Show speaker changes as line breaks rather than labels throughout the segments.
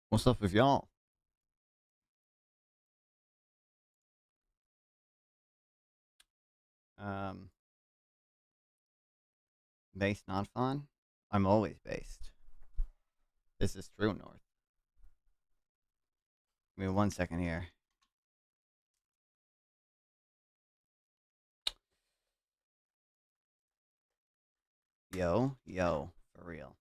What's up with y'all? Based not fun? I'm always based. This is true, North. Give me 1 second here. Yo, for real.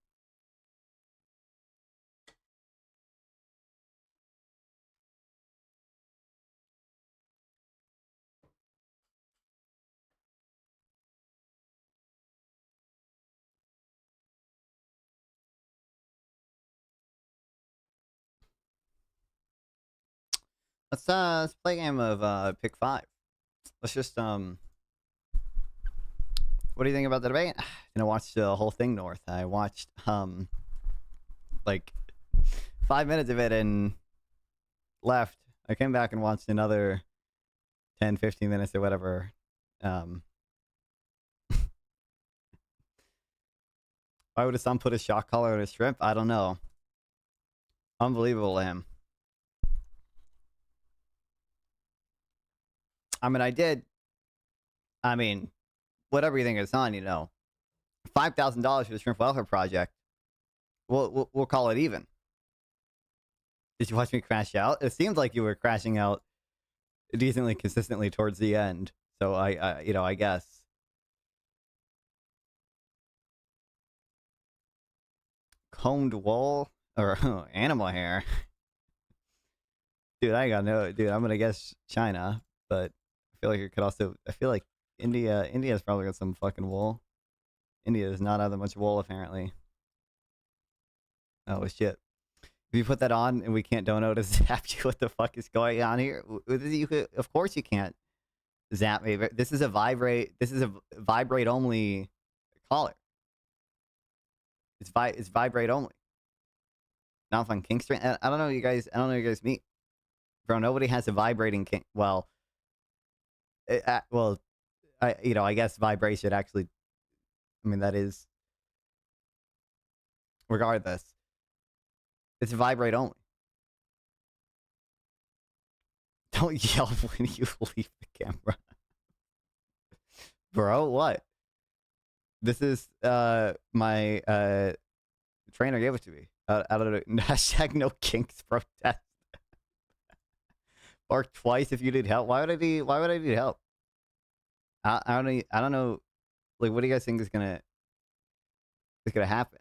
Let's play a game of pick 5. Let's just what do you think about the debate? I watched the whole thing, North. I watched like 5 minutes of it and left. I came back and watched another 10, 15 minutes or whatever. Why would his son put a shock collar on his shrimp? I don't know. Unbelievable to him. I mean, whatever you think of his son, $5,000 for the Shrimp Welfare Project. We'll call it even. Did you watch me crash out? It seems like you were crashing out decently consistently towards the end. So I guess. Combed wool or animal hair. Dude, I got no. Dude, I'm gonna guess China, but I feel like it could also. I feel like India. India's probably got some fucking wool. India does not have that much wool, apparently. Oh shit! If you put that on and we can't dono to zap you, what the fuck is going on here? You could, of course, you can't zap me. This is a vibrate. This is a vibrate only collar. It's vibrate only. Not on King Street. I don't know you guys. I don't know you guys meet. Bro, nobody has a vibrating king. Well, I guess vibration actually. I mean, that is. Regardless, it's vibrate only. Don't yell when you leave the camera, bro. What? This is my trainer gave it to me. Out of the hashtag no kinks protest. Bark twice if you need help. Why would I need help? I don't know. Like, what do you guys think is gonna happen?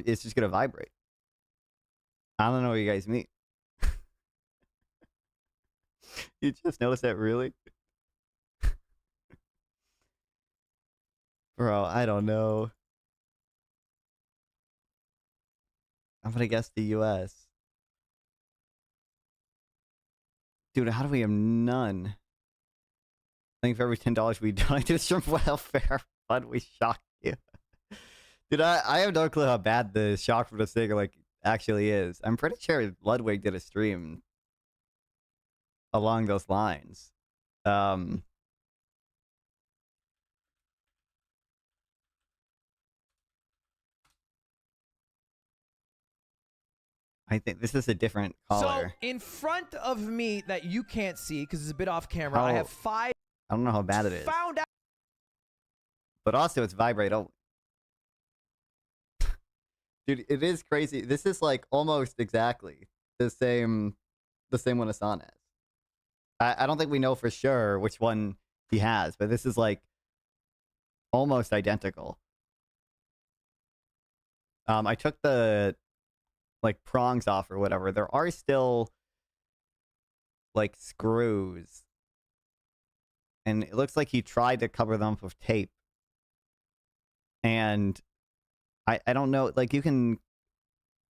It's just gonna vibrate. I don't know what you guys mean. You just noticed that, really? Bro, I don't know. I'm gonna guess the US. Dude, how do we have none? I think for every $10 we donate to the shrimp welfare fund, we shock you. Dude, I have no clue how bad the shock from the sticker actually is. I'm pretty sure Ludwig did a stream along those lines. I think this is a different collar.
So in front of me that you can't see because it's a bit off camera, I have 5.
I don't know how bad it is.
Found out.
But also, it's vibrate only. Dude, it is crazy. This is like almost exactly the same one Hasan has. I don't think we know for sure which one he has, but this is like almost identical. I took the prongs off or whatever. There are still screws, and it looks like he tried to cover them up with tape. And I don't know, you can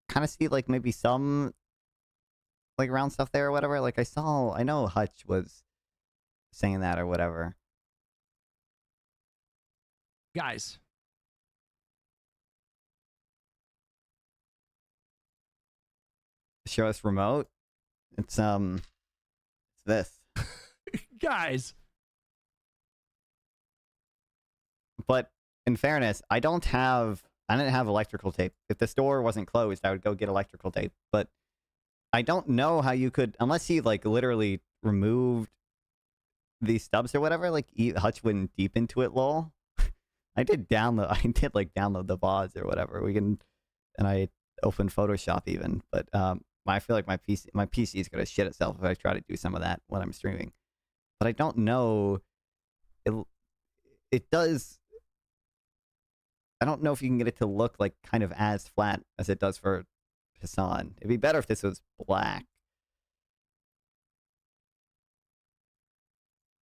kind of see maybe some round stuff there or whatever. I know Hutch was saying that or whatever.
Guys.
Show us remote. It's this.
Guys.
But in fairness, I didn't have electrical tape. If the store wasn't closed, I would go get electrical tape. But I don't know how you could, unless he literally removed these stubs or whatever. Hutch went deep into it, lol. I did download the VODs or whatever. And I opened Photoshop even. But I feel like my PC is gonna shit itself if I try to do some of that when I'm streaming. But I don't know. It does. I don't know if you can get it to look kind of as flat as it does for Hasan. It'd be better if this was black.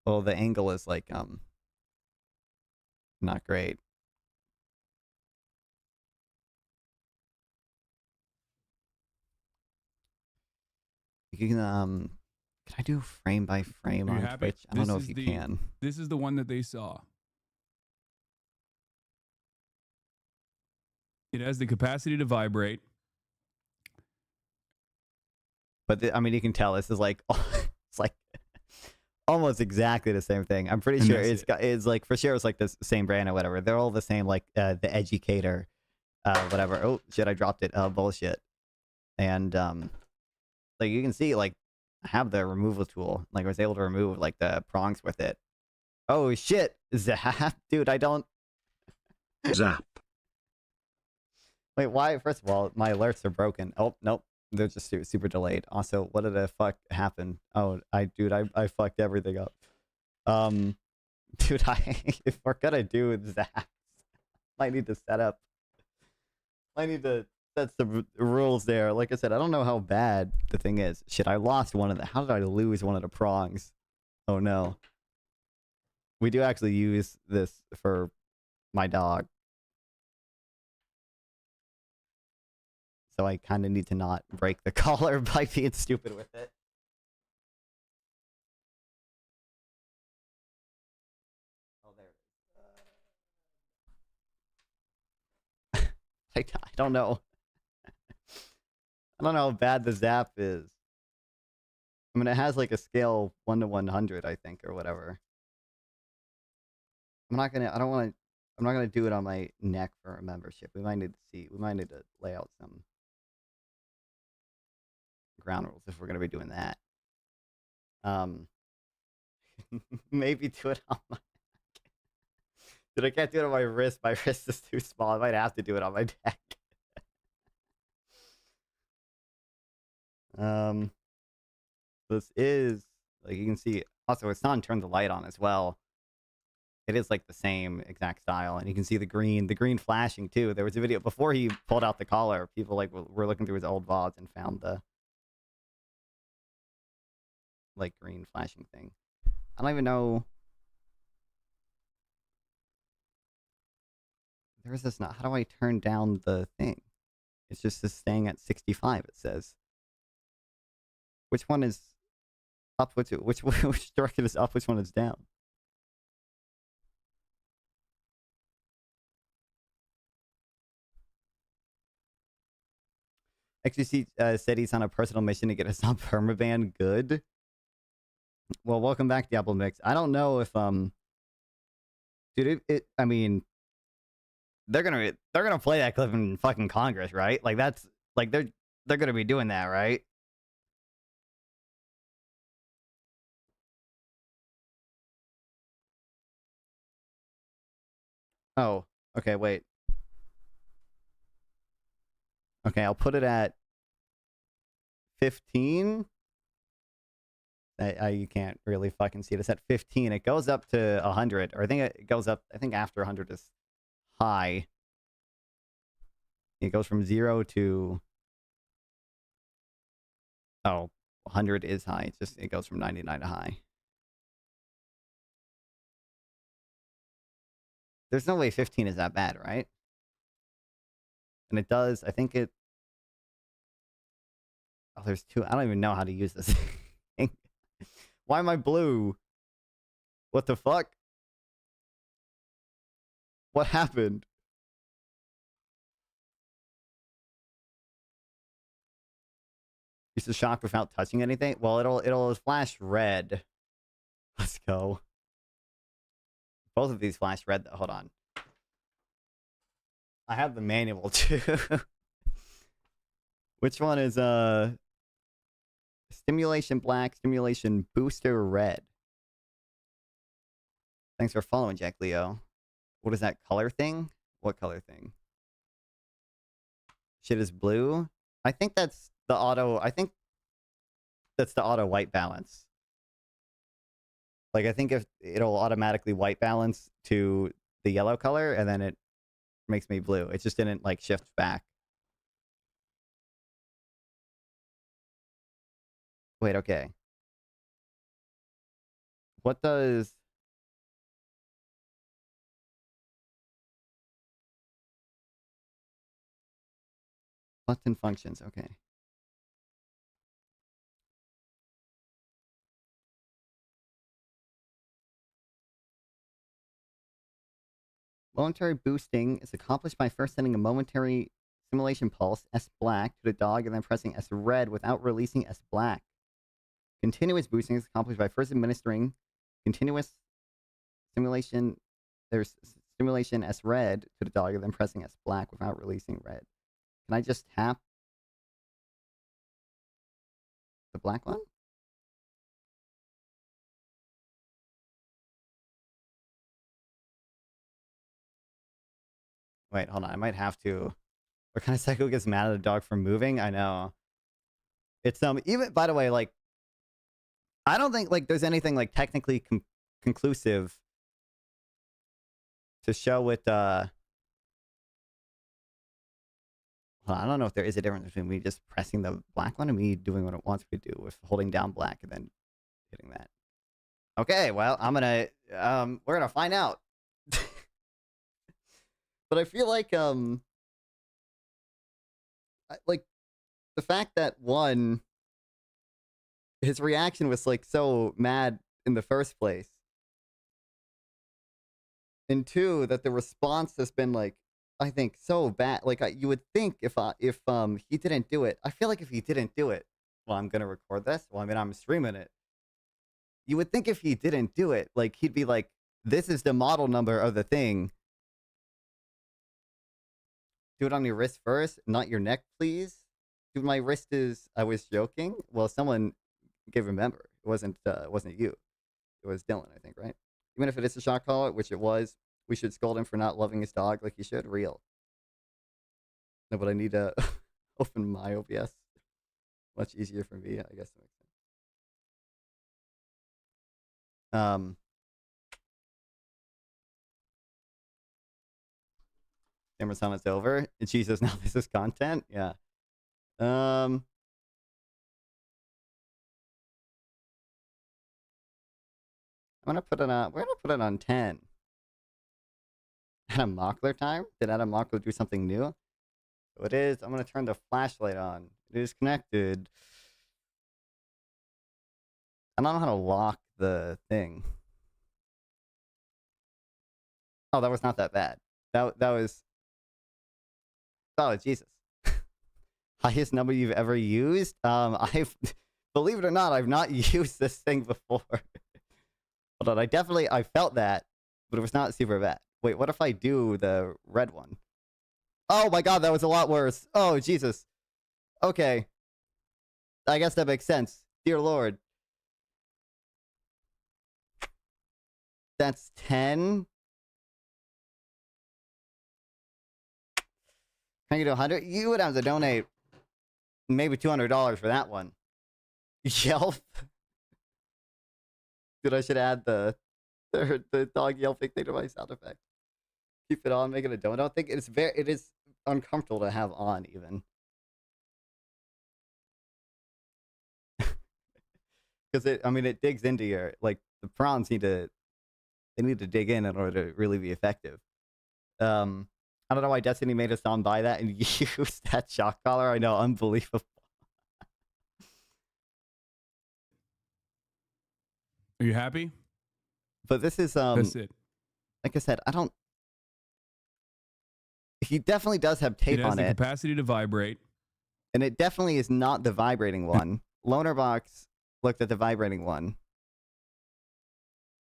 Well, the angle is not great. You can I do frame by frame on Twitch? I don't know if you can.
This is the one that they saw. It has the capacity to vibrate.
But I mean, you can tell this is it's almost exactly the same thing. I'm pretty sure it's for sure it's the same brand or whatever. They're all the same, the Educator, whatever. Oh shit, I dropped it. Bullshit. And you can see I have the removal tool. I was able to remove the prongs with it. Oh shit, zap, dude! I don't
zap.
Wait, why? First of all, my alerts are broken. Oh, nope. They're just super delayed. Also, what the fuck happened? Oh, I fucked everything up. Dude, if we're gonna do that, I need to set up. I need to that's the rules there. Like I said, I don't know how bad the thing is. Shit, I lost one of the. How did I lose one of the prongs? Oh no. We do actually use this for my dog. So I kind of need to not break the collar by being stupid with it. Oh, there it is. I don't know. I don't know how bad the zap is. I mean, it has like a scale 1 to 100, I think, or whatever. I'm not gonna do it on my neck for a membership. We might need to lay out some ground rules if we're gonna be doing that. Maybe do it on my Dude, I can't do it on my wrist. My wrist is too small. I might have to do it on my neck. This is, like, you can see, also, it's not turn the light on as well. It is, like, the same exact style, and you can see the green flashing, too. There was a video, before he pulled out the collar, people, like, were looking through his old VODs and found the, like, green flashing thing. I don't even know. There is this not. How do I turn down the thing? It's just this staying at 65, it says. Which one is up? Which direction is up? Which one is down? XGC said he's on a personal mission to get us on permaban. Good. Well, welcome back, Diablo Mix. I don't know if dude, I mean, they're gonna play that clip in fucking Congress, right? Like that's like they're gonna be doing that, right? Oh, okay, wait. Okay, I'll put it at 15. You can't really fucking see it. It's at 15. It goes up to 100, or I think it goes up. I think after 100 is high. It goes from 0 to 100 is high. It's just it goes from 99 to high. There's no way 15 is that bad, right? And it does. I think it. Oh, there's two. I don't even know how to use this thing. Why am I blue? What the fuck? What happened? Use the shock without touching anything? Well, it'll flash red. Let's go. Both of these flash red though. Hold on. I have the manual too. Which one is stimulation black, stimulation booster red? Thanks for following, Jack Leo. What is that color thing? What color thing? Shit is blue. I think that's the auto. I think that's the auto white balance. Like I think if it'll automatically white balance to the yellow color, and then it makes me blue. It just didn't like shift back. Wait, okay. What does button functions? Okay. Momentary boosting is accomplished by first sending a momentary simulation pulse, S black, to the dog and then pressing S red without releasing S black. Continuous boosting is accomplished by first administering continuous stimulation. There's stimulation S red to the dog and then pressing S black without releasing red. Can I just tap the black one? Wait, hold on. I might have to. What kind of psycho gets mad at a dog for moving? I know. It's even by the way, like I don't think like there's anything like technically conclusive to show it. Hold Well, I don't know if there is a difference between me just pressing the black one and me doing what it wants me to do with holding down black and then hitting that. Okay, well, we're gonna find out. But I feel like like the fact that one, his reaction was like so mad in the first place, and two, that the response has been like, I think so bad. Like you would think if he didn't do it, I feel like if he didn't do it, well, I'm gonna record this. Well, I mean, I'm streaming it. You would think if he didn't do it, like he'd be like, this is the model number of the thing. Do it on your wrist first, not your neck, please. Dude, my wrist is. I was joking. Well, someone gave remember. It wasn't you. It was Dylan, I think, right? Even if it is a shot caller, which it was, we should scold him for not loving his dog like he should. Real. No, but I need to open my OBS. Much easier for me, I guess that makes sense. Camera summit's over. Jesus, now this is content? Yeah. I'm gonna put it on, we're gonna put it on 10. Adam Mockler time? Did Adam Mockler do something new? So it is. I'm gonna turn the flashlight on. It is connected. I don't know how to lock the thing. Oh, that was not that bad. That was. Oh, Jesus. Highest number you've ever used? I've, believe it or not, I've not used this thing before. Hold on, I felt that, but it was not super bad. Wait, what if I do the red one? Oh my God, that was a lot worse. Oh, Jesus. Okay. I guess that makes sense. Dear Lord. That's 10. Can you do 100? You would have to donate maybe $200 for that one. Yelp? Dude, I should add the dog yelping thing to my sound effect. Keep it on, make it a donut thing. It is uncomfortable to have on even. Because it digs into your, like, the prawns need to dig in order to really be effective. I don't know why Destiny made us all buy that and use that shock collar. I know, unbelievable.
Are you happy?
But this is
That's it.
like I said, he definitely does have tape on it.
It has the capacity to vibrate.
And it definitely is not the vibrating one. Lonerbox looked at the vibrating one.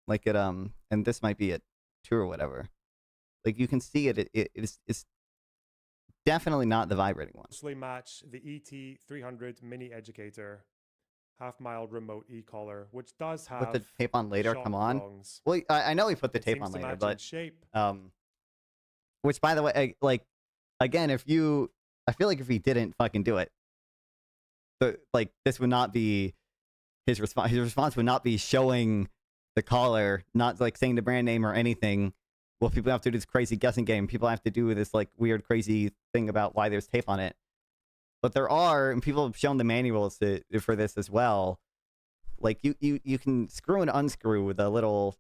Like it and this might be it 2 or whatever. Like you can see it's definitely not the vibrating one.
Closely match the ET300 Mini Educator half-mile remote e-collar, which does have
put the tape on later. Come on.
Prongs.
Well, I know he put the tape on later, but
shape.
which by the way, like again, I feel like if he didn't fucking do it, like this would not be his response. His response would not be showing the collar, not like saying the brand name or anything. Well, people have to do this crazy guessing game. People have to do this like weird, crazy thing about why there's tape on it. But there are, and people have shown the manuals for this as well. Like you can screw and unscrew the little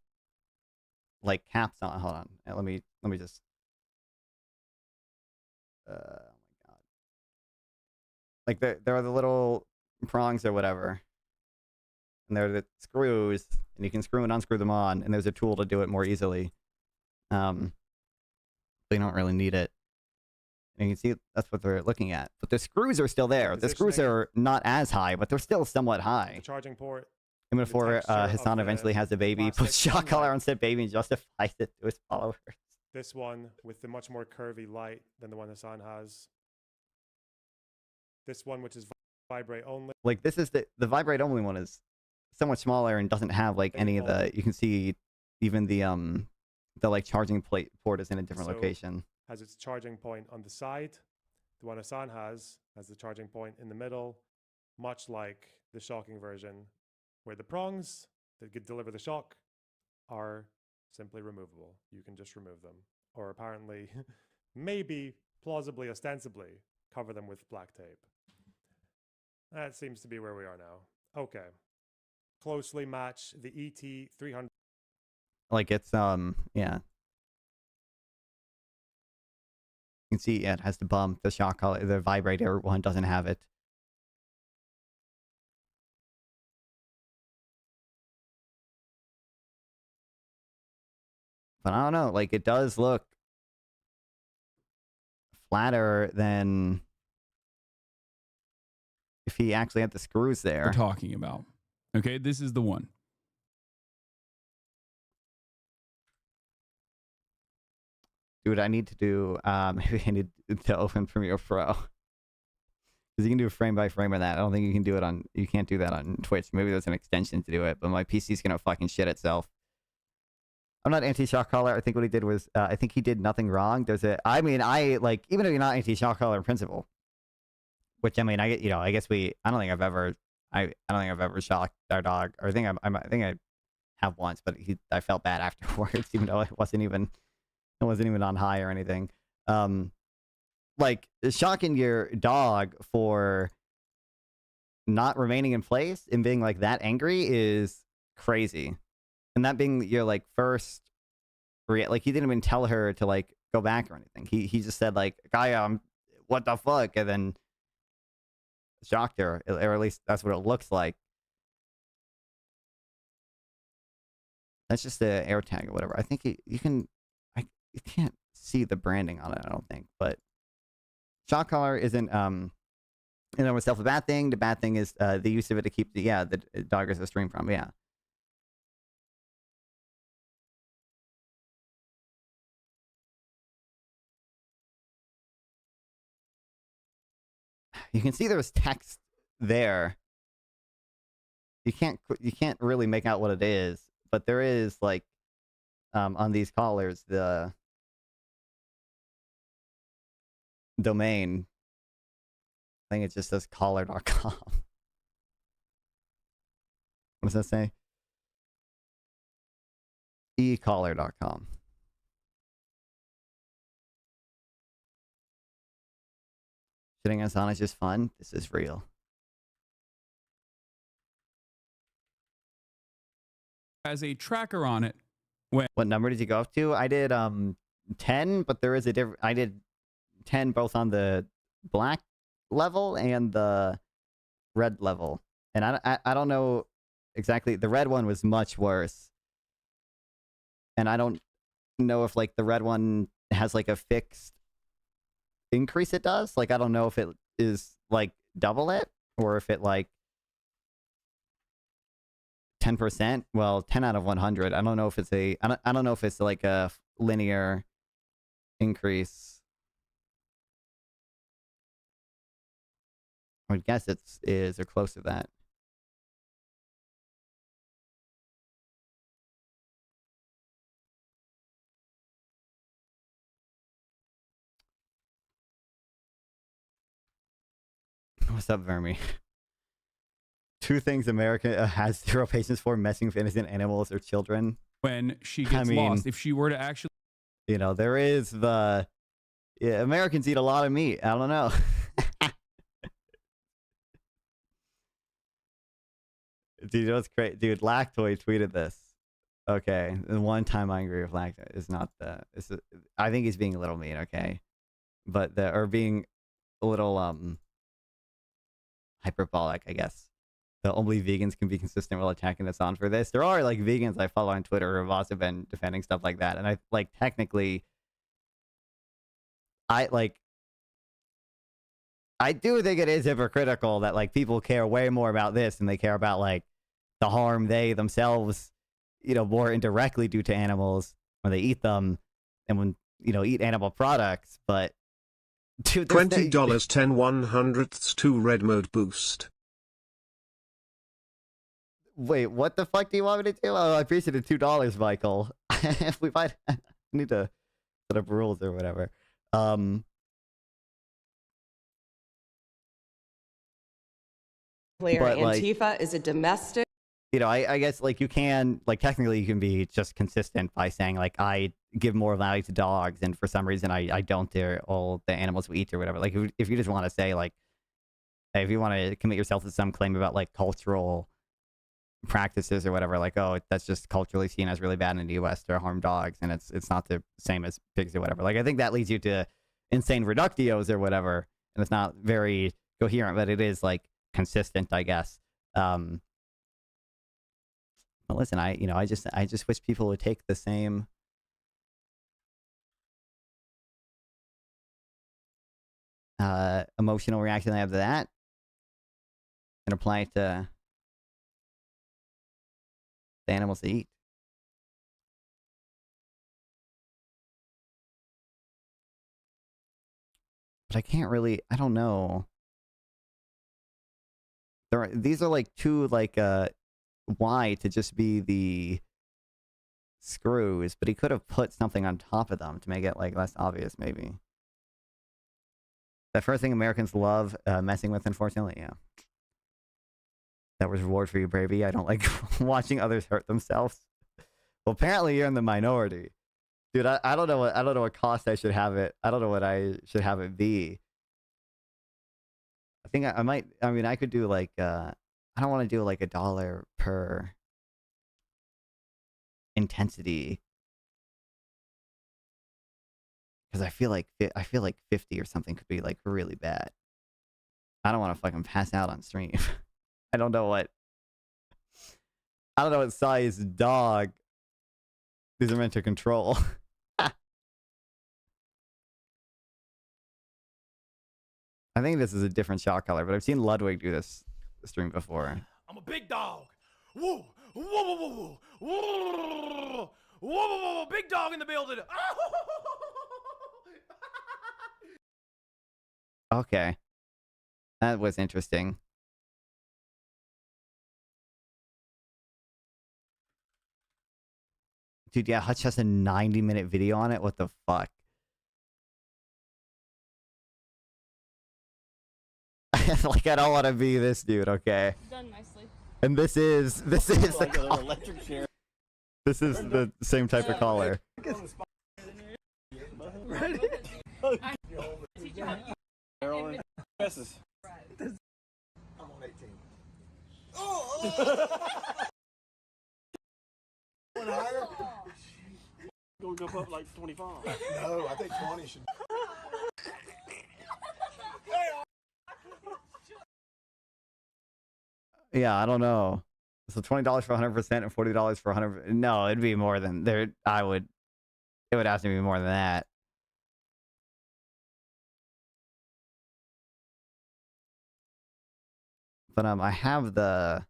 like caps on. Hold on, let me just. Oh my God! Like there are the little prongs or whatever, and they're the screws, and you can screw and unscrew them on. And there's a tool to do it more easily. So you don't really need it. And you can see that's what they're looking at. But the screws are still there. The screws are not as high, but they're still somewhat high.
The charging port.
And before Hasan eventually has a baby, puts shock collar on said baby and justifies it to his followers.
This one with the much more curvy light than the one Hasan has. This one, which is vibrate only.
Like this is the vibrate only one is so much smaller and doesn't have like any of the. You can see even the like charging port is in a different location.
Has its charging point on the side. The one Hasan has the charging point in the middle, much like the shocking version, where the prongs that could deliver the shock are simply removable. You can just remove them. Or apparently, maybe, plausibly, ostensibly, cover them with black tape. That seems to be where we are now. Okay. Closely match the ET300.
Like it's yeah. You can see it has the bump, the shock collar, the vibrator one doesn't have it. But I don't know, like it does look flatter than if he actually had the screws
we're
there.
talking about. Okay, this is the one.
Dude, I need to do maybe I need to open Premiere Pro. Because you can do frame by frame of that. I don't think you can do it on you can't do that on Twitch. Maybe there's an extension to do it, but my PC's gonna fucking shit itself. I'm not anti-shock collar. I think what he did was I think he did nothing wrong. I like even if you're not anti-shock collar in principle, which I mean I guess I don't think I've ever shocked our dog. Or I think I have once, but I felt bad afterwards, even though it wasn't even on high or anything. Like shocking your dog for not remaining in place and being like that angry is crazy. And that being your like first like he didn't even tell her to like go back or anything. He just said like, Gaia, what the fuck? And then shocked her, or at least that's what it looks like. That's just the air tag or whatever. I think you can't see the branding on it, I don't think, but shock collar isn't in and of itself a bad thing. The bad thing is the use of it to keep the doggers a stream from. Yeah. You can see there's text there. You can't really make out what it is, but there is like on these collars the domain. I think it just says collar.com. What does that say? ecollar.com. Shitting on Hasan is just fun. This is real.
Has a tracker on it. When
What number did you go up to? I did 10, but there is a different. I did 10 both on the black level and the red level, and I don't know exactly. The red one was much worse, and I don't know if like the red one has like a fixed increase it does. Like I don't know if it is like double it or if it like 10%. Well, 10 out of 100. I don't know if it's I don't know if it's like a linear increase. I would guess it is or close to that. What's up, Vermi? 2 things America has 0 patience for: messing with innocent animals or children.
when she gets lost, if she were to actually,
You know, there is the Americans eat a lot of meat. I don't know. Dude, what's great? Dude, Lactoid tweeted this. Okay, the one time I agree with Lactoid is not the. I think he's being a little mean. Okay, but being a little hyperbolic, I guess. The only vegans can be consistent while attacking Hasan for this. There are like vegans I follow on Twitter who have also been defending stuff like that, and I like technically, I do think it is hypocritical that like people care way more about this than they care about like the harm they themselves, more indirectly do to animals when they eat them and when eat animal products. But dude,
$20 10/100ths to red mode boost.
Wait, what the fuck do you want me to do? Oh, I appreciate the $2, Michael. We might need to set up rules or whatever.
Clear,
But, like-
Antifa is a domestic.
you know, I guess like you can, like technically you can be just consistent by saying like I give more value to dogs, and for some reason I don't to all the animals we eat or whatever. Like if you just want to say like, hey, if you want to commit yourself to some claim about like cultural practices or whatever, like, oh, that's just culturally seen as really bad in the U.S. to harm dogs, and it's not the same as pigs or whatever. Like I think that leads you to insane reductios or whatever, and it's not very coherent, but it is like consistent, I guess. But listen, I just wish people would take the same emotional reaction they have to that and apply it to the animals they eat. But I can't really, I don't know. These are like too like wide to just be the screws, but he could have put something on top of them to make it like less obvious, maybe. The first thing Americans love messing with, unfortunately, yeah. That was reward for your bravery. I don't like watching others hurt themselves. Well, apparently you're in the minority. Dude, I don't know what cost I should have it. I don't know what I should have it be. I think I might, I mean, I could do like, I don't want to do like $1 per intensity. Because I feel like 50 or something could be like really bad. I don't want to fucking pass out on stream. I don't know what size dog these are meant to control. I think this is a different shot color, but I've seen Ludwig do this stream before.
I'm a big dog. Woo! Whoa, whoa, whoa, whoa, whoa, whoa, whoa, big dog in the building.
Okay. That was interesting. Dude, yeah, Hutch has a 90-minute video on it. What the fuck? Like, I don't want to be this dude, okay?
Done nicely.
And this is
like
the
an electric chair.
This is the same type of collar.
Ready? Carolyn. Misses. I'm on 18. Oh! One higher? Gonna go up like 25. No, I think 20 should.
Yeah, I don't know. So $20 for 100% and $40 for 100. No, it'd be more than there. It would have to be more than that. But I have the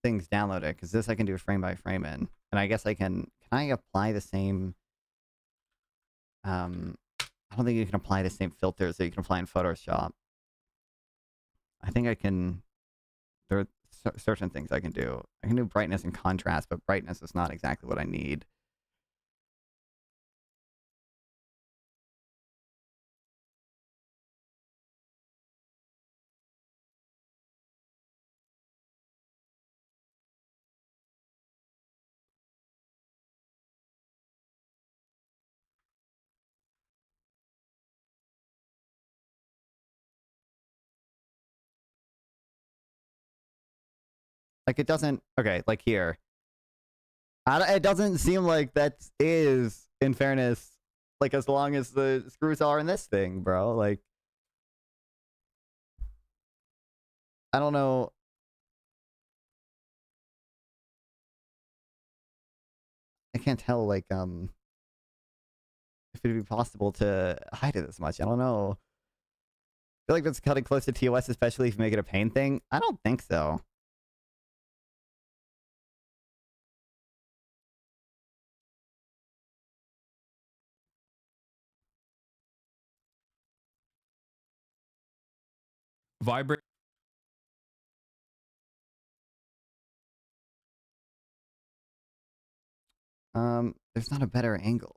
things downloaded because this I can do frame by frame in, and I guess I can I apply the same? I don't think you can apply the same filters that you can apply in Photoshop. I think I can. There are certain things I can do. I can do brightness and contrast, but brightness is not exactly what I need. Like it doesn't. Okay, like here. It doesn't seem like that is, in fairness, like as long as the screws are in this thing, bro. Like, I don't know. I can't tell, like, if it'd be possible to hide it as much. I don't know. I feel like that's cutting close to TOS, especially if you make it a pain thing. I don't think so.
Vibrate.
There's not a better angle.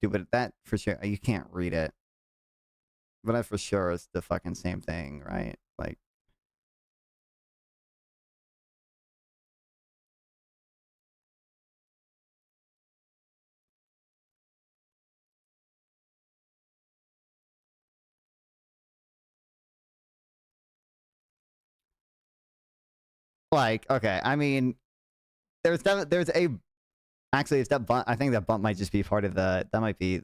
Dude, but that for sure, you can't read it. But that for sure is the fucking same thing, right? Like, okay, I mean, there's a actually it's that bump. I think that bump might just be part of that might be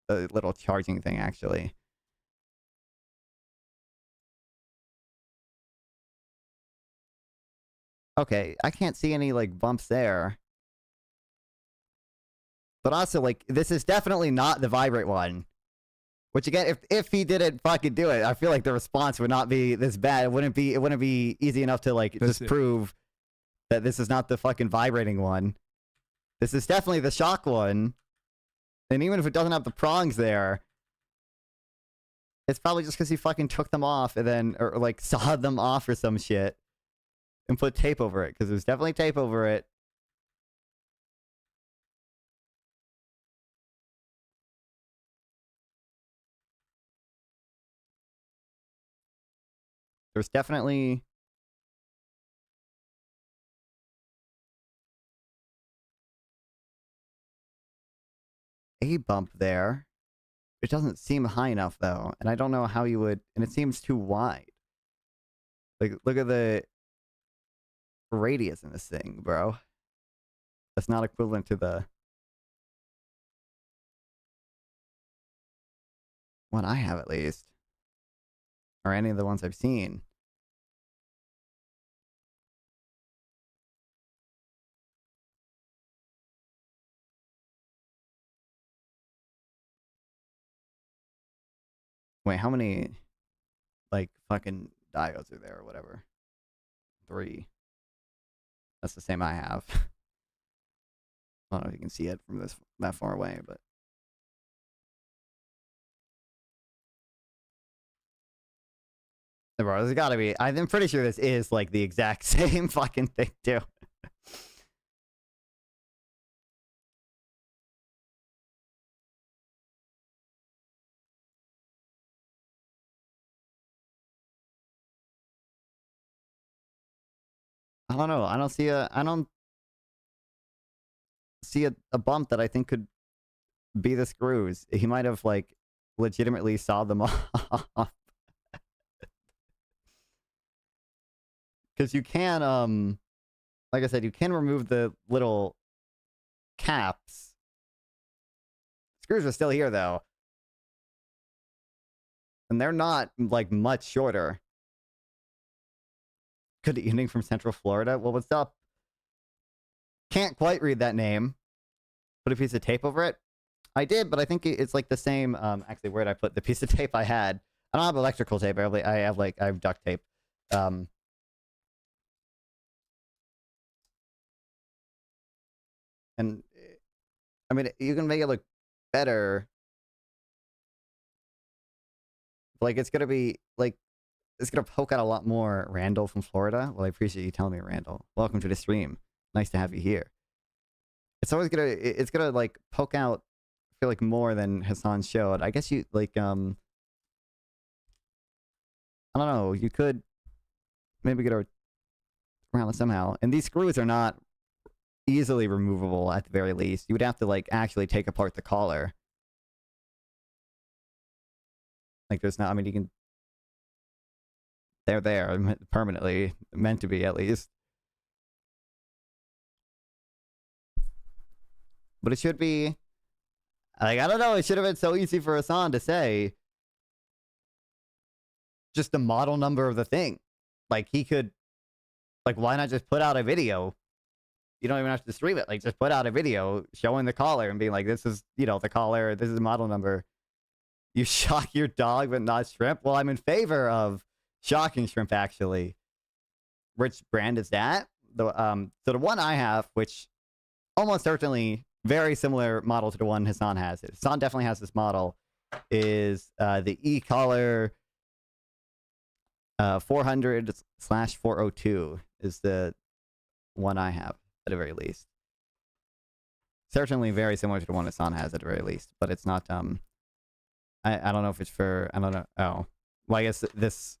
the little charging thing actually. Okay, I can't see any like bumps there. But also, like, this is definitely not the vibrate one. Which again, if he didn't fucking do it, I feel like the response would not be this bad. It wouldn't be easy enough to like just prove that this is not the fucking vibrating one. This is definitely the shock one. And even if it doesn't have the prongs there, it's probably just because he fucking took them off and then, or like sawed them off or some shit and put tape over it, because there's definitely tape over it. There's definitely a bump there. It doesn't seem high enough though, and I don't know how you would, and it seems too wide. Like, look at the radius in this thing, bro. That's not equivalent to the one I have, at least. Or any of the ones I've seen. Wait, how many, like, fucking diodes are there or whatever? 3. That's the same I have. I don't know if you can see it from that far away, but. Bro, there's gotta be. I'm pretty sure this is like the exact same fucking thing too. I don't know. I don't see a bump that I think could be the screws. He might have like legitimately sawed them off. Because you can, like I said, you can remove the little caps. Screws are still here, though. And they're not, like, much shorter. Good evening from Central Florida. Well, what's up? Can't quite read that name. Put a piece of tape over it? I did, but I think it's, like, the same, actually, where did I put the piece of tape I had? I don't have electrical tape. I have duct tape. And, I mean, you can make it look better. Like, it's gonna be, like, it's gonna poke out a lot more. Randall from Florida. Well, I appreciate you telling me, Randall. Welcome to the stream. Nice to have you here. It's always gonna, like, poke out, I feel like, more than Hasan showed. I guess you, like, I don't know, you could maybe get around it somehow. And these screws are not easily removable at the very least. You would have to like actually take apart the collar. Like there's not, I mean, you can, they're there permanently, meant to be at least. But it should be, like, I don't know, it should have been so easy for Hasan to say just the model number of the thing. Like he could, like, why not just put out a video? You don't even have to stream it. Like, just put out a video showing the collar and being like, this is, you know, the collar, this is the model number. You shock your dog, but not shrimp? Well, I'm in favor of shocking shrimp, actually. Which brand is that? So the one I have, which almost certainly very similar model to the one Hasan has. Hasan definitely has this model, is the E-collar 400/402 is the one I have. At the very least. Certainly very similar to the one Hasan has at the very least, but it's not, I don't know if it's for, I don't know, oh. Well, I guess this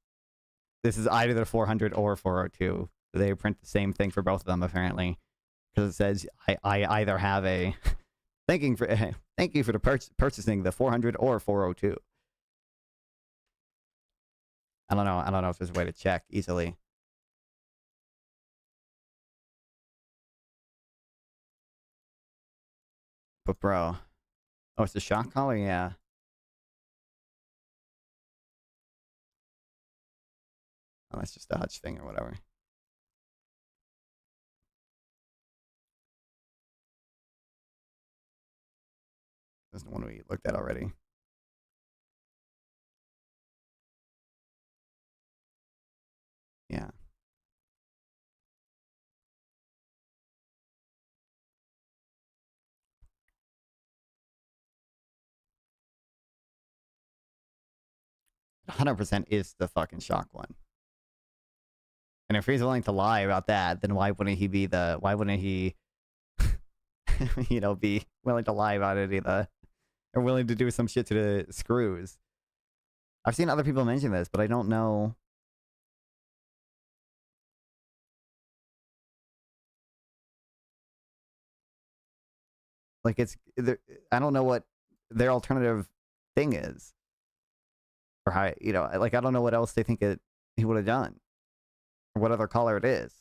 this is either the 400 or 402. They print the same thing for both of them apparently, because it says I either have a thank you for the purchasing the 400 or 402. I don't know if there's a way to check easily. But bro, oh, it's the shock collar, yeah. Oh, that's just a Hutch thing or whatever. That's the one we looked at already. Yeah. %100% is the fucking shock one. And if he's willing to lie about that, then why wouldn't he be the, why wouldn't he, you know, be willing to lie about it either? Or willing to do some shit to the screws? I've seen other people mention this, but I don't know. Like, it's, I don't know what their alternative thing is. Or how, you know, like, I don't know what else they think he would have done. Or what other collar it is.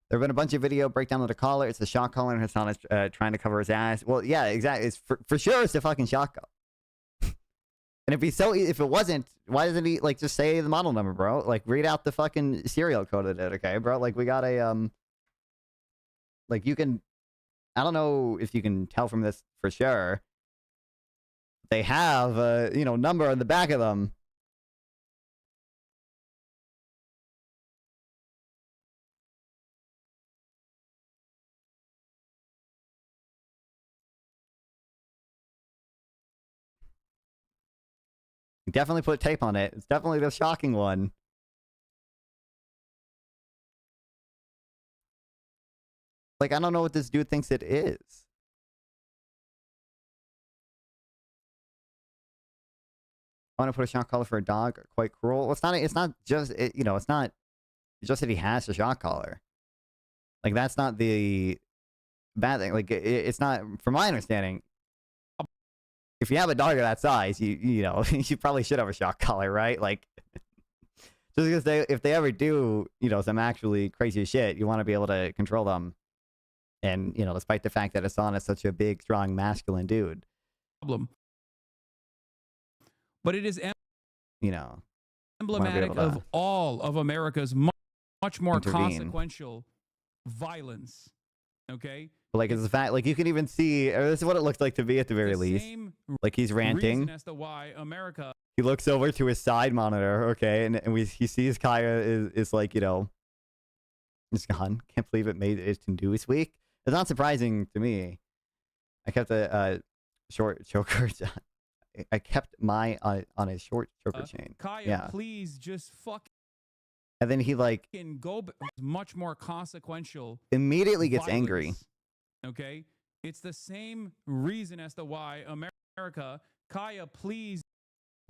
There have been a bunch of video breakdown of the collar. It's the shock collar, and Hasan is trying to cover his ass. Well, yeah, exactly. It's for sure it's the fucking shock collar. And if it wasn't, why doesn't he, like, just say the model number, bro? Like, read out the fucking serial code of it, okay, bro? Like, we got a, like, you can, I don't know if you can tell from this for sure. They have a, you know, number on the back of them. Definitely put tape on it. It's definitely the shocking one. Like, I don't know what this dude thinks it is. I want to put a shock collar for a dog. Quite cruel. Well, it's not just, you know, it's not just that he has a shock collar. Like, that's not the bad thing. Like, it's not, from my understanding, if you have a dog of that size, you know, you probably should have a shock collar, right? Like, just because if they ever do, you know, some actually crazy shit, you want to be able to control them. And, you know, despite the fact that Hasan is such a big, strong, masculine dude.
Problem. But it is,
you know,
emblematic of all of America's much more
intervene.
Consequential violence. Okay?
Like, it's the fact, like, you can even see, or this is what it looks like to be at the very least. Like, he's ranting.
As to why America.
He looks over to his side monitor, okay, and he sees Kaya is like, you know, it's gone. Can't believe it made it into this week. It's not surprising to me. I kept a short choker. I kept my on a short choker chain.
Kaya,
yeah.
Please just fuck.
And then he like
go much more consequential.
Immediately gets
violence.
Angry.
Okay, it's the same reason as to why America. Kaya, please.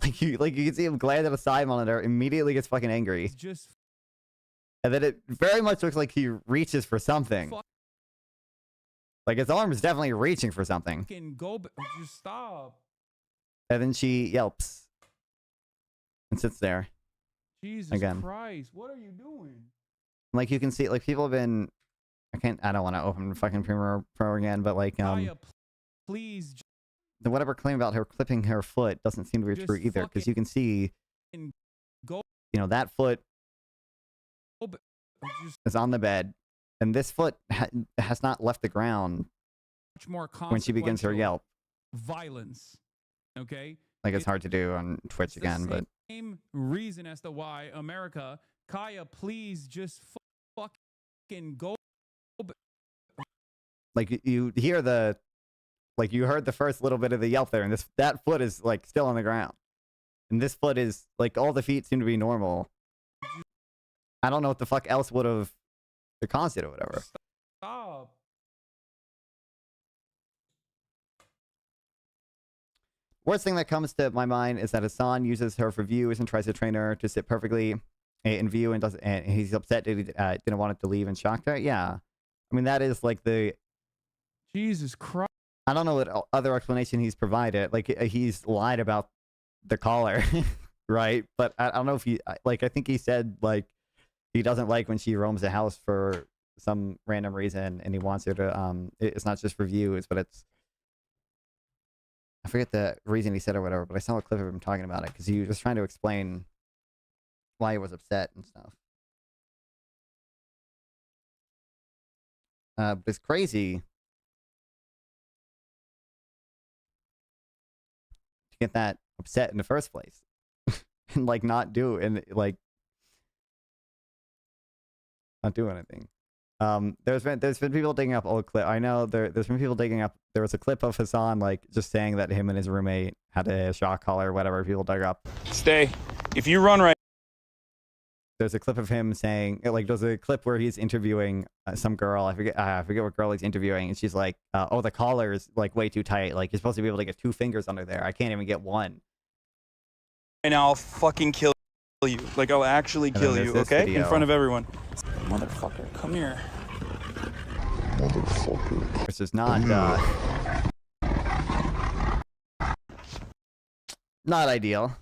Like you can see him glance at a side monitor. Immediately gets fucking angry.
Just.
And then it very much looks like he reaches for something. Like his arm is definitely reaching for something.
Just stop.
And then she yelps and sits there.
Jesus
again.
Christ, what are you doing?
Like you can see, like people have been. I don't want to open fucking Premiere Pro again, but like
Kaya, please.
The whatever claim about her clipping her foot doesn't seem to be true either, because you can see, you know, that foot is on the bed, and this foot has not left the ground
much more
when she begins her yelp.
Violence, okay?
Like it's hard to do on Twitch again, but
same reason as to why America. Kaya, please just fucking go.
Like you hear the. Like you heard the first little bit of the yelp there, and that foot is like still on the ground, and this foot is like all the feet seem to be normal. I don't know what the fuck else would have caused it or whatever.
Stop.
Worst thing that comes to my mind is that Hasan uses her for views and tries to train her to sit perfectly in view and doesn't. And he's upset that he didn't want it to leave and shocked her. Yeah, I mean that is like the.
Jesus Christ.
I don't know what other explanation he's provided. Like he's lied about the caller, right? But I don't know if he like. I think he said like he doesn't like when she roams the house for some random reason, and he wants her to. It's not just for views, but it's. I forget the reason he said or whatever, but I saw a clip of him talking about it because he was trying to explain why he was upset and stuff. But it's crazy to get that upset in the first place and like not do and like not do anything. There's been people digging up old clip. I know there's been people digging up. There was a clip of Hasan like just saying that him and his roommate had a shock collar or whatever. People dug up.
Stay. If you run right.
There's a clip of him saying like there's a clip where he's interviewing some girl. I forget what girl he's interviewing, and she's like, "Oh, the collar is like way too tight. Like you're supposed to be able to get 2 fingers under there. I can't even get one."
And I'll fucking kill you. Like I'll actually
And
kill
then
you.
there's this
Okay?
video.
In front of everyone. Motherfucker, come here.
This is not not ideal.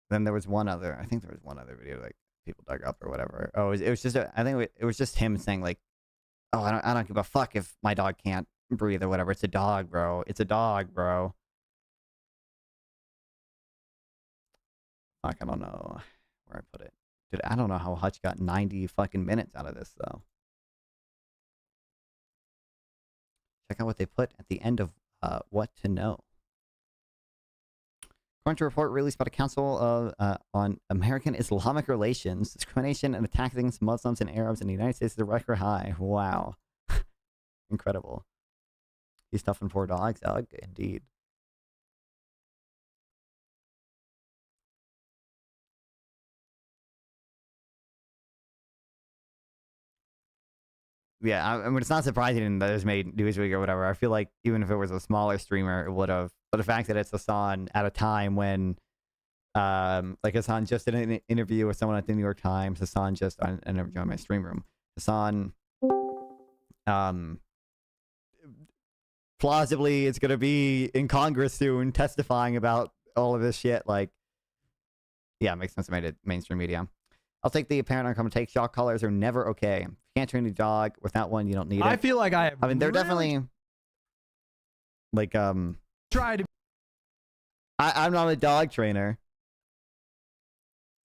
Then there was one other. I think there was one other video like people dug up or whatever. Oh, it was just. I think it was just him saying like, "Oh, I don't give a fuck if my dog can't breathe or whatever. It's a dog, bro. It's a dog, bro." Fuck, I don't know where I put it. Dude, I don't know how Hutch got 90 fucking minutes out of this though. Check out what they put at the end of What to Know. According to a report released by the Council of, on American Islamic Relations, discrimination and attacks against Muslims and Arabs in the United States is a record high. Wow. Incredible. He's stuffing poor dogs out. Indeed. Yeah, I mean, it's not surprising that it's made Newsweek or whatever. I feel like even if it was a smaller streamer, it would have. But the fact that it's Hasan at a time when, like Hasan just did an interview with someone at the New York Times. Hasan just, I never joined my stream room. Hasan, plausibly is going to be in Congress soon testifying about all of this shit. Like, yeah, it makes sense to made it mainstream media. I'll take the apparent outcome. Take shock collars are never okay. If you can't train a dog without one, you don't need it.
I feel like I
mean, they're definitely like
tried to.
I'm not a dog trainer,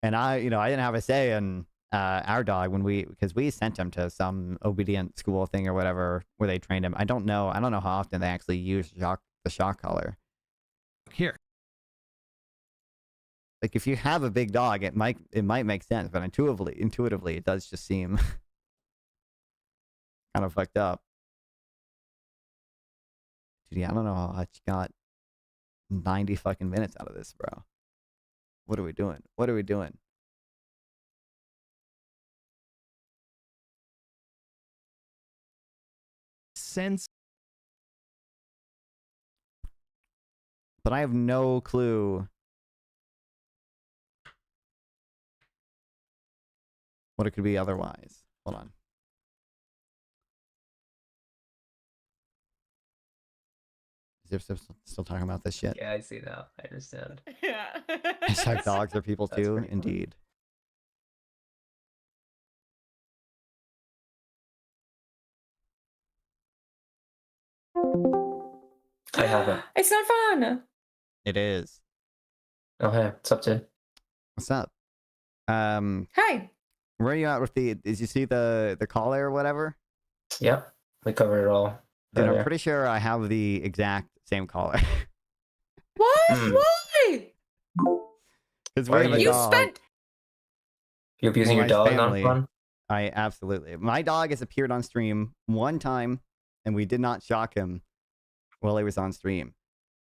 and I didn't have a say in our dog because we sent him to some obedient school thing or whatever where they trained him. I don't know how often they actually use the shock collar.
Here.
Like if you have a big dog, it might make sense, but intuitively, it does just seem kind of fucked up. Dude, yeah, I don't know how Hutch got 90 fucking minutes out of this, bro. What are we doing? What are we doing?
Sense.
But I have no clue what it could be otherwise. Hold on. Is there still talking about this shit?
Yeah, I see now. I understand.
Yeah.
Hashtag dogs are people
That's
too,
pretty funny.
indeed.
I haven't.
It's not fun.
It is.
Oh, hey, what's up, dude?
What's up?
Hi.
Where are you at with did you see the collar or whatever?
Yep, we covered it all.
Dude, I'm
earlier.
pretty sure I have the exact same collar.
What?
Hmm.
Why?
Because
Why
we have a
you
You
dog.
spent.
You abusing
Well,
your
my
dog
family-
on fun?
I absolutely. My dog has appeared on stream one time, and we did not shock him while he was on stream.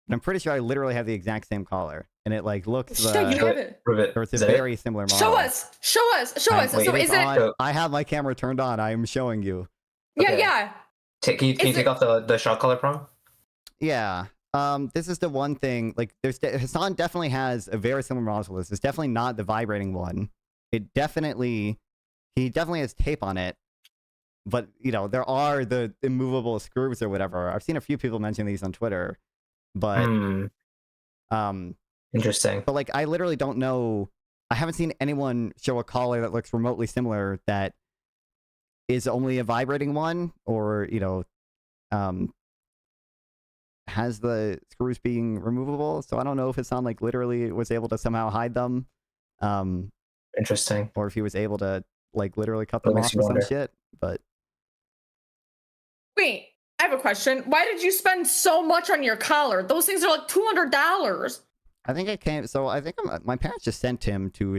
And I'm pretty sure I literally have the exact same collar, and it like looks.
Yeah, you have it.
Prove it.
Or it's a
Is that it?
very similar model.
Show us. Show us. Show us.
Wait,
So
it
is
is
it?
On- I have my camera turned on. I am showing you.
Yeah,
Okay.
yeah.
Can you
Is
take
it-
off the shock collar prong?
Yeah. This is the one thing. Like, Hasan definitely has a very similar model to this. It's definitely not the vibrating one. He definitely has tape on it. But you know, there are the immovable screws or whatever. I've seen a few people mention these on Twitter, but
Interesting.
But like, I literally don't know. I haven't seen anyone show a collar that looks remotely similar that is only a vibrating one, or you know, has the screws being removable. So I don't know if Hasan like literally was able to somehow hide them.
Interesting.
Or if he was able to like literally cut
That
them
makes
off
you
or some
wonder.
shit. But
Wait, I have a question. Why did you spend so much on your collar? Those things are like $200.
I think it came. So I think my parents just sent him to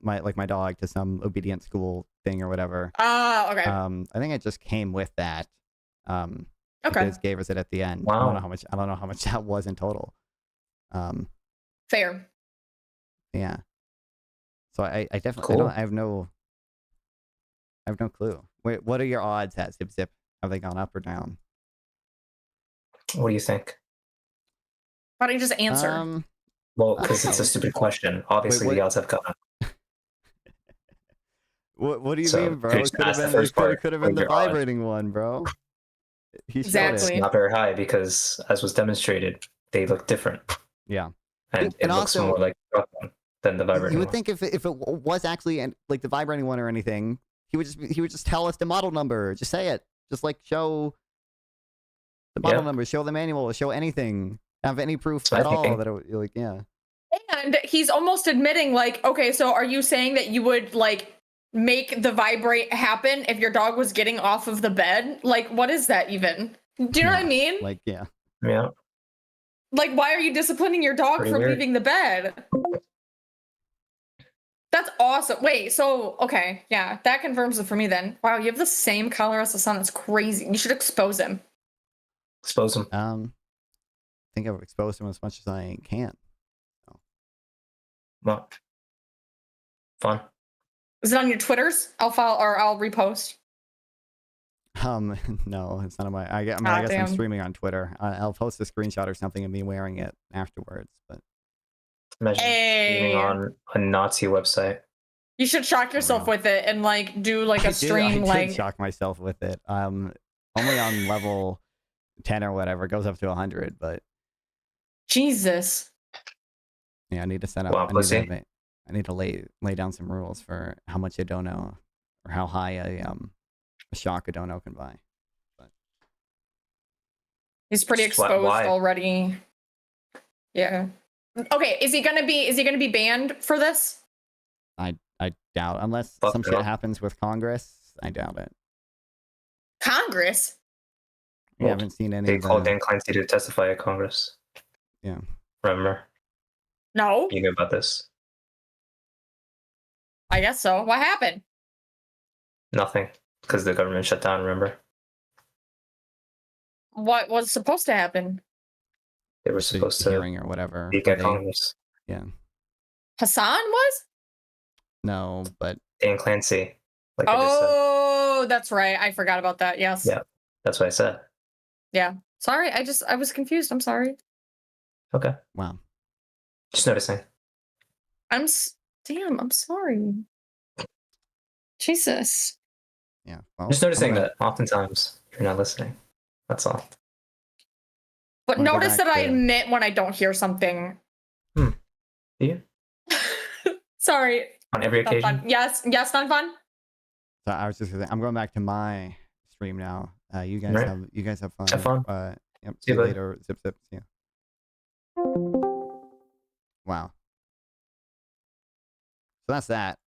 my dog to some obedient school thing or whatever.
Okay.
I think it just came with that.
Okay.
They just gave us it at the end.
Wow.
I don't know how much that was in total.
Fair.
Yeah. So I definitely
Cool.
I have no clue. Wait, what are your odds at Zip Zip? Have they gone up or down?
What do you think?
Why don't you just answer?
Well,
I
because
don't
it's a
know.
stupid question. Obviously,
what-
the odds have gone up.
What do you
So,
mean, bro?
could
It
just
could have
ask the
been
first part,
could have
what
been
are
the
your odds?
vibrating one, bro. He showed
Exactly.
it.
Not very high because, as was demonstrated, they look different,
Yeah.
and it
And
looks
also,
more like the rough one than the vibrating
you would
one.
think if it was actually like the vibrating one or anything, he would just tell us the model number. Just say it. Just like show the model
Yeah.
number, show the manual, show anything. Have any proof
That's my
at all
thinking.
that it, like yeah.
And he's almost admitting, like, okay, so are you saying that you would like make the vibrate happen if your dog was getting off of the bed? Like, what is that even? Do you know what I
Yeah.
mean?
Like yeah.
Yeah.
Like, why are you disciplining your dog
Pretty
for
weird.
leaving the bed? That's awesome. Wait, so okay, yeah, that confirms it for me then. Wow, you have the same color as the sun. That's crazy. You should expose him.
Expose them.
I think I've exposed him as much as I can.
Well, fun.
Is it on your Twitters? I'll follow or I'll repost.
No, it's not on my. I guess
Ah,
I'm
damn.
streaming on Twitter. I'll post a screenshot or something of me wearing it afterwards. But
Imagine streaming
Hey.
on a Nazi website.
You should shock yourself
Wow.
with it and like do like
I
a stream
did
like
shock myself with it. Only on level 10 or whatever. It goes up to 100, but
Jesus.
yeah, I need to set up.
Wow, pussy.
I need to lay down some rules for how much a dono or how high a shock a dono can buy.
He's pretty exposed
Why?
already. Yeah. Okay, is he gonna be banned for this?
I doubt, unless
Fuck
some
no.
shit happens with Congress. I doubt it.
Congress?
We
Well,
haven't seen any.
They
of
called
the,
Dan Clancy to testify at Congress.
Yeah.
Remember?
No.
You knew about this.
I guess so. What happened?
Nothing. Because the government shut down, remember?
What was supposed to happen?
They were
the
supposed to
hearing or whatever.
speak
where
at Congress.
Yeah.
Hassan was?
No, but
Dan Clancy. Like I just said.
Oh, that's right. I forgot about that. Yes.
Yeah. That's what I said.
Yeah. Sorry. I was confused. I'm sorry.
Okay.
wow.
Just noticing.
Damn, I'm sorry. Jesus.
Yeah. Well,
Just noticing
I'm gonna-
that oftentimes you're not listening. That's all.
But
Wanna go
notice
back
that I
to-
admit when I don't hear something.
Do you?
Sorry.
On every
Not
occasion?
fun. Yes, not fun.
So I was just gonna say, I'm going back to my stream now. You guys
Right.
have fun.
Have fun.
Yep.
See
See
you,
you
bud.
later. Zip zip. See ya. Wow. So that's that.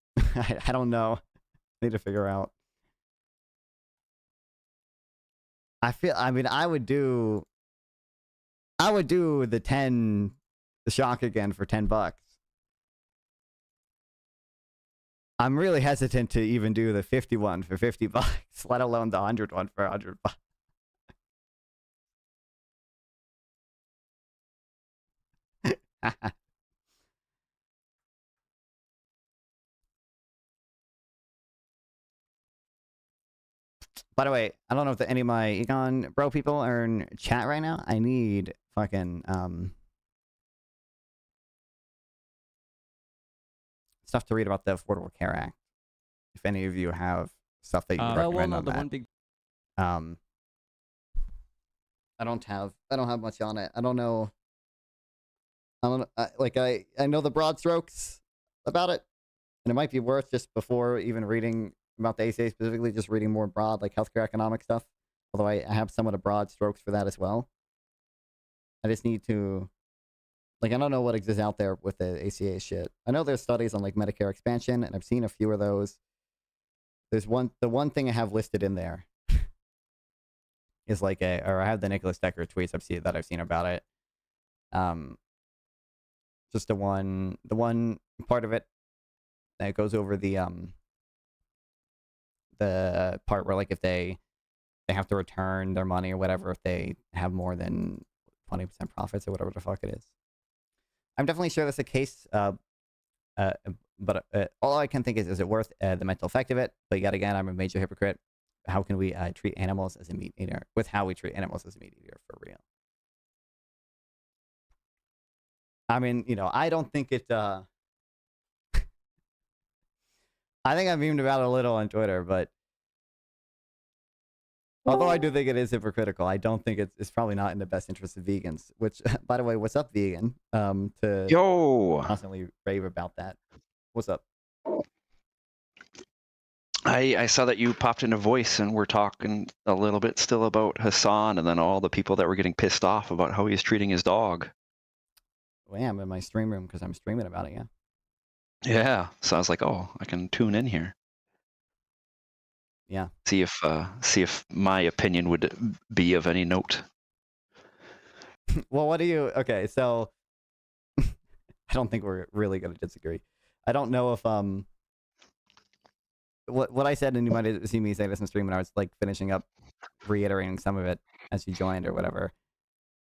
I don't know. Need to figure out. I mean, I would do the shock again for $10. I'm really hesitant to even do the 51 for $50, let alone the 100 one for $100. By the way, I don't know if any of my Econ bro people are in chat right now. I need fucking stuff to read about the Affordable Care Act. If any of you have stuff that you recommend on that. I don't have much on it. I don't know. I know the broad strokes about it, and it might be worth just before even reading about the ACA specifically, just reading more broad, like healthcare economic stuff. Although I have some of the broad strokes for that as well. I just need to, like, I don't know what exists out there with the ACA shit. I know there's studies on like Medicare expansion, and I've seen a few of those. There's the one thing I have listed in there is like or I have the Nicholas Decker tweets I've seen about it. Just the one part of it that goes over the part where like if they have to return their money or whatever if they have more than 20% profits or whatever the fuck it is. I'm definitely sure that's the case. But all I can think is it worth the mental effect of it? But yet again, I'm a major hypocrite. How can we treat animals as a meat eater with how we treat animals as a meat eater for real? I mean, you know, I don't think it. I think I've memed about it a little on Twitter, but although I do think it is hypocritical, I don't think it's probably not in the best interest of vegans. Which, by the way, what's up, vegan? To constantly rave about that. What's up?
I saw that you popped in a voice and we're talking a little bit still about Hasan and then all the people that were getting pissed off about how he's treating his dog.
Well, yeah, I'm in my stream room because I'm streaming about it, yeah.
Yeah, so I was like, oh, I can tune in here.
Yeah.
See if my opinion would be of any note.
Well, what do you... Okay, so... I don't think we're really going to disagree. I don't know if... What I said, and you might have seen me say this in stream when I was like finishing up reiterating some of it as you joined or whatever.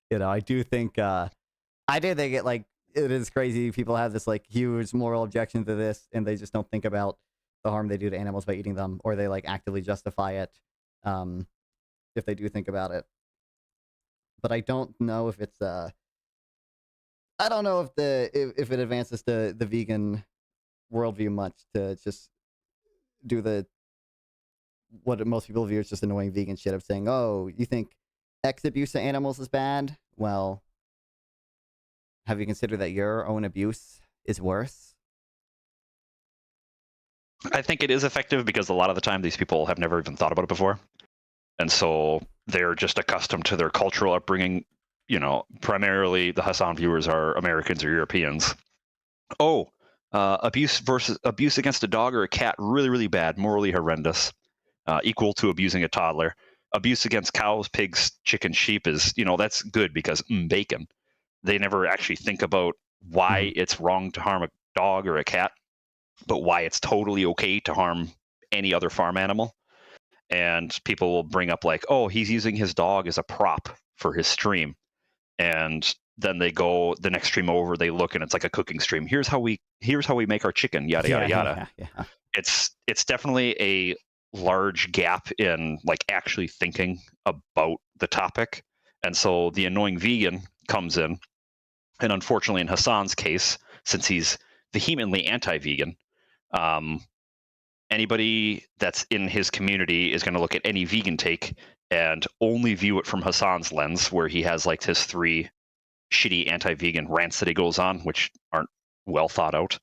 You know, I do think it like it is crazy. People have this like huge moral objection to this, and they just don't think about the harm they do to animals by eating them, or they like actively justify it if they do think about it. But I don't know if it's I don't know if it advances the vegan worldview much to just do what most people view as just annoying vegan shit of saying, oh, you think X abuse of animals is bad? Well, have you considered that your own abuse is worse?
I think it is effective because a lot of the time these people have never even thought about it before. And so they're just accustomed to their cultural upbringing. You know, primarily the Hasan viewers are Americans or Europeans. Oh, abuse against a dog or a cat, really, really bad, morally horrendous, equal to abusing a toddler. Abuse against cows, pigs, chicken, sheep is, you know, that's good because bacon. They never actually think about why it's wrong to harm a dog or a cat, but why it's totally okay to harm any other farm animal. And people will bring up like, oh, he's using his dog as a prop for his stream. And then they go the next stream over, they look and it's like a cooking stream. Here's how we make our chicken, yada, yada, yada.
Yeah.
It's definitely a large gap in like actually thinking about the topic. And so the annoying vegan comes in. And unfortunately, in Hasan's case, since he's vehemently anti-vegan, anybody that's in his community is going to look at any vegan take and only view it from Hasan's lens, where he has like his 3 shitty anti-vegan rants that he goes on, which aren't well thought out.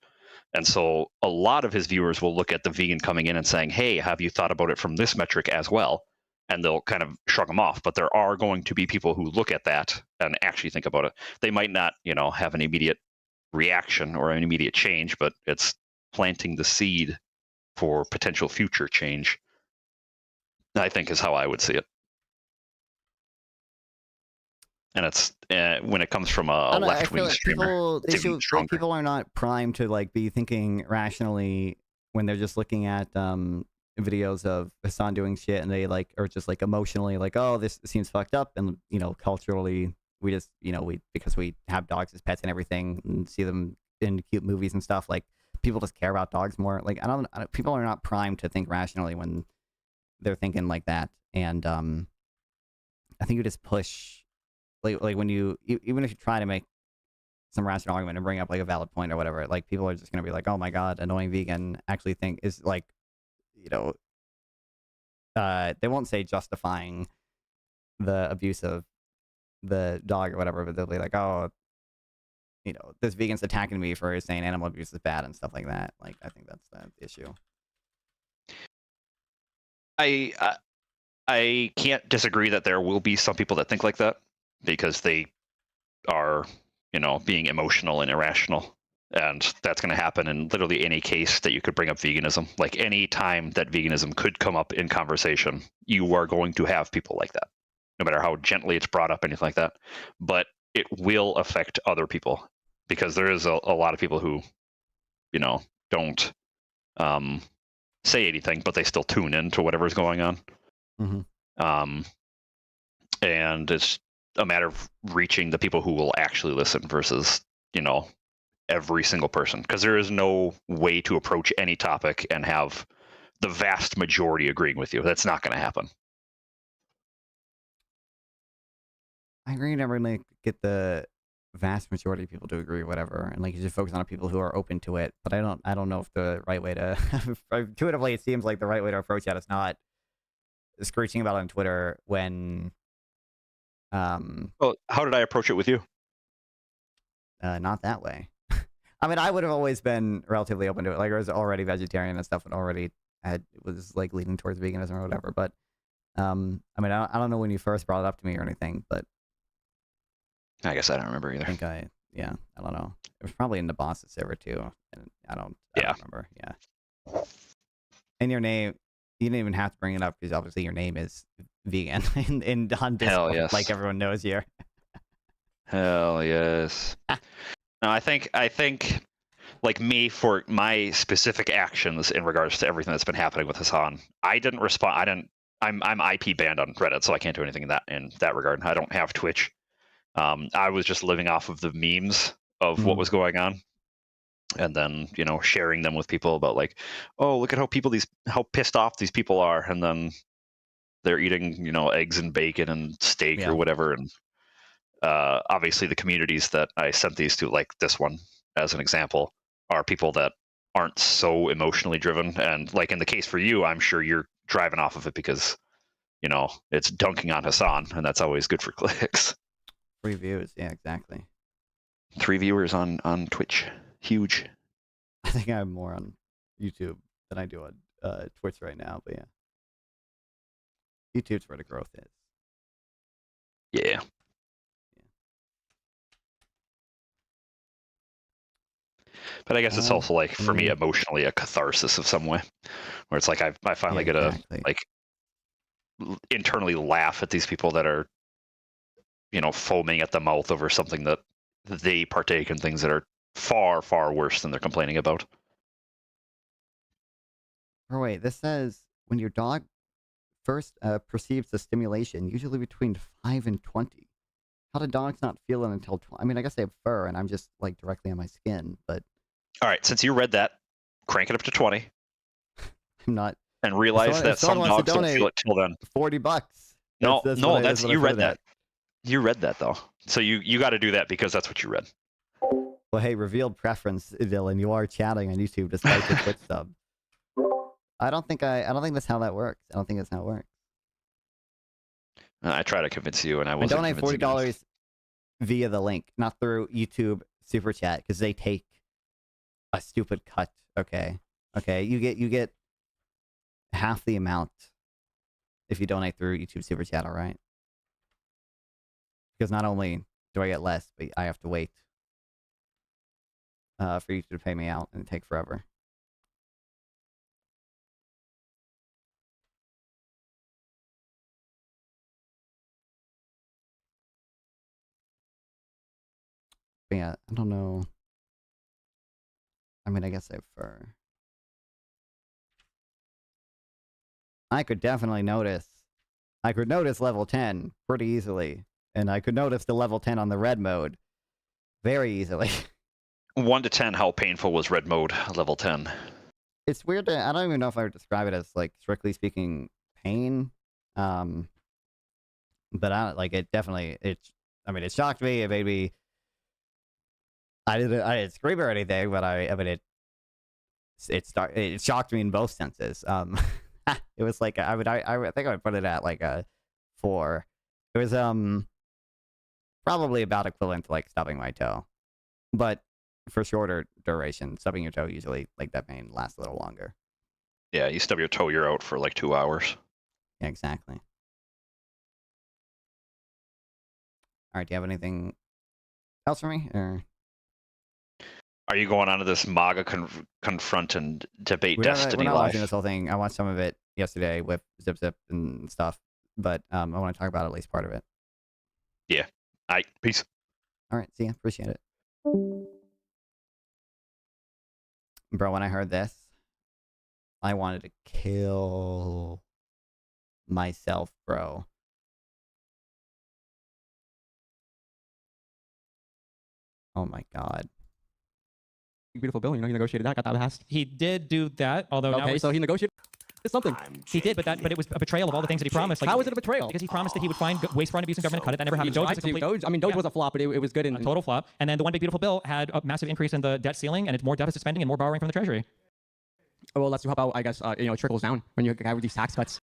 And so a lot of his viewers will look at the vegan coming in and saying, hey, have you thought about it from this metric as well? And they'll kind of shrug him off. But there are going to be people who look at that and actually think about it. They might not, you know, have an immediate reaction or an immediate change, but it's planting the seed for potential future change, I think, is how I would see it. And it's when it comes from a left-wing streamer,
people are not primed to like be thinking rationally when they're just looking at videos of Hasan doing shit, and they like are just like emotionally like, oh, this seems fucked up, and you know, culturally we just, you know, because we have dogs as pets and everything and see them in cute movies and stuff, like people just care about dogs more. Like I don't people are not primed to think rationally when they're thinking like that, and I think you just push, like when you even if you try to make some rational argument and bring up like a valid point or whatever, like people are just gonna be like, oh my god, annoying vegan actually think is like, you know, they won't say justifying the abuse of the dog or whatever, but they'll be like, oh, you know, this vegan's attacking me for saying animal abuse is bad and stuff like that. Like, I think that's the issue.
I can't disagree that there will be some people that think like that because they are, you know, being emotional and irrational. And that's going to happen in literally any case that you could bring up veganism. Like any time that veganism could come up in conversation, you are going to have people like that, no matter how gently it's brought up, anything like that. But it will affect other people because there is a lot of people who, you know, don't say anything, but they still tune in to whatever's going on.
Mm-hmm.
And it's a matter of reaching the people who will actually listen versus, you know, every single person, because there is no way to approach any topic and have the vast majority agreeing with you. That's not going to happen.
I agree. You never really get the vast majority of people to agree, or whatever, and like you just focus on the people who are open to it. But I don't know if the right way to intuitively it seems like the right way to approach that is not screeching about it on Twitter when.
Well, how did I approach it with you?
Not that way. I mean, I would have always been relatively open to it. Like, I was already vegetarian and stuff, and already was like leaning towards veganism or whatever. But, I mean, I don't know when you first brought it up to me or anything, but
I guess I don't remember either.
I think I don't know. It was probably in the boss's server too, and I don't remember. Yeah. And your name, you didn't even have to bring it up because obviously your name is vegan in on Discord,
Hell yes.
like everyone knows here.
Hell yes. No, I think like me, for my specific actions in regards to everything that's been happening with Hasan, I didn't respond. I'm IP banned on Reddit, so I can't do anything in that regard. I don't have Twitch. I was just living off of the memes of what was going on, and then, you know, sharing them with people about like, oh, look at how pissed off these people are, and then they're eating, you know, eggs and bacon and steak or whatever, and obviously the communities that I sent these to, like this one as an example, are people that aren't so emotionally driven, and like in the case for you, I'm sure you're driving off of it because, you know, it's dunking on Hasan, and that's always good for clicks.
3 views, yeah, exactly.
3 viewers on Twitch, huge.
I think I'm more on YouTube than I do on Twitch right now, but yeah, YouTube's where the growth is.
Yeah. But I guess it's also like, for me, emotionally a catharsis of some way, where it's like I finally get to like internally laugh at these people that are, you know, foaming at the mouth over something that they partake in things that are far, far worse than they're complaining about.
Oh wait, this says when your dog first perceives the stimulation, usually between 5 and 20. How do dogs not feel it until 20? I mean, I guess they have fur, and I'm just like directly on my skin, but.
All right, since you read that, crank it up to 20.
I'm not.
And realize that some dogs don't feel it till then.
$40.
No, you read that. You read that though, so you got to do that because that's what you read.
Well, hey, revealed preference, Dylan. You are chatting on YouTube despite your Twitch sub. I don't think that's how that works. I don't think that's how it works.
I try to convince you, and I wasn't.
And donate $40 via the link, not through YouTube Super Chat, because they take a stupid cut. Okay, you get half the amount if you donate through YouTube Super Chat. All right, because not only do I get less, but I have to wait for YouTube to pay me out, and it takes forever. But yeah, I don't know. I mean, I guess I have fur. I could definitely notice. I could notice level 10 pretty easily. And I could notice the level 10 on the red mode very easily.
1 to 10, how painful was red mode level 10?
It's weird to, I don't even know if I would describe it as, like, strictly speaking, pain. But I like it. Definitely, I mean, it shocked me. It made me. I didn't scream or anything, but I mean, it shocked me in both senses. It was like I think I would put it at like a 4. It was probably about equivalent to like stubbing my toe, but for shorter duration. Stubbing your toe usually like that pain lasts a little longer.
Yeah, you stub your toe, you're out for like 2 hours.
Yeah, exactly. All right, do you have anything else for me? Or
Are you going on to this MAGA confront and debate
we're
Destiny
not watching this
live?
whole thing. I watched some of it yesterday with Zip Zip and stuff, but I want to talk about at least part of it.
Yeah. All right, peace.
All right, see ya. Appreciate it. Bro, when I heard this, I wanted to kill myself, bro. Oh my god.
Beautiful bill, you know, he negotiated that, got that passed.
He did do that, although now
Okay,
we're
so he negotiated something.
he did, but it was a betrayal of all the things that he promised. Like,
How is it a betrayal?
because he promised that he would find waste, fraud, and abuse in government, cut it. That never happened. Doge was a complete
Doge, I mean, Doge
yeah.
was a flop, but it was good.
a total flop. And then the one big beautiful bill had a massive increase in the debt ceiling, and it's more deficit spending and more borrowing from the treasury.
Well, let's see how about, I guess, you know, it trickles down when you have these tax cuts.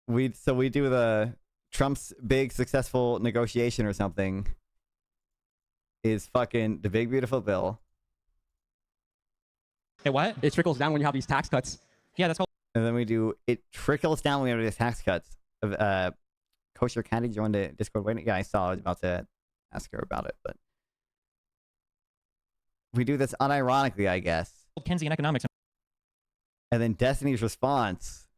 We do the Trump's big successful negotiation or something is fucking the big beautiful bill.
Hey, what?
It trickles down when you have these tax cuts.
Yeah, that's called.
And then we do it trickles down when we have these tax cuts. Kosher Caddy joined the Discord waiting. Yeah, I saw. I was about to ask her about it, but we do this unironically, I guess.
Keynesian economics.
And then Destiny's response.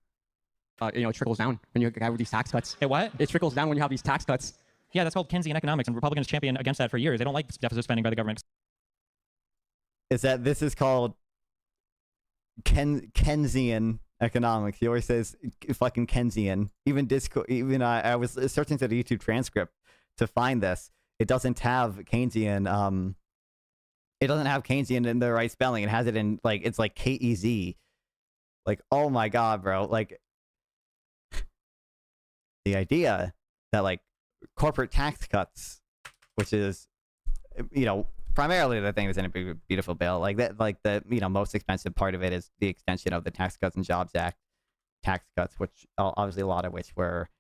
You know, it trickles down when you have these tax cuts.
Hey, what?
It trickles down when you have these tax cuts.
Yeah, that's called Keynesian economics, and Republicans champion against that for years. They don't like deficit spending by the government.
Is that this is called Keynesian economics. He always says fucking Keynesian. Even Discord. Even I was searching through the YouTube transcript to find this. It doesn't have Keynesian. It doesn't have Keynesian in the right spelling. It has it in like it's like KEZ. Like, oh my god, bro. Like the idea that like corporate tax cuts, which is, you know, primarily the thing that's in a big beautiful bill, like that, like the, you know, most expensive part of it is the extension of the Tax Cuts and Jobs Act tax cuts, which obviously a lot of which were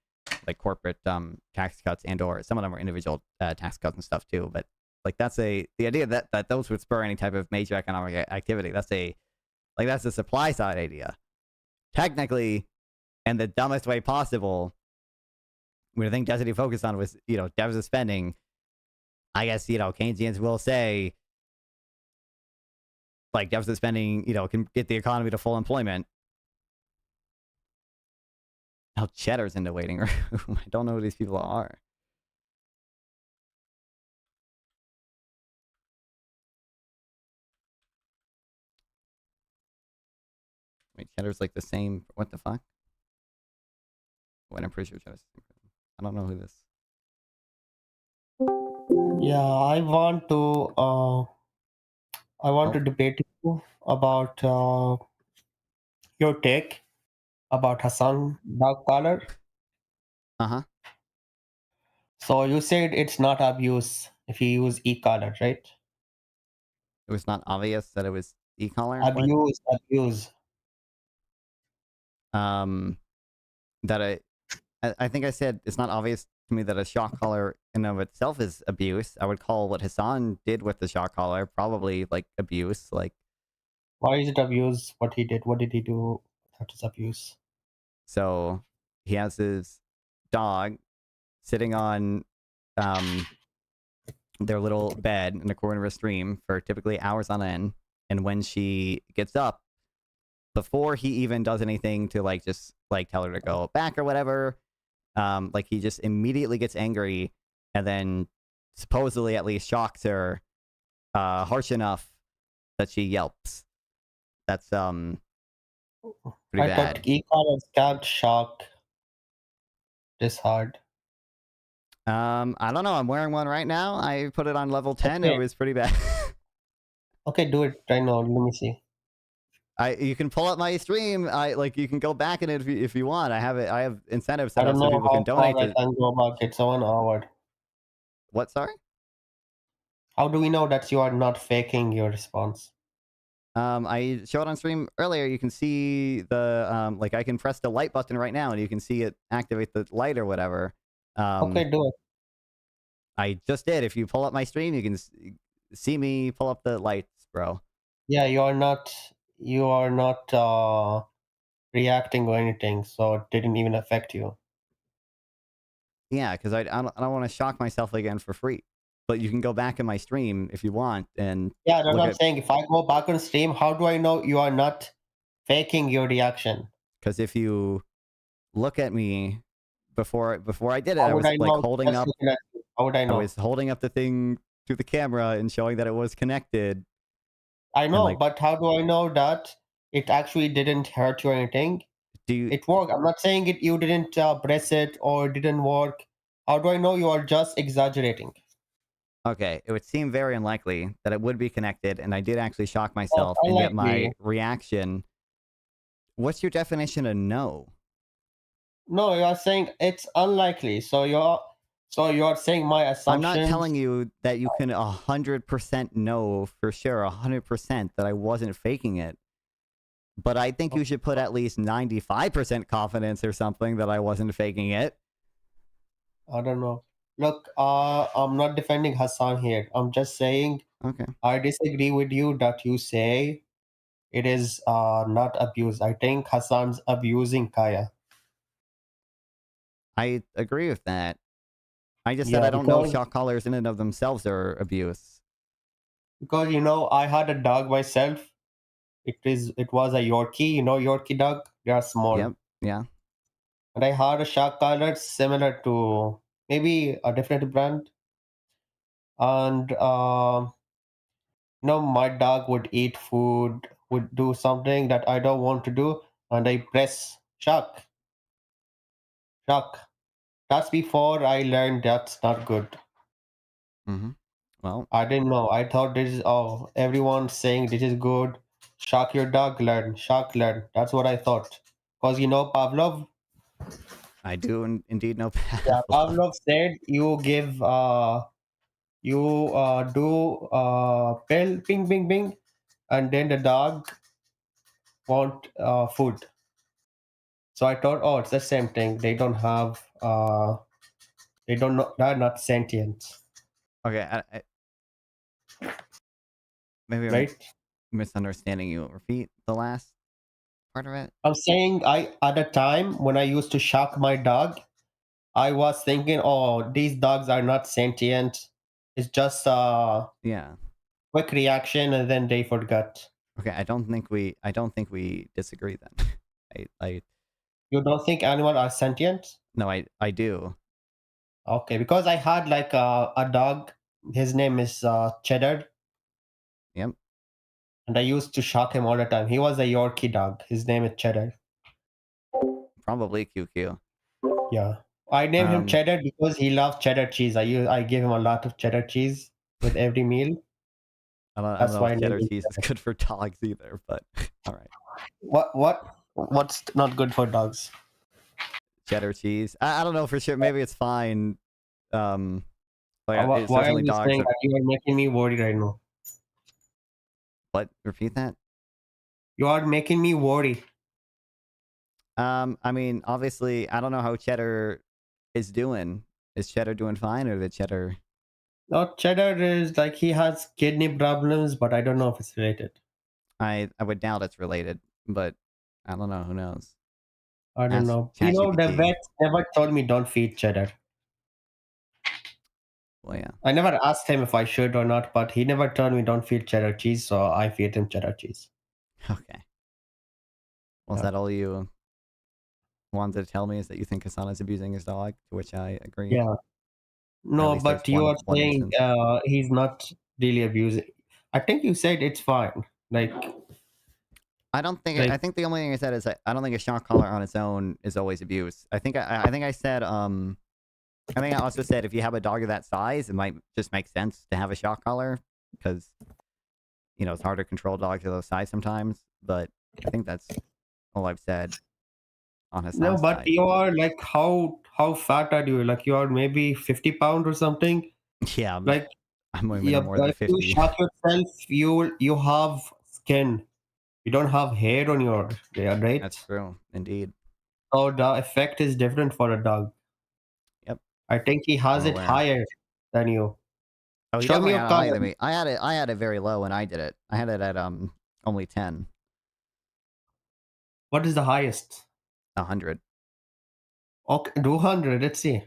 like corporate tax cuts and or some of them were individual tax cuts and stuff too. But like that's the idea that those would spur any type of major economic activity. That's a supply side idea. Technically, and the dumbest way possible, the thing Destiny focused on was, you know, deficit spending. I guess, you know, Keynesians will say, like, deficit spending, you know, can get the economy to full employment. Now Cheddar's in the waiting room. I don't know who these people are. Wait, Cheddar's like the same. What the fuck? Wait, I'm pretty sure Cheddar's. I don't know who this.
Yeah, I want to debate you about your take about Hasan dog collar.
Uh-huh.
So you said it's not abuse if you use e-collar, right?
It was not obvious that it was e-collar.
Abuse.
That I think I said it's not obvious to me that a shock collar in of itself is abuse. I would call what Hasan did with the shock collar probably like abuse. Like,
why is it abuse? What he did? What did he do that is abuse?
So he has his dog sitting on their little bed in the corner of a stream for typically hours on end, and when she gets up, before he even does anything to like just like tell her to go back or whatever, like he just immediately gets angry and then supposedly at least shocks her harsh enough that she yelps. That's pretty bad.
Thought e-collars can't shock this hard.
I don't know. I'm wearing one right now. I put it on level 10.
Okay.
It was pretty bad.
Okay, do it right now. Let me see.
You can pull up my stream. You can go back in it if you want. I have incentives
I
set up
don't
so
know
people
how
can
far
donate
I
to.
can go back. It's 1 hour.
What? Sorry.
How do we know that you are not faking your response?
I showed on stream earlier. You can see the like I can press the light button right now, and you can see it activate the light or whatever.
Okay, do it.
I just did. If you pull up my stream, you can see me pull up the lights, bro.
Yeah, you are not reacting or anything, so it didn't even affect you.
Yeah, because I don't want to shock myself again for free. But you can go back in my stream if you want and
Yeah, that's
look
what I'm
at,
saying. If I go back on stream, how do I know you are not faking your reaction?
because if you look at me before I did it,
How
I
would
was
I
like
know?
holding
Just
up.
looking at you. How would I
I
know?
was holding up the thing to the camera and showing that it was connected.
I know,
like-
but how do I know that it actually didn't hurt you or anything?
Do you?
It worked. I'm not saying it. You didn't press it or it didn't work. How do I know you are just exaggerating?
Okay, it would seem very unlikely that it would be connected, and I did actually shock myself, and yet my
unlikely.
reaction. What's your definition of no?
No, you are saying it's unlikely. So you're saying my
I'm
assumptions.
not telling you that you can 100% know for sure, 100% that I wasn't faking it. But I think you should put at least 95% confidence or something that I wasn't faking it.
I don't know. Look, I'm not defending Hasan here. I'm just saying
Okay.
I disagree with you that you say it is not abuse. I think Hasan's abusing Kaya.
I agree with that. I just said
Yeah,
I don't know if
because-
shock collars in and of themselves are abuse.
Because I had a dog myself. It was a Yorkie, Yorkie dog. They are small.
Yep. Yeah.
And I had a shock collar similar to maybe a different brand. And my dog would eat food, would do something that I don't want to do, and I press shock. That's before I learned that's not good.
Mm-hmm. Well,
I didn't know. I thought this is everyone's saying this is good. Shock your dog, learn. Shock, learn. That's what I thought. Because Pavlov.
I do indeed know Pavlov.
Yeah, Pavlov said you give do pill, ping, ping, ping, and then the dog want food. So I thought, it's the same thing. They don't have they don't know, they're not sentient.
Okay. Maybe I'm
right?
misunderstanding you. Repeat the last part of it.
I'm saying at the time when I used to shock my dog, I was thinking, these dogs are not sentient. It's just a quick reaction, and then they forgot.
Okay, I don't think we disagree then. I
You don't think animals are sentient?
No, I do.
Okay, because I had like a dog. His name is Cheddar.
Yep.
And I used to shock him all the time. He was a Yorkie dog. His name is Cheddar.
Probably QQ.
Yeah. I named him Cheddar because he loves cheddar cheese. I give him a lot of cheddar cheese with every meal.
I don't
That's
know
why I
if
named
cheddar
him
cheese is good for dogs either, but all right.
What's not good for dogs?
Cheddar cheese. I don't know for sure. Maybe it's fine. Like
Why
it's
are
definitely
you
dogs.
saying that? You are making me worried right now.
What? Repeat that.
You are making me worry.
I mean, obviously, I don't know how Cheddar is doing. Is Cheddar doing fine, or the Cheddar?
No, Cheddar is like he has kidney problems, but I don't know if it's related.
I would doubt it's related, but I don't know. Who knows?
I don't know. The
ChatGPT.
vet never told me don't feed Cheddar.
Well, yeah.
I never asked him if I should or not, but he never told me don't feed cheddar cheese, so I feed him cheddar cheese.
Okay. Was that all you wanted to tell me? Is that you think Hasan is abusing his dog? To which I agree.
Yeah. No,
least
but
there's
you
one-
are
one
saying
instance.
he's not really abusing. I think you said it's fine. Like,
I don't think.
Like-
I think the only thing I said is I don't think a shock collar on its own is always abuse. I think I said I think I also said if you have a dog of that size, it might just make sense to have a shock collar because it's hard to control dogs of those size sometimes. But I think that's all I've said on Hasan's
No, but
side.
you are like how fat are you? Like you are maybe 50 pound or something.
Yeah,
Like
I'm weighing
yeah,
more than
if you
50.
shock yourself, you have skin. You don't have hair on your right.
That's true, indeed.
So the effect is different for a dog.
Yep.
I think he has
I'm
it
aware.
higher than you.
Oh, he
Show me
definitely
your
had it
card.
higher than me. I had it very low when I did it. I had it at only 10,
What is the highest?
100.
Okay, do 100. Let's see.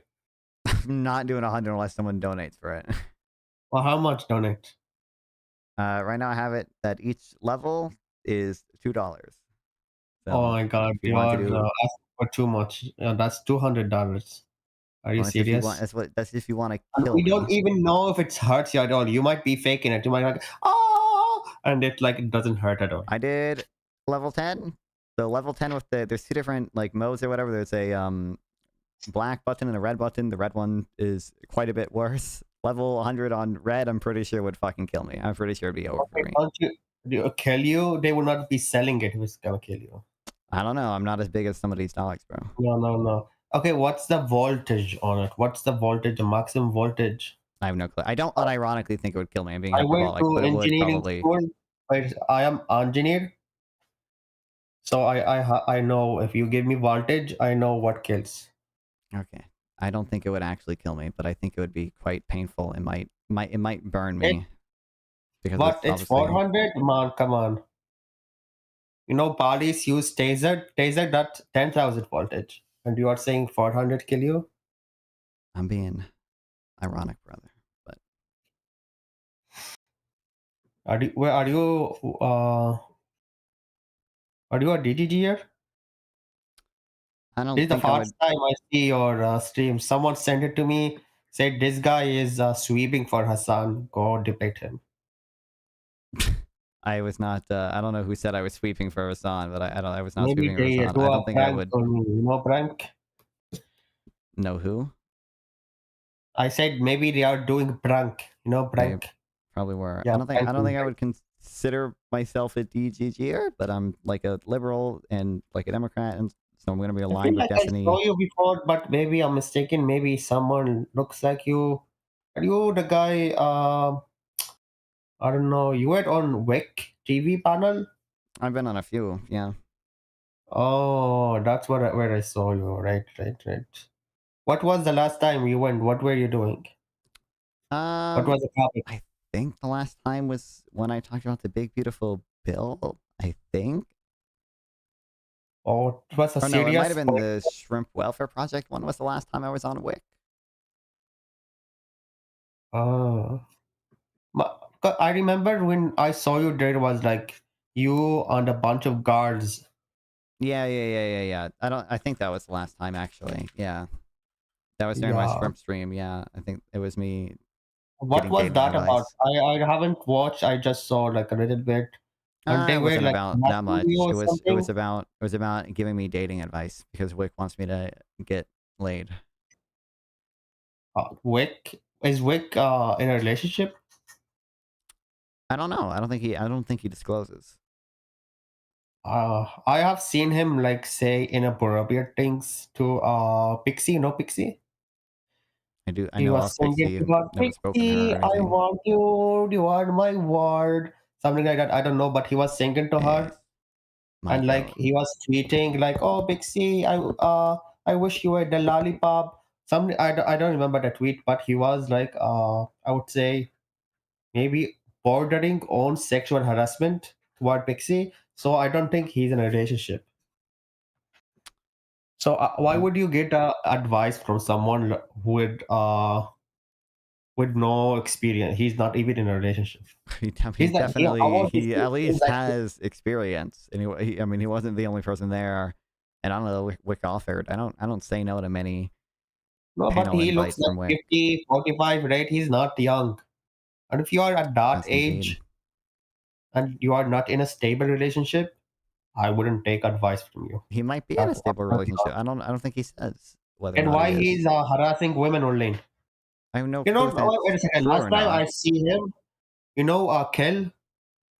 I'm not doing 100 unless someone donates for it.
Well, how much donate?
Right now I have it that each level is $2. So
Oh my God,
if you
you
want
are
to do,
asking for too much. That's $200. Are you
well, that's if you want,
serious?
that's if you want to
And
kill
we
me.
don't even know if it hurts you at all. You might be faking it. You might like, oh, and it doesn't hurt at all.
I did level 10. So level 10 with there's two different like modes or whatever. There's a black button and a red button. The red one is quite a bit worse. Level 100 on red, I'm pretty sure would fucking kill me. I'm pretty sure it'd be over for me.
Don't you kill you? They will not be selling it if it's gonna kill you.
I don't know. I'm not as big as some of these dogs, bro.
No. Okay, what's the voltage on it? What's the voltage, the maximum voltage?
I have no clue. I don't unironically think it would kill me. I'm being
I went
hyperbolic,
to
but it would
engineering
probably.
school. I am engineer, so I know if you give me voltage, I know what kills.
Okay. I don't think it would actually kill me, but I think it would be quite painful. It might burn me. Because
But it's
obviously
400, man. Come on. You know, police use taser. Taser that 10,000 voltage, and you are saying 400 kill you?
I'm being ironic, brother. But
Are you? Where are you? Are you a DGGer?
I don't
This is the
think I
first
would.
time I see your stream. Someone sent it to me. Said this guy is sweeping for Hasan. Go debate him.
I was not. I don't know who said I was sweeping for Hasan, but I don't. I was not
Maybe
sweeping for
they
Hasan.
do
I
a
don't think I
prank
would
on me. You know prank?
know who.
I said maybe they are doing prank. You know
They
prank?
probably were.
Yeah,
I don't think. I don't think I would consider myself a DGGer, but I'm like a liberal and like a Democrat, and so I'm gonna be
I feel
aligned with
like I
destiny.
saw you before, but maybe I'm mistaken. Maybe someone looks like you. Are you the guy? I don't know. You were on WIC TV panel.
I've been on a few. Yeah.
Oh, that's where I saw you. Right. What was the last time you went? What were you doing? What was the topic?
I think the last time was when I talked about the big beautiful bill. I think.
Oh, it was a
Or no, it might have
serious
been the Shrimp Welfare Project. When was the last time I was on WIC?
I remember when I saw you there was like you and a bunch of guards.
Yeah. I think that was the last time actually. Yeah. That was during my
Yeah.
shrimp stream. Yeah. I think it was me.
What
getting
was
dating
that about?
advice.
I haven't watched. I just saw like a little bit. And they
It
were
wasn't
like
about that
harassing
much.
you or
It
something.
was about giving me dating advice because WIC wants me to get laid.
WIC is WIC in a relationship?
I don't know. I don't think he discloses.
I have seen him like say inappropriate things to Pixie. You know Pixie?
I do. I
He
know
was
of
singing
Pixie.
to God,
Never spoken to her
Pixie,
or
I
anything.
want you are my word. Something like that. I don't know, but he was singing to her.
My
And like
God.
he was tweeting like, "Oh, Pixie, I wish you were the lollipop." Some I don't remember the tweet, but he was like, I would say maybe bordering on sexual harassment toward Pixie. So I don't think he's in a relationship. So why would you get advice from someone who would with no experience? He's not even in a relationship.
He
He's like, how
definitely
old is
he
he?
at
He's
least
like,
has experience. And I mean, he wasn't the only person there. And I don't know, WIC offered. I don't say no to many
no, but
panel
he looks
invites from
like
WIC.
50, 45, right? He's not young. And if you are at that
Yes, indeed.
age and you are not in a stable relationship, I wouldn't take advice from you.
He might be in a stable relationship. I don't think he says whether or
And
not
why
he is.
he's harassing women online?
I have no
You know,
clue if
wait a
it's
second.
true
Last
or
time I
not.
see him, you know, Kel,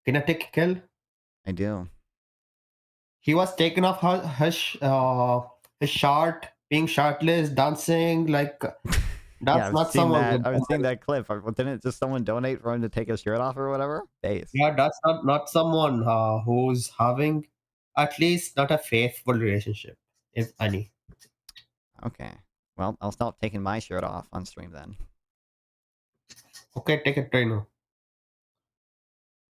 Kinetic Kel.
I do.
he was taken off his shirt, being shirtless, dancing like that's
Yeah, I've
not
seen
someone
that.
with
I've seen
money.
that clip. Didn't just someone donate for him to take his shirt off or whatever? Base.
Yeah, that's not someone who's having at least not a faithful relationship, if any.
Okay. Well, I'll stop taking my shirt off on stream then.
Okay, take a trainer.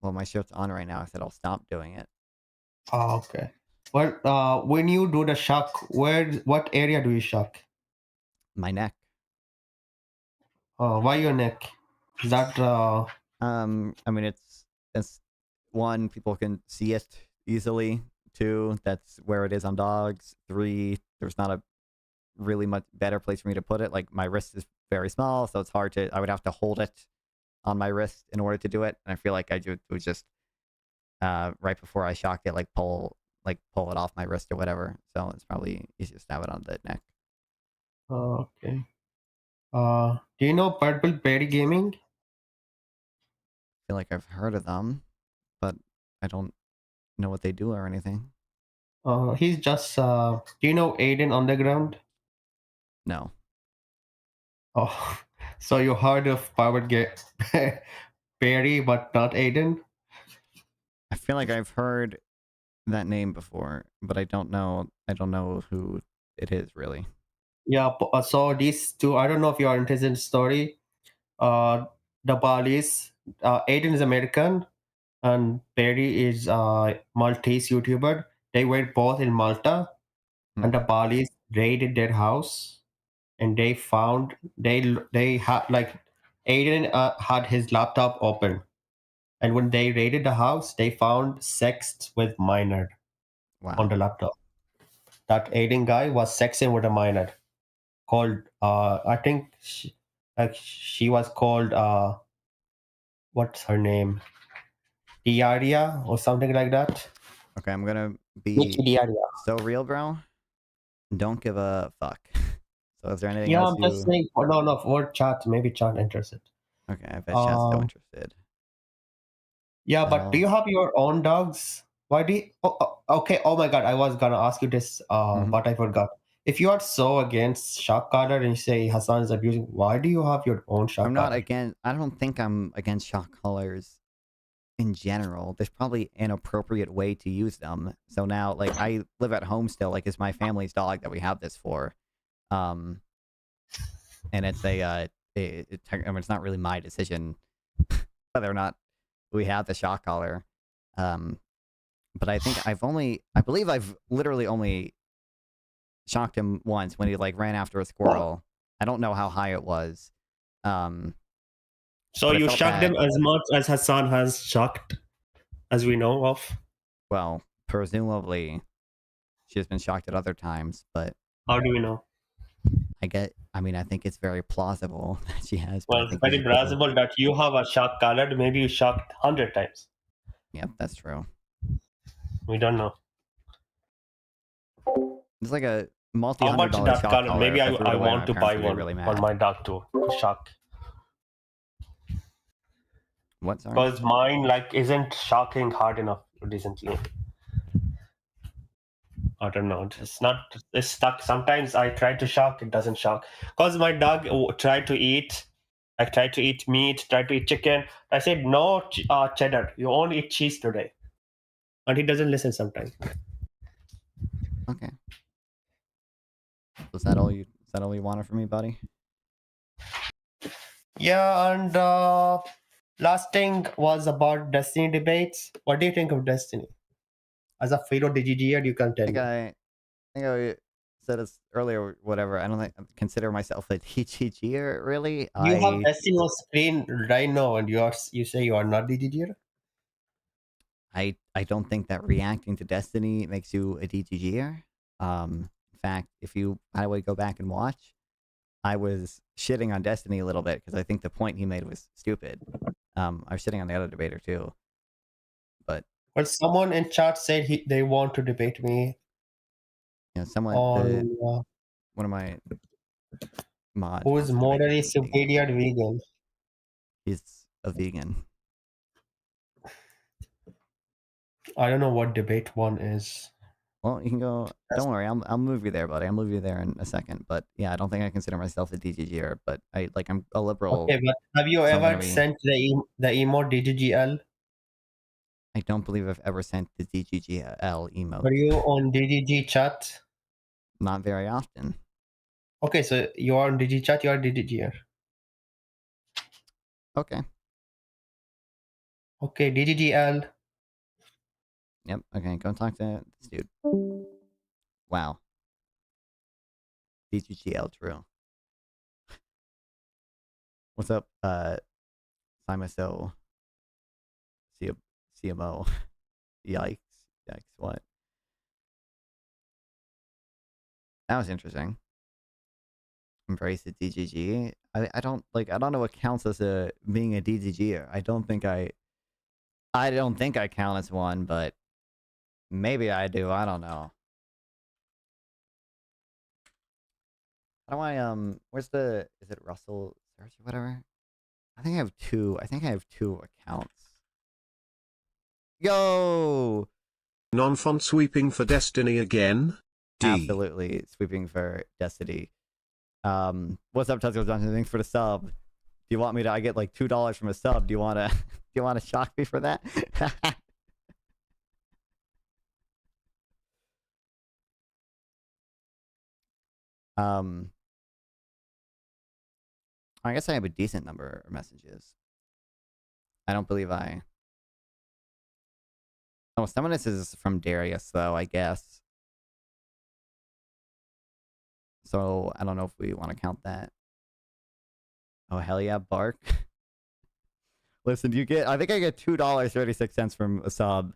Well, my shirt's on right now. I said I'll stop doing it.
Oh, okay. Well, when you do the shuck, what area do you shuck?
My neck.
Why your neck? Is that
I mean, it's one, people can see it easily. Two, that's where it is on dogs. Three, there's not a really much better place for me to put it. Like my wrist is very small, so it's hard to. I would have to hold it on my wrist in order to do it. And I feel like I would just right before I shocked it, like pull it off my wrist or whatever. So it's probably easiest to have it on the neck.
okay? Do you know Purple Berry Gaming?
I feel like I've heard of them, but I don't know what they do or anything.
He's just. Do you know Aiden Underground?
No.
Oh, so you heard of Berry, but not Aiden?
I feel like I've heard that name before, but I don't know. I don't know who it is really.
Yeah. So these two, I don't know if you are interested in the story. The Balis. Aiden is American, and Perry is Maltese YouTuber. They were both in Malta, and the Balis raided their house, and they found they had like Aiden had his laptop open, and when they raided the house, they found sex with minor on the laptop. That Aiden guy was sexing with a minor called I think she was called what's her name? Diaria or something like that.
Okay, I'm gonna
Nikki
be
Diaria.
so real, bro. Don't give a fuck. So is there anything
Yeah,
else
I'm just saying. Oh, no, for chat. Maybe chat interested.
Okay, I bet chat's still interested.
Yeah, but do you
Well,
have your own dogs? Why do you? Okay. Oh my God, I was gonna ask you this, but I forgot. If you are so against shock collar and you say Hasan is abusing, why do you have your own shock
I'm not
collar?
against. I don't think I'm against shock collars in general. There's probably an appropriate way to use them. So now, like, I live at home still. Like, it's my family's dog that we have this for. And it's I mean, it's not really my decision whether or not we have the shock collar. But I think I believe I've literally only shocked him once when he like ran after a squirrel. I don't know how high it was.
So
but I
you
felt
shocked
bad.
him as much as Hasan has shocked, as we know of.
Well, presumably, she's been shocked at other times, but
How do we know?
I mean, I think it's very plausible that she has.
Well, it's very plausible that you have a shock collar. Maybe you shocked 100 times.
Yep, that's true.
We don't know.
It's like a
How
multi-$100
much that
shock
collar?
collar.
Maybe
If I threw it
I
away,
want
my
to
parents
buy
would be
one
really
for
mad.
my dog to shock.
What? Sorry.
Because mine like isn't shocking hard enough recently. I don't know. It's stuck. Sometimes I try to shock, it doesn't shock. Because my dog tried to eat. I tried to eat meat, tried to eat chicken. I said no cheddar. You only eat cheese today, and he doesn't listen sometimes.
Okay. Is that all you wanted from me, buddy?
Yeah, and last thing was about Destiny debates. What do you think of Destiny? As a fellow DGGer, you can tell me.
I think I said this earlier. Or whatever. I don't think I consider myself a DGGer really.
You have Destiny on screen right now, and you say you are not DGGer?
I don't think that reacting to Destiny makes you a DGGer. In fact, if you would go back and watch, I was shitting on Destiny a little bit because I think the point he made was stupid. I was shitting on the other debater too. But
well, someone in chat said they want to debate me.
You know, someone one of my mods
who is morally superior vegan.
He's a vegan.
I don't know what debate one is.
Well, you can go.
That's-
Don't worry, I'll move you there, buddy. I'll move you there in a second. But yeah, I don't think I consider myself a DGGer, but I'm a liberal.
Okay, but have you
so I'm gonna
ever
be-
sent the emote DGGL?
I don't believe I've ever sent the DGGL emote.
Were you on DGG chat?
Not very often.
Okay, so you are on DG chat, you are DGGer.
Okay.
Okay, DGGL.
Yep. Okay. Go talk to this dude. Wow. DGGL true. What's up, Simoso? CMO. Yikes. Yikes. What? That was interesting. Embrace the DGG. I don't know what counts as being a DGG. I don't think I count as one, but maybe I do. I don't know. How do I where's the, is it Russell search or whatever? I think I have two accounts. Yo!
Non-font sweeping for Destiny again? D.
Absolutely sweeping for Destiny. What's up, Tusker Johnson? Thanks for the sub. Do you want me to? I get like $2 from a sub. Do you want to? Do you want to shock me for that? I guess I have a decent number of messages. I don't believe I. Oh, some of this is from Darius, though, I guess. So I don't know if we want to count that. Oh, hell yeah, Bark. Listen, you get, I think I get $2.36 from a sub.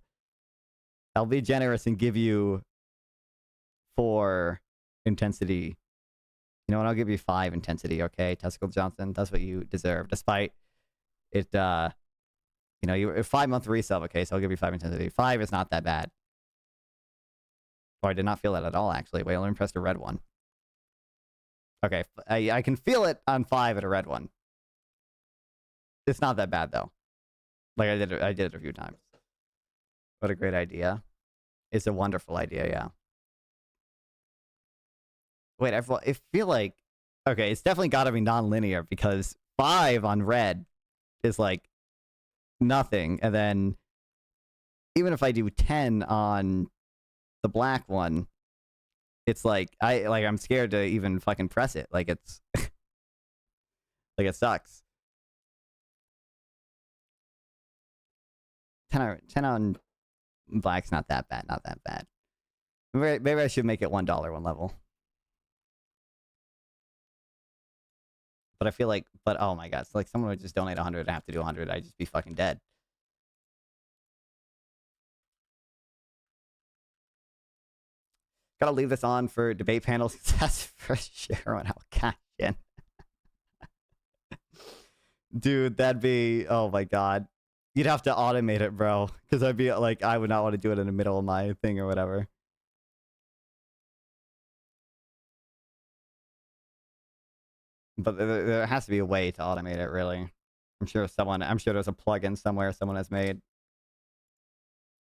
I'll be generous and give you 4 intensity. You know what? I'll give you 5 intensity, okay? Testicle Johnson, that's what you deserve. Despite it, you know, you're a 5-month resub, okay? So I'll give you 5 intensity. 5 is not that bad. Oh, I did not feel that at all, actually. Wait, let me press the red one. Okay, I can feel it on 5 at a red one. It's not that bad, though. Like, I did it a few times. What a great idea. It's a wonderful idea, yeah. Wait, I feel like... Okay, it's definitely got to be non-linear, because 5 on red is, like, nothing. And then, even if I do 10 on the black one, it's like, I'm scared to even fucking press it. Like, it's... like, it sucks. 10 on black's not that bad, not that bad. Maybe I should make it $1 one level. But I feel like, oh my god, it's like someone would just donate 100 and have to do 100, I'd just be fucking dead. Gotta leave this on for debate panel success for sure on how cash in. Dude, that'd be, oh my god. You'd have to automate it, bro. Because I'd be like, I would not want to do it in the middle of my thing or whatever. But there has to be a way to automate it, really. I'm sure there's a plugin somewhere someone has made.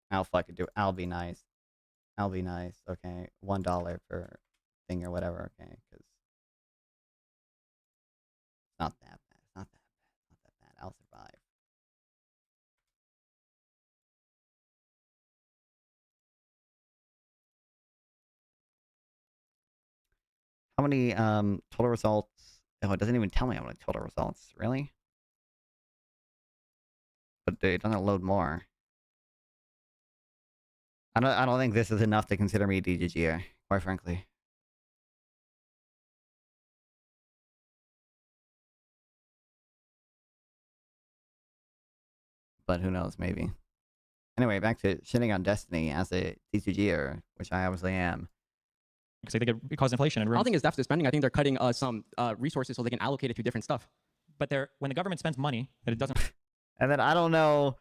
I'll fucking do it. I'll be nice. I'll be nice. Okay. $1 per thing or whatever. Okay. Because it's not that bad. It's not that bad. Not that bad. I'll survive. How many total results? Oh, it doesn't even tell me how many total results. Really? But it doesn't load more. I don't think this is enough to consider me a DGGer, quite frankly. But who knows, maybe. Anyway, back to shitting on Destiny as a DGGer, which I obviously am.
Because I think it causes inflation. And I don't think it's deficit spending. I think they're cutting some resources so they can allocate it to different stuff.
But when the government spends money that it doesn't
And then I don't know.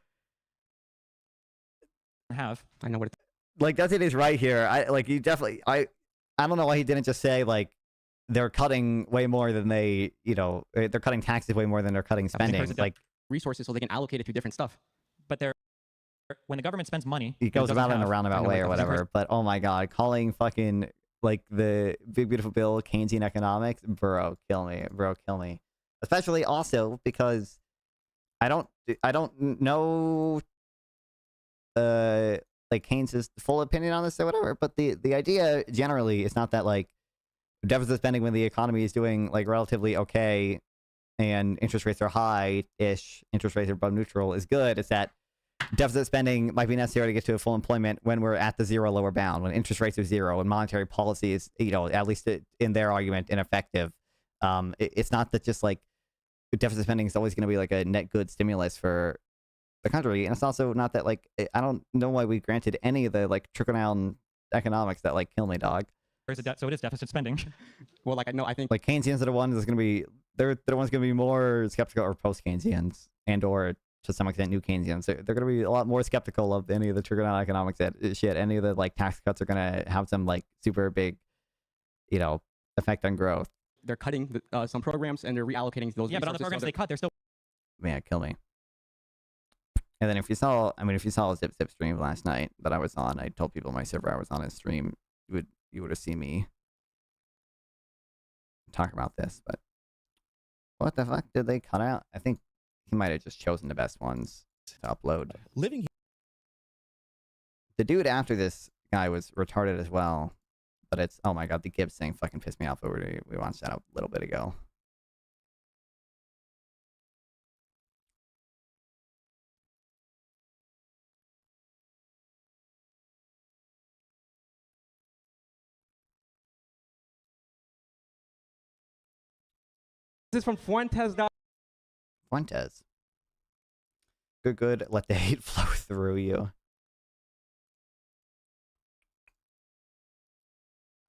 have.
I know what it.
Like, that's it is right here. I don't know why he didn't just say, like, they're cutting way more than they, you know, they're cutting taxes way more than they're cutting spending. Like,
resources so they can allocate it to different stuff.
But when the government spends money,
It goes
doesn't
about in a
have- I
roundabout
know
way
it
or
doesn't
whatever. But oh my god, calling fucking like the big beautiful bill Keynesian economics, bro, kill me, bro, kill me. Especially also because I don't know like Keynes' full opinion on this or whatever, but the idea generally is not that like deficit spending when the economy is doing like relatively okay and interest rates are high-ish, interest rates are above neutral is good. It's that deficit spending might be necessary to get to a full employment when we're at the zero lower bound, when interest rates are zero, and monetary policy is, you know, at least in their argument, ineffective. It's not that just like deficit spending is always going to be like a net good stimulus for the country, and it's also not that like I don't know why we granted any of the like trickle down economics that like kill me, dog.
Or is it so it is deficit spending.
Well, like I think
like Keynesians are the ones that's going to be they're the ones going to be more skeptical, or post Keynesians and or to some extent new Keynesians. They're going to be a lot more skeptical of any of the trickle down economics shit. Any of the like tax cuts are going to have some like super big, you know, effect on growth.
they're cutting some programs and they're reallocating those.
Yeah, but on the programs they cut, they're still.
Man, kill me. And then if you saw, I mean, if you saw a Zip stream last night that I was on, I told people my server I was on his stream, you would have seen me talk about this. But what the fuck did they cut out? I think he might have just chosen the best ones to upload.
Living.
The dude after this guy was retarded as well, but it's, oh my god, the Gibbs thing fucking pissed me off. We watched that a little bit ago.
This is from Fuentes.
Fuentes. Good. Let the hate flow through you.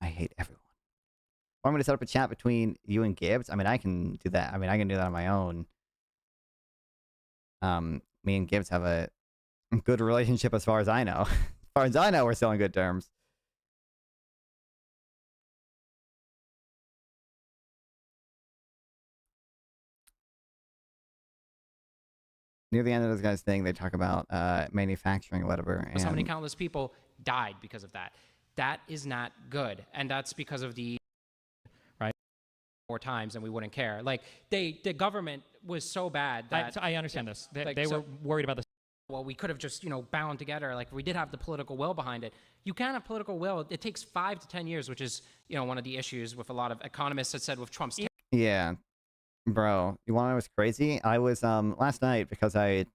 I hate everyone. Want me to set up a chat between you and Gibbs? I mean, I can do that. I mean, I can do that on my own. Me and Gibbs have a good relationship as far as I know. As far as I know, we're still on good terms. Near the end of this guy's thing, they talk about manufacturing or whatever. And
How many countless people died because of that? That is not good, and that's because of the
right
more times, and we wouldn't care. Like the government was so bad that
I understand this.
like,
They
so-
were worried about this.
Well, we could have just bound together. Like we did have the political will behind it. You can't have political will. It takes 5 to 10 years, which is one of the issues with a lot of economists that said with Trump's.
Yeah. Bro, you want to know what's crazy? I was, last night, because I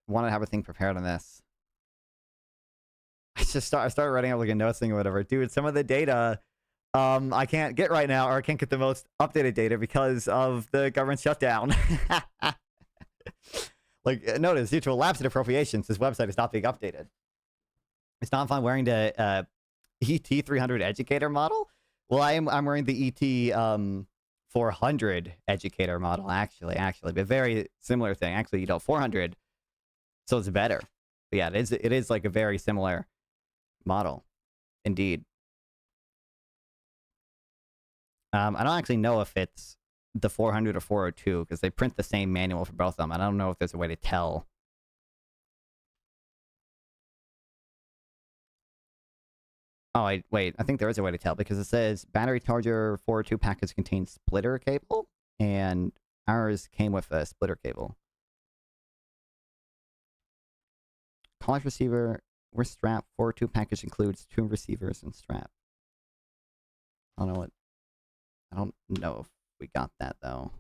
wanted to have a thing prepared on this. I started writing up like a notes thing or whatever. Dude, some of the data, I can't get right now, or I can't get the most updated data because of the government shutdown. Like, notice, due to a lapse in appropriations, this website is not being updated. It's not if I'm wearing the, ET300 educator model. Well, I'm wearing the ET, 400 educator model, actually, but very similar thing. Actually, 400, so it's better. But yeah, it is like a very similar model, indeed. I don't actually know if it's the 400 or 402 because they print the same manual for both of them. I don't know if there's a way to tell. Oh, wait, I think there is a way to tell because it says battery charger 402 package contains splitter cable, and ours came with a splitter cable. College receiver, we're strap 402 package includes 2 receivers and strap. I don't know if we got that though.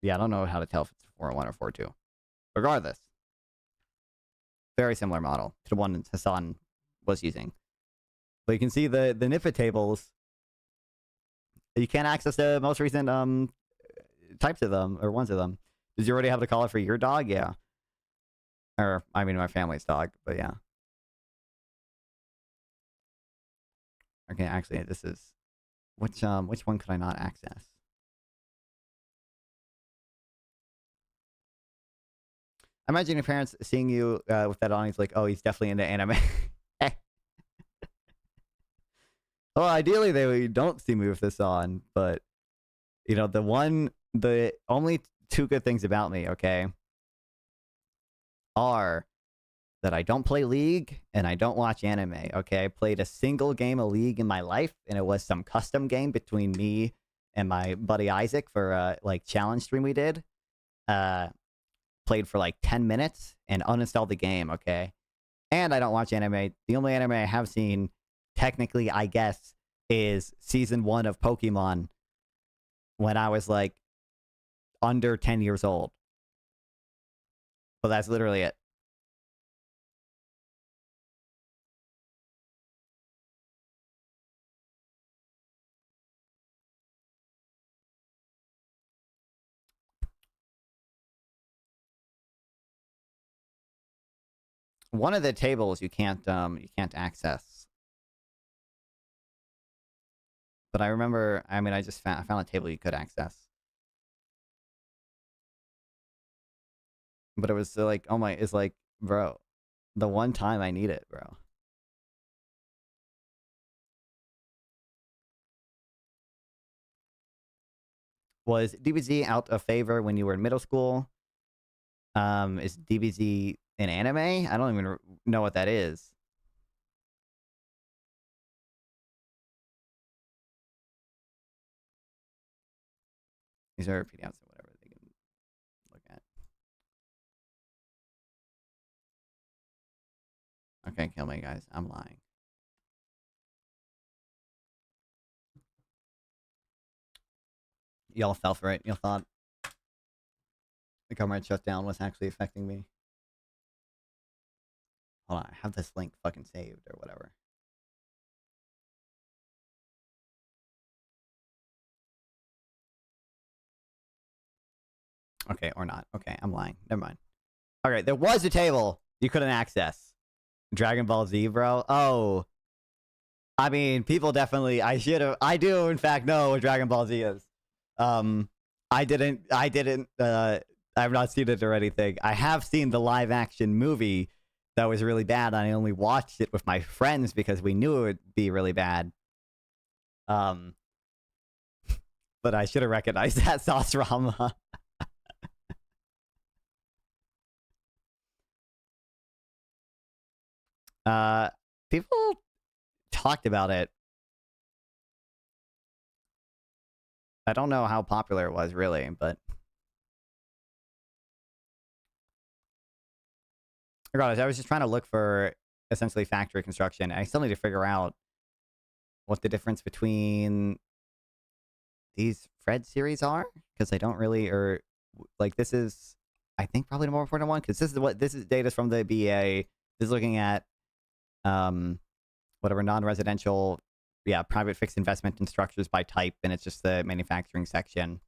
Yeah, I don't know how to tell if it's 401 or 42. Regardless, very similar model to the one that Hasan was using. But you can see the NIFA tables. You can't access the most recent types of them, or ones of them. Did you already have the collar for your dog? Yeah. Or, I mean, my family's dog, but yeah. Okay, actually, this is... Which one could I not access? I imagine your parents seeing you with that on, he's like, oh, he's definitely into anime. Well, ideally they don't see me with this on, but you know, the only two good things about me, okay, are that I don't play League and I don't watch anime. Okay, I played a single game of League in my life, and it was some custom game between me and my buddy Isaac for like challenge stream we did. Played for like 10 minutes and uninstalled the game. Okay, and I don't watch anime. The only anime I have seen, technically, I guess, is season 1 of Pokemon when I was like under 10 years old. But that's literally it. One of the tables you can't access. But I remember, I mean, I found a table you could access. But it was like, oh my, it's like, bro, the one time I need it, bro. Was DBZ out of favor when you were in middle school? Is DBZ an anime? I don't even know what that is. These are PDFs or whatever they can look at. Okay, kill me, guys. I'm lying. Y'all fell for it. Y'all thought the government shutdown was actually affecting me. Hold on, I have this link fucking saved or whatever. Okay, or not. Okay, I'm lying. Never mind. Okay, there was a table you couldn't access. Dragon Ball Z, bro. Oh. I mean, people definitely, I do in fact know what Dragon Ball Z is. I have not seen it or anything. I have seen the live action movie that was really bad. I only watched it with my friends because we knew it would be really bad. But I should have recognized that Sauce Rama. People talked about it. I don't know how popular it was really, but regardless, I was just trying to look for essentially factory construction. I still need to figure out what the difference between these Fred series are, because I don't really, or like this is, I think probably the more important one, because this is data from the BA. This is looking at whatever non-residential, yeah, private fixed investment in structures by type, and it's just the manufacturing section.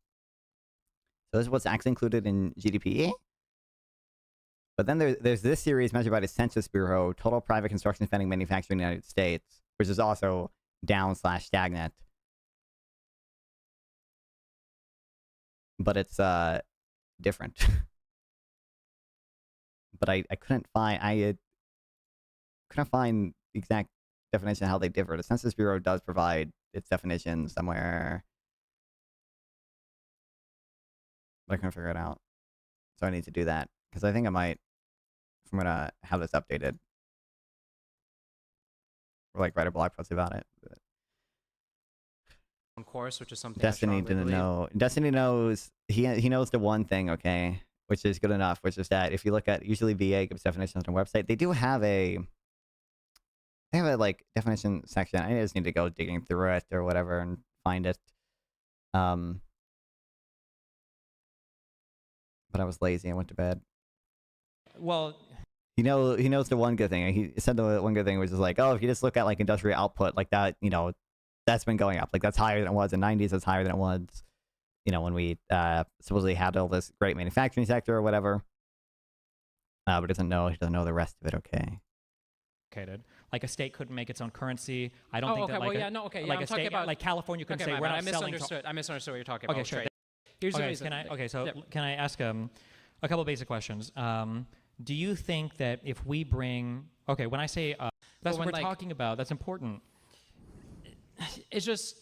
So this is what's actually included in GDP. But then there's this series measured by the Census Bureau, total private construction spending manufacturing in the United States, which is also down/stagnant. But it's different. But I couldn't find the exact definition of how they differ. The Census Bureau does provide its definition somewhere, but I couldn't figure it out. So I need to do that, because I think I might, if I'm gonna have this updated, or like write a blog post about it. But
course, which is something
Destiny didn't know. Destiny knows, he knows the one thing, okay, which is good enough, which is that if you look at, usually VA gives definitions on their website, they do have a, like definition section. I just need to go digging through it or whatever and find it. But I was lazy. I went to bed.
Well,
he knows the one good thing. He said the one good thing was just like, oh, if you just look at like industrial output, like that, you know, that's been going up. Like that's higher than it was in the 90s. That's higher than it was, you know, when we supposedly had all this great manufacturing sector or whatever. But he doesn't know the rest of it. Okay.
Like a state couldn't make its own currency. I don't think
okay,
that like
well, yeah, no, okay, yeah,
like
I'm
a
talking
state
about,
like California couldn't say we're not selling.
I misunderstood what you're talking about.
Okay, sure.
Here's the
Okay,
reason.
can I ask a couple basic questions? Do you think that if we bring when I say that's what we're talking about, that's important.
it's just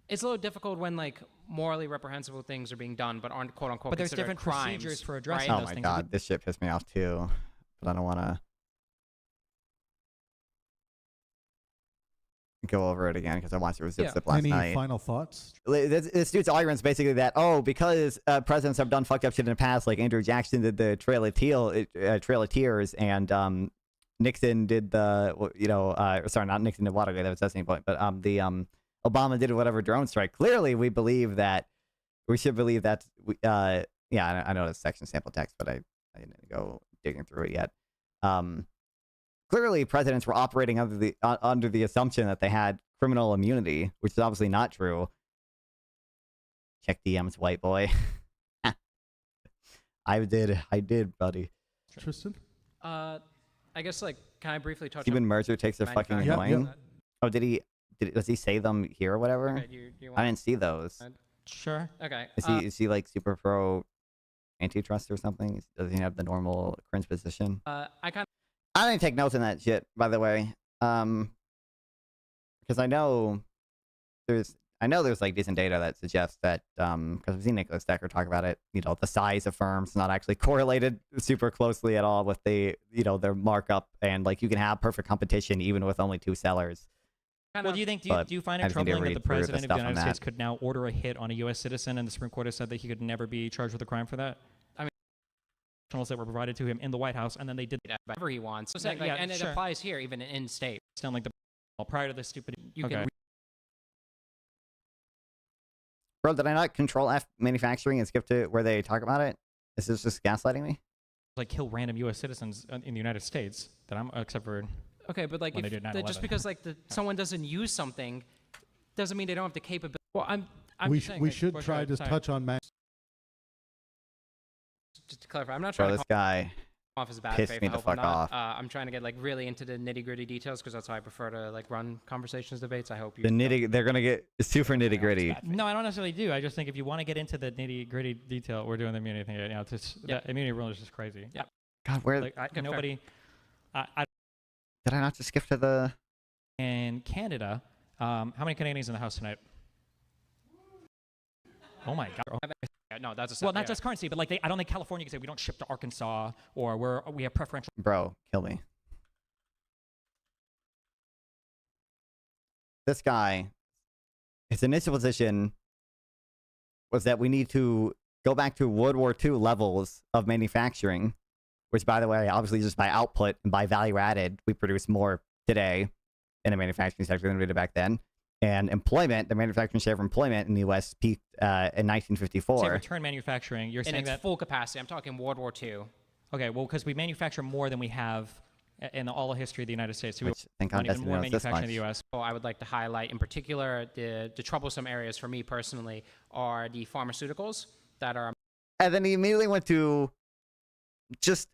it's a little difficult when like morally reprehensible things are being done but aren't quote unquote.
But there's
considered
different
crimes,
procedures for addressing
right?
Oh
those
my
things.
god, this shit pissed me off too. But I don't want to go over it again because I watched it with Zip Zip last
Any
night.
final thoughts?
This dude's argument is basically that, oh, because presidents have done fucked up shit in the past, like Andrew Jackson did the Trail of Tears, and Nixon did the, sorry, not Nixon did Watergate, that was the same point, but Obama did whatever drone strike. Clearly, we should believe that, yeah, I know it's section sample text, but I didn't go digging through it yet. Clearly, presidents were operating under the assumption that they had criminal immunity, which is obviously not true. Check DMs, white boy. I did, buddy.
Tristan?
I guess like can I briefly touch
Stephen
on
Mercer takes a fucking
manufacturing?
annoying. Oh, does he say them here or whatever?
Okay, do you
I didn't see those.
Sure.
Okay.
Is he like super pro antitrust or something? Does he have the normal cringe position? I didn't take notes on that shit, by the way. Because I know there's like decent data that suggests that because I've seen Nicholas Decker talk about it, the size of firms not actually correlated super closely at all with their markup, and like you can have perfect competition even with only 2 sellers.
Well, do you find it troubling that the president of the United States could now order a hit on a U.S. citizen, and the Supreme Court has said that he could never be charged with a crime for that? I mean, that were provided to him in the White House, and then they did
whatever he wants. So saying, and it applies here, even in state.
Sound like prior to this stupid.
You can.
Bro, did I not control F manufacturing and skip to where they talk about it? Is this just gaslighting me?
Like kill random U.S. citizens in the United States that except for.
Okay, but like just because like someone doesn't use something doesn't mean they don't have the capability. Well,
we should try to touch on
just to clarify, I'm not
Bro,
trying
this
to
guy
off as a bad
pissed
faith.
me
I
the
hope I'm
fuck
not.
off.
I'm trying to get like really into the nitty gritty details because that's how I prefer to like run conversations, debates. I hope you.
They're gonna get super nitty gritty.
No, I don't necessarily do. I just think if you want to get into the nitty gritty detail, we're doing the immunity thing right now. It's just, the immunity rule is just crazy.
Yeah.
God, where?
Like, nobody.
Did I not just skip to the?
In Canada, how many Canadians in the House tonight? Oh my God.
No, that's
well, not just currency, but like I don't think California can say we don't ship to Arkansas or we have preferential.
Bro, kill me. This guy, his initial position was that we need to go back to World War II levels of manufacturing, which, by the way, obviously just by output and by value added, we produce more today in the manufacturing sector than we did back then. And employment, the manufacturing share of employment in the U.S. peaked in 1954.
Say return manufacturing. You're saying that
full capacity. I'm talking World War II.
Okay, well, because we manufacture more than we have in all the history of the United States. So
Which, thank God,
even more manufacturing in the U.S.
Well, I would like to highlight, in particular, the troublesome areas for me personally are the pharmaceuticals that are.
And then he immediately went to just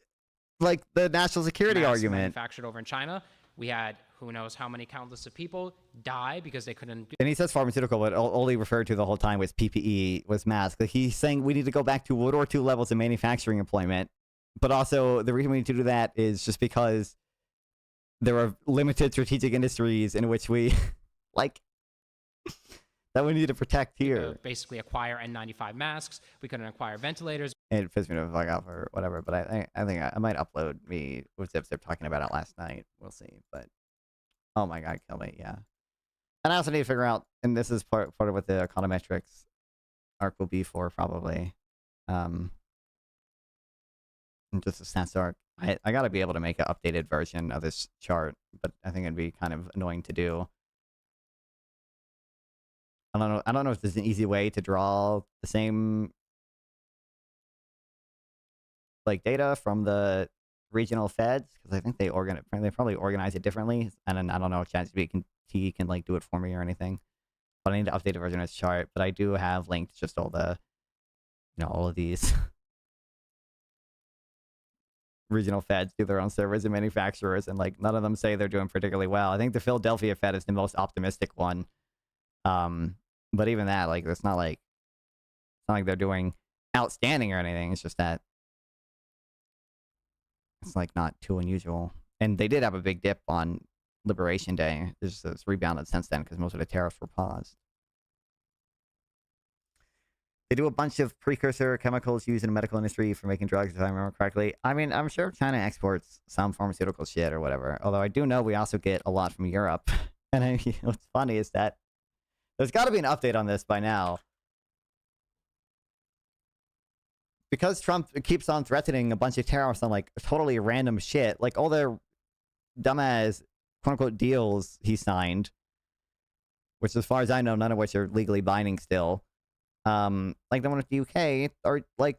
like the national security argument.
Manufactured over in China. We had who knows how many countless of people die because they couldn't do.
And he says pharmaceutical, but all he referred to the whole time was PPE, was masks. Like he's saying we need to go back to World War II levels of manufacturing employment. But also the reason we need to do that is just because there are limited strategic industries in which we like that we need to protect here.
Basically acquire N95 masks. We couldn't acquire ventilators.
It pissed me the fuck off or whatever, but I think I might upload me with Zip Zip talking about it last night. We'll see. But oh my God, kill me, yeah. And I also need to figure out, and this is part of what the econometrics arc will be for probably. Just a stats arc. I gotta be able to make an updated version of this chart, but I think it'd be kind of annoying to do. I don't know if there's an easy way to draw the same like data from the regional feds, because I think they probably organize it differently, and then I don't know if ChatGPT can like do it for me or anything. But I need to update a version of this chart. But I do have linked just all the, all of these regional feds do their own surveys and manufacturers, and like none of them say they're doing particularly well. I think the Philadelphia Fed is the most optimistic one. But even that, like, it's not like they're doing outstanding or anything. It's just that it's like not too unusual. And they did have a big dip on Liberation Day. It's rebounded since then because most of the tariffs were paused. They do a bunch of precursor chemicals used in the medical industry for making drugs, if I remember correctly. I mean, I'm sure China exports some pharmaceutical shit or whatever. Although I do know we also get a lot from Europe. And what's funny is that there's got to be an update on this by now. Because Trump keeps on threatening a bunch of tariffs on like totally random shit, like all their dumbass quote unquote deals he signed, which as far as I know, none of which are legally binding still. Like the one with the UK, are like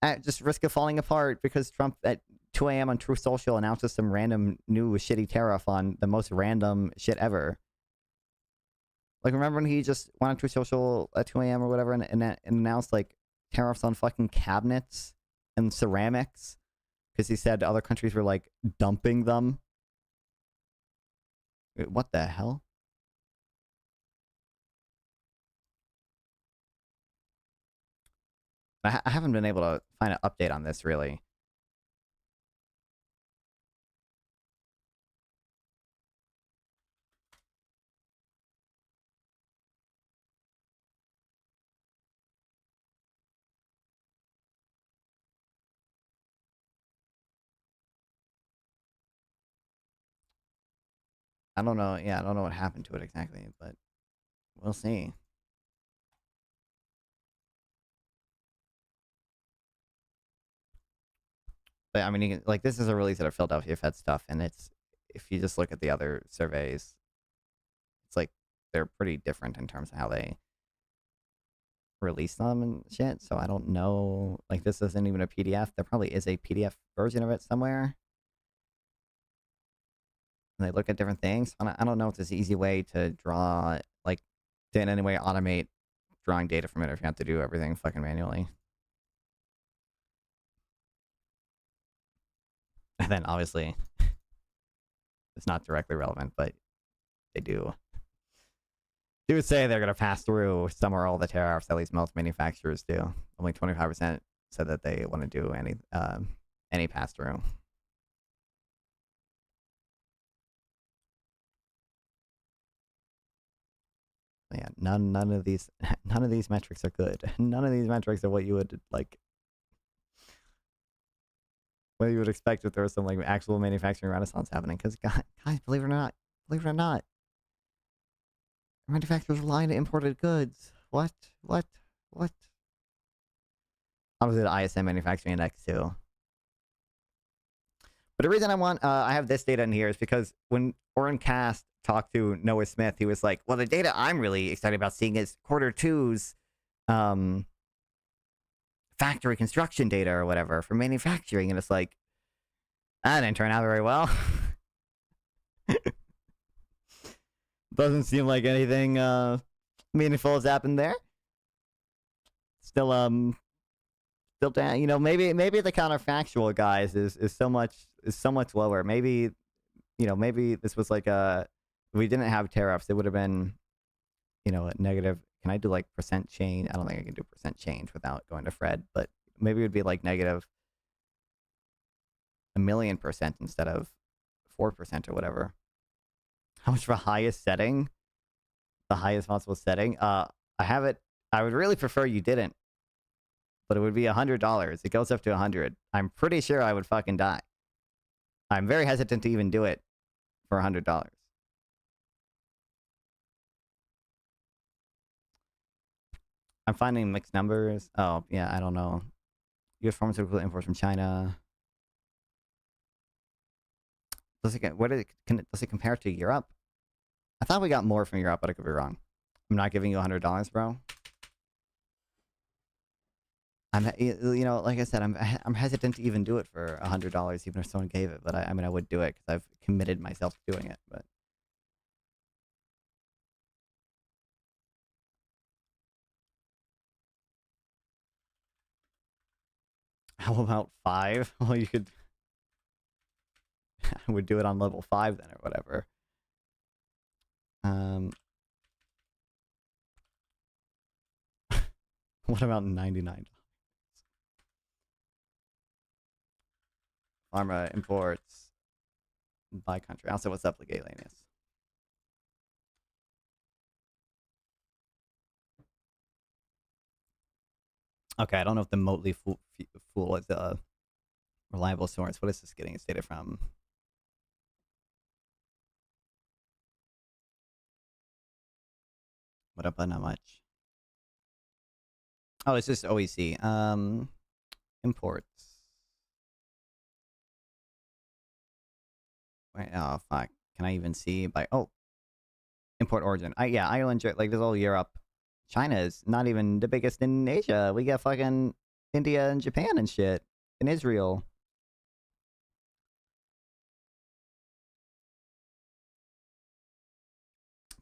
at just risk of falling apart because Trump at 2 a.m. on Truth Social announces some random new shitty tariff on the most random shit ever. Like, remember when he just went on Truth Social at 2 a.m. or whatever and announced like tariffs on fucking cabinets and ceramics because he said other countries were like dumping them? Wait, what the hell? I haven't been able to find an update on this, really. I don't know. Yeah, I don't know what happened to it exactly, but we'll see. But I mean, you can, like, this is a release out of Philadelphia Fed stuff, and it's, if you just look at the other surveys, it's like they're pretty different in terms of how they release them and shit. So I don't know. Like, this isn't even a PDF. There probably is a PDF version of it somewhere. And they look at different things. I don't know if there's an easy way to draw, like, to in any way automate drawing data from it if you have to do everything fucking manually. And then obviously, it's not directly relevant, but they do say they're going to pass through some or all the tariffs. At least most manufacturers do. Only 25% said that they want to do any pass through. Yeah, none of these metrics are good. None of these metrics are what you would like. What you would expect if there was some like actual manufacturing renaissance happening. Because guys, believe it or not, manufacturers rely on imported goods. What? Obviously, the ISM Manufacturing Index too. But the reason I have this data in here is because when Oren Cast talked to Noah Smith, he was like, well, the data I'm really excited about seeing is Q2's factory construction data or whatever for manufacturing. And it's like, that didn't turn out very well. Doesn't seem like anything meaningful has happened there. Still down. You know, maybe the counterfactual guys is so much lower. Maybe, you know, maybe this was like if we didn't have tariffs, it would have been, you know, a negative. Can I do like percent change? I don't think I can do percent change without going to Fred, but maybe it would be like negative 1,000,000% instead of 4% or whatever. How much for highest setting? The highest possible setting? I have it. I would really prefer you didn't, but it would be $100. It goes up to 100. I'm pretty sure I would fucking die. I'm very hesitant to even do it for $100. I'm finding mixed numbers. Oh, yeah, I don't know. U.S. pharmaceutical imports from China. Does it compare to Europe? I thought we got more from Europe, but I could be wrong. I'm not giving you $100, bro. You know, like I said, I'm hesitant to even do it for $100, even if someone gave it. But I mean, I would do it because I've committed myself to doing it. But how about 5? Well, you could. I would do it on level 5 then, or whatever. What about $99? Pharma imports. by country. Also, what's up, Legalanius? Okay, I don't know if the Motley Fool is a reliable source. What is this getting its data from? What up, but not much. Oh, it's just OEC. Imports. Wait, oh fuck. Can I even see by import origin? Yeah, Ireland, like there's all Europe. China is not even the biggest in Asia. We got fucking India and Japan and shit. And Israel.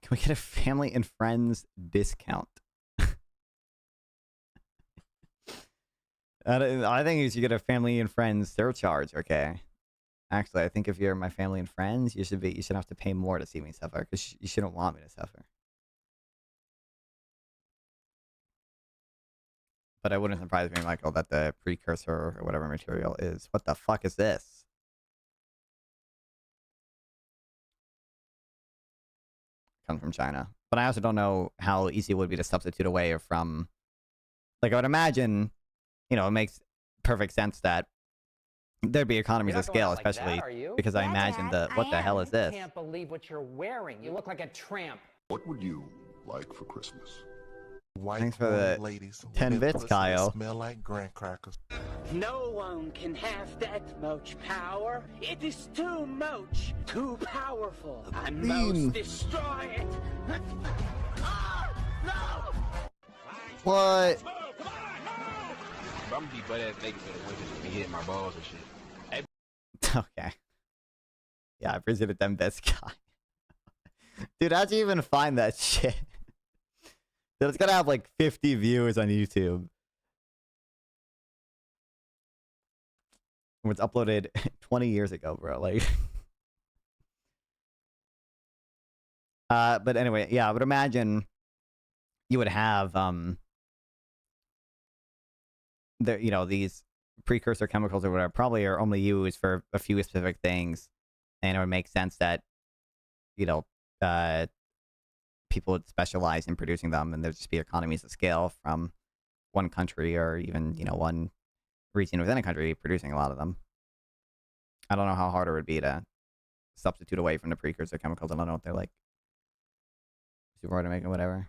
Can we get a family and friends discount? I think you should get a family and friends surcharge, okay? Actually, I think if you're my family and friends, you should have to pay more to see me suffer, because you shouldn't want me to suffer. But it wouldn't surprise me, Michael, that the precursor or whatever material is. What the fuck is this? Comes from China. But I also don't know how easy it would be to substitute away from... Like, I would imagine, you know, it makes perfect sense that there'd be economies of scale, especially because I imagine what the hell is this?
I can't believe what you're wearing. You look like a tramp.
What would you like for Christmas?
White Thanks for the ladies 10 bits, Kyle.
Smell like graham crackers.
No one can have that much power. It is too much, too powerful. I must destroy it. No!
What?
I'm gonna be butt ass naked for the women to be hitting my balls and shit.
Okay. Yeah, I appreciate them best guy. Dude, how'd you even find that shit? Dude, it's gotta have like 50 viewers on YouTube. It was uploaded 20 years ago, bro. Like, but anyway, yeah, I would imagine you would have you know, these precursor chemicals or whatever probably are only used for a few specific things, and it would make sense that, you know, people would specialize in producing them, and there'd just be economies of scale from one country or even, you know, one region within a country producing a lot of them. I don't know how hard it would be to substitute away from the precursor chemicals. I don't know if they're like super hard to make or whatever.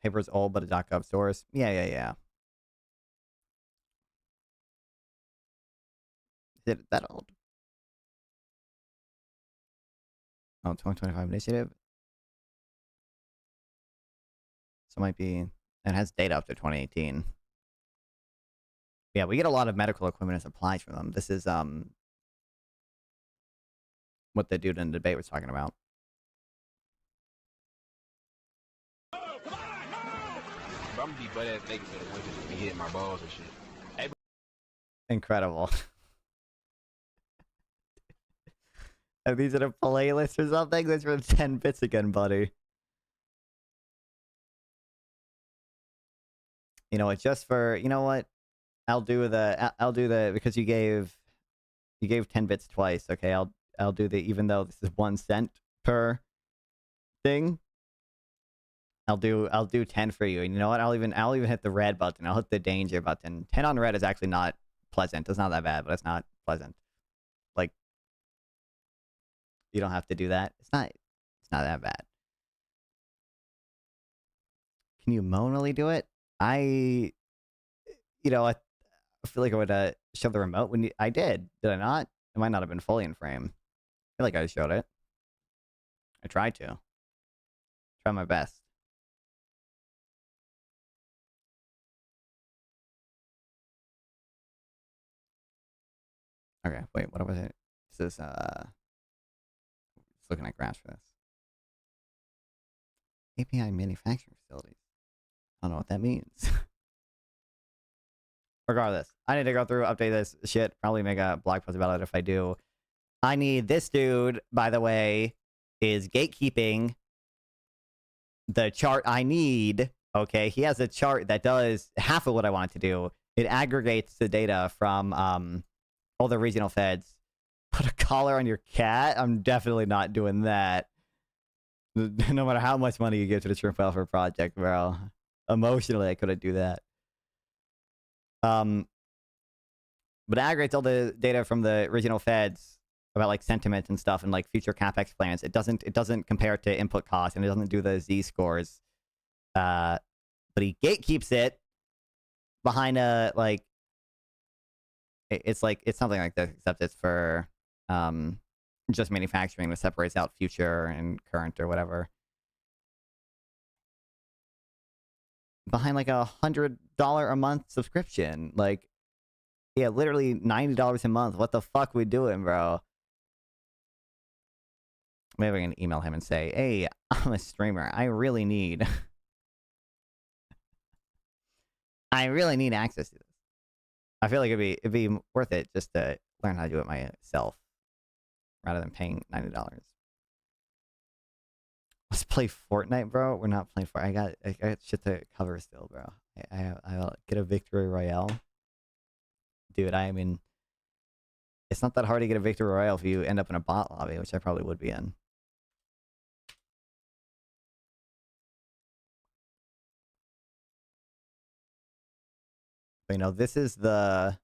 Paper's old, but a .gov source. Yeah. Is it that old? Oh, 2025 initiative. So it might be. It has data up to 2018. Yeah, we get a lot of medical equipment and supplies from them. This is what the dude in the debate was talking about.
I'm gonna be butt ass naked for the women to be hitting my balls and shit. Hey,
incredible. Are these in a playlist or something? That's from 10 bits again, buddy. You know what? Just for, you know what? I'll do the because you gave 10 bits twice. Okay, I'll do the, even though this is 1 cent per thing. I'll do 10 for you. And you know what? I'll even hit the red button. I'll hit the danger button. 10 on red is actually not pleasant. It's not that bad, but it's not pleasant. Like, you don't have to do that. It's not that bad. Can you manually do it? I feel like I would show the remote when I did. Did I not? It might not have been fully in frame. I feel like I showed it. I tried to. Try my best. Okay, wait, what was it? This is just looking at graphs for this. API manufacturing facilities. I don't know what that means. Regardless, I need to go through, update this shit, probably make a blog post about it if I do. I need this dude, by the way, is gatekeeping the chart I need. Okay, he has a chart that does half of what I want to do. it aggregates the data from all the regional feds. Put a collar on your cat? I'm definitely not doing that. No matter how much money you give to the Shrimp Welfare Project, bro. Emotionally, I couldn't do that. But it aggregates all the data from the regional feds about like sentiment and stuff and like future capex plans. It doesn't compare it to input costs, and it doesn't do the Z scores. But he gatekeeps it behind a like. It's something like this, except it's for just manufacturing that separates out future and current or whatever. Behind like $100 a month subscription, like, yeah, literally $90 a month. What the fuck we doing, bro? Maybe I can email him and say, "Hey, I'm a streamer. I really need access to this." I feel like it'd be worth it just to learn how to do it myself, rather than paying $90. Let's play Fortnite, bro. We're not playing Fortnite. I got shit to cover still, bro. I'll get a victory royale, dude. I mean, it's not that hard to get a victory royale if you end up in a bot lobby, which I probably would be in. But, you know, this is the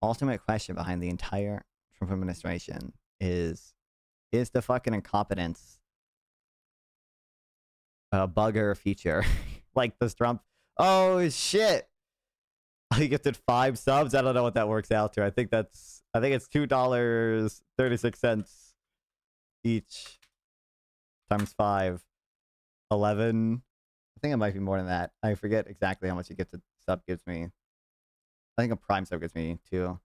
ultimate question behind the entire Trump administration is the fucking incompetence a bug or a feature? Like, does Trump... Oh, shit! He gifted 5 subs? I don't know what that works out to. I think it's $2.36 each times 5. 11. I think it might be more than that. I forget exactly how much a gifted sub gives me. I think a Prime sub gives me too.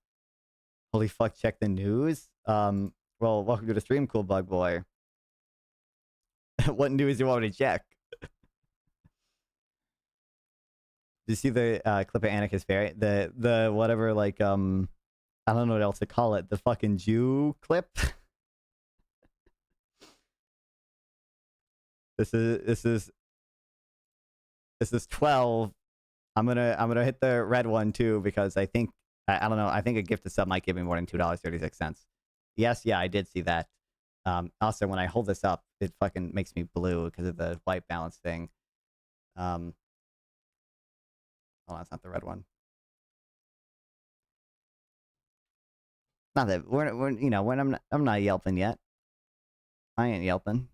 Holy fuck, check the news. Well, welcome to the stream, cool bug boy. What news do you want me to check? Did you see the clip of Anarchist Fairy? The whatever, like, I don't know what else to call it. The fucking Jew clip? This is 12. I'm gonna hit the red one too, because I think I don't know. I think a gifted sub might give me more than $2.36. Yes, yeah, I did see that. Also, when I hold this up, it fucking makes me blue because of the white balance thing. Oh, that's not the red one. Not that we're you know, when I'm not yelping yet. I ain't yelping.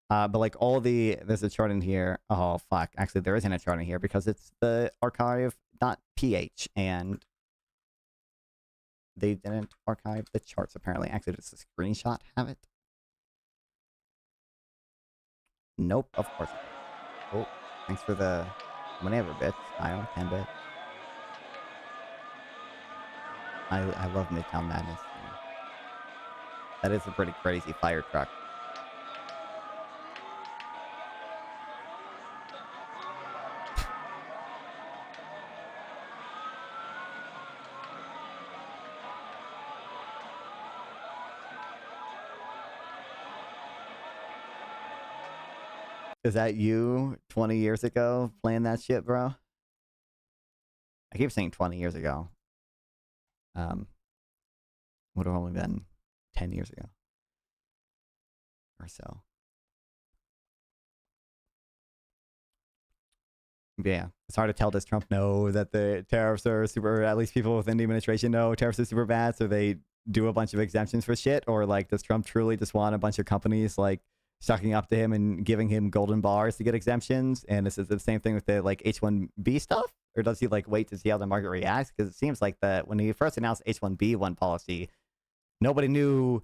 But like there's a chart in here. Oh fuck! Actually, there isn't a chart in here because it's the archive.ph, and they didn't archive the charts apparently. Actually, just a screenshot have it. Nope, of course. Oh, thanks for the whenever bits. I don't 10 bit. I love Midtown Madness. That is a pretty crazy fire truck. Is that you 20 years ago playing that shit, bro? I keep saying 20 years ago. Would have only been 10 years ago or so. But yeah, it's hard to tell. Does Trump know that the tariffs are super, or at least people within the administration know tariffs are super bad, so they do a bunch of exemptions for shit? Or like, does Trump truly just want a bunch of companies like sucking up to him and giving him golden bars to get exemptions? And this is the same thing with the like H-1B stuff? Or does he like wait to see how the market reacts? Because it seems like that when he first announced H-1B1 policy, nobody knew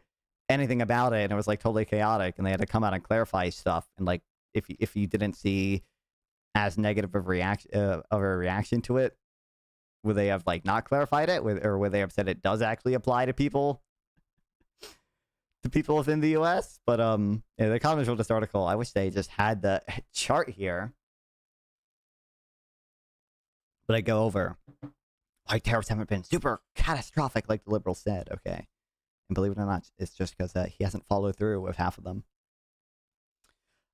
anything about it, and it was like totally chaotic, and they had to come out and clarify stuff. And like, if you didn't see as negative of a reaction to it, would they have like not clarified it, or would they have said it does actually apply to people within the U.S.? But yeah, the comments from this article, I wish they just had the chart here. But I go over why tariffs haven't been super catastrophic like the liberals said. Okay, And believe it or not, it's just because he hasn't followed through with half of them.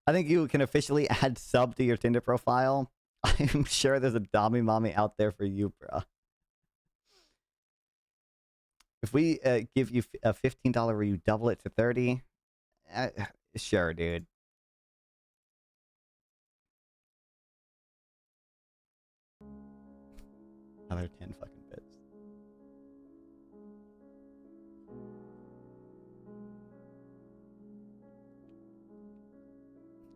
I think you can officially add sub to your Tinder profile. I'm sure there's a Dommy Mommy out there for you, bro. If we give you a $15 where you double it to 30, sure, dude. Another 10 fucking bits.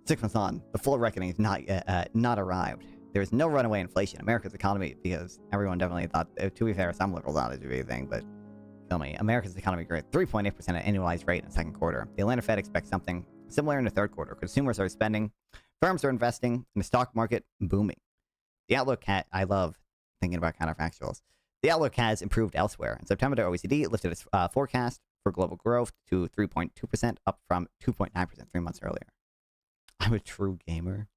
6 months on, the full reckoning is not arrived. There is no runaway inflation. America's economy, because everyone definitely thought, to be fair, some liberals thought it would be a thing, but tell me, America's economy grew at 3.8% at annualized rate in the second quarter. The Atlanta Fed expects something similar in the third quarter. Consumers are spending, firms are investing, and the stock market booming. The outlook I love thinking about counterfactuals. The outlook has improved elsewhere. In September, the OECD lifted its forecast for global growth to 3.2%, up from 2.9% 3 months earlier. I'm a true gamer.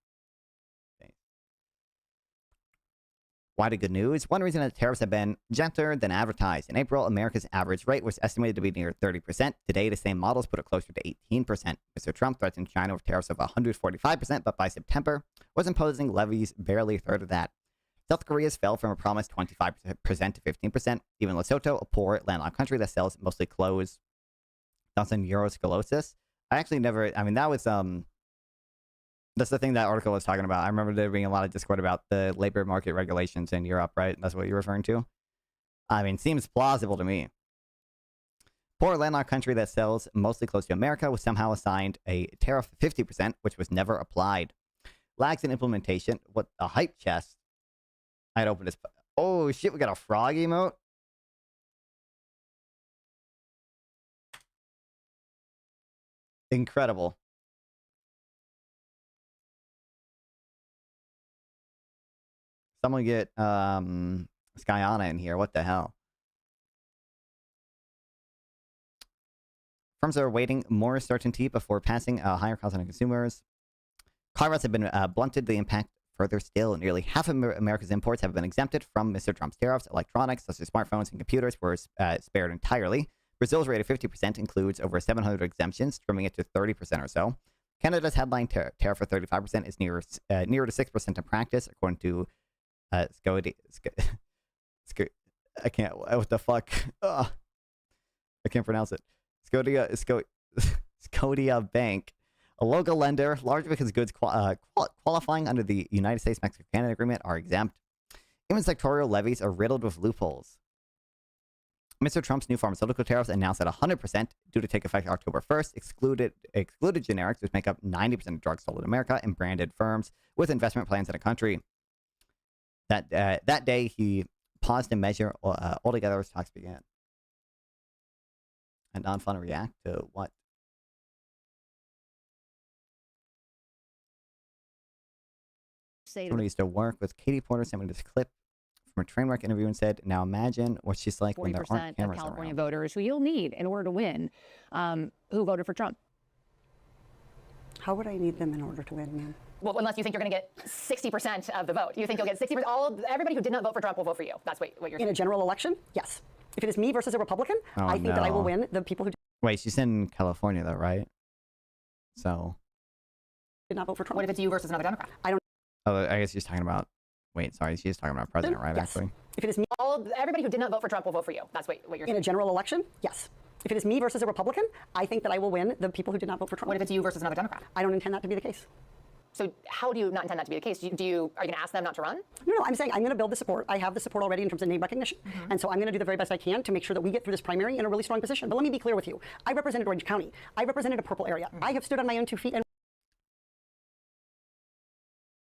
Why the good news? One reason that tariffs have been gentler than advertised. In April, America's average rate was estimated to be near 30%. Today, the same models put it closer to 18%. Mr. Trump threatened China with tariffs of 145%, but by September was imposing levies barely a third of that. South Korea's fell from a promised 25% to 15%. Even Lesotho, a poor landlocked country that sells mostly clothes, €1,000 scolosis. I actually never, I mean, that was, that's the thing that article was talking about. I remember there being a lot of discord about the labor market regulations in Europe, right? That's what you're referring to? I mean, seems plausible to me. Poor landlocked country that sells mostly close to America was somehow assigned a tariff of 50%, which was never applied. Lags in implementation. What a hype chest. I'd open this. Oh shit, we got a frog emote. Incredible. Someone get Skyana in here. What the hell? Firms are awaiting more certainty before passing higher costs on consumers. Carve-outs have been blunted. The impact further still. Nearly half of America's imports have been exempted from Mr. Trump's tariffs. Electronics, such as smartphones and computers, were spared entirely. Brazil's rate of 50% includes over 700 exemptions, trimming it to 30% or so. Canada's headline tariff of 35% is nearer to 6% in practice, according to Scotia. I can't. What the fuck? Ugh. I can't pronounce it. Scotia Bank, a local lender, largely because goods qualifying under the United States-Mexico-Canada Agreement are exempt. Even sectorial levies are riddled with loopholes. Mr. Trump's new pharmaceutical tariffs, announced at 100%, due to take effect October 1st, excluded generics, which make up 90% of drugs sold in America, and branded firms with investment plans in the country. That day, he paused the measure altogether as talks began. And non-fun react to what? Somebody used to work with Katie Porter, sent me this clip from a train wreck interview and said, now imagine what she's like when there aren't cameras
of California
around.
voters who you'll need in order to win, who voted for Trump.
How would I need them in order to win, ma'am?
Well, unless you think you're going to get 60% of the vote. You think you'll get 60%? Everybody who did not vote for Trump will vote for you. That's what you're saying.
In a general election, yes. If it is me versus a Republican, I think that I will win. The people who
Wait, she's in California though, right? So.
did not vote for Trump.
What if it's you versus another Democrat?
I don't.
Oh, I guess she's talking about. Wait, sorry, she's talking about president, right?
Yes.
Actually.
If it is me.
Everybody who did not vote for Trump will vote for you. That's what you're saying.
In a general election, yes. If it is me versus a Republican, I think that I will win. The people who did not vote for Trump.
What if it's you versus another Democrat?
I don't intend that to be the case.
So how do you not intend that to be the case? Are you going to ask them not to run?
No, I'm saying I'm going to build the support. I have the support already in terms of name recognition. And so I'm going to do the very best I can to make sure that we get through this primary in a really strong position. But let me be clear with you. I represented Orange County. I represented a purple area. I have stood on my own 2 feet and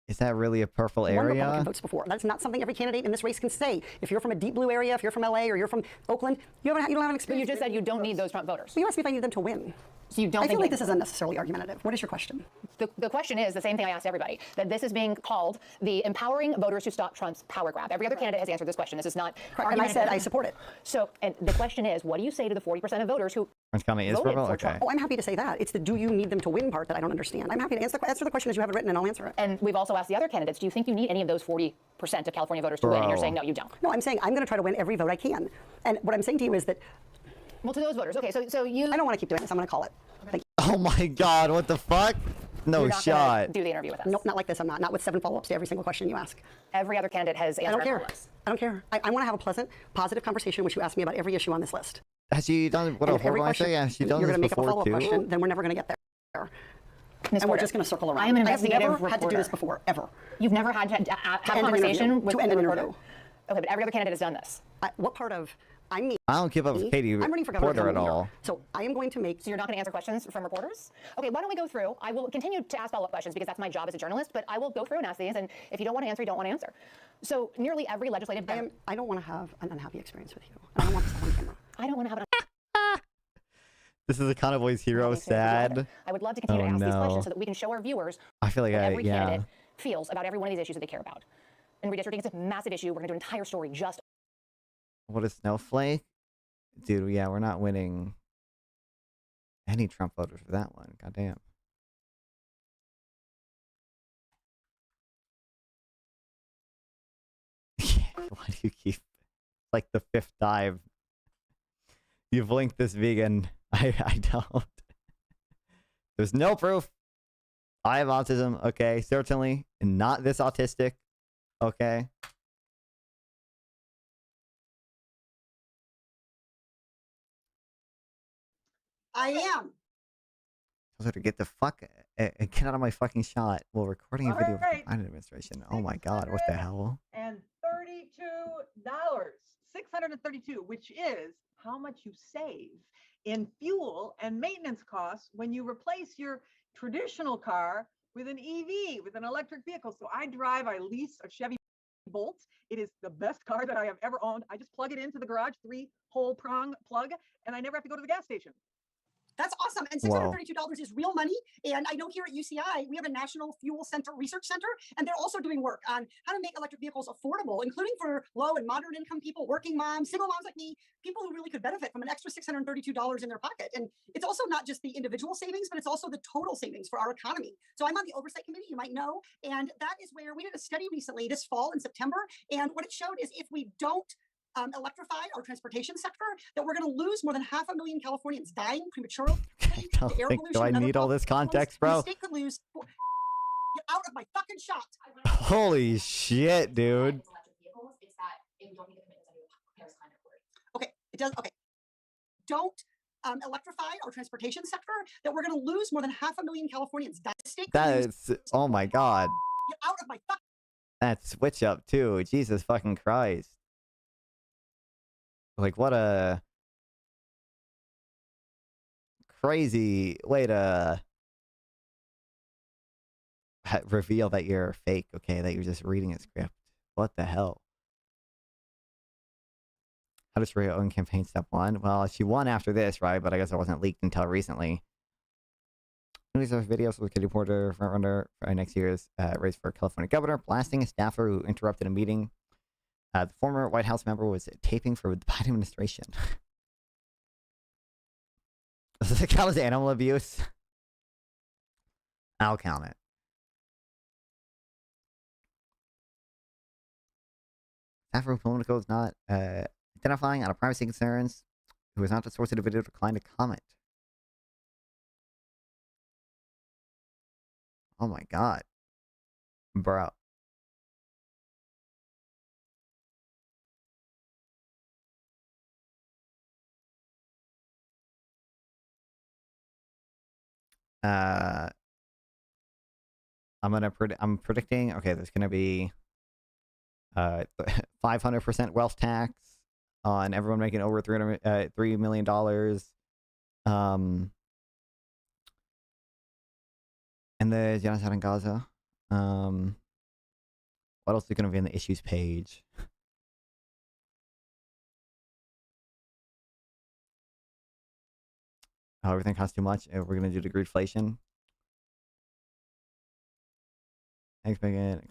Is that really a purple
won
area?
Republican votes before. That's not something every candidate in this race can say. If you're from a deep blue area, if you're from LA or you're from Oakland, you don't have an experience.
But you just said you don't need those Trump voters.
Well, you asked me if I need them to win.
So you don't
I
think
feel like this is unnecessarily argumentative. What is your question?
The question is the same thing I asked everybody, that this is being called the empowering voters to stop Trump's power grab. Every other candidate has answered this question. This is not
And I said I support it.
So, and the question is, what do you say to the 40% of voters who
Orange County is
voted
purple?
for
Okay.
Trump?
Oh, I'm happy to say that. It's the do you need them to win part that I don't understand. I'm happy to answer the question as you have it written, and I'll answer it.
And we've also asked the other candidates, do you think you need any of those 40% of California voters to win? And you're saying, no, you don't.
No, I'm saying I'm going to try to win every vote I can. And what I'm saying to you is that
Well, to those voters. Okay, so you.
I don't want to keep doing this. I'm going to call it. Thank you.
Oh my God! What the fuck? No
You're not
shot.
gonna do the interview with us.
Nope, not like this. I'm not. Not with 7 follow-ups to every single question you ask.
Every other candidate has answered.
I don't care.
follow-ups.
I don't care. I want to have a pleasant, positive conversation in which you ask me about every issue on this list.
Has she done what a horrible answer? Yeah, she done
you're
this
going to make up a
before
follow-up
too.
question, then we're never going to get there. And we're just going to circle around.
I am an investigative
have never had to do
reporter.
this before, ever.
You've never had to have a
end an
conversation
interview.
with
To
the
end an
reporter.
interview.
Okay, but every other candidate has done this.
What part of I'm me?
I don't give up Katie
I'm running for governor
Porter at
this
all.
year. So I am going to make.
So you're not going to answer questions from reporters? Okay, why don't we go through? I will continue to ask follow-up questions because that's my job as a journalist, but I will go through and ask these, and if you don't want to answer, you don't want to answer. So nearly every legislative...
I don't want to have an unhappy experience with you. I don't want this on camera.
I don't want to have an...
This is a kind of voice hero sad.
I would love to continue to ask these questions so that we can show our viewers
I feel like
what every
yeah.
candidate feels about every one of these issues that they care about. And redistricting is a massive issue. We're going to do an entire story just...
What a snowflake. Dude, yeah, we're not winning any Trump voters for that one. Goddamn. Why do you keep like the 5th dive? You've linked this vegan. I don't. There's no proof. I have autism. Okay, certainly not this autistic. Okay.
I am.
Tell her to get the fuck get out of my fucking shot while recording a video of the
Alright.
Biden administration. Oh my God, what the hell?
And $32, $632, which is how much you save in fuel and maintenance costs when you replace your traditional car with an EV, with an electric vehicle. So I lease a Chevy Bolt. It is the best car that I have ever owned. I just plug it into the garage, 3-hole prong plug, and I never have to go to the gas station.
That's awesome. And $632 is real money. And I know here at UCI, we have a National Fuel Center Research Center, and they're also doing work on how to make electric vehicles affordable, including for low and moderate income people, working moms, single moms like me, people who really could benefit from an extra $632 in their pocket. And it's also not just the individual savings, but it's also the total savings for our economy. So I'm on the oversight committee, you might know, and that is where we did a study recently this fall in September. And what it showed is if we don't electrify our transportation sector, that we're going to lose more than 500,000 Californians dying prematurely.
Do I need all this context, bro?
The state could lose. Get out of my fucking shot.
Holy shit, dude.
Okay, it does. Okay, don't electrify our transportation sector, that we're going to lose more than 500,000 Californians die. The state could lose.
Oh my God.
Get out of my fucking.
That switch up too. Jesus fucking Christ. Like, what a crazy way to reveal that you're fake, okay? That you're just reading a script. What the hell? How does Ray own campaign step 1? Well, she won after this, right? But I guess it wasn't leaked until recently. These are videos with Katie Porter, frontrunner for next year's race for California governor, blasting a staffer who interrupted a meeting. The former White House member was taping for the Biden administration. Does it count as animal abuse? I'll count it. Staffer who Politico is not identifying out of privacy concerns, who is not the source of the video, declined to comment. Oh my God. Bro. I'm predicting, okay, there's gonna be 500% wealth tax on everyone making over $3 million. And the genocide in Gaza. What else is gonna be in the issues page? Oh, everything costs too much. We're gonna do the greedflation.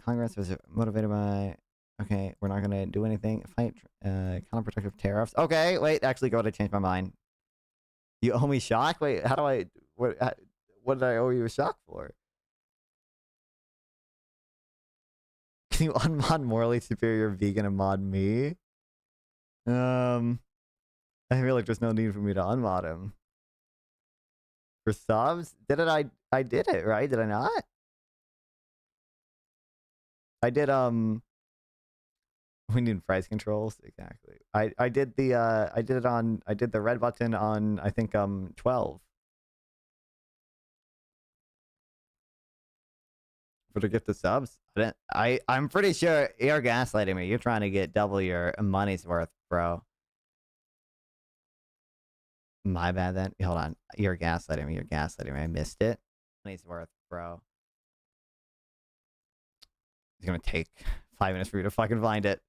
Congress was motivated by. Okay, we're not gonna do anything. Fight counterproductive tariffs. Okay, wait. Actually, go to change my mind. You owe me shock. Wait, how do I? What did I owe you a shock for? Can you unmod morally superior vegan and mod me? I feel like there's no need for me to unmod him. For subs? I did it, right? Did I not? I did, we need price controls. Exactly. I did the red button on, I think, 12. For the gift of subs? I'm pretty sure you're gaslighting me. You're trying to get double your money's worth, bro. My bad then. Hold on. You're gaslighting me. You're gaslighting me. I missed it. Money's worth, bro. It's gonna take 5 minutes for you to fucking find it.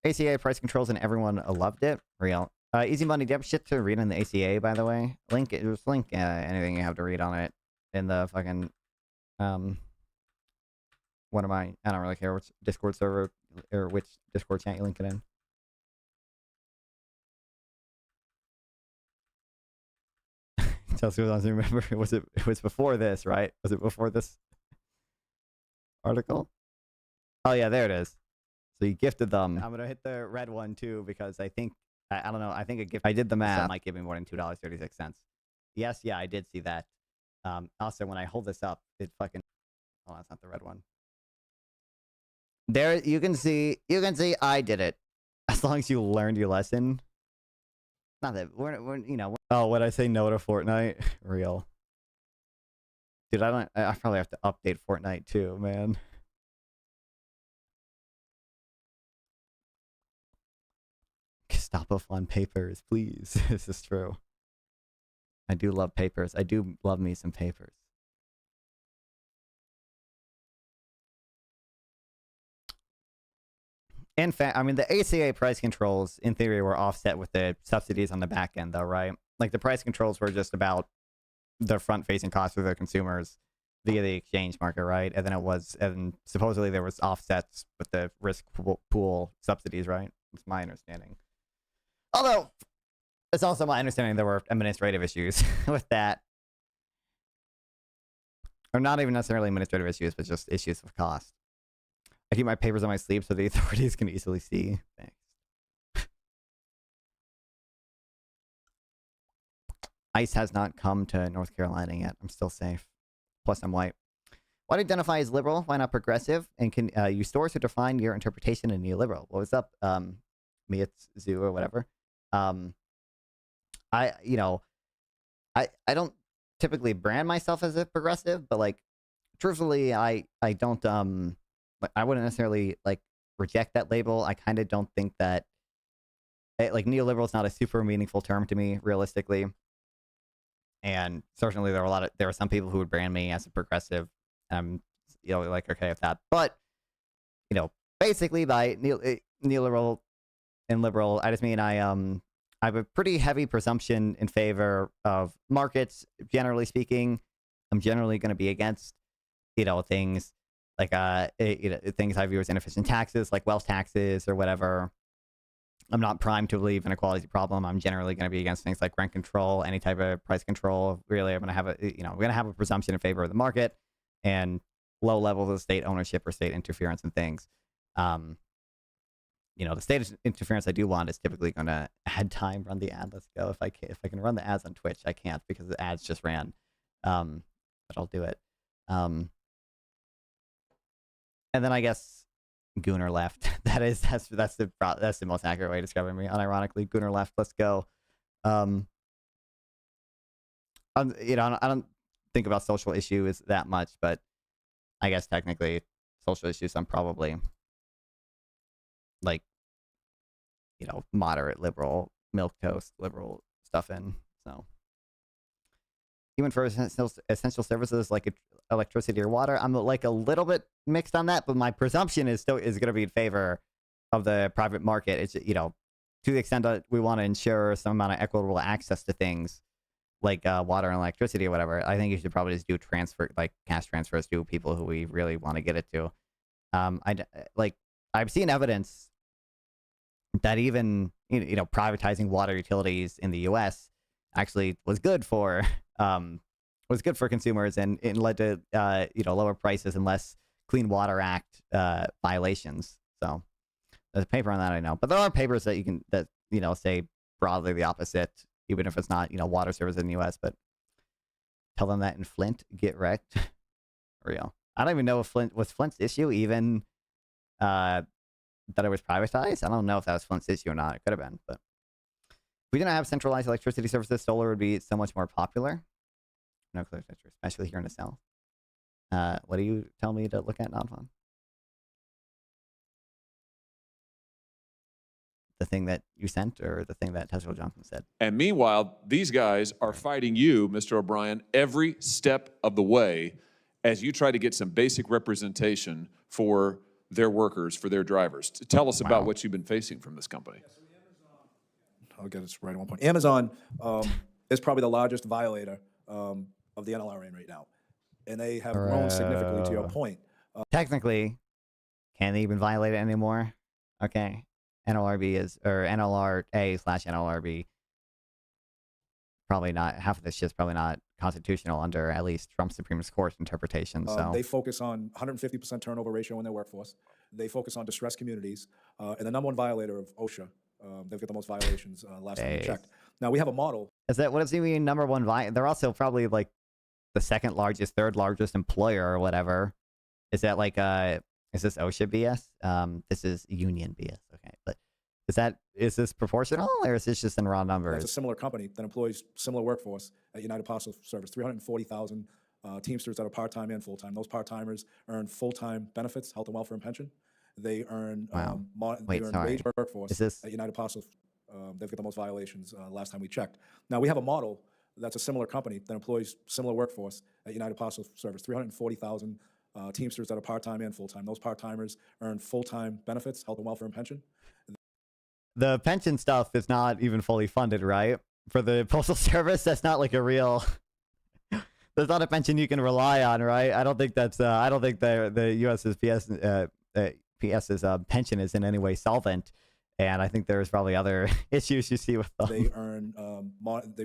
ACA price controls and everyone loved it. Real. Easy money. Do you have shit to read in the ACA, by the way? Just link anything you have to read on it in the fucking, what am I don't really care which Discord server or which Discord chat you link it in. Chelsea doesn't remember. It was before this, right? Was it before this article? Oh yeah, there it is. So you gifted them. I'm gonna hit the red one too because I think I don't know. I think a gift. I did the math. Might give me more than $2.36. Yes, yeah, I did see that. Also, when I hold this up, it fucking. Oh, that's not the red one. There, you can see. I did it. As long as you learned your lesson. Not that we're you know. Oh, would I say no to Fortnite? Real. Dude, I probably have to update Fortnite too, man. Stop off on papers, please. This is true. I do love papers. I do love me some papers. In fact, I mean, the ACA price controls, in theory, were offset with the subsidies on the back end, though, right? Like, the price controls were just about the front-facing costs for the consumers via the exchange market, right? And then and supposedly there was offsets with the risk pool subsidies, right? That's my understanding. Although, it's also my understanding there were administrative issues with that. Or not even necessarily administrative issues, but just issues of cost. I keep my papers on my sleeve so the authorities can easily see. Thanks. ICE has not come to North Carolina yet. I'm still safe. Plus, I'm white. Why do you identify as liberal? Why not progressive? And can you source or define your interpretation of neoliberal? What was up, Zoo or whatever? I don't typically brand myself as a progressive, but like, truthfully, I don't I wouldn't necessarily like reject that label. I kind of don't think that like neoliberal is not a super meaningful term to me, realistically. And certainly there are some people who would brand me as a progressive. Like okay with that. But basically by neoliberal and liberal, I just mean I have a pretty heavy presumption in favor of markets. Generally speaking, I'm generally going to be against things like things I view as inefficient taxes, like wealth taxes or whatever. I'm not primed to believe in a quality problem. I'm generally going to be against things like rent control, any type of price control. Really, I'm going to have we're going to have a presumption in favor of the market and low levels of state ownership or state interference in things. The state interference I do want is typically going to add time, run the ad. Let's go. If I can run the ads on Twitch, I can't because the ads just ran. But I'll do it. And then I guess Gooner left. That's the most accurate way of describing me. Unironically, Gooner left. Let's go. I don't think about social issues that much, but I guess technically social issues I'm probably like, moderate liberal, milquetoast liberal stuff in. So even for essential services like electricity or water, I'm like a little bit mixed on that, but my presumption is going to be in favor of the private market. It's to the extent that we want to ensure some amount of equitable access to things like water and electricity or whatever. I think you should probably just do cash transfers to people who we really want to get it to. I've seen evidence that even privatizing water utilities in the U.S. actually was good for was good for consumers, and it led to lower prices and less Clean Water Act violations. So there's a paper on that, I know, but there are papers that say broadly the opposite, even if it's not water service in the U.S. But tell them that in Flint, get wrecked. Real. I don't even know if Flint's issue even that it was privatized. I don't know if that was Flint's issue or not. It could have been, but if we didn't have centralized electricity services, solar would be so much more popular. Nuclear, especially here in the South. What do you tell me to look at, non-fun? The thing that you sent, or the thing that Tesla Johnson said?
And meanwhile, these guys are fighting you, Mr. O'Brien, every step of the way as you try to get some basic representation for their workers, for their drivers. Tell us about what you've been facing from this company.
I'll get this right at one point. Amazon is probably the largest violator of the NLRA right now. And they have grown significantly, to your point.
Technically, can't they even violate it anymore? Okay. NLRB is, or NLRA/NLRB, probably not, half of this shit's probably not constitutional under at least Trump's Supreme Court's interpretation. So
they focus on 150% turnover ratio in their workforce. They focus on distressed communities. And the #1 violator of OSHA, they've got the most violations last time we checked. Now, we have a model.
Is that, what does he mean, #1 they're also probably like the second largest, third largest employer or whatever. Is that like, is this OSHA BS? This is union BS. Okay. But is this proportional, or is this just in raw numbers?
It's a similar company that employs similar workforce at United Parcel Service, 340,000 Teamsters that are part-time and full-time. Those part-timers earn full-time benefits, health and welfare and pension. They earn, wage workforce at United Parcel. They've got the most violations last time we checked. Now, we have a model that's a similar company that employs similar workforce at United Parcel Service, 340,000 Teamsters that are part-time and full-time. Those part-timers earn full-time benefits, health and welfare and pension.
The pension stuff is not even fully funded, right? For the Postal Service, that's not like a real... There's not a pension you can rely on, right? I don't think that's... I don't think the PS's pension is in any way solvent. And I think there's probably other issues you see with them.
They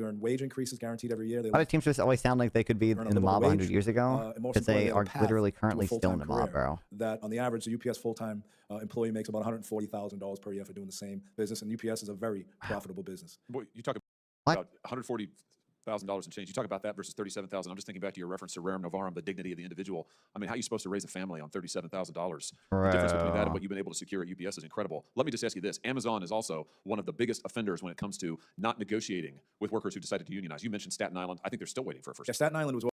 earn wage increases guaranteed every year.
Why do Teamsters always sound like they could be in the mob 100 years ago? Because they are literally currently still in the mob, bro.
That on the average, the UPS full-time employee makes about $140,000 per year for doing the same business, and UPS is a very profitable business.
Boy, you talk about $140,000 and change. You talk about that versus $37,000. I'm just thinking back to your reference to rerum novarum, the dignity of the individual. I mean, how are you supposed to raise a family on $37,000? The difference between that and what you've been able to secure at UPS is incredible. Let me just ask you this. Amazon is also one of the biggest offenders when it comes to not negotiating with workers who decided to unionize. You mentioned Staten Island. I think they're still waiting for a first.
Yeah, Staten Island was...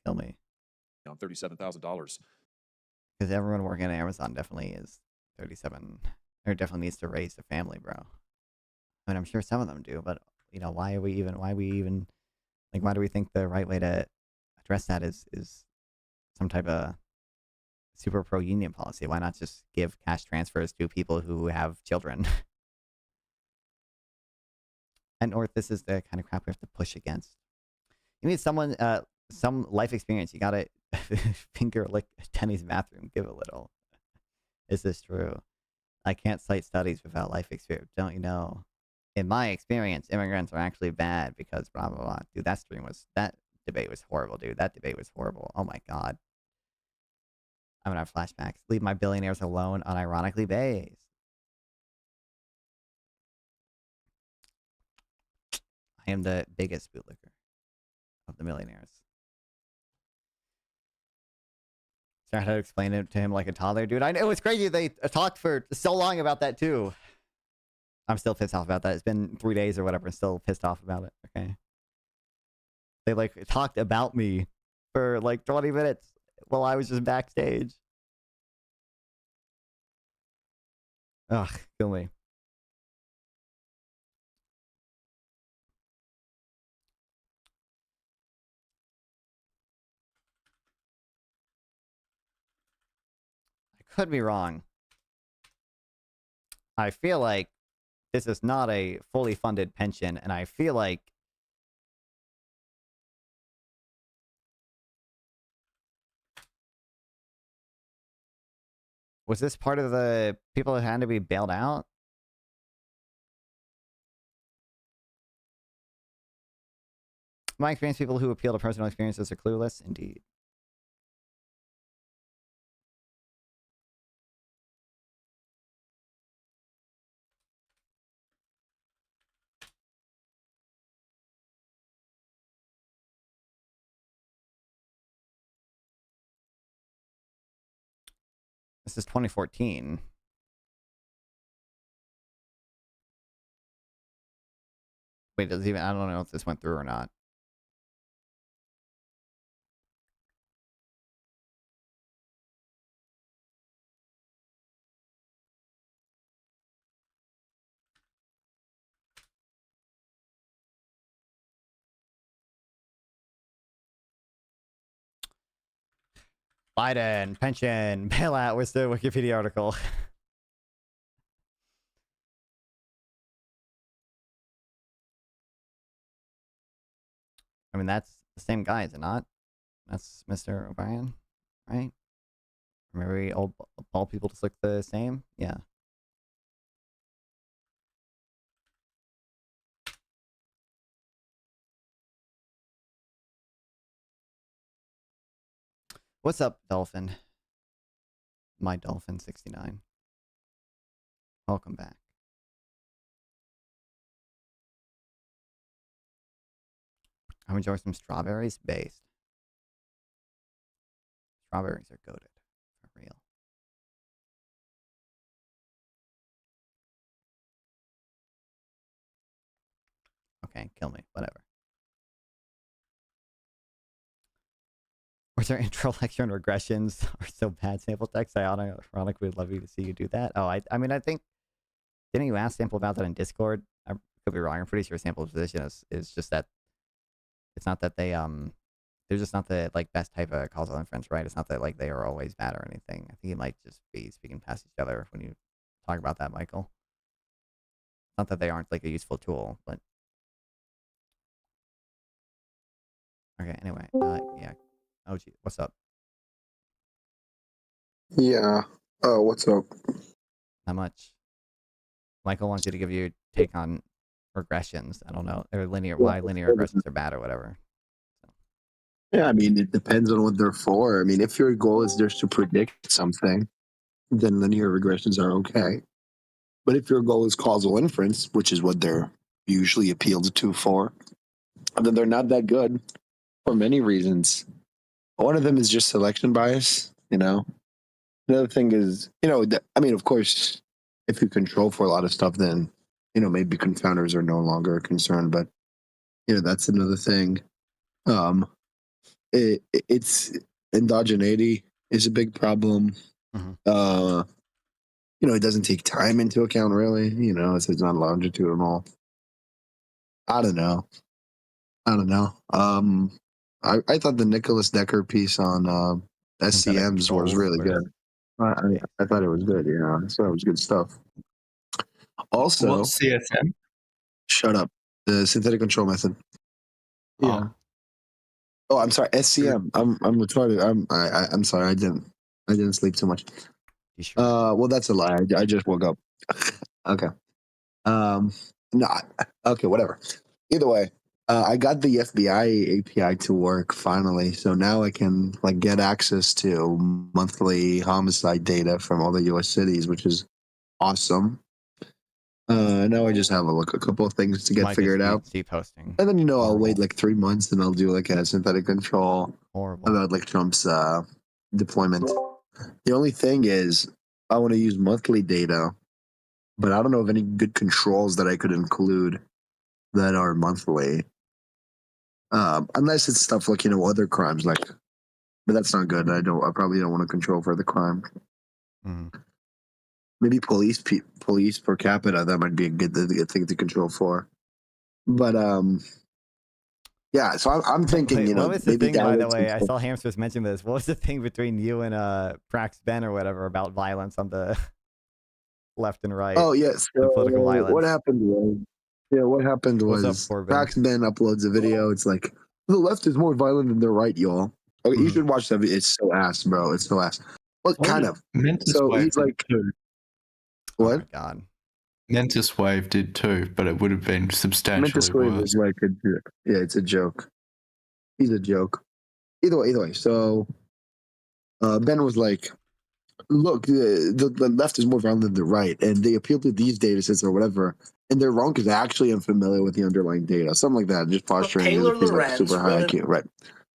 Kill me.
On $37,000.
Because everyone working at Amazon definitely is 37, or definitely needs to raise a family, bro. I mean, I'm sure some of them do, but why do we think the right way to address that is some type of super pro-union policy? Why not just give cash transfers to people who have children? And North, this is the kind of crap we have to push against. You need someone, some life experience. You gotta finger lick Tenny's bathroom. Give a little. Is this true? I can't cite studies without life experience. Don't you know? In my experience, immigrants are actually bad because blah, blah, blah. Dude, that debate was horrible, dude. That debate was horrible. Oh my God. I'm gonna have flashbacks. Leave my billionaires alone, unironically based. I am the biggest bootlicker of the millionaires. So I had to explain it to him like a toddler. Dude, I know it's crazy. They talked for so long about that too. I'm still pissed off about that. It's been 3 days or whatever. I'm still pissed off about it. Okay. They like talked about me for like 20 minutes while I was just backstage. Ugh, kill me. I could be wrong. I feel like this is not a fully funded pension, and I feel like was this part of the people that had to be bailed out? my experience, people who appeal to personal experiences are clueless. Indeed. This is 2014. Wait, does even I don't know if this went through or not. Biden, pension, bailout. Where's the Wikipedia article? I mean, that's the same guy, is it not? That's Mr. O'Brien, right? Maybe all people just look the same? Yeah. What's up, Dolphin? My Dolphin 69. Welcome back. I'm enjoying some strawberries based. Strawberries are goated. For real. Okay, kill me. Whatever. Was our intro lecture on regressions or so bad sample text? Ironically, would love you to see you do that. Oh, I mean, I think, didn't you ask Sample about that in Discord? I could be wrong. I'm pretty sure Sample's position is just that it's not that they, they're just not the, like, best type of causal inference, right? It's not that, like, they are always bad or anything. I think it might just be speaking past each other when you talk about that, Michael. Not that they aren't, like, a useful tool, but... Okay, anyway, yeah. Oh, gee, what's up?
Yeah. Oh, what's up?
Not much. Michael wants you to give your take on regressions. I don't know. Or why linear regressions are bad or whatever.
Yeah, I mean, it depends on what they're for. I mean, if your goal is just to predict something, then linear regressions are okay. But if your goal is causal inference, which is what they're usually appealed to for, then they're not that good for many reasons. One of them is just selection bias, you know? Another thing is, I mean, of course, if you control for a lot of stuff, then, maybe confounders are no longer a concern, but, that's another thing. It's endogeneity is a big problem.
Mm-hmm.
It doesn't take time into account, really. It's not longitudinal. I don't know. I thought the Nicholas Decker piece on SCMs was really good. I thought it was good. I thought it was good stuff. Also,
what's CSM?
Shut up. The synthetic control method. Yeah. Oh, I'm sorry. SCM. I'm retarded. I'm sorry. I didn't sleep too much.
Sure?
Well, that's a lie. I just woke up. Okay. No. Okay. Whatever. Either way, I got the FBI API to work finally, so now I can get access to monthly homicide data from all the U.S. cities, which is awesome. Now I just have a couple of things to get figured out.
Keep posting.
And then I'll wait 3 months and I'll do a synthetic control about Trump's deployment. The only thing is I want to use monthly data, but I don't know of any good controls that I could include that are monthly. Unless it's stuff like other crimes but that's not good. I probably don't want to control for the crime. Maybe police per capita, that might be a good thing to control for. But yeah, so I'm thinking,
Wait, what was the
maybe
thing, by the way? I saw Hamsters mention this. What was the thing between you and Prax Ben or whatever about violence on the left and right?
Oh yes,
the political violence.
What happened was Prax Ben uploads a video. It's like the left is more violent than the right, y'all. Okay, you should watch that video. It's so ass, bro. It's so ass. Well, kind of. So he's like, what?
Oh my god.
Mentis Wave did too, but it would have been substantially
Mentis Wave
worse.
is it's a joke. He's a joke. Either way. So Ben was like, look, the left is more violent than the right, and they appeal to these data sets or whatever, and they're wrong because they actually unfamiliar with the underlying data, something like that, just posturing as if he's like super high IQ, right?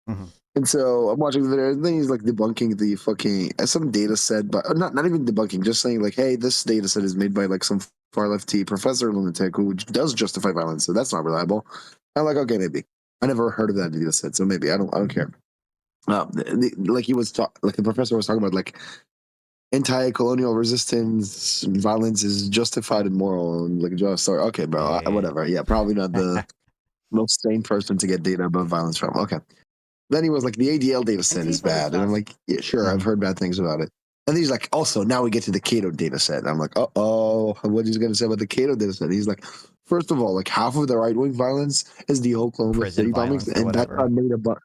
Mm-hmm.
And so I'm watching the video, and then he's like debunking the fucking some data set, but not even debunking, just saying like, hey, this data set is made by like some far lefty professor lunatic who does justify violence, so that's not reliable. I'm like, okay, maybe. I never heard of that data set, so maybe I don't care. Like he was like the professor was talking about like anti-colonial resistance violence is justified and moral and like just sorry, okay, bro, whatever. Yeah, probably not the most sane person to get data about violence from. Okay. Then he was like, the ADL data set is bad. And I'm like, yeah, sure, I've heard bad things about it. And he's like, also, now we get to the Cato data set. And I'm like, what is he going to say about the Cato data set? He's like, first of all, like half of the right-wing violence is the Oklahoma City bombings. And that's not made up.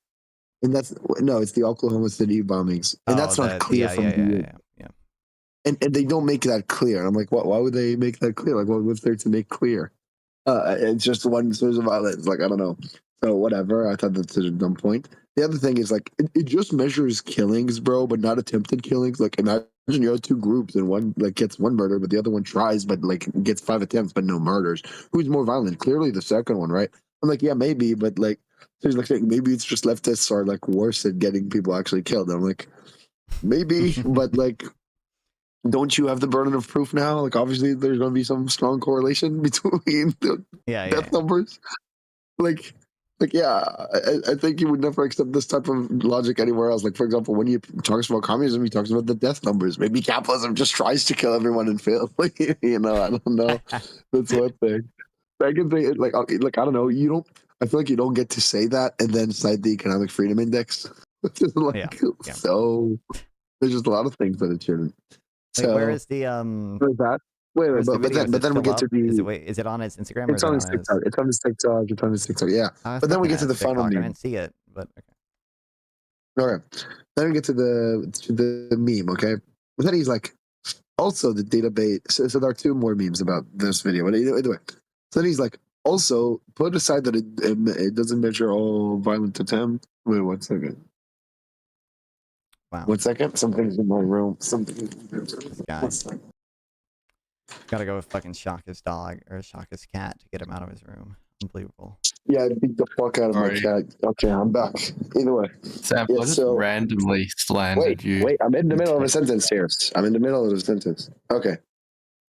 And that's, no, it's the Oklahoma City bombings. And that's not clear from the. And they don't make that clear. And I'm like, what? Why would they make that clear? Like, what was there to make clear? It's just one source of violence. Like, I don't know. So whatever. I thought that's a dumb point. The other thing is like it just measures killings, bro, but not attempted killings. Like imagine you have two groups and one like gets one murder, but the other one tries, but like gets 5 attempts, but no murders. Who's more violent? Clearly the second one, right? I'm like, yeah, maybe, but like, so he's like maybe it's just leftists are like worse at getting people actually killed. I'm like, maybe, but like, don't you have the burden of proof now? Like, obviously, there's going to be some strong correlation between the death numbers. Like, yeah, I think he would never accept this type of logic anywhere else. Like, for example, when he talks about communism, he talks about the death numbers. Maybe capitalism just tries to kill everyone and fails. Like, you know, I don't know. That's one thing. Second thing, like, I don't know. You don't. I feel like you don't get to say that and then cite the Economic Freedom Index. Which is like so. There's just a lot of things that it shouldn't.
Wait,
So
where is the
where's that? Wait, but then we get to the.
Is it on his Instagram?
It's on his TikTok. It's on his TikTok. It's on his TikTok. Yeah. But then we get to the final meme.
I didn't see it, but
okay. Then we get to the meme. Okay. But then he's like, also the database. So there are 2 more memes about this video. But either way, so then he's like, also put aside that it doesn't measure all violent attempts. Wait, 1 second.
Wow.
1 second. Something's in my room. Something.
Gotta go fucking shock his dog or shock his cat to get him out of his room. Unbelievable.
Yeah, beat the fuck out of my cat. Okay, I'm back. Either way.
Sam, I just randomly slandered you.
Wait, I'm in the middle of a sentence here. I'm in the middle of a sentence. Okay.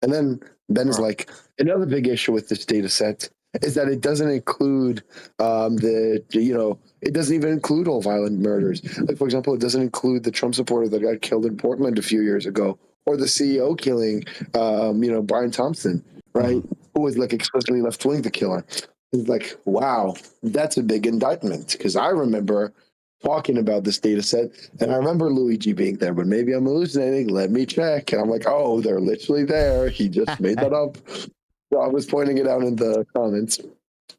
And then Ben's like, another big issue with this data set is that it doesn't include it doesn't even include all violent murders. Like, for example, it doesn't include the Trump supporter that got killed in Portland a few years ago, or the CEO killing, Brian Thompson, right? Who was like explicitly left-wing, the killer. It's like, wow, that's a big indictment. Because I remember talking about this data set, and I remember Luigi being there, but maybe I'm hallucinating. Let me check. And I'm like, oh, they're literally there. He just made that up. So I was pointing it out in the comments,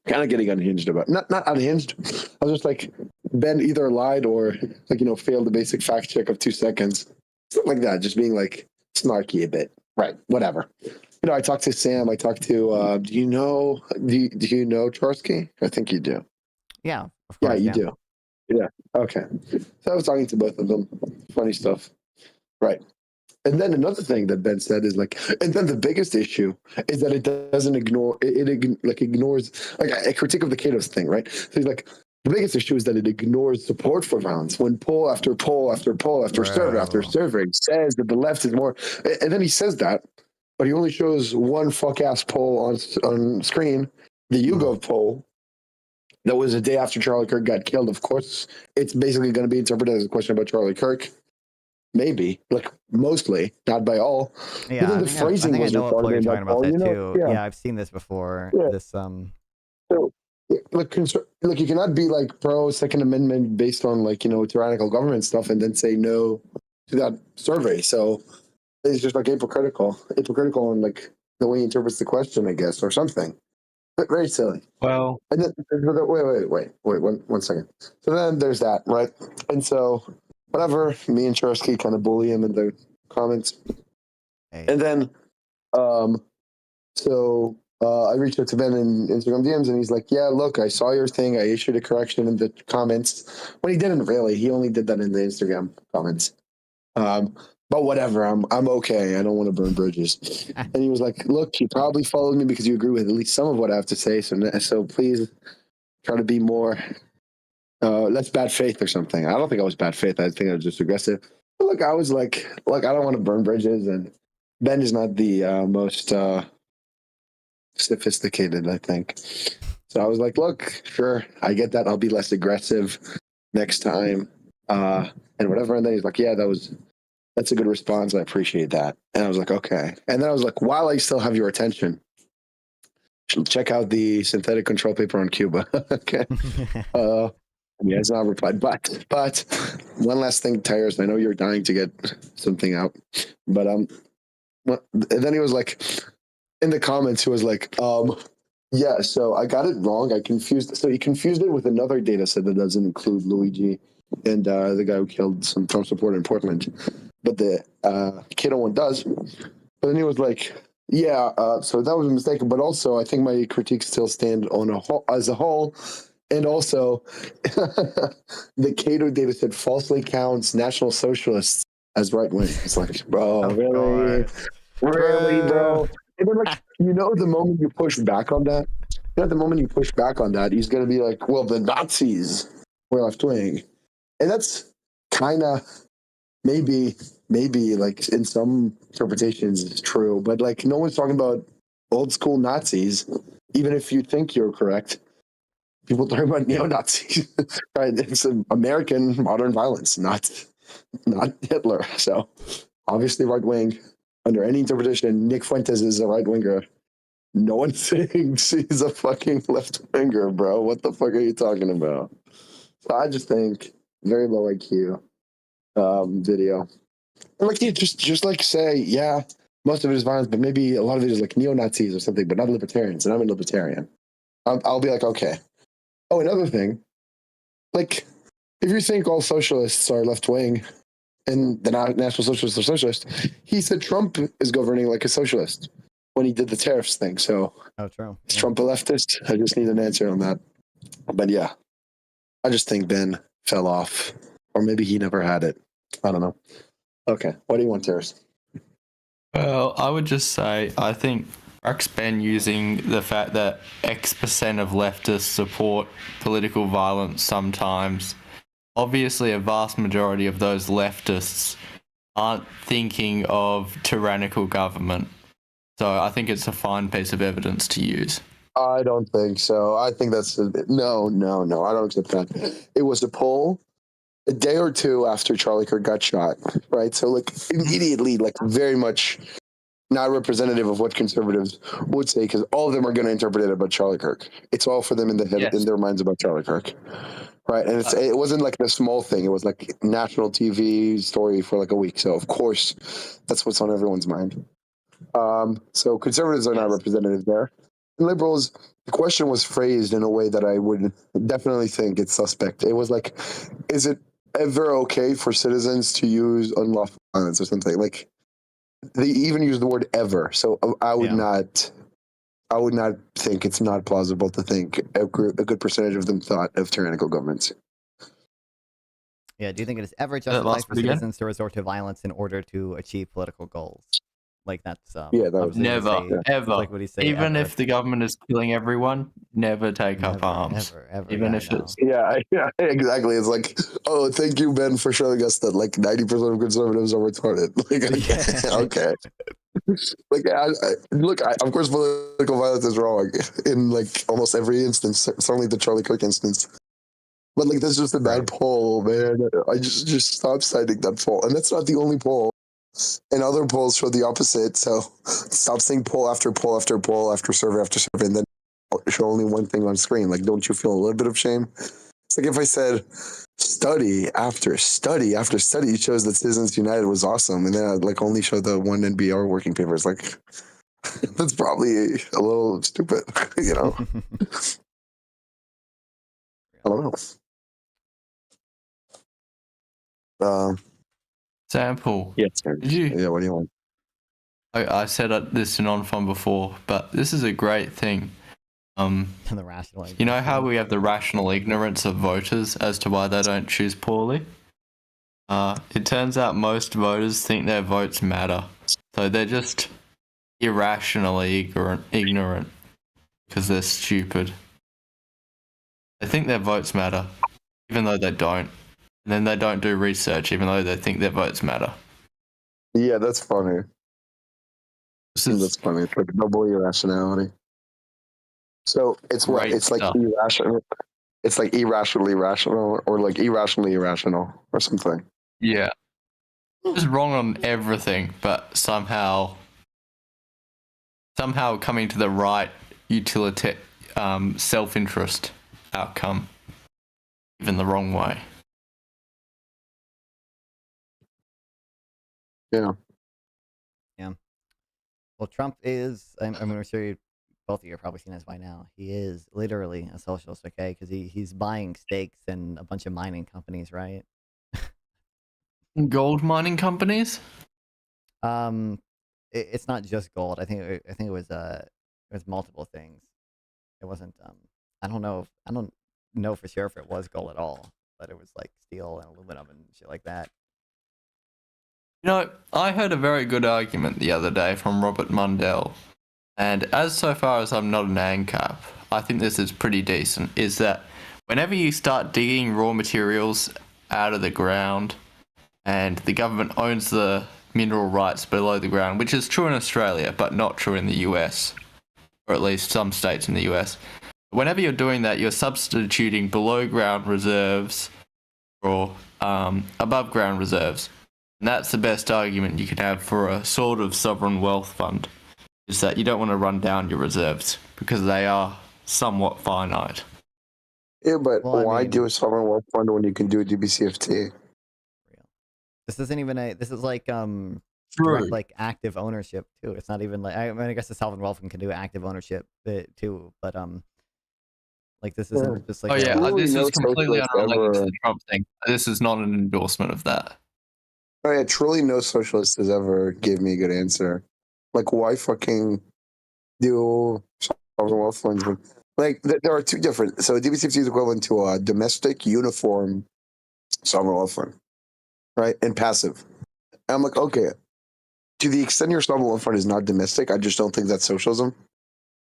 kind of getting unhinged about not unhinged. I was just like, Ben either lied or failed the basic fact check of 2 seconds. Stuff like that, just being like snarky a bit. Right, whatever. I talked to Sam. I talked to. Do you know Chorsky? I think you do.
Yeah, of course.
Yeah, you do. Yeah. Okay. So I was talking to both of them. Funny stuff. Right. And then another thing that Ben said is like, and then the biggest issue is that it doesn't ignore it ignores like a critique of the Cato's thing, right? So he's like, the biggest issue is that it ignores support for violence when poll after poll after poll after survey after survey says that the left is more, and then he says that, but he only shows one fuck ass poll on screen, the YouGov poll. That was a day after Charlie Kirk got killed. Of course, it's basically going to be interpreted as a question about Charlie Kirk. Maybe, like mostly, not by all.
Yeah,
I think
I know what poll you're talking about that too. Yeah, I've seen this before.
Yeah.
This
So, look, you cannot be like pro Second Amendment based on tyrannical government stuff and then say no to that survey. So it's just like hypocritical on like the way he interprets the question, I guess, or something. But very silly.
Well,
and then wait, 1 second. So then there's that, right? And so whatever, me and Chorsky kind of bully him in the comments. And then I reached out to Ben in Instagram DMs, and he's like, "Yeah, look, I saw your thing. I issued a correction in the comments." When he didn't really, he only did that in the Instagram comments. But whatever, I'm okay. I don't want to burn bridges. And he was like, "Look, you probably followed me because you agree with at least some of what I have to say. So please try to be more less bad faith or something." I don't think I was bad faith. I think I was just aggressive. But look, I was like, "Look, I don't want to burn bridges," and Ben is not the most sophisticated, I think. So I was like, "Look, sure, I get that. I'll be less aggressive next time, and whatever." And then he's like, "Yeah, that's a good response. I appreciate that." And I was like, "Okay." And then I was like, "While I still have your attention, check out the synthetic control paper on Cuba." Okay. Yeah, it's not replied. But one last thing, Tires. I know you're dying to get something out, but and then he was like, in the comments, he was like, yeah, so I got it wrong. I confused. So he confused it with another data set that doesn't include Luigi and the guy who killed some Trump supporter in Portland, but the Cato one does. But then he was like, yeah, so that was a mistake. But also, I think my critiques still stand on as a whole. And also, the Cato data set falsely counts National Socialists as right wing. It's like, bro, really? Really, bro? And then, like, the moment you push back on that, he's going to be like, well, the Nazis were left wing. And that's kind of maybe, like, in some interpretations, it's true. But, like, no one's talking about old school Nazis, even if you think you're correct. People talk about neo-Nazis, right? It's American modern violence, not Hitler. So obviously right wing. Under any interpretation, Nick Fuentes is a right winger. No one thinks he's a fucking left winger, bro. What the fuck are you talking about? So I just think very low IQ video. And like, yeah, just like say, yeah, most of it is violence, but maybe a lot of it is like neo-Nazis or something, but not libertarians. And I'm a libertarian. I'll be like, okay. Oh, another thing, like, if you think all socialists are left wing and the National Socialists are socialist, he said Trump is governing like a socialist when he did the tariffs thing. So,
true.
Is Trump a leftist? I just need an answer on that. But yeah, I just think Ben fell off, or maybe he never had it. I don't know. Okay, what do you want, Terrace?
Well, I would just say I think Ruck's been using the fact that X% of leftists support political violence sometimes. Obviously, a vast majority of those leftists aren't thinking of tyrannical government. So I think it's a fine piece of evidence to use.
I don't think so. I think that's no. I don't accept that. It was a poll a day or two after Charlie Kirk got shot, right? So like immediately, like very much not representative of what conservatives would say, because all of them are going to interpret it about Charlie Kirk. It's all for them in the head, in their minds about Charlie Kirk, right? And it wasn't like a small thing. It was like national TV story for like a week. So of course, that's what's on everyone's mind. So conservatives are not representative there. And liberals, the question was phrased in a way that I would definitely think it's suspect. It was like, is it ever okay for citizens to use unlawful violence or something? Like, they even use the word ever. So I would not think it's not plausible to think a good percentage of them thought of tyrannical governments.
Yeah, do you think it is ever justified for citizens to resort to violence in order to achieve political goals? Like that's
that was
never, ever.
Like what he said,
even
ever.
if the government is killing everyone, never take up arms.
Ever,
even if it's
yeah, exactly. It's like, oh, thank you, Ben, for showing us that like 90% of conservatives are retarded. Like, okay. Like, look, of course, political violence is wrong in like almost every instance. Certainly the Charlie Kirk instance. But like, that's just a bad poll, man. I just stop citing that poll, and that's not the only poll. And other polls show the opposite. So stop saying poll after poll after poll after survey after survey, and then show only one thing on screen. Like, don't you feel a little bit of shame? It's like if I said study after study after study shows that Citizens United was awesome, and then I'd like only show the one NBR working papers. Like, that's probably a little stupid, you know? I don't know.
Sample.
Yeah, what do you want?
I said this in On Fun before, but this is a great thing.
The rational.
You know how we have the rational ignorance of voters as to why they don't choose poorly? It turns out most voters think their votes matter. So they're just irrationally ignorant because they're stupid. They think their votes matter, even though they don't. And then they don't do research, even though they think their votes matter.
Yeah, that's funny. That's funny. It's like double irrationality. So it's what? It's like irrational. It's like irrationally rational, or like irrationally irrational, or something.
Yeah. Just wrong on everything, but somehow coming to the right self-interest outcome, even the wrong way.
Yeah.
Yeah. Well, Trump is, I'm sure both of you have probably seen this by now. He is literally a socialist, okay? Because he's buying stakes in a bunch of mining companies, right?
Gold mining companies?
It's not just gold. I think it was multiple things. It wasn't. I don't know for sure if it was gold at all, but it was like steel and aluminum and shit like that.
You know, I heard a very good argument the other day from Robert Mundell, and so far as I'm not an ANCAP, I think this is pretty decent, is that whenever you start digging raw materials out of the ground, and the government owns the mineral rights below the ground, which is true in Australia, but not true in the US, or at least some states in the US. Whenever you're doing that, you're substituting below ground reserves for above ground reserves. And that's the best argument you can have for a sort of sovereign wealth fund, is that you don't want to run down your reserves because they are somewhat finite.
Yeah, but why do a sovereign wealth fund when you can do a DBCFT?
This isn't even this is like direct, like active ownership too. It's not even like, I guess the sovereign wealth fund can do active ownership too, but like this isn't just like
this is completely unrelated to the Trump thing. This is not an endorsement of that.
Oh yeah, truly no socialist has ever gave me a good answer. Like, why fucking do sovereign wealth funds? Like, there are two different. So DBCFT is equivalent to a domestic uniform sovereign wealth fund, right? And passive. And I'm like, okay, to the extent your sovereign wealth fund is not domestic, I just don't think that's socialism.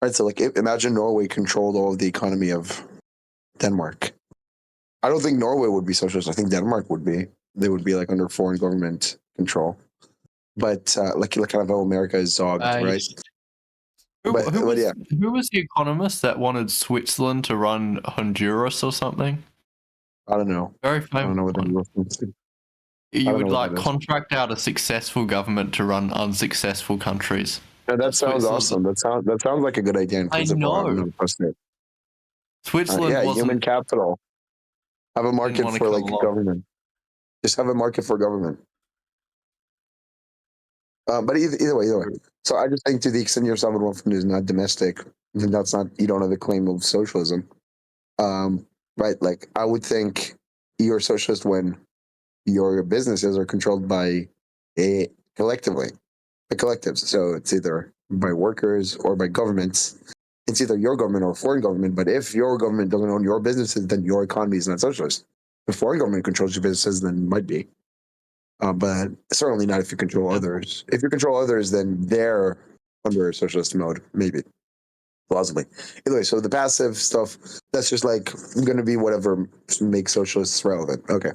Right? So, like, imagine Norway controlled all of the economy of Denmark. I don't think Norway would be socialist. I think Denmark would be. They would be like under foreign government control. But like kind of how America is zogged, right?
Who was the economist that wanted Switzerland to run Honduras or something?
I don't know.
Very famous.
I don't know what that reference to.
You would like contract out a successful government to run unsuccessful countries.
Yeah, that sounds awesome. That sounds like a good idea.
I know. Switzerland wasn't
human capital. Have a market for like government. Just have a market for government. But either way. So I just think to the extent your sovereign wealth fund is not domestic, then that's not, you don't have the claim of socialism. Right? Like, I would think you're socialist when your businesses are controlled by collectives. So it's either by workers or by governments. It's either your government or foreign government. But if your government doesn't own your businesses, then your economy is not socialist. If foreign government controls your businesses, then it might be. But certainly not if you control others. If you control others, then they're under a socialist mode, maybe. Plausibly. Either way, so the passive stuff, that's just like going to be whatever makes socialists relevant. Okay.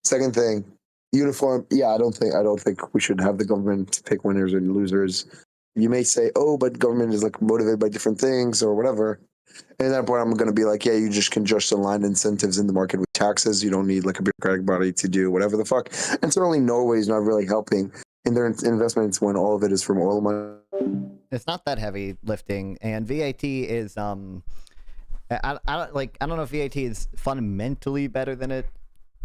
Second thing, uniform. Yeah, I don't think we should have the government pick winners and losers. You may say, oh, but government is like motivated by different things or whatever. And at that point, I'm going to be like, yeah, you just can just align incentives in the market with taxes. You don't need like a bureaucratic body to do whatever the fuck. And certainly Norway is not really helping in their investments when all of it is from oil money.
It's not that heavy lifting, and VAT is I don't know if VAT is fundamentally better than a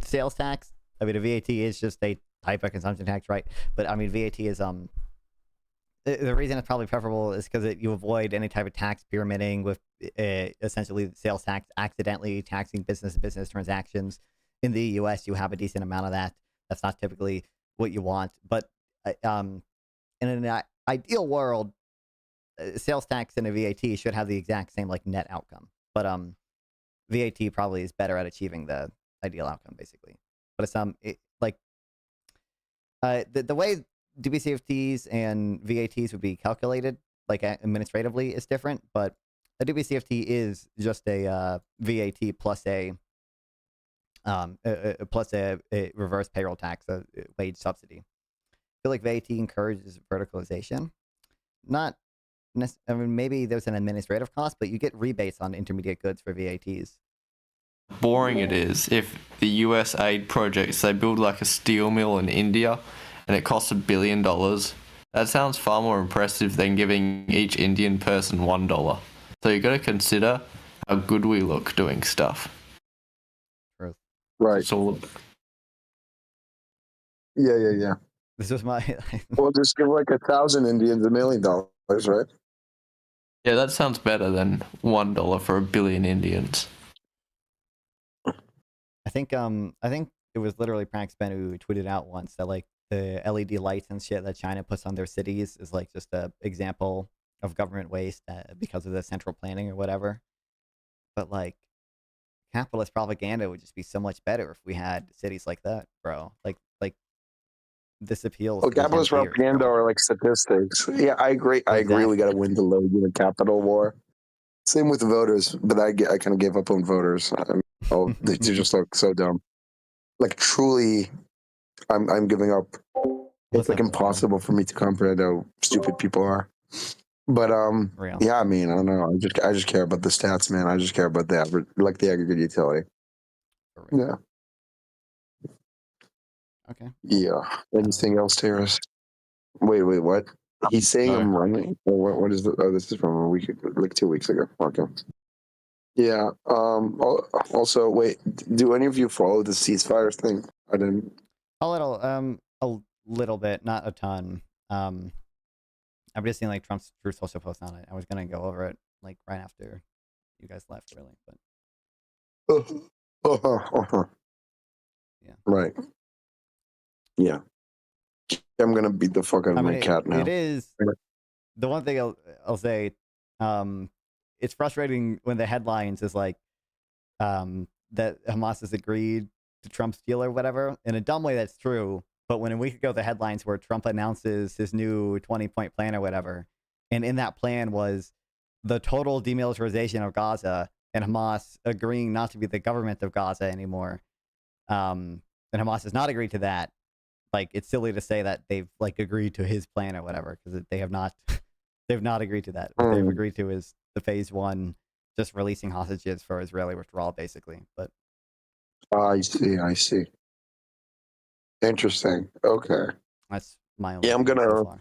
sales tax. I mean, a VAT is just a type of consumption tax, right? But I mean, VAT is the reason it's probably preferable is because you avoid any type of tax pyramiding with essentially sales tax accidentally taxing business-to-business transactions. In the U.S., you have a decent amount of that. That's not typically what you want, but in an ideal world, sales tax and a VAT should have the exact same like net outcome. But VAT probably is better at achieving the ideal outcome, basically. But it's the way DBCFTs and VATs would be calculated, like administratively, is different. But a DBCFT is just a VAT plus a reverse payroll tax, a wage subsidy. I feel like VAT encourages verticalization. Not, I mean, maybe there's an administrative cost, but you get rebates on intermediate goods for VATs.
Boring it is if the US aid projects, they build like a steel mill in India and it costs $1 billion. That sounds far more impressive than giving each Indian person $1. So you got to consider how good we look doing stuff.
Truth.
Right.
So,
Yeah.
This is my.
Well, just give like 1,000 Indians $1 million, right?
yeah, that sounds better than $1 for 1 billion Indians.
I think it was literally Prank Ben who tweeted out once that like the LED lights and shit that China puts on their cities is like just a example of government waste because of the central planning or whatever. But like capitalist propaganda would just be so much better if we had cities like that, bro. Like this appeals.
Well, capitalist propaganda or like statistics. Yeah, I agree. I agree. We got to win the low unit capital war. Same with the voters, but I kind of gave up on voters. They just look so dumb. Like truly, I'm giving up. It's like impossible for me to comprehend how stupid people are. But yeah, I mean, I don't know. I just care about the stats, man. I just care about the average, like the aggregate utility. Yeah.
Okay.
Yeah. Anything else, Terrace? Wait, what? He's saying I'm running. What is the? Oh, this is from a week, like 2 weeks ago. Okay. Yeah. Also, wait. Do any of you follow the ceasefire thing? I didn't.
A little bit, not a ton. I've just seen like Trump's Truth Social post on it. I was gonna go over it like right after you guys left, really, but
yeah. Right. Yeah. I'm gonna beat the fuck out of my cat now.
It is the one thing I'll say. It's frustrating when the headlines is like that Hamas has agreed to Trump's deal or whatever. In a dumb way, that's true. But when a week ago the headlines were Trump announces his new 20-point plan or whatever, and in that plan was the total demilitarization of Gaza and Hamas agreeing not to be the government of Gaza anymore, and Hamas has not agreed to that. Like, it's silly to say that they've like agreed to his plan or whatever, because they have not. They've not agreed to that. What they've agreed to is the phase 1, just releasing hostages for Israeli withdrawal, basically. But
I see. Interesting. Okay.
That's my only.
Yeah, I'm gonna.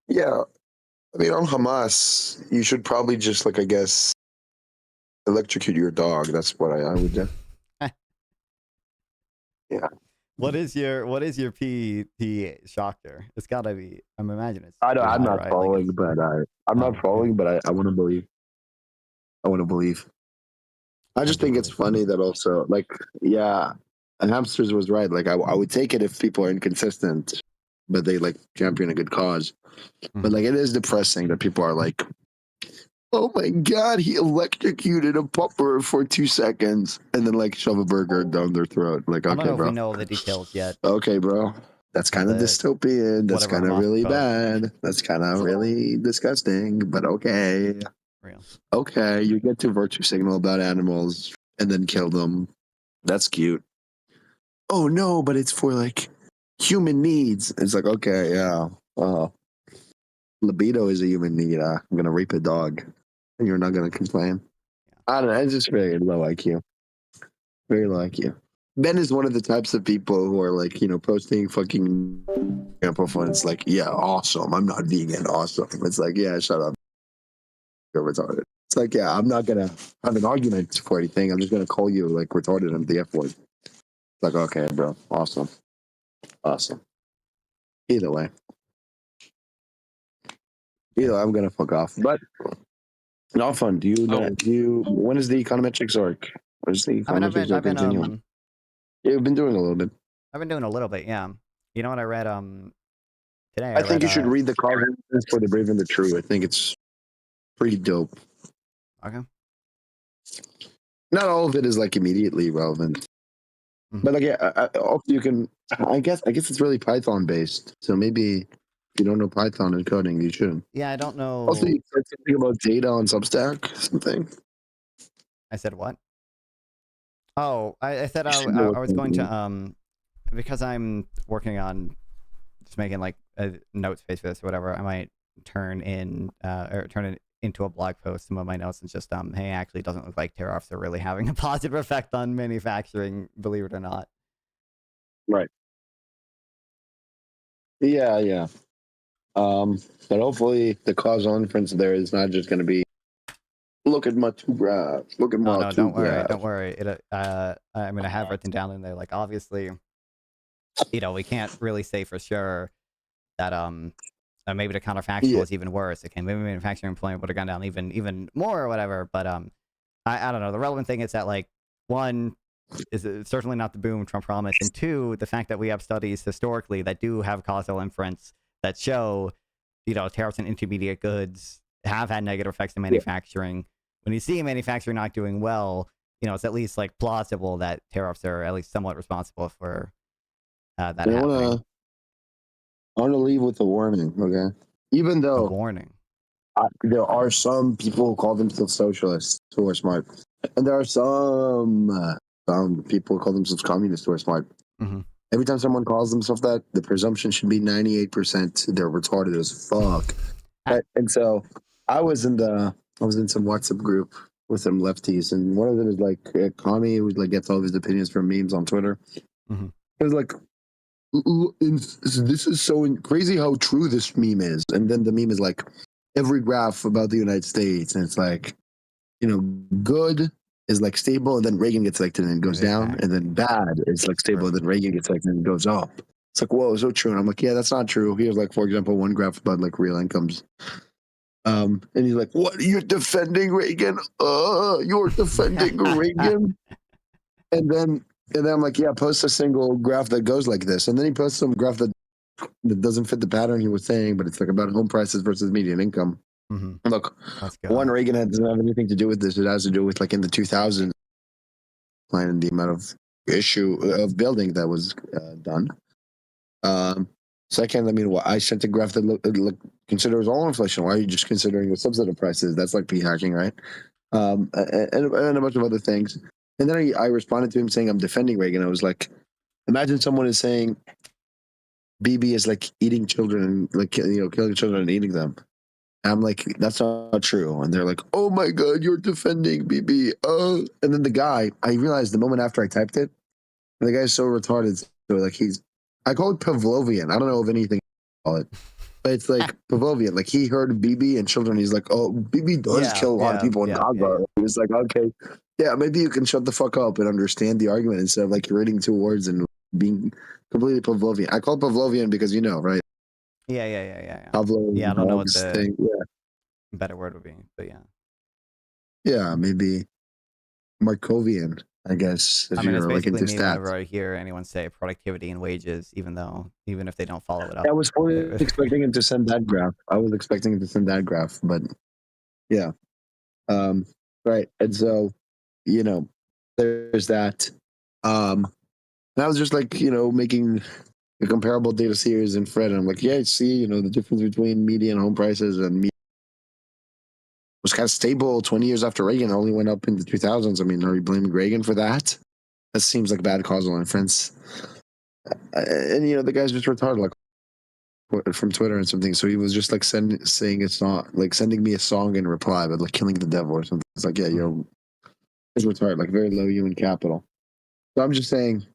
Yeah, I mean, on Hamas, you should probably just like, I guess, electrocute your dog. That's what I would do. Yeah.
What is your P shocker? It's gotta be. I'm imagining it's.
I'm not following, but I'm not following, but I want to believe. I just think it's funny that also, like, yeah, Hamsters was right. Like, I would take it if people are inconsistent, but they like champion a good cause. But like, it is depressing that people are like, oh my God, he electrocuted a pupper for 2 seconds and then like shove a burger down their throat. Like,
I
okay,
don't know if
bro.
we know the details yet.
Okay, bro. That's kind of dystopian. That's
whatever
kind of
Hamas
really
proposed.
bad. That's kind of really disgusting, but okay.
Real.
Okay, you get to virtue signal about animals and then kill them. That's cute. Oh no, but it's for like human needs. It's like, okay, yeah. Libido is a human need. I'm gonna rape a dog, and you're not gonna complain. I don't know. It's just very low IQ. Very low IQ. Ben is one of the types of people who are like, posting fucking example when it's like, yeah, awesome. I'm not vegan. Awesome. It's like, yeah, shut up. You're retarded. It's like, yeah, I'm not gonna have an argument for anything. I'm just gonna call you like retarded and the F word. It's like, okay, bro. Awesome. Either way. I'm gonna fuck off. But not fun. Do you when is the econometrics arc? When is the econometrics arc continuing? Yeah, we've been doing a little bit.
I've been doing a little bit, yeah. You know what I read today.
I think
read,
you should read the cause for the brave and the true. I think it's pretty dope.
Okay.
Not all of it is like immediately relevant, but like also you can. I guess it's really Python based. So maybe if you don't know Python and coding, you should.
Yeah, I don't know.
Also, you said something about data on Substack. Something.
I said what? Oh, I said I was going to because I'm working on just making like a note space for this or whatever. I might turn it into a blog post some of my notes and just hey, actually, it doesn't look like tariffs are really having a positive effect on manufacturing, believe it or not.
Right. Yeah. But hopefully the causal inference there is not just going to be look at my two graphs. Look at my
Don't worry. It I mean, I have written down in there like obviously, we can't really say for sure that maybe the counterfactual is even worse. Okay, maybe manufacturing employment would have gone down even more or whatever. But I don't know. The relevant thing is that like one is certainly not the boom Trump promised, and two, the fact that we have studies historically that do have causal inference that show tariffs and intermediate goods have had negative effects in manufacturing. When you see manufacturing not doing well, it's at least like plausible that tariffs are at least somewhat responsible for that happening.
I want to leave with a warning, okay? Even though there are some people who call themselves socialists who are smart, and there are some people who call themselves communists who are smart.
Mm-hmm.
Every time someone calls themselves that, the presumption should be 98% they're retarded as fuck. And so I was in some WhatsApp group with some lefties, and one of them is like a commie who like gets all of his opinions from memes on Twitter.
Mm-hmm.
It was like, this is so crazy how true this meme is. And then the meme is like every graph about the United States, and it's like, good is like stable, and then Reagan gets elected and it goes down, and then bad is like stable, and then Reagan gets elected and it goes up. It's like, whoa, so true. And I'm like, yeah, that's not true. Here's like, for example, one graph about like real incomes. And he's like, what? You're defending Reagan? You're defending Reagan? And then I'm like, yeah, post a single graph that goes like this. And then he posts some graph that doesn't fit the pattern he was saying, but it's like about home prices versus median income.
Mm-hmm.
Look, one, Reagan doesn't have anything to do with this. It has to do with like in the 2000s, and the amount of issue of building that was done. Second, I mean, I sent a graph that considers all inflation. Why are you just considering the subsidy prices? That's like p-hacking, right? And a bunch of other things. And then I responded to him saying, I'm defending Reagan. I was like, imagine someone is saying BB is like eating children, like, killing children and eating them. And I'm like, that's not true. And they're like, oh my God, you're defending BB. And then the guy, I realized the moment after I typed it, the guy's so retarded. So like I call it Pavlovian. I don't know if anything I call it, but it's like Pavlovian. Like he heard BB and children. He's like, oh, BB does kill a lot of people in Gaza. He was like, okay, yeah, maybe you can shut the fuck up and understand the argument instead of like reading two words and being completely Pavlovian. I call it Pavlovian because right?
Yeah.
Pavlov,
I don't know what the
thing.
better word would be, but yeah.
Yeah, maybe Markovian, I guess. If
I mean, it's
you're like
basically
into
me
stats.
whenever I hear anyone say productivity and wages, even if they don't follow it up.
I was fully expecting him to send that graph. But yeah. Right. And so, there's that. And I was just like, making a comparable data series in Fred. And I'm like, yeah, see, the difference between median home prices and was kind of stable 20 years after Reagan. It only went up in the 2000s. I mean, are you blaming Reagan for that? That seems like bad causal inference. And the guy's just retarded, like from Twitter and something. So he was just like sending me a song in reply, but like killing the devil or something. It's like, yeah, it's retarded, like very low human capital. So I'm just saying,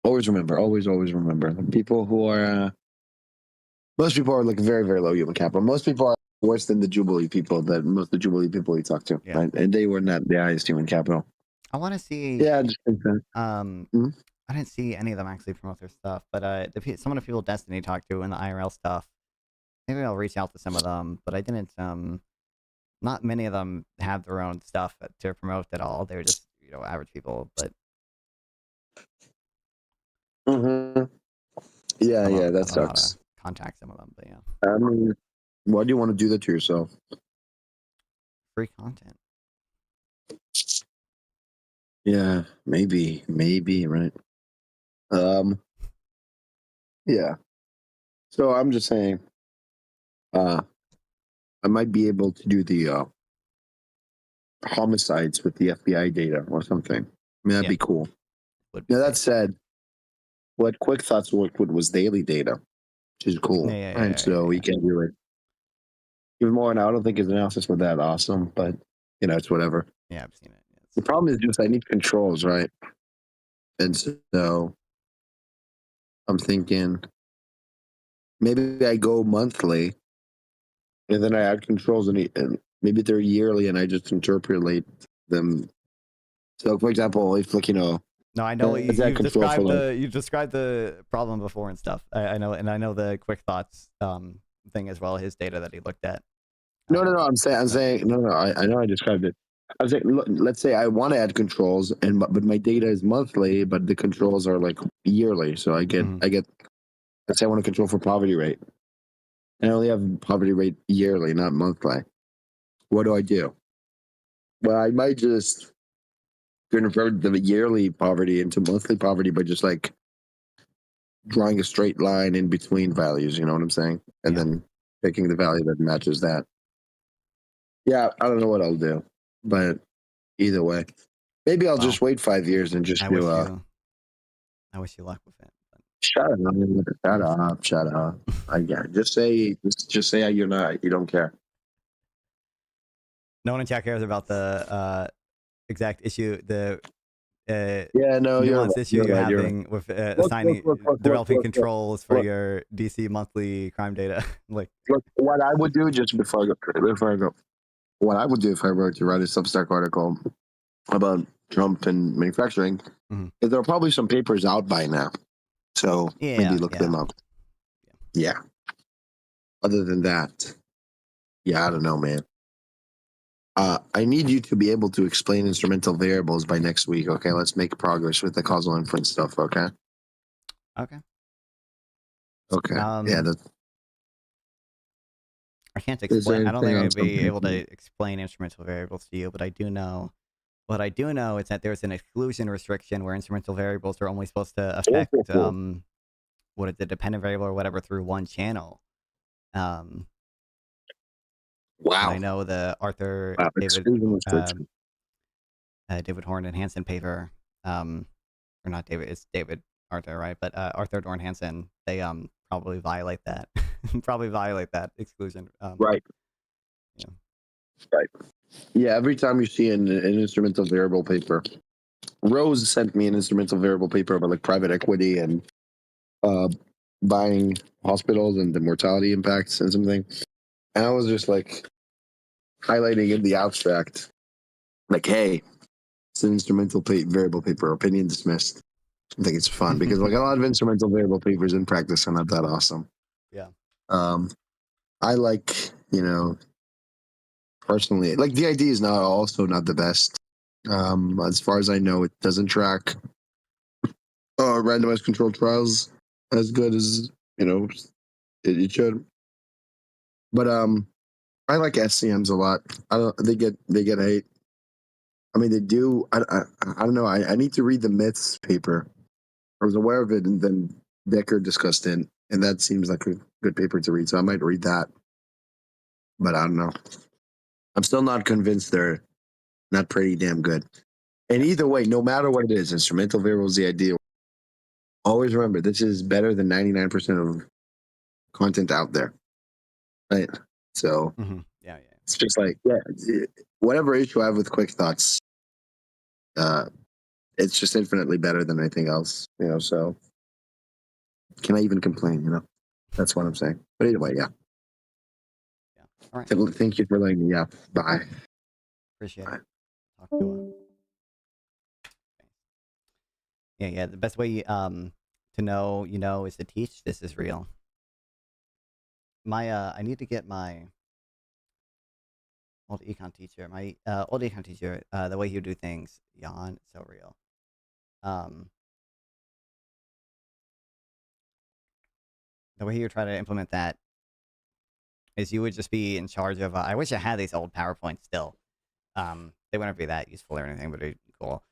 always remember, like people who are, most people are like very, very low human capital. Most people are worse than the Jubilee people you talk to, right? And they were not the highest human capital.
I want to see.
Yeah, I just think that.
I didn't see any of them actually promote their stuff, but some of the people Destiny talked to in the IRL stuff, maybe I'll reach out to some of them. But I didn't. Not many of them have their own stuff to promote at all. They're just average people. But
Yeah, yeah,
I
that
don't know how to
sucks.
contact some of them, but yeah.
I mean, why do you want to do that to yourself?
Free content.
Yeah, maybe, right. Yeah. So I'm just saying, I might be able to do the homicides with the FBI data or something. I mean, that'd be cool. Now that said, what Quick Thoughts worked with was daily data, which is cool. And so you can do it even more. And I don't think his analysis was that awesome, but you know, it's whatever.
Yeah, I've seen it.
The problem is just I need controls, right? And so I'm thinking maybe I go monthly and then I add controls and maybe they're yearly and I just interpolate them. So for example, if like, you know,
No, I know
let's add
you've
control for
described
like,
you've described the problem before and stuff. I know, and I know the Quick Thoughts thing as well. His data that he looked at.
no, I'm saying, no, I know I described it. I was saying, let's say I want to add controls, but my data is monthly, but the controls are like yearly. So I get, let's say I want to control for poverty rate, and I only have poverty rate yearly, not monthly. What do I do? Well, I might just convert the yearly poverty into monthly poverty by just like drawing a straight line in between values. You know what I'm saying? And then picking the value that matches that. Yeah, I don't know what I'll do, but either way, maybe I'll just wait 5 years and just do.
I wish you luck with it.
Shut up! Shut up! Just say you're not. You don't care.
No one in chat cares about the exact issue. The
yeah, no,
nuanced issue you're
right,
having with assigning developing controls for your DC monthly crime data. Like,
look, what I would do just before I go, what I would do if I were to write a Substack article about Trump and manufacturing, is there are probably some papers out by now, so maybe look them up. Yeah. Other than that, yeah, I don't know, man. I need you to be able to explain instrumental variables by next week. Okay, let's make progress with the causal inference stuff. Okay.
Okay.
Okay. Yeah.
I can't explain. I don't think I'd be able to explain instrumental variables to you, but I do know. What I do know is that there's an exclusion restriction where instrumental variables are only supposed to affect what is the dependent variable or whatever through one channel.
Wow.
I know the Arthur David Horn and Hansen paper, or not David, it's David Arthur, right? But Arthur Dorn Hansen, they probably violate that, exclusion.
Right.
Yeah.
Right. Yeah. Every time you see an instrumental variable paper, Rose sent me an instrumental variable paper about like private equity and buying hospitals and the mortality impacts and something. And I was just like highlighting in the abstract, like, hey, it's an instrumental variable paper, opinion dismissed. I think it's fun because like a lot of instrumental variable papers in practice are not that awesome.
Yeah.
I like, you know, personally, like the idea is also not the best. As far as I know, it doesn't track randomized controlled trials as good as, you know, it should. But I like SCMs a lot. They get hate. I mean, they do. I don't know. I need to read the myths paper. I was aware of it, and then Becker discussed it, and that seems like a good paper to read. So I might read that. But I don't know. I'm still not convinced they're not pretty damn good. And either way, no matter what it is, instrumental variables, the idea. Always remember, this is better than 99% of content out there. Right? So
yeah.
It's just like, whatever issue I have with Quick Thoughts, it's just infinitely better than anything else, you know, so can I even complain, you know? That's what I'm saying. But either way, yeah.
All right.
Thank you for letting me up. Bye.
Appreciate it. Talk to him. Yeah. The best way to know you know is to teach. This is real. I need to get my old econ teacher. My old econ teacher, the way he would do things, yawn, so real. the way you try to implement that is you would just be in charge of. I wish I had these old PowerPoints still. They wouldn't be that useful or anything, but they're cool.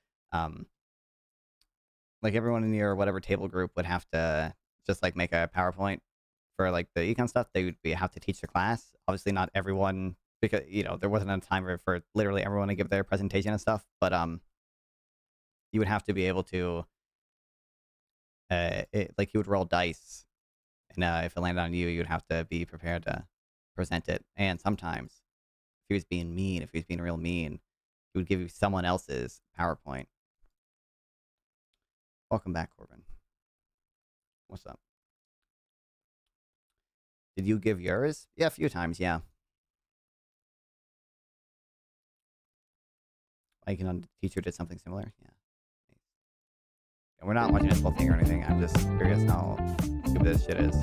Like everyone in your whatever table group would have to just like make a PowerPoint for like the econ stuff. They would have to teach the class. Obviously, not everyone, because there wasn't enough time for literally everyone to give their presentation and stuff. But you would have to be able to, like you would roll dice, and if it landed on you, you'd have to be prepared to present it. And sometimes, if he was being mean, if he was being real mean, he would give you someone else's PowerPoint. Welcome back, Corbin. What's up? Did you give yours? Yeah, a few times, yeah. Econ teacher did something similar? Yeah. And we're not watching this whole thing or anything. I'm just curious how stupid this shit is.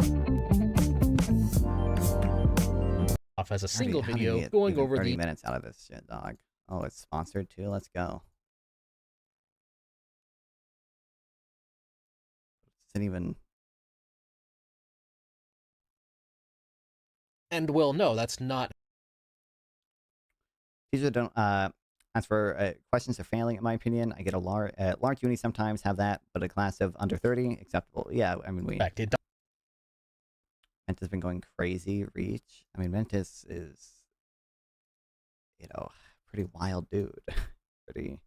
Off as a single video going over
30 minutes out of this shit, dog. Oh, it's sponsored too? Let's go. Isn't even...
And well, no, that's not.
Teachers don't as for questions are failing, in my opinion. I get a large uni sometimes have that, but a class of under 30 acceptable. Yeah, I mean
Mentis
has been going crazy. Reach. I mean Mentis is, pretty wild dude. Pretty.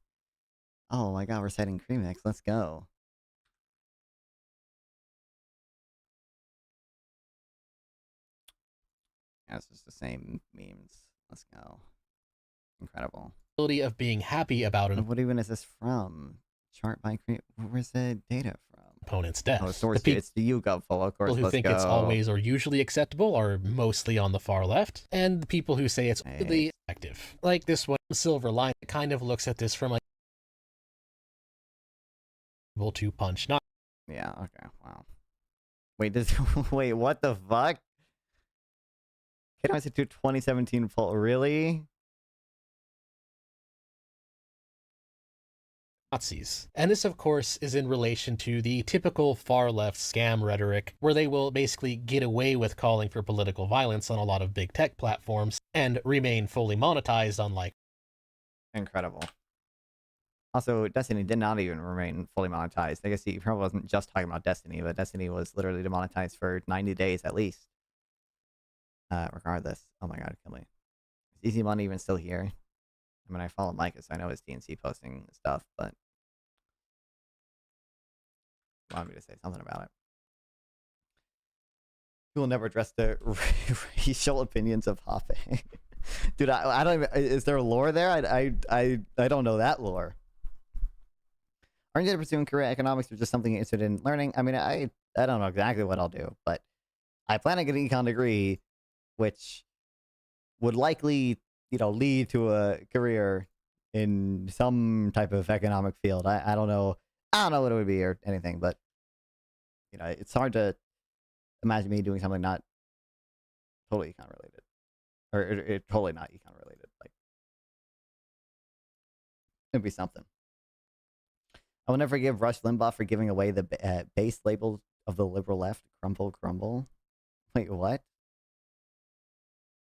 Oh my god, we're citing Creamix. Let's go. Yeah, it's just the same memes. Let's go. Incredible.
Of being happy about an
What even is this from? Chart by Cream. Where's the data from?
opponent's death.
Oh, source. It's the YouGov full, of course.
People who think it's always or usually acceptable are mostly on the far left, and the people who say it's really effective. Like this one, Silver Line, kind of looks at this from like able to punch not.
Yeah. Okay. Wow. Wait. Wait. What the fuck? Can I say to 2017 poll? Really?
Nazis. And this, of course, is in relation to the typical far-left scam rhetoric, where they will basically get away with calling for political violence on a lot of big tech platforms and remain fully monetized, unlike...
Incredible. Also, Destiny did not even remain fully monetized. I guess he probably wasn't just talking about Destiny, but Destiny was literally demonetized for 90 days at least. Regardless. Oh my god, kill me. Is Easy Money even still here? I mean, I follow Micah, so I know his DNC posting stuff, but... I want me to say something about it. He will never address the racial opinions of Hoppe. Dude, I don't even... Is there lore there? I don't know that lore. Aren't you pursuing career economics or just something you're interested in learning? I mean, I don't know exactly what I'll do, but I plan on getting an econ degree, which would likely, lead to a career in some type of economic field. I don't know. I don't know what it would be or anything, but it's hard to imagine me doing something not totally econ related, or totally not econ related. Like, it'd be something. I will never forgive Rush Limbaugh for giving away the base label of the liberal left. Crumble, crumble. Wait, what?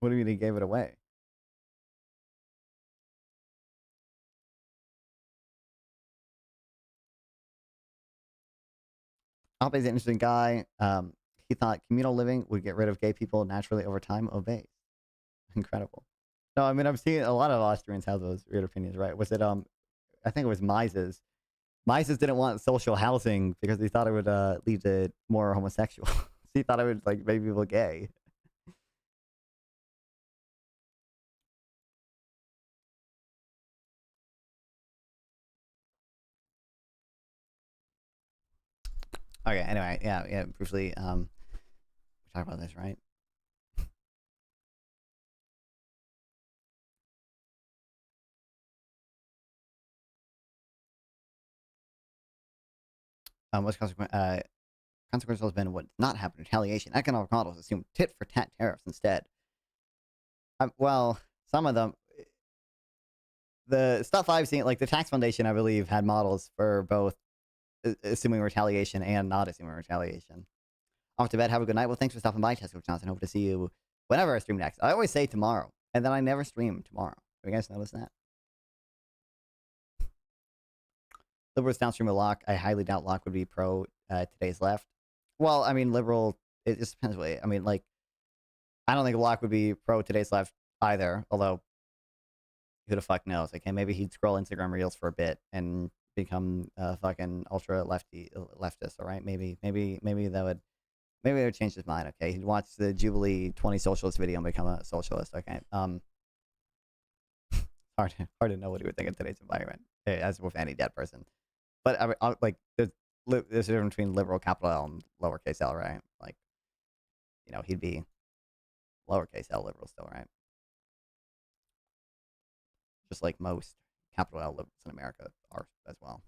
What do you mean he gave it away? Alpe's an interesting guy. He thought communal living would get rid of gay people naturally over time. Obeys. Incredible. No, I mean, I'm seeing a lot of Austrians have those weird opinions, right? Was it, I think it was Mises. Mises didn't want social housing because he thought it would lead to more homosexual. He thought it would, like, make people gay. Okay, anyway, yeah, briefly, we talked about this, right? What's consequential has been what did not happen, retaliation. Economic models assume tit-for-tat tariffs instead. Well, some of them, the stuff I've seen, like the Tax Foundation, I believe, had models for both assuming retaliation and not assuming retaliation. Off to bed. Have a good night. Well, thanks for stopping by, Tesco Johnson. Hope to see you whenever I stream next. I always say tomorrow, and then I never stream tomorrow. Have you guys noticed that? Liberals downstream of Locke. I highly doubt Locke would be pro today's left. Well, I mean, liberal. It just depends. I mean, like, I don't think Locke would be pro today's left either. Although, who the fuck knows? Okay, maybe he'd scroll Instagram Reels for a bit and become a fucking ultra leftist. All right, maybe that would. Maybe they would change his mind. Okay, he'd watch the Jubilee 20 Socialist video and become a socialist. Okay, hard to know what he would think in today's environment, as with any dead person. But I mean, like, there's a difference between liberal capital L and lowercase l, right? Like, you know, he'd be lowercase l liberal still, right? Just like most capital L liberals in America are as well.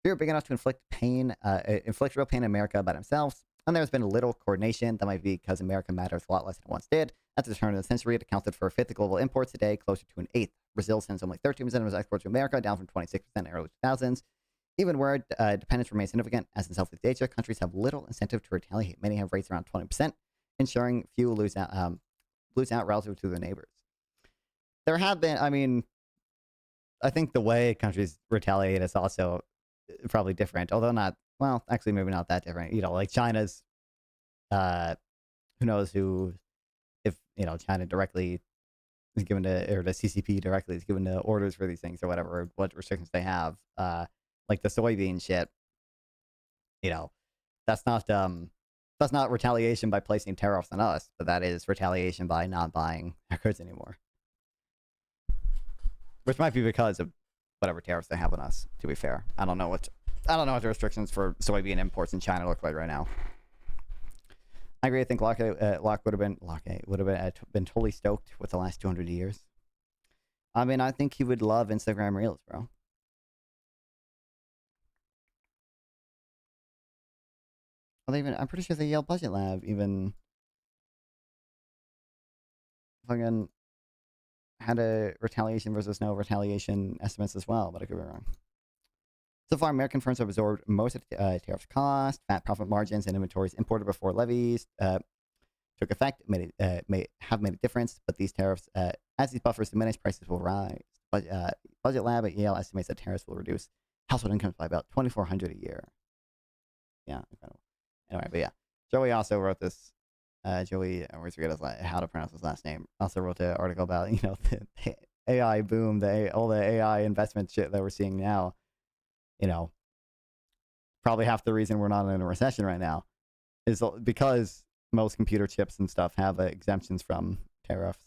Fear big enough to inflict real pain in America by themselves, and there's been little coordination. That might be because America matters a lot less than it once did. At the turn of the century, it accounted for a fifth of global imports today, closer to an eighth. Brazil sends only 13% of its exports to America, down from 26% in the early 2000s. Even where dependence remains significant, as in Southeast Asia, countries have little incentive to retaliate. Many have rates around 20%, ensuring few lose out relative to their neighbors. There have been, I mean, I think the way countries retaliate is also probably different, although not, well, actually maybe not that different. You know, like China's, who knows if, you know, China directly is given to, or the CCP directly is given the orders for these things or whatever, or what restrictions they have, like the soybean shit, you know, that's not retaliation by placing tariffs on us, but that is retaliation by not buying our goods anymore. Which might be because of whatever tariffs they have on us, to be fair. I don't know what the restrictions for soybean imports in China look like right now. I agree. I think Locke would have been totally stoked with the last 200 years. I mean, I think he would love Instagram Reels, bro. Well, I'm pretty sure the Yale Budget Lab even fucking had a retaliation versus no retaliation estimates as well, but I could be wrong. So far, American firms have absorbed most of the tariff cost, fat profit margins, and inventories imported before levies took effect may have made a difference, but these tariffs, as these buffers diminish, prices will rise. Budget Lab at Yale estimates that tariffs will reduce household incomes by about $2,400 a year. Yeah, incredible. Anyway, but yeah, Joey also wrote this. Joey, I always forget how to pronounce his last name. Also wrote an article about, you know, the AI boom, all the AI investment shit that we're seeing now. You know, probably half the reason we're not in a recession right now is because most computer chips and stuff have exemptions from tariffs.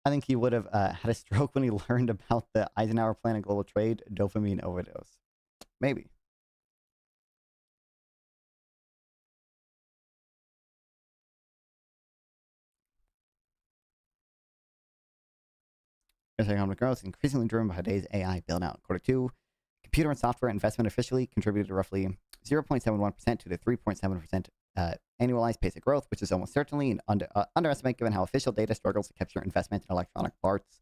I think he would have had a stroke when he learned about the Eisenhower Plan and global trade dopamine overdose. Maybe. Economic growth is increasingly driven by today's AI build-out. Quarter two, computer and software investment officially contributed to roughly 0.71% to the 3.7% annualized pace of growth, which is almost certainly an underestimate given how official data struggles to capture investment in electronic parts.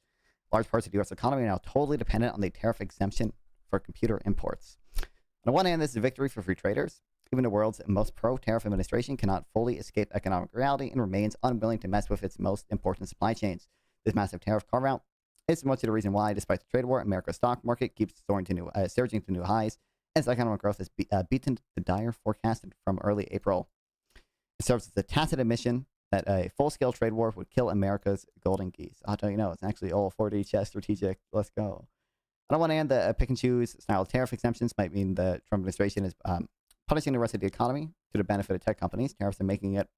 Large parts of the U.S. economy are now totally dependent on the tariff exemption for computer imports. On the one hand, this is a victory for free traders. Even the world's most pro-tariff administration cannot fully escape economic reality and remains unwilling to mess with its most important supply chains. This massive tariff carve-out is much of the reason why, despite the trade war, America's stock market keeps surging to new highs, as economic growth has beaten the dire forecast from early April. It serves as a tacit admission that a full-scale trade war would kill America's golden geese. I'll tell you, no, it's actually all 4D chess strategic. Let's go. On one hand, the pick-and-choose style of tariff exemptions might mean the Trump administration is punishing the rest of the economy to the benefit of tech companies. Tariffs are making it,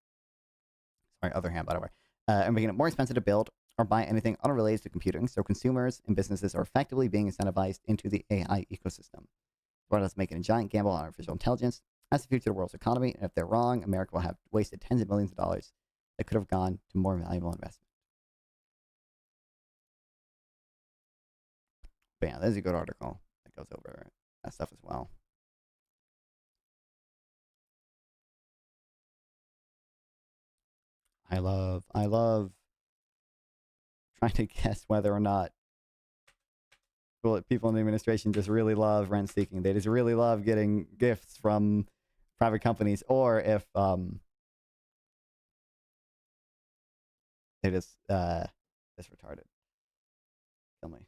other hand, by the way, and making it more expensive to build or buy anything unrelated to computing, so consumers and businesses are effectively being incentivized into the AI ecosystem. What is making a giant gamble on artificial intelligence as the future of the world's economy, and if they're wrong, America will have wasted tens of millions of dollars that could have gone to more valuable investment. But yeah, there's a good article that goes over that stuff as well. I love trying to guess whether or not people in the administration just really love rent seeking. They just really love getting gifts from private companies, or if they just retarded. Kill me.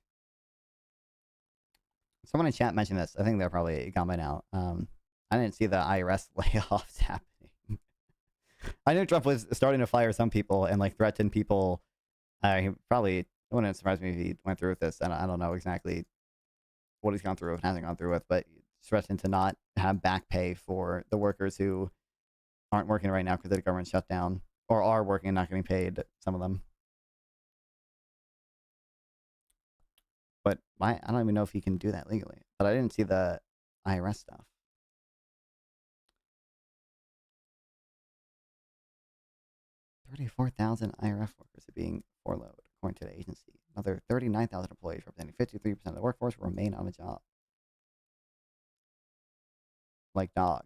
Someone in chat mentioned this. I think they're probably gone by now. I didn't see the IRS layoffs happening. I knew Trump was starting to fire some people and like threaten people. He probably, it wouldn't surprise me if he went through with this. And I don't know exactly what he's gone through and hasn't gone through with, but threatened to not have back pay for the workers who aren't working right now because the government shut down, or are working and not getting paid, some of them. But I don't even know if he can do that legally. But I didn't see the IRS stuff. $34,000 IRS workers are being furloughed, according to the agency. Another 39,000 employees, representing 53% of the workforce, remain on the job. Like dog.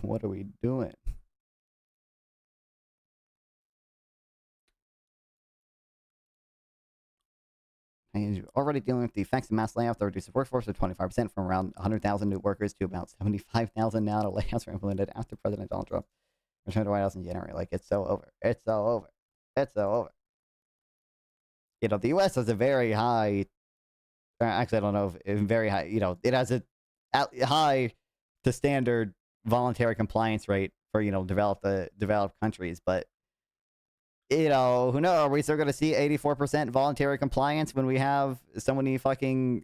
What are we doing? And already dealing with the effects of mass layoffs that reduced the workforce of 25% from around 100,000 new workers to about 75,000 now. The layoffs were implemented after President Donald Trump returned to the White House in January. Like, it's so over. It's so over. It's so over. You know, the U.S. has a very high, actually, I don't know if very high, you know, it has a high to standard voluntary compliance rate for, you know, developed countries, but you know, who knows? Are we still going to see 84% voluntary compliance when we have so many fucking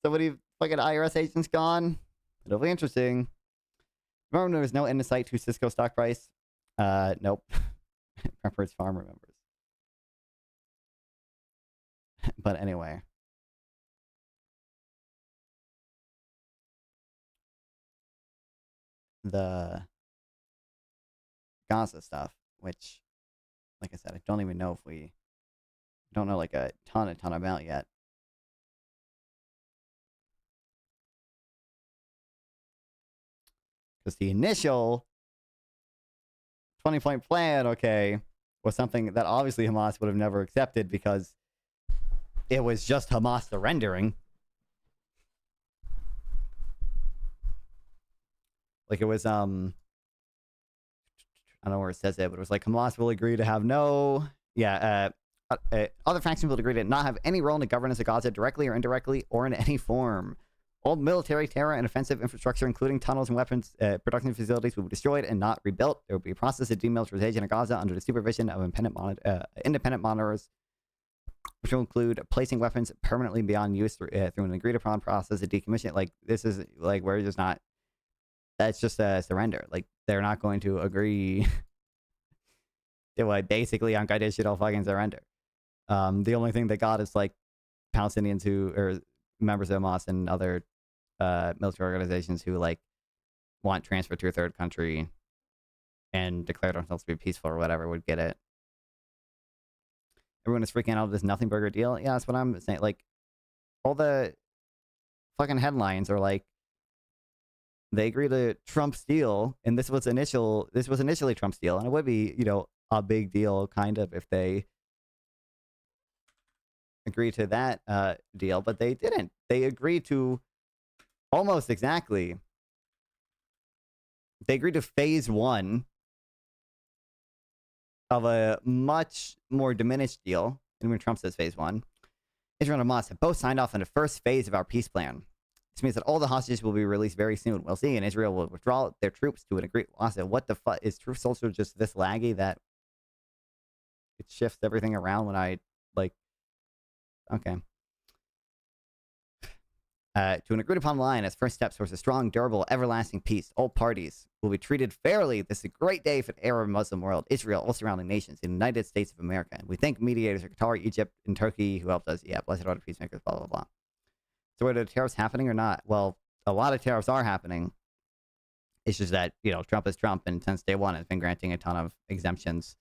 IRS agents gone? It'll be interesting. Remember, there was no end in sight to Cisco stock price? Nope. Pepperidge Farm remembers. But anyway. The Gaza stuff, which, like I said, I don't even know if we don't know like a ton about yet. Because the initial 20-point plan, okay, was something that obviously Hamas would have never accepted because it was just Hamas surrendering. Like it was, I don't know where it says it, but it was like Hamas will agree to have no, other factions will agree to not have any role in the governance of Gaza directly or indirectly or in any form. All military, terror, and offensive infrastructure, including tunnels and weapons production facilities, will be destroyed and not rebuilt. There will be a process of demilitarization of Gaza under the supervision of independent monitors, which will include placing weapons permanently beyond use through an agreed-upon process of decommissioning. Like, this is, like, we're just not... That's just a surrender. Like, they're not going to agree to a basically unconditional fucking surrender. The only thing they got is, like, Palestinians who... or members of Hamas and other military organizations who like want transfer to a third country and declare themselves to be peaceful or whatever would get it. Everyone is freaking out of this nothing burger deal. Yeah, that's what I'm saying. Like, all the fucking headlines are like, they agree to Trump's deal, and this was initially Trump's deal, and it would be, you know, a big deal kind of if they agree to that deal, but they didn't. They agreed to almost exactly. They agreed to phase 1 of a much more diminished deal. And when Trump says phase 1, Israel and Hamas have both signed off on the first phase of our peace plan. This means that all the hostages will be released very soon. We'll see, and Israel will withdraw their troops to an agreed. Also, what the fuck is truth social just this laggy that it shifts everything around when I like? Okay. To an agreed upon line as first steps towards a strong, durable, everlasting peace. All parties will be treated fairly. This is a great day for the Arab and Muslim world, Israel, all surrounding nations, the United States of America. And we thank mediators like Qatar, Egypt, and Turkey who helped us. Yeah, blessed are the peacemakers, blah, blah, blah. So are the tariffs happening or not? Well, a lot of tariffs are happening. It's just that, you know, Trump is Trump, and since day one has been granting a ton of exemptions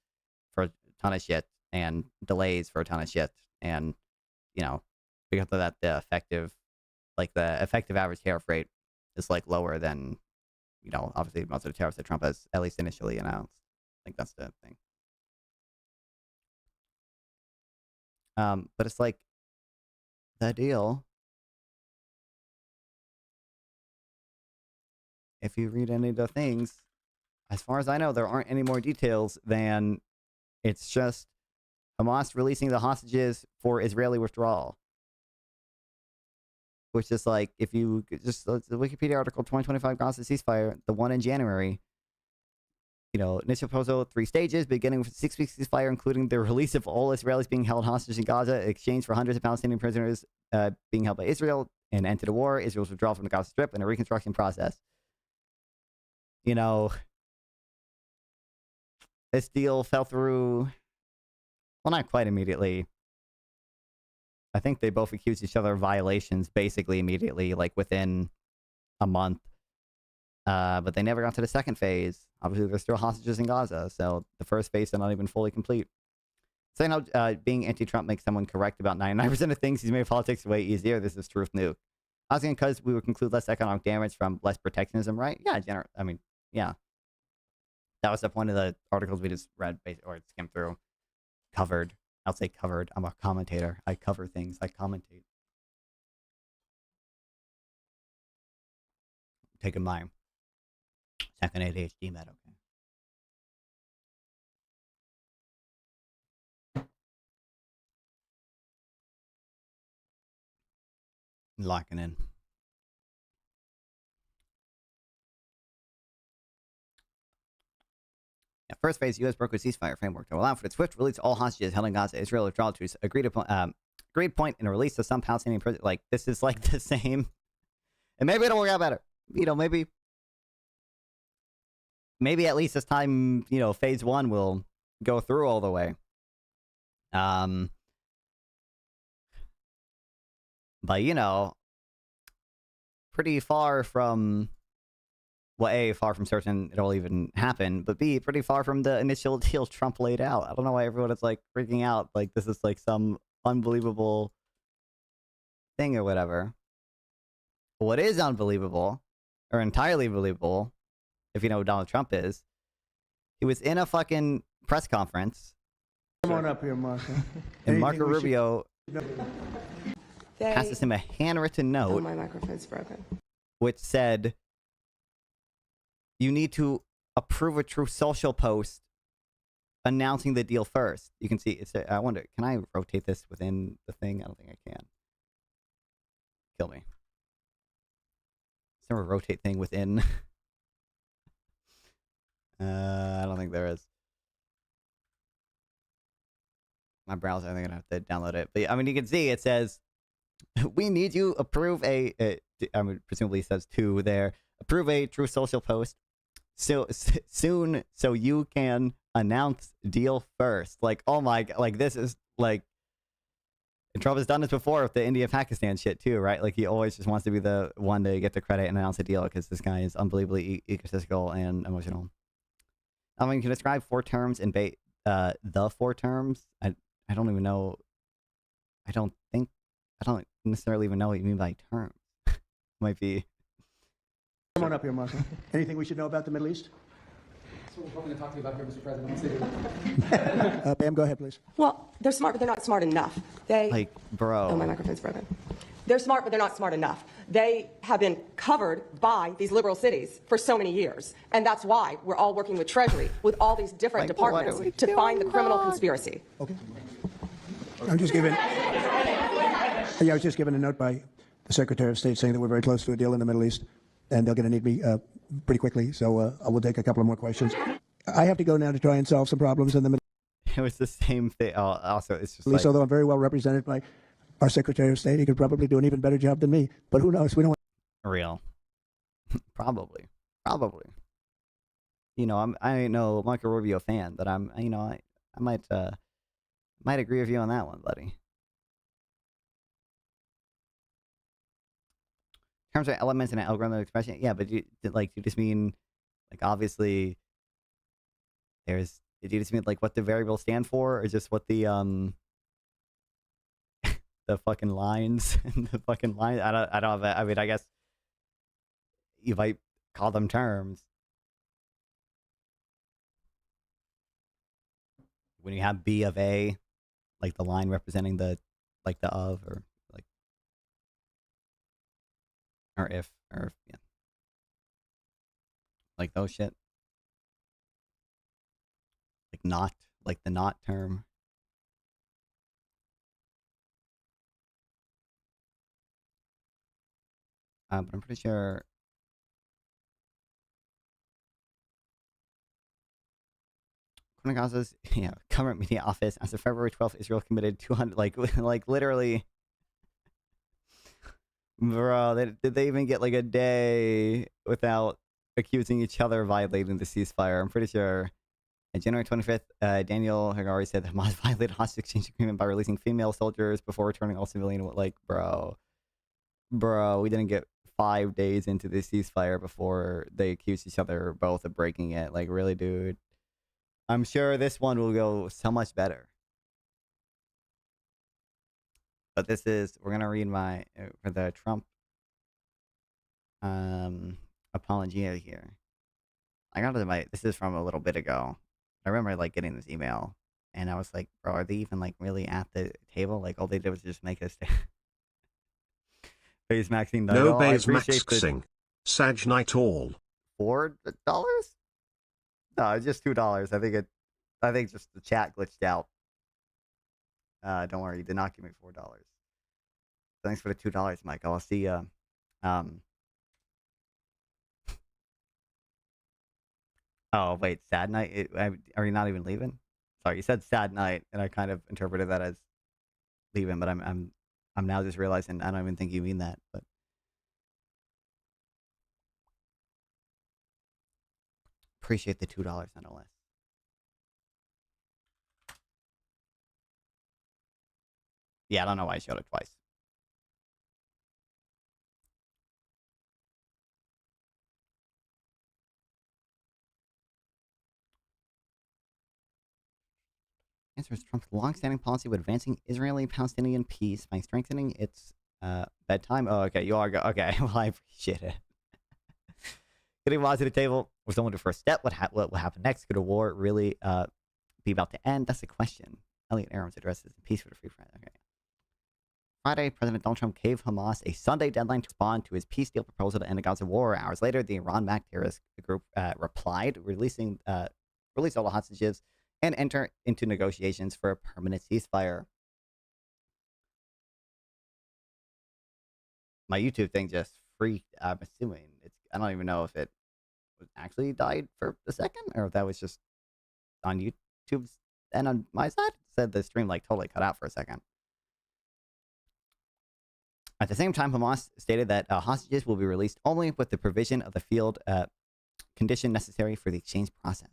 for a ton of shit and delays for a ton of shit. And, you know, because of that, the effective like the effective average tariff rate is like lower than, obviously most of the tariffs that Trump has at least initially announced. I think that's the thing. But it's like the deal. If you read any of the things, as far as I know, there aren't any more details than it's just Hamas releasing the hostages for Israeli withdrawal. Which is like, if you just, the Wikipedia article, 2025 Gaza ceasefire, the one in January, initial proposal, 3 stages, beginning with 6 weeks ceasefire, including the release of all Israelis being held hostage in Gaza, exchange for hundreds of Palestinian prisoners being held by Israel, an end to the war, Israel's withdrawal from the Gaza Strip, and a reconstruction process. This deal fell through, well, not quite immediately. I think they both accused each other of violations basically immediately, like within a month. But they never got to the second phase. Obviously, there's still hostages in Gaza, so the first phase is not even fully complete. Saying how being anti-Trump makes someone correct about 99% of things, he's made politics way easier. This is truth nuke. I was going because we would conclude less economic damage from less protectionism, right? Yeah, yeah. That was the point of the articles we just read, or skimmed through, covered. I'll say covered. I'm a commentator. I cover things. I commentate. Taking my second ADHD med, okay. Locking in. First phase, U.S. brokered ceasefire framework to allow for the swift release of all hostages held in Gaza. Israel withdrawal to agreed point in a release of some Palestinian prisoners. Like, this is like the same. And maybe it'll work out better. Maybe at least this time, phase 1 will go through all the way. But, pretty far from... Well, A, far from certain it'll even happen, but B, pretty far from the initial deal Trump laid out. I don't know why everyone is, like, freaking out like this is, like, some unbelievable thing or whatever. What is unbelievable, or entirely believable, if you know who Donald Trump is, he was in a fucking press conference.
Come on up here, Marco.
And Marco Rubio passes him a handwritten note.
Oh, my microphone's broken.
Which said, you need to approve a True Social post announcing the deal first. You can see, I wonder, can I rotate this within the thing? I don't think I can. Kill me. Is there a rotate thing within? I don't think there is. My browser, I think I'm going to have to download it. But I mean, you can see it says, we need you approve presumably it says to there, approve a True Social post soon so you can announce deal first. Like, oh my, like this is like, and Trump has done this before with the India-Pakistan shit too, right? Like he always just wants to be the one to get the credit and announce a deal because this guy is unbelievably egotistical and emotional. I mean, you can describe 4 terms and the 4 terms. I don't even know. I don't necessarily even know what you mean by terms. Might be.
Come on up here, Marco. Anything we should know about the Middle East?
That's what we're hoping to talk to you about here, Mr. President.
Pam, go ahead, please.
Well, they're smart, but they're not smart enough.
Like, bro.
Oh, my microphone's broken. They're smart, but they're not smart enough. They have been covered by these liberal cities for so many years. And that's why we're all working with Treasury, with all these different departments to find the criminal conspiracy.
Okay. I'm just giving... I was just given a note by the Secretary of State saying that we're very close to a deal in the Middle East, and they're going to need me pretty quickly, so I will take a couple of more questions. I have to go now to try and solve some problems in the Middle East.
It was the same thing. Also, it's just
like... Although I'm very well represented by our Secretary of State, he could probably do an even better job than me, but who knows? We don't...
Real. Probably. I ain't no Marco Rubio fan, but I'm, I might agree with you on that one, buddy. In terms of elements in an algorithmic expression, yeah, but you just mean, like, obviously, did you just mean, like, what the variables stand for, or just what the the fucking lines and the fucking lines. I don't have I mean, I guess you might call them terms. When you have B of A, like the line representing the, like the of, or like, or if, yeah. Like those shit. Like not, like the not term. But I'm pretty sure. Gaza's, yeah, current media office as of February 12th, Israel committed 200, like literally, bro, did they even get like a day without accusing each other of violating the ceasefire? I'm pretty sure. On January 25th, Daniel Hagari said that Hamas violated hostage exchange agreement by releasing female soldiers before returning all civilian. Like, bro, we didn't get 5 days into the ceasefire before they accused each other both of breaking it. Like, really, dude? I'm sure this one will go so much better. But this is, we're gonna read my for the Trump apologia here. I got to this is from a little bit ago. I remember like getting this email, and I was like, bro, are they even like really at the table? Like all they did was just make us face maxing.
No base maxing. Sag night all.
$4? No, it's just $2. I think just the chat glitched out. Don't worry, you did not give me $4. Thanks for the $2, Michael. I'll see you. Oh wait, sad night. Are you not even leaving? Sorry, you said sad night, and I kind of interpreted that as leaving. But I'm now just realizing I don't even think you mean that. But appreciate the $2 nonetheless. Yeah, I don't know why I showed it twice. Answer is Trump's long-standing policy of advancing Israeli-Palestinian peace by strengthening its bedtime. Oh, okay, you are okay. Well, I appreciate it. Getting Waz to the table was only the first step. What will happen next? Could a war really be about to end? That's the question. Elliot Aarons addresses the peace for the Free Press. Okay. Friday, President Donald Trump gave Hamas a Sunday deadline to respond to his peace deal proposal to end the Gaza war. Hours later, the Iran-backed terrorist group replied, release all the hostages and enter into negotiations for a permanent ceasefire. My YouTube thing just freaked. I'm assuming I don't even know if it actually died for a second or if that was just on YouTube's and on my side. It said the stream like totally cut out for a second. At the same time, Hamas stated that hostages will be released only with the provision of the field condition necessary for the exchange process.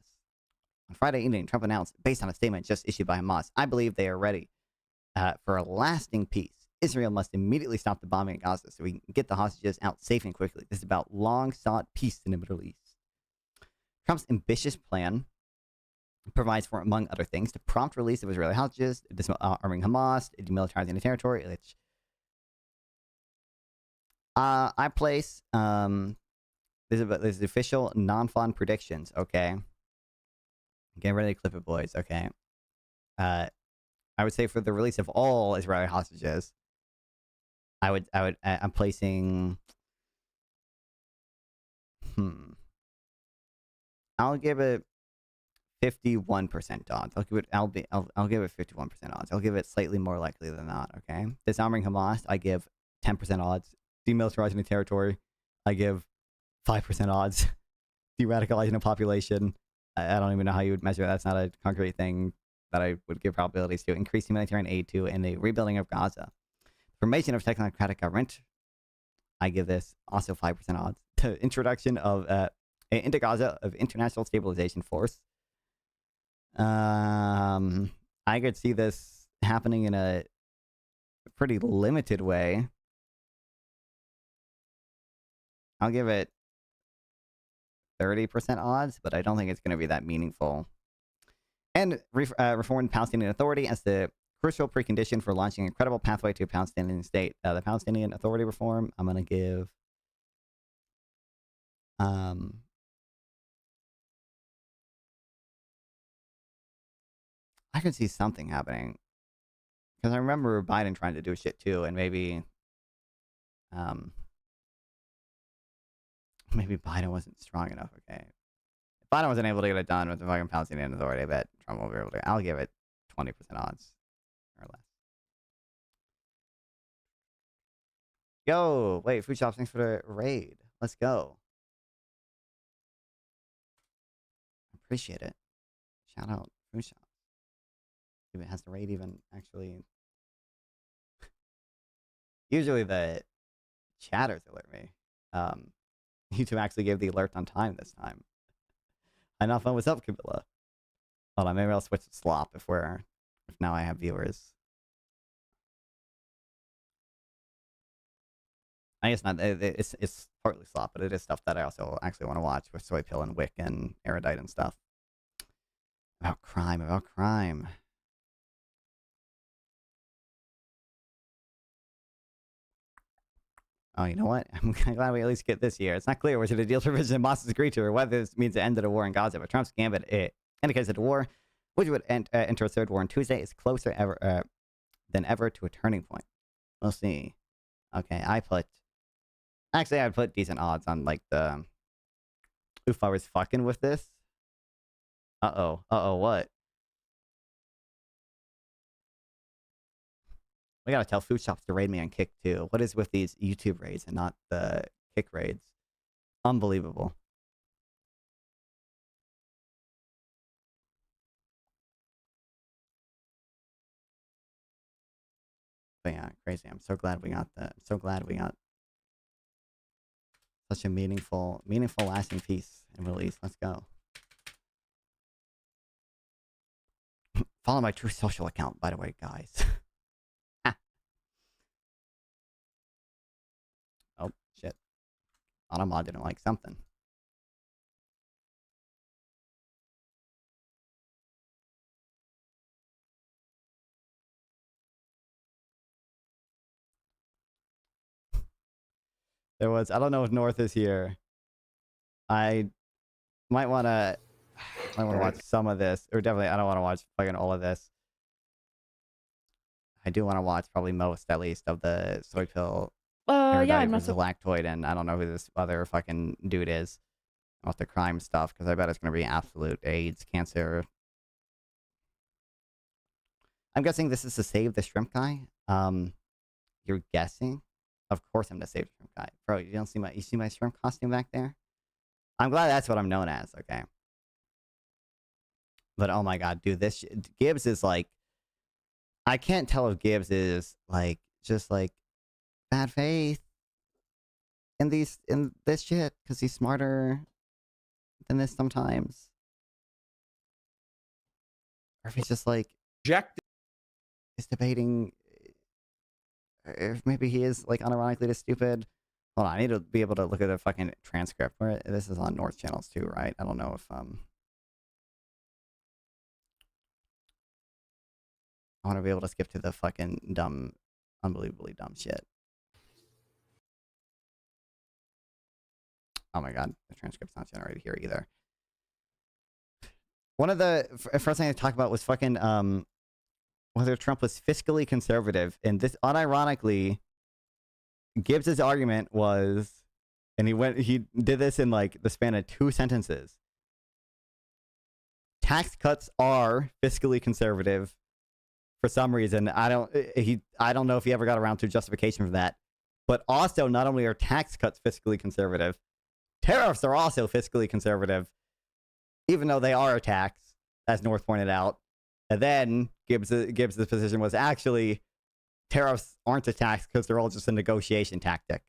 On Friday evening, Trump announced, based on a statement just issued by Hamas, I believe they are ready for a lasting peace. Israel must immediately stop the bombing in Gaza so we can get the hostages out safe and quickly. This is about long-sought peace in the Middle East. Trump's ambitious plan provides for, among other things, the prompt release of Israeli hostages, disarming Hamas, demilitarizing the territory, which I place, this is official non-fun predictions, okay? Get ready to clip it, boys, okay? I would say for the release of all Israeli hostages, I'm placing, I'll give it 51% odds. I'll give it 51% odds. I'll give it slightly more likely than not, okay? Disarming Hamas, I give 10% odds. Demilitarizing the territory, I give 5% odds. De-radicalizing the population, I don't even know how you would measure that. That's not a concrete thing that I would give probabilities to. Increase humanitarian aid to, and the rebuilding of Gaza. Formation of technocratic government, I give this also 5% odds. The introduction of into Gaza of international stabilization force. I could see this happening in a pretty limited way. I'll give it 30% odds, but I don't think it's going to be that meaningful. And reform the Palestinian Authority as the crucial precondition for launching a credible pathway to a Palestinian state. The Palestinian Authority reform, I'm going to give... I could see something happening. Because I remember Biden trying to do shit too, and maybe... maybe Biden wasn't strong enough, okay? If Biden wasn't able to get it done with the fucking Palestinian Authority, I bet Trump will be able to. I'll give it 20% odds, or less. Yo, wait, Food Shops, thanks for the raid. Let's go. Appreciate it. Shout out Food Shops. If it has the raid even actually... Usually the chatters alert me. YouTube actually gave the alert on time this time. I know what's up, Kabila. Hold on, maybe I'll switch to slop if now I have viewers. I guess not. It's partly slop, but it is stuff that I also actually want to watch with Soy Pill and Wick and Erudite and stuff. About crime. Oh, you know what? I'm glad we at least get this year. It's not clear which of the deal provisions and bosses agreed to or whether this means the end of the war in Gaza, but Trump's gambit indicates that the war, which would enter a third war on Tuesday, is closer than ever to a turning point. We'll see. Okay, I put decent odds on, like, the... If I was fucking with this... Uh-oh, what? We gotta tell Food Shops to raid me on Kick too. What is with these YouTube raids and not the Kick raids? Unbelievable. But yeah, crazy. I'm so glad we got such a meaningful, lasting piece and release. Let's go. Follow my True Social account, by the way, guys. Oh, shit. Automod didn't like something. I don't know if North is here. I might want to watch some of this. Or definitely, I don't want to watch fucking all of this. I do want to watch probably most, at least, of the Soy Pill. Yeah, I'm not so... Lactoid, and I don't know who this other fucking dude is. With the crime stuff, because I bet it's going to be absolute AIDS, cancer. I'm guessing this is to save the shrimp guy. You're guessing? Of course I'm to save the shrimp guy. Bro, you see my shrimp costume back there? I'm glad that's what I'm known as, okay? But oh my god, dude, Gibbs is like... I can't tell if Gibbs is, like, just like... bad faith in this shit, because he's smarter than this sometimes. Or if he's just like... is debating... if maybe he is, like, unironically just stupid. Hold on, I need to be able to look at the fucking transcript. Where this is on North channels too, right? I don't know if I want to be able to skip to the fucking dumb, unbelievably dumb shit. Oh my god, the transcript's not generated here either. One of the first thing I talked about was fucking whether Trump was fiscally conservative, and this unironically, Gibbs's argument was, and he did this in like the span of 2 sentences. Tax cuts are fiscally conservative for some reason. I don't know if he ever got around to a justification for that. But also, not only are tax cuts fiscally conservative, tariffs are also fiscally conservative, even though they are a tax, as North pointed out. And then Gibbs's position was actually tariffs aren't a tax because they're all just a negotiation tactic.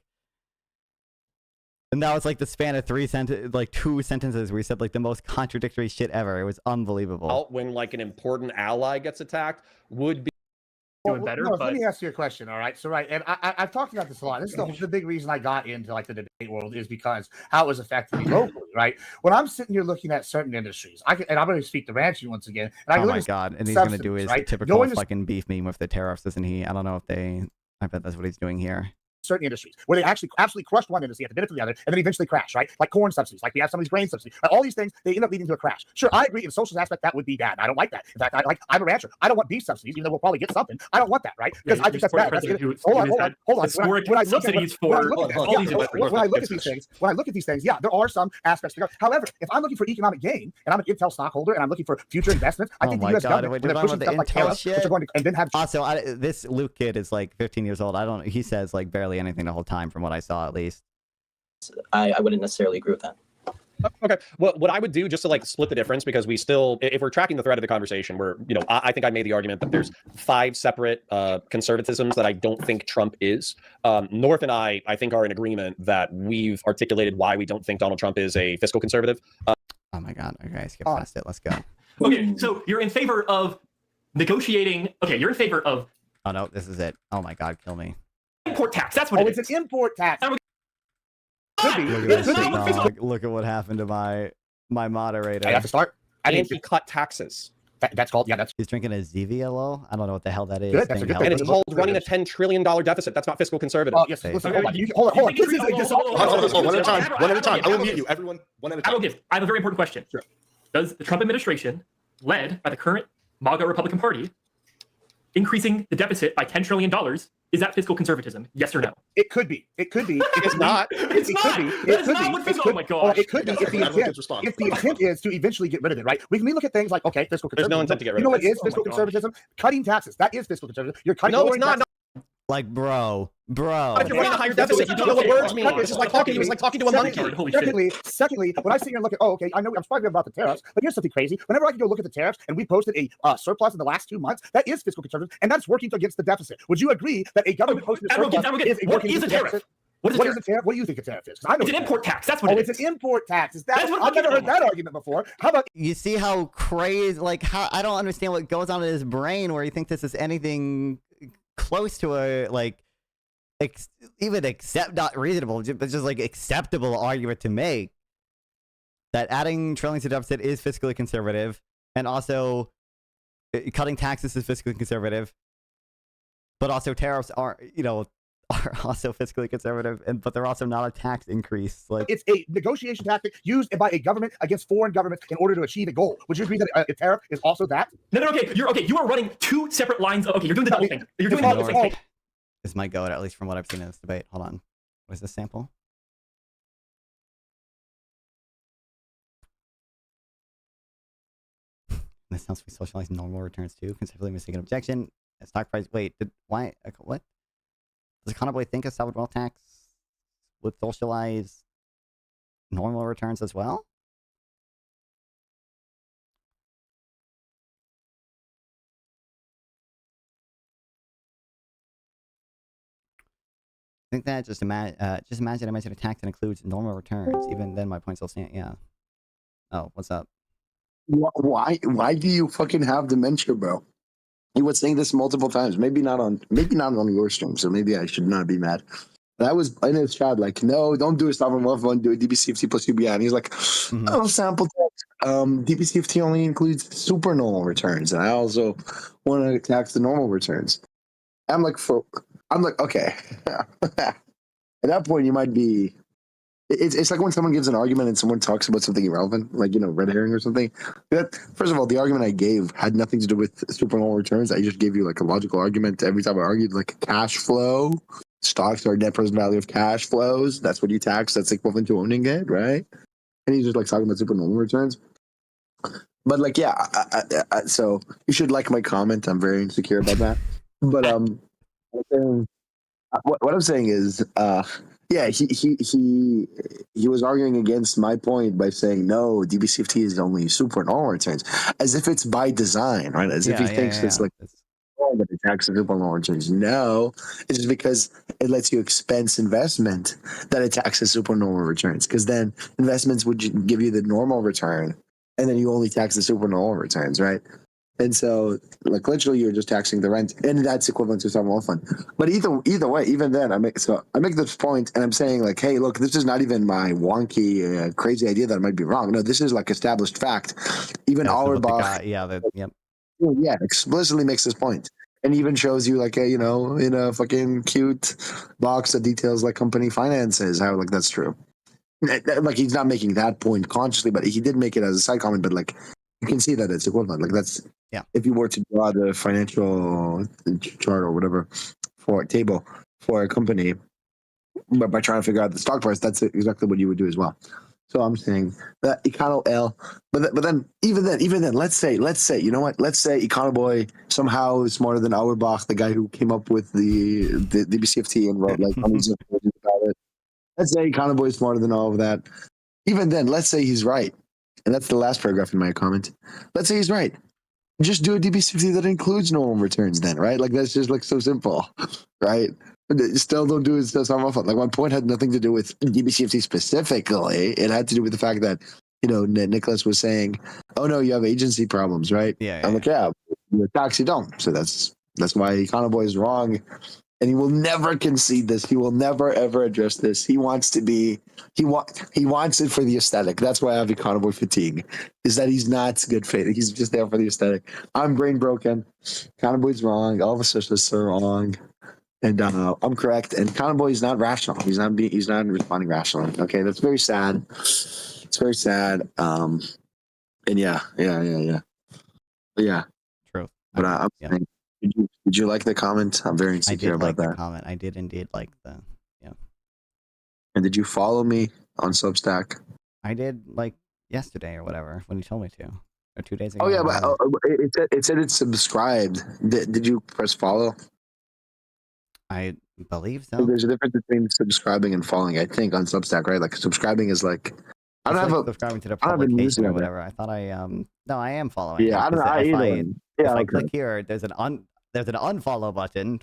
And that was like the span of 2 sentences where he said like the most contradictory shit ever. It was unbelievable.
When like an important ally gets attacked would be doing better.
No,
but
let me ask you a question. All right. So, right. And I've talked about this a lot. This is the big reason I got into like the debate world is because how it was affecting me locally. Right. When I'm sitting here looking at certain industries, and I'm going to speak to ranching once again. And
oh my God. And he's going to do his typical fucking beef meme with the tariffs, isn't he? I don't know if I bet that's what he's doing here.
Certain industries where they actually absolutely crushed one industry at the benefit of the other and then eventually crash, right? Like corn subsidies, like we have some of these grain subsidies. All these things, they end up leading to a crash. Sure, I agree in the social aspect that would be bad. I don't like that. In fact, I'm a rancher. I don't want beef subsidies, even though we'll probably get something. I don't want that, right? Because I think that's bad. Hold on. When I look at these things, yeah, there are some aspects to go. However, if I'm looking for economic gain and I'm an Intel stockholder and I'm looking for future investments, I think the U.S. government, when they're pushing stuff like tariffs, which are going to and then have
also this Luke kid is like 15 years old. He says like barely anything the whole time from what I saw at least.
I wouldn't necessarily agree with that.
Okay. Well, what I would do just to like split the difference, because we still, if we're tracking the thread of the conversation, where, I think I made the argument that there's 5 separate conservatisms that I don't think Trump is. North and I think are in agreement that we've articulated why we don't think Donald Trump is a fiscal conservative.
Oh my God. Okay, skip past it. Let's go.
Okay, so you're in favor of negotiating. Okay, you're in favor of.
Oh no, this is it. Oh my God, kill me.
Import tax. That's what it is.
It's an import tax.
Look at what happened to my moderator.
I have to start.
And he cut taxes.
That's called, that's.
He's drinking a ZVLO. I don't know what the hell that is.
Good, that's a good thing.
And it's called running a $10 trillion deficit. That's not fiscal conservative.
Oh, yes. Listen, hold on.
One at a time. One at a time. I will mute you. Everyone, one at a time.
I have a very important question. Sure. Does the Trump administration, led by the current MAGA Republican Party, increasing the deficit by $10 trillion, is that fiscal conservatism? Yes or no?
It could be. It could be.
It's not.
It's not. That is not what fiscal. Oh my gosh.
It could be if the intent is to eventually get rid of it, right? We can look at things like, okay, fiscal conservatism.
There's no intent to get rid of it.
You know what is fiscal conservatism? Cutting taxes. That is fiscal conservatism. You're cutting.
No, it's not.
Like, bro.
If you're running a higher deficit, you don't know what words mean. It's just like talking. It was like talking to a monkey.
Secondly, when I sit here and look at, I know I'm talking about the tariffs, but here's something crazy. Whenever I can go look at the tariffs and we posted a surplus in the last 2 months, that is fiscal conservatism, and that's working against the deficit. Would you agree that a government posted a surplus is working against the deficit? What is a tariff? What do you think a tariff is? I know
it's an import tax. That's what it is.
It's an import tax. I've never heard that argument before. How about
you see how crazy? Like, how I don't understand what goes on in his brain where you think this is anything close to a even not reasonable, but just like acceptable argument to make that adding trillions to deficit is fiscally conservative, and also cutting taxes is fiscally conservative, but also tariffs are also fiscally conservative, but they're also not a tax increase. Like,
it's a negotiation tactic used by a government against foreign governments in order to achieve a goal. Would you agree that a tariff is also that?
No. Okay, you are running 2 separate lines. You're doing the double thing. You're doing the double thing.
This might go at least from what I've seen in this debate. Hold on. What is this sample? This sounds we socialize normal returns too. Conceptually mistaken objection. Stock price. Wait, why? What? Does Conor think a sovereign wealth tax would socialize normal returns as well? I think that just imagine I mentioned a tax that includes normal returns. Even then, my point still stands. Yeah. Oh, what's up?
Why do you fucking have dementia, bro? He was saying this multiple times. Maybe not on your stream, so maybe I should not be mad. But I was in his chat like, no, don't do a sovereign wealth fund, do a DBCFT plus UBI. And he's like, oh, sample tax. DBCFT only includes super normal returns, and I also want to tax the normal returns. I'm like, okay. At that point, you might be. It's like when someone gives an argument and someone talks about something irrelevant, like, red herring or something. First of all, the argument I gave had nothing to do with supernormal returns. I just gave you like a logical argument every time I argued, like cash flow. Stocks are net present value of cash flows. That's what you tax. That's equivalent to owning it, right? And he's just like talking about supernormal returns. But like, yeah, so you should like my comment. I'm very insecure about that. But what I'm saying is, yeah, he was arguing against my point by saying no, DBCFT is only super normal returns, as if it's by design, right? As if he thinks it's like that it taxes super normal returns. No, it's just because it lets you expense investment that it taxes super normal returns, because then investments would give you the normal return, and then you only tax the super normal returns, right? And so, like, literally, you're just taxing the rent, and that's equivalent to a sovereign wealth fund. But either way, even then, I make this point, and I'm saying, like, hey, look, this is not even my wonky, crazy idea that I might be wrong. No, this is like established fact. Even Auerbach, explicitly makes this point, and even shows you, like, in a fucking cute box that details like company finances, how like that's true. Like, he's not making that point consciously, but he did make it as a side comment. But like, you can see that it's equivalent. Like, that's if you were to draw the financial chart or whatever for a table for a company, but by trying to figure out the stock price, that's exactly what you would do as well. So I'm saying that Econo but then even then, let's say, you know what? Let's say Econoboy somehow is smarter than Auerbach, the guy who came up with the BCFT and wrote like hundreds of pages about it. Let's say Econoboy is smarter than all of that. Even then, let's say he's right. And that's the last paragraph in my comment. Let's say he's right. Just do a DB60 that includes normal returns then, right? Like, that's just like so simple, right? Still don't do it. Still sound awful. Like, my point had nothing to do with DBCFT specifically. It had to do with the fact that, Nicholas was saying, oh no, you have agency problems, right? I'm like, yeah, the taxi don't. So that's why Econoboy is wrong. And he will never concede this. He will never ever address this. He wants to be. He wants it for the aesthetic. That's why I have Econoboy fatigue. Is that he's not good faith. He's just there for the aesthetic. I'm brain broken. Econoboy's wrong. All of us socialists are wrong, and I'm correct. And Econoboy is not rational. He's not responding rationally. Okay, that's very sad. It's very sad. And yeah.
True.
But I'm saying. Did you like the comment? I'm very insecure about that.
The comment. I did indeed like the.
And did you follow me on Substack?
I did, like, yesterday or whatever when you told me to, or 2 days ago.
Oh yeah, but it said it's subscribed. Did you press follow?
I believe so.
There's a difference between subscribing and following, I think, on Substack, right? Like, subscribing is like. I don't have
subscribing to the publication or whatever. I thought no, I am following.
Yeah, I don't know.
If I click here, there's an unfollow button.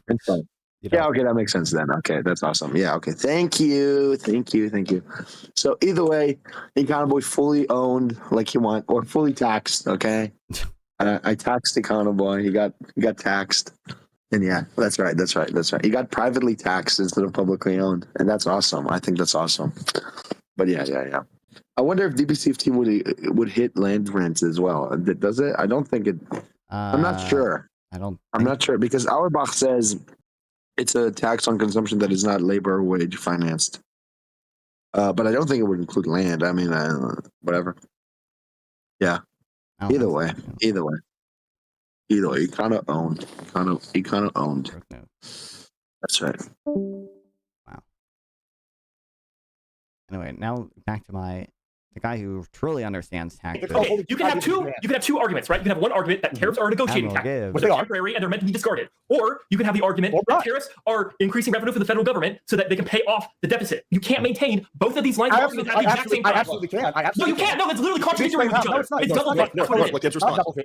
Yeah, okay, that makes sense then. Okay, that's awesome. Yeah, okay. Thank you. So either way, Econoboy fully owned like you want, or fully taxed, okay? I taxed Econoboy. He got taxed. And yeah, that's right. He got privately taxed instead of publicly owned. And that's awesome. I think that's awesome. But yeah. I wonder if DBCFT would hit land rents as well. Does it? I don't think it. I'm not sure. I'm not sure because Auerbach says it's a tax on consumption that is not labor or wage financed. But I don't think it would include land. I mean, whatever. Yeah. Either way. He kind of owned. That's right.
Wow. Anyway, now back to the guy who truly understands taxes.
Okay, you can have two arguments, right? You can have one argument that tariffs are a negotiating tactic, which are temporary and they're meant to be discarded. Or you can have the argument that tariffs are increasing revenue for the federal government so that they can pay off the deficit. You can't maintain both of these lines of argument at the exact same time.
I absolutely can.
No, you can't. No, that's literally contradictory with each other. It's double think.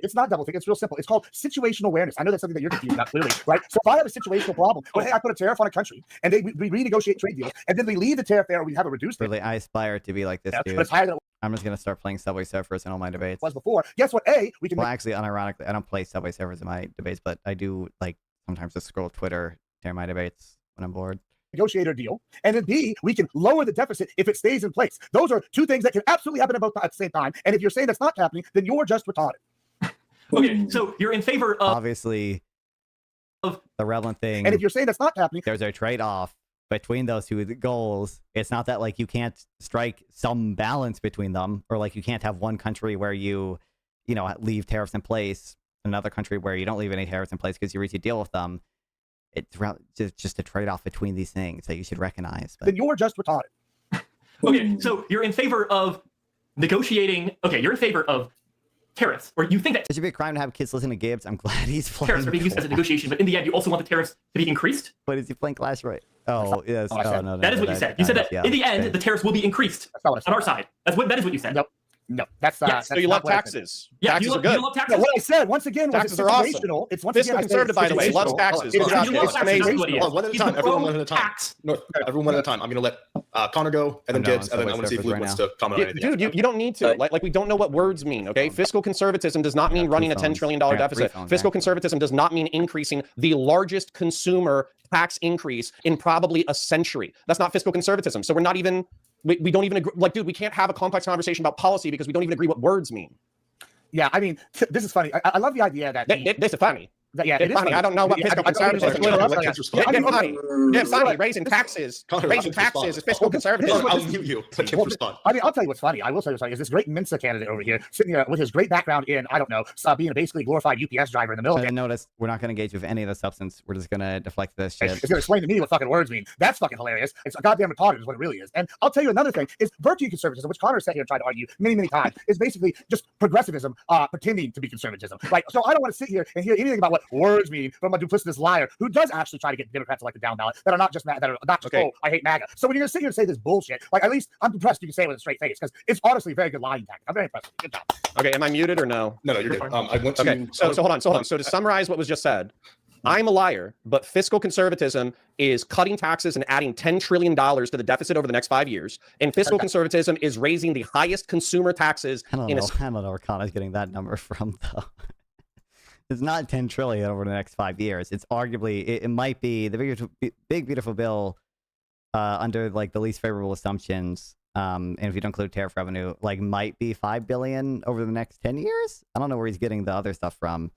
It's not double think. It's real simple. It's called situational awareness. I know that's something that you're confused about, clearly, right? So if I have a situational problem, well, hey, I put a tariff on a country, and we renegotiate trade deals, and then we leave the tariff there, or we have a reduced
really, I aspire to be like this dude.
But it's higher than
I'm just gonna start playing Subway Surfers in all my debates.
Was before. Guess what? We can.
Well, actually, unironically, I don't play Subway Surfers in my debates, but I do like sometimes just scroll Twitter during my debates when I'm bored.
Negotiator deal, and then B, we can lower the deficit if it stays in place. Those are two things that can absolutely happen at the same time. And if you're saying that's not happening, then you're just retarded.
Okay, so you're in favor of
obviously of the relevant thing.
And if you're saying that's not happening,
there's a trade-off between those two goals. It's not that like you can't strike some balance between them, or like you can't have one country where you leave tariffs in place, another country where you don't leave any tariffs in place because you reach a deal with them. It's just a trade-off between these things that you should recognize.
Then you're just retarded.
Okay, so you're in favor of negotiating. Okay, you're in favor of tariffs, or you think that
it should be a crime to have kids listen to Gibbs. I'm glad he's playing.
Tariffs are being used as a negotiation, but in the end, you also want the tariffs to be increased.
But is he playing Clash right? Oh, yes. Oh,
no, that is what you said. You said that in the end, the tariffs will be increased on our side. That is what you said.
Nope. No, that's
Yes.
So you love taxes.
Yeah,
Taxes
you
are
love,
good.
you love taxes.
No, what I said once again was
Taxes
it's
are awesome.
situational. It's once
Fiscal
again, I say
conservative, by the way,
situational.
loves taxes.
It's
It's amazing.
One at a time. Everyone one at a time. No, everyone one at a time. I'm going to let Connor go, and then Gibbs, and then I want to see if Luke wants to comment on anything.
Dude, you don't need to. Like we don't know what words mean, okay? Fiscal conservatism does not mean running a $10 trillion deficit. Fiscal conservatism does not mean increasing the largest consumer tax increase in probably a century. That's not fiscal conservatism. So we're not even, we don't even agree. Like, dude, we can't have a complex conversation about policy because we don't even agree what words mean.
Yeah, I mean, this is funny. I love the idea that
this is funny.
Yeah,
it's funny. I don't know what fiscal conservatism is. It's funny. Raising taxes. Raising taxes is fiscal conservatism.
I'll mute you. I can't respond.
I mean, I'll tell you what's funny. I will tell you what's funny is this great Mensa candidate over here sitting here with his great background in, I don't know, being a basically glorified UPS driver in the military.
And notice we're not going to engage with any of the substance. We're just going to deflect this shit.
It's going to explain to me what fucking words mean. That's fucking hilarious. It's a goddamn retarded is what it really is. And I'll tell you another thing is virtue conservatism, which Connor sat here and tried to argue many, many times, is basically just progressivism pretending to be conservatism. Like, so I don't want to sit here and hear anything about what words mean from a duplicitous liar who does actually try to get Democrats elected down ballot that are not just that are not just, oh, I hate MAGA. So when you're going to sit here and say this bullshit, like, at least I'm impressed you can say it with a straight face because it's honestly a very good lying tactic. I'm very impressed. Good job.
Okay, am I muted or no?
No, you're good. I went to.
Okay, so hold on. So to summarize what was just said, I'm a liar, but fiscal conservatism is cutting taxes and adding $10 trillion to the deficit over the next 5 years. And fiscal conservatism is raising the highest consumer taxes.
I don't know where Connor's getting that number from, though. It's not 10 trillion over the next 5 years. It's arguably, it might be the big beautiful bill under like the least favorable assumptions. And if you don't include tariff revenue, like might be 5 billion over the next 10 years. I don't know where he's getting the other stuff from.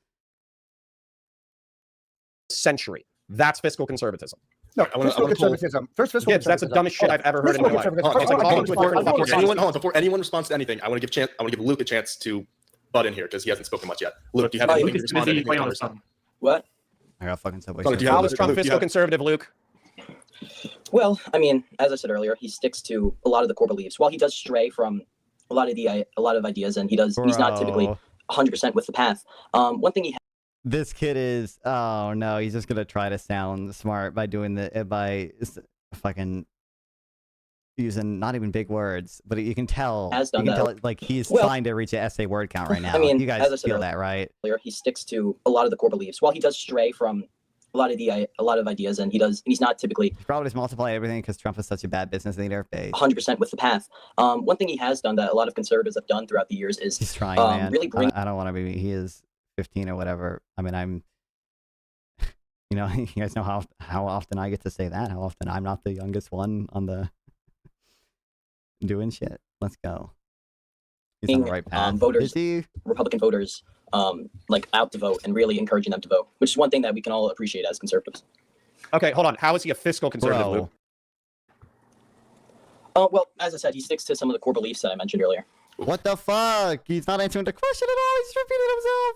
Century. That's fiscal conservatism.
No, fiscal conservatism. First, fiscal
Gibbs, that's the dumbest shit I've ever heard in my life.
Before anyone responds to anything, I want to give Luke a chance to butt in here because he hasn't spoken much yet. Luke, do you have anything to respond to anything?
What?
I got fucking Subway.
How is Trump fiscal conservative, Luke?
Well, I mean, as I said earlier, he sticks to a lot of the core beliefs. While he does stray from a lot of ideas, and he's not typically 100% with the path. One thing he
this kid is, oh no, he's just gonna try to sound smart by doing by fucking using not even big words, but you can tell, like he's trying to reach an essay word count right now.
I mean,
you guys feel that, right?
He sticks to a lot of the core beliefs. While he does stray from a lot of ideas, and he's not typically
probably just multiply everything because Trump is such a bad business leader.
100% with the path. One thing he has done that a lot of conservatives have done throughout the years is
he's trying, man.
Really bring.
I don't want to be. He is 15 or whatever. I mean, I'm. You know, you guys know how often I get to say that. How often I'm not the youngest one on the doing shit. Let's go. He's on the right path.
Voters, Republican voters, like out to vote and really encouraging them to vote, which is one thing that we can all appreciate as conservatives.
Okay, hold on. How is he a fiscal conservative, Luke?
Well, as I said, he sticks to some of the core beliefs that I mentioned earlier.
What the fuck? He's not answering the question at all. He's repeating himself.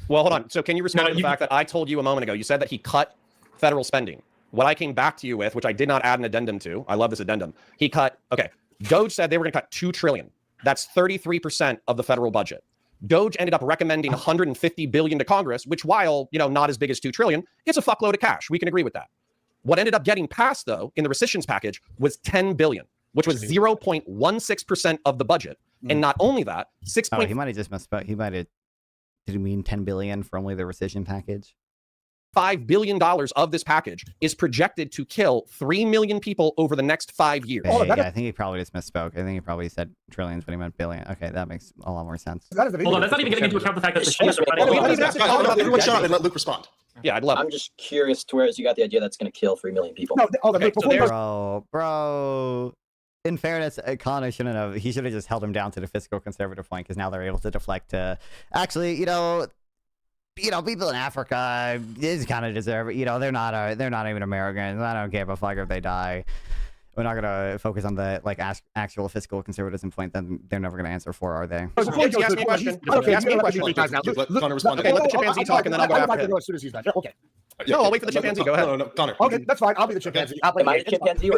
Well, hold on. So can you respond to the fact that I told you a moment ago, you said that he cut federal spending. What I came back to you with, which I did not add an addendum to, I love this addendum, he cut, okay, Doge said they were going to cut $2 trillion. That's 33% of the federal budget. Doge ended up recommending $150 billion to Congress, which while, not as big as $2 trillion, it's a fuckload of cash. We can agree with that. What ended up getting passed, though, in the rescissions package was $10 billion, which was 0.16% of the budget. And not only that,
he might have just messed up. He might have, did he mean 10 billion for only the rescission package?
$5 billion of this package is projected to kill 3 million people over the next 5 years.
Yeah, I think he probably just misspoke. I think he probably said trillions, but he meant billion. Okay, that makes a lot more sense.
Hold on, that's not even getting into account the fact that the shit is
everyone shut up and let Luke respond.
Yeah, I'd love it.
I'm just curious to where you got the idea that's going to kill 3 million people.
Bro. In fairness, Connor shouldn't have. He should have just held him down to the fiscal conservative point because now they're able to deflect to. Actually, people in Africa is kind of deserve it. They're not even Americans. I don't give a fuck if they die. We're not gonna focus on the actual fiscal conservatism point. Then they're never gonna answer for, are they?
Ask me a question. Ask me a question. Okay, let the chimpanzee talk, and then I'll go after him.
As soon as he's done. Okay.
No, I'll wait for the chimpanzee. Go ahead.
No, Connor.
Okay, that's fine. I'll be the chimpanzee.
Am I the chimpanzee or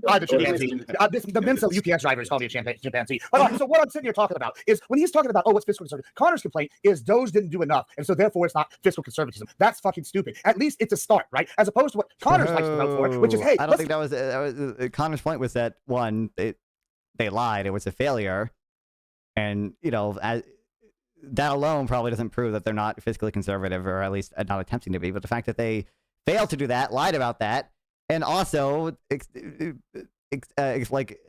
I'm the chimpanzee? The Mensa UPS driver is called me a chimpanzee. So what I'm sitting here talking about is when he's talking about, what's fiscal conservatism? Connor's complaint is Doge didn't do enough, and so therefore it's not fiscal conservatism. That's fucking stupid. At least it's a start, right? As opposed to what Connor likes to vote for, which is, hey,
I don't think that was Connor's point was that one, they lied. It was a failure. And, you know, that alone probably doesn't prove that they're not fiscally conservative, or at least not attempting to be. But the fact that they failed to do that, lied about that, and also, like,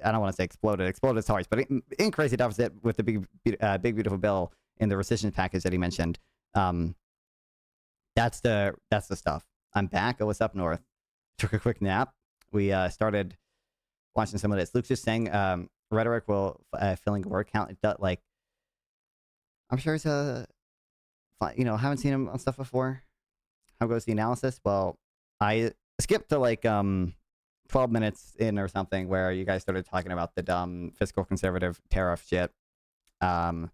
I don't want to say exploded is harsh, but increased the deficit with the big beautiful bill in the rescission package that he mentioned. That's the stuff. I'm back. I was up north. Took a quick nap. We started watching some of this. Luke's just saying rhetoric will filling a word count. It does, like, I'm sure it's you know, haven't seen him on stuff before. How goes the analysis? Well, I skipped to like 12 minutes in or something where you guys started talking about the dumb fiscal conservative tariff shit. So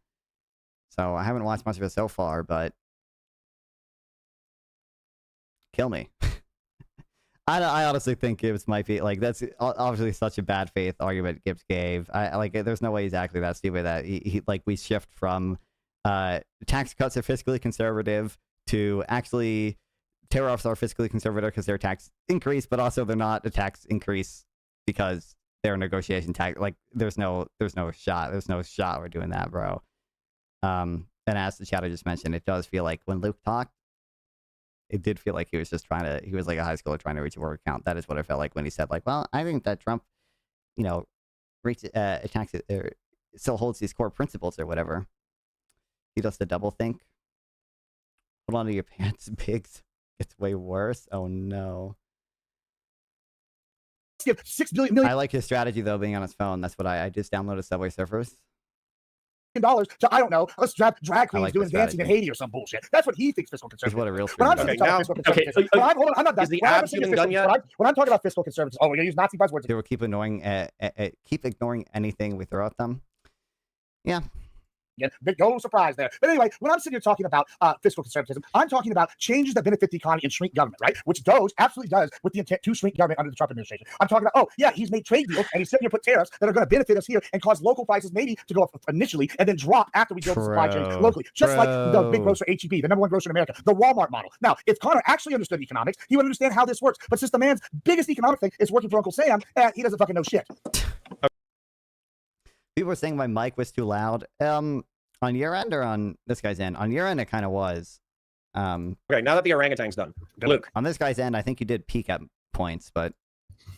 I haven't watched much of it so far, but kill me. I honestly think Gibbs might be like, that's obviously such a bad faith argument Gibbs gave. I like, there's no way he's actually that stupid that he like, we shift from tax cuts are fiscally conservative to actually tariffs are fiscally conservative because they're tax increase, but also they're not a tax increase because they're a negotiation tax. Like, there's no shot we're doing that, bro. And as the chatter just mentioned, it does feel like when Luke talked, it did feel like he was just he was like a high schooler trying to reach a word count. That is what it felt like when he said, like, well, I think that Trump, you know, attacks it, or still holds these core principles or whatever. He does the double think. Hold on to your pants, pigs. It's way worse. Oh no.
6 billion.
I like his strategy though, being on his phone. That's what I just downloaded Subway Surfers.
$1 to, I don't know, let's drag queens
like
doing dancing in Haiti or some bullshit. That's what he thinks fiscal conservatism.
What a real
When I'm
stream
talking about fiscal conservatism, I'm not done.
Is the abs even done yet?
When I'm talking about fiscal conservatism, we're going to use Nazi buzzwords.
They will keep ignoring anything we throw at them. Yeah.
No surprise there. But anyway, when I'm sitting here talking about fiscal conservatism, I'm talking about changes that benefit the economy and shrink government, right? Which DOGE absolutely does with the intent to shrink government under the Trump administration. I'm talking about, oh, yeah, he's made trade deals and he's sitting here put tariffs that are going to benefit us here and cause local prices maybe to go up initially and then drop after we build the supply chain locally. Just like the big grocer HEB, the #1 grocer in America, the Walmart model. Now, if Connor actually understood economics, he would understand how this works. But since the man's biggest economic thing is working for Uncle Sam, he doesn't fucking know shit.
People were saying my mic was too loud. On your end or on this guy's end? On your end, it kind of was.
Okay, now that the orangutan's done, Luke.
On this guy's end, I think you did peak at points, but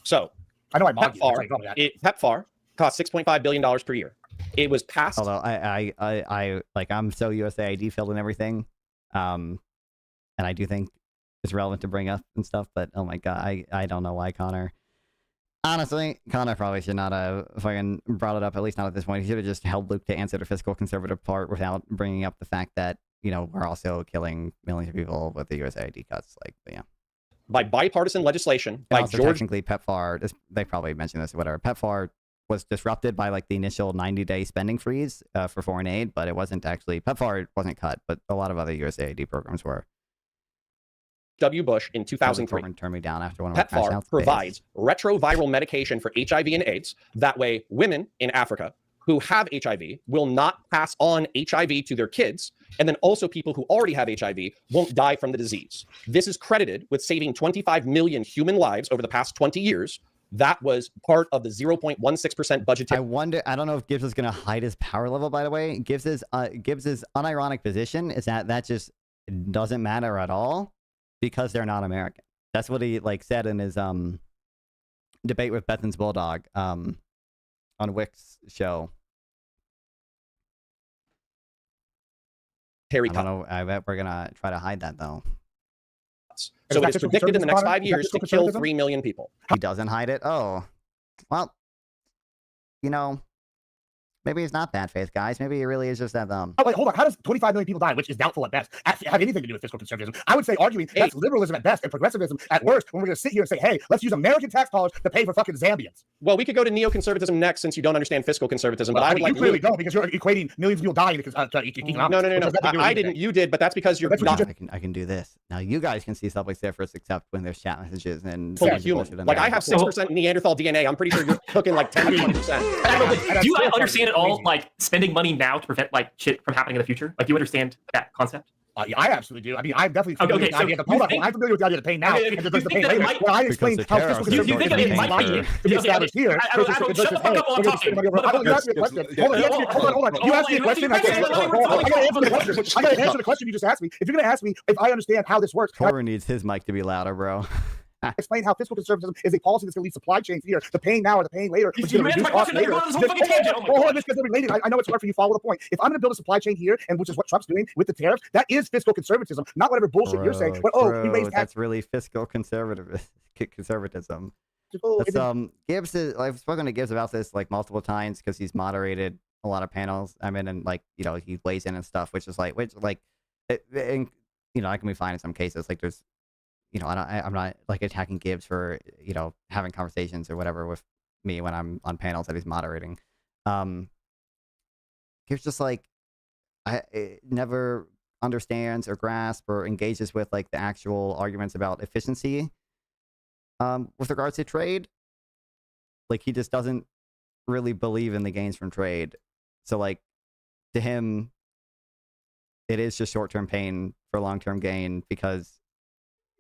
so
I know
PEPFAR cost $6.5 billion per year. It was passed.
Although I like, I'm so USAID filled and everything, and I do think it's relevant to bring up and stuff. But oh my god, I don't know why Connor. Honestly, Connor probably should not have fucking brought it up, at least not at this point. He should have just held Luke to answer the fiscal conservative part without bringing up the fact that, you know, we're also killing millions of people with the USAID cuts. Like, but yeah.
By bipartisan legislation,
and
by
also
George...
technically, PEPFAR, they probably mentioned this or whatever. PEPFAR was disrupted by, like, the initial 90-day spending freeze for foreign aid, but it wasn't actually... PEPFAR wasn't cut, but a lot of other USAID programs were.
W. Bush in 2003.
Turn me down after one of my crash
PEPFAR
outs.
provides retroviral medication for HIV and AIDS. That way, women in Africa who have HIV will not pass on HIV to their kids, and then also people who already have HIV won't die from the disease. This is credited with saving 25 million human lives over the past 20 years. That was part of the 0.16% budget.
I wonder, I don't know if Gibbs is going to hide his power level, by the way. Gibbs's unironic position is that just doesn't matter at all, because they're not American. That's what he like said in his debate with Bethan's Bulldog on Wick's show.
Harry,
I don't know. I bet we're gonna try to hide that though.
So it is predicted in the next 5 years to kill 3 million people.
He doesn't hide it. Oh, well, you know. Maybe he's not bad faith, guys. Maybe he really is just that dumb.
Oh, wait, hold on. How does 25 million people die, which is doubtful at best, have anything to do with fiscal conservatism? I would say arguing that's liberalism at best and progressivism at worst when we're going to sit here and say, hey, let's use American tax dollars to pay for fucking Zambians.
Well, we could go to neoconservatism next since you don't understand fiscal conservatism.
Well,
but I would
you clearly don't, because you're equating millions of people dying to economics.
No. I didn't. You did, but that's because you're not.
I can do this. Now, you guys can see Subway Surfers except when there's chat messages and
human. Like, I have 6% Neanderthal DNA. I'm pretty sure you're cooking like 10 to 20%.
Do you understand at all, like, spending money now to prevent, like, shit from happening in the future? Like, do you understand that concept?
Yeah, I absolutely do. I mean, I'm definitely familiar with the
so
idea of
you
the
think-
I'm familiar with the idea of the pain now,
Okay,
and
you
there's the
think
pain
that it
later.
might-
When I explain
Because
how
the
fiscal
tariffs
You think that it might be?
to be established here, versus if it
Shut the fuck up while I'm talking.
Hold on, you asked me hold on. You asked me a question. I gotta answer the question you just asked me. If you're gonna ask me if I understand how this works,
Corbin needs his mic to be louder, bro.
explain how fiscal conservatism is a policy that's going to lead supply chains here. The paying now or the paying later.
You answered my question, now you're going on this whole fucking tangent. Oh my
Hold on,
God.
this gets related. I know it's hard for you to follow the point. If I'm going to build a supply chain here, and which is what Trump's doing with the tariffs, that is fiscal conservatism, not whatever bullshit you're saying. But we raised taxes.
That's really fiscal conservatism. That's, Gibbs is, I've spoken to Gibbs about this like multiple times because he's moderated a lot of panels. I mean, and like, you know, he weighs in and stuff, which I can be fine in some cases. Like there's, you know, I'm not like attacking Gibbs for, you know, having conversations or whatever with me when I'm on panels that he's moderating. Gibbs just like, never understands or grasps or engages with like the actual arguments about efficiency with regards to trade. Like he just doesn't really believe in the gains from trade. So like to him, it is just short-term pain for long-term gain because,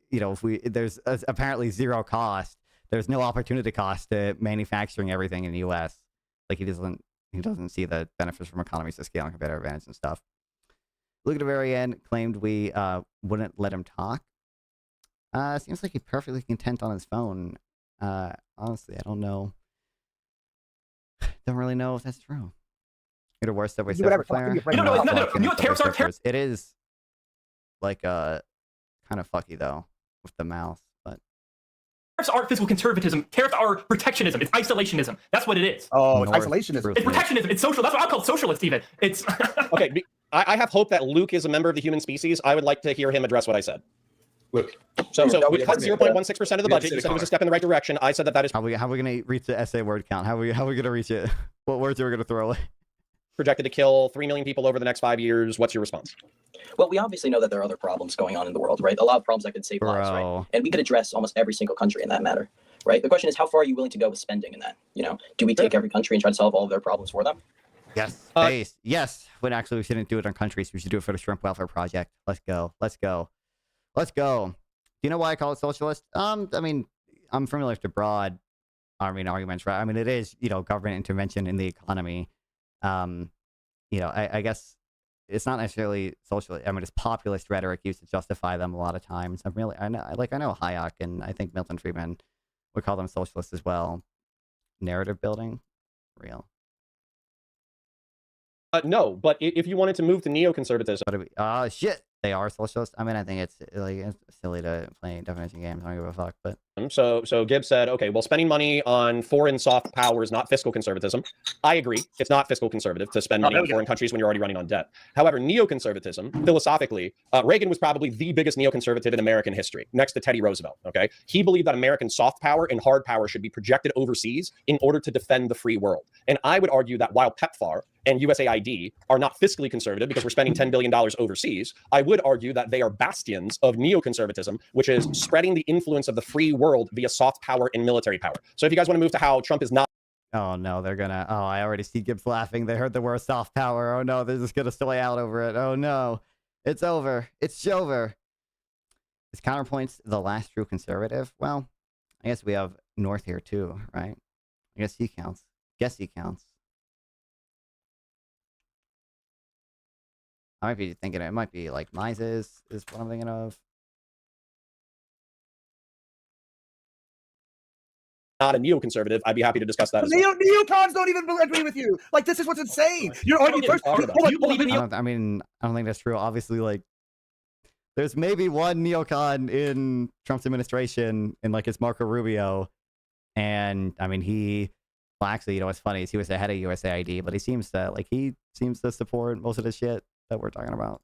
you know, there's apparently zero cost. There's no opportunity cost to manufacturing everything in the U.S. Like he doesn't see the benefits from economies of scale and competitive advantage and stuff. Luke at the very end claimed we wouldn't let him talk. Seems like he's perfectly content on his phone. Honestly, I don't know. Don't really know if that's true. You're the worst subway surfer player.
No. You know what tariffs are?
It is like kind of fucky though with the mouth, but
tariffs aren't fiscal conservatism. Tariffs are protectionism. It's isolationism. That's what it is.
Oh, it's isolationism.
It's protectionism. It's social. That's what I call socialist. Even it's
okay. I have hope that Luke is a member of the human species. I would like to hear him address what I said.
Luke.
So we cut 0.16% of the budget. You said it was a step in the right direction. I said that is.
How are we going to reach the essay word count? How are we going to reach it? What words are we going to throw away?
Projected to kill 3 million people over the next 5 years. What's your response?
Well, we obviously know that there are other problems going on in the world, right? A lot of problems that could save lives, right? And we could address almost every single country in that matter, right? The question is, how far are you willing to go with spending in that? You know, do we take every country and try to solve all of their problems for them?
Yes. Yes. When actually we shouldn't do it on countries. We should do it for the Shrimp Welfare Project. Let's go. Let's go. Let's go. Do you know why I call it socialist? I mean, I'm familiar with the broad arguments, right? I mean, it is, you know, government intervention in the economy. You know, I guess it's not necessarily socialist. I mean, it's populist rhetoric used to justify them a lot of times. I know Hayek and I think Milton Friedman would call them socialists as well. Narrative building, real.
No, but if you wanted to move to neoconservatism,
shit, they are socialist. I mean, I think it's silly to play definition games. I don't give a fuck. But
so Gibbs said, okay, well, spending money on foreign soft power is not fiscal conservatism. I agree, it's not fiscal conservative to spend money on foreign countries when you're already running on debt. However, neoconservatism, philosophically, Reagan was probably the biggest neoconservative in American history, next to Teddy Roosevelt. Okay, he believed that American soft power and hard power should be projected overseas in order to defend the free world. And I would argue that while PEPFAR and USAID are not fiscally conservative because we're spending $10 billion overseas, I would argue that they are bastions of neoconservatism, which is spreading the influence of the free world via soft power and military power. So if you guys want to move to how Trump is not...
Oh, no, they're gonna... Oh, I already see Gibbs laughing. They heard the word soft power. Oh, no, they're just gonna stay out over it. Oh, no. It's over. It's over. Is counterpoints the last true conservative? Well, I guess we have North here, too, right? I guess he counts. Guess he counts. I might be thinking it might be like Mises is what I'm thinking of.
Not a neoconservative, I'd be happy to discuss that.
Neocons don't even agree with you. Like, this is what's insane. You're arguing first.
I don't think that's true. Obviously, like, there's maybe one neocon in Trump's administration, and like it's Marco Rubio, and I mean well, actually, you know what's funny is he was the head of USAID, but he seems to support most of the shit that we're talking about.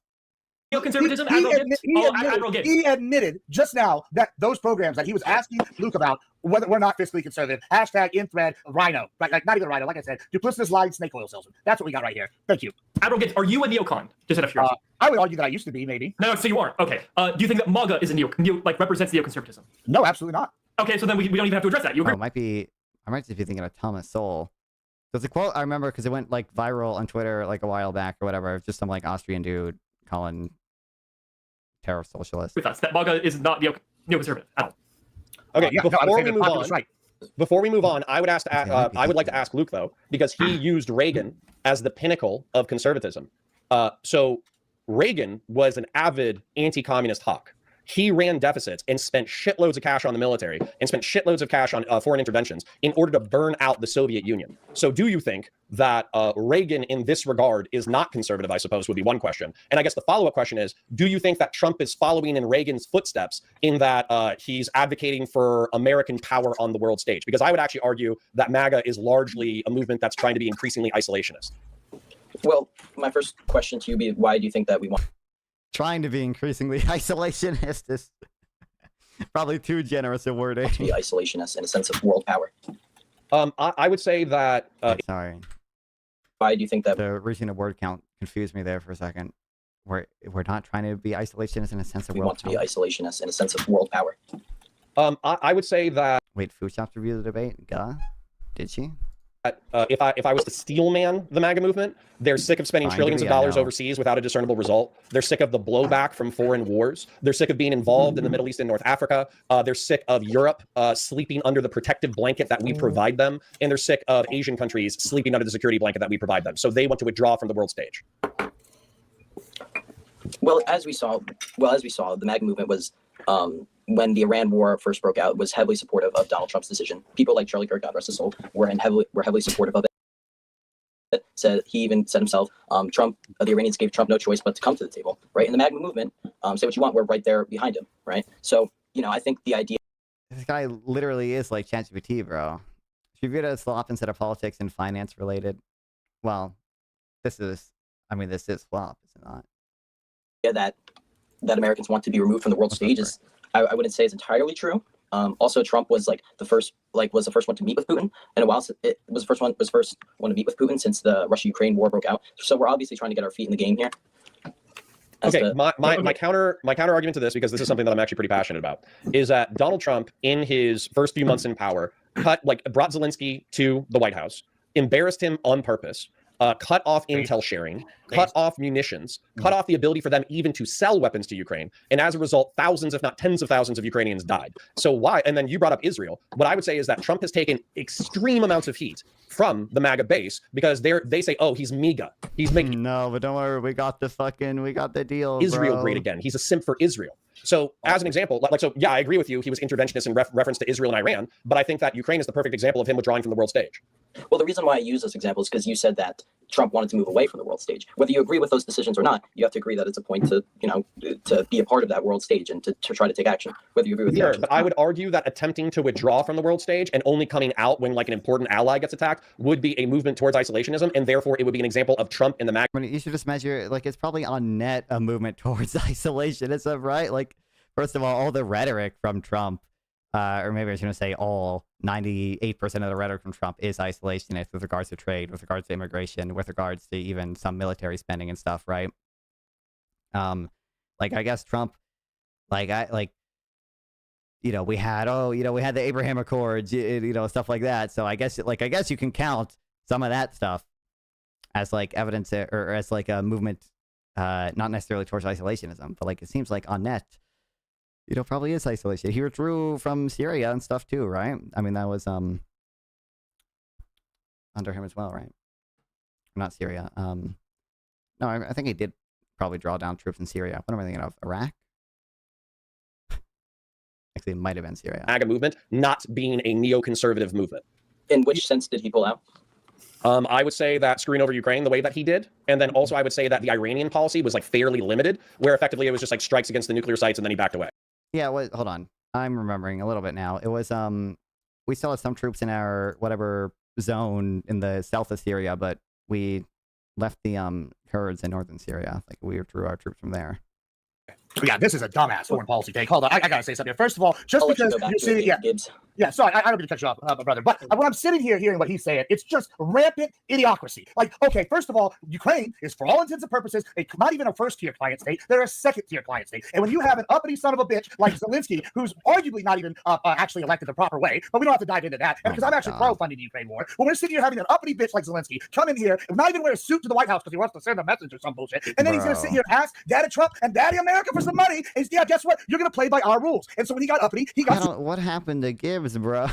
Neoconservatism.
He admitted just now that those programs that he was asking Luke about whether we're not fiscally conservative. Hashtag in thread rhino. Like not even rhino. Like I said, duplicitous lying snake oil salesman. That's what we got right here. Thank you.
Admiral Gibbs, are you a neocon? Just out of curiosity.
I would argue that I used to be, maybe.
No, so you aren't. Okay. Do you think that MAGA is represents neoconservatism?
No, absolutely not.
Okay, so then we don't even have to address that. You agree?
I might just be thinking of Thomas Sowell. There's a quote I remember because it went like viral on Twitter like a while back or whatever. Just some like Austrian dude calling terror socialist.
With us, that MAGA is not neoconservative at all.
Okay,
yeah,
before we move on,
right.
before we move on, I would like to ask Luke though, because he used Reagan as the pinnacle of conservatism. So Reagan was an avid anti-communist hawk. He ran deficits and spent shitloads of cash on the military and spent shitloads of cash on foreign interventions in order to burn out the Soviet Union. So do you think that Reagan in this regard is not conservative, I suppose, would be one question. And I guess the follow-up question is, do you think that Trump is following in Reagan's footsteps in that he's advocating for American power on the world stage? Because I would actually argue that MAGA is largely a movement that's trying to be increasingly isolationist.
Well, my first question to you be, why do you think that we want...
Trying to be increasingly isolationist is probably too generous a wording.
To be isolationist in a sense of world power.
I would say that...
Sorry.
Why do you think that...
The reaching a word count confused me there for a second. We're not trying to be isolationist in a sense of
we
world
want to be isolationist in a sense of world power.
I would say that...
Wait, Food Shops reviewed the debate? Did she?
If I was to steel man the MAGA movement, they're sick of spending trillions of dollars overseas without a discernible result. They're sick of the blowback from foreign wars. They're sick of being involved in the Middle East and North Africa. They're sick of Europe sleeping under the protective blanket that we provide them. And they're sick of Asian countries sleeping under the security blanket that we provide them. So they want to withdraw from the world stage.
Well, as we saw, the MAGA movement was, when the Iran war first broke out, was heavily supportive of Donald Trump's decision. People like Charlie Kirk, God rest his soul, were heavily supportive of it. He even said himself, the Iranians gave Trump no choice but to come to the table, right? And the MAGA movement, say what you want, we're right there behind him, right? So, I think the idea...
This guy literally is like ChatGPT, bro. If you view it as flop instead of politics and finance related, well, this is flop, is it not?
Yeah, that Americans want to be removed from the world stage is, I wouldn't say is entirely true. Also, Trump was the first one to meet with Putin in a while. It was the first one to meet with Putin since the Russia-Ukraine war broke out. So we're obviously trying to get our feet in the game here.
Okay, my counter argument to this, because this is something that I'm actually pretty passionate about, is that Donald Trump, in his first few months in power, brought Zelensky to the White House, embarrassed him on purpose, cut off intel sharing, cut off munitions, cut off the ability for them even to sell weapons to Ukraine. And as a result, thousands, if not tens of thousands of Ukrainians died. So why? And then you brought up Israel. What I would say is that Trump has taken extreme amounts of heat from the MAGA base because they say, oh, he's MAGA. He's making...
No, but don't worry. We got the deal,
Israel
bro.
great again. He's a simp for Israel. So as an example, yeah, I agree with you. He was interventionist in reference to Israel and Iran, but I think that Ukraine is the perfect example of him withdrawing from the world stage.
Well, the reason why I use this example is because you said that Trump wanted to move away from the world stage. Whether you agree with those decisions or not, you have to agree that it's a point to, to be a part of that world stage and to try to take action, whether you agree with
Sure, but I would argue that attempting to withdraw from the world stage and only coming out when an important ally gets attacked would be a movement towards isolationism, and therefore it would be an example of Trump in the MAGA.
I mean, you should just measure, it's probably on net a movement towards isolationism, right? First of all the rhetoric from Trump, or maybe I shouldn't say all, 98% of the rhetoric from Trump is isolationist with regards to trade, with regards to immigration, with regards to even some military spending and stuff, right? I guess Trump, we had the Abraham Accords, stuff like that. So I guess you can count some of that stuff as evidence or as a movement, not necessarily towards isolationism, but it seems like on net, probably is isolation. He withdrew from Syria and stuff too, right? I mean, that was under him as well, right? Not Syria. No, I think he did probably draw down troops in Syria. What am I thinking of? Iraq? Actually, it might have been Syria.
MAGA movement not being a neoconservative movement.
In which sense did he pull out?
I would say that screwing over Ukraine the way that he did. And then also I would say that the Iranian policy was fairly limited, where effectively it was just strikes against the nuclear sites and then he backed away.
Yeah, hold on. I'm remembering a little bit now. It was, we still had some troops in our whatever zone in the south of Syria, but we left the Kurds in northern Syria. We withdrew our troops from there.
Yeah, this is a dumbass foreign policy take. Hold on, I gotta say something. First of all, just because you're sitting, yeah, sorry, I don't mean to cut you off, brother. But when I'm sitting here hearing what he's saying, it's just rampant idiocracy. Okay, first of all, Ukraine is for all intents and purposes not even a first-tier client state; they're a second-tier client state. And when you have an uppity son of a bitch like Zelensky, who's arguably not even actually elected the proper way, but we don't have to dive into that, because I'm actually pro-funding the Ukraine war. When we're sitting here having an uppity bitch like Zelensky come in here and not even wear a suit to the White House because he wants to send a message or some bullshit, and then he's gonna sit here and ask Daddy Trump and Daddy America for some money. And yeah, guess what? You're going to play by our rules. And so when he got uppity, he got.
What happened to Gibbs, bro?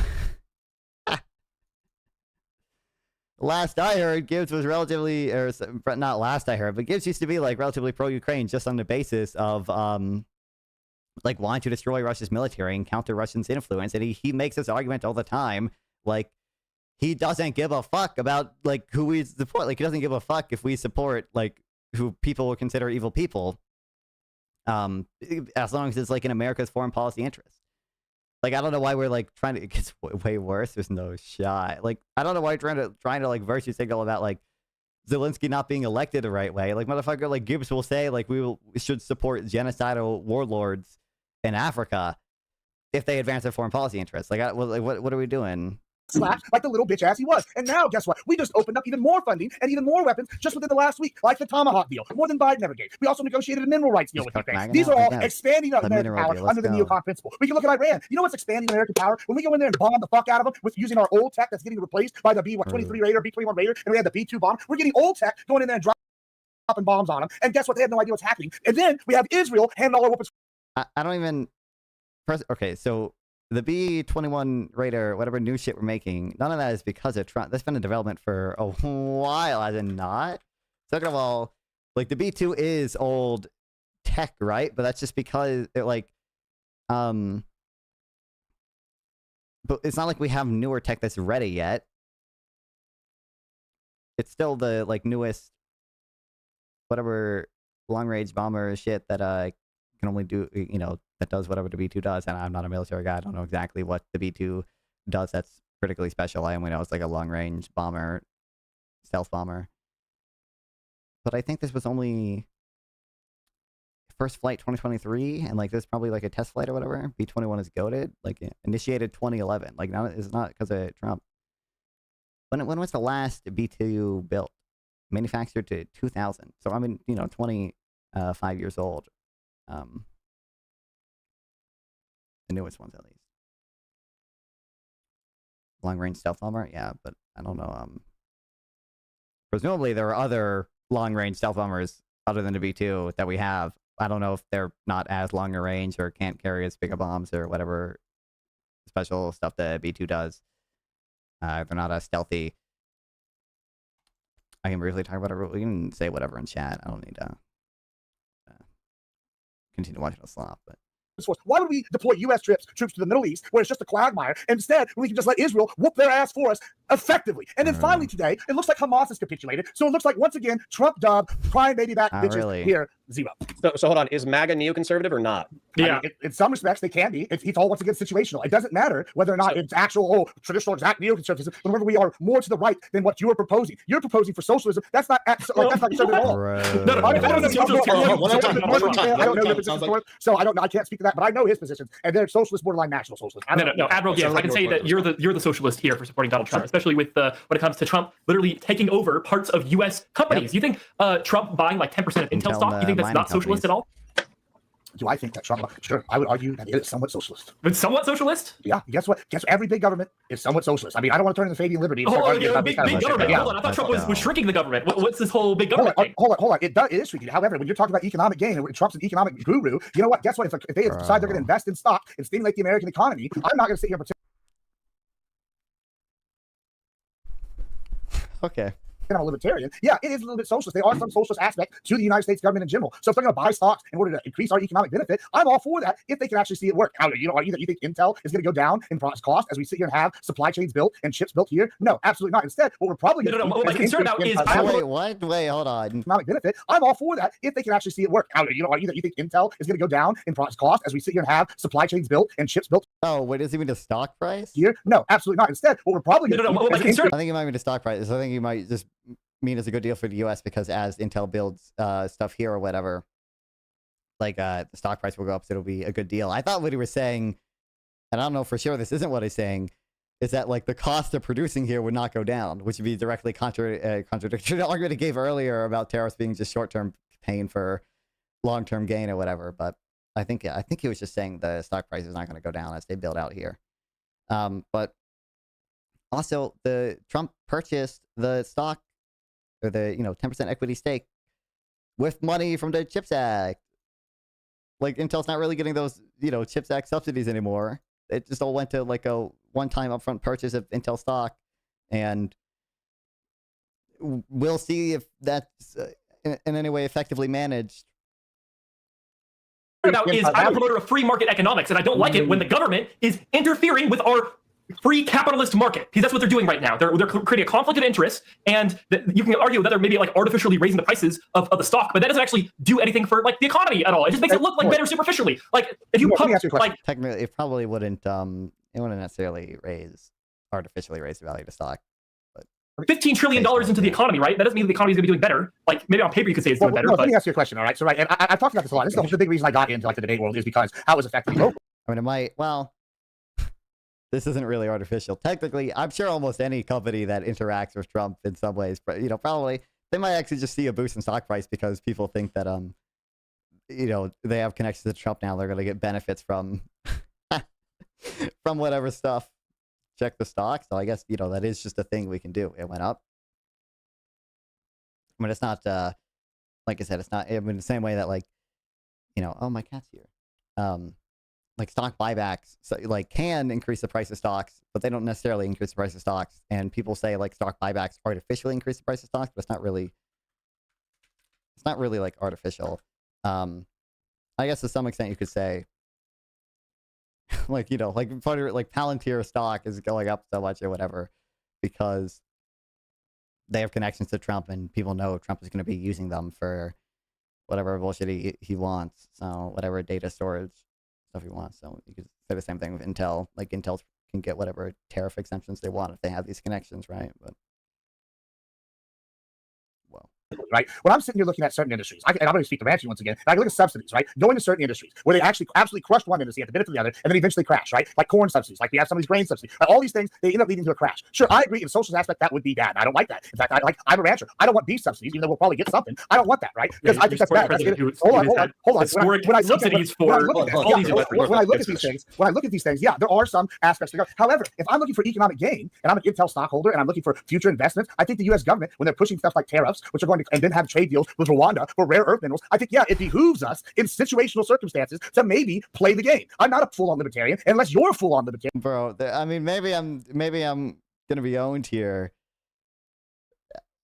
Last I heard, Gibbs was relatively, or not last I heard, but Gibbs used to be like relatively pro-Ukraine just on the basis of like wanting to destroy Russia's military and counter Russia's influence. And he makes this argument all the time, like he doesn't give a fuck about like who we support. Like he doesn't give a fuck if we support like who people would consider evil people, as long as it's like in America's foreign policy interest. Like, I don't know why we're, like, trying to... It gets way worse. There's no shot. Like, I don't know why we're trying to like, virtue signal about, like, Zelensky not being elected the right way. Like, motherfucker, like, Gibbs will say, like, we should support genocidal warlords in Africa if they advance their foreign policy interests. Like, what are we doing?
Slapped like the little bitch ass he was. And now, guess what? We just opened up even more funding and even more weapons just within the last week, like the Tomahawk deal, more than Biden ever gave. We also negotiated a mineral rights deal with Ukraine. These are all expanding American power under the neocon principle. We can look at Iran. You know what's expanding American power? When we go in there and bomb the fuck out of them with using our old tech that's getting replaced by the B-23 Raider, B-21 Raider, and we had the B-2 bomb. We're getting old tech going in there and dropping bombs on them. And guess what? They have no idea what's happening. And then we have Israel handing all our weapons.
I don't even... Okay, so... The B-21 Raider, whatever new shit we're making, none of that is because of Trump. That's been in development for a while, as in not. Second of all, like, the B-2 is old tech, right? But that's just because it, like, but it's not like we have newer tech that's ready yet. It's still the, like, newest, whatever, long-range bomber shit that, can only do, you know, that does whatever the B-2 does, and I'm not a military guy. I don't know exactly what the B-2 does that's particularly special. I only know it's like a long-range bomber, stealth bomber. But I think this was only first flight 2023, and like this is probably like a test flight or whatever. B-21 is goated, like initiated 2011. Like now it's not because of Trump. When was the last B-2 built? Manufactured to 2000. So I mean, you know, 25 years old. The newest ones, at least. Long-range stealth bomber? Yeah, but I don't know. Presumably, there are other long-range stealth bombers other than the B-2 that we have. I don't know if they're not as long a range or can't carry as big of bombs or whatever special stuff the B-2 does. If they're not as stealthy. I can briefly talk about it. We can say whatever in chat. I don't need to continue watching the slop, but...
Why would we deploy U.S. troops to the Middle East where it's just a quagmire? Instead, we can just let Israel whoop their ass for us effectively. And then finally today, it looks like Hamas has capitulated. So it looks like, once again, Trump dubbed, crying baby back bitches here, zero.
So hold on, is MAGA neoconservative or not?
Yeah. I mean, in some respects, they can be. It's all once again situational. It doesn't matter whether or not it's actual, traditional, exact neoconservatism. But remember, we are more to the right than what you are proposing. You're proposing for socialism. That's not that's not conservative at all. So I don't know. I can't speak to that, but I know his positions, and they're socialist, borderline national socialist.
No, Admiral Gibbs, I can say that you're the socialist here for supporting Donald Trump, especially with when it comes to Trump literally taking over parts of U.S. companies. You think Trump buying like 10% of Intel stock? You think that's not socialist at all?
Do I think that Trump? Sure, I would argue that it is somewhat socialist.
It's somewhat socialist?
Yeah. Guess what? Every big government is somewhat socialist. I mean, I don't want to turn into Fabian Liberty.
Big government. Yeah. Hold on, I thought Trump was shrinking the government. What's this whole big government thing?
Hold on. It is shrinking. However, when you're talking about economic gain, and Trump's an economic guru, you know what? Guess what? If they decide they're going to invest in stock and stimulate the American economy, I'm not going to sit here and pretend.
Okay.
I'm a libertarian. Yeah, it is a little bit socialist. There are some socialist aspects to the United States government in general. So if they're going to buy stocks in order to increase our economic benefit, I'm all for that if they can actually see it work. How do you think Intel is going to go down in cost as we sit here and have supply chains built and chips built here? No, absolutely not. Instead, what we're probably going to do
what my concern about is
wait, hold on.
Economic benefit. I'm all for that if they can actually see it work. How do you think Intel is going to go down in cost as we sit here and have supply chains built and chips built?
Oh, wait, does he mean the stock price?
Here? No, absolutely not. Instead, what we're probably going to do
I think it might mean the stock price. I think you might just mean it's a good deal for the U.S. because as Intel builds stuff here or whatever, like the stock price will go up, so it'll be a good deal. I thought what he was saying, and I don't know for sure this isn't what he's saying, is that like the cost of producing here would not go down, which would be directly contradictory to the argument he gave earlier about tariffs being just short-term pain for long-term gain or whatever. But I think he was just saying the stock price is not going to go down as they build out here. But also the Trump purchased the stock, or the 10% equity stake with money from the CHIPS Act. like Intel's not really getting those, CHIPS Act subsidies anymore. It just all went to like a one-time upfront purchase of Intel stock, and we'll see if that's in any way effectively managed.
About is I'm a promoter of free market economics, and I don't like it when the government is interfering with our free capitalist market, because that's what they're doing right now. They're creating a conflict of interest, and you can argue that they're maybe like artificially raising the prices of the stock, but that doesn't actually do anything for like the economy at all. It just makes it look like better superficially. Like if you like
technically, it probably wouldn't necessarily artificially raise the value of the stock.
$15 trillion into the economy, right? That doesn't mean the economy is going to be doing better. Like maybe on paper you could say it's doing better.
Let me ask you a question, all right? So, right, and I've talked about this a lot. This is the big reason I got into like the debate world is because how it was affecting local.
I mean, it might. Well, this isn't really artificial. Technically, I'm sure almost any company that interacts with Trump in some ways, probably they might actually just see a boost in stock price because people think that they have connections to Trump now. They're going to get benefits from from whatever stuff. Check the stock. So I guess, that is just a thing we can do. It went up. I mean, it's not, like I said, it's not, I mean, the same way that like, oh, my cat's here. Like stock buybacks, so, like can increase the price of stocks, but they don't necessarily increase the price of stocks. And people say like stock buybacks artificially increase the price of stocks, but it's not really like artificial. I guess to some extent you could say, like Palantir stock is going up so much or whatever because they have connections to Trump and people know Trump is going to be using them for whatever bullshit he wants. So whatever data storage stuff he wants. So you could say the same thing with Intel. Like Intel can get whatever tariff exemptions they want if they have these connections, right? But
right? When I'm sitting here looking at certain industries, and I'm going to speak to Ranchi once again, and I can look at subsidies, right? Going to certain industries where they actually absolutely crushed one industry at the benefit of the other, and then eventually crash, right? Like corn subsidies, like we have some of these grain subsidies. All these things, they end up leading to a crash. Sure, I agree in the social aspect that would be bad. I don't like that. In fact, I'm a rancher. I don't want beef subsidies, even though we'll probably get something. I don't want that, right? Because I think that's bad. Hold on. When I look at these things, yeah, there are some aspects to go. However, if I'm looking for economic gain and I'm an Intel stockholder and I'm looking for future investments, I think the U.S. government, when they're pushing stuff like tariffs, which are going to and then have trade deals with Rwanda for rare earth minerals, I think, yeah, it behooves us in situational circumstances to maybe play the game. I'm not a full-on libertarian unless you're a full-on libertarian.
Bro, I mean, maybe I'm gonna be owned here.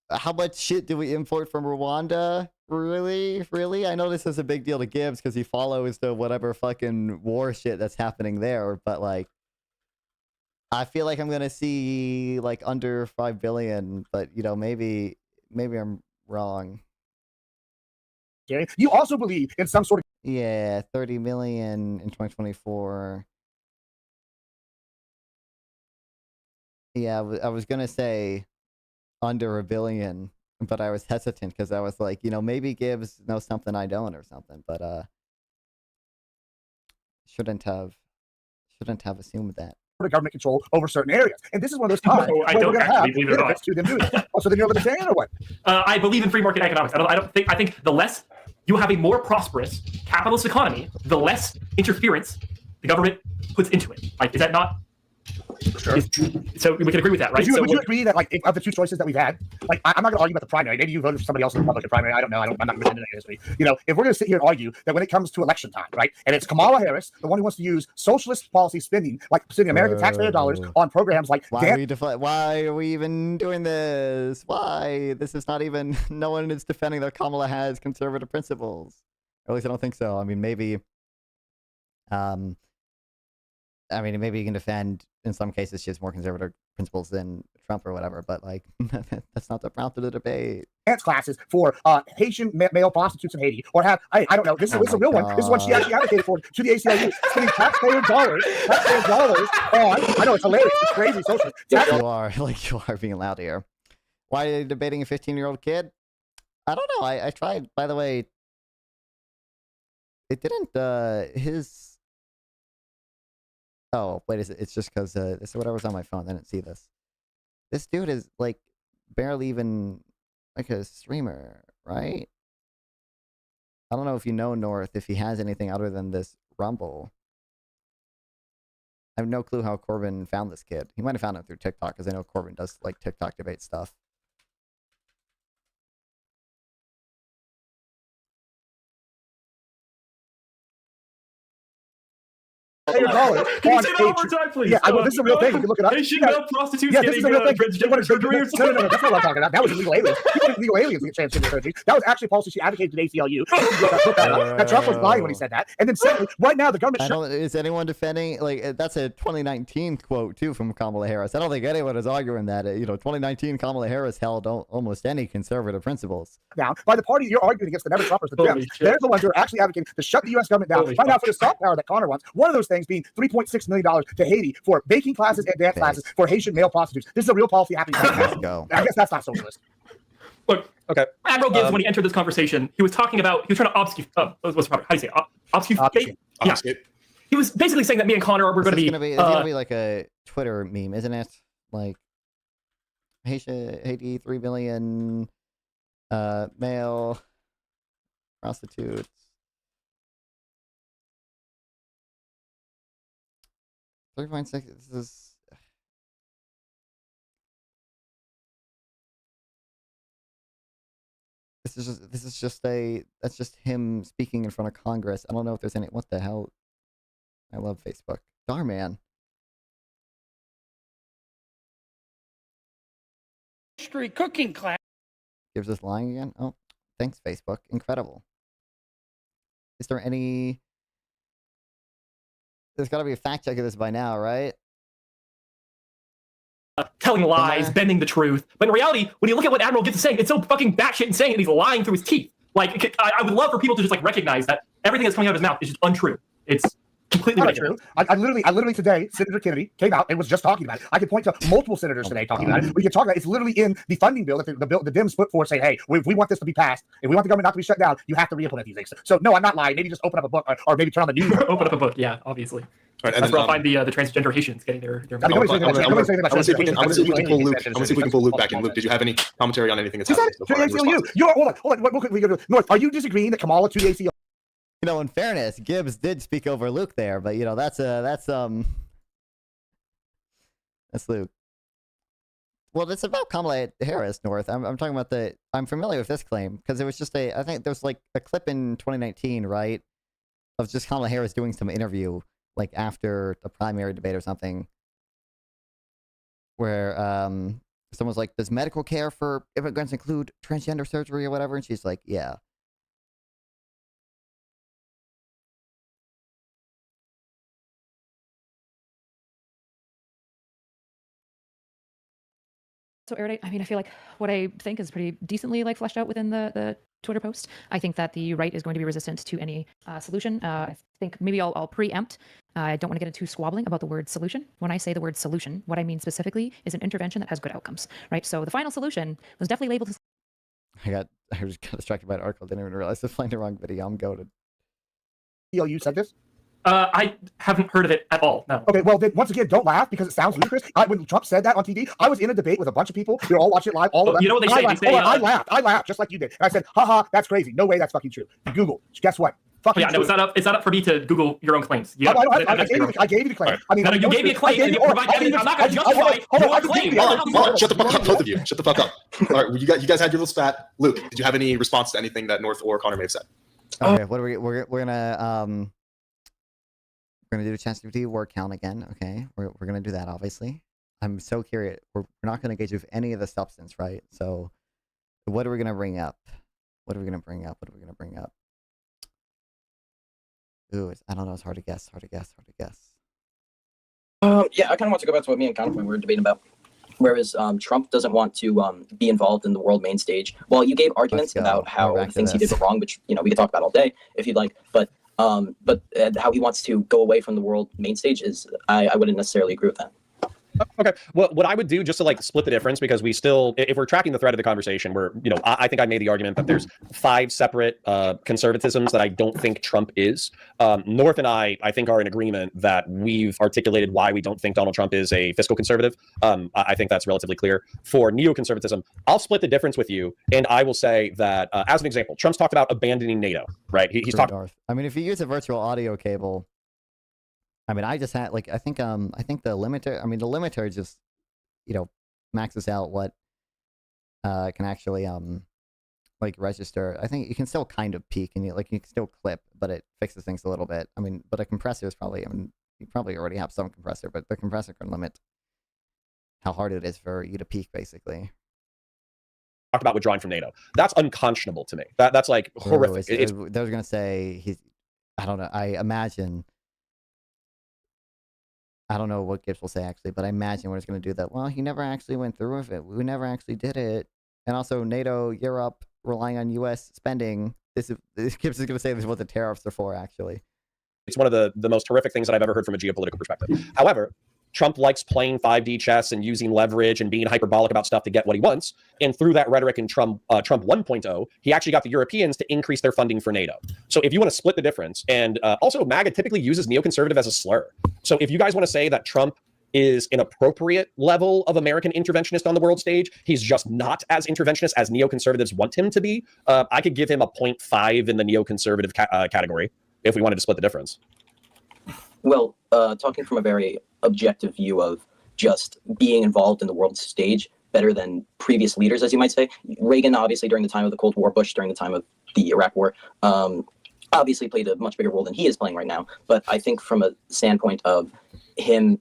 How much shit do we import from Rwanda? Really? I know this is a big deal to Gibbs because he follows the whatever fucking war shit that's happening there, but like, I feel like I'm gonna see like under 5 billion, but maybe I'm wrong.
You also believe in some sort of
30 million in 2024. Yeah, I was gonna say under 1 billion, but I was hesitant because I was like, maybe Gibbs knows something I don't or something, but shouldn't have assumed that.
Government control over certain areas, and this is one of those times
where we're going to have benefits
to them doing it. So then you're a libertarian or what?
I believe in free market economics. I think the less you have a more prosperous capitalist economy, the less interference the government puts into it. Like, is that not?
Sure.
So we can agree with that, right?
Would you agree that, like, of the two choices that we've had, like, I'm not going to argue about the primary. Maybe you voted for somebody else in the Republican primary. I don't know. I'm not going to into history. If we're going to sit here and argue that when it comes to election time, right, and it's Kamala Harris, the one who wants to use socialist policy spending, like spending American taxpayer dollars on programs like
why are we even doing this? Why? This is not even. No one is defending that Kamala has conservative principles. Or at least I don't think so. I mean, maybe. Maybe you can defend, in some cases, she has more conservative principles than Trump or whatever, but, like, that's not the prompt of the debate.
Dance classes for Haitian male prostitutes in Haiti, or have, I don't know, this is a real one. This is what she actually advocated for to the ACLU, spending taxpayer dollars on, I know, it's hilarious, it's crazy social.
You are being loud here. Why are they debating a 15-year-old kid? I don't know, I tried, by the way, it didn't, Oh, wait, it's just because it's whatever's on my phone. I didn't see this. This dude is, like, barely even, like, a streamer, right? I don't know if you know North, if he has anything other than this Rumble. I have no clue how Corbin found this kid. He might have found it through TikTok, because I know Corbin does, like, TikTok debate stuff.
$1,000.
Can you say that one more time, please?
Yeah, this is a real thing. You can look it up.
Asian male prostitutes
Yeah, this is a real thing.
transgender surgery or something?
No, that's not what I'm talking about. That was illegal aliens. Illegal aliens get transgender surgery. That was actually a policy she advocated at ACLU. That Trump was lying when he said that. And then secondly, right now the government.
Is anyone defending that's a 2019 quote too from Kamala Harris? I don't think anyone is arguing that 2019 Kamala Harris held almost any conservative principles.
Now, by the party you're arguing against, the never Trumpers, the Dems, they're the ones who are actually advocating to shut the U.S. government down. Right now, for the soft power that Connor wants, one of those things being $3.6 million to Haiti for baking classes and dance classes for Haitian male prostitutes. This is a real policy happening right now.
Let's go.
I guess that's not socialist.
Look,
okay.
Admiral Gibbs, when he entered this conversation, he was trying to obfuscate. What's the proper? How do you say it? Obfuscate? Yeah. He was basically saying that me and Connor were going to be.
It's gonna be like a Twitter meme, isn't it? Like Haiti 3 billion male prostitutes. $3.6. This is just that's just him speaking in front of Congress. I don't know if there's any. What the hell? I love Facebook. Darn man.
History cooking class.
Gives us lying again. Oh, thanks Facebook. Incredible. Is there any? There's got to be a fact check of this by now, right?
Telling lies, bending the truth. But in reality, when you look at what Admiral Gibbs is saying, it's so fucking batshit insane, and he's lying through his teeth. Like, I would love for people to just recognize that everything that's coming out of his mouth is just untrue. It's completely
not true. I literally today, Senator Kennedy came out and was just talking about it. I could point to multiple senators today talking about it. We can talk about it. It's literally in the funding bill that the Dems put forward, saying, hey, if we want this to be passed, if we want the government not to be shut down, you have to re-implement these things. So no, I'm not lying. Maybe just open up a book or maybe turn on the news.
Open up a book, yeah, obviously.
Right,
that's where I'll find the transgender Haitians getting their
I want to see if we can pull Luke. I want to see if we can pull Luke back in. Luke, did you have any commentary on anything that's happening so far?
Hold on. What we go to North? Are you disagreeing that Kamala to the ACLU?
In fairness, Gibbs did speak over Luke there, but that's Luke. Well, it's about Kamala Harris, North. I'm talking about I'm familiar with this claim because it was just I think there was like a clip in 2019, right, of just Kamala Harris doing some interview like after the primary debate or something, where someone's like, "Does medical care for immigrants include transgender surgery or whatever?" And she's like, "Yeah."
So I mean, I feel like what I think is pretty decently fleshed out within the Twitter post. I think that the right is going to be resistant to any solution. I think maybe I'll preempt. I don't want to get into squabbling about the word solution. When I say the word solution, what I mean specifically is an intervention that has good outcomes, right? So the final solution was definitely labeled as...
I just got distracted by an article. Didn't even realize I was playing the wrong video. I'm goated.
You said this?
I haven't heard of it at all, no.
Okay, well, then, once again, don't laugh because it sounds ludicrous. When Trump said that on TV, I was in a debate with a bunch of people. They were all watching it live. All of them.
You know what they say?
I laughed just like you did. And I said, haha, that's crazy. No way that's fucking true. Google. Guess what?
Yeah, no, it's not up for me to Google your own claims.
I gave you the claim. I mean,
you gave me a claim and you provide evidence. I'm not going to justify your claim.
Shut the fuck up, both of you. Shut the fuck up. All right, you guys had your little spat. Luke, did you have any response to anything that North or Connor may have said?
Okay, what are we're gonna do the ChatGPT word count again. Okay, we're gonna do that. Obviously, I'm so curious. We're not gonna engage with any of the substance, right? So, what are we gonna bring up? What are we gonna bring up? Ooh, I don't know. It's hard to guess.
Yeah, I kind of want to go back to what me and Connor were debating about. Whereas Trump doesn't want to be involved in the world main stage. Well, you gave arguments about how things he did were wrong, which we could talk about all day if you'd like. But how he wants to go away from the world main stage is I wouldn't necessarily agree with that.
Okay. Well, what I would do just to split the difference, because we still, if we're tracking the thread of the conversation, I think I made the argument that there's 5 separate conservatisms that I don't think Trump is. North and I think are in agreement that we've articulated why we don't think Donald Trump is a fiscal conservative. I think that's relatively clear. For neoconservatism, I'll split the difference with you, and I will say that as an example, Trump's talked about abandoning NATO, right? He's talked.
I mean, if you use a virtual audio cable. I mean, I just had I think the limiter. I mean, the limiter just maxes out what can actually register. I think you can still kind of peak and you can still clip, but it fixes things a little bit. I mean, but a compressor is probably you probably already have some compressor, but the compressor can limit how hard it is for you to peak, basically.
Talked about withdrawing from NATO. That's unconscionable to me. That's like horrific.
They were going to say I don't know. I don't know what Gibbs will say actually, but I imagine what it's going to do that. Well, he never actually went through with it. We never actually did it. And also NATO, Europe, relying on U.S. spending. Gibbs is going to say this is what the tariffs are for, actually.
It's one of the most horrific things that I've ever heard from a geopolitical perspective. However, Trump likes playing 5D chess and using leverage and being hyperbolic about stuff to get what he wants. And through that rhetoric in Trump 1.0, he actually got the Europeans to increase their funding for NATO. So if you want to split the difference, and also MAGA typically uses neoconservative as a slur. So if you guys want to say that Trump is an appropriate level of American interventionist on the world stage, he's just not as interventionist as neoconservatives want him to be. I could give him a 0.5 in the neoconservative category if we wanted to split the difference.
Well, talking from a very objective view of just being involved in the world stage better than previous leaders, as you might say. Reagan, obviously, during the time of the Cold War, Bush during the time of the Iraq War, obviously played a much bigger role than he is playing right now. But I think from a standpoint of him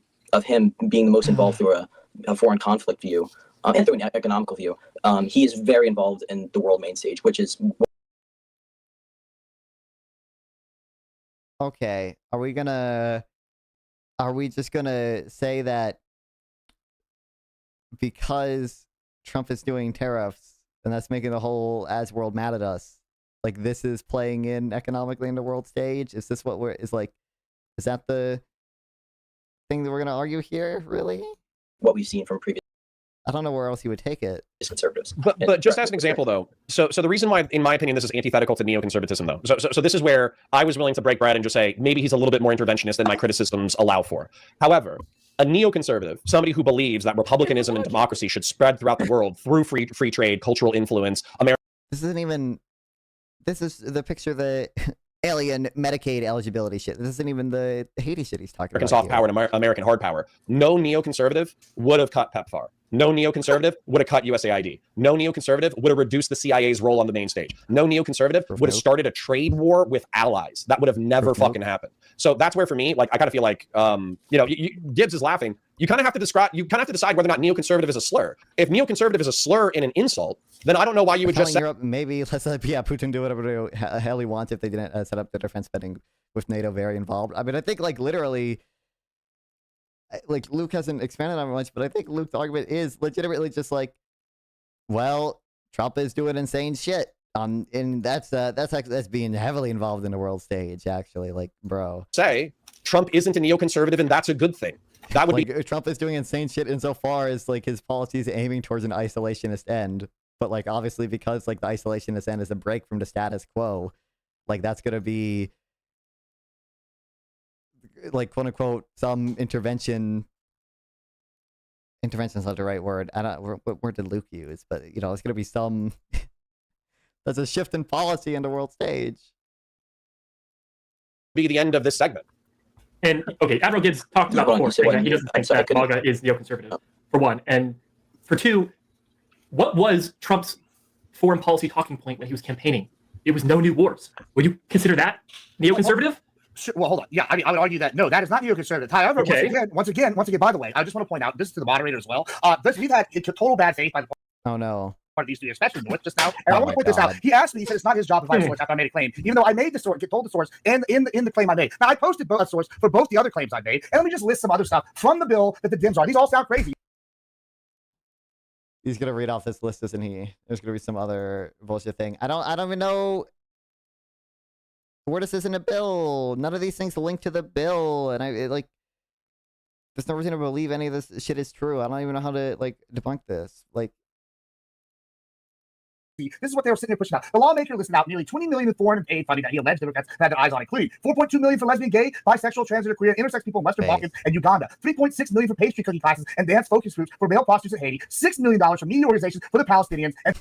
being the most involved through a foreign conflict view and through an economical view, he is very involved in the world main stage, which is...
Okay, are we just gonna say that because Trump is doing tariffs and that's making the whole as world mad at us, like this is playing in economically in the world stage? Is this what is that the thing that we're gonna argue here, really?
What we've seen from previous...
I don't know where else you would take it.
Conservatives.
But just as an example, though, so the reason why, in my opinion, this is antithetical to neoconservatism, though. So this is where I was willing to break bread and just say maybe he's a little bit more interventionist than my criticisms allow for. However, a neoconservative, somebody who believes that republicanism and democracy should spread throughout the world through free trade, cultural influence,
This isn't even. This is the picture of the alien Medicaid eligibility shit. This isn't even the Haiti shit he's talking
American
about.
soft power and American hard power. No neoconservative would have cut PEPFAR. No neoconservative would have cut USAID. No neoconservative would have reduced the CIA's role on the main stage. No neoconservative would have started a trade war with allies. That would have never fucking happened. So that's where, for me, like, I kind of feel like, Gibbs is laughing. You kind of have to decide whether or not neoconservative is a slur. If neoconservative is a slur in an insult, then I don't know why you would just say...
Europe, maybe let's Putin do whatever the hell he wants if they didn't set up the defense spending with NATO very involved. I mean, I think literally, Luke hasn't expanded on it much, but I think Luke's argument is legitimately just well, Trump is doing insane shit. And that's being heavily involved in the world stage, actually. Bro.
Say Trump isn't a neoconservative, and that's a good thing. That would be...
Trump is doing insane shit insofar as his policies aiming towards an isolationist end. But obviously because the isolationist end is a break from the status quo, that's gonna be quote unquote some intervention. Intervention's not the right word. I don't. What word did Luke use? But it's gonna be some. That's a shift in policy in the world stage.
Be the end of this segment.
And okay, Admiral Gibbs talked about before saying that he doesn't think that MAGA is neoconservative, for one. And for two, what was Trump's foreign policy talking point when he was campaigning? It was no new wars. Would you consider that neoconservative?
Well, hold on. Yeah, I mean, I would argue that no, that is not neoconservative. However, once again, by the way, I just want to point out this to the moderator as well. We've had total bad faith by the
Oh no.
Part of these three, especially North just now. And I want to point this out. He asked me, he said it's not his job to find a source after I made a claim, even though I made the source, told the source in the claim I made. Now I posted a source for both the other claims I made, and let me just list some other stuff from the bill that the Dems are. These all sound crazy.
He's gonna read off this list, isn't he? There's gonna be some other bullshit thing. I don't even know where this is in a bill. None of these things link to the bill, and there's no reason to believe any of this shit is true. I don't even know how to debunk this.
This is what they were sitting there pushing out. The lawmaker listed out nearly $20 million in foreign aid funding that he alleged Democrats had their eyes on, including $4.2 million for lesbian, gay, bisexual, transgender, queer, intersex people in Western Balkans and Uganda, $3.6 million for pastry cooking classes and dance focus groups for male prostitutes in Haiti, $6 million for media organizations for the Palestinians, and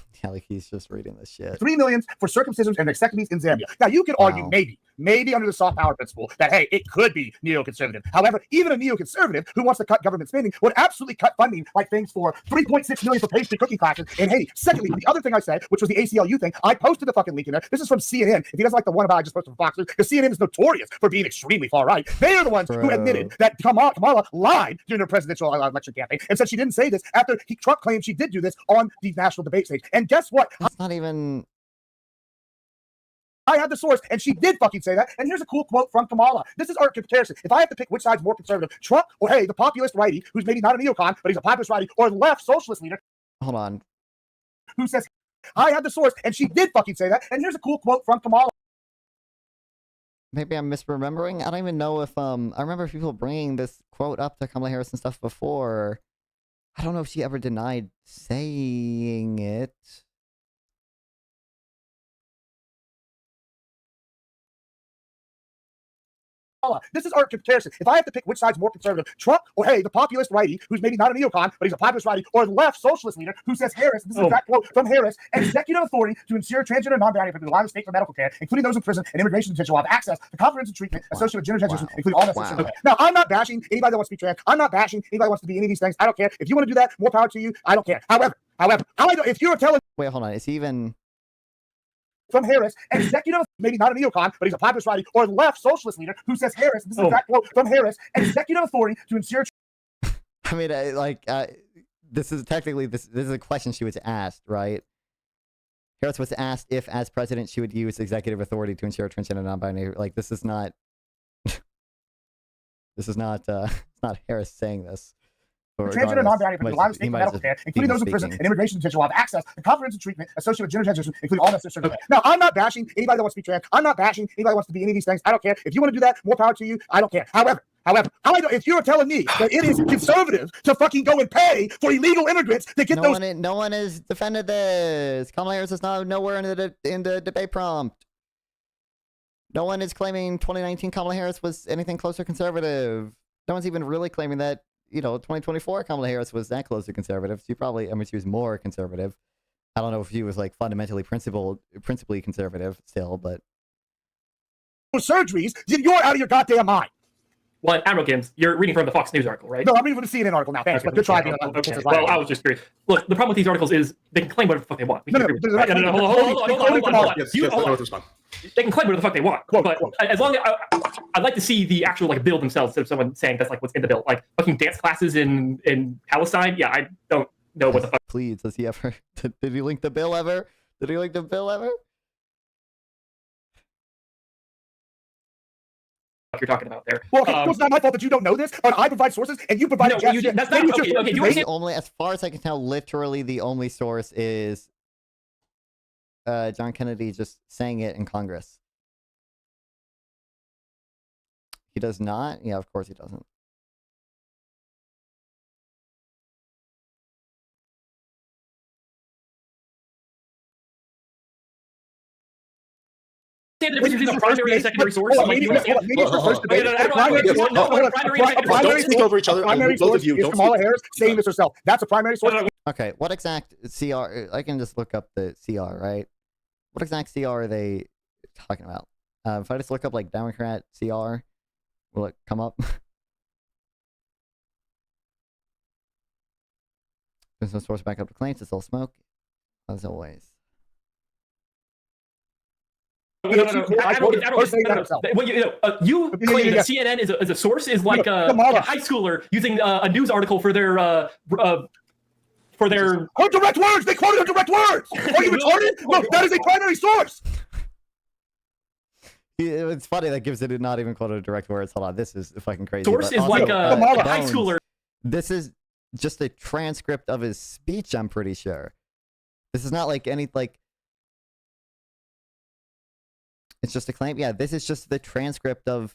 he's just reading this shit.
$3 million for circumcisions and vasectomies in Zambia. Now you could argue maybe under the soft power principle that hey, it could be neoconservative. However, even a neoconservative who wants to cut government spending would absolutely cut funding like things for $3.6 million for pastry cooking classes in Haiti. Secondly, the other thing I said which was the ACLU thing. I posted the fucking link in there. This is from CNN. If he doesn't like the one about I just posted from Fox News, because CNN is notorious for being extremely far right. They are the ones who admitted that Kamala lied during their presidential election campaign and said she didn't say this after Trump claimed she did do this on the national debate stage. And guess what?
That's not even...
I have the source, and she did fucking say that. And here's a cool quote from Kamala. This is our comparison. If I have to pick which side's more conservative, Trump or, hey, the populist righty, who's maybe not a neocon, but he's a populist righty, or the left socialist leader.
Hold on.
Who says, I have the source, and she did fucking say that. And here's a cool quote from Kamala.
Maybe I'm misremembering. I don't even know if, I remember people bringing this quote up to Kamala Harris and stuff before. I don't know if she ever denied saying it.
This is our comparison. If I have to pick which side's more conservative, Trump or, hey, the populist righty, who's maybe not a neocon, but he's a populist righty, or the left socialist leader, who says Harris, this is a quote from Harris, executive authority to ensure transgender and non-binary people allow the state for medical care, including those in prison and immigration detention, will have access to comprehensive treatment associated with gender transition, including all necessary. Now, I'm not bashing anybody that wants to be trans. I'm not bashing anybody that wants to be any of these things. I don't care. If you want to do that, more power to you. I don't care. However, if you're telling...
Wait, hold on. Is he even...
From Harris, executive, maybe not a neocon, but he's a populist righty, or the left socialist leader, who says Harris, this is a quote from Harris, executive authority to ensure...
I mean, this is technically, this is a question she was asked, right? Harris was asked if, as president, she would use executive authority to ensure transgender non-binary. Like, this is not... this is not, it's not Harris saying this.
Transgender and non-binary people allow the state for medical care, including those in prison and immigration detention, will have access to comprehensive treatment associated with gender transition, including all necessary surgery. Now, I'm not bashing anybody that wants to be trans. I'm not bashing anybody that wants to be any of these things. I don't care. If you want to do that, more power to you. I don't care. However, if you're telling me that it is conservative to fucking go and pay for illegal immigrants to get
no one has defended this. Kamala Harris is nowhere in the debate prompt. No one is claiming 2019 Kamala Harris was anything close to conservative. No one's even really claiming that, 2024 Kamala Harris was that close to conservative. She was more conservative. I don't know if she was like fundamentally principally conservative still, but
surgeries, then you're out of your goddamn mind.
Well, Admiral Gims, you're reading from the Fox News article, right?
No, I'm reading from the CNN article now. Thanks, but good try.
Well, I was just curious. Look, the problem with these articles is they can claim whatever the fuck they want.
No,
hold on. They can claim whatever the fuck they want, but as long as I'd like to see the actual bill themselves. Instead of someone saying that's what's in the bill, like fucking dance classes in Palestine. Yeah, I don't know what the fuck.
Please, does he ever? Did he link the bill ever? Did he link the bill ever?
You're talking about there.
Well, okay, it's not my fault that you don't know this, but I provide sources and you provide.
That's not okay.
Only, as far as I can tell, literally the only source is John Kennedy just saying it in Congress. He does not? Yeah, of course he doesn't.
Say the difference between a primary and secondary source.
Don't speak over each other. Both of you don't.
Kamala Harris saying this herself. That's a primary source.
Okay, what exact CR? I can just look up the CR, right? What exact CR are they talking about? If I just look up Democrat CR, will it come up? There's no source back up to claims. It's all smoke, as always.
You claiming that CNN is a source is like a high schooler using a news article for their her
direct words. They quoted her direct words. Are you retarded? Look, that is a primary source.
It's funny that Gibbs did not even quote her direct words. Hold on, this is fucking crazy.
Source is like a high schooler.
This is just a transcript of his speech. I'm pretty sure. This is not it's just a claim. Yeah, this is just the transcript of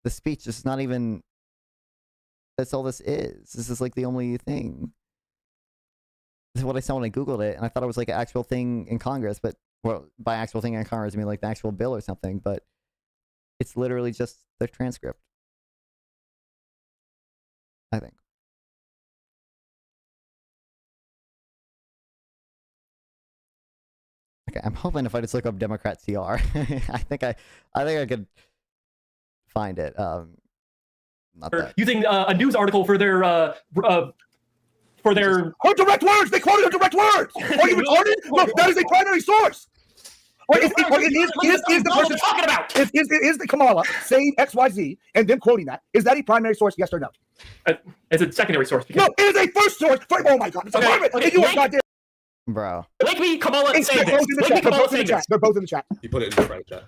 the speech. This is not even... That's all this is. This is the only thing. This is what I saw when I Googled it, and I thought it was an actual thing in Congress, but... Well, by actual thing in Congress, I mean the actual bill or something, but... It's literally just the transcript. I think. Okay, I'm hoping if I just look up Democrat CR, I think I could find it. Not that.
Using a news article for their for their
direct words. They quoted her direct words. Are you retarded? Look, that is a primary source. Or is the person
talking about?
Is the Kamala saying XYZ and them quoting that? Is that a primary source? Yes or no?
It's a secondary source.
No, it is a first source. Oh my God! It's a private. And you are goddamn.
Bro.
Link me Kamala and say this. Link me Kamala saying this.
They're both in the chat.
You put it in the private chat.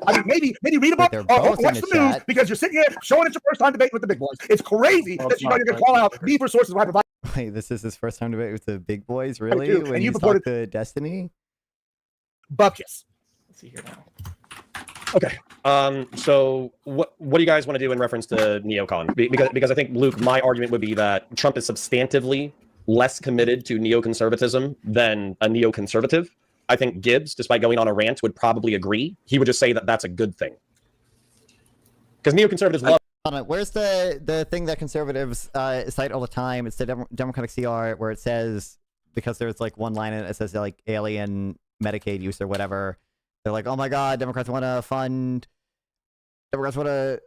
I mean, maybe read a book or watch the news because you're sitting here showing it's your first time debating with the big boys. It's crazy that you're going to call out me for sources I provide.
Wait, this is his first time debate with the big boys, really?
And
When
you
he's
purported
talked to Destiny?
Bupkis.
Let's see here now.
Okay. So what do you guys want to do in reference to neocon? Because I think, Luke, my argument would be that Trump is substantively less committed to neoconservatism than a neoconservative. I think Gibbs, despite going on a rant, would probably agree. He would just say that that's a good thing. Because neoconservatives love...
Where's the thing that conservatives cite all the time? It's the Democratic CR where it says, because there's like one line in it that says like alien Medicaid use or whatever. They're like, oh my God, Democrats want to fund... Democrats want to...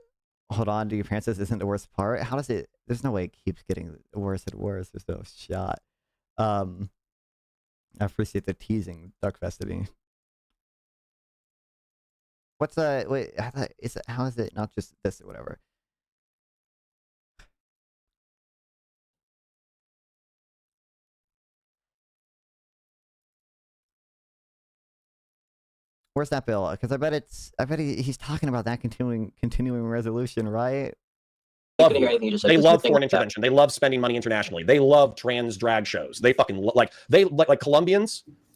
Hold on, do your parents this isn't the worst part? How does it... There's no way it keeps getting worse and worse. There's no shot. I appreciate the teasing, Duck Festity. What's wait, how is it not just this or whatever? Where's that bill? Because I bet he's talking about that continuing resolution, right?
They love foreign intervention. They love spending money internationally. They love trans drag shows. They fucking like Colombian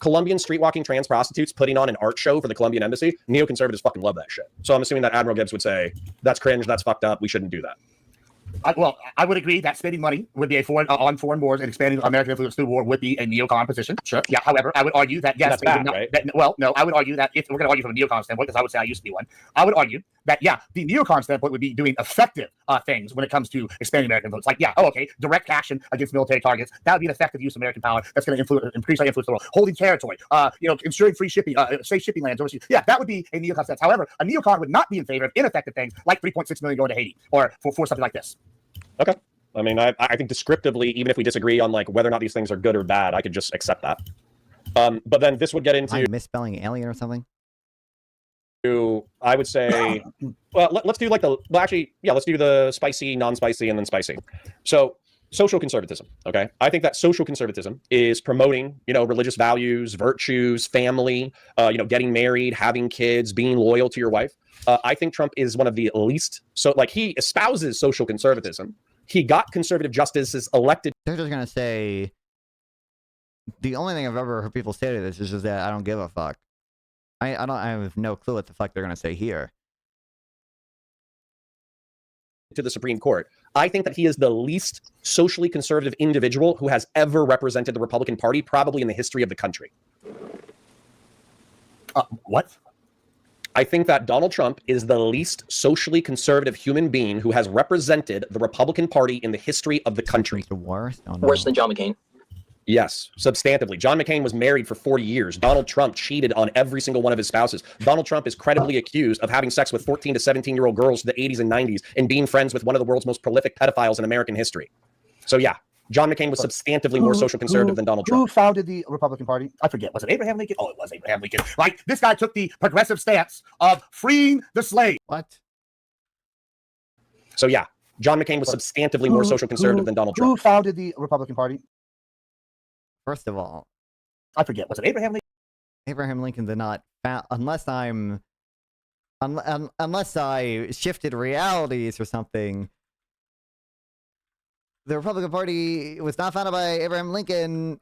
streetwalking trans prostitutes putting on an art show for the Colombian embassy. Neoconservatives fucking love that shit. So I'm assuming that Admiral Gibbs would say that's cringe, that's fucked up, we shouldn't do that.
I would agree that spending money would be on foreign wars and expanding American influence through war would be a neocon position. Sure. Yeah. However, I would argue that yes,
that's bad, right?
I would argue that if we're going to argue from a neocon standpoint, because I would say I used to be one, I would argue that the neocon standpoint would be doing effective things when it comes to expanding American influence. Like, direct action against military targets. That would be an effective use of American power. That's going to increase our influence in the world. Holding territory. Ensuring free shipping, safe shipping lanes overseas. Yeah, that would be a neocon stance. However, a neocon would not be in favor of ineffective things like 3.6 million going to Haiti or for something like this.
Okay. I mean, I think descriptively, even if we disagree on like whether or not these things are good or bad, I could just accept that. But then this would get into...
I'm misspelling alien or something?
I would say, well, let's do like let's do the spicy, non-spicy, and then spicy. So social conservatism, okay? I think that social conservatism is promoting, religious values, virtues, family, getting married, having kids, being loyal to your wife. I think Trump is one of the least, he espouses social conservatism. He got conservative justices elected.
They're just going to say, the only thing I've ever heard people say to this is just that I don't give a fuck. I have no clue what the fuck they're going to say here.
To the Supreme Court. I think that he is the least socially conservative individual who has ever represented the Republican Party, probably in the history of the country.
What?
I think that Donald Trump is the least socially conservative human being who has represented the Republican Party in the history of the country.
The worst? Oh, no.
Worse than John McCain?
Yes, substantively. John McCain was married for 40 years. Donald Trump cheated on every single one of his spouses. Donald Trump is credibly accused of having sex with 14 to 17-year-old girls to the 80s and 90s and being friends with one of the world's most prolific pedophiles in American history. So yeah, John McCain was substantively more social conservative than Donald Trump.
Who founded the Republican Party? I forget. Was it Abraham Lincoln? Oh, it was Abraham Lincoln. Like, this guy took the progressive stance of freeing the slave.
What?
So yeah, John McCain was substantively more social conservative than Donald Trump.
Who founded the Republican Party?
First of all,
I forget. Was it Abraham Lincoln?
Abraham Lincoln did not unless I shifted realities or something. The Republican Party was not founded by Abraham Lincoln.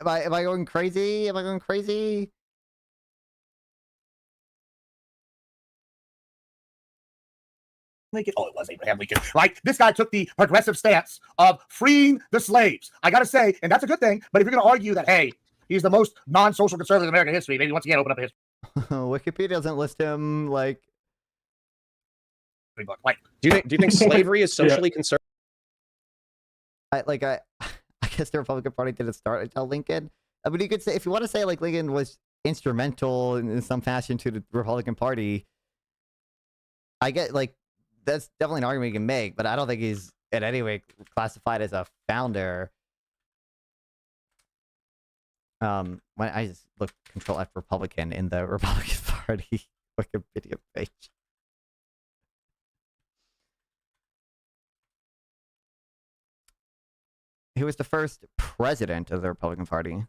Am I going crazy? Am I going crazy?
Lincoln. Oh, it was Abraham Lincoln. Like, this guy took the progressive stance of freeing the slaves. I got to say, and that's a good thing, but if you're going to argue that, hey, he's the most non-social conservative in American history, maybe once again, open up his...
Wikipedia doesn't list him, like...
Do you think slavery is socially conservative?
I guess the Republican Party didn't start until Lincoln. I mean, you could say, if you want to say, like, Lincoln was instrumental in some fashion to the Republican Party, I get, like, that's definitely an argument you can make, but I don't think he's in any way classified as a founder. When I just look Control F Republican in the Republican Party Wikipedia page. He was the first president of the Republican Party.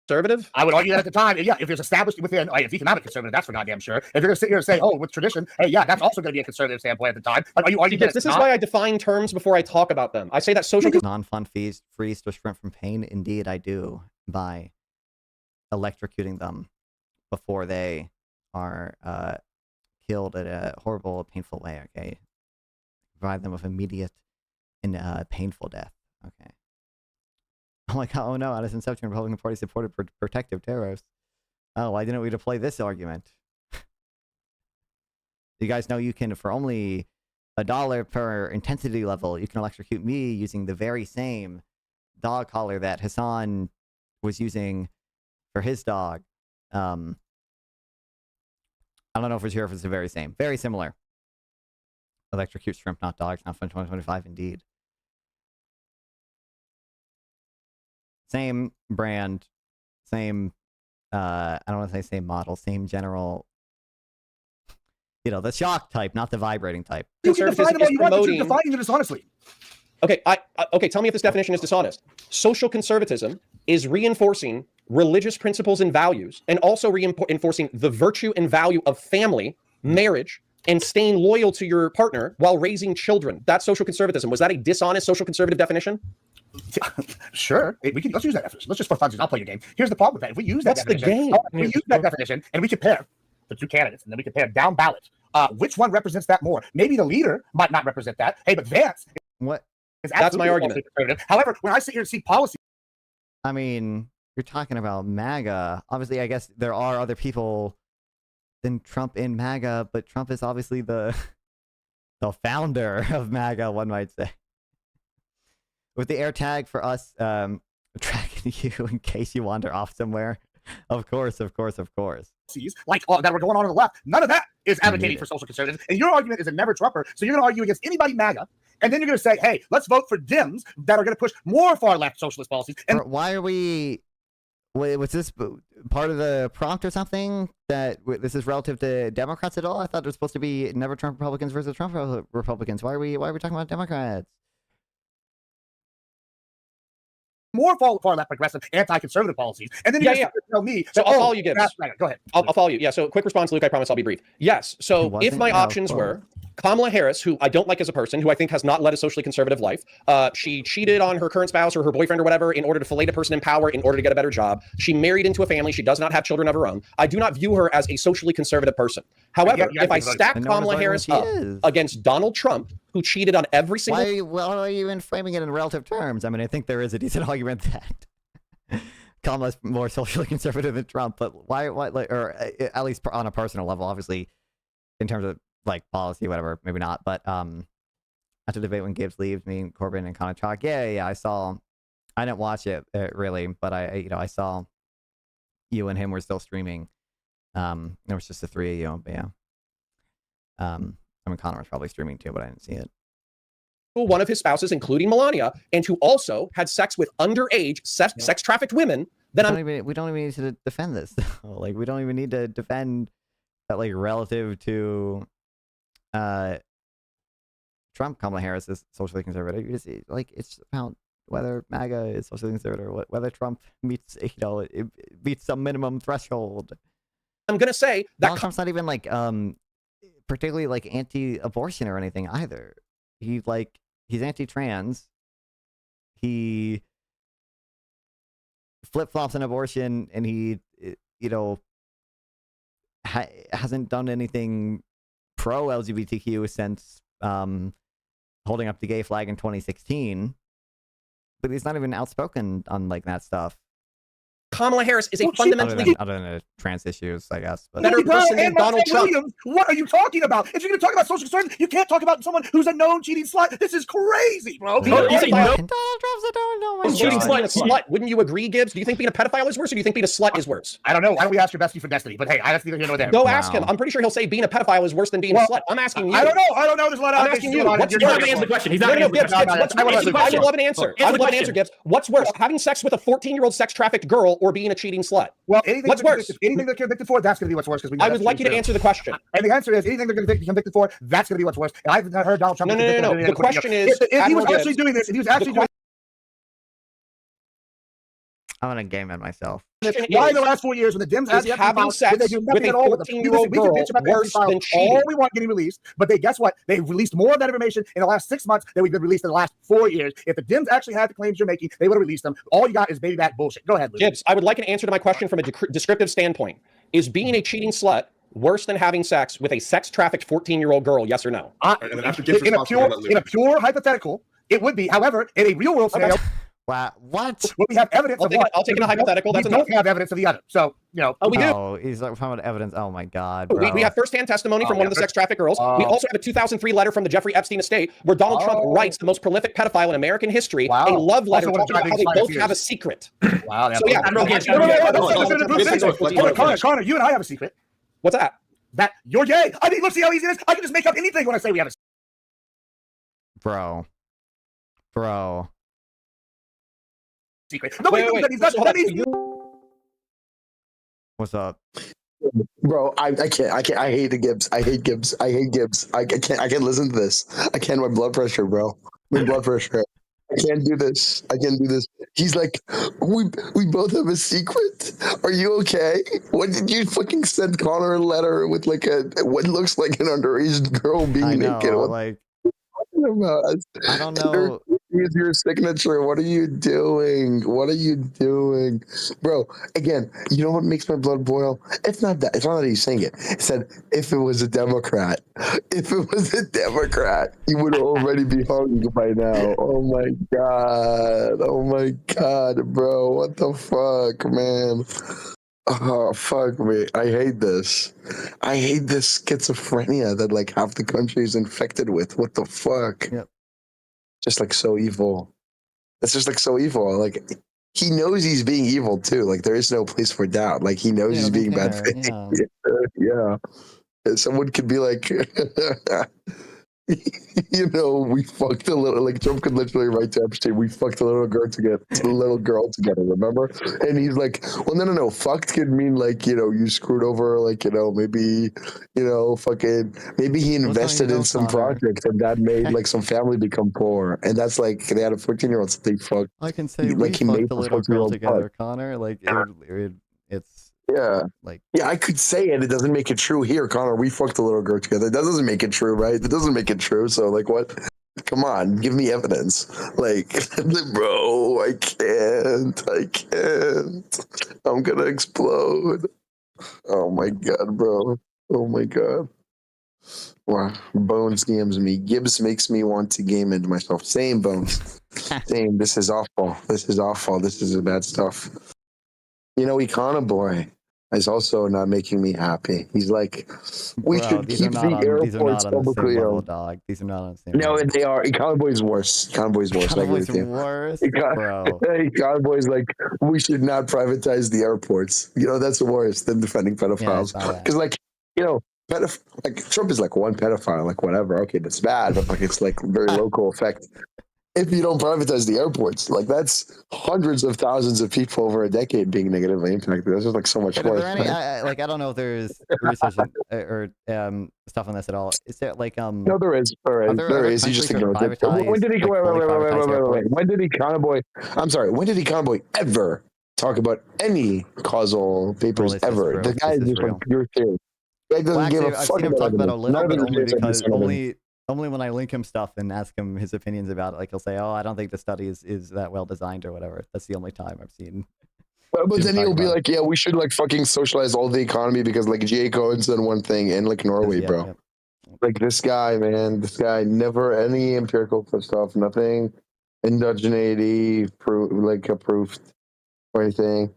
Conservative?
I would argue that at the time, yeah, if it's established within, it's economic conservative, that's for goddamn sure. If you're going to sit here and say, oh, with tradition, hey, yeah, that's also going to be a conservative standpoint at the time. Are you arguing
this is why I define terms before I talk about them. I say that social
non-fun fees freeze to sprint from pain. Indeed, I do, by electrocuting them before they are killed in a horrible, painful way. Okay, provide them with immediate and painful death. Okay. I'm like, oh no, out of inception, Republican Party supported protective tariffs. Oh, why didn't we deploy this argument? You guys know you can, for only $1 per intensity level, you can electrocute me using the very same dog collar that Hasan was using for his dog. I don't know for sure if it's the very same. Very similar. Electrocute shrimp, not dogs, not fun 2025, indeed. Same brand, same, I don't want to say same model, same general, you know, the shock type, not the vibrating type.
You can define it all you want, but you're defining it dishonestly.
Okay, okay, tell me if this definition is dishonest. Social conservatism is reinforcing religious principles and values, and also reinforcing the virtue and value of family, marriage, and staying loyal to your partner while raising children. That's social conservatism. Was that a dishonest social conservative definition?
Sure, let's use that definition. Let's just for funsies. I'll play your game. Here's the problem with that: if we use that definition, we use that definition, and we compare the two candidates, and then we compare down ballot. Which one represents that more? Maybe the leader might not represent that. Hey, but Vance,
that's my argument.
However, when I sit here and see policy,
I mean, you're talking about MAGA. Obviously, I guess there are other people than Trump in MAGA, but Trump is obviously the founder of MAGA, one might say. With the air tag for us tracking you in case you wander off somewhere. Of course.
like that were going on the left, none of that is advocating for social conservatism. And your argument is a never Trumper. So you're going to argue against anybody MAGA, and then you're going to say, hey, let's vote for Dems that are going to push more far left socialist policies. And
why are we? Was this part of the prompt or something? That this is relative to Democrats at all? I thought it was supposed to be never Trump Republicans versus Trump Republicans. Why are we talking about Democrats?
More far left progressive anti-conservative policies, and then you tell me.
So I'll follow you, Gibbs.
Go ahead.
I'll follow you. Yeah. So quick response, Luke. I promise I'll be brief. Yes. So if my options were Kamala Harris, who I don't like as a person, who I think has not led a socially conservative life, she cheated on her current spouse or her boyfriend or whatever in order to fillet a person in power in order to get a better job. She married into a family. She does not have children of her own. I do not view her as a socially conservative person. However, if I stack Kamala Harris up against Donald Trump, who cheated on every single...
Why are you even framing it in relative terms? I mean, I think there is a decent argument that Kamala's more socially conservative than Trump, but why, like, or at least on a personal level, obviously, in terms of like policy, whatever, maybe not. But after the debate when Gibbs leaves, me and Corbin and Connor talk. Yeah, I saw. I didn't watch it really, but I saw you and him were still streaming. There was just the three of you, but yeah. I mean, Connor was probably streaming too, but I didn't see it.
One of his spouses, including Melania, and who also had sex with underage sex trafficked women. Then
we don't even need to defend this. Like, we don't even need to defend that, like, relative to Trump. Kamala Harris is socially conservative. You just, like, it's about whether MAGA is socially conservative, or whether Trump meets, it meets some minimum threshold.
I'm gonna say that
Donald Trump's not even like particularly like anti-abortion or anything either. He's anti-trans. He flip-flops on abortion, and he, hasn't done anything pro-LGBTQ since holding up the gay flag in 2016. But he's not even outspoken on like that stuff.
Kamala Harris is a fundamentally
other than trans issues, I guess. But
better person than Donald Trump.
Williams, what are you talking about? If you're going to talk about social concerns, you can't talk about someone who's a known cheating slut. This is crazy, bro.
Donald Trump's
a
cheating slut. Wouldn't you agree, Gibbs? Do you think being a pedophile is worse, or do you think being a slut is worse?
I don't know. Why don't we ask your bestie for Destiny? But hey, that's neither here nor there.
Go ask him. I'm pretty sure he'll say being a pedophile is worse than being a slut. I'm asking you.
I don't know. There's a lot of
I'm asking you. What's
He's not going to answer the question. He's not going to answer the question.
I would love an answer. I would love an answer, Gibbs. What's worse, having sex with a 14-year-old sex-trafficked girl or being a cheating slut?
Well, anything
what's worse?
Anything they're convicted for, that's going to be what's worse.
I would like you to answer the question.
And the answer is anything they're going to be convicted for, that's going to be what's worse. And I've not heard Donald Trump.
No. The question is,
if he was actually doing this, if he was actually doing.
I'm gonna game it myself.
Why in the last 4 years when the Dems had
having sex with a 14-year-old girl worse than cheating?
All we want getting released, but guess what? They released more of that information in the last 6 months than we've been released in the last 4 years. If the Dems actually had the claims you're making, they would have released them. All you got is baby back bullshit. Go ahead, Luke.
Gibbs, I would like an answer to my question from a descriptive standpoint. Is being a cheating slut worse than having sex with a sex-trafficked 14-year-old girl? Yes or no?
In a pure hypothetical, it would be. However, in a real world scenario.
What?
Well, we have evidence of one.
I'll take a hypothetical. That's enough.
We don't have evidence of the other. So,
Oh, we do.
Oh, he's like talking about evidence. Oh my God, bro.
We have firsthand testimony from one of the sex trafficked girls. We also have a 2003 letter from the Jeffrey Epstein estate where Donald Trump writes the most prolific pedophile in American history, a love letter talking about how they both have a secret.
Wow.
So yeah,
Connor, you and I have a secret.
What's that?
That you're gay. I mean, look, see how easy it is? I can just make up anything when I say we have a
Bro.
secret. Nobody knows that he's not. That means
What's up?
Bro, I can't. I hate the Gibbs. I hate Gibbs. I can't listen to this. I can't. My blood pressure, bro. My blood pressure. I can't do this. He's like, we both have a secret. Are you okay? What did you fucking send Connor a letter with like what looks like an underage girl being naked?
Like, I don't know.
Use your signature. What are you doing? Bro, again, you know what makes my blood boil? It's not that he's saying it. It said, if it was a Democrat, you would already be hung by now. Oh my God, bro. What the fuck, man? Oh, fuck me. I hate this. I hate this schizophrenia that like half the country is infected with. What the fuck?
Yep.
Just like so evil. It's just like so evil. Like he knows he's being evil too. Like there is no place for doubt. Like he knows he's being bad. Yeah. Someone could be like, we fucked a little. Like Trump could literally write to Epstein, we fucked a little girl together. Remember? And he's like, well, no. Fucked could mean like you screwed over. Like maybe maybe he invested in some project and that made like some family become poor. And that's like they had a 14-year-old. So they fucked.
I can say
like
he fucked a little girl together, Connor. Like it's.
Yeah, I could say it. It doesn't make it true. Here, Connor, we fucked a little girl together. That doesn't make it true, right? That doesn't make it true. So, like, what? Come on, give me evidence. Like, bro, I can't. I'm gonna explode. Oh my God, bro. Oh my God. Wow. Bones DMs me. Gibbs makes me want to game into myself. Same, Bones. Same. This is awful. This is bad stuff. Econ Boy is also not making me happy. He's like, we should keep the airports publicly owned.
Dog. These are not on the same
No,
level.
they are. Econ Boy's worse. Econ Boy's worse. I agree with you. Econ Boy's like, we should not privatize the airports. That's worse than defending pedophiles. Because, Trump is like one pedophile, like whatever. Okay, that's bad, but like it's like very local effect. If you don't privatize the airports, like that's hundreds of thousands of people over a decade being negatively impacted. That's just like so much worse.
I don't know if there's research or stuff on this at all. Is there like
No, there is. There is. You just ignore it. When did he go? Wait. When did Econ Boy? I'm sorry. When did Econ Boy ever talk about any causal papers ever? The guy is just like pure theory. The guy doesn't give a fuck.
I've seen him talk about a little bit only because only when I link him stuff and ask him his opinions about it, like he'll say, "Oh, I don't think the study is that well designed or whatever." That's the only time I've seen.
But then he'll be like, "Yeah, we should like fucking socialize all the economy because like Econ said one thing in like Norway, bro." Yeah. Like this guy, man, never any empirical stuff, nothing indigeneity approved or anything.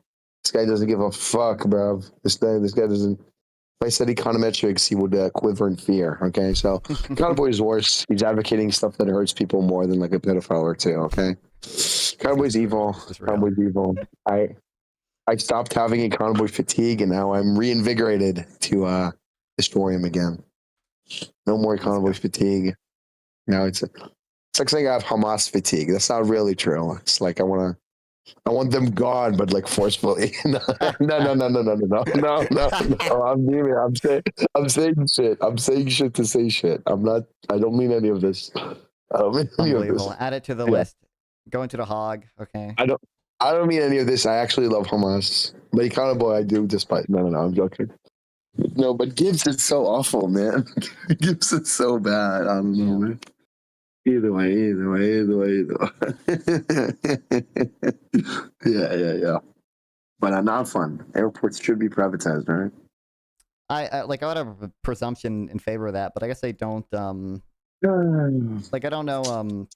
This guy doesn't give a fuck, bro. This guy doesn't. If I said econometrics, he would quiver in fear. Okay, so Econoboy is worse. He's advocating stuff that hurts people more than like a pedophile or two. Okay, Econoboy's evil. Econoboy's evil. I stopped having Econoboy fatigue, and now I'm reinvigorated to destroy him again. No more Econoboy fatigue. Now it's like saying I have Hamas fatigue. That's not really true. It's like I want them gone, but like forcefully. No. I'm saying shit. I'm saying shit to say shit. I don't mean any of this. I don't mean any of this.
Unbelievable. Add it to the list. Go into the hog. Okay.
I don't mean any of this. I actually love Hamas, but Econoboy I do. Despite no, I'm joking. No, but Gibbs is so awful, man. Gibbs is so bad. I don't know, man. Either way. Yeah. But not fun. Airports should be privatized, right?
I would have a presumption in favor of that, but I guess I don't. Like I don't know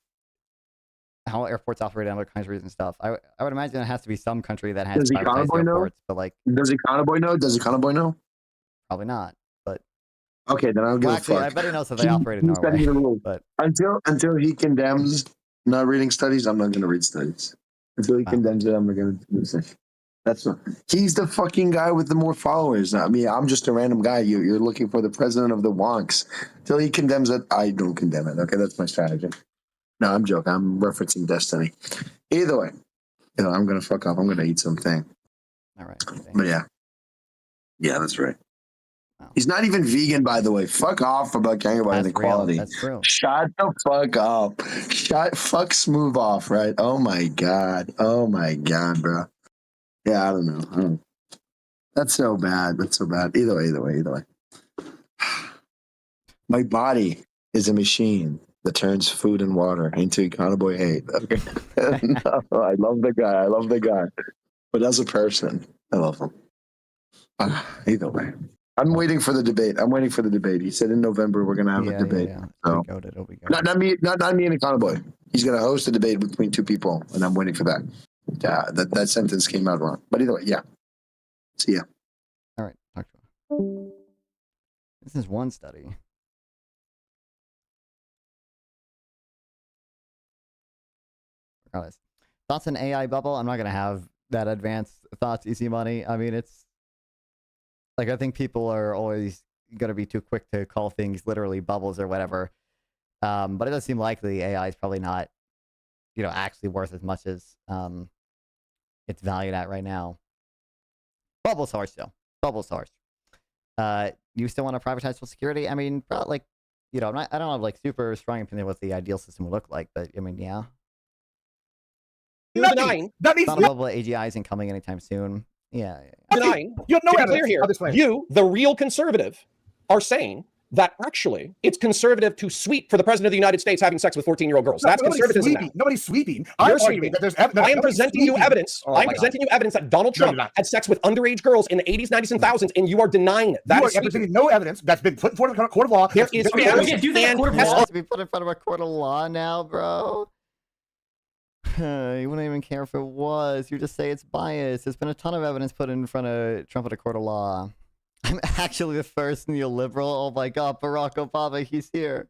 how airports operate in other countries and stuff. I would imagine it has to be some country that has privatized airports, but like.
Does Econoboy know?
Probably not. But
okay, then I'll give a fuck.
I bet he knows that they operate in Norway. But
until he condemns not reading studies, I'm not going to read studies. Until he condemns it, I'm not going to do this. He's the fucking guy with the more followers. I mean, I'm just a random guy. You're looking for the president of the wonks. Until he condemns it, I don't condemn it. Okay, that's my strategy. No, I'm joking. I'm referencing Destiny. Either way, I'm going to fuck off. I'm going to eat something.
All right. Okay.
But yeah, that's right. He's not even vegan, by the way. Fuck off about caring about inequality.
That's true.
Shut the fuck up. Fuck Smooth off, right? Oh my god, bro. Yeah, I don't know. That's so bad. Either way. My body is a machine that turns food and water into Econoboy hate. Okay. No, I love the guy. But as a person, I love him. Either way. I'm waiting for the debate. He said in November we're gonna have a debate.
Yeah.
So,
It'll be
not me and Econoboy. He's gonna host a debate between two people, and I'm waiting for that. That sentence came out wrong. But either way, yeah. See ya.
All right. Talk to him. This is one study. Regardless. Thoughts on AI bubble? I'm not gonna have that advanced thoughts, easy money. I mean, it's like I think people are always gonna be too quick to call things literally bubbles or whatever. But it does seem likely AI is probably not, actually worth as much as it's valued at right now. Bubble's harsh though. Bubble's harsh. You still want to privatize Social Security? I mean, I don't have like super strong opinion what the ideal system would look like, but I mean, yeah.
You're denying.
That means
not a bubble. AGI isn't coming anytime soon. Yeah.
Denying.
You have no
to be
evidence
clear
of this
here,
claim.
you, the real conservative, are saying that actually it's conservative to sweep for the president of the United States having sex with 14-year-old girls. That's conservatism.
Nobody's sweeping.
You're sweeping. I am presenting you evidence.
Oh,
I'm presenting you evidence that Donald Trump had sex with underage girls in the 80s, 90s, and 1000s, and you are denying it. That
you
is
are presenting no evidence that's been put in front of a court of law.
There is
do that court of law to be put in front of a court of law now, bro. You wouldn't even care if it was. You just say it's biased. There's been a ton of evidence put in front of Trump at a court of law. I'm actually the first neoliberal. Oh my god, Barack Obama, he's here.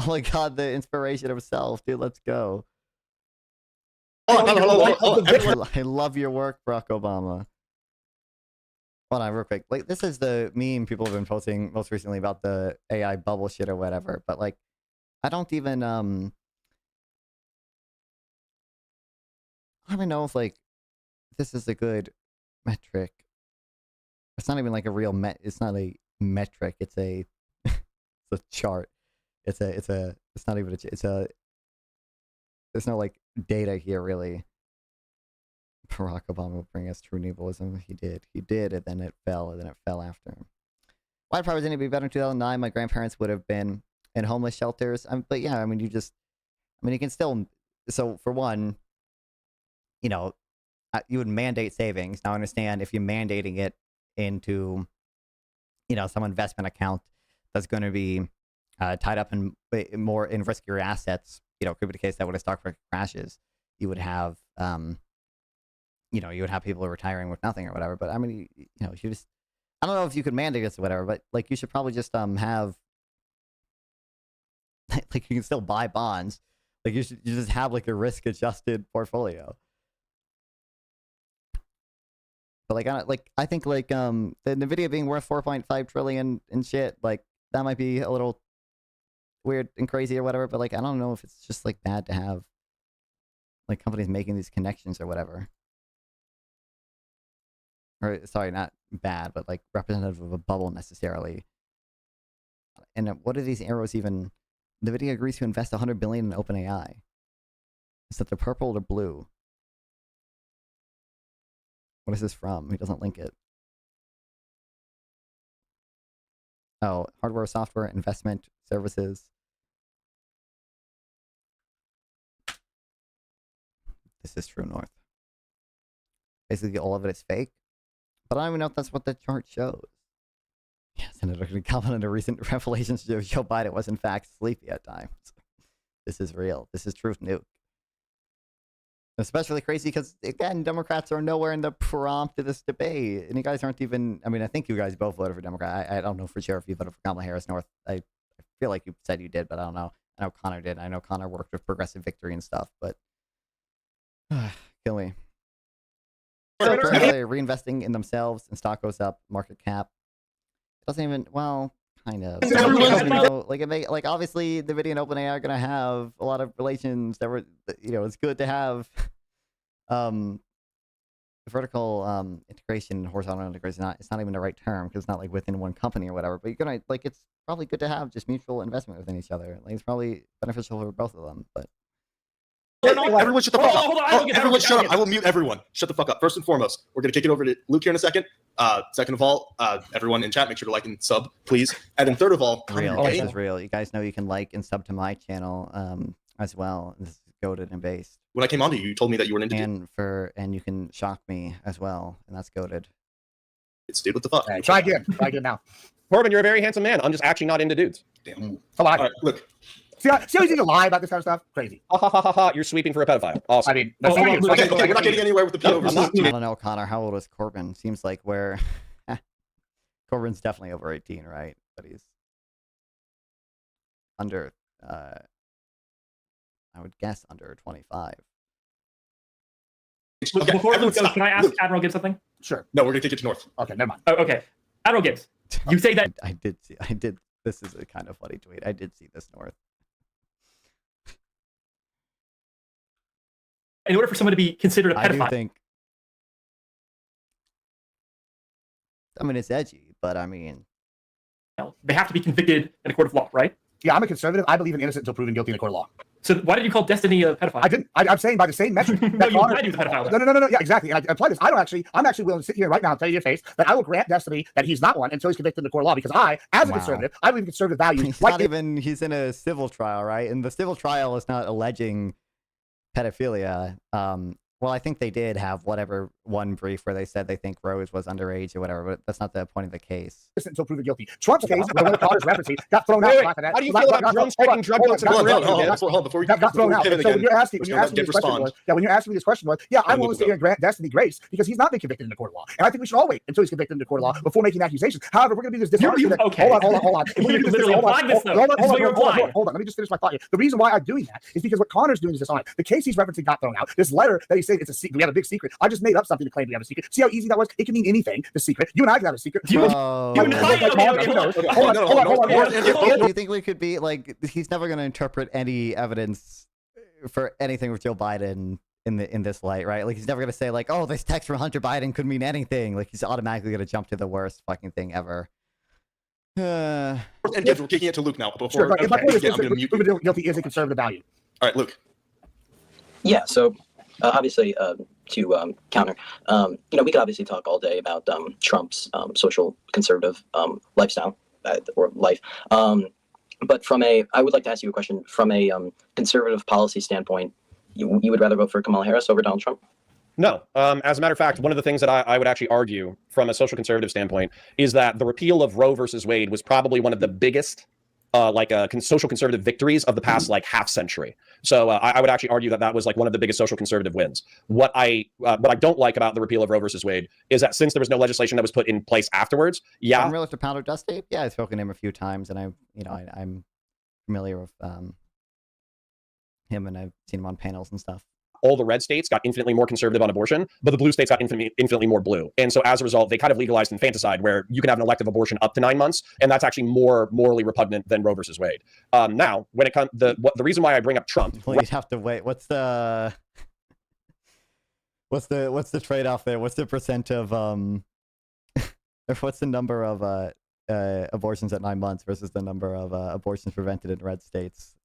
Oh my god, the inspiration himself, dude. Let's go. I love your work, Barack Obama. Hold on, real quick. Like, this is the meme people have been posting most recently about the AI bubble shit or whatever. But like, I don't even I don't even know if like this is a good metric. It's not even like a real it's not a metric. It's a it's a chart. It's not even there's no like data here really. Barack Obama will bring us true neoliberalism. He did, and then it fell after him. Why probably didn't it be better in 2009? My grandparents would have been in homeless shelters. But yeah, I mean, you can still. So for one, you would mandate savings. Now I understand if you're mandating it into, some investment account that's going to be tied up in more in riskier assets. Could be the case that when a stock market crashes, you would have you know, you would have people retiring with nothing or whatever. But I mean, you know, you just, I don't know if you could mandate this or whatever, but like you should probably just have, like you can still buy bonds. Like you just have like a risk adjusted portfolio. But like I think like the Nvidia being worth 4.5 trillion and shit, like that might be a little weird and crazy or whatever, but like I don't know if it's just like bad to have like companies making these connections or whatever. Or sorry, not bad, but like representative of a bubble necessarily. And what are these arrows even? Nvidia agrees to invest 100 billion in OpenAI. Is that the purple or blue? What is this from? He doesn't link it. Oh, hardware, software, investment, services. This is True North. Basically, all of it is fake. But I don't even know if that's what the chart shows. Yes, and it can comment on the recent revelations of Joe Biden was in fact sleepy at times. This is real. This is Truth Nuke. Especially crazy because, again, Democrats are nowhere in the prompt of this debate. And you guys aren't even, I mean, I think you guys both voted for Democrat. I don't know for sure if you voted for Kamala Harris North. I feel like you said you did, but I don't know. I know Connor did. I know Connor worked with Progressive Victory and stuff, but kill me. So they're reinvesting in themselves and stock goes up, market cap. It doesn't even, well, kind of. You know, like obviously NVIDIA and OpenAI are gonna have a lot of relations that were, you know, it's good to have vertical integration, horizontal integration. It's not even the right term because it's not like within one company or whatever, but you're gonna, like, it's probably good to have just mutual investment within each other. Like it's probably beneficial for both of them, but
Everyone shut the fuck up. Everyone shut up. I will mute everyone. Shut the fuck up. First and foremost, we're going to kick it over to Luke here in a second. Second of all, everyone in chat, make sure to like and sub, please. And then third of all,
this is real. You guys know you can like and sub to my channel as well. This is goated and based.
When I came on to you, you told me that you were an indie.
And you can shock me as well, and that's goated.
It's dude, what the fuck?
Right, try again. Try again now.
Corbin, you're a very handsome man. I'm just actually not into dudes.
Damn.
Come on.
All right, look.
See how you need to lie about this kind of stuff? Crazy.
Ha ha ha ha ha. You're sweeping for a pedophile. Awesome.
I mean,
okay, we're not getting anywhere with the PO.
I don't know, Connor. How old is Corbin? Seems like we're Corbin's definitely over 18, right? But he's under. I would guess under 25.
Before Luke goes, can I ask Admiral Gibbs something?
Sure.
No, we're gonna take it to North.
Okay, never mind.
Oh, okay, Admiral Gibbs, you say that
I did. This is a kind of funny tweet. I did see this, North.
in order for someone to be considered a pedophile.
I do think. I mean, it's edgy, but I mean,
they have to be convicted in a court of law, right?
Yeah, I'm a conservative. I believe in innocent until proven guilty in a court of law.
So why did you call Destiny a pedophile?
I didn't. I'm saying by the same metric.
No, you implied he was a pedophile.
No. Yeah, exactly. And I apply this. I'm actually willing to sit here right now and tell you to your face that I will grant Destiny that he's not one until he's convicted in the court of law, because I, as a conservative, I believe in conservative values.
He's not even. He's in a civil trial, right? And the civil trial is not alleging pedophilia. Well, I think they did have whatever one brief where they said they think Rose was underage or whatever, but that's not the point of the case.
Until proven guilty. Trump's case, I know Connor's referencing, got thrown out.
How do you feel about drums taking drug use?
Hold on, before we
got thrown out. So when you're asking me this question was, I'm willing to sit here and grant Destiny grace because he's not been convicted in the court of law, and I think we should all wait until he's convicted in the court of law before making accusations. However, we're going to be this dishonest.
Okay.
Hold on.
Hold
on. Let me just finish my thought here. The reason why I'm doing that is because what Connor's doing is dishonest. The case he's referencing got thrown out. This letter that he said it's a secret. We have a big secret. I just made up something to claim we have a secret. See how easy that was? It can mean anything. The secret. You and I can have a secret.
Do you think we could be like, he's never going to interpret any evidence for anything with Joe Biden in this light, right? Like he's never going to say like, oh, this text from Hunter Biden could mean anything. Like he's automatically going to jump to the worst fucking thing ever.
And we're kicking it to Luke now.
Sure, but my point is guilty is a conservative value.
All right, Luke.
Yeah, so obviously to counter, we could obviously talk all day about Trump's social conservative lifestyle or life. But I would like to ask you a question from a conservative policy standpoint. You would rather vote for Kamala Harris over Donald Trump?
No. As a matter of fact, one of the things that I would actually argue from a social conservative standpoint is that the repeal of Roe versus Wade was probably one of the biggest social conservative victories of the past like half century. So I would actually argue that that was like one of the biggest social conservative wins. What I don't like about the repeal of Roe versus Wade is that since there was no legislation that was put in place afterwards,
Unrealistic to Pounder Dusty, yeah, I've spoken to him a few times, and I'm familiar with him, and I've seen him on panels and stuff.
All the red states got infinitely more conservative on abortion, but the blue states got infinitely more blue. And so as a result, they kind of legalized infanticide, where you can have an elective abortion up to 9 months, and that's actually more morally repugnant than Roe versus Wade. Now, when it comes, the reason why I bring up Trump,
well, you'd have to wait. What's the trade-off there? What's the percent of or what's the number of abortions at 9 months versus the number of abortions prevented in red states?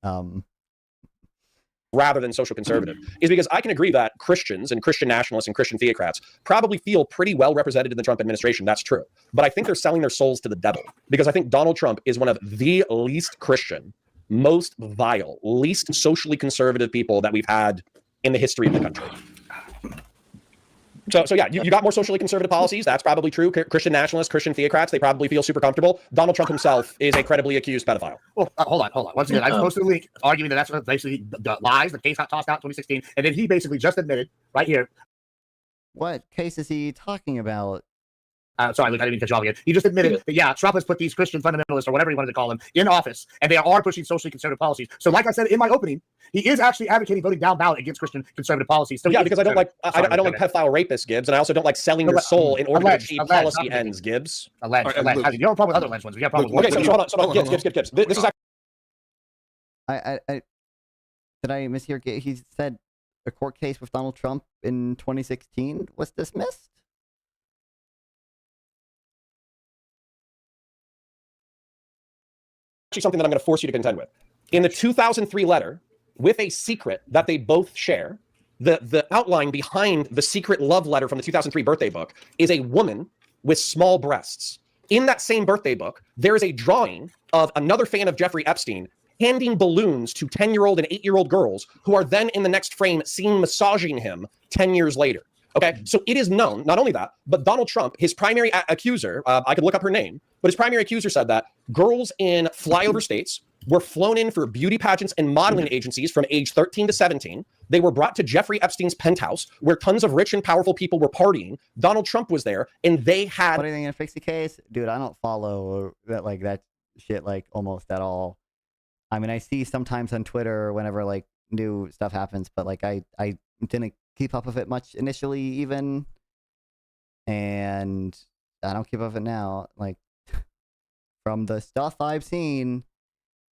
Rather than social conservative, is because I can agree that Christians and Christian nationalists and Christian theocrats probably feel pretty well represented in the Trump administration. That's true. But I think they're selling their souls to the devil, because I think Donald Trump is one of the least Christian, most vile, least socially conservative people that we've had in the history of the country. So yeah, you got more socially conservative policies. That's probably true. Christian nationalists, Christian theocrats, they probably feel super comfortable. Donald Trump himself is a credibly accused pedophile.
Well, hold on. Once again, I posted a link arguing that that's basically the lies. The case got tossed out in 2016, and then he basically just admitted right here.
What case is he talking about?
Sorry, Luke, I didn't mean to cut you off again. He just admitted that, yeah, Trump has put these Christian fundamentalists, or whatever he wanted to call them, in office, and they are pushing socially conservative policies. So like I said in my opening, he is actually advocating voting down ballot against Christian conservative policies. So
yeah, because I don't like pedophile rapists, Gibbs, and I also don't like selling your soul in order to achieve policy ends, Gibbs.
Alleged. You don't have a problem with other alleged ones. You have a problem with
okay, so hold on. Gibbs. This is
actually... Did I mishear? He said a court case with Donald Trump in 2016 was dismissed?
Something that I'm going to force you to contend with. In the 2003 letter, with a secret that they both share, the outline behind the secret love letter from the 2003 birthday book is a woman with small breasts. In that same birthday book, there is a drawing of another fan of Jeffrey Epstein handing balloons to 10-year-old and 8-year-old girls, who are then in the next frame seen massaging him 10 years later. Okay, so it is known, not only that, but Donald Trump, his primary accuser, I could look up her name, but his primary accuser said that girls in flyover states were flown in for beauty pageants and modeling agencies from age 13 to 17. They were brought to Jeffrey Epstein's penthouse, where tons of rich and powerful people were partying. Donald Trump was there, and they had...
What, are they gonna fix the case? Dude, I don't follow that shit almost at all. I mean, I see sometimes on Twitter whenever new stuff happens, but I didn't keep up with it much initially even, and I don't keep up with it now. From the stuff I've seen,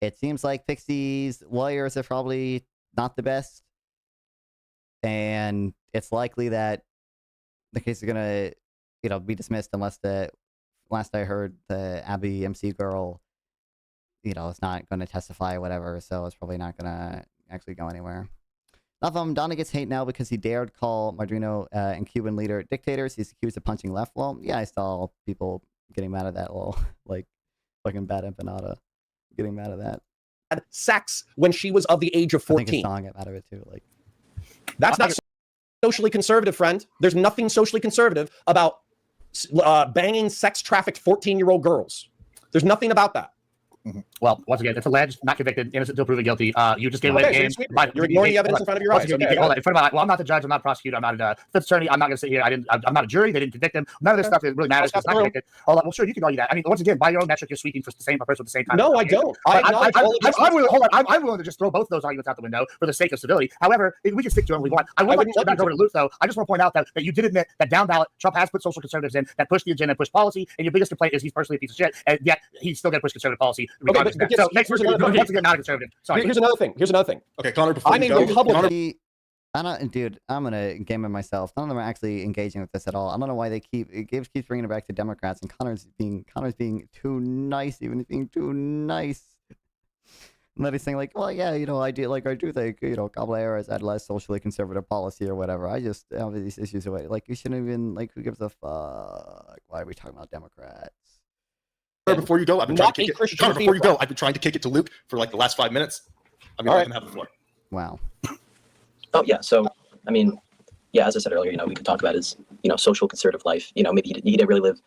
it seems like Pixie's lawyers are probably not the best, and it's likely that the case is gonna be dismissed unless last I heard, the Abby MC girl is not going to testify or whatever, so it's probably not going to actually go anywhere. Enough of him. Donna gets hate now because he dared call Madrino and Cuban leader dictators. He's accused of punching left. Well, yeah, I saw people getting mad at that little, fucking bad empanada. Getting mad at that.
Had sex when she was of the age of 14.
I think his song got mad of it too.
That's not socially conservative, friend. There's nothing socially conservative about banging sex-trafficked 14-year-old girls. There's nothing about that.
Mm-hmm. Well, once again, it's alleged, not convicted, innocent until proven guilty. You just gave away the game.
You're ignoring the evidence in front of your eyes.
Well, I'm not the judge. I'm not the prosecutor. I'm not a defense attorney. I'm not going to sit here. I'm not a jury. They didn't convict him. None of this stuff really matters. It's not convicted. Well, sure, you can argue that. I mean, once again, by your own metric, you're sweeping for the same person at the same time.
No, I don't.
I'm willing to just throw both of those arguments out the window for the sake of civility. However, we can stick to them if we want. I would like to go back over to Luke, though. I just want to point out that you did admit that down ballot, Trump has put social conservatives in that push the agenda, push policy, and your biggest complaint is he's personally a piece of shit, and yet he's still going to push conservative policy regardless. So next person, once again, not a conservative. Sorry.
Here's another thing.
Okay, Connor, before you go,
Dude, I'm gonna game it myself. None of them are actually engaging with this at all. I don't know why Gibbs keeps bringing it back to Democrats, and Connor's being too nice, even being too nice. And then he's saying well, yeah, I do think, Caballero has had less socially conservative policy or whatever. I just have these issues away. You shouldn't even who gives a fuck? Why are we talking about Democrats?
Before you go, I've been trying to kick it. Connor, before you go, I've been trying to kick it to Luke for the last 5 minutes. I'm gonna let him have the floor.
Wow.
Oh yeah. So I mean, yeah, as I said earlier, we could talk about his, social conservative life. Maybe he didn't really live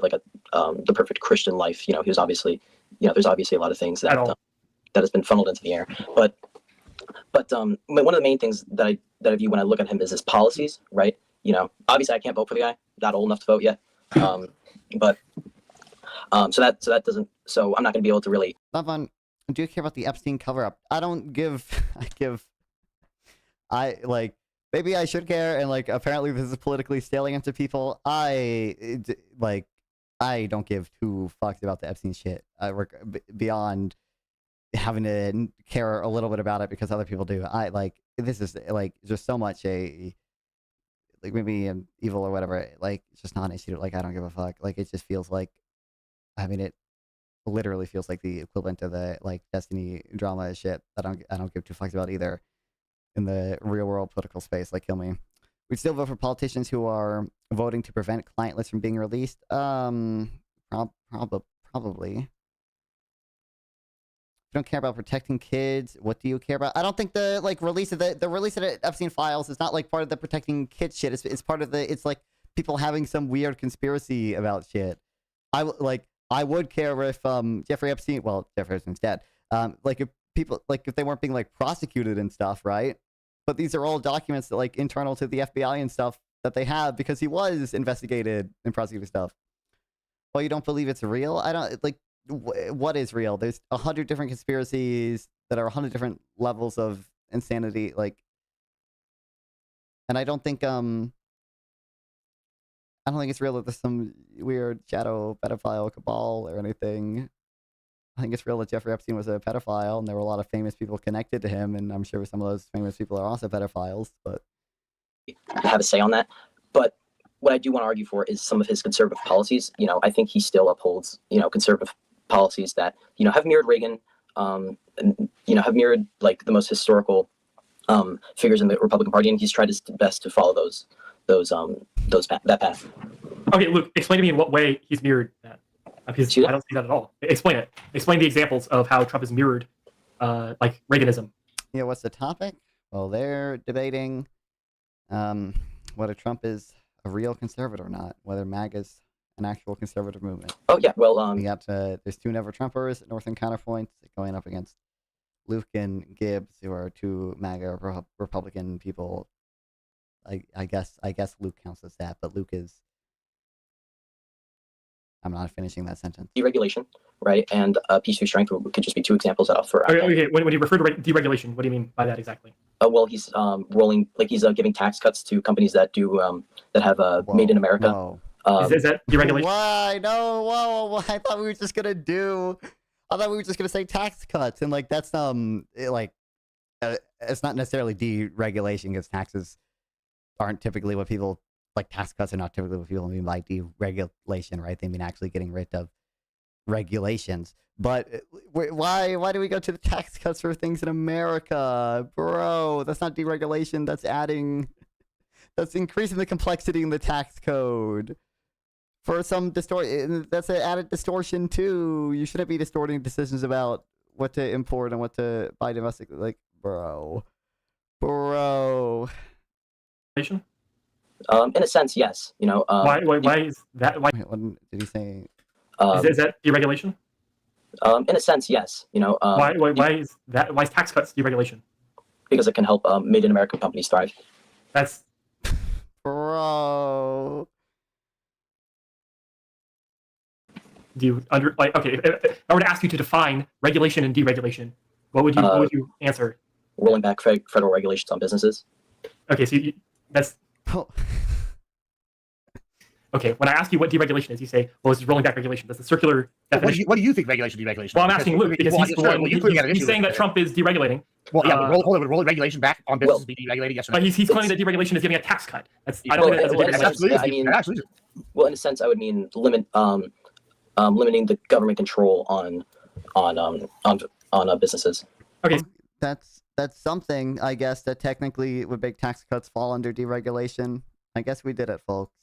like the perfect Christian life. He was obviously, you know, there's obviously a lot of things that that has been funneled into the air. But one of the main things that I view when I look at him is his policies, right? You know, obviously I can't vote for the guy, not old enough to vote yet. So that doesn't. So I'm not going to be able to really.
Lavon, do you care about the Epstein cover-up? I don't give. Maybe I should care, and like apparently this is politically salient to people. I don't give two fucks about the Epstein shit. Beyond having to care a little bit about it because other people do. This is like just so much maybe I'm evil or whatever. Like it's just not an issue. Like I don't give a fuck. Like it just feels like, I mean, it literally feels like the equivalent of the like Destiny drama shit. I don't give two fucks about either. In the real world political space, like kill me. We'd still vote for politicians who are voting to prevent client lists from being released. Probably. If you don't care about protecting kids, what do you care about? I don't think the release of the release of the Epstein files is not like part of the protecting kids shit. It's part of it's like people having some weird conspiracy about shit. I would care if Jeffrey Epstein's dead. If they weren't being like prosecuted and stuff, right? But these are all documents that like internal to the FBI and stuff that they have because he was investigated and prosecuted stuff. Well, you don't believe it's real? I don't like. What is real? There's 100 different conspiracies that are 100 different levels of insanity. Like, and I don't think it's real that there's some weird shadow pedophile cabal or anything. I think it's real that Jeffrey Epstein was a pedophile, and there were a lot of famous people connected to him, and I'm sure some of those famous people are also pedophiles, but...
have a say on that. But what I do want to argue for is some of his conservative policies. You know, I think he still upholds, you know, conservative policies that, you know, have mirrored Reagan, and, you know, have mirrored, like, the most historical figures in the Republican Party, and he's tried his best to follow that path.
Okay, Luke, explain to me in what way he's mirrored that. Because I don't see that at all. Explain it. Explain the examples of how Trump has mirrored, like Reaganism.
Yeah, what's the topic? Well, they're debating whether Trump is a real conservative or not, whether MAGA is an actual conservative movement.
Oh yeah, well,
we got there's two Never Trumpers at Northern Counterpoint going up against Luke and Gibbs, who are two MAGA Republican people. I guess Luke counts as that, but Luke is. I'm not finishing that sentence.
Deregulation, right? And peace through strength could just be two examples that I'll throw out.
Okay. When you refer to deregulation, what do you mean by that exactly?
Well, he's he's giving tax cuts to companies that do that have made in America.
Whoa.
Is that deregulation?
Why? No. Whoa. I thought we were just gonna say tax cuts, and like that's it's not necessarily deregulation because taxes aren't typically what people. Like tax cuts are not typically what people mean by deregulation, right? They mean actually getting rid of regulations. But why do we go to the tax cuts for things in America? Bro, that's not deregulation. That's increasing the complexity in the tax code. For some that's an added distortion too. You shouldn't be distorting decisions about what to import and what to buy domestically. Like, bro.
In a sense, yes. You know,
why is that? Why
what did he say?
Is that deregulation?
In a sense, yes. You know,
why is that? Why is tax cuts deregulation?
Because it can help made in America companies thrive.
That's
bro.
Do you okay? If I were to ask you to define regulation and deregulation, what would you answer?
Rolling back federal regulations on businesses.
Okay, so that's. Okay, when I ask you what deregulation is, you say, well, this is rolling back regulation. That's a circular definition.
What do you think regulation, deregulation?
Well, I'm asking Luke because he's saying that Trump is deregulating.
Well, yeah, rolling regulation back on businesses be deregulating, yes or no?
But he's claiming that deregulation is giving a tax cut. I don't think that's deregulation.
Well, in a sense, I would mean limiting the government control on businesses.
Okay,
that's something, I guess, that technically would make tax cuts fall under deregulation. I guess we did it, folks.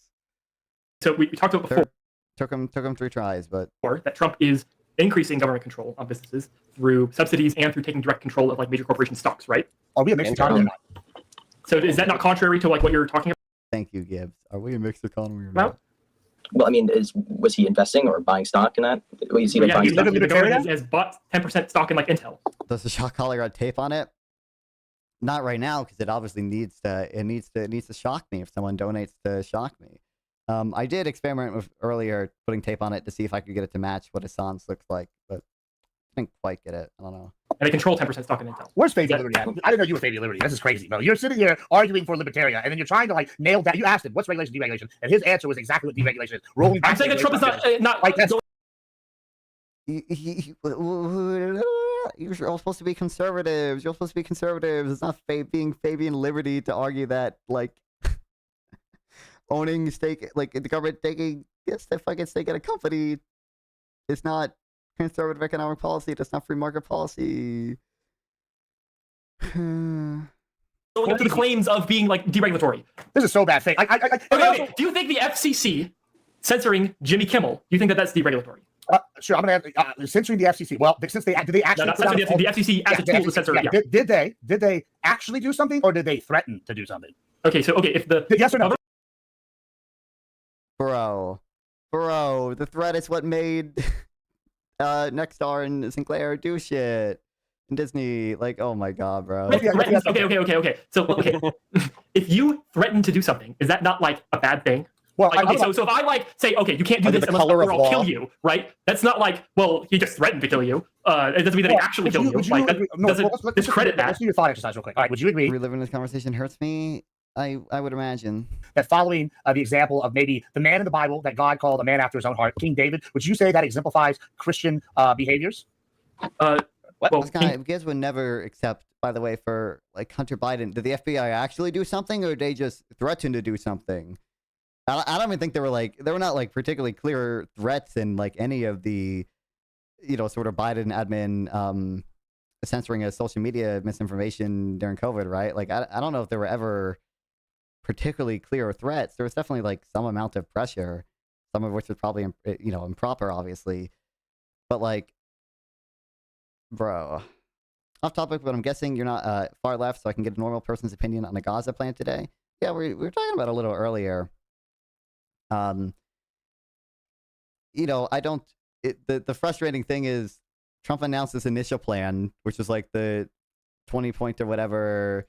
So we talked about before.
Took him 3 tries, but
that Trump is increasing government control on businesses through subsidies and through taking direct control of like major corporation stocks, right?
Are we a mixed economy or not?
So is that not contrary to like what you're talking about?
Thank you, Gibbs. Are we a mixed economy or not?
Well, I mean, was he investing or buying stock in that? Well, you see, like, buying stock.
The government has bought 10% stock in like Intel.
Does the shock collar got tape on it? Not right now, because it obviously needs to shock me if someone donates to shock me. I did experiment with earlier putting tape on it to see if I could get it to match what Hasan's looks like, but I didn't quite get it. I don't know.
And they control 10% stock in Intel.
Where's Fabian Liberty at? I didn't know you were Fabian Liberty. This is crazy, bro. You're sitting here arguing for libertarian, and then you're trying to like nail down. You asked him, what's regulation, deregulation? And his answer was exactly what deregulation is. Rolling back.
I'm saying that Trump is not
like that's.
You're all supposed to be conservatives. You're supposed to be conservatives. It's not being Fabian Liberty to argue that, like, owning stake, like, the government taking the fucking stake in a company is not conservative economic policy. That's not free market policy.
Going up to the claims of being, like, deregulatory.
This is so bad. Thing.
Okay. Do you think the FCC censoring Jimmy Kimmel, do you think that that's deregulatory?
Sure, I'm going to censoring the FCC. Well, since did they actually?
No, not censoring the FCC as a tool to censor.
Yeah. Did they actually do something, or did they threaten to do something?
Okay, so if the
yes or no?
Bro, the threat is what made Nexstar and Sinclair do shit. And Disney, like, oh my god, bro.
Okay. So if you threaten to do something, is that not like a bad thing?
Well,
like, so if I like say, okay, you can't do this unless or I'll kill you, right? That's not like, well, he just threatened to kill you. It doesn't mean that he actually killed you. Like, that doesn't discredit that.
Let's do your thought exercise real quick. All right, would you agree?
Reliving this conversation hurts me. I would imagine
that following the example of maybe the man in the Bible that God called a man after his own heart, King David, would you say that exemplifies Christian behaviors?
What? Well, guys would never accept, by the way, for like Hunter Biden. Did the FBI actually do something, or did they just threaten to do something? I don't even think there were not like particularly clear threats in like any of the, sort of Biden admin censoring of social media misinformation during COVID, right? Like I don't know if there were ever particularly clear threats. There was definitely like some amount of pressure, some of which was probably improper, obviously, but like, bro, off topic, but I'm guessing you're not far left, so I can get a normal person's opinion on the Gaza plan today. Yeah, we were talking about it a little earlier. The frustrating thing is Trump announced this initial plan, which is like the 20-point or whatever,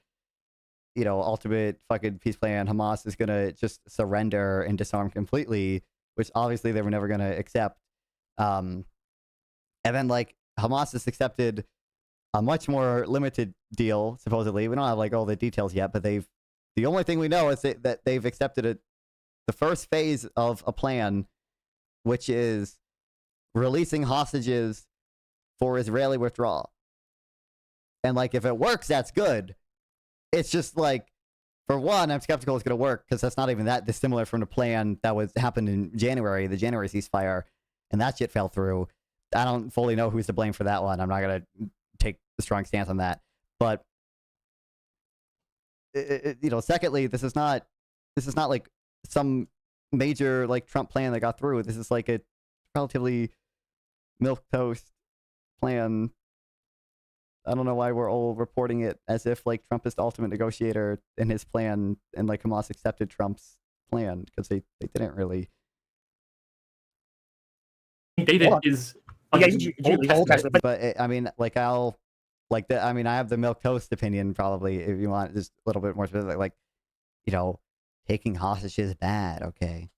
ultimate fucking peace plan. Hamas is gonna just surrender and disarm completely, which obviously they were never gonna accept. And then like Hamas has accepted a much more limited deal, supposedly. We don't have like all the details yet, but the only thing we know is that they've accepted the first phase of a plan, which is releasing hostages for Israeli withdrawal. And like, if it works, that's good. It's just like, for one, I'm skeptical it's going to work because that's not even that dissimilar from the plan that happened in January, the January ceasefire, and that shit fell through. I don't fully know who's to blame for that one. I'm not going to take a strong stance on that. But, secondly, this is not like some major like Trump plan that got through. This is like a relatively milquetoast plan. I don't know why we're all reporting it as if like Trump is the ultimate negotiator in his plan, and like Hamas accepted Trump's plan, because they didn't really.
David is
Old Testament, but I mean, like I have the milquetoast opinion probably, if you want just a little bit more specific, like, taking hostages bad, okay.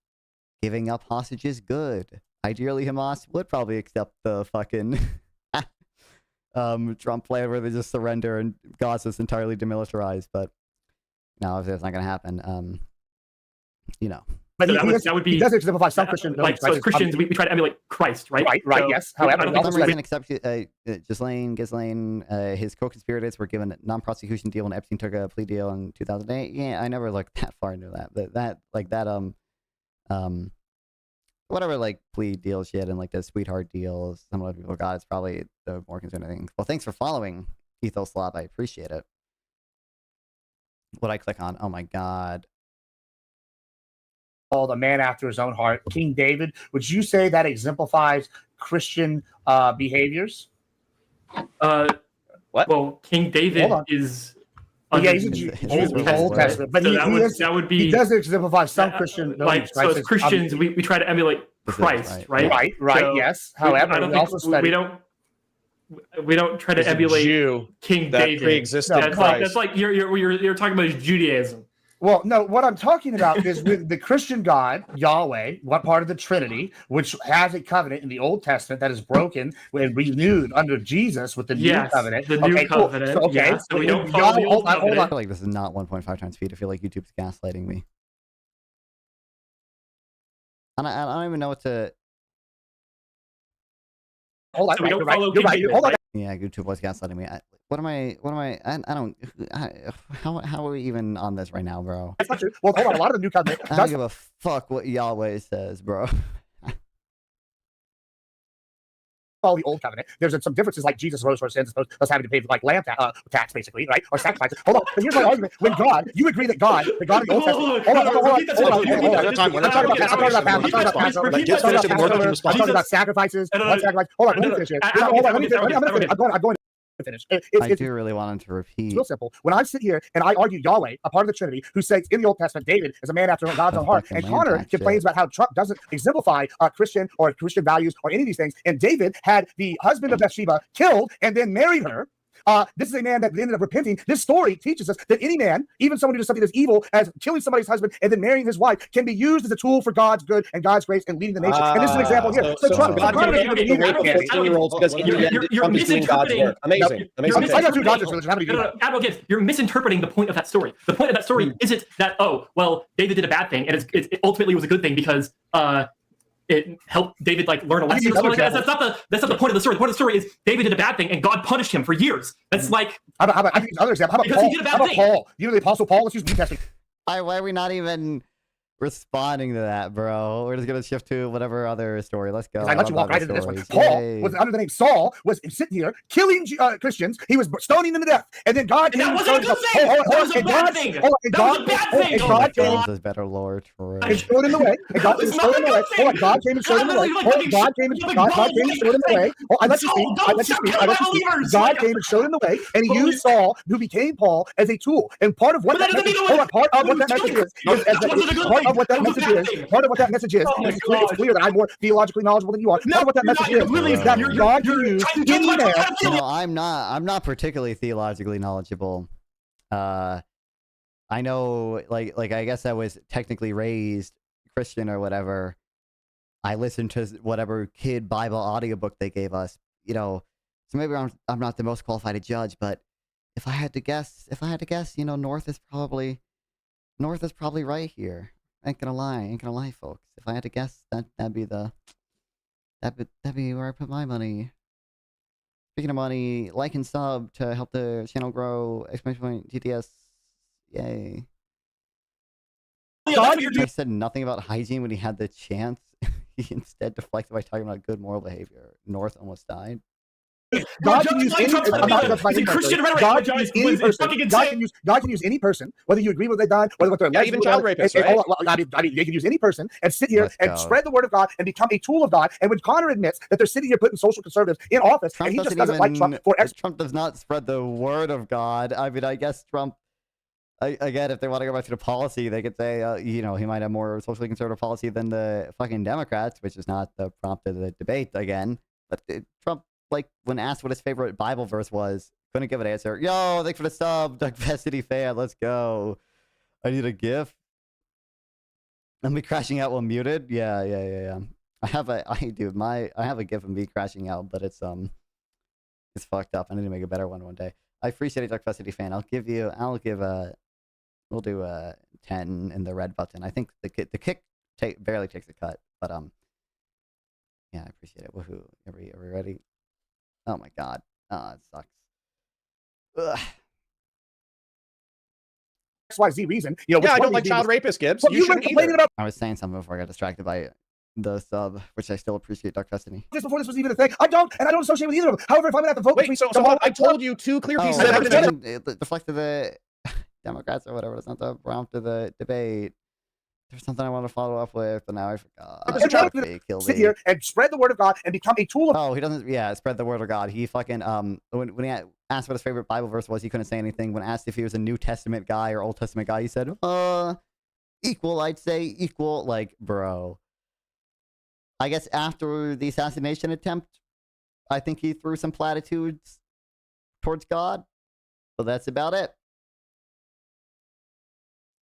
Giving up hostages good. Ideally, Hamas would probably accept the fucking Trump plan where they just surrender and Gaza's entirely demilitarized, but no, that's not gonna happen.
But
that would be.
He does exemplify some Christian.
Like, so as Christians, we try to emulate Christ, right?
Right.
So,
Yes. However,
for some reason, except Ghislaine, his co-conspirators were given a non-prosecution deal when Epstein took a plea deal in 2008. Yeah, I never looked that far into that, but whatever, like plea deal shit and like the sweetheart deals some other people got, it's probably the more concerning thing. Well, thanks for following, Ethos Slob. I appreciate it. What I click on? Oh my god.
Called a man after his own heart, King David. Would you say that exemplifies Christian behaviors?
What? Well, King David is
Yeah, he's a Jew. Old Testament, but
So
that would be. He does exemplify some Christian beliefs, right?
So as Christians, we try to emulate Christ, right?
Right.
So
yes. However,
I don't think we don't try to emulate King David.
Pre-existed
that's like you're talking about Judaism.
Well, no, what I'm talking about is with the Christian God, Yahweh, one part of the Trinity, which has a covenant in the Old Testament that is broken and renewed under Jesus with the new covenant.
The new covenant.
Cool. So, okay,
so we don't follow the old covenant.
I feel like this is not 1.5 times speed. I feel like YouTube's gaslighting me. I don't even know what to.
Hold on,
so we don't follow
you're right. Hold on.
Yeah, YouTube was gaslighting me. What am I? I don't. How are we even on this right now, bro?
That's not true. Well, hold on. A lot of the new covenant.
I don't give a fuck what Yahweh says, bro.
Follow the old covenant. There's some differences, like Jesus rose for sins, us having to pay like lamb tax, basically, right, or sacrifices. Hold on. But here's my argument: when God, you agree that God, the God of the Old Testament. Hold on. I'm talking about sacrifices. Hold on. Let me finish it. I'm going to finish.
I do really want him to repeat.
It's real simple. When I sit here and I argue Yahweh, a part of the Trinity, who says in the Old Testament, David is a man after God's own heart, and Connor complains about how Trump doesn't exemplify Christian or Christian values or any of these things, and David had the husband of Bathsheba killed and then married her. This is a man that ended up repenting. This story teaches us that any man, even someone who does something that's evil, as killing somebody's husband and then marrying his wife, can be used as a tool for God's good and God's grace and leading the nation. And this is an example here.
Advocate, you're misinterpreting the point of that story. The point of that story isn't that, oh, well, David did a bad thing, and it ultimately was a good thing because it helped David learn a lesson. That's not the point of the story. The point of the story is David did a bad thing and God punished him for years. That's like
I think another example. How about Paul? You know the Apostle Paul? Let's use New Testament.
Why are we not even responding to that, bro? We're just gonna shift to whatever other story. Let's go.
I let you walk right into this one. Paul was under the name Saul, was sitting here killing Christians. He was stoning them to death, and then God.
That wasn't a good thing. That was a bad thing. That was a bad thing.
God came. Better Lord for.
And showed him the way. And God came and showed him the way. Hold on, God came and showed him the way. God came and showed him the way. I let you speak. God came and showed him the way, and he used Saul, who became Paul, as a tool. And part of what that message is, part of what that message is, it's clear that I'm more theologically knowledgeable than you are. Part of what that message is that God can use any man.
No, I'm not particularly theologically knowledgeable. I know, like I guess I was technically raised Christian or whatever. I listened to whatever kid Bible audiobook they gave us, so maybe I'm not the most qualified to judge, but if I had to guess, North is probably right here. Ain't gonna lie, folks. If I had to guess, that'd be where I put my money. Speaking of money, like and sub to help the channel grow. Exclamation point GTS, yay! He said nothing about hygiene when he had the chance. He instead deflected by talking about good moral behavior. North almost died.
God can use any person, whether you agree with what they've done, whether what they're
even child rapists, right?
They can use any person and sit here and spread the word of God and become a tool of God. And when Connor admits that they're sitting here putting social conservatives in office, and he just doesn't like Trump for
Trump does not spread the word of God. I mean, I guess Trump. Again, if they want to go back to the policy, they could say, he might have more socially conservative policy than the fucking Democrats, which is not the prompt of the debate again. But Trump, when asked what his favorite Bible verse was, couldn't give an answer. Yo, thanks for the sub, Doug City fan. Let's go. I need a GIF. Am I crashing out while muted? Yeah. I have a GIF of me crashing out, but it's fucked up. I need to make a better one day. I appreciate it, Doug City fan. We'll do a 10 in the red button. I think the kick barely takes a cut, but yeah, I appreciate it. Woohoo! Are we ready? Oh my god. It sucks. Ugh.
XYZ reason.
I don't like child rapists, Gibbs.
Well, you shouldn't complaining about.
I was saying something before I got distracted by the sub, which I still appreciate, Dark Destiny.
Just before this was even a thing, I don't associate with either of them. However, if I'm gonna have to vote between,
I told you two clear pieces of evidence.
It deflected the Democrats or whatever. It's not the prompt of the debate. There's something I want to follow up with, but now I forgot.
Sit here and spread the word of God and become a tool of.
Oh, he doesn't. Yeah, spread the word of God. He fucking when he asked what his favorite Bible verse was, he couldn't say anything. When asked if he was a New Testament guy or Old Testament guy, he said, equal. I'd say equal. Like, bro. I guess after the assassination attempt, I think he threw some platitudes towards God. But that's about it.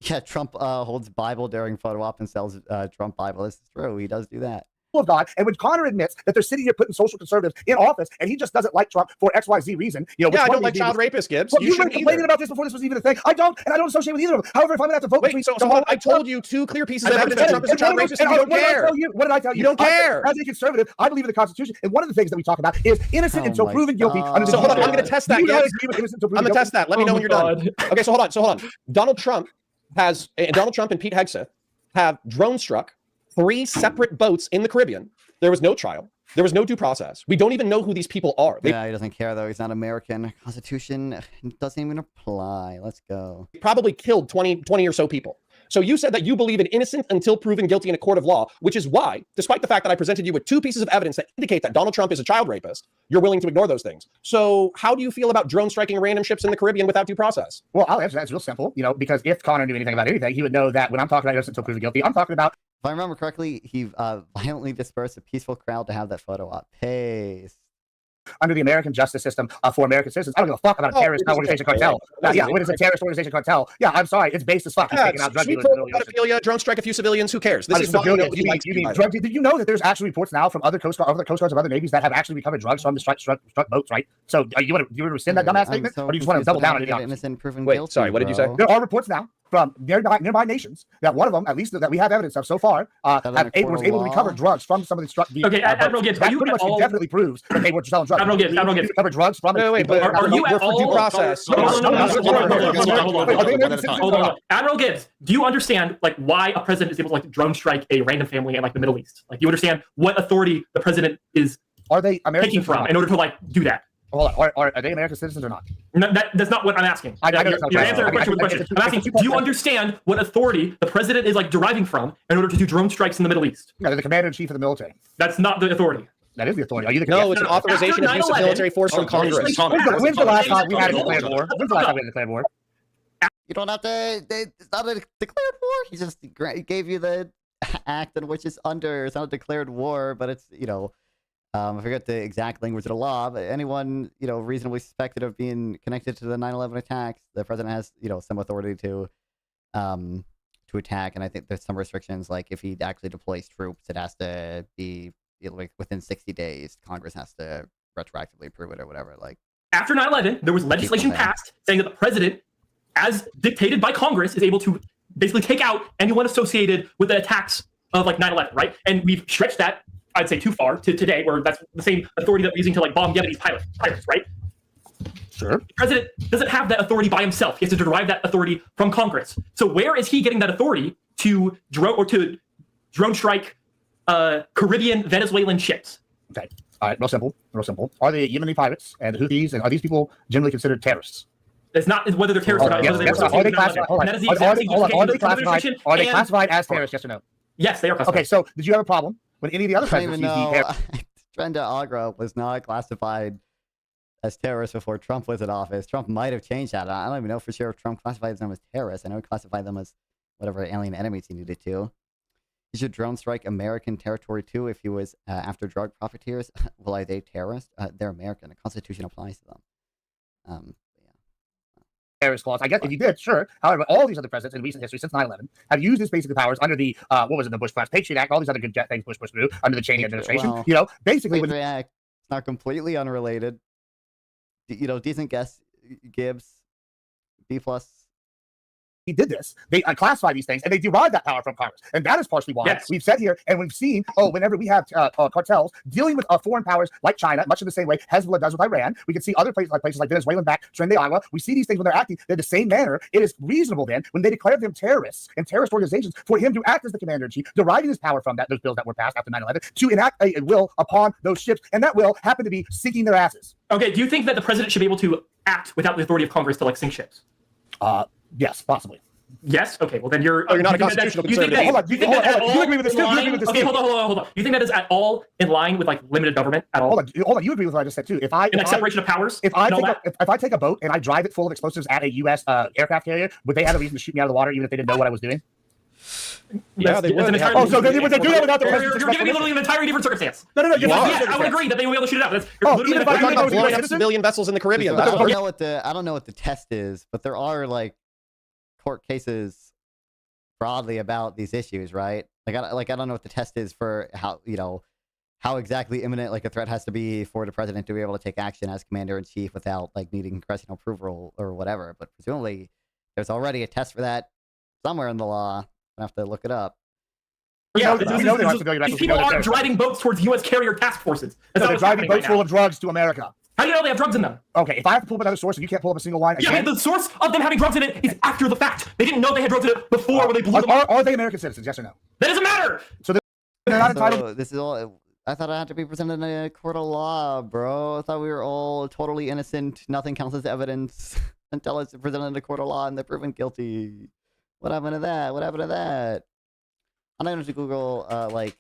Yeah, Trump holds Bible during photo op and sells Trump Bible. This is true. He does do that.
Of God, and when Connor admits that they're sitting here putting social conservatives in office, and he just doesn't like Trump for XYZ reason, you know.
Yeah, I don't like child rapists, Gibbs.
Well, you were complaining about this before this was even a thing. I don't, and I don't associate with either of them. However, if I'm gonna have to vote between,
so I told you 2 clear pieces of evidence that Trump is a child rapist, and you don't care.
What did I tell you?
You don't care.
As a conservative, I believe in the Constitution, and one of the things that we talk about is innocent until proven guilty.
So hold on, I'm going to test that. I'm going to test that. Let me know when you're done. Okay, so hold on. Donald Trump and Pete Hegseth have drone struck 3 separate boats in the Caribbean. There was no trial. There was no due process. We don't even know who these people are.
Yeah, he doesn't care, though. He's not American. Constitution doesn't even apply. Let's go.
Probably killed 20 or so people. So you said that you believe in innocent until proven guilty in a court of law, which is why, despite the fact that I presented you with 2 pieces of evidence that indicate that Donald Trump is a child rapist, you're willing to ignore those things. So how do you feel about drone striking random ships in the Caribbean without due process?
Well, I'll answer that. It's real simple, you know, because if Connor knew anything about anything, he would know that when I'm talking about innocent until proven guilty, I'm talking about.
If I remember correctly, he violently dispersed a peaceful crowd to have that photo op. Paste.
Under the American justice system for American citizens. I don't give a fuck about a terrorist organization cartel. Yeah, when it's a terrorist organization cartel, yeah, I'm sorry, it's based as fuck. Taking out drug dealers.
Pedophilia, drone strike a few civilians, who cares? This is
you mean drug. Did you know that there's actually reports now from other coast guards of other navies that have actually recovered drugs from the struck boats, right? So do you want to rescind that dumbass statement, or do you just want to double down on it?
Innocent proven guilty.
Sorry, what did you say?
There are reports now from nearby nations that one of them, at least that we have evidence of so far, was able to recover drugs from some of the struck.
Okay, Admiral Gibbs,
that pretty much definitely proves that they were selling drugs.
Admiral Gibbs,
recover drugs from it.
Wait, but are you at all due process?
Admiral Gibbs, do you understand like why a president is able to like drone strike a random family in like the Middle East? Like, do you understand what authority the president is taking from in order to like do that?
Hold on, are they American citizens or not?
No, that's not what I'm asking. You're answering a question with a question. I'm asking, do you understand what authority the president is like deriving from in order to do drone strikes in the Middle East?
Yeah, they're the commander-in-chief of the military.
That's not the authority.
That is the authority. Are you the
No, it's an authorization of use of military force from Congress.
When's the last time we had a declared war? When's the last time we had a declared war?
You don't have to. It's not a declared war. He just gave you the act in which it's under. It's not a declared war, but it's, you know, I forget the exact language of the law, but anyone, you know, reasonably suspected of being connected to the 9/11 attacks, the president has, you know, some authority to attack. And I think there's some restrictions, like if he actually deploys troops, it has to be, you know, like within 60 days. Congress has to retroactively approve it or whatever. Like
after 9/11, there was legislation passed saying that the president, as dictated by Congress, is able to basically take out anyone associated with the attacks of like 9/11, right? And we've stretched that, I'd say, too far to today, where that's the same authority that we're using to like bomb Yemenis pirates, right?
Sure.
The president doesn't have that authority by himself. He has to derive that authority from Congress. So where is he getting that authority to drone strike Caribbean Venezuelan ships?
Okay. All right. Real simple. Are the Yemeni pirates and the Houthis, and are these people generally considered terrorists?
It's not whether they're terrorists or not. Are
they classified as terrorists? Yes or no?
Yes, they are classified.
Okay. So did you have a problem when any of the other presidents used the air?
Trenda Agra was not classified as terrorists before Trump was in office. Trump might have changed that. I don't even know for sure if Trump classified them as terrorists. I know he classified them as whatever alien enemies he needed to. He should drone strike American territory too if he was after drug profiteers. Well, are they terrorists? They're American. The Constitution applies to them.
Terrorist clause. I guess if you did, sure. However, all these other presidents in recent history since 9/11 have used these basic powers under the what was it, the Bush Patriot Act, all these other good things Bush pushed through under the Cheney administration.
Well,
you know, basically,
Patriot Act, it's not completely unrelated. You know, decent guess, Gibbs, B+.
He did this. They classify these things, and they derive that power from Congress, and that is partially why we've said here, and we've seen. Whenever we have cartels dealing with foreign powers like China, much in the same way Hezbollah does with Iran, we can see other places like Venezuelan-backed Trinidad, Iowa. We see these things when they're acting in the same manner. It is reasonable then, when they declare them terrorists and terrorist organizations, for him to act as the commander-in-chief, deriving his power from those bills that were passed after 9/11, to enact a will upon those ships, and that will happen to be sinking their asses.
Okay, do you think that the president should be able to act without the authority of Congress to like sink ships?
Yes, possibly.
Yes. Okay. Well, then you're.
Oh, you're not a
you think that-
constitutional
you think
conservative.
that- you think that at all
You agree with this
in
too? You agree
line-
with this
Okay,
too?
hold on. You think that is at all in line with like limited government at all?
Hold on. You agree with what I just said too?
And like separation of powers.
If I
and all
take
that?
if I take a boat and I drive it full of explosives at a U.S. Aircraft carrier, would they have a reason to shoot me out of the water even if they didn't know what I was doing?
Yeah, they would.
Oh, so they would do that without the
You're
president's
giving me literally an entirely different circumstance.
No.
Yeah, I would agree that they will be able to shoot it out. That's, you're literally
even if I
literally-
thought
blowing up civilian vessels in the Caribbean.
I don't know what the test is, but there are like court cases broadly about these issues, right? I don't know what the test is for how exactly imminent like a threat has to be for the president to be able to take action as commander in chief without like needing congressional approval or whatever. But presumably there's already a test for that somewhere in the law. I have to look it up.
Yeah, these people aren't driving boats towards U.S. carrier task forces.
No, they're driving boats full of drugs to America.
How do you know they have drugs in them?
Okay, if I have to pull up another source and you can't pull up a single line,
Yeah,
again,
but the source of them having drugs in it is after the fact. They didn't know they had drugs in it before when they blew them up.
Are they American citizens? Yes or no?
That doesn't matter.
So they're not entitled.
So this is all. I thought I had to be presented in a court of law, bro. I thought we were all totally innocent. Nothing counts as evidence until it's presented in a court of law and they're proven guilty. What happened to that? What happened to that? I'm not going to Google like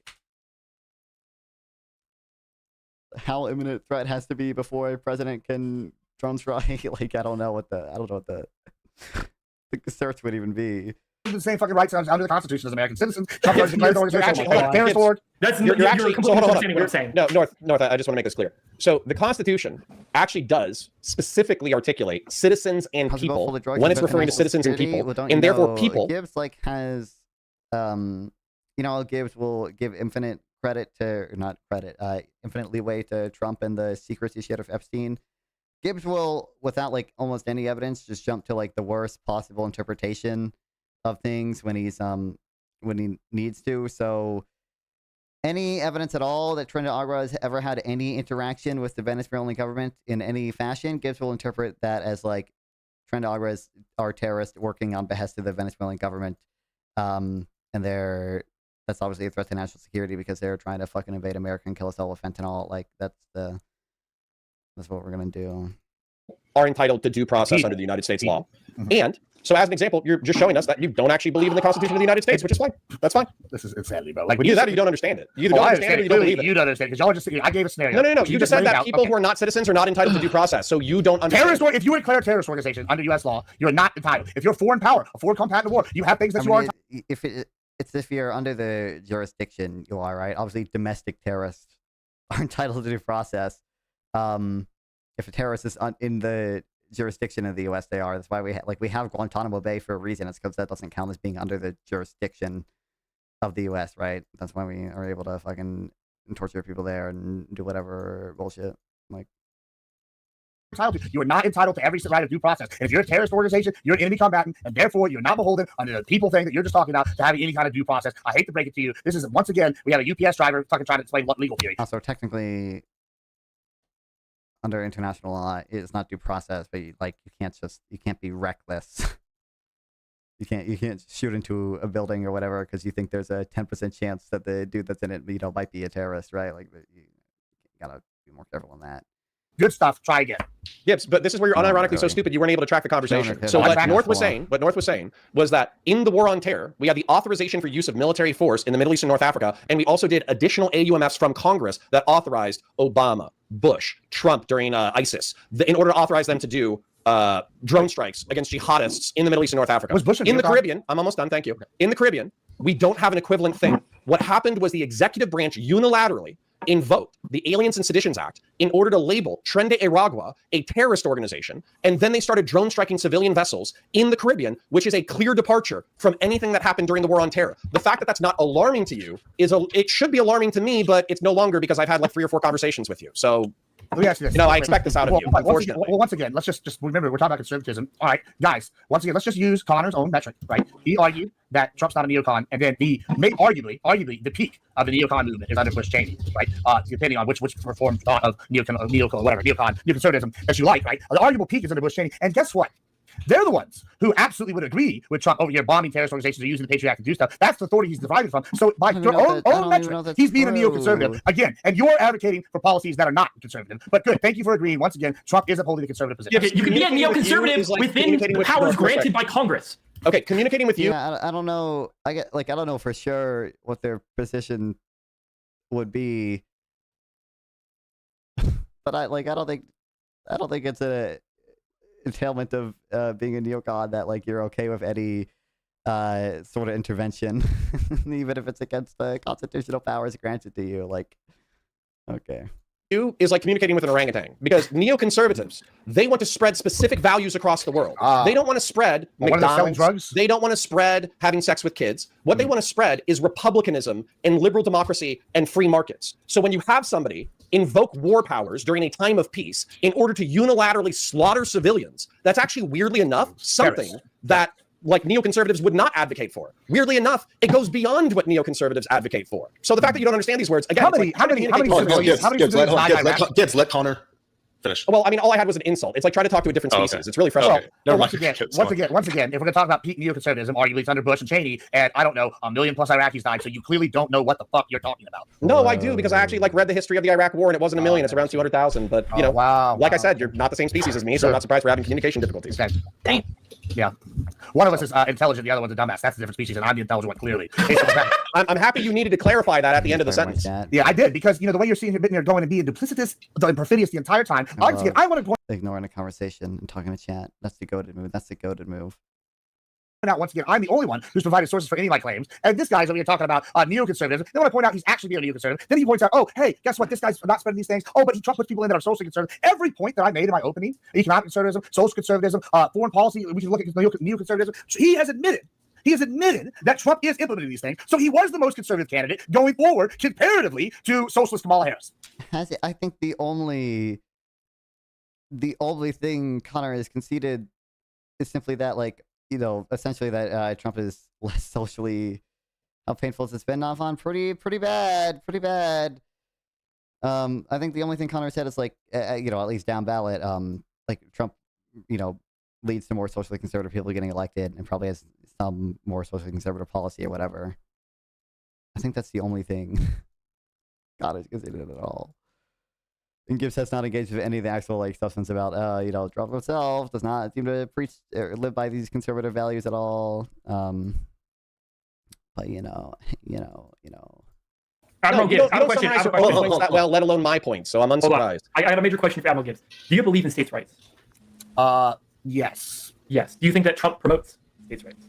how imminent threat has to be before a president can drone strike. Like I don't know what the search would even be.
The same fucking rights under the Constitution as American citizens. Trump was declared the organization.
That's
You're actually
completely
hold on.
understanding what I'm saying.
No, North. I just want to make this clear. So the Constitution actually does specifically articulate citizens and people when it's referring to citizens and people, and therefore people.
Gibbs like has, Gibbs will give infinite credit to, or not credit, infinite leeway to Trump and the secrets he shared with Epstein. Gibbs will, without like almost any evidence, just jump to like the worst possible interpretation of things when he's when he needs to. So any evidence at all that Trent Agra has ever had any interaction with the Venezuelan government in any fashion, Gibbs will interpret that as like Trent Agra are terrorists working on behest of the Venezuelan government, and that's obviously a threat to national security because they're trying to fucking invade America and kill us all with fentanyl. Like that's what we're gonna do.
Are entitled to due process under the United States law. And so as an example, you're just showing us that you don't actually believe in the Constitution of the United States, which is fine. That's fine.
This is insanity, bro. Like
Either that or you don't understand it. You either don't understand it or you don't believe it.
You don't understand because y'all are just I gave a scenario.
No. You just said that people who are not citizens are not entitled to due process. So you don't understand.
If you declare a terrorist organization under U.S. law, you're not entitled. If you're a foreign power, a foreign combatant war, you have things that you are.
If you're under the jurisdiction, you are, right? Obviously, domestic terrorists are entitled to due process. If a terrorist is in the jurisdiction of the U.S., they are. That's why we have Guantanamo Bay for a reason. It's because that doesn't count as being under the jurisdiction of the U.S., right? That's why we are able to fucking torture people there and do whatever bullshit. Like,
you are not entitled to every right of due process. And if you're a terrorist organization, you're an enemy combatant, and therefore you're not beholden under the people thing that you're just talking about to having any kind of due process. I hate to break it to you. This is once again we have a UPS driver fucking trying to explain what legal theory.
Also, technically, under international law, it's not due process, but you can't be reckless. You can't shoot into a building or whatever because you think there's a 10% chance that the dude that's in it, might be a terrorist, right? Like, you gotta be more careful on that.
Good stuff. Try again.
Gibbs, but this is where you're unironically so stupid you weren't able to track the conversation. So what North was saying was that in the war on terror, we had the authorization for use of military force in the Middle East and North Africa, and we also did additional AUMFs from Congress that authorized Obama, Bush, Trump during ISIS, in order to authorize them to do drone strikes against jihadists in the Middle East and North Africa.
Was Bush
in the Caribbean? I'm almost done. Thank you. In the Caribbean, we don't have an equivalent thing. What happened was the executive branch unilaterally invoked the Aliens and Seditions Act in order to label Tren de Aragua a terrorist organization, and then they started drone striking civilian vessels in the Caribbean, which is a clear departure from anything that happened during the war on terror. The fact that that's not alarming to you it should be alarming to me, but it's no longer because I've had like 3 or 4 conversations with you. So
let me ask you this.
I expect this out of you, unfortunately.
Once again, let's just remember, we're talking about conservatism. All right, guys, once again, let's just use Connor's own metric, right? He argued that Trump's not a neocon, and then arguably the peak of the neocon movement is under Bush Cheney, right? Depending on which form thought of neoconservatism that you like, right? The arguable peak is under Bush Cheney, and guess what? They're the ones who absolutely would agree with Trump over here bombing terrorist organizations or using the Patriot Act to do stuff. That's the authority he's deriving from. So by your own metric, he's being a neoconservative. Again, and you're advocating for policies that are not conservative. But good, thank you for agreeing. Once again, Trump is upholding the conservative position.
You can be a neoconservative within powers granted by Congress.
Okay, communicating with you.
Yeah, I don't know. I don't know for sure what their position would be, but I don't think it's a entailment of being a neocon that like you're okay with any sort of intervention, even if it's against the constitutional powers granted to you. Like, okay.
Is like communicating with an orangutan, because neoconservatives, they want to spread specific values across the world. They don't want to spread McDonald's.
Drugs?
They don't want to spread having sex with kids. What they want to spread is republicanism and liberal democracy and free markets. So when you have somebody invoke war powers during a time of peace in order to unilaterally slaughter civilians, that's actually weirdly enough something that like neoconservatives would not advocate for. Weirdly enough, it goes beyond what neoconservatives advocate for. So the fact that you don't understand these words, again,
Gibbs, let Connor finish.
Well, I mean, all I had was an insult. It's like trying to talk to a different species. It's really frustrating.
Once again, if we're going to talk about peak neoconservatism, arguably it's under Bush and Cheney, and I don't know, 1 million plus Iraqis died, so you clearly don't know what the fuck you're talking about.
No, I do, because I actually like read the history of the Iraq War, and it wasn't 1 million. It's around 200,000. But you know, like I said, you're not the same species as me, so I'm not surprised we're having communication difficulties.
Damn. Yeah. One of us is intelligent, the other one's a dumbass. That's a different species, and I'm the intelligent one, clearly.
I'm happy you needed to clarify that at the end of the sentence.
Yeah, I did, because, you know, the way you're seeing here going and being duplicitous and perfidious the entire time. I want to
ignoring a conversation and talking to chat. That's the goated move. That's the goated move.
Out once again, I'm the only one who's provided sources for any of my claims, and this guy's over here talking about neoconservatism. Then when I point out he's actually being a neoconservative, then he points out, oh, hey, guess what? This guy's not spreading these things. Oh, but Trump puts people in that are socially conservative. Every point that I made in my opening, economic conservatism, social conservatism, foreign policy, we should look at neoconservatism. He has admitted that Trump is implementing these things. So he was the most conservative candidate going forward comparatively to socialist Kamala Harris.
I think the only thing Connor has conceded is simply that, like, you know, essentially that Trump is less socially. How painful has this been? Off on pretty bad. I think the only thing Connor said is like, you know, at least down ballot, like Trump, you know, leads to more socially conservative people getting elected, and probably has some more socially conservative policy or whatever. I think that's the only thing Connor's conceded at all. And Gibbs has not engaged with any of the actual like substance about, you know, Trump himself does not seem to preach or live by these conservative values at all. But you know.
Admiral Gibbs, I have a question.
Well, let alone my points, so I'm unsurprised.
I got a major question for Admiral Gibbs. Do you believe in states' rights?
Yes.
Yes. Do you think that Trump promotes states' rights?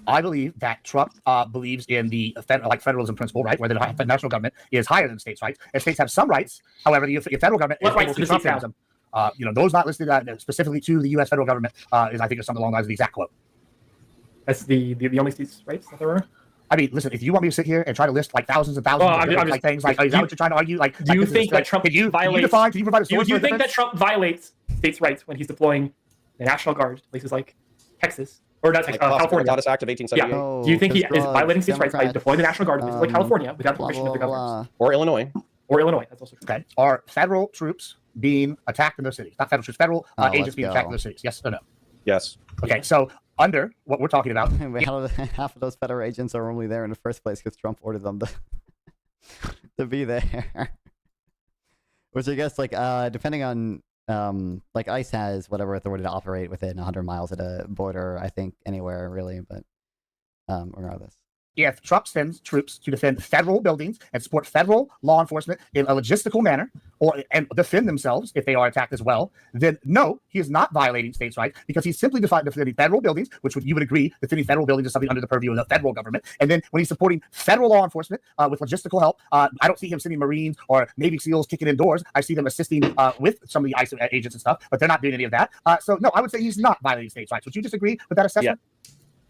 I believe that Trump believes in the federalism principle, right, where the national government is higher than states' rights, and states have some rights. However, the federal government
what
is
rights do the states have?
You know, those not listed specifically to the U.S. federal government is, I think, something along the lines of the exact quote.
That's the only states' rights that there are.
I mean, listen, if you want me to sit here and try to list like thousands and thousands of different things, like, is that what you're trying to argue? Like,
do you think that Trump violates?
Can you provide a source?
Do you think that Trump violates states' rights when he's deploying the National Guard to places like Texas? Or not Texas, California.
Act of 1878.
Yeah. Do you think he is violating states' rights by deploying the National Guard to places like California without the permission of the governors?
Or Illinois.
That's also true.
Okay. Are federal troops being attacked in those cities? Not federal troops, federal agents being attacked in those cities. Yes or no?
Yes.
Okay. So under what we're talking about,
half of those federal agents are only there in the first place because Trump ordered them to be there. Which I guess, like, depending on. Like ICE has whatever authority to operate within 100 miles of a border, I think anywhere really, but regardless.
If Trump sends troops to defend federal buildings and support federal law enforcement in a logistical manner, and defend themselves if they are attacked as well, then no, he is not violating states' rights because he's simply defending federal buildings, which you would agree defending federal buildings is something under the purview of the federal government. And then when he's supporting federal law enforcement with logistical help, I don't see him sending Marines or Navy SEALs kicking in doors. I see them assisting with some of the ICE agents and stuff, but they're not doing any of that. So no, I would say he's not violating states' rights. Would you disagree with that assessment?
Yeah.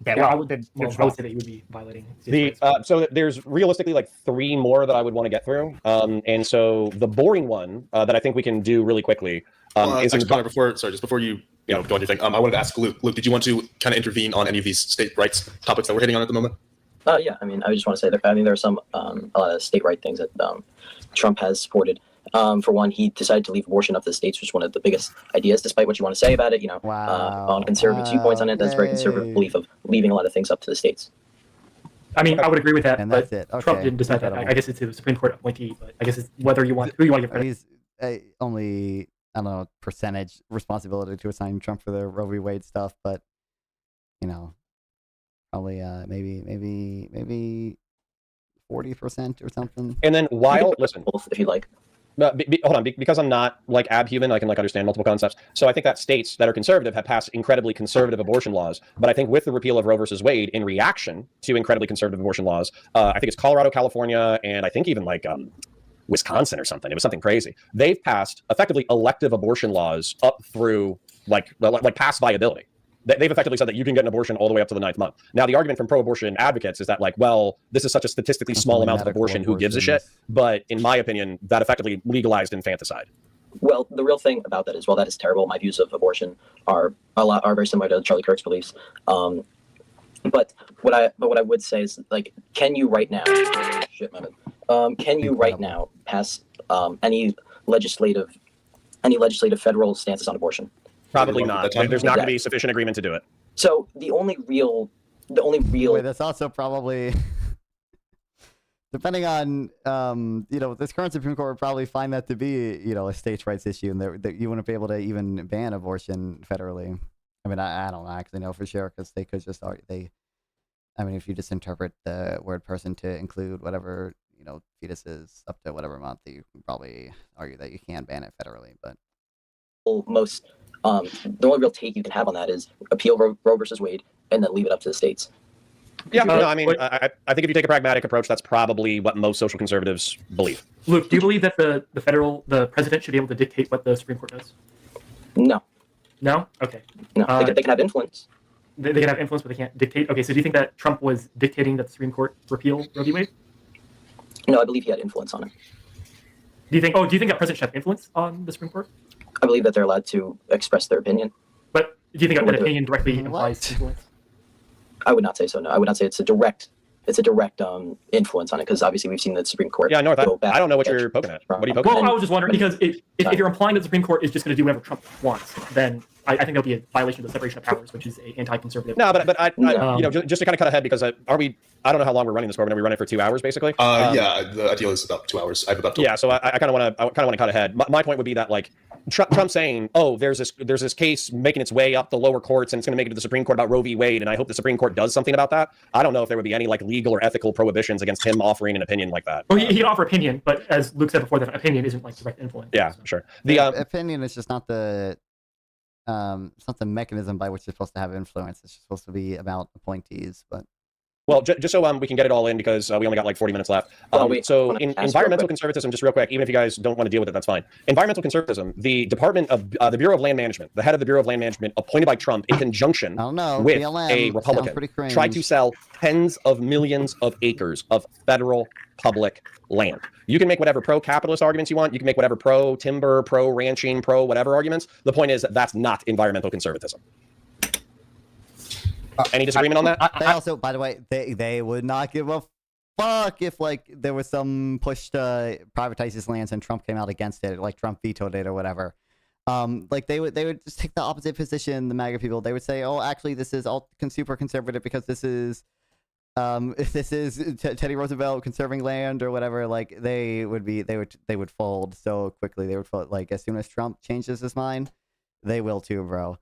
Okay, well, I would say that you would be violating
so there's realistically like 3 more that I would want to get through, and so the boring one that I think we can do really quickly is
Connor, before you go on your thing, I wanted to ask Luke. Luke, did you want to kind of intervene on any of these state rights topics that we're hitting on at the moment?
Yeah, I mean, I just want to say there are some a lot of state right things that Trump has supported. For one, he decided to leave abortion up to the states, which is one of the biggest ideas, despite what you want to say about it, on conservative viewpoints on it. That's a very conservative belief of leaving a lot of things up to the states.
I mean, I would agree with that,
and
but
that's it.
Trump didn't decide that. I guess it's a Supreme Court appointee, but I guess it's who you want to give credit.
He's only, I don't know, percentage responsibility to assign Trump for the Roe v. Wade stuff, but, you know, Probably maybe 40% or something.
And then while listen,
if you like.
Hold on, because I'm not like abhuman, I can like understand multiple concepts. So I think that states that are conservative have passed incredibly conservative abortion laws. But I think with the repeal of Roe versus Wade, in reaction to incredibly conservative abortion laws, I think it's Colorado, California, and I think even like Wisconsin or something. It was something crazy. They've passed effectively elective abortion laws up through like past viability. They've effectively said that you can get an abortion all the way up to the 9th month. Now, the argument from pro-abortion advocates is that, like, well, this is such a statistically small amount of abortion, who gives a shit? But in my opinion, that effectively legalized infanticide.
Well, the real thing about that is, well, that is terrible. My views of abortion are very similar to Charlie Kirk's beliefs. But what I would say is, like, can you right now, can you right now pass any legislative federal stances on abortion?
Probably not. There's not going to be sufficient agreement to do it.
So the only real.
Wait, that's also probably depending on this current Supreme Court would probably find that to be a states' rights issue, and that you wouldn't be able to even ban abortion federally. I mean, I don't actually know for sure, because they could just if you just interpret the word person to include whatever fetuses up to whatever month, you can probably argue that you can ban it federally, but.
The only real take you can have on that is appeal Roe versus Wade and then leave it up to the states.
Yeah, no, I mean, I think if you take a pragmatic approach, that's probably what most social conservatives believe.
Luke, do you believe that the president should be able to dictate what the Supreme Court does?
No.
No? Okay.
No, they can have influence.
They can have influence, but they can't dictate? Okay, so do you think that Trump was dictating that the Supreme Court repeal Roe v. Wade?
No, I believe he had influence on it.
Do you think that president should have influence on the Supreme Court?
I believe that they're allowed to express their opinion.
But do you think that opinion directly implies influence?
I would not say so. No, I would not say it's a direct influence on it, because obviously we've seen the Supreme Court.
Yeah, North, I don't know what you're poking at. What are you poking at?
Well, I was just wondering, because if you're implying that the Supreme Court is just going to do whatever Trump wants, then I think there'll be a violation of the separation of powers, which is an anti-conservative.
No, but I just to kind of cut ahead, because I don't know how long we're running this for, but we run it for 2 hours basically.
Yeah, the ideal is about 2 hours. I have about.
Yeah, so I kind of want to cut ahead. My point would be that, like, Trump saying, oh, there's this case making its way up the lower courts, and it's going to make it to the Supreme Court about Roe v. Wade, and I hope the Supreme Court does something about that. I don't know if there would be any like legal or ethical prohibitions against him offering an opinion like that.
Well, he can offer opinion, but as Luke said before, that opinion isn't like direct influence.
Yeah, sure.
The opinion is just not the mechanism by which you're supposed to have influence. It's just supposed to be about appointees, but.
Well, just so we can get it all in, because we only got like 40 minutes left. So in environmental conservatism, just real quick, even if you guys don't want to deal with it, that's fine. Environmental conservatism, the Department of the Bureau of Land Management, the head of the Bureau of Land Management, appointed by Trump in conjunction with
BLM,
a Republican, tried to sell tens of millions of acres of federal public land. You can make whatever pro-capitalist arguments you want. You can make whatever pro-timber, pro-ranching, pro-whatever arguments. The point is that that's not environmental conservatism. Any disagreement on that?
They also, by the way, they would not give a fuck if like there was some push to privatize these lands and Trump came out against it, like Trump vetoed it or whatever. Like they would just take the opposite position. The MAGA people, they would say, oh, actually, this is all super conservative because this is Teddy Roosevelt conserving land or whatever. Like they would fold so quickly. They would fold like as soon as Trump changes his mind, they will too, bro.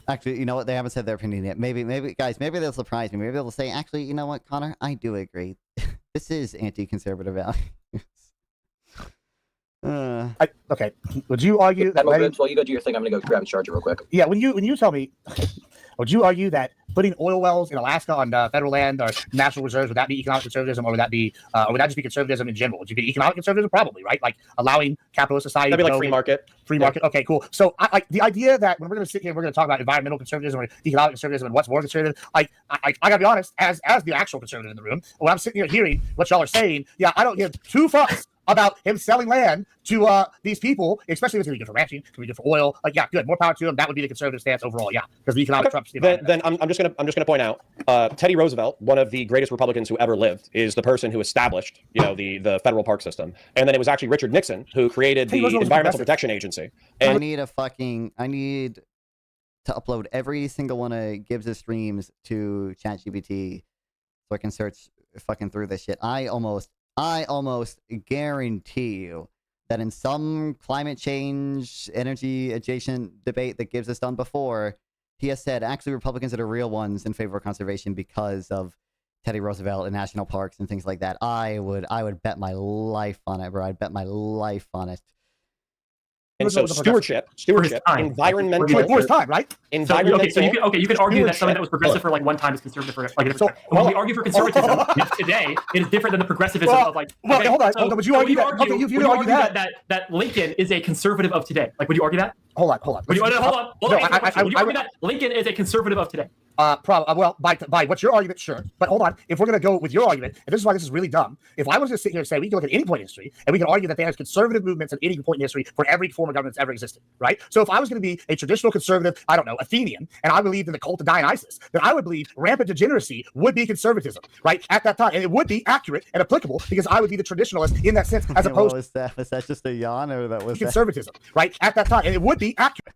Actually, you know what? They haven't said their opinion yet. Maybe, guys, maybe they'll surprise me. Maybe they'll say, actually, you know what, Connor? I do agree. This is anti-conservative values.
Okay. Would you argue that?
While you go do your thing, I'm gonna go grab a charger real quick.
Yeah. When you tell me, would you argue that putting oil wells in Alaska on federal land or national reserves, would that be economic conservatism, or would that just be conservatism in general? Would you be economic conservatism? Probably, right? Like allowing capitalist society.
That'd be like free market.
Free market. Okay, cool. So I like the idea that when we're going to sit here, we're going to talk about environmental conservatism or economic conservatism and what's more conservative. I gotta be honest, as the actual conservative in the room, when I'm sitting here hearing what y'all are saying, yeah, I don't give two fucks about him selling land to these people, especially if it's going to be good for ranching, it's going to be good for oil. Like, yeah, good, more power to him. That would be the conservative stance overall, yeah, because the economic Trump's the
then I'm just gonna point out Teddy Roosevelt, one of the greatest Republicans who ever lived, is the person who established the federal park system, and then it was actually Richard Nixon who created the Environmental Protection Agency. And
I need to upload every single one of Gibbs' streams to ChatGPT so I can search fucking through this shit. I almost guarantee you that in some climate change, energy adjacent debate that Gibbs has done before, He has said, actually, Republicans are the real ones in favor of conservation because of Teddy Roosevelt and national parks and things like that. I would bet my life on it, bro. I'd bet my life on it.
And so stewardship, environmental.
For his time, right?
Environmental.
So you could argue that something that was progressive for like one time is conservative for like a different time. When we argue for conservatism today, it is different than the progressivism of like.
Well, hold on. Would you argue that? Okay, you argue
that Lincoln is a conservative of today? Like, would you argue that?
Hold on.
Would you argue that Lincoln is a conservative of today?
Well, by what's your argument, sure. But hold on. If we're going to go with your argument, and this is why this is really dumb, if I was to sit here and say we can look at any point in history, and we can argue that there has conservative movements at any point in history for every form of government that's ever existed, right? So if I was going to be a traditional conservative, I don't know, Athenian, and I believed in the cult of Dionysus, then I would believe rampant degeneracy would be conservatism, right? At that time. And it would be accurate and applicable because I would be the traditionalist in that sense, as opposed
to... Was that just a yawn, or that was
conservatism, right? At that time. And it would be accurate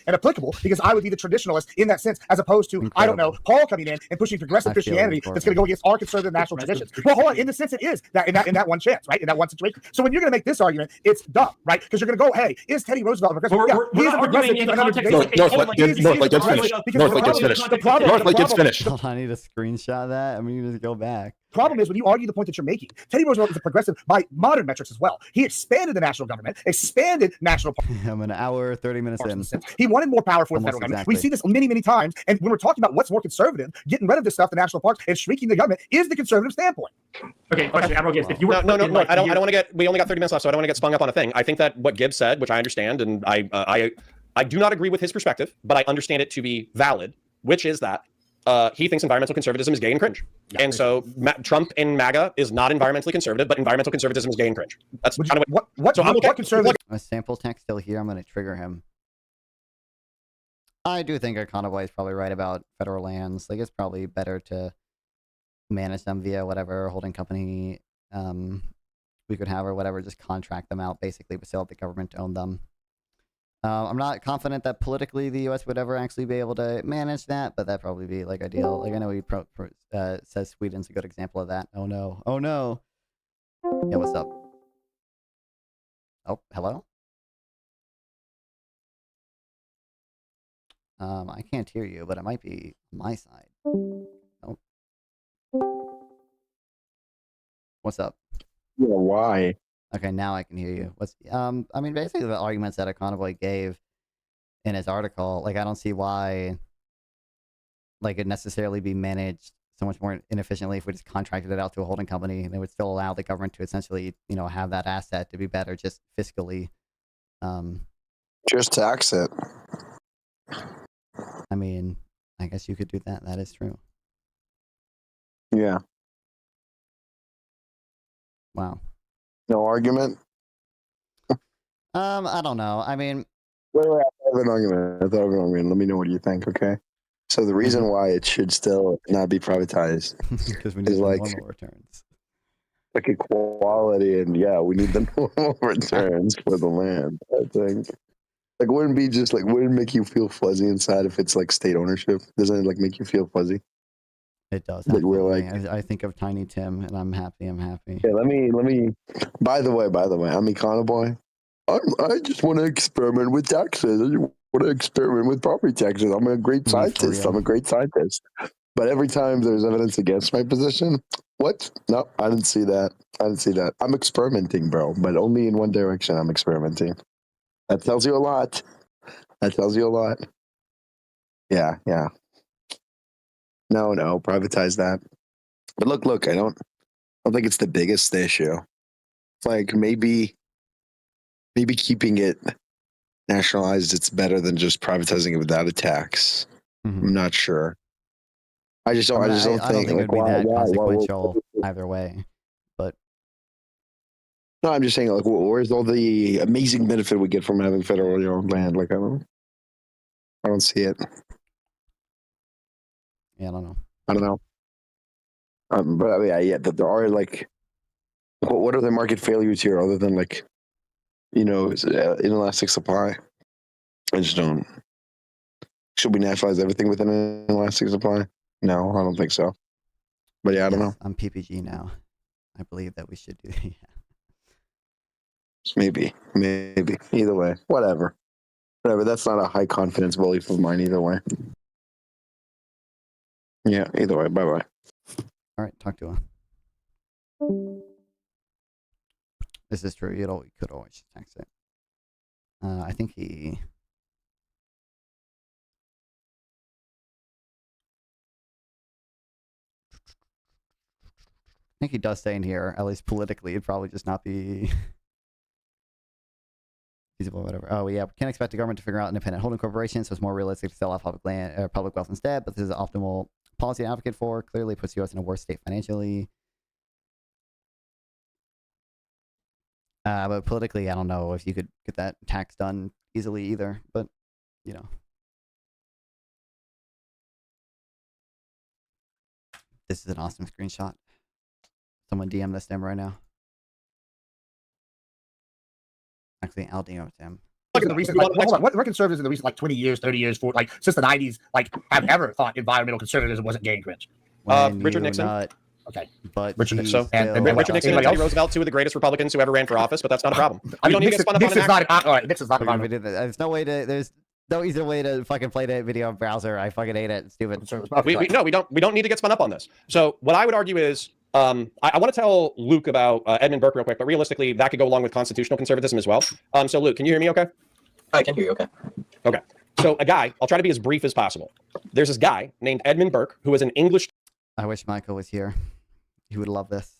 and applicable because I would be the traditionalist in that sense, as opposed to, I don't know, Paul coming in and pushing progressive Christianity that's going to go against our conservative national traditions. Well, hold on. In the sense, it is that in that one chance, right? In that one situation. So when you're going to make this argument, it's dumb, right? Because you're going to go, hey, is Teddy Roosevelt a progressive?
We're not arguing in the context of
Northlake gets finished.
I need to screenshot that. I mean, you just go back.
Problem is when you argue the point that you're making, Teddy Roosevelt is a progressive by modern metrics as well. He expanded the national government, expanded national.
I'm an hour, 30 minutes in.
He wanted more power for the federal government. We see this many, many times. And when we're talking about what's more conservative, getting rid of this stuff, the national parks, and shrinking the government is the conservative standpoint.
Okay, question, Admiral Gibbs. If you were
no, I don't want to get. We only got 30 minutes left, so I don't want to get spun up on a thing. I think that what Gibbs said, which I understand, and I do not agree with his perspective, but I understand it to be valid, which is that. He thinks environmental conservatism is gay and cringe. And so Trump in MAGA is not environmentally conservative, but environmental conservatism is gay and cringe. That's kind of
what. So I'm okay. Conservative.
A sample text still here. I'm going to trigger him. I do think Econoboy is probably right about federal lands. Like, it's probably better to manage them via whatever holding company we could have or whatever. Just contract them out, basically, but still have the government own them. I'm not confident that politically the U.S. would ever actually be able to manage that, but that'd probably be like ideal. Like, I know he says Sweden's a good example of that. Oh no! Oh no! Yeah, what's up? Oh, hello. I can't hear you, but it might be my side. Oh. What's up?
Yeah, why?
Okay, now I can hear you. I mean, basically the arguments that Econoboy gave in his article, like, I don't see why, like, it necessarily be managed so much more inefficiently if we just contracted it out to a holding company, and it would still allow the government to essentially, you know, have that asset to be better just fiscally.
Just tax it.
I mean, I guess you could do that. That is true.
Yeah.
Wow.
No argument?
I don't know. I mean...
Wait, I have an argument. Let me know what you think, okay? So the reason why it should still not be privatized is like
normal returns.
Like equality, and yeah, we need the normal returns for the land, I think. Like, wouldn't it make you feel fuzzy inside if it's like state ownership? Doesn't it like make you feel fuzzy?
It does.
Like, we're like,
I think of Tiny Tim, and I'm happy.
Yeah, let me. By the way, I'm Econoboy. I just want to experiment with taxes. I just want to experiment with property taxes. I'm a great scientist. But every time there's evidence against my position, what? No, I didn't see that. I'm experimenting, bro, but only in one direction. I'm experimenting. That tells you a lot. Yeah. No, privatize that. But look, I don't think it's the biggest issue. It's like maybe keeping it nationalized, it's better than just privatizing it without a tax. I'm not sure. I just don't think
it would be that consequential either way. But
no, I'm just saying, like, where's all the amazing benefit we get from having federally owned land? Like, I don't see it.
Yeah, I don't
know. But I mean, yeah, there are like, what are the market failures here other than like, you know, inelastic supply? I just don't. Should we nationalize everything within an inelastic supply? No, I don't think so. But yeah, I don't know.
I'm PPG now. I believe that we should do. Yeah.
Maybe. Either way, whatever. That's not a high confidence belief of mine either way. Yeah, either way. Bye-bye.
All right, talk to him. This is true. You could always text it. I think he... I think he does stay in here, at least politically. It'd probably just not be feasible, whatever. Oh, yeah. We can't expect the government to figure out independent holding corporations, so it's more realistic to sell off public land, public wealth instead. But this is an optimal policy to advocate for. Clearly puts U.S. in a worse state financially. But politically, I don't know if you could get that tax done easily either. But, you know. This is an awesome screenshot. Someone DM this to him right now. Actually, I'll DM it to him.
Look at the recent, like, hold on. What conservatives in the recent, like, 20 years, 30 years, since the 90s, like, have ever thought environmental conservatism wasn't gay and cringe?
Richard Nixon.
Okay.
But
Richard Nixon. And Richard Nixon and Teddy Roosevelt, two of the greatest Republicans who ever ran for office, but that's not a problem.
I mean, Nixon's not
There's no way to... There's no easier way to fucking play that video in browser. I fucking hate it. It's stupid.
We don't need to get spun up on this. So what I would argue is, I want to tell Luke about Edmund Burke real quick, but realistically, that could go along with constitutional conservatism as well. So Luke, can you hear me okay?
I can hear you okay.
Okay. So a guy, I'll try to be as brief as possible. There's this guy named Edmund Burke who was an English...
I wish Michael was here. He would love this.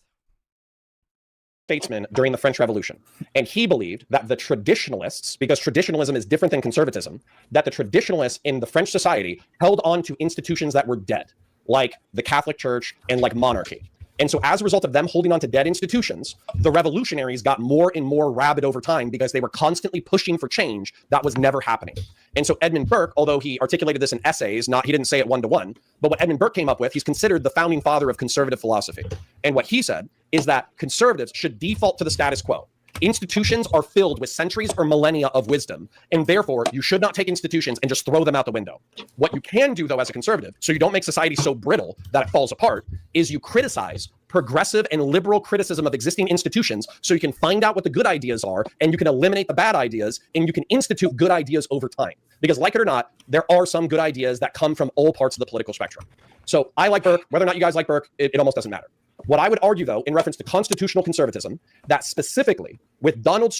Statesman during the French Revolution. And he believed that the traditionalists, because traditionalism is different than conservatism, that the traditionalists in the French society held on to institutions that were dead, like the Catholic Church and like monarchy. And so as a result of them holding on to dead institutions, the revolutionaries got more and more rabid over time because they were constantly pushing for change that was never happening. And so Edmund Burke, although he articulated this in essays, he didn't say it one-to-one, but what Edmund Burke came up with, he's considered the founding father of conservative philosophy. And what he said is that conservatives should default to the status quo. Institutions are filled with centuries or millennia of wisdom, and therefore you should not take institutions and just throw them out the window. What you can do, though, as a conservative, so you don't make society so brittle that it falls apart, is you criticize progressive and liberal criticism of existing institutions so you can find out what the good ideas are and you can eliminate the bad ideas and you can institute good ideas over time. Because like it or not, there are some good ideas that come from all parts of the political spectrum. So I like Burke. Whether or not you guys like Burke, it almost doesn't matter. What I would argue, though, in reference to constitutional conservatism, that specifically with Donald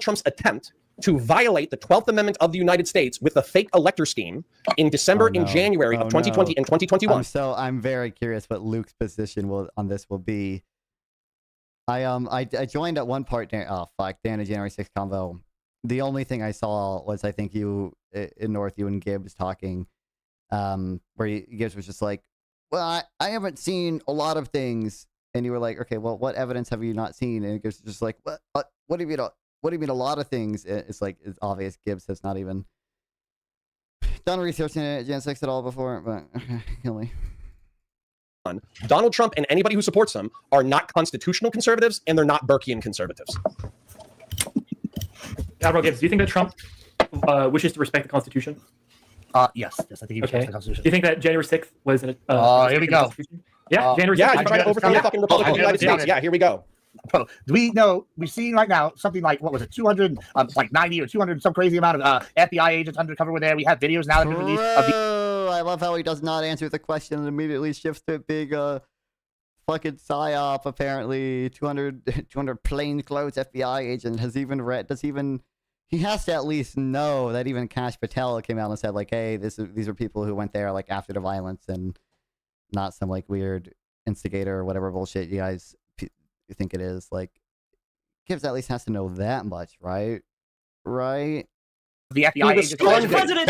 Trump's attempt to violate the 12th Amendment of the United States with the fake elector scheme in December and January of 2020 and 2021.
I'm very curious what Luke's position on this will be. I joined at one part during the January 6th convo. The only thing I saw was I think you and Gibbs talking, where Gibbs was just like, well, I haven't seen a lot of things, and you were like, okay, well, what evidence have you not seen? And Gibbs was just like, what do you mean? What do you mean a lot of things? It's like, it's obvious Gibbs has not even done research in Gen 6 at all before, but kill me.
Donald Trump and anybody who supports him are not constitutional conservatives, and they're not Burkean conservatives.
Admiral Gibbs, do you think that Trump wishes to respect the Constitution?
Yes, I think he respects the Constitution.
Do you think that January 6th was an...
here we go.
Yeah, January 6th.
Yeah, he's trying to overthrow the fucking Republic of the United States. Yeah, here we go.
Do we know, we've seen right now something like, what was it, 200, like 90 or 200, some crazy amount of FBI agents undercover were there. We have videos now that have been released of
I love how he does not answer the question and immediately shifts to a big fucking psyop, apparently. 200 plainclothes FBI agent he has to at least know that even Kash Patel came out and said, like, hey, these are people who went there, like, after the violence and not some, like, weird instigator or whatever bullshit you guys think it is. Like, Gibbs at least has to know that much, right? Right?
The FBI agent.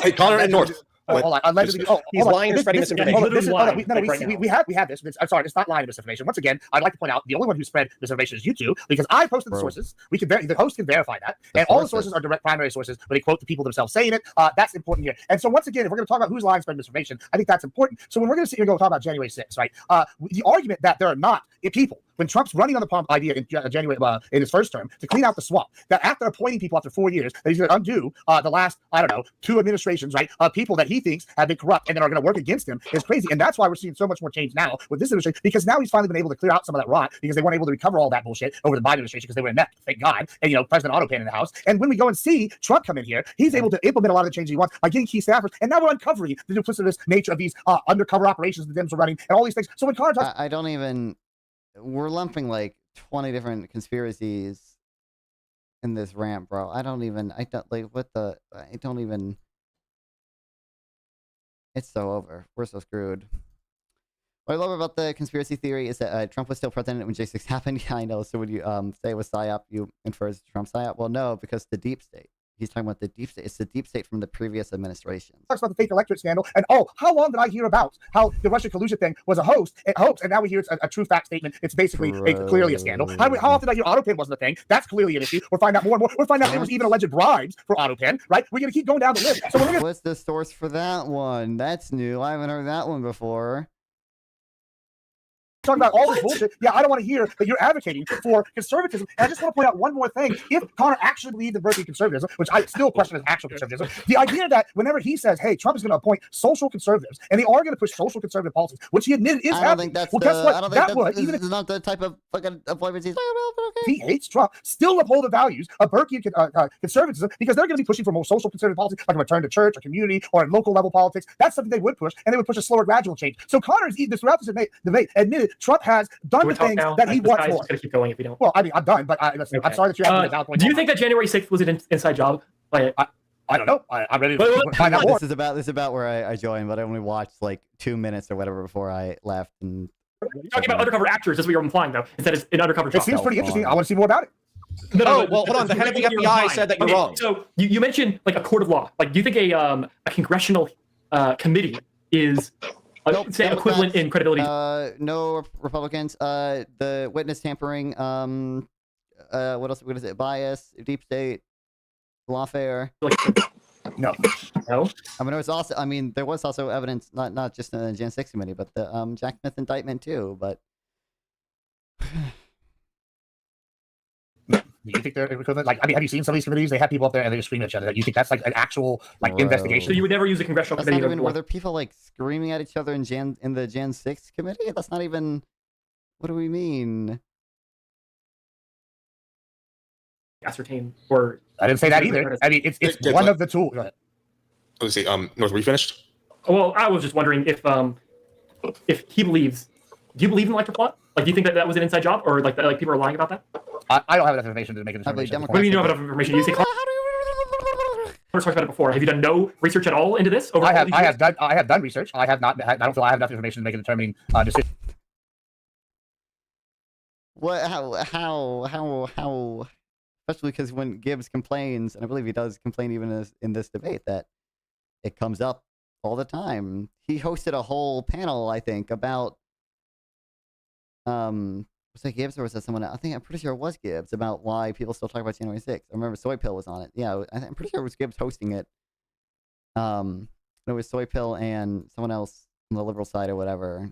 Hey, Connor and North.
Hold on. Allegedly,
he's lying and spreading misinformation.
We have this. I'm sorry, it's not lying misinformation. Once again, I'd like to point out the only one who spread misinformation is you two, because I posted the sources. The host can verify that, and all the sources are direct primary sources, but they quote the people themselves saying it. That's important here. And so once again, if we're going to talk about who's lying, spread misinformation, I think that's important. So when we're going to sit here and go talk about January 6th, right? The argument that there are not people when Trump's running on the Palm idea in January in his first term to clean out the swamp, that after appointing people after 4 years, that he's going to undo the last, I don't know, 2 administrations, right, of people that he thinks have been corrupt and that are going to work against him is crazy. And that's why we're seeing so much more change now with this administration, because now he's finally been able to clear out some of that rot because they weren't able to recover all that bullshit over the Biden administration because they were inept, thank God. And, President Autopan in the House. And when we go and see Trump come in here, he's able to implement a lot of the changes he wants by getting key staffers. And now we're uncovering the duplicitous nature of these undercover operations the Dems are running and all these things. So when Connor talks,
I don't even, we're lumping like 20 different conspiracies in this rant, bro. I don't even, I don't even, it's so over. We're so screwed. What I love about the conspiracy theory is that Trump was still president when J6 happened. Yeah, I know. So when you say it was PSYOP, you infer it's Trump PSYOP? Well, no, because the deep state. He's talking about the deep state. It's the deep state from the previous administration.
Talks about the fake electorate scandal, and how long did I hear about how the Russia collusion thing was a hoax, and now we hear it's a true fact statement. It's basically clearly a scandal. How often did I hear Autopen wasn't a thing? That's clearly an issue. We'll find out more and more. We'll find out there was even alleged bribes for Autopen, right? We're gonna keep going down the list. So
what's the source for that one? That's new. I haven't heard that one before.
Talking about all this bullshit. Yeah, I don't want to hear that you're advocating for conservatism. And I just want to point out one more thing. If Connor actually believed in birthing conservatism, which I still question as actual conservatism, the idea that whenever he says, hey, Trump is going to appoint social conservatives, and they are going to push social conservative policies, which he admitted is happening. Well, guess what? That would, even if
it's not the type of fucking appointments he's talking about, but okay.
He hates Trump, still uphold the values of Burkean conservatism, because they're going to be pushing for more social conservative policies, like a return to church or community or in local level politics. That's something they would push, and they would push a slower, gradual change. So Connor's throughout this debate admitted Trump has done the things that he wants more.
Gonna keep going if you don't.
Well, I mean, I'm done, but listen, okay. I'm sorry that you're having a valid point.
Do you think that January 6th was an inside job? Like,
I don't know. I'm ready to find out more.
This is about where I joined, but I only watched like 2 minutes or whatever before I left. And
you're talking about undercover actors, that's what you're implying, though. Instead, it's an undercover job.
It seems pretty interesting. I want to see more about it.
No,
well, hold on. The head of the FBI said that you're wrong.
So you mentioned like a court of law. Like, do you think a congressional committee is say equivalent in credibility?
No Republicans. The witness tampering. What else? What is it? Bias, deep state, lawfare.
No.
I mean, there was also. I mean, there was also evidence, not just in the Jan 6 committee, but the Jack Smith indictment too. But
do you think they're equivalent? Like, I mean, have you seen some of these committees? They have people up there and they just scream at each other. You think that's like an actual investigation?
So you would never use a congressional
that's
committee?
Not even, were there people like screaming at each other in the Jan 6 committee? That's not even. What do we mean?
Ascertain or
I didn't say that either. I mean, it's one of the tools. Go ahead.
Let's see. North, were you finished?
Well, I was just wondering if he believes. Do you believe in electric plot? Like, do you think that was an inside job, or like people are lying about that?
I don't have enough information to make a determination.
What do you know about enough information? You say talked about it before. Have you done no research at all into this?
I have done research. I have not. I don't feel I have enough information to make a determining decision.
What? How? Especially because when Gibbs complains, and I believe he does complain even in this debate, that it comes up all the time. He hosted a whole panel, I think, about was it Gibbs or was that someone else? I'm pretty sure it was Gibbs, about why people still talk about January 6th. I remember Soy Pill was on it. Yeah, I'm pretty sure it was Gibbs hosting it. It was Soy Pill and someone else on the liberal side or whatever,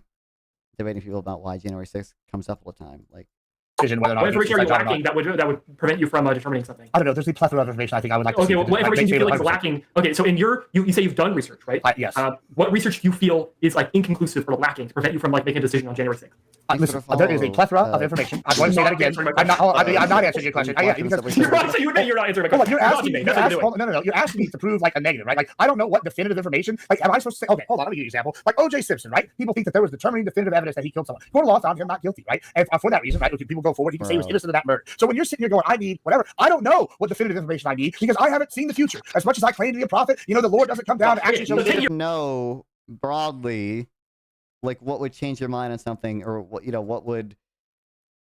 debating people about why January 6th comes up all the time. Like,
whether or not
what information are you lacking that would prevent you from determining something?
I don't know. There's a plethora of information I think I would like to see.
Okay, well, what information do you feel like is lacking? Okay, so in you say you've done research, right?
Yes.
What research do you feel is like inconclusive or lacking to prevent you from like making a decision on January 6th?
Listen, there is a plethora of information. I'm going to say that again. I'm not answering your question.
You're not answering my question.
You're asking me to prove like a negative, right? Like, I don't know what definitive information. Like, am I supposed to say? Okay, hold on. Let me give you an example. Like O.J. Simpson, right? People think that there was determining definitive evidence that he killed someone. Court of law found him not guilty, right? And for that reason, right? People go forward. He can say he was innocent of that murder. So when you're sitting here going, I need whatever, I don't know what definitive information I need because I haven't seen the future. As much as I claim to be a prophet, the Lord doesn't come down and actually show me.
Know broadly, like what would change your mind on something, or what would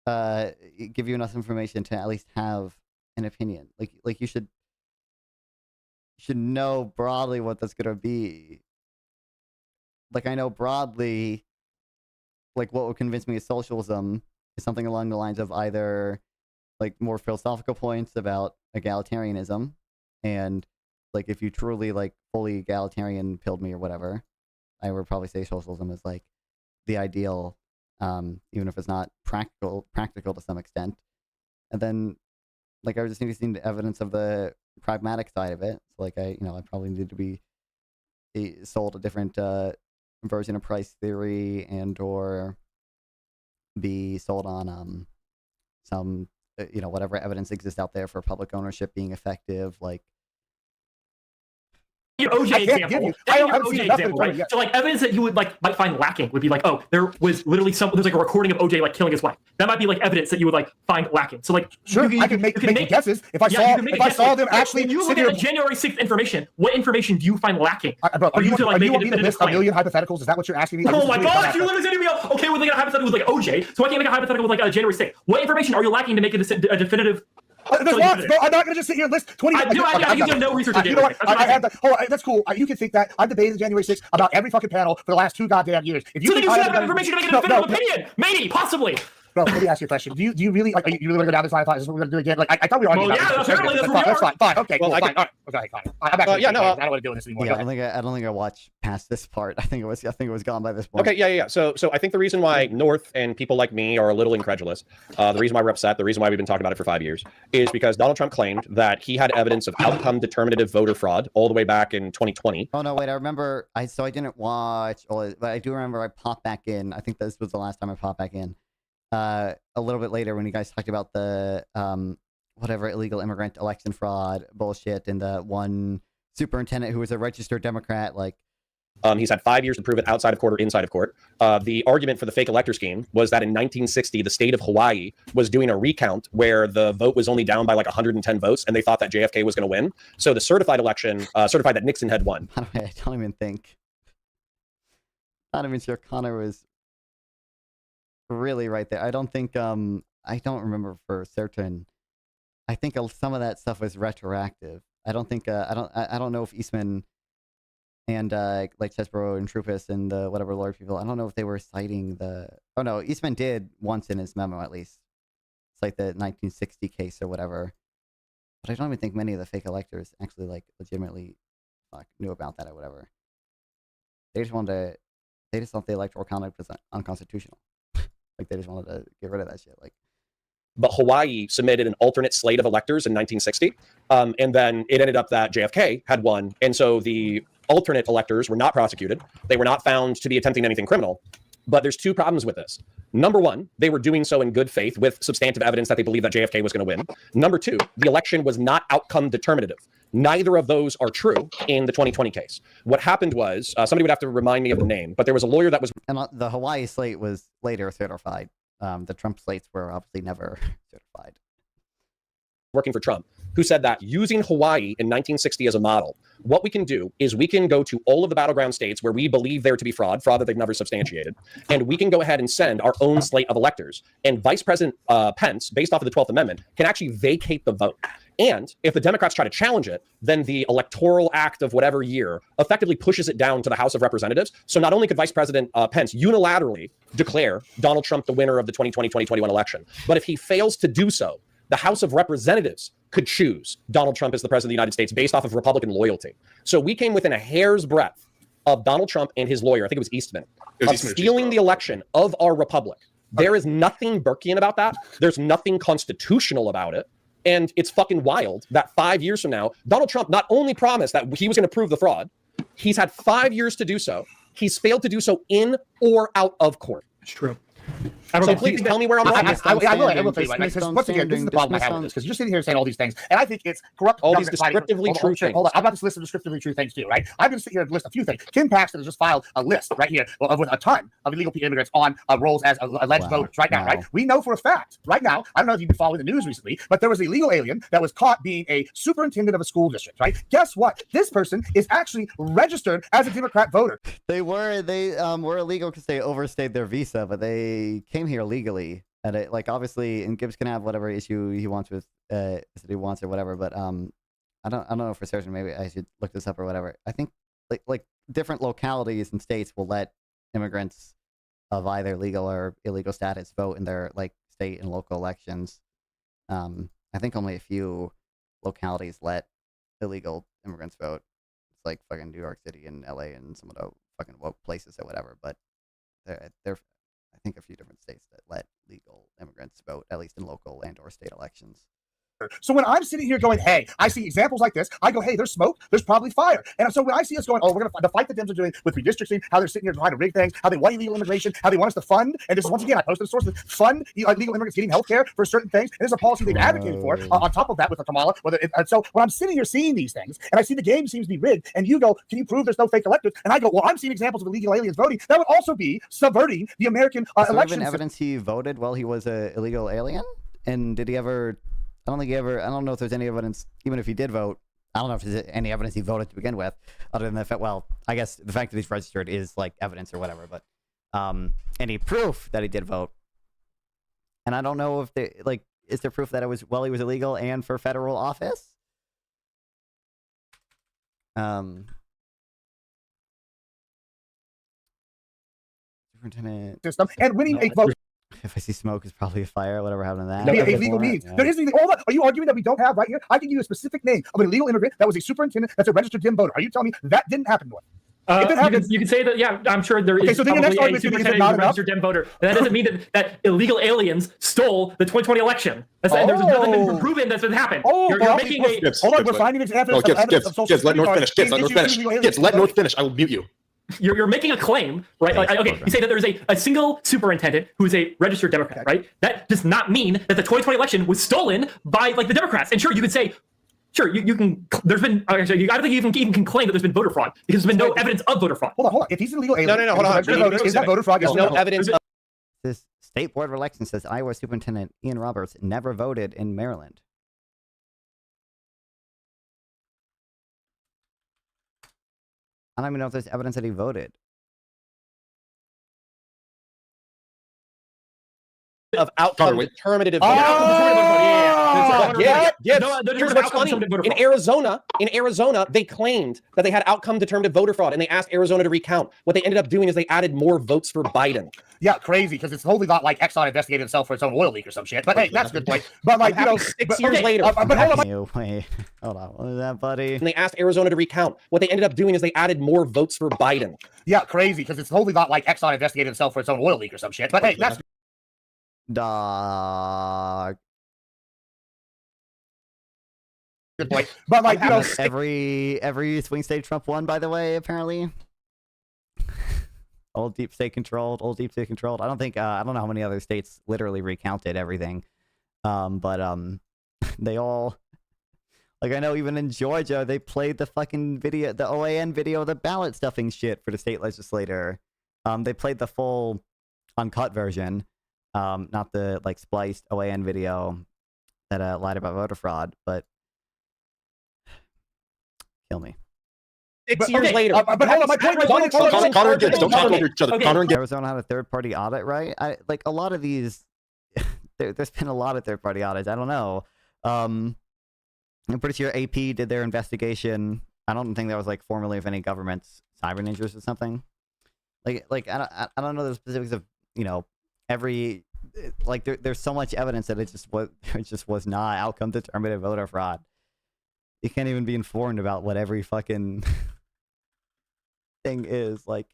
give you enough information to at least have an opinion. Like you should know broadly what that's gonna be. Like, I know broadly, like what would convince me of socialism is something along the lines of either like more philosophical points about egalitarianism, and like if you truly like fully egalitarian pilled me or whatever, I would probably say socialism is like the ideal even if it's not practical to some extent. And then, like, I just need to see the evidence of the pragmatic side of it. So, like, I probably need to be sold a different version of price theory, and or be sold on some whatever evidence exists out there for public ownership being effective, like
your OJ example. Right? So like evidence that you would like might find lacking would be like, oh, there was literally there's like a recording of OJ like killing his wife. That might be like evidence that you would like find lacking. So like
sure, I can make guesses if I saw them actually.
When you look at the January 6th information, what information do you find lacking?
Bro, are you want me to list a million hypotheticals? Is that what you're asking me?
Oh my gosh, you literally said to me, okay, we're making a hypothetical with like OJ, so I can't make a hypothetical with like January 6th. What information are you lacking to make a definitive?
There's lots, bro. I'm not going to just sit here and list 20.
I think you know research.
You know what? I have that. Oh, that's cool. You can think that. I've debated January 6th about every fucking panel for the last 2 goddamn years. If you
so then you should have information to make a definitive opinion. Maybe, possibly.
Bro, let me ask you a question. Do you really like? Are you really going to go down this line? Is this what we're going to do again? Like, I thought we were arguing.
Well, yeah, apparently that's what we are.
That's fine. Fine. Okay.
Well,
cool, fine. All right. Okay. Fine. I'm actually.
Yeah. No.
I don't want to do this anymore.
Yeah, I don't think I watched past this part. I think it was gone by this point.
Okay. Yeah. So I think the reason why North and people like me are a little incredulous, the reason why we're upset, the reason why we've been talking about it for 5 years, is because Donald Trump claimed that he had evidence of outcome determinative voter fraud all the way back in 2020.
Oh no, wait. I remember. I didn't watch all it, but I do remember I popped back in. I think this was the last time I popped back in. A little bit later when you guys talked about the whatever illegal immigrant election fraud bullshit, and the one superintendent who was a registered Democrat, like
he's had 5 years to prove it outside of court or inside of court. The argument for the fake elector scheme was that in 1960 the state of Hawaii was doing a recount where the vote was only down by like 110 votes, and they thought that JFK was going to win. So the certified election certified that Nixon had won.
I don't even think. Not even sure Connor was really right there. I don't think I don't remember for certain. I think some of that stuff was retroactive. I don't think I don't know if Eastman and like Chesborough and Trupus and the whatever lawyer people, I don't know if they were citing the Eastman did once in his memo at least cite the 1960 case or whatever. But I don't even think many of the fake electors actually like legitimately knew about that or whatever. They just thought the electoral conduct was unconstitutional. Like, they just wanted to get rid of that shit. Like,
but Hawaii submitted an alternate slate of electors in 1960, and then it ended up that JFK had won, and so the alternate electors were not prosecuted. They were not found to be attempting anything criminal. But there's 2 problems with this. Number 1, they were doing so in good faith with substantive evidence that they believed that JFK was going to win. Number 2, the election was not outcome determinative. Neither of those are true in the 2020 case. What happened was, somebody would have to remind me of the name, but there was a lawyer that was...
And the Hawaii slate was later certified. The Trump slates were obviously never certified.
Working for Trump, who said that using Hawaii in 1960 as a model, what we can do is we can go to all of the battleground states where we believe there to be fraud that they've never substantiated, and we can go ahead and send our own slate of electors. And Vice President Pence, based off of the 12th Amendment, can actually vacate the vote. And if the Democrats try to challenge it, then the electoral act of whatever year effectively pushes it down to the House of Representatives. So not only could Vice President Pence unilaterally declare Donald Trump the winner of the 2020-2021 election, but if he fails to do so, the House of Representatives could choose Donald Trump as the president of the United States based off of Republican loyalty. So we came within a hair's breadth of Donald Trump and his lawyer, I think it was Eastman, of stealing the election of our republic. There is nothing Burkean about that. There's nothing constitutional about it. And it's fucking wild that 5 years from now, Donald Trump not only promised that he was going to prove the fraud, he's had 5 years to do so. He's failed to do so in or out of court.
It's true.
So please tell me where I'm wrong.
I will tell you right. Once again, this is the problem I have with this, because you're sitting here saying all these things, and I think it's corrupt.
All these descriptively true things.
Hold on, I'm about to list some descriptively true things too, right? I'm going to sit here and list a few things. Kim Paxton has just filed a list right here with a ton of illegal immigrants on rolls as alleged voters right now, right? We know for a fact right now, I don't know if you've been following the news recently, but there was an illegal alien that was caught being a superintendent of a school district, right? Guess what? This person is actually registered as a Democrat voter.
They were illegal because they overstayed their visa, but they came here legally. And it, like, obviously, and Gibbs can have whatever issue he wants with he wants or whatever, but I don't know for certain. Maybe I should look this up or whatever. I think like different localities and states will let immigrants of either legal or illegal status vote in their like state and local elections. I think only a few localities let illegal immigrants vote. It's like fucking New York City and LA and some of the fucking woke places or whatever. But they're I think, a few different states that let legal immigrants vote, at least in local and or state elections.
So when I'm sitting here going, hey, I see examples like this, I go, hey, there's smoke, there's probably fire. And so when I see us going, oh, we're going to the fight the Dems are doing with redistricting, how they're sitting here trying to rig things, how they want illegal immigration, how they want us to fund, and this is once again, I posted the source, fund illegal immigrants getting health care for certain things. And this is a policy they've advocated for on top of that with the Kamala. And so when I'm sitting here seeing these things, and I see the game seems to be rigged, and you go, can you prove there's no fake electors? And I go, well, I'm seeing examples of illegal aliens voting. That would also be subverting the American election.
Even evidence he voted while he was an illegal alien? And did he ever... I don't know if there's any evidence, even if he did vote, I don't know if there's any evidence he voted to begin with, other than the fact, well, I guess the fact that he's registered is like evidence or whatever, but any proof that he did vote. And I don't know if they, like, is there proof that it was while he was illegal and for federal office? Superintendent.
System and winning a vote.
If I see smoke, it's probably a fire. Whatever happened to that?
A legal means. There is hold on. Are you arguing that we don't have right here? I can give you a specific name of an illegal immigrant that was a superintendent that's a registered Dem voter. Are you telling me that didn't happen to him?
You can say that, yeah, I'm sure there is
so then your next
probably
argument
a superintendent who's a registered Dem voter. And that doesn't mean that illegal aliens stole the 2020 election. There's nothing been proven that's been happened. You're making a...
Hold on, we're finding examples of evidence of social
Gibbs, let North finish.
security
Gibbs, let North finish. Gibbs, let North finish. I will mute you.
You're making a claim, right? Like, okay, you say that there's a single superintendent who's a registered Democrat, right? That does not mean that the 2020 election was stolen by like the Democrats. And sure, you could say, sure, you can. There's been. I don't think you even can claim that there's been voter fraud because there's been no evidence of voter fraud.
Hold on. If he's an illegal alien,
no, hold on.
Is that voter fraud?
There's no evidence.
This State Board of Elections says Iowa Superintendent Ian Roberts never voted in Maryland. I don't even know if there's evidence that he voted.
Of outcome determinative. In Arizona, they claimed that they had outcome determinative voter fraud, and they asked Arizona to recount. What they ended up doing is they added more votes for Biden.
Yeah, crazy, because it's totally not like Exxon investigated itself for its own oil leak or some shit. But hey, that's a good point. But like, you know,
6 years later.
But hold on, what is that, buddy?
And they asked Arizona to recount. What they ended up doing is they added more votes for Biden.
Yeah, crazy, because it's totally not like Exxon investigated itself for its own oil leak or some shit. But hey, that's
dog.
Good point. But like, you know,
every swing state Trump won, by the way, apparently. Old deep state controlled. I don't think I don't know how many other states literally recounted everything. They all, like, I know even in Georgia they played the fucking video, the OAN video, the ballot stuffing shit for the state legislator. They played the full uncut version. Not the like spliced OAN video that lied about voter fraud, but kill me.
6 years later.
But hold on, my point was
Connor and Gibbs, don't talk over each other. Connor and Gibbs.
Arizona had a third-party audit, right? Like a lot of these, there's been a lot of third-party audits. I don't know. I'm pretty sure AP did their investigation. I don't think that was like formally of any government's cyber ninjas or something. Like I don't know the specifics of, you know, every, like there's so much evidence that it just was not outcome determinative voter fraud. You can't even be informed about what every fucking thing is, like.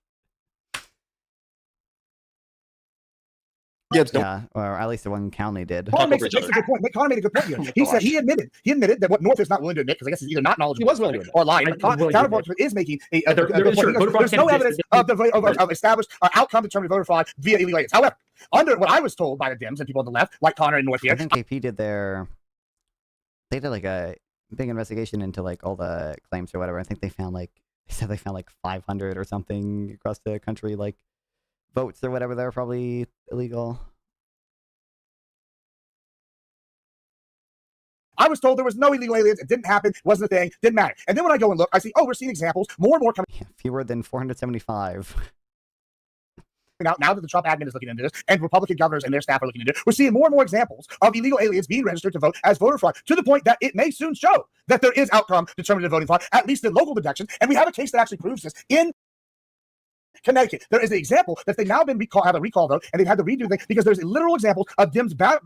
Yeah, or at least the one county did.
Connor makes a good point. Connor made a good point here. He said he admitted that what North is not willing to admit, because I guess he's either not knowledgeable,
he was willing to admit,
or lying. Counterpart is making there's no evidence of established outcome determinative voter fraud via illegal aliens. However, under what I was told by the Dems and people on the left, like Connor and North here,
I think AP did they did like a big investigation into like all the claims or whatever. I think they found like 500 or something across the country, like votes or whatever that are probably illegal.
I was told there was no illegal aliens. It didn't happen. It wasn't a thing. Didn't matter. And then when I go and look, I see, oh, we're seeing examples. More and more coming.
Yeah, fewer than 475.
Now that the Trump admin is looking into this, and Republican governors and their staff are looking into it, we're seeing more and more examples of illegal aliens being registered to vote as voter fraud, to the point that it may soon show that there is outcome determinative voting fraud, at least in local elections. And we have a case that actually proves this in Connecticut. There is an example that they've now been have a recall vote, and they've had to redo things because there's literal examples of Dems going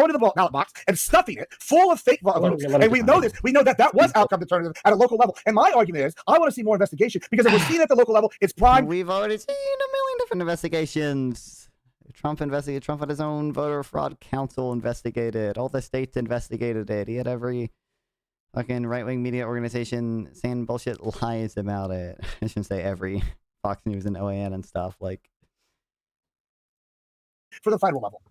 to the ballot box and stuffing it full of fake votes. And we know this. We know that was outcome determinative at a local level. And my argument is, I want to see more investigation, because if we're seeing it at the local level, it's prime.
We've already seen a million different investigations. Trump investigated. Trump had his own voter fraud council investigated. All the states investigated it. He had every fucking right-wing media organization saying bullshit lies about it. I shouldn't say every. Fox News and OAN and stuff. Like,
for the federal level.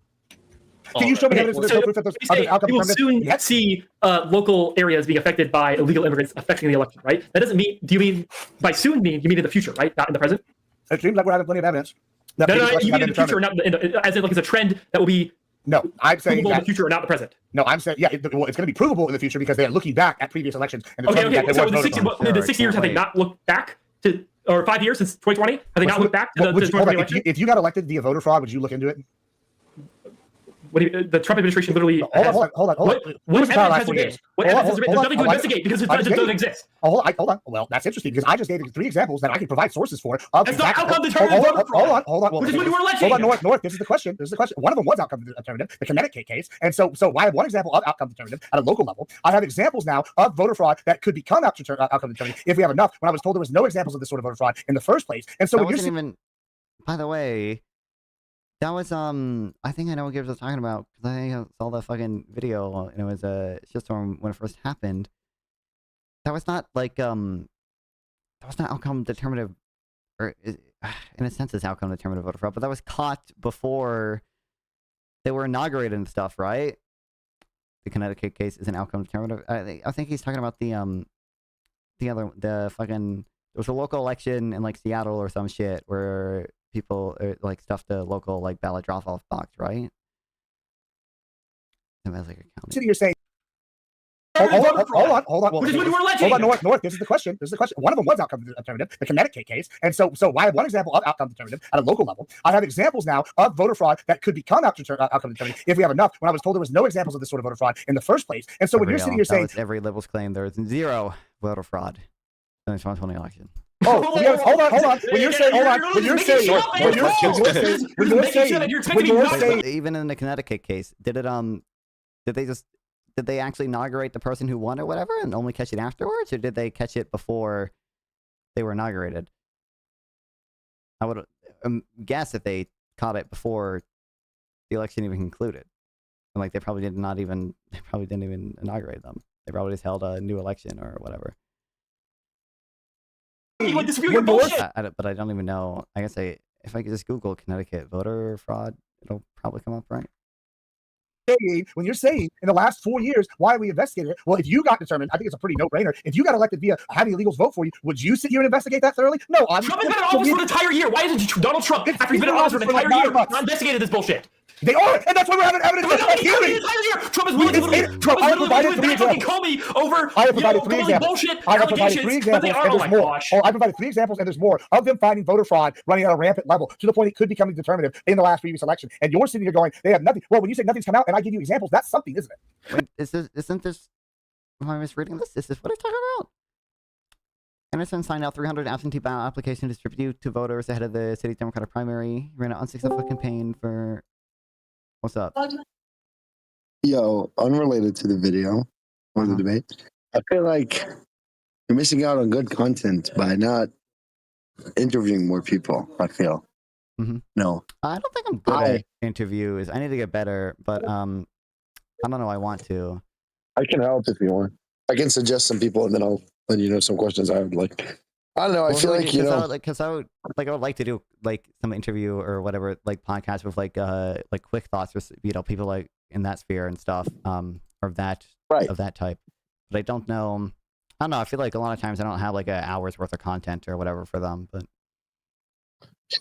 Can you show me evidence
so
proof that those other outcomes
we will
determined?
soon see local areas being affected by illegal immigrants affecting the election, right? That doesn't mean, do you mean, by soon mean, you mean in the future, right? Not in the present?
It seems like we're having plenty of evidence.
No, you mean in the future, or not as in like it's a trend that will be
no, I'm saying
provable in the future or not the present.
No, I'm saying, yeah, it's going to be provable in the future because they're looking back at previous elections. And
Okay. So in the 6 years, have they not looked back to, or 5 years since 2020? Have they not looked back to the 2020 election?
If you got elected via voter fraud, would you look into it?
What do you, the Trump administration literally
hold on.
What evidence has there been? What evidence has there been? There's nothing to investigate because it doesn't exist.
Hold on. Well, that's interesting because I just gave you 3 examples that I can provide sources for.
That's not outcome determinative voter fraud.
Hold on.
Which is what you were alleging.
Hold on, North. This is the question. One of them was outcome determinative, the Connecticut case. And so I have one example of outcome determinative at a local level. I have examples now of voter fraud that could become outcome determinative if we have enough. When I was told there was no examples of this sort of voter fraud in the first place. And so
that wasn't even, by the way, that was, I think I know what Gibbs was talking about, because I think I saw the fucking video, and it was a shitstorm when it first happened. That was not, like, that was not outcome determinative, or, in a sense, it's outcome determinative voter fraud, but that was caught before they were inaugurated and stuff, right? The Connecticut case is an outcome determinative. I think he's talking about the fucking, there was a local election in, like, Seattle or some shit, where people like stuffed the local like ballot drop-off box, right?
City, you're saying. Hold on.
Which is what you were alleging.
Hold on, North. This is the question. One of them was outcome determinative, the Connecticut case. And so I have one example of outcome determinative at a local level. I have examples now of voter fraud that could become outcome determinative if we have enough. When I was told there was no examples of this sort of voter fraud in the first place. And so when you're sitting here saying
every liberal's claim there is 0 voter fraud in the 2020 election.
Oh, hold on. When you're saying,
even in the Connecticut case, did they actually inaugurate the person who won or whatever and only catch it afterwards, or did they catch it before they were inaugurated? I would guess that they caught it before the election even concluded, and like they probably didn't even inaugurate them. They probably just held a new election or whatever. But I don't even know. I guess if I could just Google Connecticut voter fraud, it'll probably come up, right?
When you're saying in the last 4 years, why are we investigating it? Well, if you got determined, I think it's a pretty no-brainer. If you got elected via having illegals vote for you, would you sit here and investigate that thoroughly? No.
Trump has been in office for an entire year. Why isn't Donald Trump, after he's been in office for an entire year, not investigated this bullshit?
They are, and that's why we're having evidence of hearings.
Trump is willing to
provided 3 examples.
Comey over
I have provided 3 examples.
Bullshit
I have provided 3 examples, and there's more. I provided 3 examples, and there's more of them finding voter fraud running at a rampant level to the point it could become determinative in the last previous election. And you're sitting here going, they have nothing. Well, when you say nothing's come out, and I give you examples, that's something, isn't it?
Wait, isn't this? Am I misreading this? Is this what I'm talking about? Anderson signed out 300 absentee ballot applications distributed to voters ahead of the city Democratic primary. He ran an unsuccessful campaign for. What's up?
Yo, unrelated to the video or the debate, I feel like you're missing out on good content by not interviewing more people. I feel. No,
I don't think I'm good at interviews. I need to get better, but I don't know. I want to.
I can help if you want. I can suggest some people, and then I'll let you know some questions I would like. I don't know. I feel like
I would like to do like some interview or whatever, like podcast with like quick thoughts with people like in that sphere and stuff, or of that type. But I don't know. I don't know. I feel like a lot of times I don't have like an hour's worth of content or whatever for them. But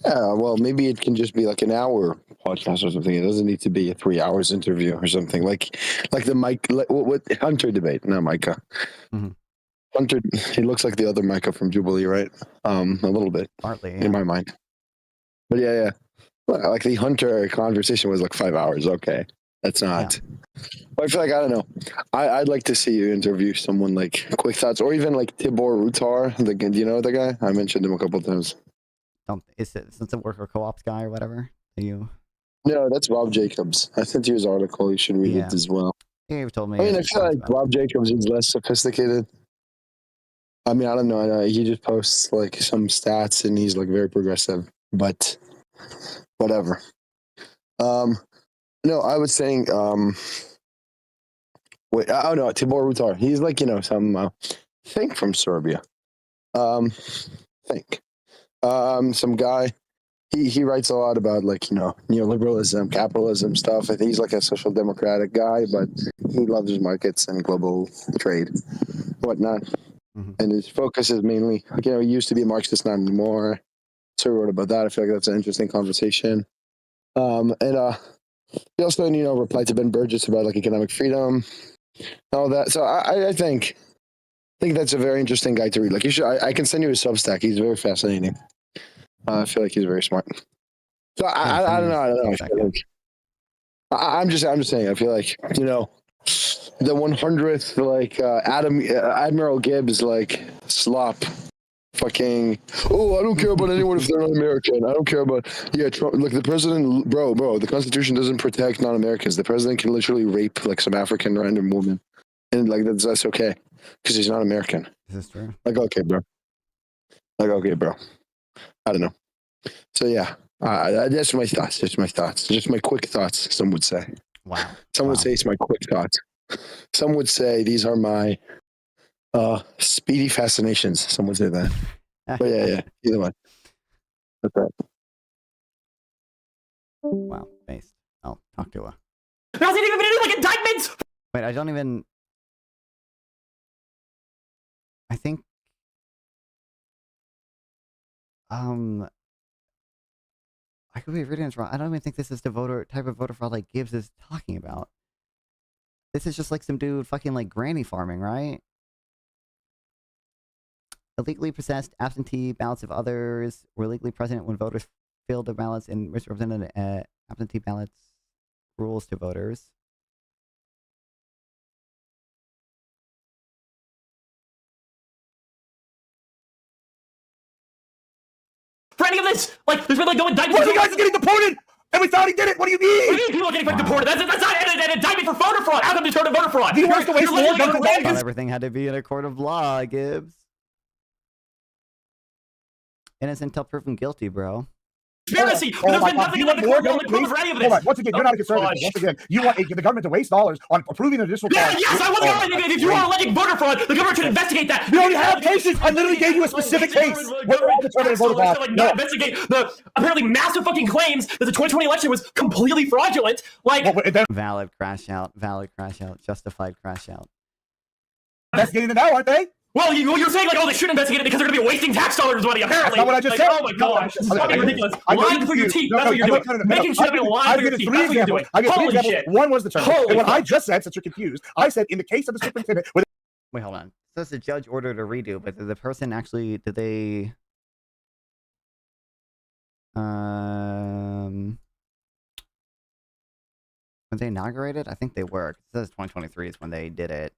yeah, well, maybe it can just be like an hour podcast or something. It doesn't need to be a 3 hours interview or something like the Mike what Hunter debate, not Micah. Hunter, he looks like the other Micah from Jubilee, right? A little bit,
partly
in my mind. But yeah. Like the Hunter conversation was like 5 hours. Okay, that's not. Yeah. But I feel like I don't know. I'd like to see you interview someone like Quick Thoughts or even like Tibor Rutar. Do you know the guy? I mentioned him a couple of times.
Is it since a worker co-ops guy or whatever? Are you?
No, that's Rob Jacobs. I sent you his article. You should read it as well.
Yeah, you've told me.
I mean, I feel like Rob Jacobs is less sophisticated. I mean, I don't know. He just posts like some stats and he's like very progressive. But whatever. No, I was saying, wait, oh no, Tibor Rutar. He's like, some think from Serbia. Think. Some guy. He writes a lot about neoliberalism, capitalism stuff. I think he's like a social democratic guy, but he loves markets and global trade, whatnot. And his focus is mainly, he used to be a Marxist, not anymore. So he wrote about that. I feel like that's an interesting conversation. And he also, replied to Ben Burgess about like economic freedom, all that. So I think that's a very interesting guy to read. Like you should, I can send you his Substack. He's very fascinating. I feel like he's very smart. So I don't know. I'm just saying. I feel like the 100th Admiral Gibbs slop. Fucking I don't care about anyone if they're not American. I don't care about Trump. Look, the president, bro. The Constitution doesn't protect non-Americans. The president can literally rape some African random woman, and that's okay because he's not American.
Is this true?
Okay, bro. I don't know. So yeah, that's my thoughts. Just my thoughts. Just my quick thoughts. Some would say.
Wow.
Some would say it's my quick thoughts. Some would say these are my speedy fascinations. Some would say that. But yeah. Either one. That's right.
Wow. Based. I'll talk to her.
How's it even gonna do indictments?
Wait, I don't even. I think. I could be reading this wrong. I don't even think this is the type of voter fraud Gibbs is talking about. This is just some dude fucking granny farming, right? Illegally possessed absentee ballots of others were legally present when voters filled their ballots and misrepresented absentee ballots rules to voters.
For any of this, there's been no indictment.
What, you guys are getting deported? And we thought he did it. What do you mean?
What do you mean people are getting deported? That's not an indictment for voter fraud. How come they turned to voter fraud?
Do you want us to waste more government
I thought everything had to be in a court of law, Gibbs. Innocent until proven guilty, bro.
Conspiracy. There's been nothing in the court for any of this.
Hold on. Once again, you're not a conservative. Once again, you want the government to waste dollars on approving an additional clause.
Yes, I want the government. If you are alleging voter fraud, the government should investigate that.
We already have cases. I literally gave you a specific case. What are determining voter fraud?
Not investigate the apparently massive fucking claims that the 2020 election was completely fraudulent.
Valid crash out. Justified crash out.
Investigating it now, aren't they?
Well, you're saying they shouldn't investigate it because they're going to be wasting tax dollars money. Apparently,
that's not what I just said.
Oh my gosh, it's fucking ridiculous. Lying through your teeth. That's what you're doing. Making sure you're lying through your teeth. That's what you're doing. Holy shit.
One was the term. And what I just said, since you're confused, I said in the case of the superintendent.
Wait, hold on. It says the judge ordered a redo, but did the person actually? Did they? When they inaugurated, I think they were. It says 2023 is when they did it.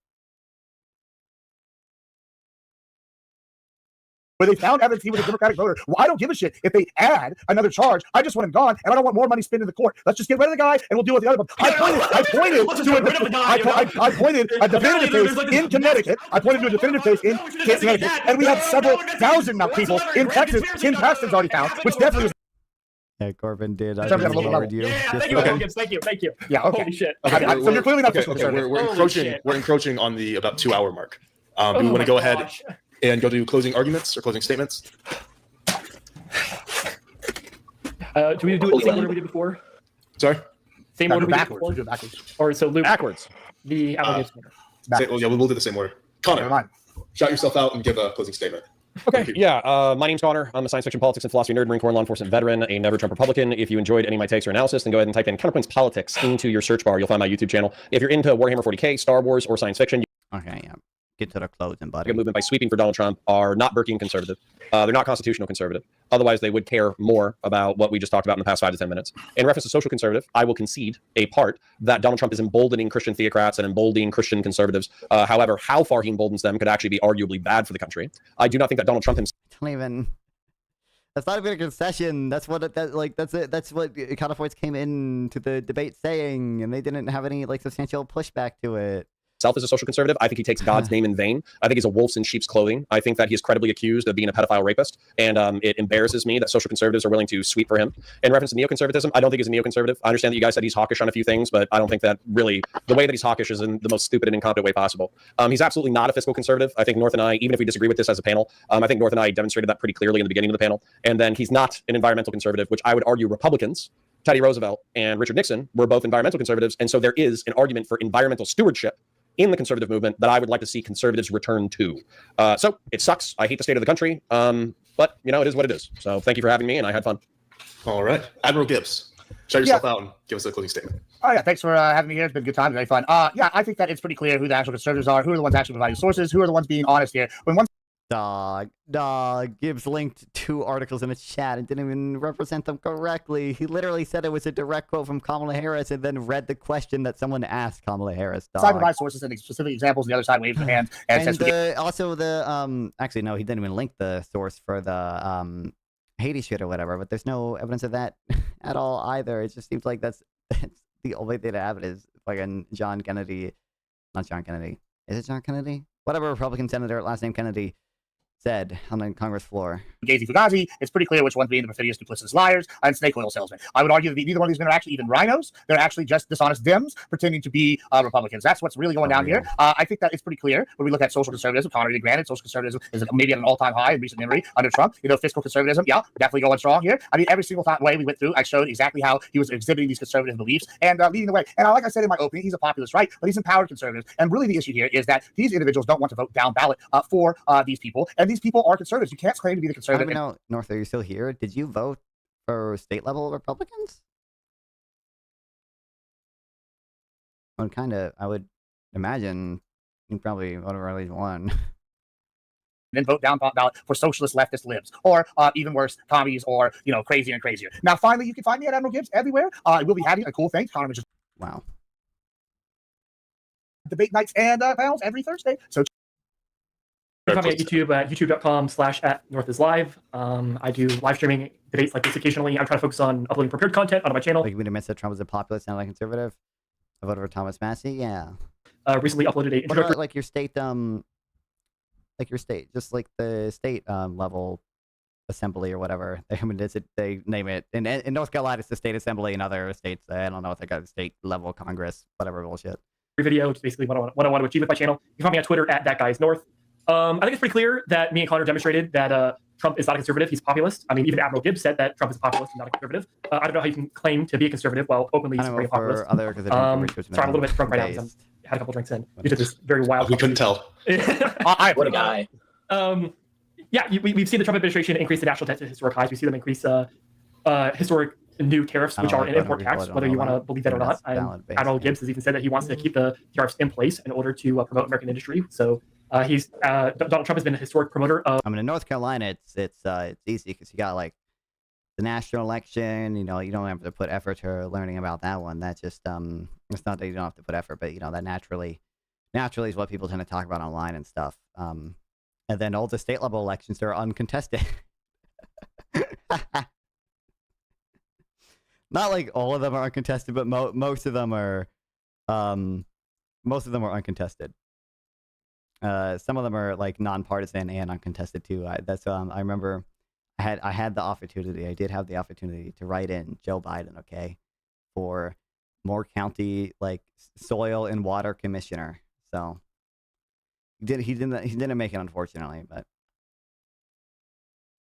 Where they found evidence he was a Democratic voter. Well, I don't give a shit if they add another charge. I just want him gone, and I don't want more money spent in the court. Let's just get rid of the guy, and we'll deal with the other. I pointed a definitive case in Connecticut. I pointed to a definitive case in Connecticut, and we have several thousand now people in Texas. Tim Paxton's already found, which definitely was.
Yeah, Corbin did. I
Thank you. Yeah, okay.
Holy shit.
Okay, so you're clearly not
We're encroaching on the about 2 hour mark. Do we want to go ahead and go to closing arguments or closing statements?
Do we do it the same order we did before?
Sorry?
Same order we did
backwards.
before?
Do it backwards.
Or so Luke.
Backwards.
The application order.
We'll do the same order. Connor, shout yourself out and give a closing statement.
Okay, yeah. My name's Connor. I'm a science fiction, politics, and philosophy nerd, Marine Corps law enforcement veteran, a never Trump Republican. If you enjoyed any of my takes or analysis, then go ahead and type in Counterpoints Politics into your search bar. You'll find my YouTube channel. If you're into Warhammer 40K, Star Wars, or science fiction,
okay, yeah. Get to the closing, buddy.
The movement by sweeping for Donald Trump are not Burkean conservative. They're not constitutional conservative. Otherwise, they would care more about what we just talked about in the past 5 to 10 minutes. In reference to social conservative, I will concede a part that Donald Trump is emboldening Christian theocrats and emboldening Christian conservatives. However, how far he emboldens them could actually be arguably bad for the country. I do not think that Donald Trump himself.
That's not even a concession. That's what that's it. That's what counterpoints came in to the debate saying, and they didn't have any substantial pushback to it.
himself as a social conservative. I think he takes God's name in vain. I think he's a wolf in sheep's clothing. I think that he is credibly accused of being a pedophile rapist, and it embarrasses me that social conservatives are willing to sweep for him. In reference to neoconservatism, I don't think he's a neoconservative. I understand that you guys said he's hawkish on a few things, but I don't think that really the way that he's hawkish is in the most stupid and incompetent way possible. He's absolutely not a fiscal conservative. I think North and I, even if we disagree with this as a panel, I think North and I demonstrated that pretty clearly in the beginning of the panel. And then he's not an environmental conservative, which I would argue Republicans, Teddy Roosevelt and Richard Nixon, were both environmental conservatives. And so there is an argument for environmental stewardship in the conservative movement that I would like to see conservatives return to. So it sucks. I hate the state of the country. But, it is what it is. So thank you for having me, and I had fun.
All right. Admiral Gibbs, shout yourself out and give us a closing statement.
Oh, yeah, thanks for having me here. It's been a good time, very fun. Yeah, I think that it's pretty clear who the actual conservatives are, who are the ones actually providing sources, who are the ones being honest here. When one
Gibbs linked 2 articles in the chat and didn't even represent them correctly. He literally said it was a direct quote from Kamala Harris and then read the question that someone asked Kamala Harris.
side provides sources and specific examples, and the other side waves their hands and says,
also the actually no, he didn't even link the source for the Haiti shit or whatever, but there's no evidence of that at all either. It just seems like that's the only thing to have it is fucking John Kennedy, not John Kennedy. Is it John Kennedy? Whatever Republican senator, last name Kennedy, said on the Congress floor.
Gazi Fugazi, it's pretty clear which ones being the perfidious, duplicitous liars and snake oil salesmen. I would argue that neither one of these men are actually even rhinos. They're actually just dishonest Dems pretending to be Republicans. That's what's really going down here. I think that it's pretty clear when we look at social conservatism. Connery, granted, social conservatism is maybe at an all-time high in recent memory under Trump. Fiscal conservatism, yeah, definitely going strong here. I mean, every single way we went through, I showed exactly how he was exhibiting these conservative beliefs and leading the way. And like I said in my opening, he's a populist, right? But he's empowered conservative. And really the issue here is that these individuals don't want to vote down ballot for these people. And these people are conservatives. You can't claim to be the conservative.
I don't know, North, are you still here? Did you vote for state level Republicans? I would imagine you probably voted for at least one.
Then vote down ballot for socialist leftist libs, or even worse, commies, or crazier and crazier. Now, finally, you can find me at Admiral Gibbs everywhere. We'll be having a cool thing.
Wow.
Debate nights and panels every Thursday. So.
You can find me at YouTube at youtube.com/@NorthIsLive. I do live streaming debates like this occasionally. I'm trying to focus on uploading prepared content onto my channel.
Like you admit that Trump is a populist and not a conservative? I voted for Thomas Massey, yeah.
Recently uploaded a
what about, like your state, just like the state level assembly or whatever. They name it. In North Carolina, it's the state assembly. In other states, I don't know if they got state level Congress, whatever bullshit.
Video, which is basically what I want to achieve with my channel. You can find me on Twitter at ThatGuyIsNorth. I think it's pretty clear that me and Connor demonstrated that Trump is not a conservative, he's a populist. I mean, even Admiral Gibbs said that Trump is a populist and not a conservative. I don't know how you can claim to be a conservative while openly supporting a populist. Sorry, I'm a little bit drunk right now because I had a couple drinks in. You did this very wild.
We couldn't tell.
What a guy.
Yeah, we've seen the Trump administration increase the national debt to historic highs. We see them increase historic new tariffs, which are an import tax, whether you want to believe that or not. Admiral Gibbs has even said that he wants to keep the tariffs in place in order to promote American industry. So Donald Trump has been a historic promoter of.
I mean, in North Carolina, it's easy because you got like the national election. You don't have to put effort to learning about that one. That's just it's not that you don't have to put effort, but that naturally is what people tend to talk about online and stuff. And then all the state level elections are uncontested. Not like all of them are uncontested, but most of them are uncontested. Some of them are like nonpartisan and uncontested too. I remember I had the opportunity. I did have the opportunity to write in Joe Biden, okay, for Moore County like soil and water commissioner. So he didn't make it, unfortunately, but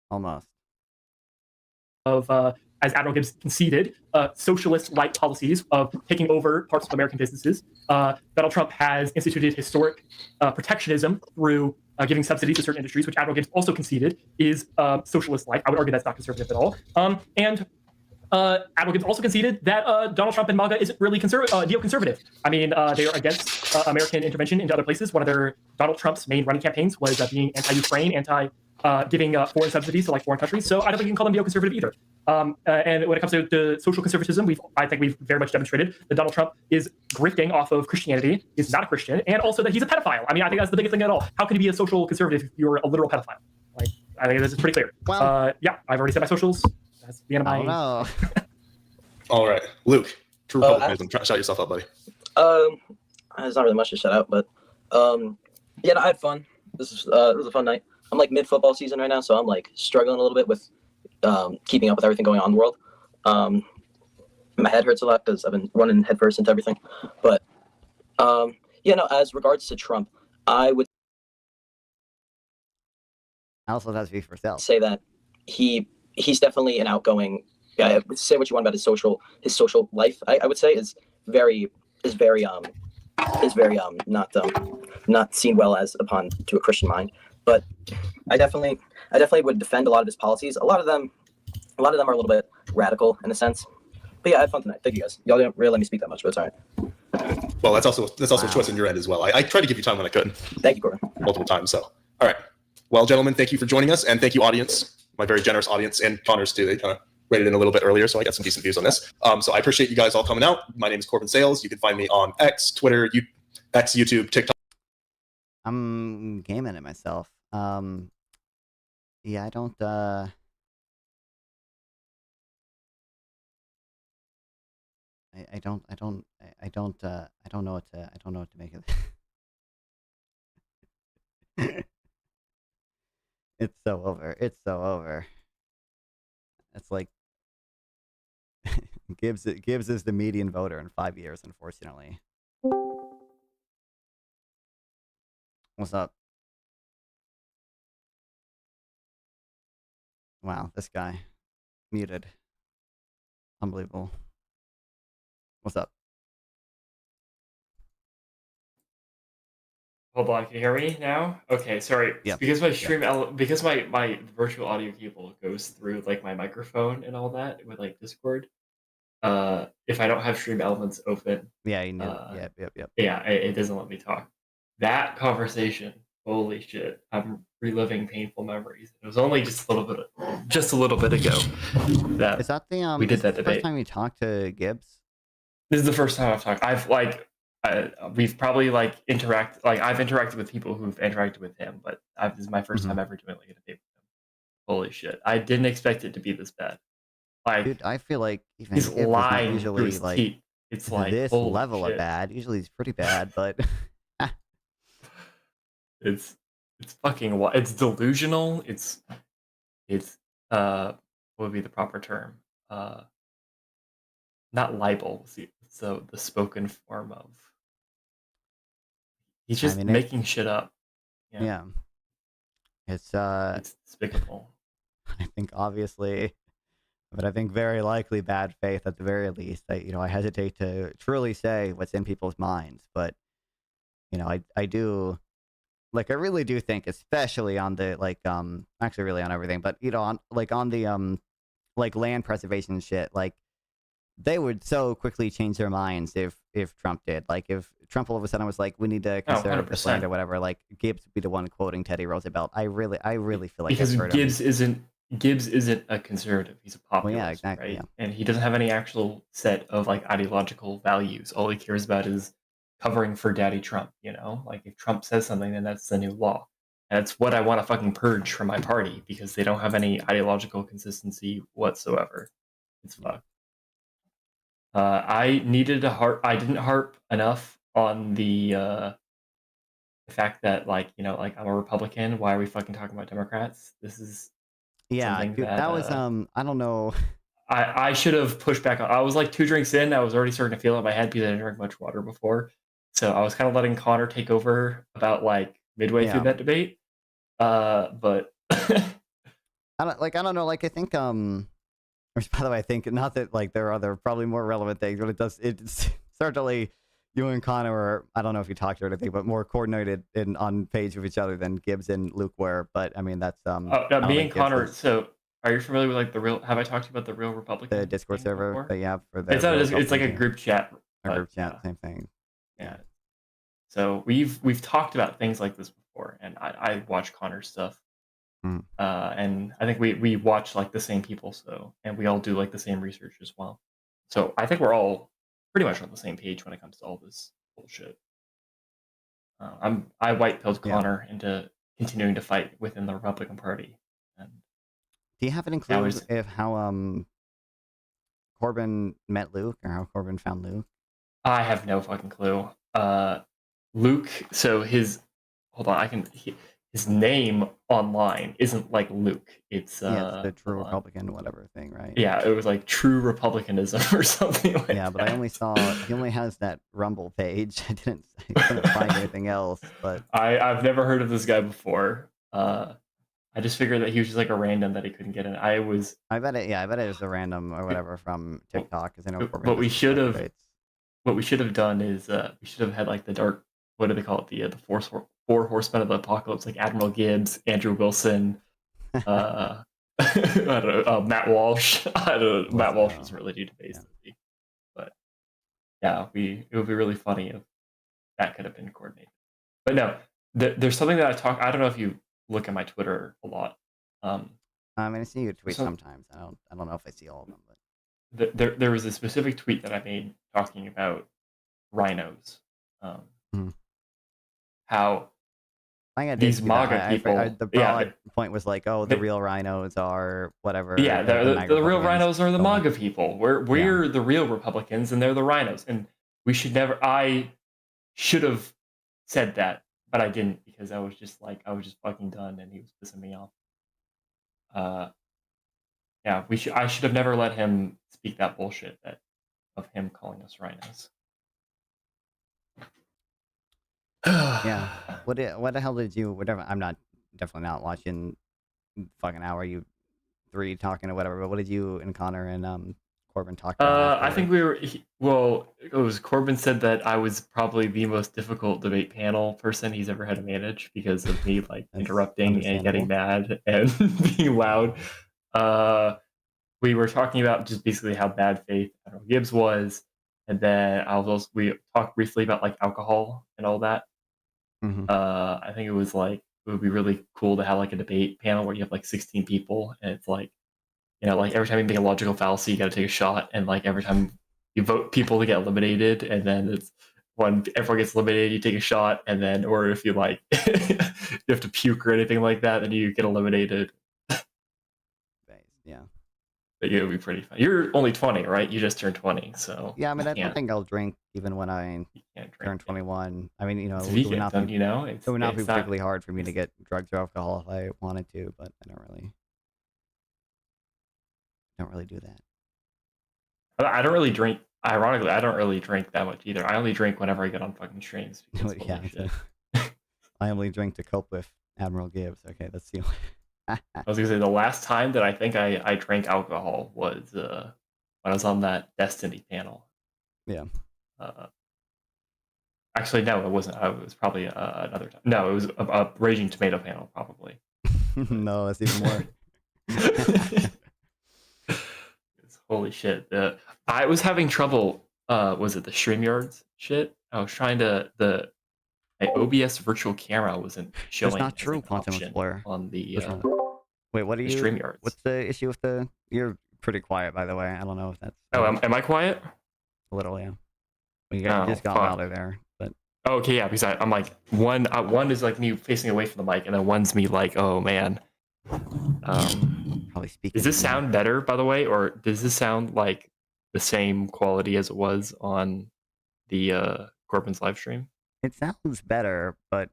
almost.
As Admiral Gibbs conceded, socialist-like policies of taking over parts of American businesses. Donald Trump has instituted historic protectionism through giving subsidies to certain industries, which Admiral Gibbs also conceded is socialist-like. I would argue that's not conservative at all. And Admiral Gibbs also conceded that Donald Trump and MAGA isn't really neoconservative. I mean, they are against American intervention into other places. One of Donald Trump's main running campaigns was being anti-Ukraine, giving foreign subsidies to like foreign countries. So I don't think you can call them neoconservative either. And when it comes to social conservatism, I think we've very much demonstrated that Donald Trump is grifting off of Christianity, is not a Christian, and also that he's a pedophile. I mean, I think that's the biggest thing at all. How can you be a social conservative if you're a literal pedophile? Like, I think this is pretty clear. Well, yeah, I've already said my socials. That's the end of my.
I don't know.
All right, Luke, true republicanism. Shout yourself out, buddy.
I there's not really much to shout out, but yeah, no, I had fun. This was a fun night. I'm like mid football season right now, so I'm like struggling a little bit with keeping up with everything going on in the world. My head hurts a lot because I've been running headfirst into everything. But yeah, no, as regards to Trump, I would
also has to be for self.
Say that he's definitely an outgoing guy. Say what you want about his social life. I would say is very not seen well as upon to a Christian mind. But I definitely would defend a lot of his policies. A lot of them are a little bit radical in a sense. But yeah, I had fun tonight. Thank you guys. Y'all didn't really let me speak that much, but it's all right.
Well, that's also a choice on your end as well. I tried to give you time when I could.
Thank you, Corbin.
Multiple times. So, all right. Well, gentlemen, thank you for joining us, and thank you, audience, my very generous audience, and Connor's too. They kind of rated in a little bit earlier, so I got some decent views on this. So I appreciate you guys all coming out. My name is Corbin Sales. You can find me on X, Twitter, YouTube, TikTok.
I'm gaming it myself. Yeah, I don't know what to make of it. It's so over. It's so over. It's like Gibbs is the median voter in 5 years, unfortunately. What's up? Wow, this guy muted. Unbelievable. What's up?
Hold on, can you hear me now? Okay, sorry.
Yeah.
Because my stream, because my virtual audio cable goes through like my microphone and all that with like Discord. If I don't have stream elements open,
Yeah, you know. Yep.
yeah, it doesn't let me talk. That conversation, holy shit! I'm reliving painful memories. It was only just a little bit ago that
Is that the
we did that
the
debate.
first time you talked to Gibbs?
This is the first time I've talked. We've probably I've interacted with people who've interacted with him, but this is my 1st time ever doing like a debate with him. Holy shit! I didn't expect it to be this bad. Like,
Dude, I feel like even
he's
Gibbs is not
lying through
usually
his
like
teeth. It's like
this
holy
level
shit.
of bad. Usually he's pretty bad, but
It's fucking it's delusional. It's what would be the proper term? Not libel. So the spoken form of. He's just making shit up.
Yeah. It's
despicable.
I think obviously, but I think very likely bad faith at the very least. I hesitate to truly say what's in people's minds, but I do, like, I really do think, especially on the actually really on everything, but on the land preservation shit, like they would so quickly change their minds if Trump did. Like if Trump all of a sudden was like, we need to conserve this land or whatever, like Gibbs would be the one quoting Teddy Roosevelt. I really feel like
because
that's
Gibbs isn't a conservative. He's a populist,
well, yeah, exactly,
right?
yeah.
And he doesn't have any actual set of like ideological values. All he cares about is covering for Daddy Trump. Like if Trump says something, then that's the new law. And that's what I want to fucking purge from my party because they don't have any ideological consistency whatsoever. It's fucked. I didn't harp enough on the fact that I'm a Republican. Why are we fucking talking about Democrats? This is something
dude, that was I don't know.
I should have pushed back on. I was like 2 drinks in. I was already starting to feel it in my head because I didn't drink much water before. So I was kind of letting Connor take over about like midway through that debate. But
I don't know. Like I think which, by the way, I think not that like there are other probably more relevant things, but it's certainly you and Connor are, I don't know if you talked or anything, but more coordinated on page with each other than Gibbs and Luke were. But I mean that's
me and Connor. So are you familiar with like the real? Have I talked to you about the Real Republican?
The Discord server
before?
that you have for the.
It's like a group chat.
A group chat, same thing.
Yeah. So we've talked about things like this before, and I watch Connor's stuff. And I think we watch like the same people, and we all do like the same research as well. So I think we're all pretty much on the same page when it comes to all this bullshit. I white pilled Connor into continuing to fight within the Republican Party. And
do you have an include of how Corbin met Luke or how Corbin found Luke?
I have no fucking clue. Luke. So his his name online isn't like Luke. It's
yeah, it's the True Republican whatever thing, right?
Yeah, it was like True Republicanism or something like
yeah, but I only saw he only has that Rumble page. I couldn't find anything else. But
I've never heard of this guy before. I just figured that he was just like a random that he couldn't get in. I bet it was a random or whatever from TikTok because I know. What we should have done is we should have had like the dark. What do they call it? The four horsemen of the apocalypse, like Admiral Gibbs, Andrew Wilson, I don't know, Matt Walsh. I don't know. Matt Walsh doesn't really do debates, but yeah, it would be really funny if that could have been coordinated. But no, there's something that I don't know if you look at my Twitter a lot.
I mean, I see you tweet sometimes. I don't know if I see all of them, but
there was a specific tweet that I made talking about rhinos. How these MAGA people.
The broad point was like, oh, the real rhinos are whatever.
Yeah, the real rhinos are the MAGA people. We're the real Republicans, and they're the rhinos. And we should never. I should have said that, but I didn't because I was just fucking done, and he was pissing me off. Yeah, I should have never let him speak that bullshit of him calling us rhinos.
yeah. What the hell did you? Whatever. I'm definitely not watching. Fucking hour you three talking or whatever. But what did you and Connor and Corbin talk about?
I think it was Corbin said that I was probably the most difficult debate panel person he's ever had to manage because of me like interrupting and getting mad and being loud. We were talking about just basically how bad faith Admiral Gibbs was, and then we talked briefly about like alcohol and all that. I think it was like it would be really cool to have like a debate panel where you have like 16 people, and it's like, like every time you make a logical fallacy, you got to take a shot, and like every time you vote people to get eliminated, and then it's when everyone gets eliminated, you take a shot, and then or if you like you have to puke or anything like that, then you get eliminated.
Yeah.
But it would be pretty fun. You're only 20, right? You just turned 20, so
yeah. I mean, I don't think I'll drink even when I turn 21. I mean,
it's
it
vegan,
would not be,
it
would not be particularly hard for me to get drugs or alcohol if I wanted to, but I don't really do that.
I don't really drink. Ironically, I don't really drink that much either. I only drink whenever I get on fucking streams.
Yeah. I only drink to cope with Admiral Gibbs. Okay, that's the.
I was gonna say the last time that I think I drank alcohol was when I was on that Destiny panel.
Yeah.
Actually, no, it wasn't. It was probably another time. No, it was a Raging Tomato panel, probably.
No, that's even more.
Holy shit! I was having trouble. Was it the StreamYards shit? I was trying to my OBS virtual camera wasn't showing.
It's not true, Quantum Explorer.
On the
wait, what are you?
StreamYards.
What's the issue with the? You're pretty quiet, by the way. I don't know if that's.
Oh, am I quiet?
A little, yeah. You just got louder there, but.
Oh, okay, yeah, because I'm like one is like me facing away from the mic, and then one's me like, oh man.
Probably speaking.
Does this sound better, by the way, or does this sound like the same quality as it was on the Corbin's live stream?
It sounds better, but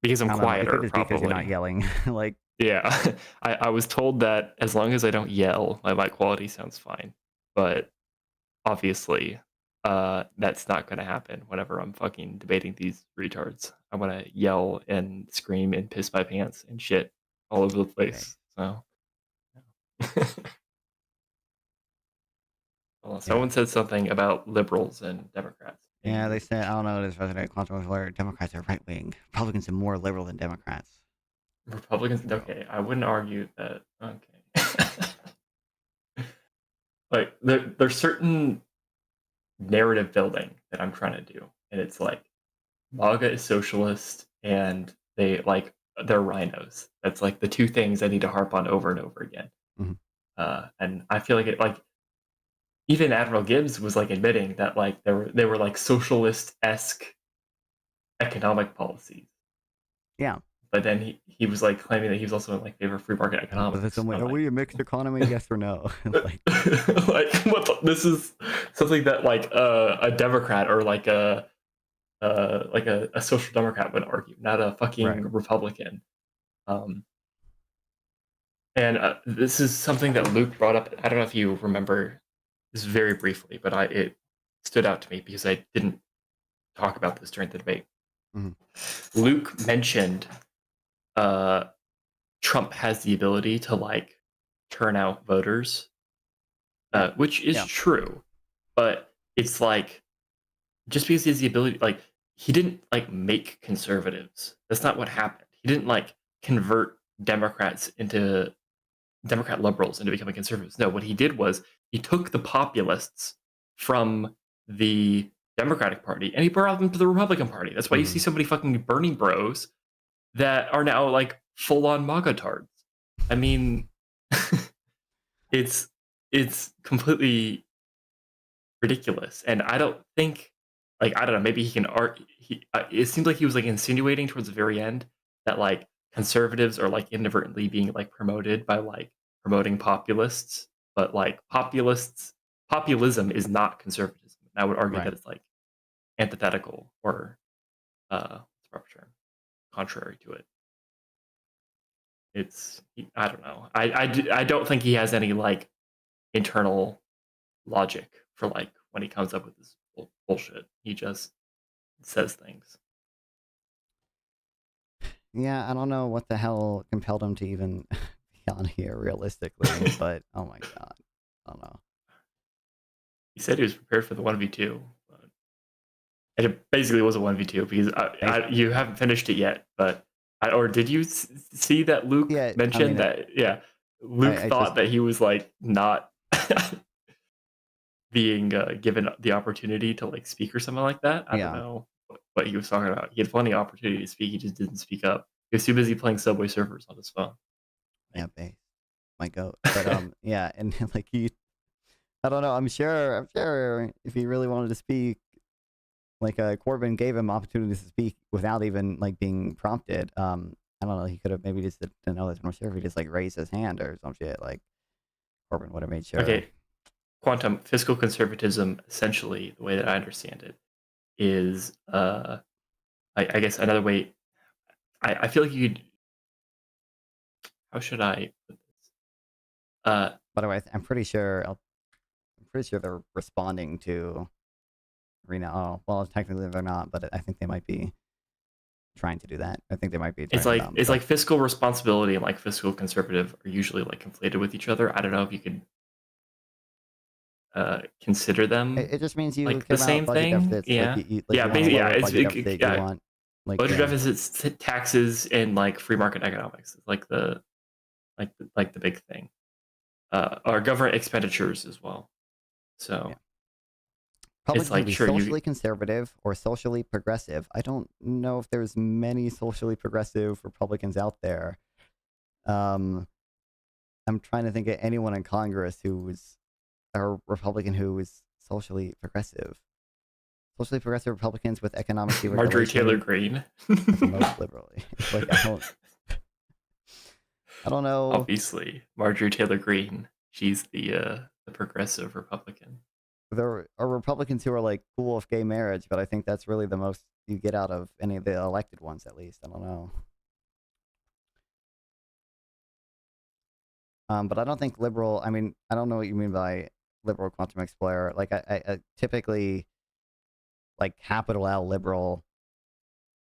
because I'm quieter,
because you're not yelling. Like
yeah, I was told that as long as I don't yell, my mic quality sounds fine. But obviously, that's not going to happen whenever I'm fucking debating these retards. I'm gonna yell and scream and piss my pants and shit all over the place. So. Well, someone said something about liberals and Democrats.
Yeah, they said, I don't know, this President Quantum where Democrats are right wing. Republicans are more liberal than Democrats.
Republicans, okay, I wouldn't argue that. Okay. Like, there's certain narrative building that I'm trying to do. And it's like, MAGA is socialist and they're rhinos. That's like the two things I need to harp on over and over again. And I feel like it, like, even Admiral Gibbs was like admitting that like they were like socialist-esque economic policies.
Yeah.
But then he was like claiming that he was also in like favor of free market economics.
Are we a mixed economy? Yes or no?
Like what this is something that like a Democrat or like a a social democrat would argue, not a fucking
Right.
Republican. And this is something that Luke brought up. I don't know if you remember this very briefly, but it stood out to me because I didn't talk about this during the debate. Luke mentioned Trump has the ability to like turn out voters, which is true, but it's like just because he has the ability, like he didn't like make conservatives. That's not what happened. He didn't like convert Democrat liberals into becoming conservatives. No, what he did was he took the populists from the Democratic Party and he brought them to the Republican Party. That's why you see so many fucking Bernie bros that are now like full on MAGA tards. I mean, it's completely ridiculous, and I don't think, like, I don't know, maybe he can it seems like he was like insinuating towards the very end that like conservatives are like inadvertently being like promoted by like promoting populists, but like populism is not conservatism. I would argue that it's like antithetical or what's the proper term? Contrary to it. I don't know. I don't think he has any like internal logic for like when he comes up with this bullshit. He just says things.
Yeah, I don't know what the hell compelled him to even be on here realistically, but oh my god, I don't know.
He said he was prepared for the 1v2, and it basically was a 1v2 because you haven't finished it yet, but or did you see that Luke mentioned that? Yeah, Luke thought that he was like not being given the opportunity to like speak or something like that. I don't know what he was talking about. He had plenty of opportunity to speak. He just didn't speak up. He was too busy playing Subway Surfers on his phone.
Yeah, babe. My goat. But yeah, and like I don't know. I'm sure if he really wanted to speak, like Corbyn gave him opportunities to speak without even like being prompted. I don't know. He could have maybe just didn't know this. I'm sure if he just like raised his hand or some shit, like Corbyn would have made sure.
Okay, quantum fiscal conservatism. Essentially, the way that I understand it is, I guess another way. I feel like you could. How should I put this?
By the way, I'm pretty sure they're responding to Rena. Oh, well, technically they're not, but I think they might be trying to do that. I think they might be.
It's like like fiscal responsibility and like fiscal conservative are usually like conflated with each other. I don't know if you could consider them.
It just means you
like the same thing. Yeah, budget deficits, taxes, and like free market economics. It's like the big thing. Or government expenditures as well. So
Republicans can be socially conservative or socially progressive. I don't know if there's many socially progressive Republicans out there. I'm trying to think of anyone in Congress who was a Republican who was socially progressive. Socially progressive Republicans with economic deregulation.
Marjorie Taylor Greene.
Most liberally. Like, I don't know.
Obviously, Marjorie Taylor Greene. She's the progressive Republican.
There are Republicans who are like cool with gay marriage, but I think that's really the most you get out of any of the elected ones, at least. I don't know. But I don't think liberal. I mean, I don't know what you mean by liberal quantum explorer. Like, I typically, like, capital L liberal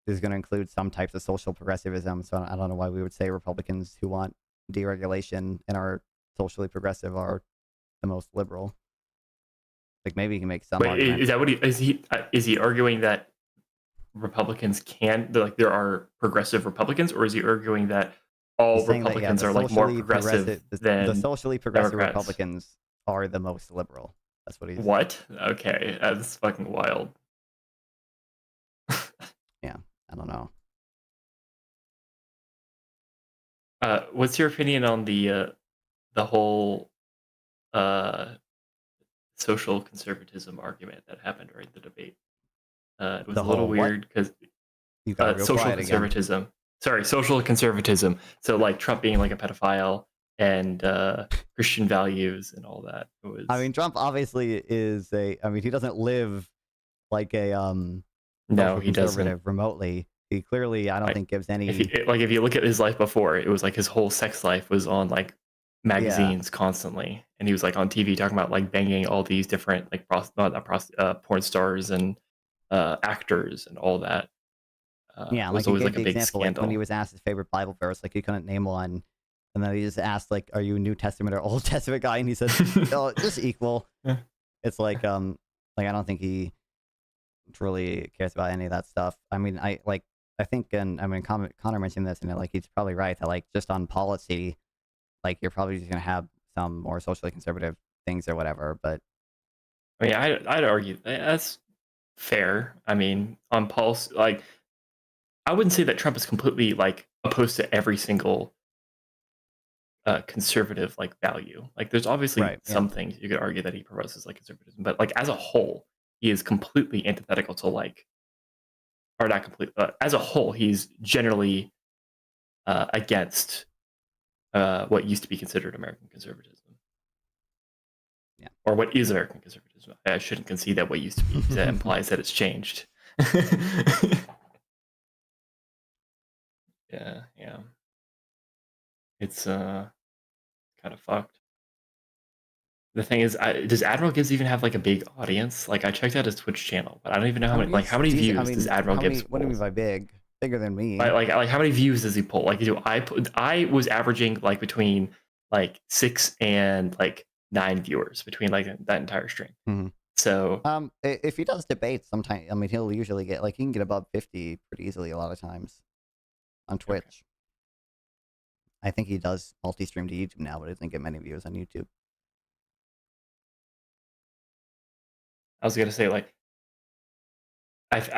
is going to include some types of social progressivism. So I don't know why we would say Republicans who want deregulation and are socially progressive are the most liberal. Like, maybe you can make some.
Wait, is that what is he arguing that Republicans there are progressive Republicans, or is he arguing that all Republicans are like more progressive than
the socially progressive
Democrats?
Republicans are the most liberal? That's what he's.
What? Okay, that's fucking wild.
Yeah, I don't know.
What's your opinion on the whole social conservatism argument that happened during the debate? It was a little weird because social conservatism. Again. Sorry, social conservatism. So like Trump being like a pedophile and Christian values and all that.
I mean, Trump obviously is he doesn't live like a
No, he doesn't.
conservative remotely. He clearly, I don't think, gives any.
If you look at his life before, it was like his whole sex life was on like magazines constantly, and he was like on TV talking about like banging all these different like porn stars and actors and all that.
Yeah,
it
like
was
he
always
gave
like
the
a big
example, like
scandal.
when he was asked his favorite Bible verse, like he couldn't name one, and then he just asked, like, "Are you a New Testament or Old Testament guy?" And he said, "Oh, just equal." It's like I don't think he really cares about any of that stuff. I mean, I think, and I mean, Connor mentioned this, and like he's probably right that like just on policy, like you're probably just gonna have some more socially conservative things or whatever. But
I mean, I'd argue that's fair. I mean, on policy, like I wouldn't say that Trump is completely like opposed to every single conservative like value. Like there's obviously some things you could argue that he proposes like conservatism, but like as a whole, he is completely antithetical to like, or not complete. As a whole, he's generally against what used to be considered American conservatism.
Yeah.
Or what is American conservatism? I shouldn't concede that what used to be, because that implies that it's changed. Yeah. It's kind of fucked. The thing is, does Admiral Gibbs even have like a big audience? Like I checked out his Twitch channel, but I don't even know how many views does Admiral Gibbs pull?
What do you mean by big? Bigger than me?
Like how many views does he pull? Like I was averaging like between like 6 and like 9 viewers between like that entire stream.
Mm-hmm.
So
if he does debates, sometimes I mean he'll usually get like he can get above 50 pretty easily a lot of times on Twitch. Okay. I think he does multi-stream to YouTube now, but I doesn't get many views on YouTube.
I was gonna say like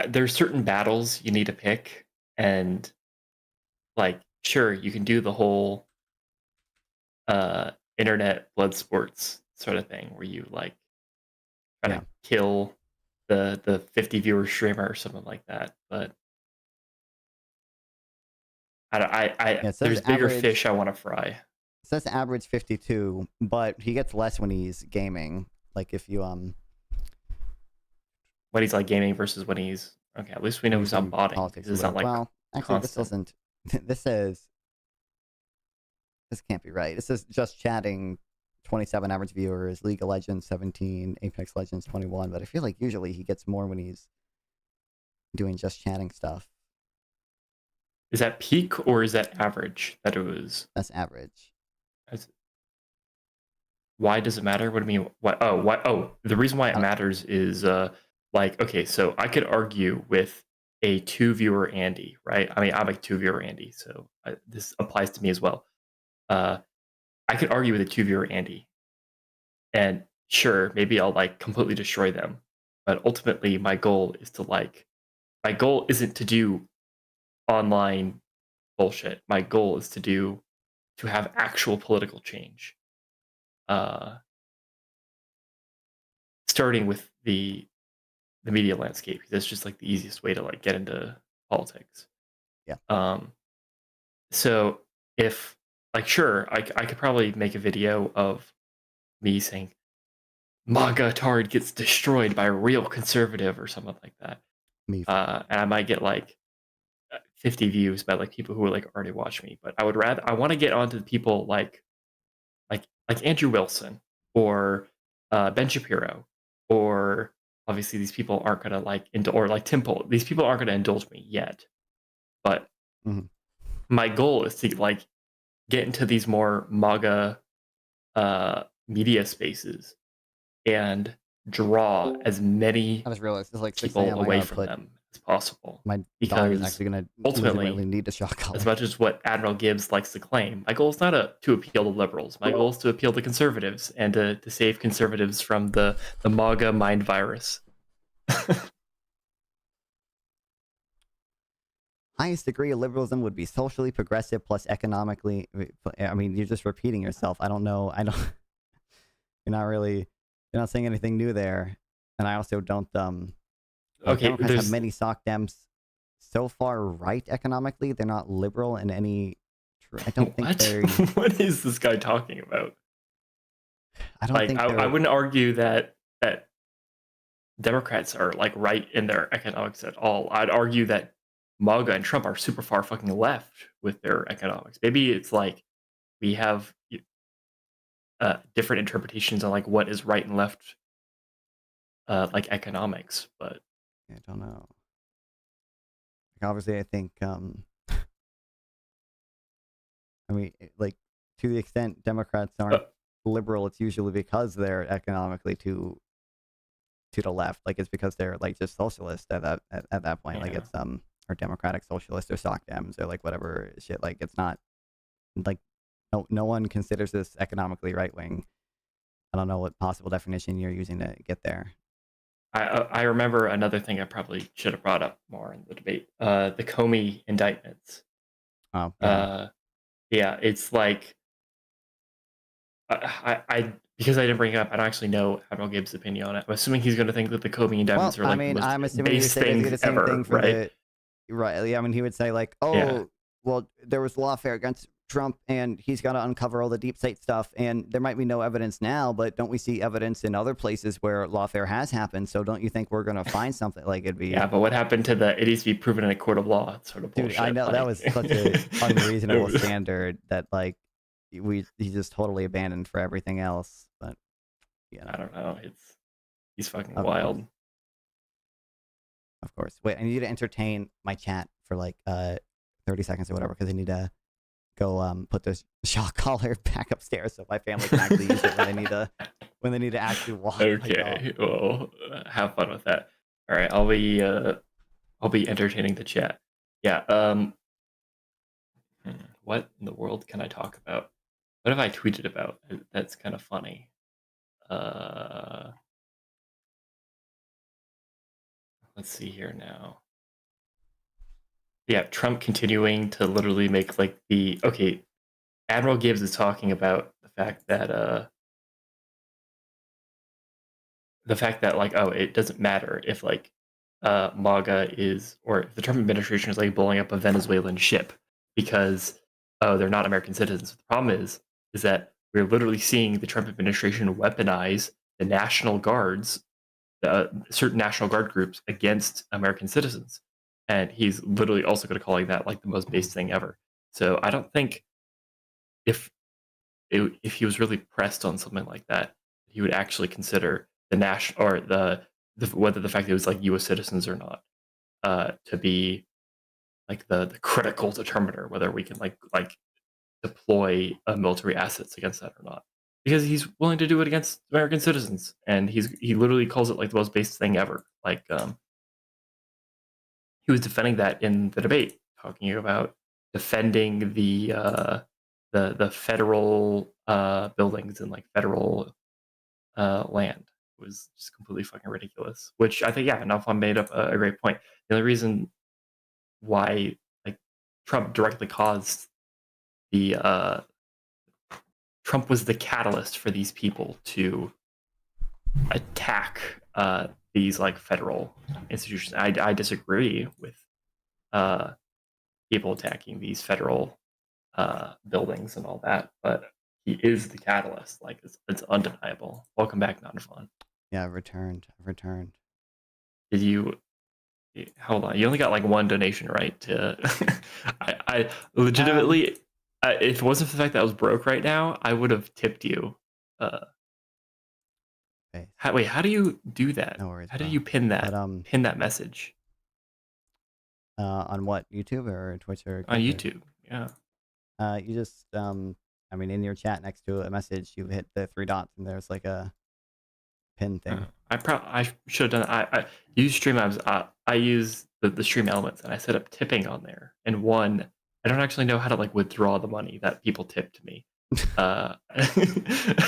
there's certain battles you need to pick, and like sure you can do the whole internet blood sports sort of thing where you like try to kill the 50 viewer streamer or something like that, but there's bigger fish I want to fry.
It says average 52, but he gets less when he's gaming. Like if you
when he's like gaming versus when he's okay. At least we know he's not botting. It's not like
actually this doesn't. This says this can't be right. It says just chatting 27 average viewers, League of Legends 17, Apex Legends 21. But I feel like usually he gets more when he's doing just chatting stuff.
Is that peak or is that average? That it was.
That's average.
Why does it matter? What do you mean? What? Oh, the reason why it matters is like okay, so I could argue with a 2-viewer Andy, right? I mean, I'm a 2-viewer Andy, so this applies to me as well. I could argue with a 2-viewer Andy, and sure, maybe I'll like completely destroy them, but ultimately my goal isn't to do online bullshit. My goal is to have actual political change. Starting with the media landscape. That's just like the easiest way to like get into politics.
Yeah.
So if like sure, I could probably make a video of me saying MAGA Tard gets destroyed by a real conservative or something like that. And I might get like 50 views by like people who are like already watch me. But I want to get onto the people like Andrew Wilson or Ben Shapiro, or obviously these people aren't gonna like or like Tim Pool. These people aren't gonna indulge me yet. But my goal is to like get into these more MAGA media spaces and draw as many people away from them as possible.
My
because
is actually going to
ultimately
need a shock collar.
As much as what Admiral Gibbs likes to claim, my goal is not to appeal to liberals. My goal is to appeal to conservatives and to save conservatives from the MAGA mind virus.
Highest degree of liberalism would be socially progressive plus economically. I mean, you're just repeating yourself. I don't know. You're not saying anything new there. And I also don't,
okay,
Democrats have many sock Dems so far right economically. They're not liberal in any, I don't think they're.
What is this guy talking about?
I don't think
I wouldn't argue that Democrats are like right in their economics at all. I'd argue that MAGA and Trump are super far fucking left with their economics. Maybe it's like we have different interpretations on like what is right and left, like economics. But
I don't know. Like, obviously, I think I mean, like, to the extent Democrats aren't liberal, it's usually because they're economically too to the left. Like, it's because they're like just socialist at that point. Like, it's or democratic socialist or sock Dems or like whatever shit. Like, it's not like no one considers this economically right wing. I don't know what possible definition you're using to get there.
I remember another thing I probably should have brought up more in the debate. The Comey indictments.
Oh.
Yeah, it's like I because I didn't bring it up, I don't actually know Admiral Gibbs' opinion on it. I'm assuming he's going to think that the Comey indictments are like the most
I'm assuming he would
base
say basically the
things
same
ever,
thing for
right?
right. Yeah, I mean, he would say like, well, there was lawfare against Trump, and he's got to uncover all the deep state stuff, and there might be no evidence now, but don't we see evidence in other places where lawfare has happened? So don't you think we're going to find something like it'd be?
Yeah, but what happened to the it needs to be proven in a court of law? It's sort of bullshit.
Dude, I know that was such an unreasonable standard that like he just totally abandoned for everything else. But yeah,
I don't know. He's fucking wild.
Of course. Wait, I need to entertain my chat for like 30 seconds or whatever because I need to go put this shock collar back upstairs so my family can actually use it when they need to actually walk.
Okay, well, have fun with that. All right, I'll be entertaining the chat. Yeah. What in the world can I talk about? What have I tweeted about? That's kind of funny. Let's see here now. Yeah, Trump continuing to literally make like Admiral Gibbs is talking about the fact that like, oh, it doesn't matter if like MAGA is, or if the Trump administration is like blowing up a Venezuelan ship because they're not American citizens. The problem is that we're literally seeing the Trump administration weaponize the National Guards, certain National Guard groups against American citizens. And he's literally also going to call that like the most base thing ever. So I don't think if he was really pressed on something like that, he would actually consider the national or the whether the fact that it was like U.S. citizens or not to be like the critical determiner whether we can like deploy military assets against that or not. Because he's willing to do it against American citizens, and he literally calls it like the most base thing ever. Like he was defending that in the debate, talking about defending the federal buildings and like federal land. It was just completely fucking ridiculous. Which I think, yeah, Nalfon made up a great point. The only reason why like Trump directly caused the Trump was the catalyst for these people to attack these like federal institutions. I disagree with people attacking these federal buildings and all that, but he is the catalyst. Like it's undeniable. Welcome back, Nonfon.
Yeah, I've returned.
Did you? Hold on. You only got like one donation, right? To I legitimately, if it wasn't for the fact that I was broke right now, I would have tipped you. Wait, how do you do that?
No worries,
how do you pin that?
But,
pin that message.
On what, YouTube or Twitch or?
On YouTube, yeah.
You just I mean, in your chat next to a message, you hit the 3 dots and there's like a pin thing.
I should have done. I use Streamlabs. I use the Stream Elements, and I set up tipping on there. And one, I don't actually know how to like withdraw the money that people tipped me.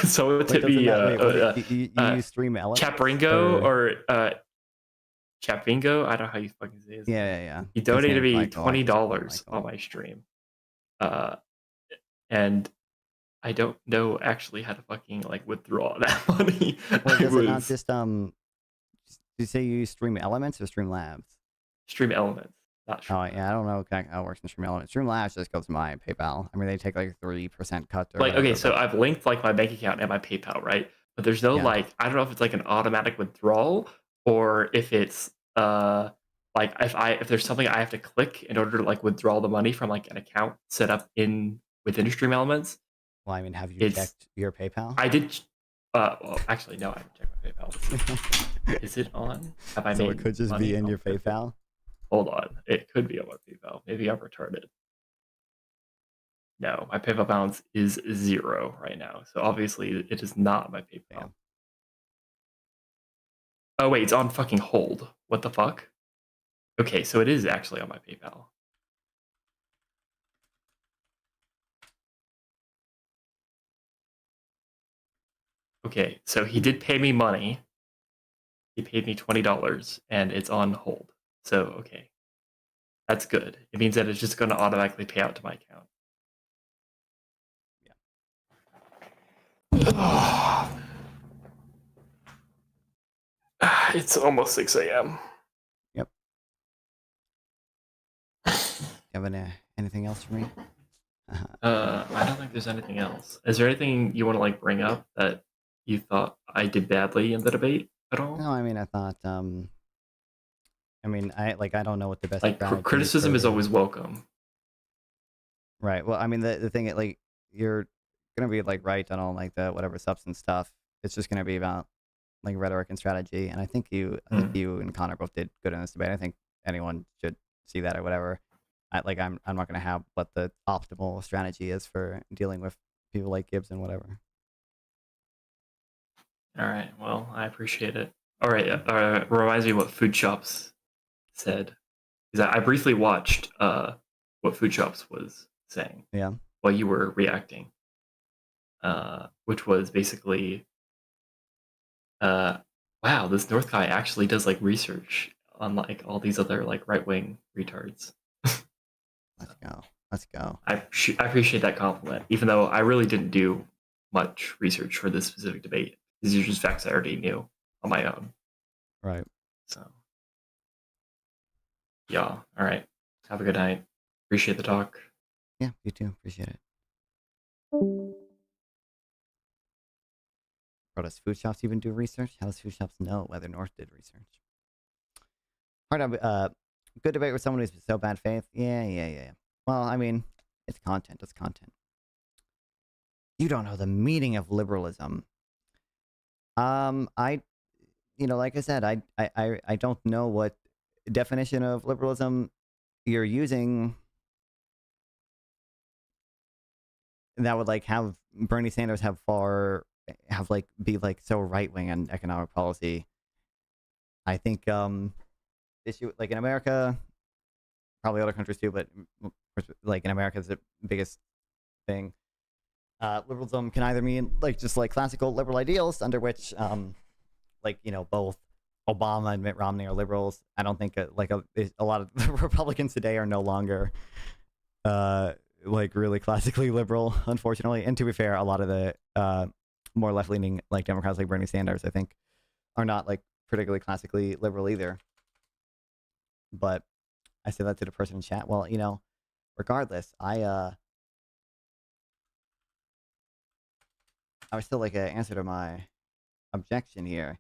So it tip me.
You use Stream Elements?
Chapringo or Chapingo. I don't know how you fucking say it.
Yeah.
He donated me $20 on my stream. And I don't know actually how to fucking like withdraw that money.
Well, does it not just did you say you use Stream Elements or Streamlabs?
Stream Elements. Not
sure. Oh yeah, I don't know exactly how it works in Stream Elements. Streamlabs just goes to my PayPal. I mean, they take like 3% cut. Or
like
whatever,
okay, so I've linked like my bank account and my PayPal, right? But there's no like I don't know if it's like an automatic withdrawal or if it's like if there's something I have to click in order to like withdraw the money from like an account set up within Stream Elements.
Well, I mean, have you checked your PayPal?
I did. Well, actually, no, I haven't checked my PayPal. Is it on? Have I
So
made
it could just
money
be in
on
your PayPal?
Hold on. It could be on my PayPal. Maybe I'm retarded. No, my PayPal balance is 0 right now. So obviously it is not my PayPal.
Damn.
Oh wait, it's on fucking hold. What the fuck? Okay, so it is actually on my PayPal. Okay, so he did pay me money. He paid me $20 and it's on hold. So, okay. That's good. It means that it's just going to automatically pay out to my account. Yeah. It's almost 6 a.m.
Yep. You have anything else for me?
I don't think there's anything else. Is there anything you want to like bring up that you thought I did badly in the debate at all?
No, I mean, I thought, I don't know what the best
like criticism is always welcome.
Right. Well, I mean, the thing, like, you're gonna be like right on all like the whatever substance stuff. It's just gonna be about like rhetoric and strategy. And I think you and Connor both did good in this debate. I think anyone should see that or whatever. I'm not gonna have what the optimal strategy is for dealing with people like Gibbs and whatever.
All right. Well, I appreciate it. All right. Reminds me what Food Shops said. Because I briefly watched what Food Shops was saying.
Yeah.
While you were reacting. Which was basically, wow, this North guy actually does like research on like all these other like right-wing retards.
Let's go.
I appreciate that compliment, even though I really didn't do much research for this specific debate. These are just facts I already knew on my own.
Right.
So, yeah. All right. Have a good night. Appreciate the talk.
Yeah, you too. Appreciate it. Bro, does Food Shops even do research? How does Food Shops know whether North did research? Good debate with someone who's so bad faith. Yeah. Well, I mean, it's content. It's content. You don't know the meaning of liberalism. Like I said, I don't know what definition of liberalism you're using that would like have Bernie Sanders be like so right wing on economic policy. I think issue like in America, probably other countries too, but like in America is the biggest thing. Liberalism can either mean like just like classical liberal ideals under which both Obama and Mitt Romney are liberals. I don't think a lot of the Republicans today are no longer like really classically liberal, unfortunately. And to be fair, a lot of the more left-leaning like Democrats like Bernie Sanders, I think, are not like particularly classically liberal either. But I said that to the person in chat. Well, regardless, I was still like an answer to my objection here.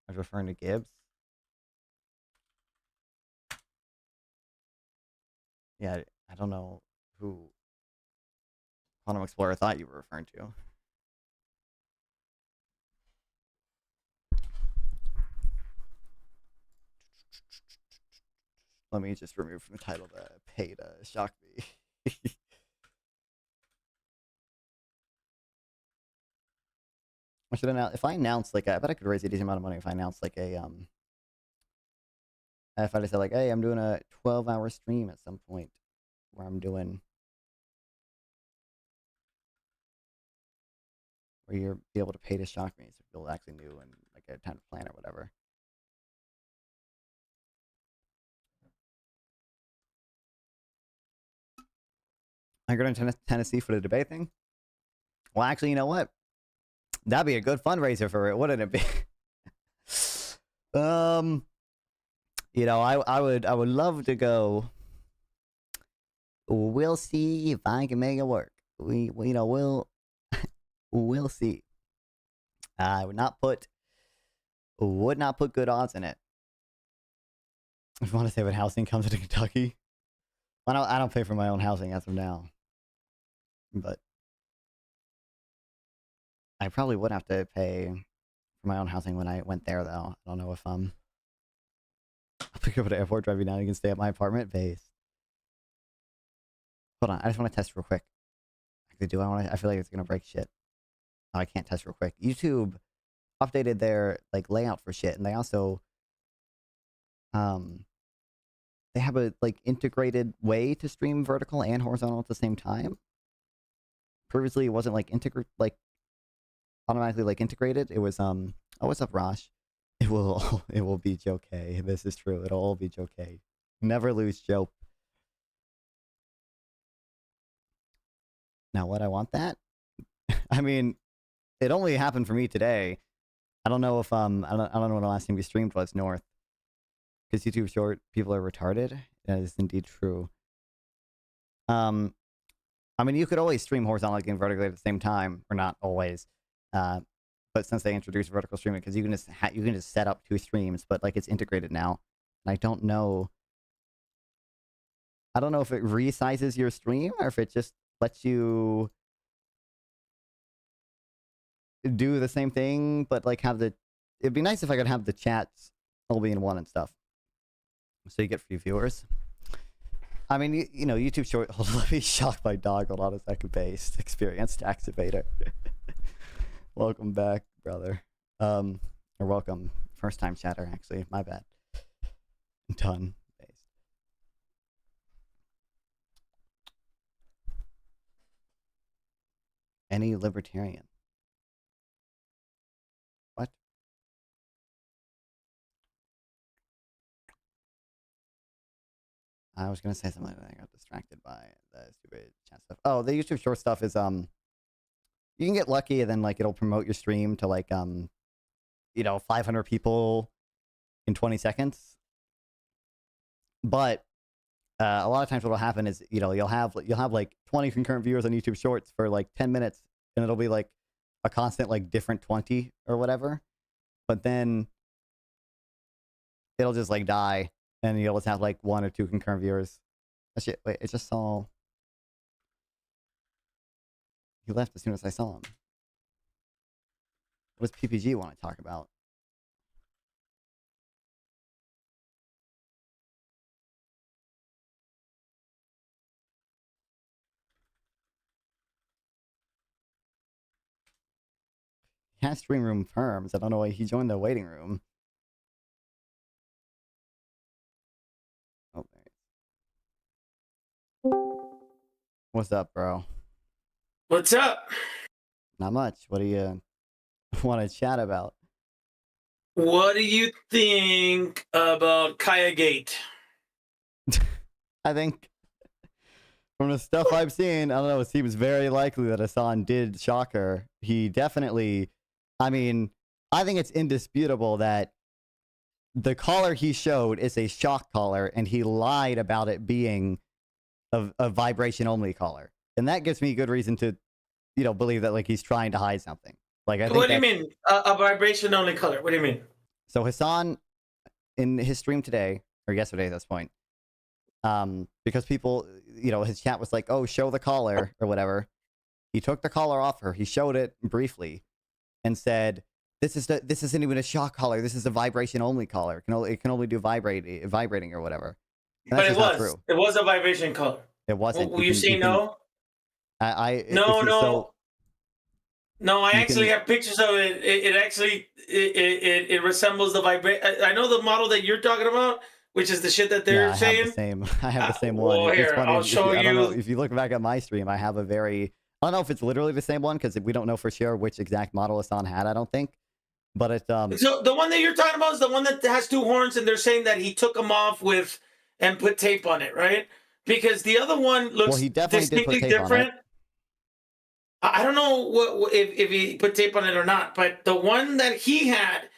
I was referring to Gibbs. Yeah, I don't know who Quantum Explorer thought you were referring to. Let me just remove from the title the pay to shock me. I should announce if I announce like I bet I could raise a decent amount of money if I announced like if I just said like, hey, I'm doing a 12-hour stream at some point where you'll be able to pay to shock me, so people actually knew and like had time to plan or whatever. I go to Tennessee for the debate thing. Well, actually, you know what? That'd be a good fundraiser for it, wouldn't it be? I would love to go. We'll see if I can make it work. We'll see. I would not put good odds in it. If you want to say what housing comes into Kentucky, I don't pay for my own housing as of now, but I probably would have to pay for my own housing when I went there, though. I don't know if I'll pick you up at the airport, drive you down. You can stay at my apartment base. Hold on, I just want to test real quick. Actually, I feel like it's gonna break shit. Oh, I can't test real quick. YouTube updated their like layout for shit, and they also they have a like integrated way to stream vertical and horizontal at the same time. Previously, it wasn't like automatically like integrated. It was oh, what's up, Rosh? It will be okay. This is true. It'll all be okay. Never lose Joe. Now, what I want that? I mean, it only happened for me today. I don't know if I don't know when the last time we streamed was North. Because YouTube Short people are retarded. That is indeed true. I mean, you could always stream horizontally and vertically at the same time, or not always. But since they introduced vertical streaming, because you can just set up 2 streams, but like it's integrated now. And I don't know if it resizes your stream or if it just lets you do the same thing, but like it'd be nice if I could have the chats all be in one and stuff. So you get free viewers. I mean, you know, YouTube Short, hold on, let me shock my dog. Hold on a second, based experienced activator. Welcome back, brother. Or welcome. First time chatter, actually. My bad. Done. Based. Any libertarian. What? I was gonna say something, but I got distracted by the stupid chat stuff. Oh, the YouTube Short stuff is you can get lucky and then like it'll promote your stream to like 500 people in 20 seconds. But a lot of times what'll happen is you'll have like 20 concurrent viewers on YouTube Shorts for like 10 minutes, and it'll be like a constant like different 20 or whatever. But then it'll just like die, and you'll just have like 1 or 2 concurrent viewers. Actually, wait, it just saw. He left as soon as I saw him. What does PPG want to talk about? He has stream room firms. I don't know why he joined the waiting room. Oh, there. What's up, bro?
What's up?
Not much. What do you want to chat about?
What do you think about Kaya Gate?
I think from the stuff I've seen, I don't know, it seems very likely that Hasan did shock her. He definitely, I mean, I think it's indisputable that the collar he showed is a shock collar, and he lied about it being a vibration-only collar. And that gives me good reason to, believe that like he's trying to hide something. Like I think.
What do you mean a vibration only color? What do you mean?
So Hasan, in his stream today or yesterday at this point, because people, his chat was like, "Oh, show the collar" or whatever. He took the collar off her. He showed it briefly, and said, "This isn't even a shock collar. This is a vibration only collar. It can only do vibrating or whatever." And
But it was a vibration color.
It wasn't.
Will you say no?
No.
No, I actually have pictures of it. It actually resembles the vibration. I know the model that you're talking about, which is the shit that they're saying.
I have the same one.
Well, here, I'll show you.
I don't know, if you look back at my stream, I have I don't know if it's literally the same one, because we don't know for sure which exact model Hasan had, I don't think. But it's
So the one that you're talking about is the one that has 2 horns, and they're saying that he took them off and put tape on it, right? Because the other one looks distinctly different. I don't know if he put tape on it or not, but the one that he had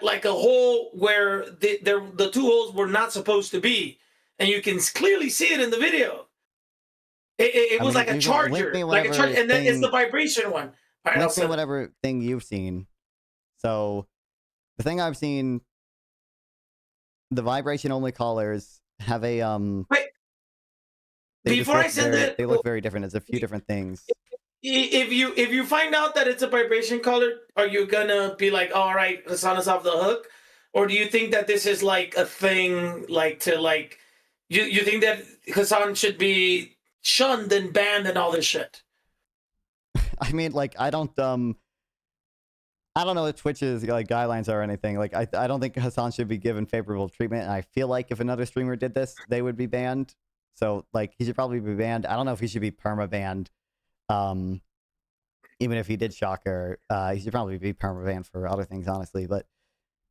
like a hole where the 2 holes were not supposed to be, and you can clearly see it in the video. It was like a charger, and then it's the vibration one. All right,
link me whatever thing you've seen, So the thing I've seen, the vibration only callers have a
Wait. Before I send it,
they look very different. It's a few different things.
If you find out that it's a vibration caller, are you gonna be like, all right, Hasan is off the hook, or do you think that this is like a thing, like to like, you think that Hasan should be shunned and banned and all this shit?
I mean, like, I don't know what Twitch's like guidelines are or anything. Like, I don't think Hasan should be given favorable treatment. And I feel like if another streamer did this, they would be banned. So, like, he should probably be banned. I don't know if he should be perma-banned. Even if he did Shocker, he should probably be perma-banned for other things, honestly. But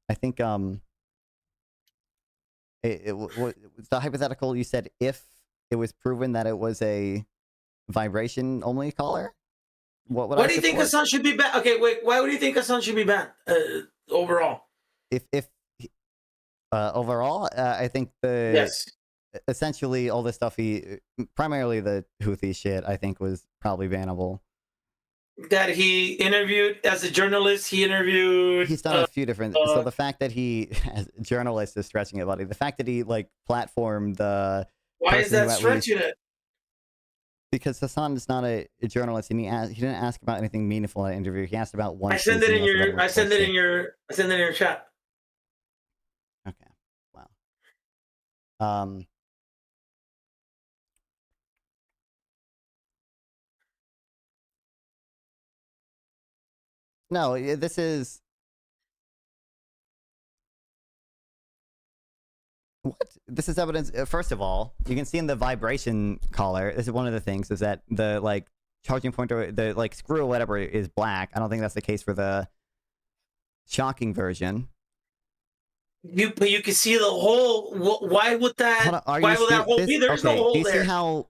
I think the hypothetical you said, if it was proven that it was a vibration-only caller, what
do you think Hasan should be banned? Okay, wait. Why would you think Hasan should be banned overall?
If overall, I think essentially all the stuff primarily the Houthi shit, I think was probably bannable.
That he interviewed as a journalist, he's
done a few different. So the fact that he, as a journalist, is stretching it, buddy. The fact that he like platformed the.
Why is that stretching it?
Because Hasan is not a journalist, and he didn't ask about anything meaningful in the interview. He asked about one.
I send it in your chat.
Okay. Wow. No, this is what? This is evidence. First of all, you can see in the vibration collar. This is one of the things is that the like charging pointer, the like screw or whatever is black. I don't think that's the case for the shocking version.
You can see the hole. Why would that? Why would that hole be? There's no hole there.
Do you see how?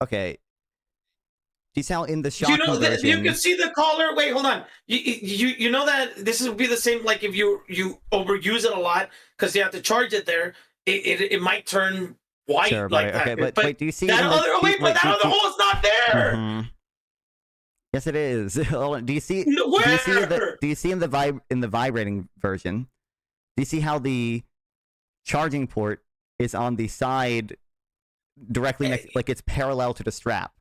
Okay. Do you see how in the shocking version,
you can see the collar. Wait, hold on. You know that this would be the same. Like if you overuse it a lot because you have to charge it there, it might turn white like that.
Okay, but wait, do you see
that other? But that other hole is not there.
Mm-hmm. Yes, it is. Hold on. Do you see?
Where?
Do you see in the vibrating version? Do you see how the charging port is on the side directly next, like it's parallel to the strap?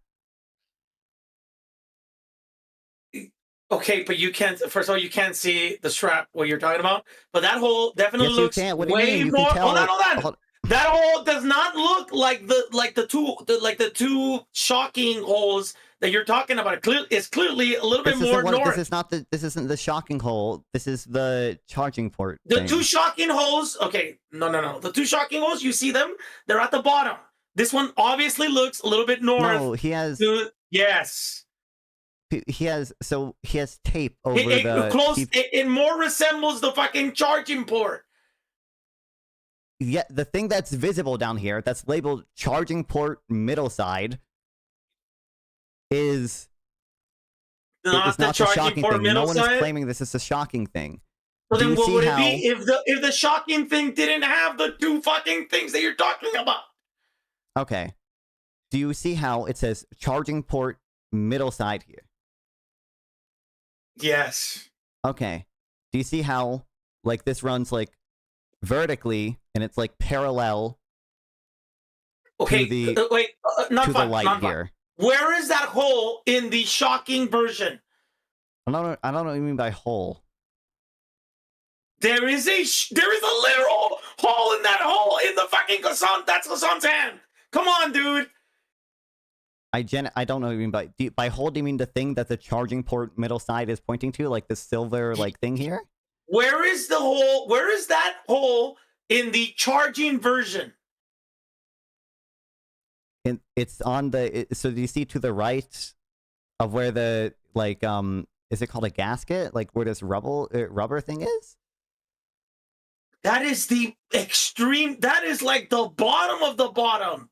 Okay, but you can't. First of all, you can't see the strap. What you're talking about, but that hole definitely looks way more. Hold on. That hole does not look like the two shocking holes that you're talking about. It's clearly a little bit more north.
This isn't the shocking hole. This is the charging port.
The two shocking holes. Okay, no. The two shocking holes. You see them? They're at the bottom. This one obviously looks a little bit north.
No, he has.
Yes.
He has tape over
it more resembles the fucking charging port.
Yeah, the thing that's visible down here, that's labeled charging port middle side, is
not the charging port middle side.
No one is claiming this is a shocking thing.
So then, what would it be if the shocking thing didn't have the two fucking things that you're talking about?
Okay. Do you see how it says charging port middle side here?
Yes.
Okay. Do you see how, like, this runs, like, vertically, and it's, like, parallel to the,
not
to
fun,
the light
not
here?
Fun. Where is that hole in the shocking version?
I don't know what you mean by hole.
There is a literal hole in that hole in the fucking Hasan. That's Hasan's hand. Come on, dude.
I don't know what you mean by hole. Do you mean the thing that the charging port middle side is pointing to, like the silver like thing here?
Where is the hole? Where is that hole in the charging version?
It's on the. So do you see to the right of where the like is it called a gasket? Like where this rubber thing is?
That is the extreme. That is like the bottom of the bottom.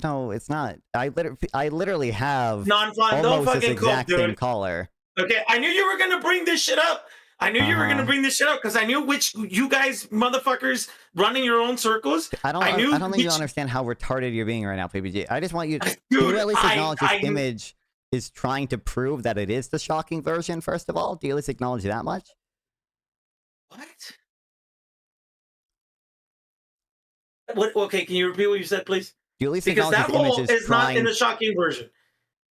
No, it's not. I literally have
non-fun.
almost this exact same collar.
Okay, I knew you were gonna bring this shit up. Because I knew which you guys motherfuckers running your own circles.
I don't think you understand how retarded you're being right now, PBG. I just want you to at least acknowledge this image is trying to prove that it is the shocking version, first of all? Do you at least acknowledge that much?
What? Okay, can you repeat what you said, please?
Do you at least
Because
acknowledge
that
this image
hole
is
is not in
trying...
the shocking version.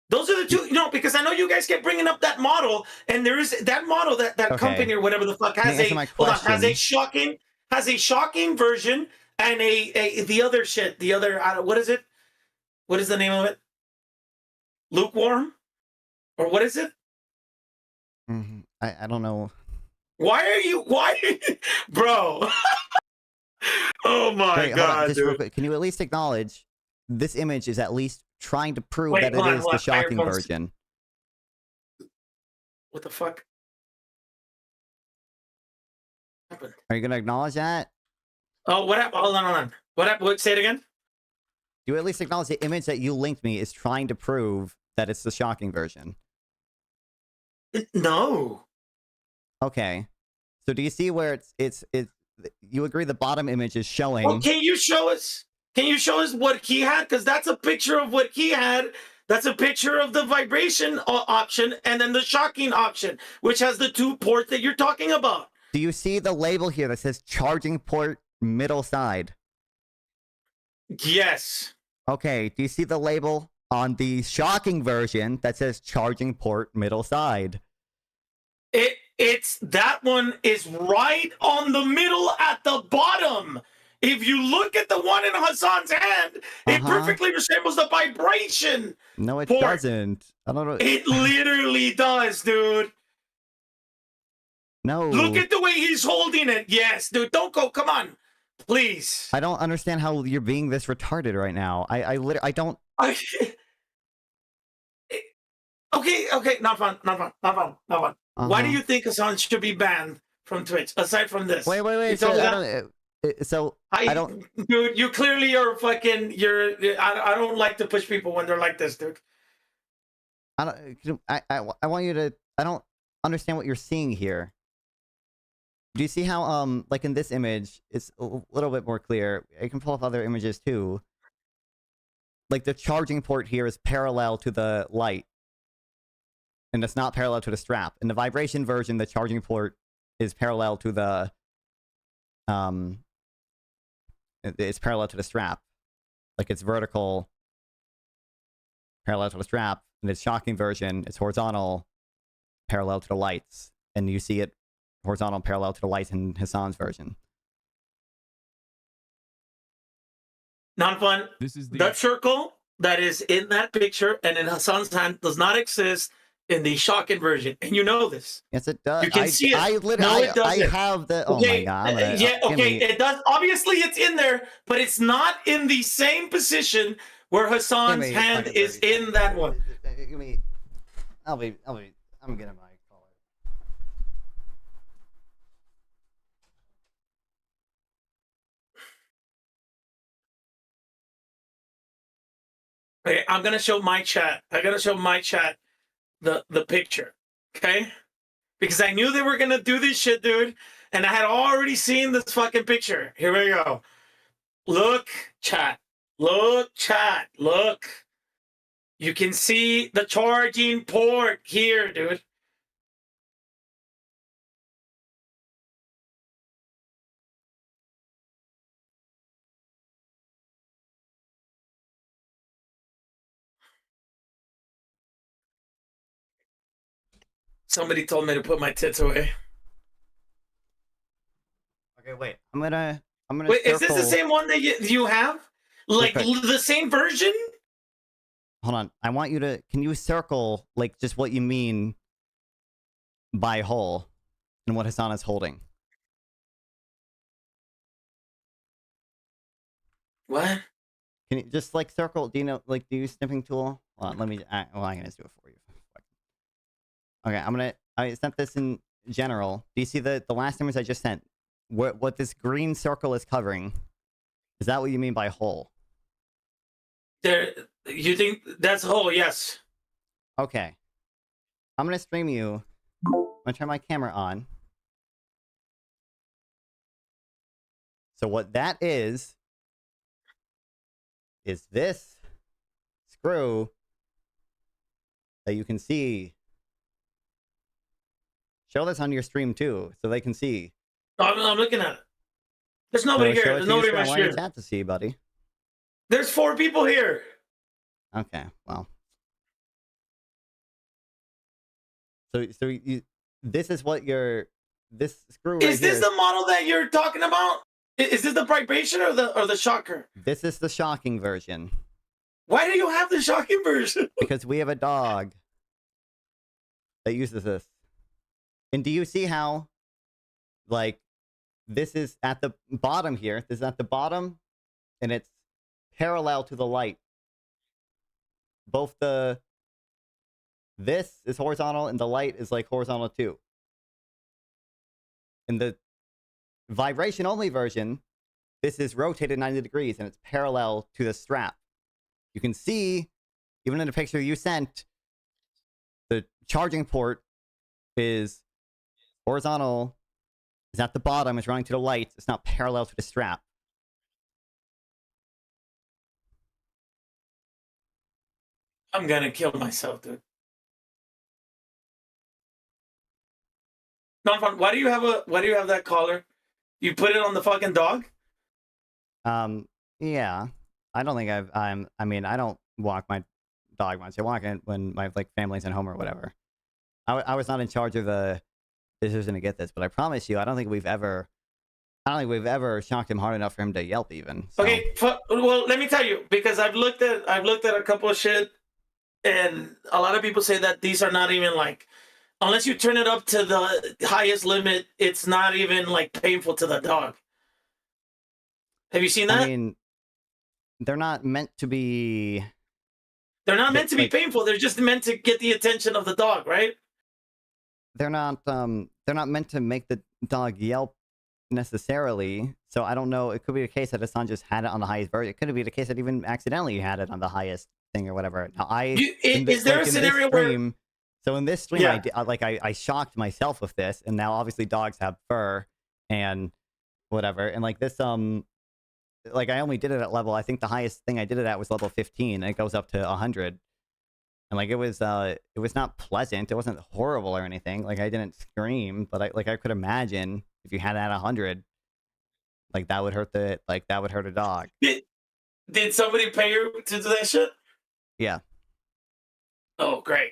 Those are the two. No, because I know you guys kept bringing up that model, and there is that model that
Okay.
company or whatever the fuck has
answer
a
my
hold on, has a
question.
shocking version and the other shit. The other what is it? What is the name of it? Lukewarm, or what is it?
I don't know.
Why, bro? Oh my
Wait, hold on,
god,
just
dude.
real quick. Can you at least acknowledge this image is at least trying to prove
Wait,
that
hold
it
on,
is
hold
the
on.
shocking
Earphones.
version?
What the fuck happened?
Are you going to acknowledge that?
Oh, what happened? Hold on. What happened? What, say it again.
Do you at least acknowledge the image that you linked me is trying to prove that it's the shocking version?
No.
Okay. So do you see where it's you agree the bottom image is showing...
Well, can you show us? Can you show us what he had? Because that's a picture of what he had. That's a picture of the vibration option and then the shocking option, which has the 2 ports that you're talking about.
Do you see the label here that says charging port middle side?
Yes.
Okay. Do you see the label on the shocking version that says charging port middle side?
It's that one is right on the middle at the bottom. If you look at the one in Hasan's hand, it perfectly resembles the vibration.
No, it
port.
doesn't. I don't know.
It literally does, dude.
No.
Look at the way he's holding it. Yes, dude. Don't go. Come on. Please.
I don't understand how you're being this retarded right now. I don't...
Okay. Not fun. Why do you think Hasan should be banned from Twitch, aside from this?
Wait. I don't...
Dude, you clearly are fucking... I don't like to push people when they're like this, dude.
I want you to... I don't understand what you're seeing here. Do you see how, like in this image, it's a little bit more clear. I can pull up other images too. Like the charging port here is parallel to the light. And it's not parallel to the strap. In the vibration version, the charging port is parallel to the... It's parallel to the strap. Like it's vertical, parallel to the strap. In its shocking version, it's horizontal, parallel to the lights. And you see it horizontal, parallel to the lights in Hasan's version.
Not fun. That circle that is in that picture and in Hasan's hand does not exist in the shocking version, and you know this.
Yes, it does.
You can see it.
I have the... Oh my god.
It does. Obviously, it's in there, but it's not in the same position where Hasan's hand is in that one.
Give me... I'm getting my...
Okay, I'm gonna show my chat. I gotta show my chat the picture, okay? Because I knew they were gonna do this shit, dude, and I had already seen this fucking picture. Here we go. Look, chat. Look, chat. Look. You can see the charging port here, dude. Somebody told me to put my tits away.
Okay, wait. I'm gonna
Wait, is this the same one that you have? Like the same version?
Hold on. I want you to... Can you circle, like, just what you mean by hole and what Hasan is holding?
What?
Can you just, like, circle? Do you know, like, do you use snipping tool? Hold on, let me... well, I'm gonna do it for you. Okay, I sent this in general. Do you see the last image I just sent? What this green circle is covering? Is that what you mean by hole?
You think that's hole? Yes.
Okay. I'm gonna stream you. I'm gonna turn my camera on. So what that is this screw that you can see. Show this on your stream too, so they can see.
I'm looking at it. There's nobody here. There's nobody in my stream.
Chat to see, buddy.
There's 4 people here.
Okay, well. So this is what this screw right
Is this
here,
the model that you're talking about? Is this the vibration or the shocker?
This is the shocking version.
Why do you have the shocking version?
Because we have a dog that uses this. And do you see how, like, this is at the bottom here. This is at the bottom, and it's parallel to the light. Both this is horizontal, and the light is, like, horizontal too. In the vibration-only version, this is rotated 90 degrees, and it's parallel to the strap. You can see, even in the picture you sent, the charging port is horizontal, is at the bottom, it's running to the light, it's not parallel to the strap.
I'm gonna kill myself, dude. Non-fun. Why do you have that collar? You put it on the fucking dog?
Yeah. I don't think I mean, I don't walk my dog much. I walk it when my family's at home or whatever. I was not in charge of the decision to get this, but I promise you, I don't think we've ever shocked him hard enough for him to yelp even. So.
Okay, well, let me tell you, because I've looked at a couple of shit, and a lot of people say that these are not even like, unless you turn it up to the highest limit, it's not even like painful to the dog. Have you seen that?
I mean, they're not meant to be.
They're not meant to be painful. They're just meant to get the attention of the dog, right?
They're not meant to make the dog yelp necessarily. So I don't know. It could be the case that Hasan just had it on the highest version. It could be the case that even accidentally had it on the highest thing or whatever. Now
is there a scenario where?
So in this stream, I shocked myself with this, and now obviously dogs have fur and whatever, and like this like I only did it at level. I think the highest thing I did it at was level 15, and it goes up to 100. And like it was not pleasant. It wasn't horrible or anything. Like I didn't scream, but I could imagine if you had it at 100, like that would hurt a dog.
Did somebody pay you to do that shit?
Yeah.
Oh, great.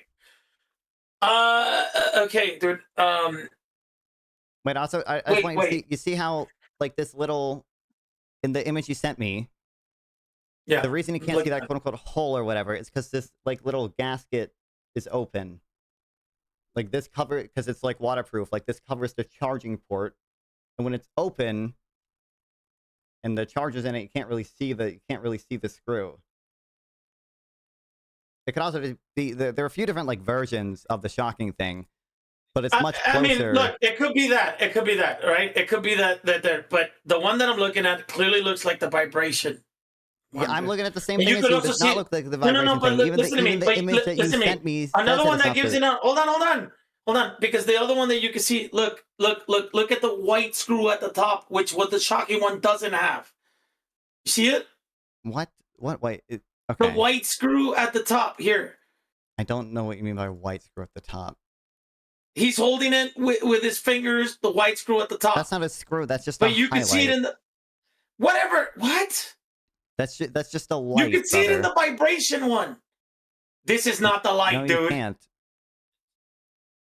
Okay, dude.
Wait, also I just want you to see. You see how like this little in the image you sent me.
Yeah.
The reason you can't see that quote unquote hole or whatever is because this like little gasket is open. Like this cover, because it's like waterproof. Like this covers the charging port, and when it's open and the charger's in it, you can't really see the screw. It could also be there are a few different like versions of the shocking thing, but it's much closer.
I mean, look, it could be that. It could be that, right? It could be that there. But the one that I'm looking at clearly looks like the vibration.
Yeah, I'm looking at the same thing. It does not look like the vibration
no, but
thing.
listen to me.
The image that you sent me.
Another one that gives it out. Hold on. Because the other one that you can see, look at the white screw at the top, which what the shocking one doesn't have. You see it?
What? Wait. Okay.
The white screw at the top here.
I don't know what you mean by white screw at the top.
He's holding it with his fingers, the white screw at the top.
That's not a screw. That's just.
But you can see it in the. Whatever. What?
That's just a light.
You can see it in the vibration one. This is not the light,
no,
dude.
You can't.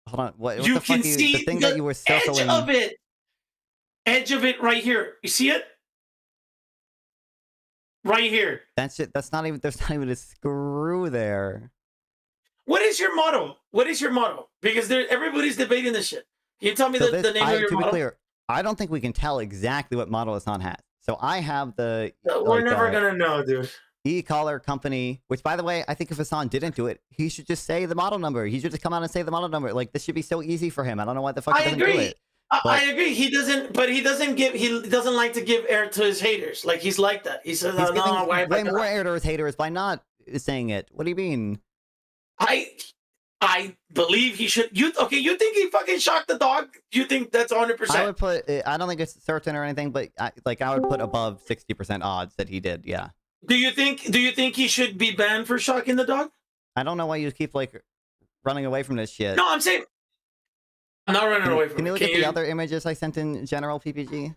Hold on. What
You
the
can
fuck
see
the thing
the
that you were circling.
edge of it. Edge of it right here. You see it? Right here.
That's it. That's not even. There's not even a screw there.
What is your motto? Because everybody's debating this shit. Can you tell me the name of your
to
motto?
be clear, I don't think we can tell exactly what model Hasan has. So I have the.
We're never gonna know, dude.
E-collar company, which by the way, I think if Hasan didn't do it, he should just say the model number. He should just come out and say the model number. Like this should be so easy for him. I don't know why the fuck he doesn't do it.
I agree. He doesn't like to give air to his haters. Like he's like that. He says,
he's
"No, why
way more air to his haters by not saying it." What do you mean?
I believe he should. You think he fucking shocked the dog? You think that's 100%?
I would put. I don't think it's certain or anything, but I would put above 60% odds that he did. Yeah.
Do you think he should be banned for shocking the dog?
I don't know why you keep like running away from this shit.
No, I'm saying I'm not running away from
Can
it.
you look at the other images I sent in general PPG?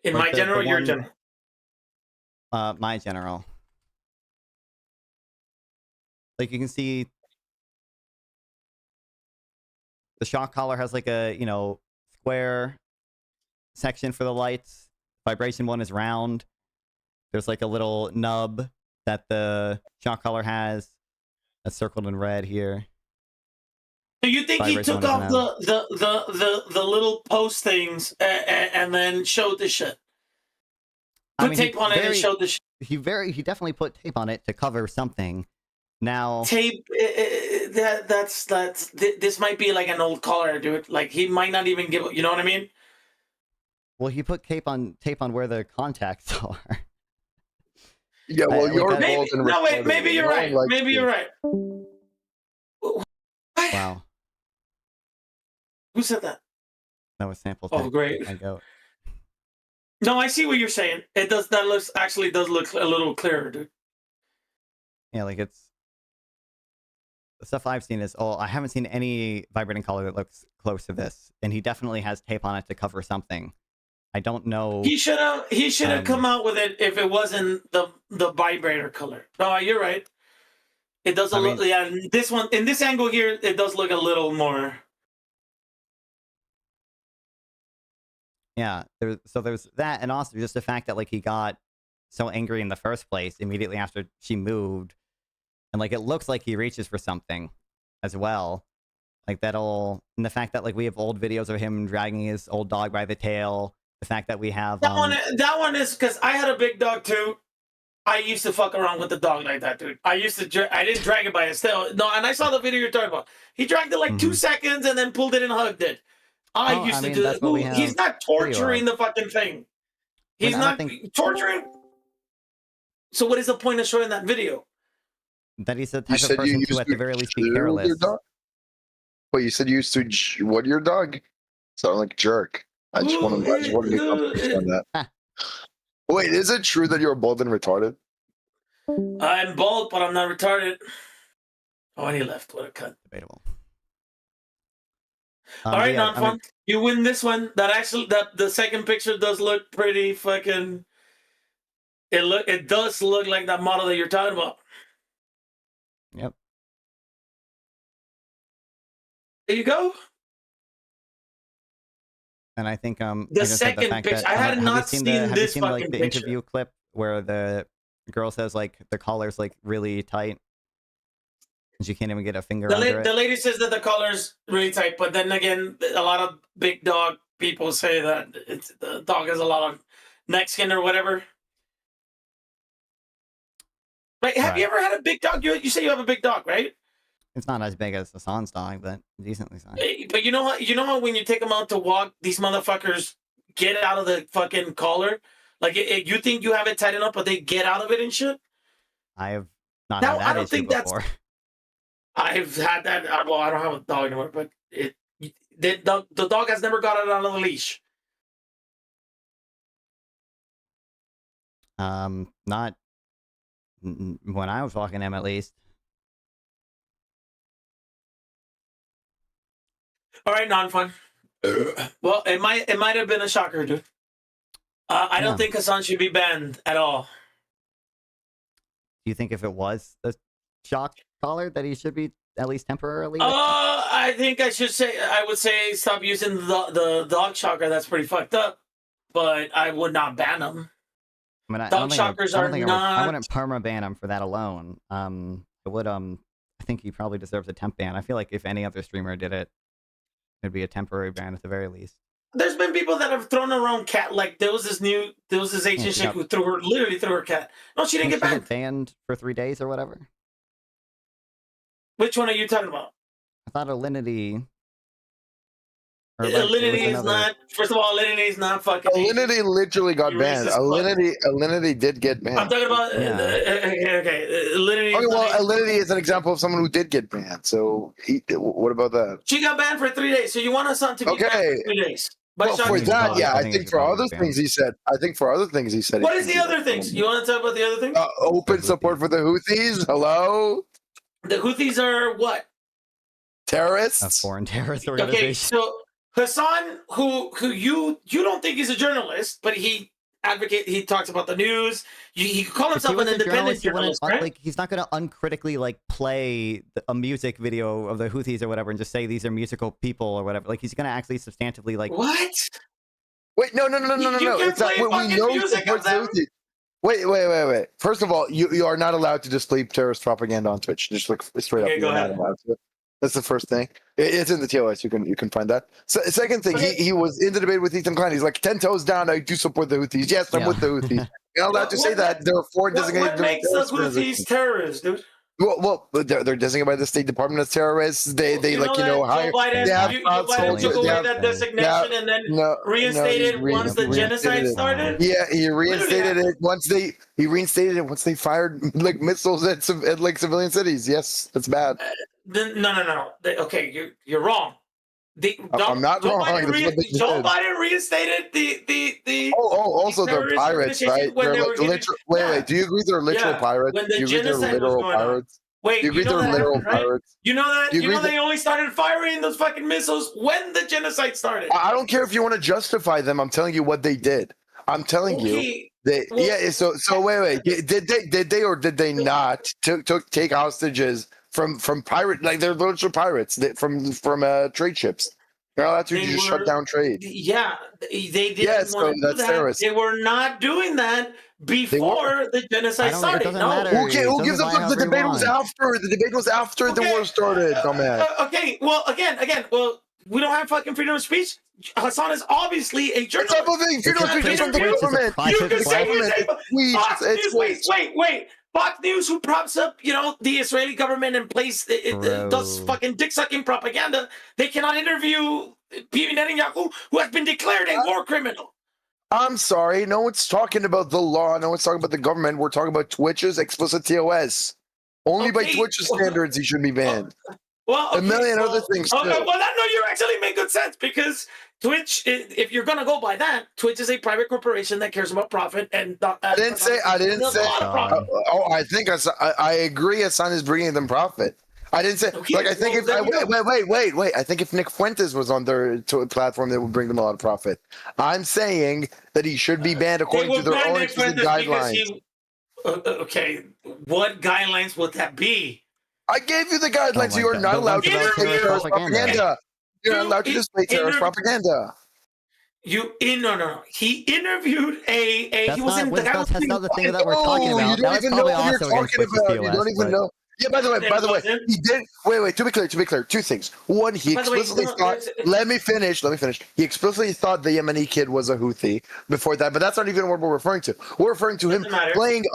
In my general, your general.
My general. Like you can see the shock collar has like a, square section for the lights. Vibration one is round. There's like a little nub that the shock collar has. That's circled in red here.
Do you think he took off the little post things and then showed the shit? Put tape on it and showed the shit.
He definitely put tape on it to cover something. Now
tape this might be like an old collar, dude. Like he might not even give, you know what I mean?
Well, he put tape on where the contacts are.
Yeah, well,
maybe you're right. Maybe you're right.
Wow.
Who said that?
That was sample.
Oh, great.
I go.
No, I see what you're saying. It does. That actually does look a little clearer, dude.
Yeah, like it's the stuff I've seen is I haven't seen any vibrating collar that looks close to this, and he definitely has tape on it to cover something. I don't know.
He should have come out with it if it wasn't the vibrator color. No, you're right. It does look. Yeah, this one in this angle here, it does look a little more.
Yeah, there's that, and also just the fact that like he got so angry in the first place immediately after she moved, and like it looks like he reaches for something as well, like and the fact that like we have old videos of him dragging his old dog by the tail. The fact that we have
that one is because I had a big dog too. I used to fuck around with the dog like that, dude. I didn't drag it by its tail. No, and I saw the video you're talking about. He dragged it like 2 seconds and then pulled it and hugged it. I used to do that. He's not torturing the fucking thing. He's not torturing. So what is the point of showing that video?
That he's the type of person to, at the very least, be careless.
Wait, you said you used to what your dog? Sound like jerk. I just want to get on that. Wait, is it true that you're bald and retarded?
I'm bald, but I'm not retarded. Oh, and he left. What a cunt.
Debatable.
All right, non-fun. You win this one. The second picture does look pretty fucking. It does look like that model that you're talking about.
Yep.
There you go.
And I think
the second picture. I had not seen this
have you seen,
fucking
the
picture.
Interview clip where the girl says like the collar's like really tight, and she can't even get a finger under it.
The lady says that the collar's really tight, but then again, a lot of big dog people say that the dog has a lot of neck skin or whatever. Right? Have you ever had a big dog? You say you have a big dog, right?
It's not as big as Hasan's dog, but decently sized.
But you know how when you take them out to walk, these motherfuckers get out of the fucking collar. Like you think you have it tight enough, but they get out of it and shit.
I have not had that issue before.
I've had that. Well, I don't have a dog anymore, but the dog has never got it out of the leash.
Not when I was walking him, at least.
All right, non-fun. Well, it might have been a shocker, dude. I don't think Hasan should be banned at all.
Do you think if it was the shock collar that he should be at least temporarily?
I think I would say stop using the dog shocker. That's pretty fucked up. But I would not ban him.
I mean,
dog shockers are not.
I wouldn't perma ban him for that alone. I would. I think he probably deserves a temp ban. I feel like if any other streamer did it, it'd be a temporary ban at the very least.
There's been people that have thrown around cat. Like there was this Asian chick who literally threw her cat. No, she didn't get banned.
Banned for 3 days or whatever.
Which one are you talking about?
I thought Alinity.
Alinity is not. First of all, Alinity is not fucking.
Alinity literally got banned. Alinity did get banned.
I'm talking about. Okay. Alinity.
Okay, well, Alinity is an example of someone who did get banned. So, what about that?
She got banned for 3 days. So you want Hasan to be banned for 3 days?
Well, for that, yeah. I think for other things he said.
What is the other things? You want to talk about the other things?
Open support for the Houthis. Hello.
The Houthis are what?
Terrorists?
A foreign terrorist organization.
Okay, so Hasan, who you don't think he's a journalist, but he talks about the news. He could call himself an independent journalist, right?
Like, he's not going to uncritically like play a music video of the Houthis or whatever and just say these are musical people or whatever. Like, he's going to actually substantively like
what?
Wait, no. It's not what we know.
Music of them?
Wait. First of all, you are not allowed to display terrorist propaganda on Twitch. Just look straight up.
Go ahead.
Not allowed to. That's the first thing. It's in the TOS. You can find that. So, second thing, he was in the debate with Ethan Klein. He's like 10 toes down. I do support the Houthis. Yes, I'm with the Houthis. You're not allowed to say that. There are four designated.
What makes the Houthis terrorists, dude?
Well, they're designated by the State Department as terrorists. They hire.
Joe Biden took away that designation and then reinstated it once the genocide started.
Yeah, he reinstated it once they fired like missiles at like civilian cities. Yes, that's bad.
No. Okay, you're wrong.
I'm not wrong.
Joe Biden reinstated the.
Also they're pirates, right? They're like literal. Wait. Do you agree they're literal pirates?
When the
Do you agree they're
genocide
literal
was going on.
pirates?
Wait,
you agree
know
they're
that,
literal
right?
pirates?
You know that? You know they only started firing those fucking missiles when the genocide started.
I don't care if you want to justify them. I'm telling you what they did. I'm telling you. So wait. Did they or did they not take hostages from pirate, like they're literal pirates from trade ships? They're allowed to just shut down trade.
Yeah, they didn't want to do that.
Terrorist.
They were not doing that before the genocide started. No.
Who gives a fuck? The debate was after. The debate was after the war started, dumbass.
Okay, well, again, we don't have fucking freedom of speech. Hasan is obviously a journalist.
It's not freedom of speech from the government.
You can say, wait. Fox News, who props up, the Israeli government and plays does fucking dick-sucking propaganda, they cannot interview Bibi Netanyahu, who has been declared a war criminal.
I'm sorry. No one's talking about the law. No one's talking about the government. We're talking about Twitch's explicit TOS. Only by Twitch's standards, he should be banned. A million other things, too.
Okay, well, you actually make good sense, because Twitch, if you're going to go by that, Twitch is a private corporation that cares about profit and
I didn't say. I think I agree. Hasan is bringing them profit. I didn't say I think wait. I think if Nick Fuentes was on their platform, they would bring them a lot of profit. I'm saying that he should be banned according to their own guidelines.
Okay, what guidelines would that be?
I gave you the guidelines. You are not allowed to display terrorist propaganda. You're not allowed to display terrorist propaganda.
No. He interviewed a. He was in the.
That's not the thing that we're talking about.
You don't even know what you're talking about. You don't even know. Yeah, by the way, he did. Wait, to be clear, two things. One, he explicitly thought. Let me finish. He explicitly thought the Yemeni kid was a Houthi before that, but that's not even what we're referring to. We're referring to him playing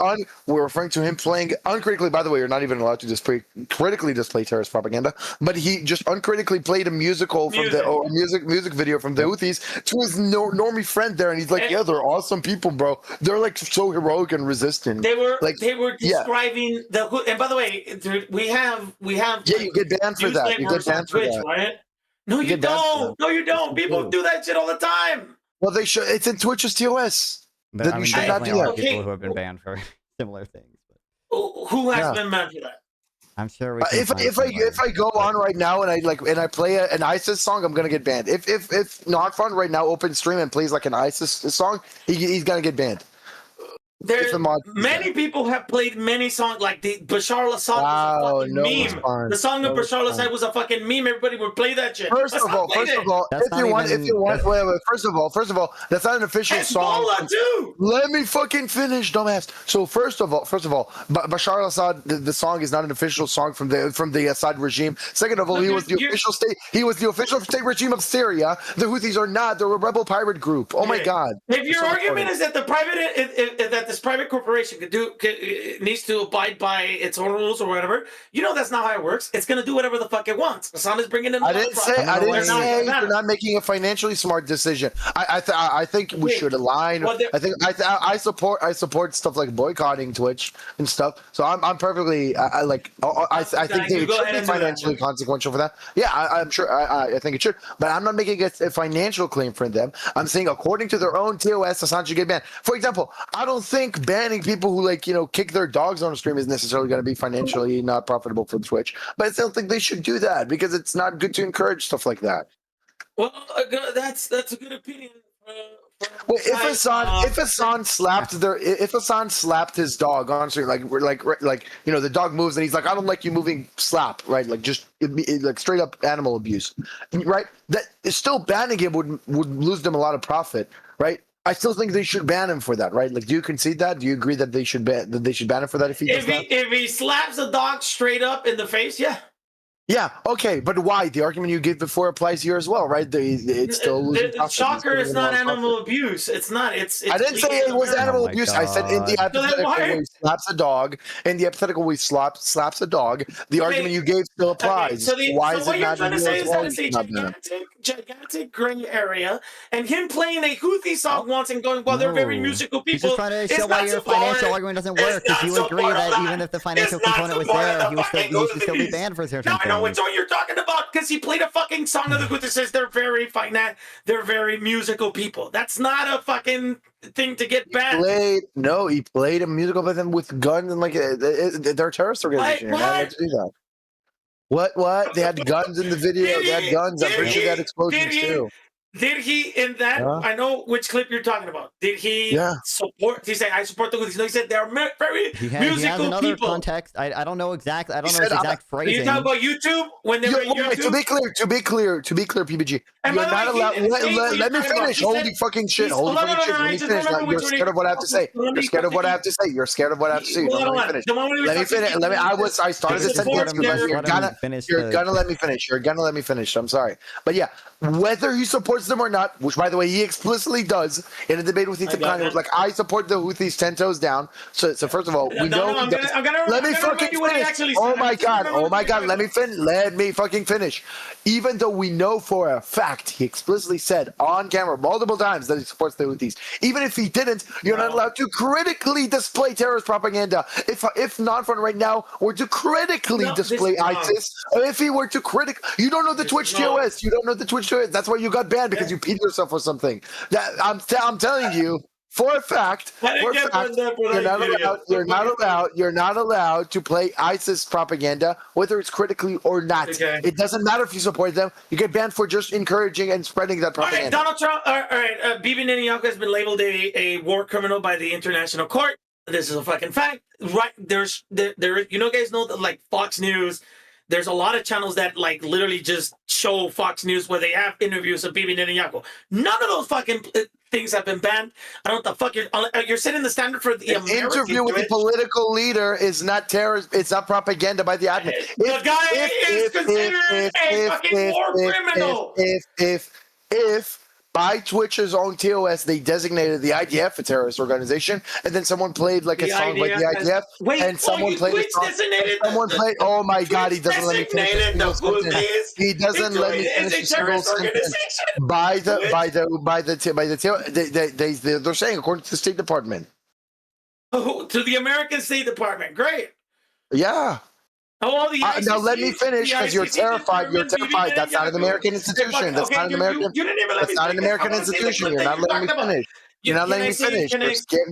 uncritically. By the way, you're not even allowed to critically display terrorist propaganda, but he just uncritically played a music video from the Houthis to his normie friend there, and he's like, "Yeah, they're awesome people, bro. They're like so heroic and resistant."
They were describing the. And by the way. We have.
Yeah, you get banned for that. You get banned for
Twitch,
that.
Right? No, you don't. No, you don't. People do that shit all the time.
Well, they should. It's in Twitch's TOS. You should not do that.
People who have been banned for similar things.
Who has been banned for that?
I'm sure.
If I go on right now and I play an ISIS song, I'm gonna get banned. If Not Fun right now opens stream and plays like an ISIS song, he's gonna get banned.
Many people have played many songs, like the Bashar al-Assad was a fucking meme. The song of Bashar al-Assad was a fucking meme. Everybody would play that shit.
First of all, if you want, first of all, that's not an official song.
Too.
Let me fucking finish, dumbass. So first of all, Bashar al-Assad, the song is not an official song from the Assad regime. Second of all, he was the official state regime of Syria. The Houthis are not. They're a rebel pirate group. Oh my god.
If your argument is that this private corporation needs to abide by its own rules or whatever, that's not how it works. It's going to do whatever the fuck it wants. Hasan is bringing in.
I didn't say you're not making a financially smart decision. I think we should align. I support stuff like boycotting Twitch and stuff. So I'm perfectly I think they should be financially consequential for that. Yeah, I'm sure. I think it should, but I'm not making a financial claim for them. I'm saying according to their own TOS, Hasan should get banned. For example, I don't think think banning people who like kick their dogs on a stream is necessarily going to be financially not profitable for Twitch, but I still think they should do that because it's not good to encourage stuff like that.
Well, that's a good opinion.
Well, if Hasan slapped his dog on stream, like the dog moves and he's like, I don't like you moving, slap, right? Like just like straight up animal abuse, right? That is still banning him would lose them a lot of profit, right? I still think they should ban him for that, right? Like, do you concede that? Do you agree that they should ban him for that if he does that?
If he slaps a dog straight up in the face, yeah.
Yeah, okay, but why? The argument you gave before applies here as well, right? It's still
shocker is not animal abuse. It's not. It's
I didn't say it was animal abuse. I said in the hypothetical where he slaps a dog, in the hypothetical where he slaps a dog, the argument you gave still applies. Why is it not
trying to say is that it's a gigantic gray area, and him playing a Houthi song once and going, well, they're very musical people.
He's just trying to show why your financial argument doesn't work, because you agree that even if the financial component was there, he should still be banned for certain things.
I know it's what you're talking about because he played a fucking song of the Houthis says they're very they're very musical people. That's not a fucking thing to get banned.
He played a musical with them with guns and like they're a terrorist organization. You're not allowed to do that. What? They had guns in the video. They had guns. I'm pretty sure they had explosions too.
Did he in that? I know which clip you're talking about. Did he support? Did he say I support the Houthis? No, he said they're very musical
he has another
people.
Context. I don't know exactly. I don't know his exact phrasing.
You talk about YouTube when they were YouTube?
To be clear, PBG. You're not allowed. Let me finish. Holy fucking shit! Holy fucking shit! Let me finish. You're scared of what I have to say. You're scared of what I have to say. You're scared of what I have to say. Let me finish. Let me finish. I started the sentence. You're gonna let me finish. You're gonna let me finish. I'm sorry, but yeah, whether he supports them or not, which by the way he explicitly does in a debate with Ethan Kanye, was like, I support the Houthis 10 toes down. So first of all, we know he does. Let me fucking finish. Oh my god, let me fucking finish. Even though we know for a fact he explicitly said on camera multiple times that he supports the Houthis, even if he didn't, you're not allowed to critically display terrorist propaganda. If non-front right now were to critically display ISIS, if he were to you don't know the Twitch TOS. You don't know the Twitch TOS. That's why you got banned, because you peed yourself or something. That I'm telling you for a fact. You're not allowed to play ISIS propaganda, whether it's critically or not. Okay. It doesn't matter if you support them. You get banned for just encouraging and spreading that propaganda.
All right, Donald Trump. All right, Bibi Netanyahu has been labeled a war criminal by the International Court. This is a fucking fact. Right? There. You guys know that like Fox News. There's a lot of channels that like literally just show Fox News where they have interviews of Bibi Netanyahu. None of those fucking things have been banned. I don't know what the fuck you're setting the standard for the American
interview with a political leader is not terrorist. It's not propaganda by the admin.
The guy is considered a fucking war criminal.
If by Twitch's own TOS, they designated the IDF a terrorist organization, and then someone played like a song by the IDF, and someone played a song. Someone played. Oh my god, he doesn't let me finish a single sentence. He doesn't let me finish a single sentence. By the they're saying according to the State Department.
Oh, to the American State Department. Great.
Yeah. Now let me finish, because you're terrified. You're terrified. That's not an American institution. That's not an American. That's not an American institution. You're not letting me finish. You're not letting me finish.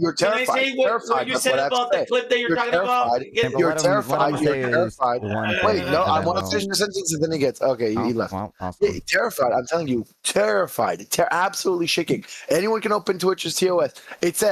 You're terrified.
What you said about the clip that you're talking about?
You're terrified. You're terrified. Wait, no, I want to finish the sentence, and then he gets okay. He left. Terrified. I'm telling you, terrified. Absolutely shaking. Anyone can open Twitch's TOS.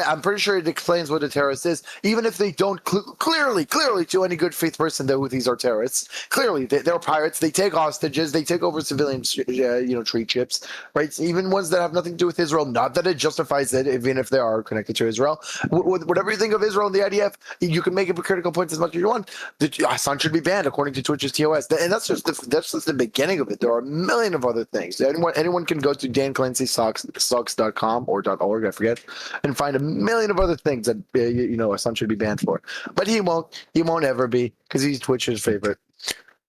I'm pretty sure it explains what a terrorist is, even if they don't clearly to any good faith person. The Houthis are terrorists. Clearly, they're pirates. They take hostages. They take over civilian, tree chips. Right. Even ones that have nothing to do with Israel. Not that it justifies it. Even if they are connected to Israel, whatever you think of Israel and the IDF, you can make it critical points as much as you want. Hasan should be banned according to Twitch's TOS, and that's just the beginning of it. There are a million of other things. Anyone can go to danclancysucks.com or .org, I forget, and find a million of other things that Hasan should be banned for. But he won't. He won't ever be, because he's Twitch's favorite.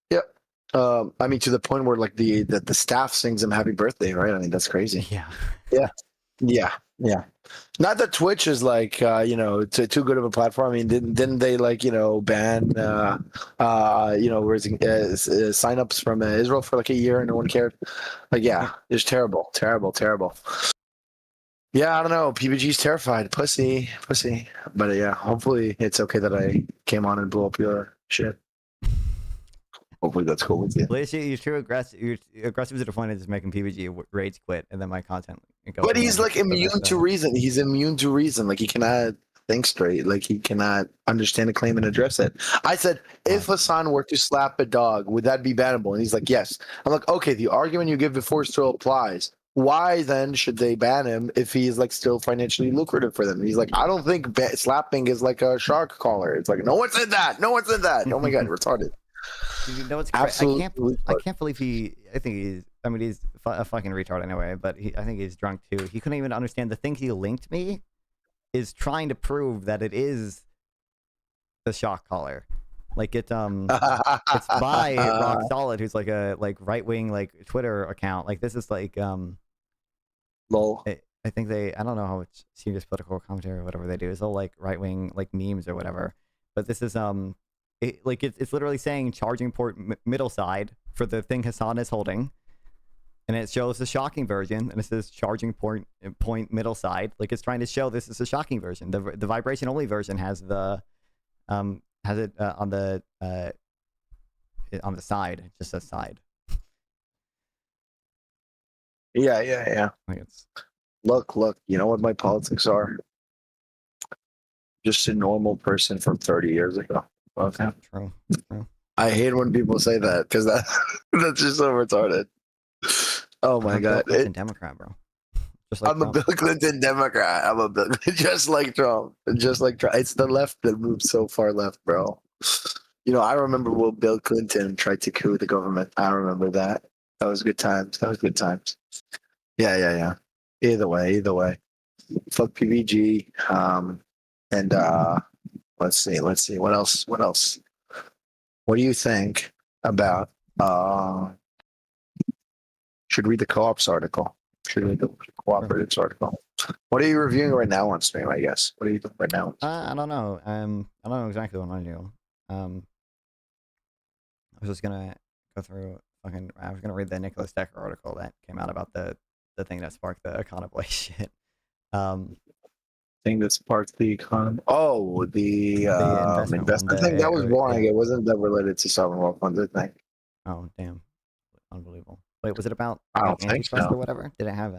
Yep. I mean, to the point where like the staff sings him happy birthday, right? I mean, that's crazy. Yeah. Not that Twitch is like too good of a platform. I mean, didn't they like ban signups from Israel for like a year and no one cared? Like, yeah, it's terrible. Yeah, I don't know. PBG's terrified. Pussy. But yeah, hopefully it's okay that I came on and blew up your shit. Hopefully that's cool with you.
You're too aggressive. You're aggressive to the point of just making PBG rage quit, and then my content.
But he's like immune to reason. He's immune to reason. Like he cannot think straight. Like he cannot understand a claim and address it. I said, if Hasan were to slap a dog, would that be bannable? And he's like, yes. I'm like, okay, the argument you give before still applies. Why then should they ban him if he's like still financially lucrative for them? And he's like, I don't think slapping is like a shark collar. It's like, no one said that. No one said that. Oh my god, retarded.
You know what's
absolutely?
I can't believe he. I think he's. I mean, he's a fucking retard anyway. But I think he's drunk too. He couldn't even understand the thing he linked me is trying to prove that it is the shock collar. Like it's by Rock Solid, who's like a right wing Twitter account. Like this is like
lol.
I think I don't know how it's serious political commentary or whatever they do. It's all like right wing memes or whatever. But this is it's literally saying charging port middle side for the thing Hasan is holding, and it shows the shocking version, and it says charging point middle side. Like it's trying to show this is a shocking version. The vibration only version has the on the side. It just says side.
Yeah.
Like it's
look. You know what my politics are? Just a normal person from 30 years ago. Okay.
True.
I hate when people say that because that's just so retarded. Oh my god!
Bill Clinton Democrat, bro. Just like
I'm a Bill Clinton Democrat. I'm a Bill, just like Trump. Just like Trump. It's the left that moves so far left, bro. You know, I remember when Bill Clinton tried to coup the government. I remember that. That was good times. Yeah. Either way. Fuck PVG. And let's see. What else? What do you think about should read the co-ops article? Should read the cooperatives article. What are you reviewing right now on stream, I guess? What are you doing right now?
I don't know. I don't know exactly what I'm doing. I was just gonna go through I was gonna read the Nicholas Decker article that came out about the thing that sparked the Econ Boy shit.
Thing that sparked the economy. Oh, the investment thing. That was boring.
Yeah.
It wasn't that related to sovereign wealth funds, I think.
Oh damn, unbelievable. Wait, was it about
I don't think
antitrust
so.
or whatever? Did it have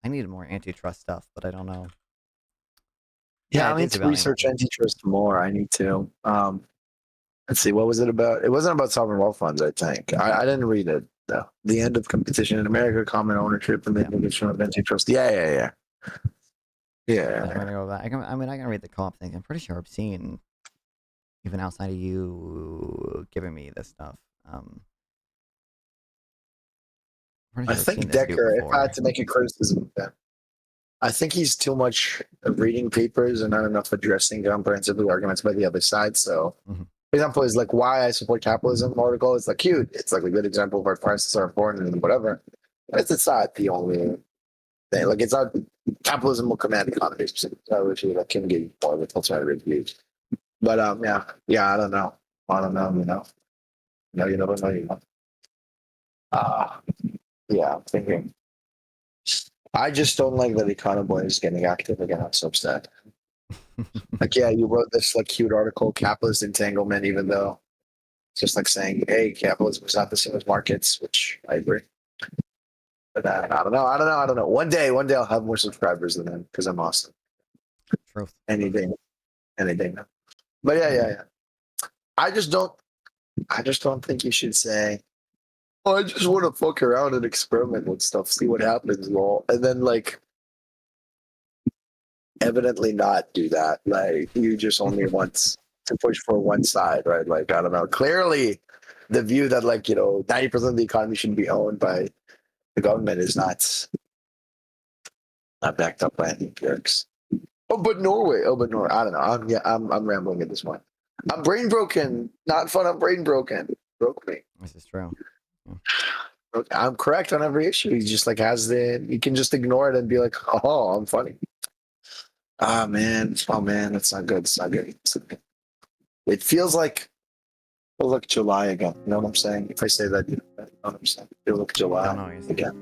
I needed more antitrust stuff, but I don't know.
Yeah,
it
I need
is
to
about
research antitrust more. I need to. Let's see. What was it about? It wasn't about sovereign wealth funds, I think. I didn't read it though. The end of competition in America, common ownership, and the negation of antitrust. Yeah.
I'm gonna go with that. I can read the co-op thing. I'm pretty sure I've seen, even outside of you giving me this stuff.
I think Decker, if I had to make a criticism of that, I think he's too much reading papers and not enough addressing comprehensively arguments by the other side. So, for example, is like why I support capitalism article. It's like cute. It's like a good example of why prices are important and whatever. But it's not the only thing. Like it's not capitalism will command economies. So which is like can give more of a alternative views. But yeah, I don't know. You know. No, you never know. You know. Yeah, I'm thinking. I just don't like that Econoboy is getting active again on Substack. Like, yeah, you wrote this like cute article, capitalist entanglement, even though it's just like saying, hey, capitalism is not the same as markets, which I agree. But I don't know. One day I'll have more subscribers than him because I'm awesome.
Truth.
Any day now. But yeah. I just don't think you should say, oh, I just want to fuck around and experiment with stuff, see what happens, lol. And then like evidently not do that. Like you just only want to push for one side, right? Like, I don't know. Clearly the view that 90% of the economy should be owned by the government is not backed up by any empirics. Oh, but Norway. I don't know. I'm rambling at this point. I'm brain broken. Not fun. I'm brain broken. Broke me.
This is true.
I'm correct on every issue. He just you can just ignore it and be like, oh, I'm funny. Oh man, that's not good. It feels like July again. You know what I'm saying? If I say that, you know what I'm saying? It feels like July again.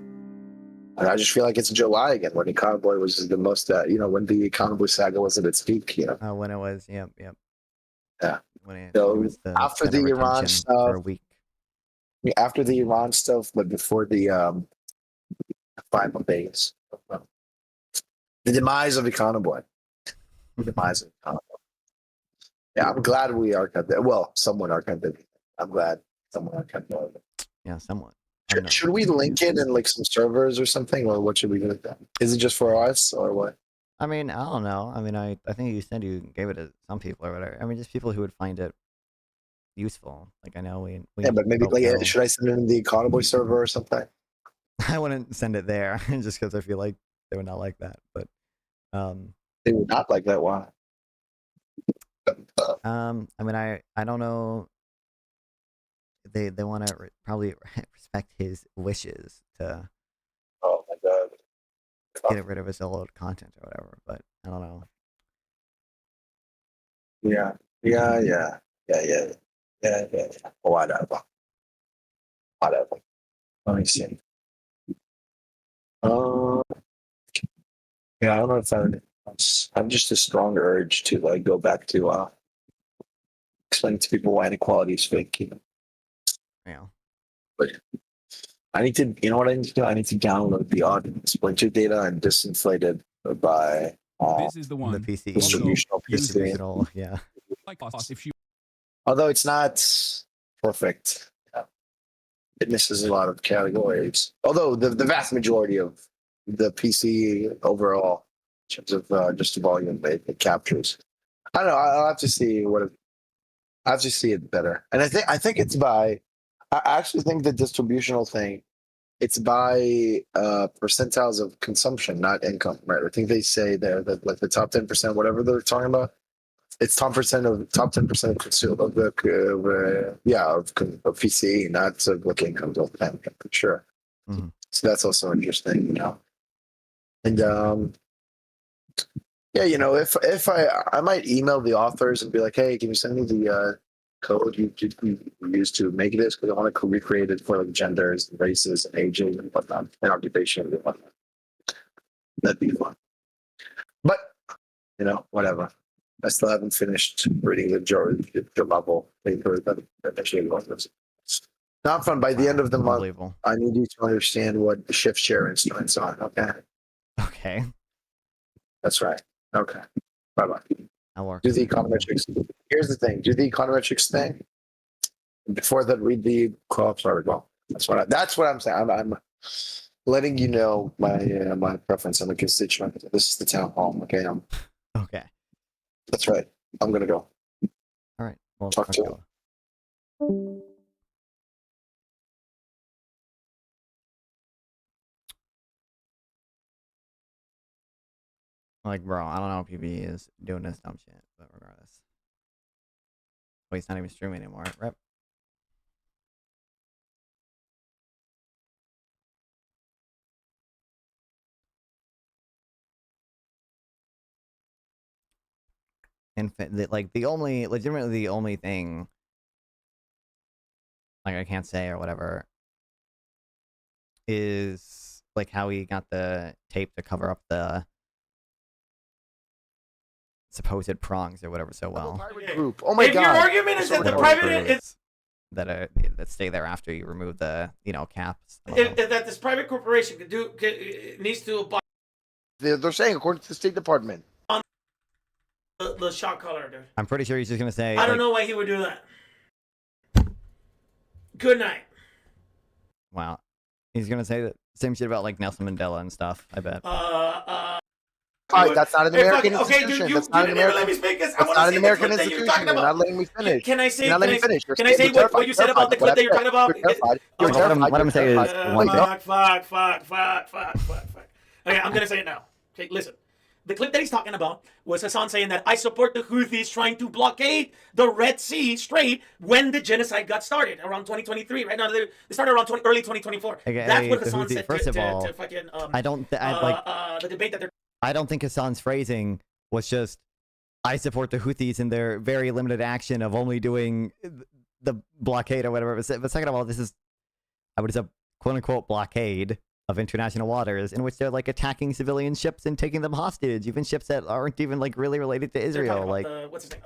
And I just feel like it's July again when Econo Boy was the most, when the Econo Boy saga was at its peak,
when it was, yep.
Yeah.
When it
So
was the
after
center
the
of
Iran
attention
stuff,
for a week.
after the Iran stuff, but before the final days, the demise of Econo Boy. The demise of Econo Boy. Yeah, I'm glad we archived it. Well, someone archived it. I'm glad someone archived it.
Yeah, someone.
Should we link it in like some servers or something, or what should we do with that? Is it just for us or what?
I mean, I don't know. I mean, I think you said you gave it to some people or whatever. I mean, just people who would find it useful. Like I know we
Yeah, but maybe
both
like,
know.
should I send it in the Econo Boy server or something?
I wouldn't send it there just because I feel like they would not like that. But
they would not like that. Why?
I mean, I don't know. They want to probably respect his wishes to.
Oh my god.
Get rid of his old content or whatever, but I don't know.
Yeah. Whatever. Let me see. Yeah, I don't know if I'm just a strong urge to like go back to explain to people why inequality is fake.
Yeah.
But I need to, what I need to do? I need to download the audience splinter data and disinflated by
This is the one.
The PCE.
Distributional,
yeah.
Like us, if you
Although it's not perfect. It misses a lot of categories. Although the vast majority of the PC overall, in terms of just the volume it captures. I don't know. I'll have to see I have to see it better. And I think it's by. I actually think the distributional thing, it's by percentiles of consumption, not income, right? I think they say there that like the top 10%, whatever they're talking about, it's top 10% of consume of the of PCE, not of like income for sure.
Mm-hmm.
So that's also interesting, And if I might email the authors and be like, hey, can you send me the code you used to make this, because I want to recreate it for like genders and races and ages and whatnot and occupation and whatnot. That'd be fun. But whatever. I still haven't finished reading the level paper that initially was. Not fun. By the end of the month, I need you to understand what the shift share instruments are. Okay.
Okay.
That's right. Okay. Bye bye.
I'll work.
Do the econometrics. Here's the thing. Do the econometrics thing. Before that, read the co-op article. That's what I'm saying. I'm letting you know my preference. I'm a constituent. This is the town hall. Okay.
Okay.
That's right. I'm gonna go.
All right. Well,
talk to you.
Like, bro, I don't know if PB is doing this dumb shit, but regardless. Wait, it's not even streaming anymore. Rep. Like legitimately the only thing, like I can't say or whatever, is like how he got the tape to cover up the supposed prongs or whatever so well.
Group. Oh my god!
Your argument is that the private is
that stay there after you remove the caps.
If that this private corporation needs to abide.
They're saying according to the State Department.
The shot caller, dude.
I'm pretty sure he's just gonna say.
I don't know why he would do that. Good night.
Wow, he's gonna say the same shit about like Nelson Mandela and stuff. I bet.
That's not an American institution.
Okay,
that's not an American.
Let me speak.
That's not an American institution. You're not letting me finish.
Can I say?
You're not letting me finish.
Can I say what you said about the clip that you're talking about?
You're terrified.
What I'm saying is
fuck. Okay, I'm gonna say it now. Okay, listen. The clip that he's talking about was Hasan saying that I support the Houthis trying to blockade the Red Sea Strait when the genocide got started around 2023. Right now, they started around early 2024.
Okay,
that's what Hasan said
first of all,
to fucking
I don't
the debate that they're.
I don't think Hasan's phrasing was just I support the Houthis in their very limited action of only doing the blockade or whatever. But second of all, this is I would say quote unquote blockade of international waters in which they're like attacking civilian ships and taking them hostage, even ships that aren't even like really related to Israel. Like,
what's his name?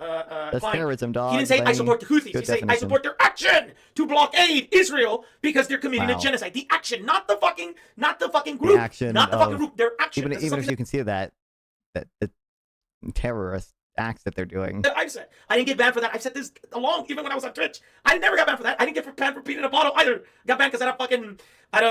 that's
Klein.
terrorism, dog.
He didn't say I support the Houthis. He said I support their action to blockade Israel because they're committing a genocide. The action, not the fucking group,
the action
not the fucking group. Their action.
Even if you consider that the terrorist acts that they're doing.
I've said I didn't get banned for that. I've said this along, even when I was on Twitch. I never got banned for that. I didn't get banned for peeing in a bottle either. Got banned because I had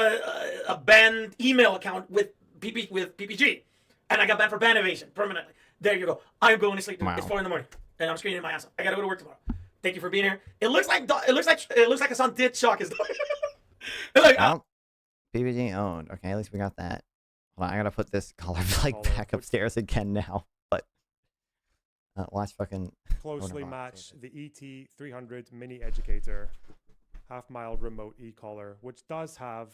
a banned email account with PPG, and I got banned for ban evasion permanently. There you go. I'm going to sleep. Wow. It's 4 a.m. and I'm screaming my ass off. I gotta go to work tomorrow. Thank you for being here. It looks like Hasan did shock his dog.
PPG owned. Okay, at least we got that. Hold on, I gotta put this collar like back upstairs again now. But watch fucking
closely match the ET300 mini educator half-mile remote e-collar, which does have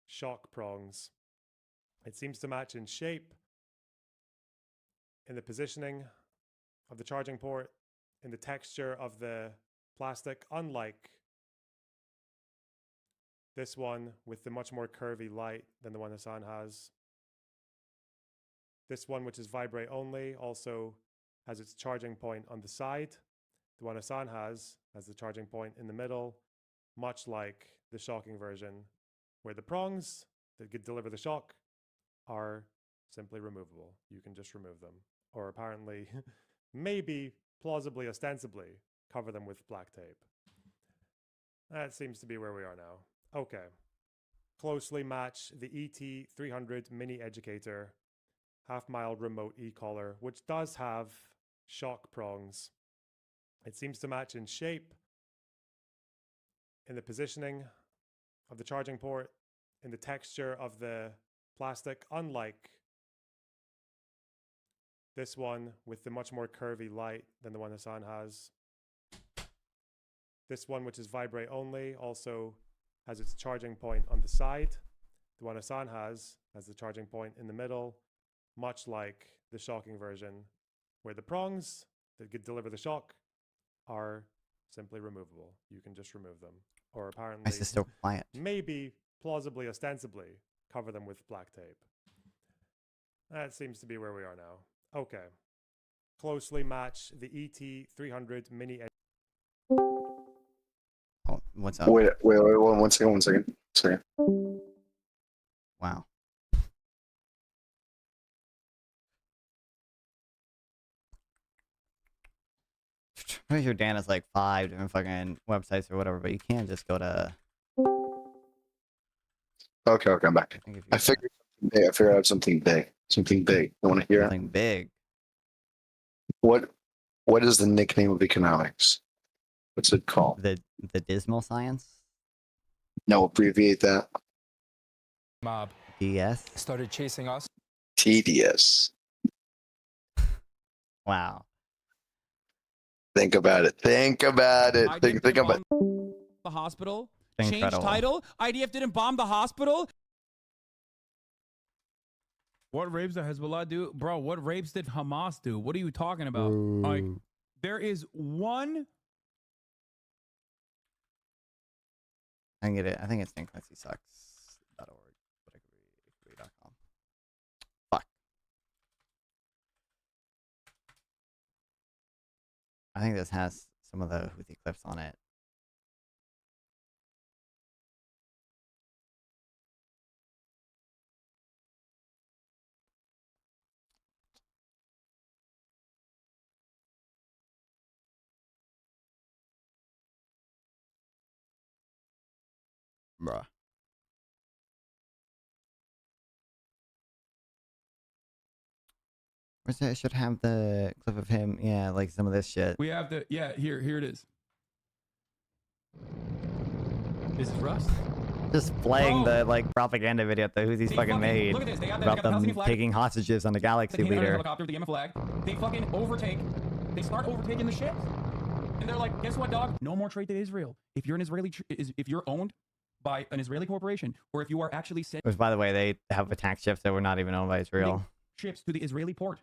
shock prongs. It seems to match in shape, in the positioning of the charging port, in the texture of the plastic, unlike this one with the much more curvy light than the one Hasan has. This one, which is vibrate only, also has its charging point on the side. The one Hasan has the charging point in the middle, much like the shocking version, where the prongs that could deliver the shock are simply removable. You can just remove them. Or apparently, maybe, plausibly, ostensibly, cover them with black tape. That seems to be where we are now. Okay. Closely match the ET300 mini educator half-mile remote e-collar, which does have shock prongs. It seems to match in shape, in the positioning of the charging port, in the texture of the plastic, unlike this one with the much more curvy light than the one Hasan has. This one, which is vibrate only, also has its charging point on the side. The one Hasan has the charging point in the middle, much like the shocking version, where the prongs that could deliver the shock are simply removable. You can just remove them. Or apparently,
this is so quiet.
Maybe, plausibly, ostensibly, cover them with black tape. That seems to be where we are now. Okay. Closely match the ET300 mini.
Oh, what's up?
Wait, one second.
Wow. Pretty sure Dan has like 5 different fucking websites or whatever, but you can't just go to.
Okay, I'm back. I figured out something big. Something big. You want to hear?
Something big.
What is the nickname of economics? What's it called?
The dismal science?
No, abbreviate that.
Mob.
DS?
Started chasing us.
TDS.
Wow.
Think about it. Think about it. Think about
the hospital.
Incredible.
Change title. IDF didn't bomb the hospital. What rapes did Hezbollah do? Bro, what rapes did Hamas do? What are you talking about? Like, there is one.
I can get it. I think it's thinkclancysucks.org. Agree.com. Fuck. I think this has some of the Houthi clips on it. Bruh. Where's that? I should have the clip of him. Yeah, like some of this shit.
We have the here it is. This is Rust.
Just playing the like propaganda video that the Houthis fucking made
look at this. They got
about
the
them
Palestinian flag.
taking hostages on the Galaxy
The
Leader.
helicopter with the Yemen flag. They fucking overtake. They start overtaking the ships, and they're like, "Guess what, dog? No more trade to Israel. If you're an Israeli, if you're owned by an Israeli corporation, or if you are actually sent."
Which, by the way, they have attacked ships that were not even owned by Israel.
Ships to the Israeli port.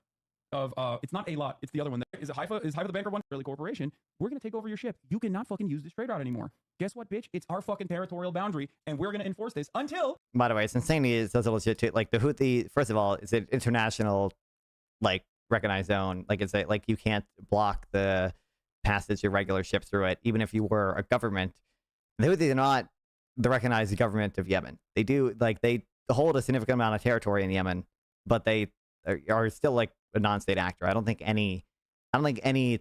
of it's not a lot, it's the other one. Is it Haifa? Is Haifa the banker one? Israeli corporation. We're gonna take over your ship. You cannot fucking use this trade route anymore. Guess what, bitch? It's our fucking territorial boundary, and we're gonna enforce this until.
By the way, it's insane. It does a little shit too. Like the Houthi. First of all, it's an international, like recognized zone. Like it's like you can't block the passage of regular ships through it, even if you were a government. The Houthis are not the recognized government of Yemen. They do they hold a significant amount of territory in Yemen, but they are still like a non-state actor. I don't think any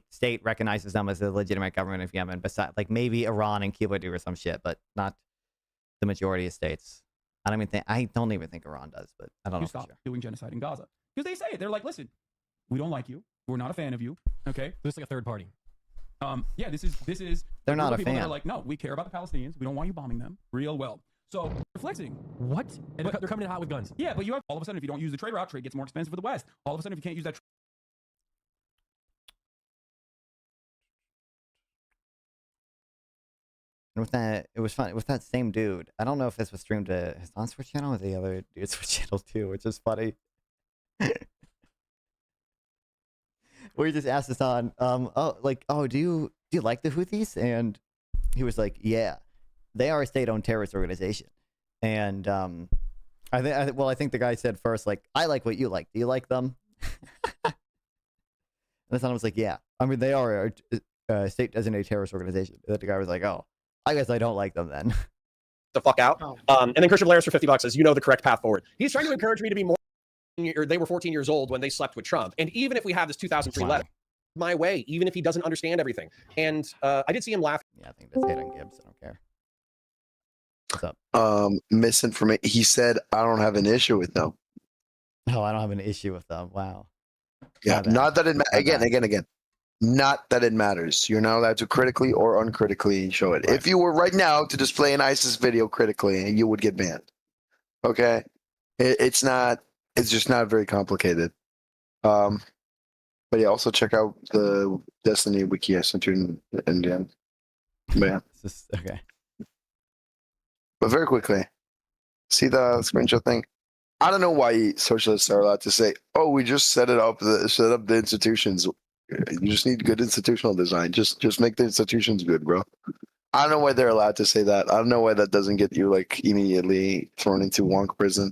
state recognizes them as a legitimate government of Yemen, besides like maybe Iran and Cuba do or some shit, but not the majority of states. I don't even think Iran does, but I don't know.
Stop doing genocide in Gaza because they say it. They're like, listen, we don't like you. We're not a fan of you. Okay,
this is like a third party.
Yeah, this is.
They're not a
people
fan.
That are like, no, we care about the Palestinians. We don't want you bombing them real well. So they're flexing.
What? And they're coming in hot with guns.
Yeah, but you have all of a sudden, if you don't use the trade route, trade gets more expensive for the West. All of a sudden, if you can't use that.
And with that, it was fun. With that same dude, I don't know if this was streamed to his on-Switch channel or the other dude's Switch channel too, which is funny. We just asked Hasan, do you like the Houthis? And he was like, yeah, they are a state-owned terrorist organization. And I think the guy said first, like, I like what you like. Do you like them? And Hasan was like, yeah. I mean, they are a state-designated terrorist organization. And the guy was like, oh, I guess I don't like them then.
The fuck out. And then Christian Blair's for $50 says, you know the correct path forward. He's trying to encourage me to be more. They were 14 years old when they slept with Trump. And even if we have this 2003 letter, my way, even if he doesn't understand everything. And I did see him laugh.
Yeah, I think that's hate on Gibbs. I don't care. What's up?
Misinformation. He said, I don't have an issue with them.
No, I don't have an issue with them. Wow.
Yeah, not that it again. Not that it matters. You're not allowed to critically or uncritically show it. Right. If you were right now to display an ISIS video critically, you would get banned. Okay, it's just not very complicated. But yeah, also check out the Destiny wiki I sent you in the end. But yeah.
Okay.
But very quickly, see the screenshot thing? I don't know why socialists are allowed to say, "Oh, we just set up the institutions." You just need good institutional design. Just make the institutions good, bro. I don't know why they're allowed to say that. I don't know why that doesn't get you like immediately thrown into wonk prison.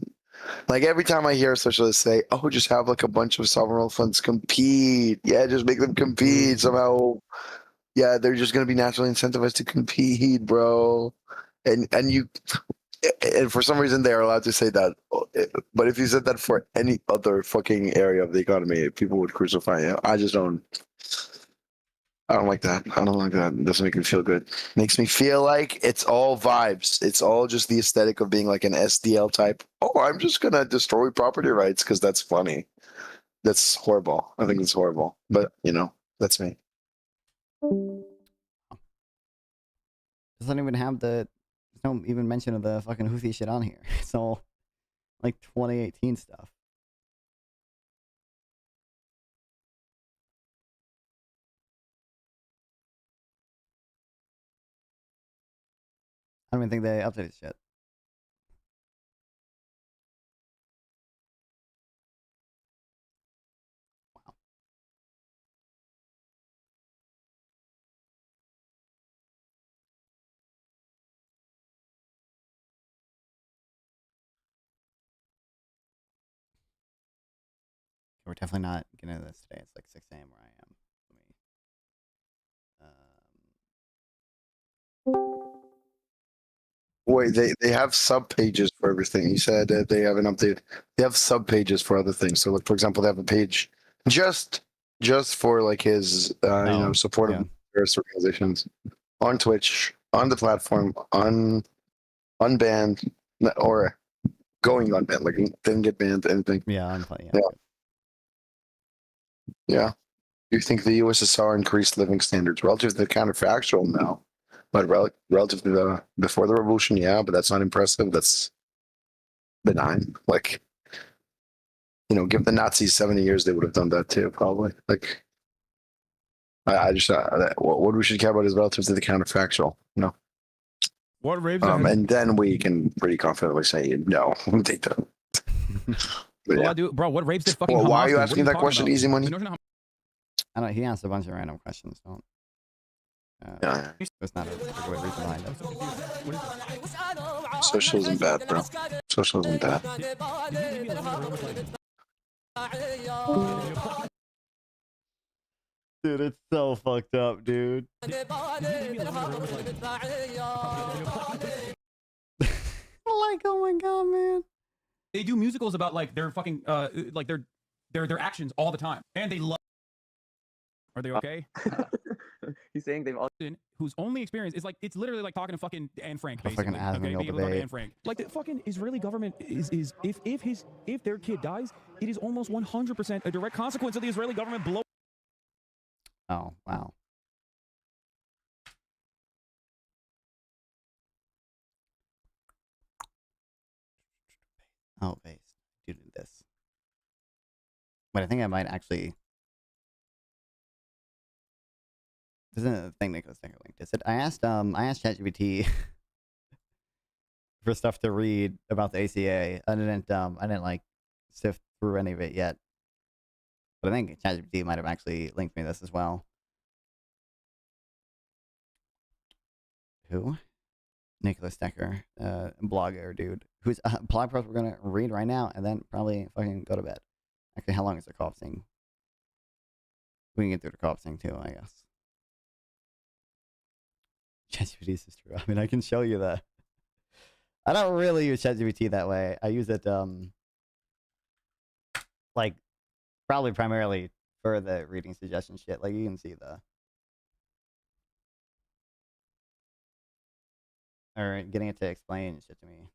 Like every time I hear a socialist say, "Oh, just have like a bunch of sovereign wealth funds compete." Yeah, just make them compete somehow. Yeah, they're just gonna be naturally incentivized to compete, bro. And for some reason they are allowed to say that. But if you said that for any other fucking area of the economy, people would crucify you. I don't like that. I don't like that. It doesn't make me feel good. Makes me feel like it's all vibes. It's all just the aesthetic of being like an SDL type. Oh, I'm just gonna destroy property rights because that's funny. That's horrible. I think it's horrible. But that's me.
Doesn't even have there's no even mention of the fucking Houthi shit on here. It's all like 2018 stuff. I don't even think they updated shit. Wow. We're definitely not getting into this today. It's like 6 a.m. where I am.
Wait, they have sub pages for everything. He said that they haven't updated. They have sub pages for other things. So, like for example, they have a page just for like his support of various organizations on Twitch, on the platform, unbanned or going unbanned. Like didn't get banned, anything.
Yeah,
Yeah. Do you think the USSR increased living standards relative to the counterfactual? No. But relative to before the revolution, yeah, but that's not impressive. That's benign. Like, give the Nazis 70 years, they would have done that too, probably. Like, I just what we should care about is relative to the counterfactual.
What rapes?
And then we can pretty confidently say no. Take that.
Well, dude, bro, what rapes did fucking
Well,
Hamas
why are
do?
you
What
asking that
talking
question,
about?
Easy Money?
The notion of
I don't. He asked a bunch of random questions. Don't. There's not a particular reason behind it.
Socialism bad, bro. Socialism bad.
Dude, it's so fucked up, dude. Like, oh my god, man.
they do musicals about like their fucking like their actions all the time, and they love. Are they okay?
He's saying they've all.
Whose only experience is like it's literally like talking to fucking Anne Frank,
A fucking
basically.
Anne
Okay,
Frank
being able to talk to
debate.
Anne Frank. Like the fucking Israeli government is if their kid dies, it is almost 100% a direct consequence of the Israeli government blow.
Oh wow. Oh, base. Dude, this. But I think I might actually. This isn't a thing that goes second link. Is it? I asked ChatGPT for stuff to read about the ACA. I didn't like sift through any of it yet. But I think ChatGPT might have actually linked me this as well. Who? Nicholas Decker, blogger dude, who's a blog post we're gonna read right now, and then probably fucking go to bed. Actually, how long is the co-op thing? We can get through the co-op thing too, I guess. ChatGPT is true. I mean, I can show you that. I don't really use ChatGPT that way. I use it, like, probably primarily for the reading suggestion shit. Like, you can see the. Or getting it to explain shit to me.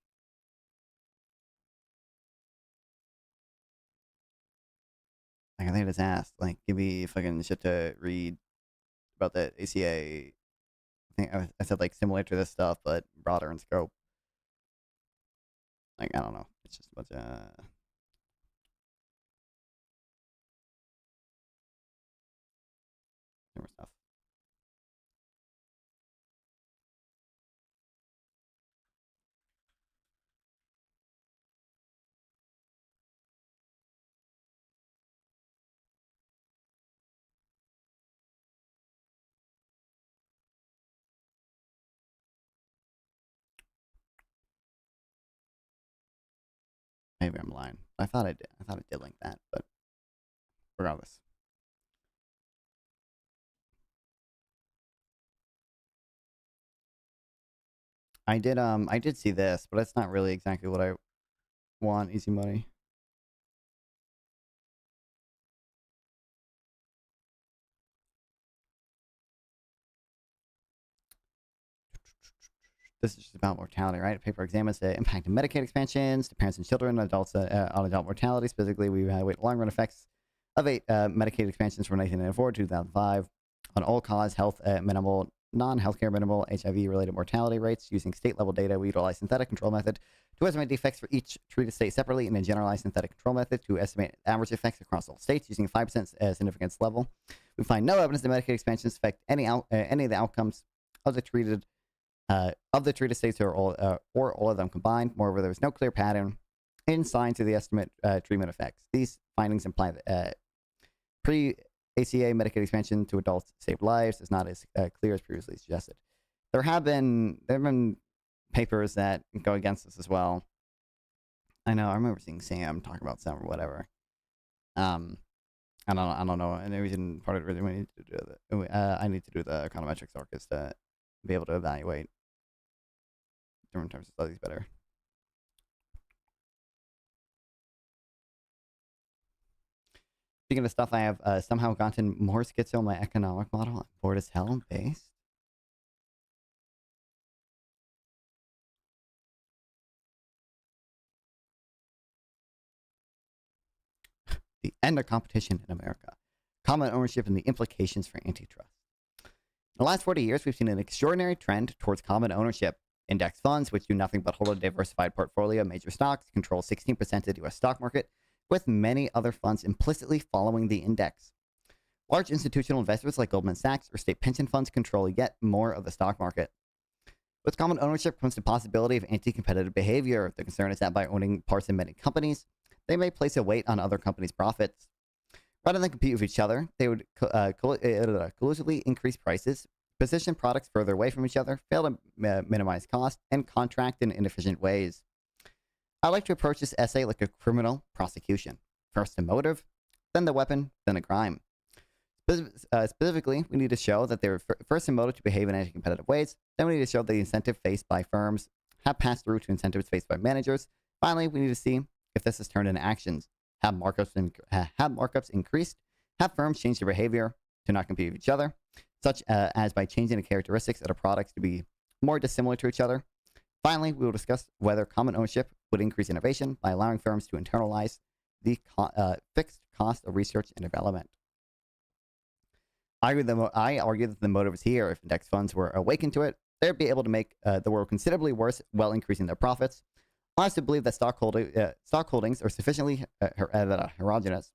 Like, I think I just asked, like, give me fucking shit to read about the ACA. I think I said, like, similar to this stuff, but broader in scope. Like, I don't know. It's just a bunch of. More stuff. Maybe I'm lying. I thought I did. I thought I did link that, but regardless. I did see this, but that's not really exactly what I want, Easy Money. This is just about mortality, right? A paper examines the impact of Medicaid expansions to parents and children, adults on adult mortality. Specifically, we evaluate long-run effects of Medicaid expansions from 1994 to 2005 on all-cause health, minimal, non-healthcare minimal HIV-related mortality rates. Using state-level data, we utilize synthetic control method to estimate the effects for each treated state separately, and a generalized synthetic control method to estimate average effects across all states using a 5% significance level. We find no evidence that Medicaid expansions affect any of the outcomes of the treated states or all of them combined. Moreover, there was no clear pattern in signs of the estimate treatment effects. These findings imply that pre-ACA Medicaid expansion to adults saved lives is not as clear as previously suggested. There have been papers that go against this as well. I know. I remember seeing Sam talk about some or whatever. I don't know. And the reason part of the reason we need to do I need to do the econometrics arc is to be able to evaluate different types of studies better. Speaking of stuff, I have somehow gotten more schizo in my economic model. I'm bored as hell based. The end of competition in America. Common ownership and the implications for antitrust. In the last 40 years, we've seen an extraordinary trend towards common ownership. Index funds, which do nothing but hold a diversified portfolio of major stocks, control 16% of the U.S. stock market, with many other funds implicitly following the index. Large institutional investors like Goldman Sachs or state pension funds control yet more of the stock market. With common ownership comes the possibility of anti-competitive behavior. The concern is that by owning parts in many companies, they may place a weight on other companies' profits. Rather than compete with each other, they would collusively increase prices, position products further away from each other, fail to minimize cost, and contract in inefficient ways. I like to approach this essay like a criminal prosecution. First the motive, then the weapon, then the crime. Specifically, we need to show that they were first in motive to behave in anti-competitive ways. Then we need to show that the incentive faced by firms have passed through to incentives faced by managers. Finally, we need to see if this has turned into actions. Have markups increased? Have firms changed their behavior to not compete with each other, such as by changing the characteristics of the products to be more dissimilar to each other? Finally, we will discuss whether common ownership would increase innovation by allowing firms to internalize the fixed cost of research and development. I argue that the motive is here. If index funds were awakened to it, they'd be able to make the world considerably worse while increasing their profits. I also believe that stock holdings are sufficiently heterogeneous,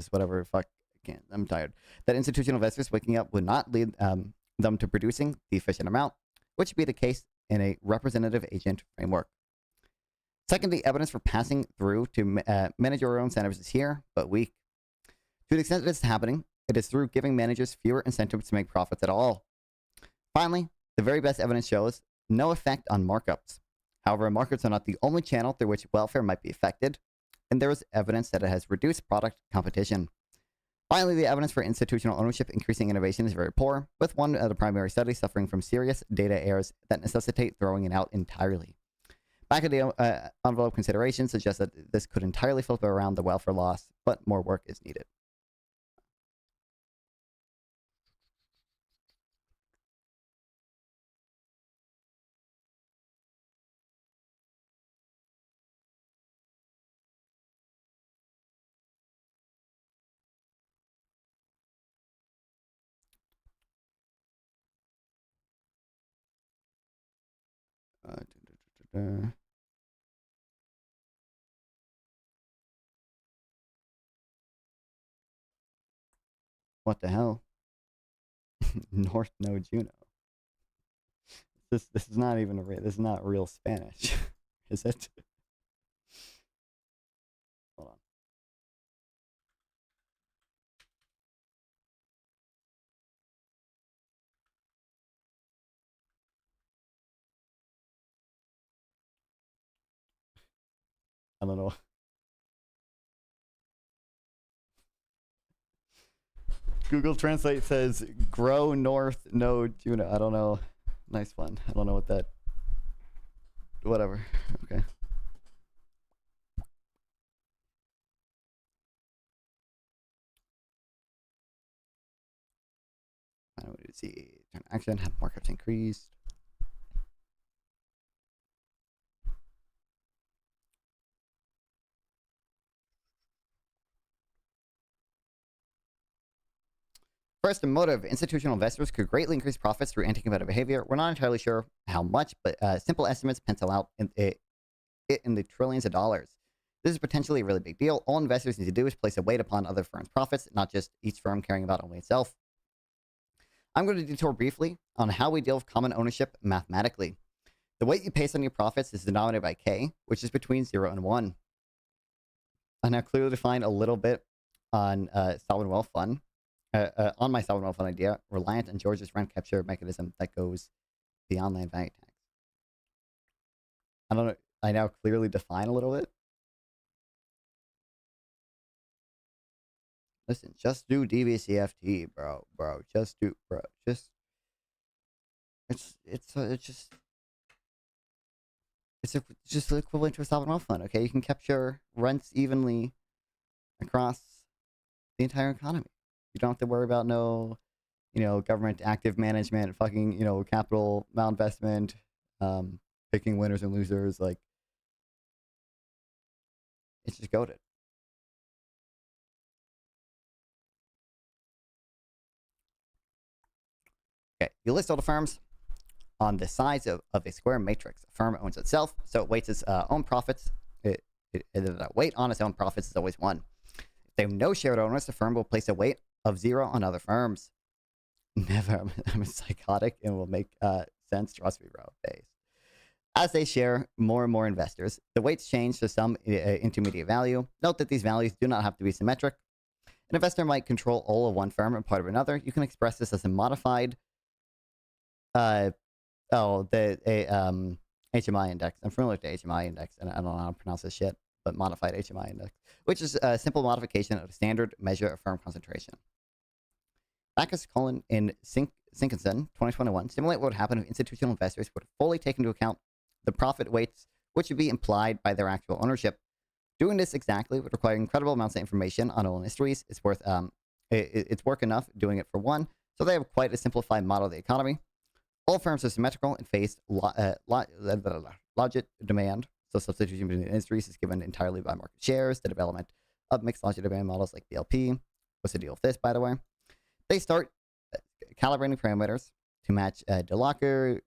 whatever, fuck, I can't, I'm tired, that institutional investors waking up would not lead them to producing the efficient amount, which would be the case in a representative agent framework. Second, the evidence for passing through to managerial incentives is here, but weak. To the extent that it's happening, it is through giving managers fewer incentives to make profits at all. Finally, the very best evidence shows no effect on markups. However, markups are not the only channel through which welfare might be affected, and there is evidence that it has reduced product competition. Finally, the evidence for institutional ownership increasing innovation is very poor, with one of the primary studies suffering from serious data errors that necessitate throwing it out entirely. Back of the envelope considerations suggest that this could entirely flip around the welfare loss, but more work is needed. What the hell? North Node Juno. This is not even this is not real Spanish, is it? Hold on. I don't know. Google Translate says grow north node Juno. I don't know. Nice one. I don't know what that. Whatever. Okay. I don't see. Turn action. Have markups increased. First, the motive. Institutional investors could greatly increase profits through anti-competitive behavior. We're not entirely sure how much, but simple estimates pencil out in the trillions of dollars. This is potentially a really big deal. All investors need to do is place a weight upon other firms' profits, not just each firm caring about only itself. I'm going to detour briefly on how we deal with common ownership mathematically. The weight you place on your profits is denominated by K, which is between 0 and 1. I now clearly define a little bit on sovereign wealth fund. On my sovereign wealth fund idea, reliant on Georgia's rent capture mechanism that goes beyond land value tax. I don't know. I now clearly define a little bit. Listen, just do DBCFT, bro. Just do, bro. It's just the equivalent to a sovereign wealth fund. Okay, you can capture rents evenly across the entire economy. You don't have to worry about no, government active management, fucking, capital malinvestment, picking winners and losers. Like, it's just goated. Okay, you list all the firms on the sides of a square matrix. A firm owns itself, so it weights its own profits. The weight on its own profits is always 1. If they have no shared owners, the firm will place a weight of 0 on other firms. Never. I'm psychotic and will make sense. Trust me, bro. Base. As they share more and more investors, the weights change to some intermediate value. Note that these values do not have to be symmetric. An investor might control all of one firm and part of another. You can express this as a modified, HMI index. I'm familiar with the HMI index, and I don't know how to pronounce this shit, but modified HMI index, which is a simple modification of a standard measure of firm concentration. Backus Colin in Sinkinson, 2021, simulate what would happen if institutional investors would fully take into account the profit weights, which would be implied by their actual ownership. Doing this exactly would require incredible amounts of information on all industries. It's work enough doing it for one, so they have quite a simplified model of the economy. All firms are symmetrical and face logic demand, so substitution between industries is given entirely by market shares. The development of mixed logic demand models like BLP. What's the deal with this, by the way? They start calibrating parameters to match DeLocker,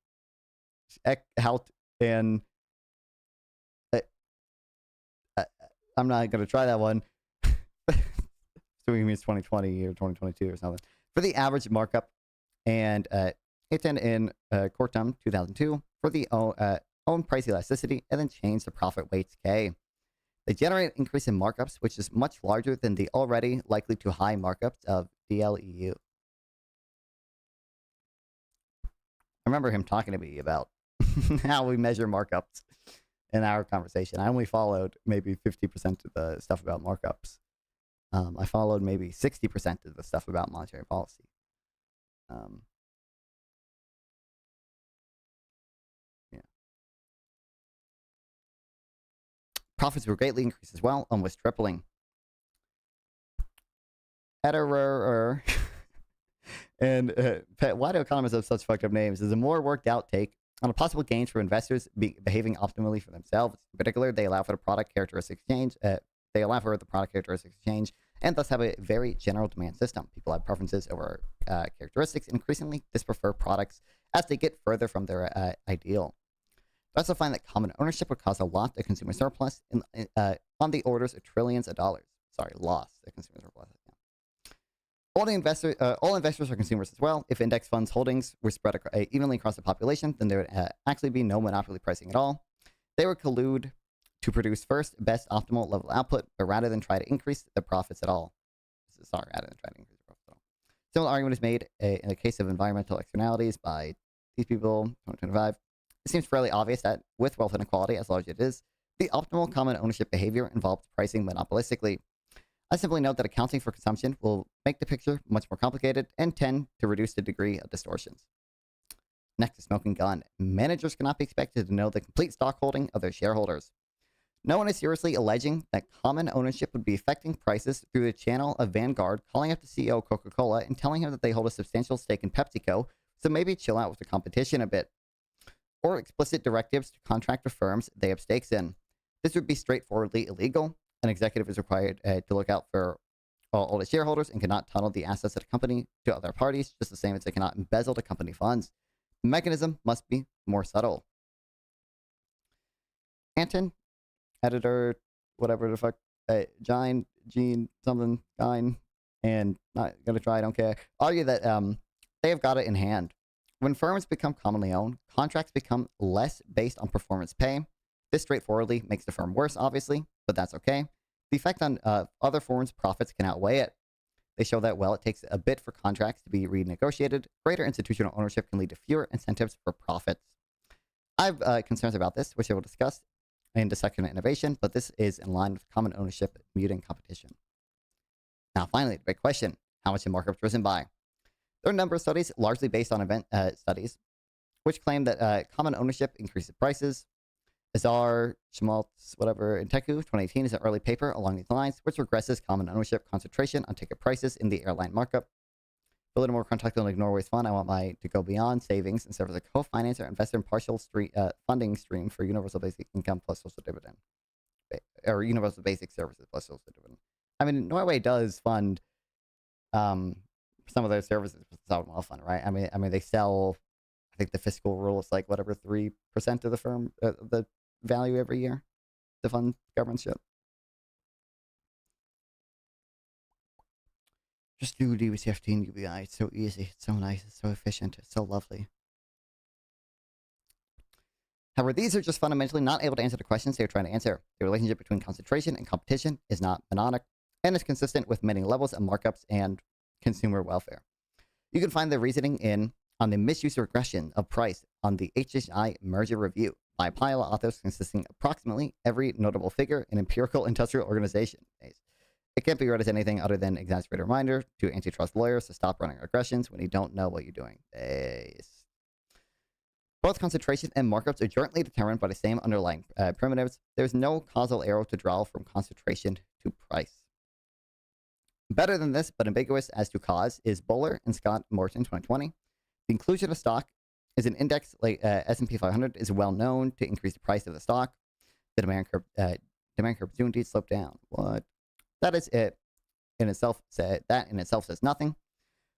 Eckhout, and I'm not going to try that one. Assuming it's 2020 or 2022 or something. For the average markup, and Econ in Cortum 2002 for the own price elasticity, and then change the profit weights K. They generate an increase in markups, which is much larger than the already likely to high markups of DLEU. I remember him talking to me about how we measure markups in our conversation. I only followed maybe 50% of the stuff about markups. I followed maybe 60% of the stuff about monetary policy. Yeah. Profits were greatly increased as well, almost tripling. Ederer and why do economists have such fucked up names? Is a more worked out take on a possible gains for investors behaving optimally for themselves. In particular, they allow for the product characteristics change. They allow for the product characteristics change, and thus have a very general demand system. People have preferences over characteristics, and increasingly disprefer products as they get further from their ideal. I also find that common ownership would cause a lot of consumer surplus on the orders of trillions of dollars. Sorry, loss of consumer surplus. All investors are consumers as well. If index funds holdings were spread evenly across the population, then there would actually be no monopoly pricing at all. They would collude to produce first best optimal level output, but rather than try to increase the profits at all. Rather than try to increase the profits at all. Similar argument is made in the case of environmental externalities by these people, 2025. It seems fairly obvious that with wealth inequality, as large as it is, the optimal common ownership behavior involves pricing monopolistically. I simply note that accounting for consumption will make the picture much more complicated and tend to reduce the degree of distortions. Next is smoking gun. Managers cannot be expected to know the complete stock holding of their shareholders. No one is seriously alleging that common ownership would be affecting prices through the channel of Vanguard calling up the CEO of Coca-Cola and telling him that they hold a substantial stake in PepsiCo, so maybe chill out with the competition a bit. Or explicit directives to contractor firms they have stakes in. This would be straightforwardly illegal. An executive is required to look out for all the shareholders and cannot tunnel the assets of the company to other parties, just the same as they cannot embezzle the company funds. The mechanism must be more subtle. Anton, editor, whatever the fuck, Gene, something, Gine, and not gonna try, I don't care, argue that they have got it in hand. When firms become commonly owned, contracts become less based on performance pay. This straightforwardly makes the firm worse, obviously, but that's okay. The effect on other firms' profits can outweigh it. They show that, well, it takes a bit for contracts to be renegotiated. Greater institutional ownership can lead to fewer incentives for profits. I have concerns about this, which I will discuss in the section of innovation, but this is in line with common ownership muting competition. Now, finally, the big question, how much have markups risen by? There are a number of studies, largely based on event studies, which claim that common ownership increases prices. Azar, Schmaltz, whatever, in Teku 2018 is an early paper along these lines, which regresses common ownership concentration on ticket prices in the airline markup. Build a more contractual like Norway's fund. I want my to go beyond savings and serve as a co-finance or investor in partial funding stream for universal basic income plus social dividend. Or universal basic services plus social dividend. I mean, Norway does fund some of their services with the sovereign wealth fund, right? I mean, they sell, I think the fiscal rule is like whatever 3% of the firm, the value every year to fund government shit. Just do DBCFT and UBI. It's so easy. It's so nice. It's so efficient. It's so lovely. However, these are just fundamentally not able to answer the questions they're trying to answer. The relationship between concentration and competition is not mononic and is consistent with many levels of markups and consumer welfare. You can find the reasoning on the misuse regression of price on the HHI merger review by a pile of authors consisting of approximately every notable figure in empirical industrial organization. It can't be read as anything other than exaggerated reminder to antitrust lawyers to stop running regressions when you don't know what you're doing. Both concentration and markups are jointly determined by the same underlying primitives. There's no causal arrow to draw from concentration to price. Better than this, but ambiguous as to cause, is Bowler and Scott Morton 2020. The inclusion of stock is an index like S&P 500 is well known to increase the price of the stock. The demand curve do indeed slope down. What? That is it in itself. That in itself says nothing.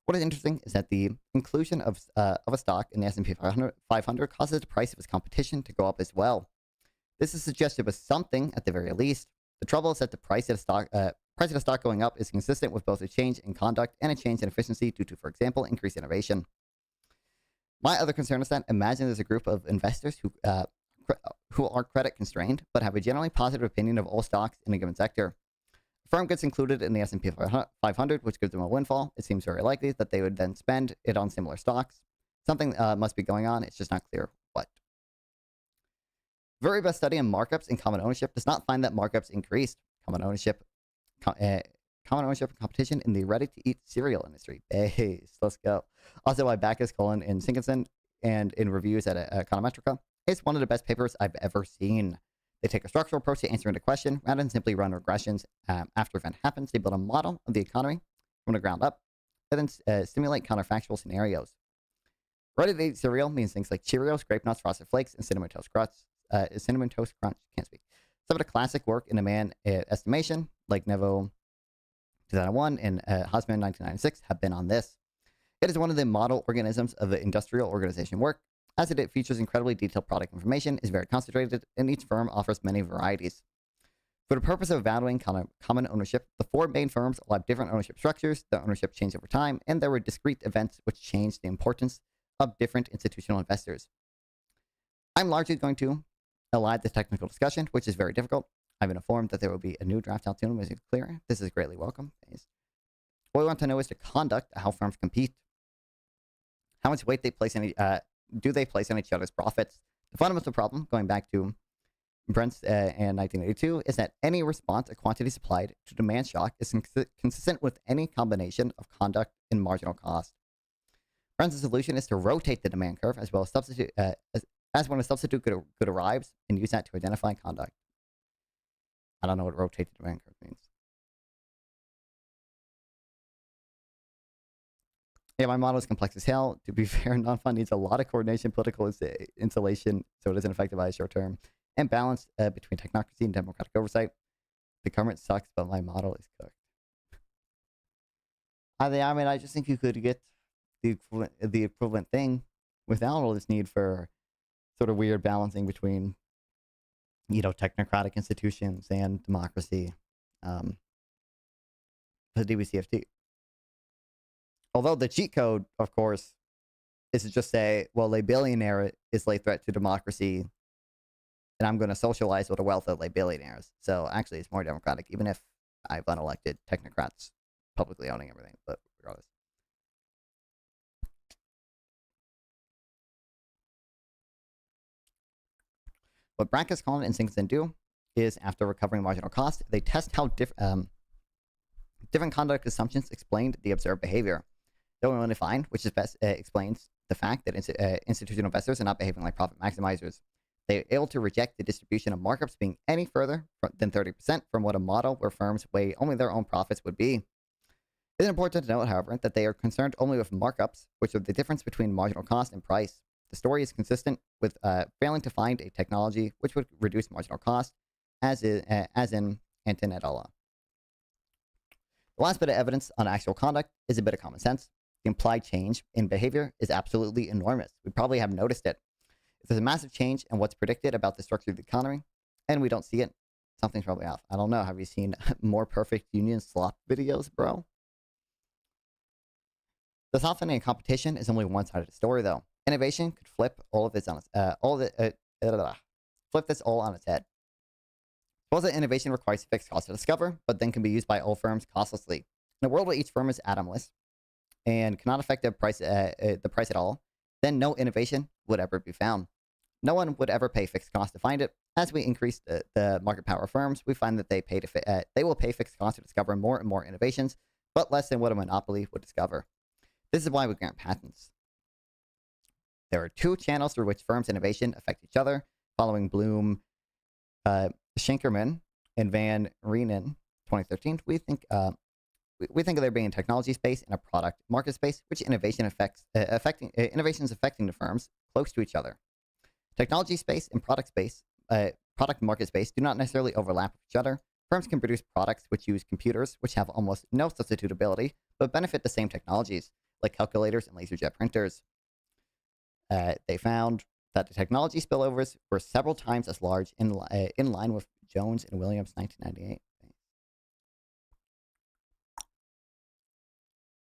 What is interesting is that the inclusion of a stock in the S&P 500 causes the price of its competition to go up as well. This is suggestive of something at the very least. The trouble is that the price of the stock going up is consistent with both a change in conduct and a change in efficiency due to, for example, increased innovation. My other concern is that imagine there's a group of investors who are credit constrained but have a generally positive opinion of all stocks in a given sector. A firm gets included in the S&P 500, which gives them a windfall. It seems very likely that they would then spend it on similar stocks. Something must be going on. It's just not clear what. Very best study on markups and common ownership does not find that markups increased common ownership and competition in the ready-to-eat cereal industry. Base, let's go. Also by Backus, Cullen, and Sinkinson, and in reviews at Econometrica. It's one of the best papers I've ever seen. They take a structural approach to answering the question rather than simply run regressions after event happens. They build a model of the economy from the ground up and then stimulate counterfactual scenarios. Ready-to-eat cereal means things like Cheerios, Grape Nuts, Frosted Flakes, and Cinnamon Toast Crunch. Can't speak. Some of the classic work in demand estimation, like Nevo 2001 and Hasan 1996, have been on this. It is one of the model organisms of the industrial organization work, as it features incredibly detailed product information, is very concentrated, and each firm offers many varieties. For the purpose of evaluating common ownership, the four main firms all have different ownership structures, the ownership changed over time, and there were discrete events which changed the importance of different institutional investors. I'm largely going to elide the technical discussion, which is very difficult. I've been informed that there will be a new draft out soon, which is clear. This is greatly welcome. What we want to know is the conduct of how firms compete. How much weight they place in do they place on each other's profits? The fundamental problem, going back to Brent's in 1982, is that any response to quantity supplied to demand shock is consistent with any combination of conduct and marginal cost. Brent's solution is to rotate the demand curve as well as substitute as when a substitute good arrives and use that to identify conduct. I don't know what rotate the demand curve means. Yeah, my model is complex as hell. To be fair, non-fund needs a lot of coordination, political insulation, so it isn't affected by a short term, and balance between technocracy and democratic oversight. The government sucks, but my model is cooked. I mean, I just think you could get the equivalent thing without all this need for sort of weird balancing between, you know, technocratic institutions and democracy. The DBCFT. Although the cheat code, of course, is to just say, well, a billionaire is a threat to democracy, and I'm going to socialize with the wealth of billionaires. So actually, it's more democratic, even if I have unelected technocrats publicly owning everything. But regardless. What Brackus, Collin, and Sinkinson do is, after recovering marginal cost, they test how different conduct assumptions explained the observed behavior. They only find, which is best explains the fact that institutional investors are not behaving like profit maximizers. They are able to reject the distribution of markups being any further than 30% from what a model where firms weigh only their own profits would be. It is important to note, however, that they are concerned only with markups, which are the difference between marginal cost and price. The story is consistent with failing to find a technology which would reduce marginal cost, as in Anton et al. The last bit of evidence on actual conduct is a bit of common sense. The implied change in behavior is absolutely enormous. We probably have noticed it. If there's a massive change in what's predicted about the structure of the economy, and we don't see it, something's probably off. I don't know. Have you seen more perfect union slop videos, bro? The softening in competition is only one side of the story, though. Innovation could flip all of its flip this all on its head. Suppose that innovation requires fixed costs to discover, but then can be used by all firms costlessly. In a world where each firm is atomless and cannot affect the price at all, then no innovation would ever be found. No one would ever pay fixed costs to find it. As we increase the market power of firms, we find that they will pay fixed costs to discover more and more innovations, but less than what a monopoly would discover. This is why we grant patents. There are two channels through which firms' innovation affect each other, following Bloom, Schinkerman, and Van Reenen, 2013. We think of there being a technology space and a product market space, which innovation innovations affecting the firms close to each other. Technology space and product market space do not necessarily overlap with each other. Firms can produce products which use computers, which have almost no substitutability, but benefit the same technologies, like calculators and laserjet printers. They found that the technology spillovers were several times as large in line with Jones and Williams' 1998.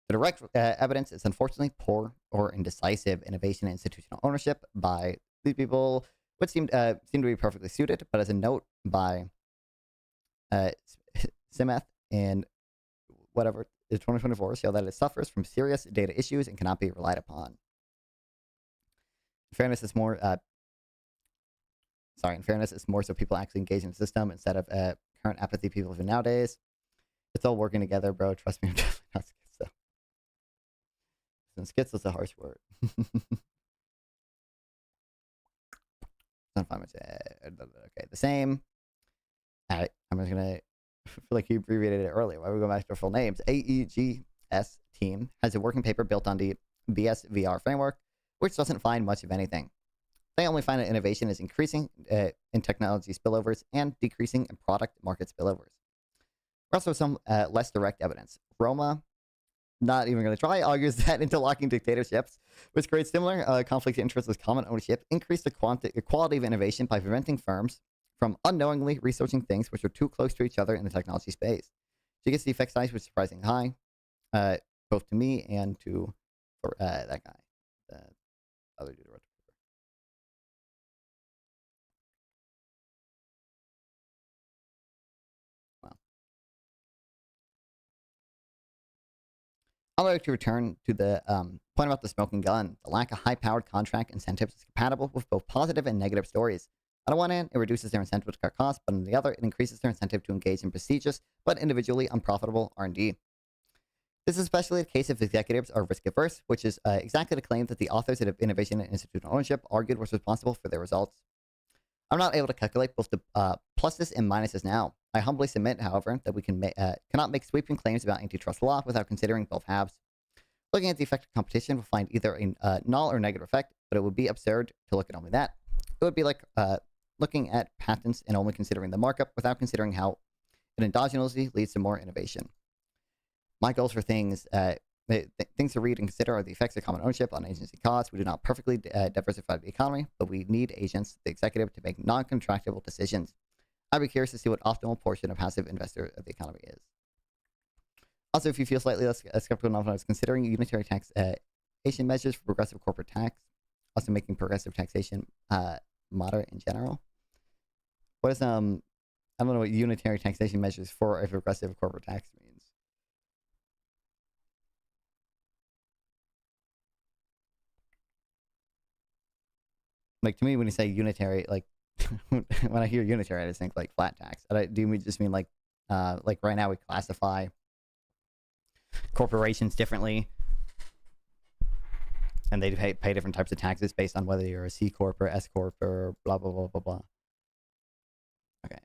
The direct evidence is unfortunately poor or indecisive innovation and institutional ownership by these people, which seem to be perfectly suited, but as a note by Simeth in whatever 2024 show that it suffers from serious data issues and cannot be relied upon. In fairness, it's more so people actually engage in the system instead of current apathy people have nowadays. It's all working together, bro. Trust me, I'm definitely not schizo. And schizo's a harsh word. Okay, the same. All right, I'm just gonna feel like you abbreviated it earlier. Why don't we go back to our full names? AEGS team has a working paper built on the BSVR framework, which doesn't find much of anything. They only find that innovation is increasing in technology spillovers and decreasing in product market spillovers. Also, some less direct evidence. Roma, not even going to try, argues that interlocking dictatorships, which creates similar conflict of interest as common ownership, increase the quality of innovation by preventing firms from unknowingly researching things which are too close to each other in the technology space. She gets the effect size was surprisingly high, both to me and to that guy, the other dude. I'd like to return to the point about the smoking gun. The lack of high-powered contract incentives is compatible with both positive and negative stories. On one hand, it reduces their incentive to cut costs, but on the other, it increases their incentive to engage in prestigious but individually unprofitable R&D. This is especially the case if executives are risk-averse, which is exactly the claim that the authors of Innovation and Institutional Ownership argued was responsible for their results. I'm not able to calculate both the pluses and minuses now. I humbly submit, however, that we cannot make sweeping claims about antitrust law without considering both halves. Looking at the effect of competition, we'll find either a null or negative effect, but it would be absurd to look at only that. It would be like looking at patents and only considering the markup without considering how it endogenously leads to more innovation. My goals for things to read and consider are the effects of common ownership on agency costs. We do not perfectly diversify the economy, but we need agents, the executive, to make non-contractable decisions. I'd be curious to see what optimal portion of passive investor of the economy is. Also, if you feel slightly less skeptical enough, I was considering unitary taxation measures for progressive corporate tax, also making progressive taxation moderate in general. What is I don't know what unitary taxation measures for a progressive corporate tax means. Like, to me, when you say unitary, like, when I hear unitary, I just think, like, flat tax. Do we just mean, like right now we classify corporations differently, and they pay different types of taxes based on whether you're a C Corp or S Corp or blah, blah, blah, blah, blah. Okay,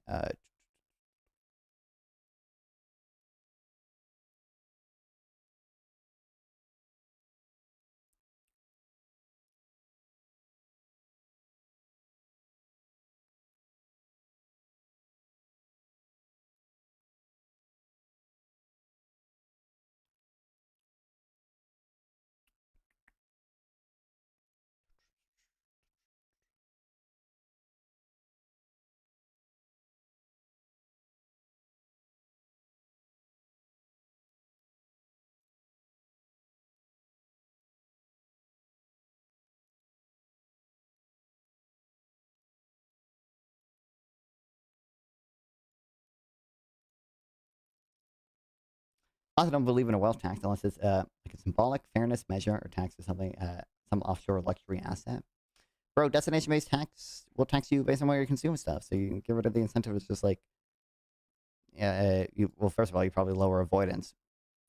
I also don't believe in a wealth tax unless it's like a symbolic fairness measure or tax or something, some offshore luxury asset. Bro, destination-based tax will tax you based on where you consume stuff, so you can get rid of the incentive. It's just like, well, first of all, you probably lower avoidance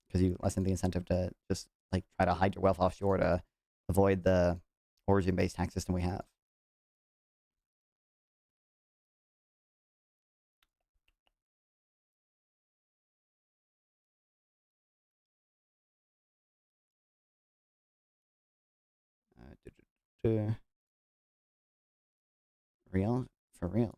because you lessen the incentive to just like try to hide your wealth offshore to avoid the origin-based tax system we have. Real? For real.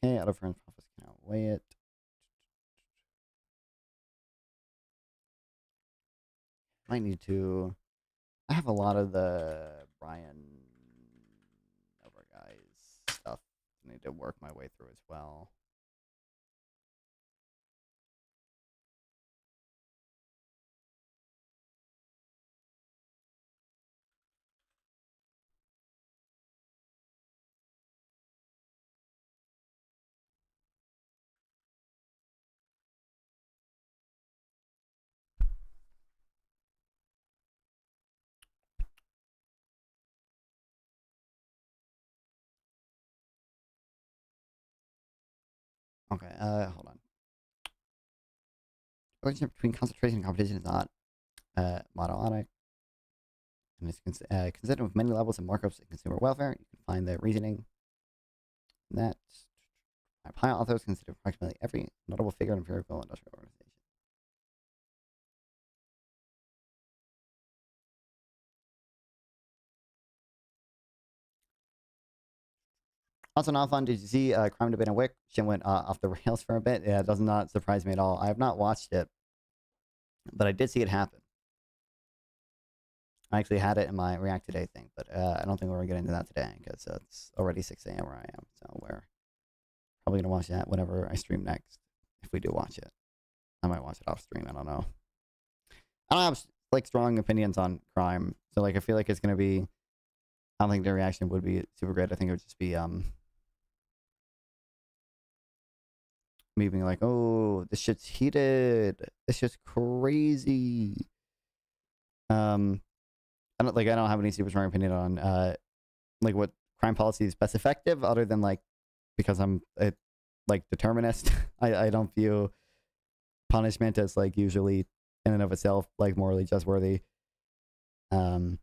Okay, out of friends profits can outweigh it. Might need to. I have a lot of the Brian over guys stuff. I need to work my way through as well. Okay, hold on. The relationship between concentration and competition is not monolithic, and it's considered with many levels of markups in consumer welfare. You can find the reasoning in that. High authors consider approximately every notable figure in empirical industrial organization. Also not fun. Did you see Crime Debate and Wick? Shit went off the rails for a bit. Yeah, it does not surprise me at all. I have not watched it, but I did see it happen. I actually had it in my React Today thing, but I don't think we're going to get into that today because it's already 6 a.m. where I am. So we're probably going to watch that whenever I stream next. If we do watch it, I might watch it off stream. I don't know. I don't have like strong opinions on crime, so like I feel like it's going to be. I don't think the reaction would be super great. I think it would just be me being like, "Oh, this shit's heated. This shit's crazy." I don't have any super strong opinion on like what crime policy is best effective, other than like because I'm a like determinist. I don't view punishment as like usually in and of itself like morally just worthy. And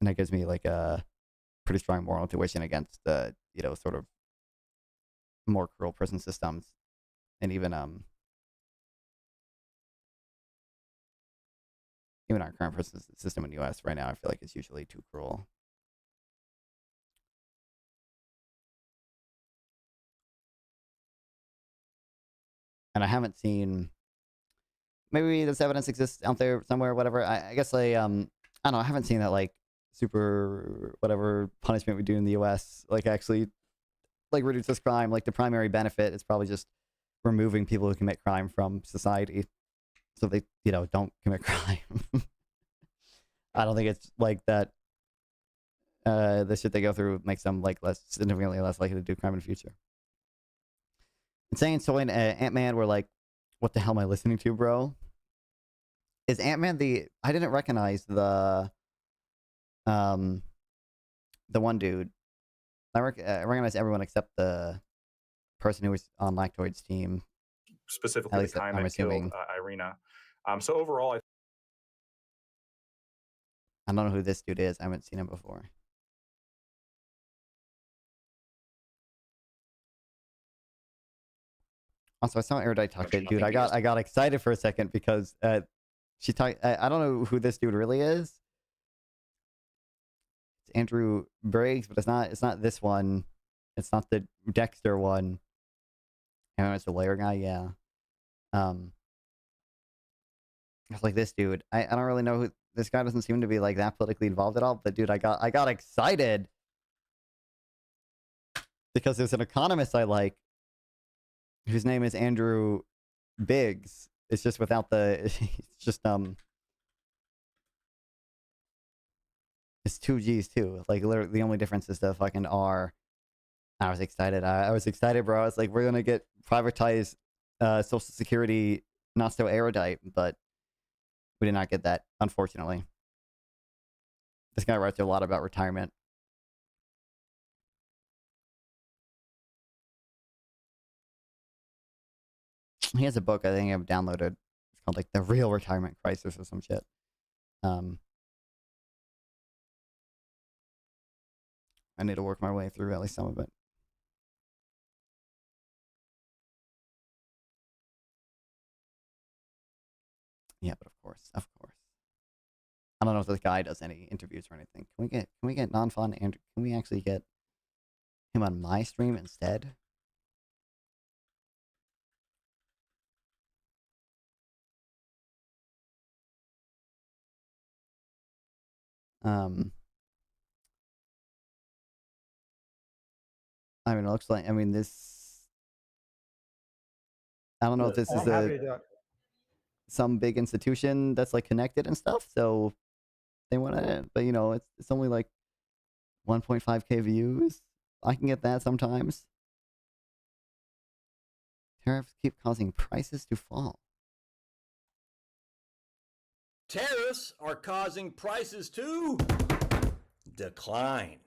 that gives me like a pretty strong moral intuition against the sort of more cruel prison systems, and even our current prison system in the U.S. right now. I feel like it's usually too cruel. And I haven't seen. Maybe this evidence exists out there somewhere. Whatever. I guess I don't know. I haven't seen that like super whatever punishment we do in the U.S. like actually like reduces crime. Like the primary benefit is probably just removing people who commit crime from society, so they don't commit crime. I don't think it's like that. The shit they go through makes them like significantly less likely to do crime in the future. Insane Soy and Ant-Man were like, "What the hell am I listening to, bro?" Is Ant-Man the? I didn't recognize the one dude. I recognize everyone except the person who was on Lactoid's team.
Specifically, the time that killed Irina. So overall,
I don't know who this dude is. I haven't seen him before. Also, I saw Erudite talk shit, dude. I got excited for a second because she talked. I don't know who this dude really is. It's Andrew Briggs, but it's not this one. It's not the Dexter one. And it's the lawyer guy, yeah. It's like this dude. I don't really know who this guy doesn't seem to be like that politically involved at all. But dude, I got excited Because there's an economist I like whose name is Andrew Biggs. It's just without the, it's just, it's 2 G's too. Like, literally, the only difference is the fucking R. I was excited. I was excited, bro. I was like, we're gonna get privatized Social Security, not so erudite, but we did not get that, unfortunately. This guy writes a lot about retirement. He has a book I think I've downloaded. It's called like The Real Retirement Crisis or some shit. I need to work my way through at least some of it. Yeah, but of course. I don't know if this guy does any interviews or anything. Can we get non-fun Andrew? Can we actually get him on my stream instead? I mean, it looks like, I mean, this, I don't know if this is some big institution that's like connected and stuff, so they want to, but you know, it's only like 1.5K views. I can get that sometimes. Tariffs keep causing prices to fall.
Tariffs are causing prices to decline.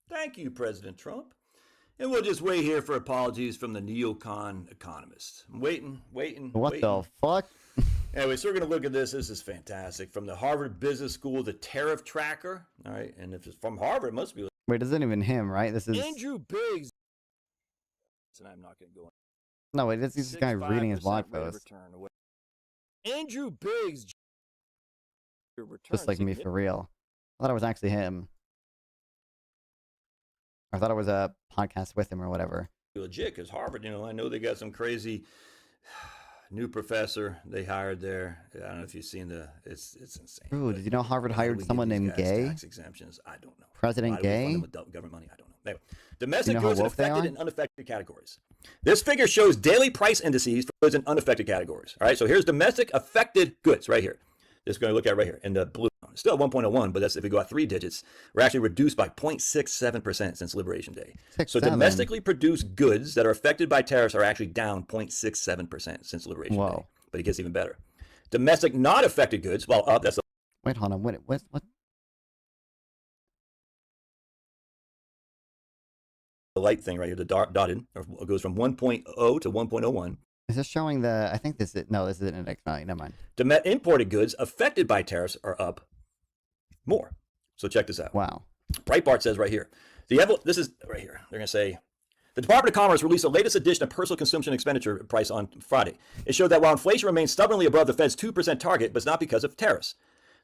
Thank you, President Trump. And we'll just wait here for apologies from the neocon economists. I'm waiting.
What the fuck?
Anyway, so we're going to look at this. This is fantastic. From the Harvard Business School, the tariff tracker. All right. And if it's from Harvard, it must be.
Wait, this isn't even him, right? This is
Andrew Biggs. And I'm not going to go.
No, wait, this is this guy reading his blog post.
Andrew Biggs.
Just like me for real. I thought it was actually him. I thought it was a podcast with him or whatever.
Legit, because Harvard, you know, I know they got some crazy new professor they hired there. I don't know if you've seen it's insane.
Ooh, did you know Harvard hired someone named Gay?
Tax exemptions, I don't know.
President Gay?
Government money, I don't know. Anyway, domestic goods in affected and unaffected categories. This figure shows daily price indices for goods in unaffected categories. All right, so here's domestic affected goods right here. This is going to look at right here in the blue. It's still 1.01, but that's if we go out 3 digits. We're actually reduced by 0.67% since Liberation Day. So domestically produced goods that are affected by tariffs are actually down 0.67% since Liberation Day. But it gets even better. Domestic not affected goods, well, up. That's
wait, hold on. What?
The light thing right here, the dotted, goes from 1.0 to 1.01.
Is this showing the? I think this is this is an index value. Never mind.
Imported goods affected by tariffs are up more. So check this out.
Wow.
Breitbart says right here. This is right here. They're going to say the Department of Commerce released the latest edition of personal consumption expenditure price on Friday. It showed that while inflation remains stubbornly above the Fed's 2% target, but it's not because of tariffs.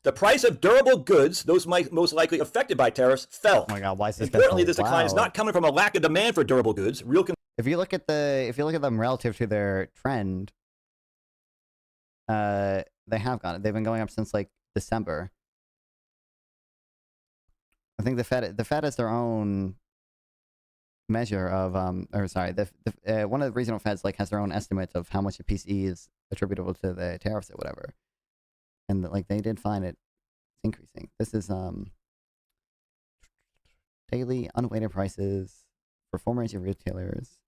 The price of durable goods, those most likely affected by tariffs, fell.
Oh my God! Why is this?
Importantly, this decline is not coming from a lack of demand for durable goods.
If you look at them relative to their trend, they have gone. They've been going up since like December. I think the Fed has their own measure of one of the regional Feds like has their own estimates of how much a PCE is attributable to the tariffs or whatever, and like they did find it increasing. This is daily unweighted prices for four major retailers.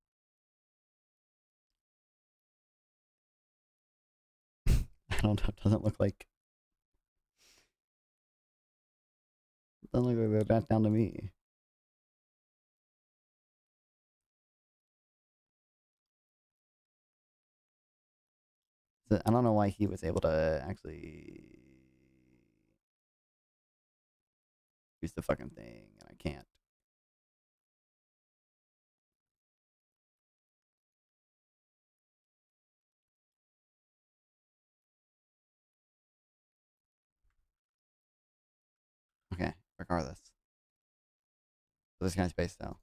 I don't know. It doesn't look like they're that down to me. So I don't know why he was able to actually use the fucking thing, and I can't. Okay, regardless. So this guy's based though.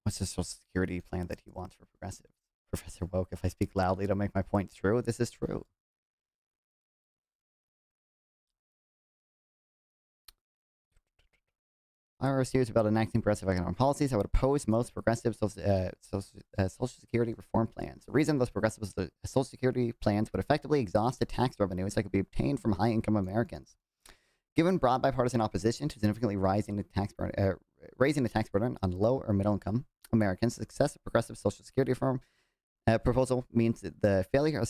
What's the social security plan that he wants for progressives? Professor Woke, if I speak loudly to make my point true, this is true. I was serious about enacting progressive economic policies, I would oppose most progressive Social Security reform plans. The reason those progressive Social Security plans would effectively exhaust the tax revenues that could be obtained from high-income Americans. Given broad bipartisan opposition to significantly raising the tax burden on low or middle-income Americans, the success of progressive Social Security reform proposal means that the failure of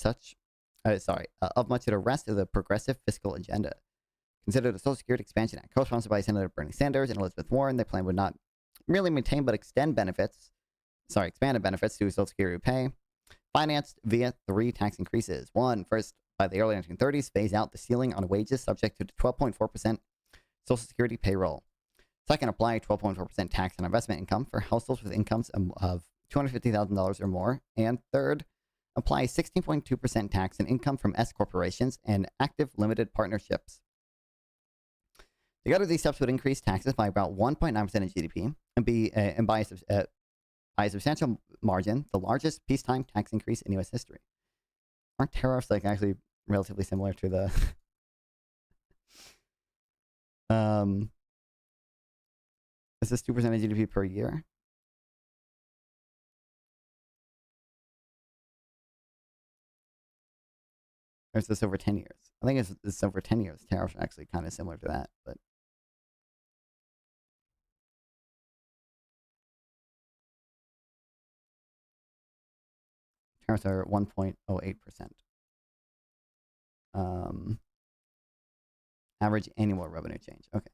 much of the rest of the progressive fiscal agenda. Consider the Social Security Expansion Act, co-sponsored by Senator Bernie Sanders and Elizabeth Warren. The plan would not merely maintain but expanded benefits to Social Security pay, financed via 3 tax increases. First, by the early 1930s, phase out the ceiling on wages subject to the 12.4% Social Security payroll. Second, apply a 12.4% tax on investment income for households with incomes of $250,000 or more. And third, apply a 16.2% tax on income from S corporations and active limited partnerships. Together, these steps would increase taxes by about 1.9% of GDP and by a substantial margin, the largest peacetime tax increase in U.S. history. Aren't tariffs like actually relatively similar to the is this 2% of GDP per year? Or is this over 10 years? I think it's over 10 years. Tariffs are actually kind of similar to that, but tariffs are 1.08%. Average annual revenue change. Okay.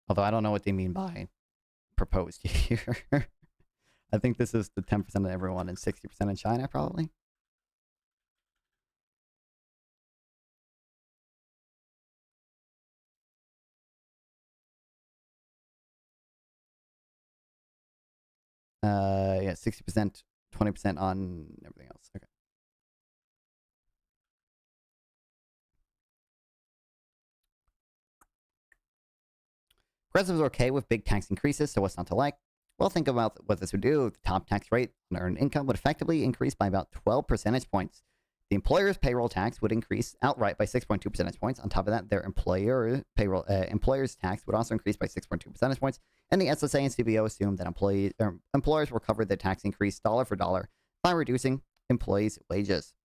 Although I don't know what they mean by proposed here. I think this is the 10% of everyone and 60% in China, probably. Yeah, 60%, 20% on everything else. Okay. Progressives are okay with big tax increases, so what's not to like? Well, think about what this would do. The top tax rate on earned income would effectively increase by about 12 percentage points. The employer's payroll tax would increase outright by 6.2 percentage points. On top of that, their employer's tax would also increase by 6.2 percentage points. And the SSA and CBO assume that employers will cover the tax increase dollar for dollar by reducing employees' wages.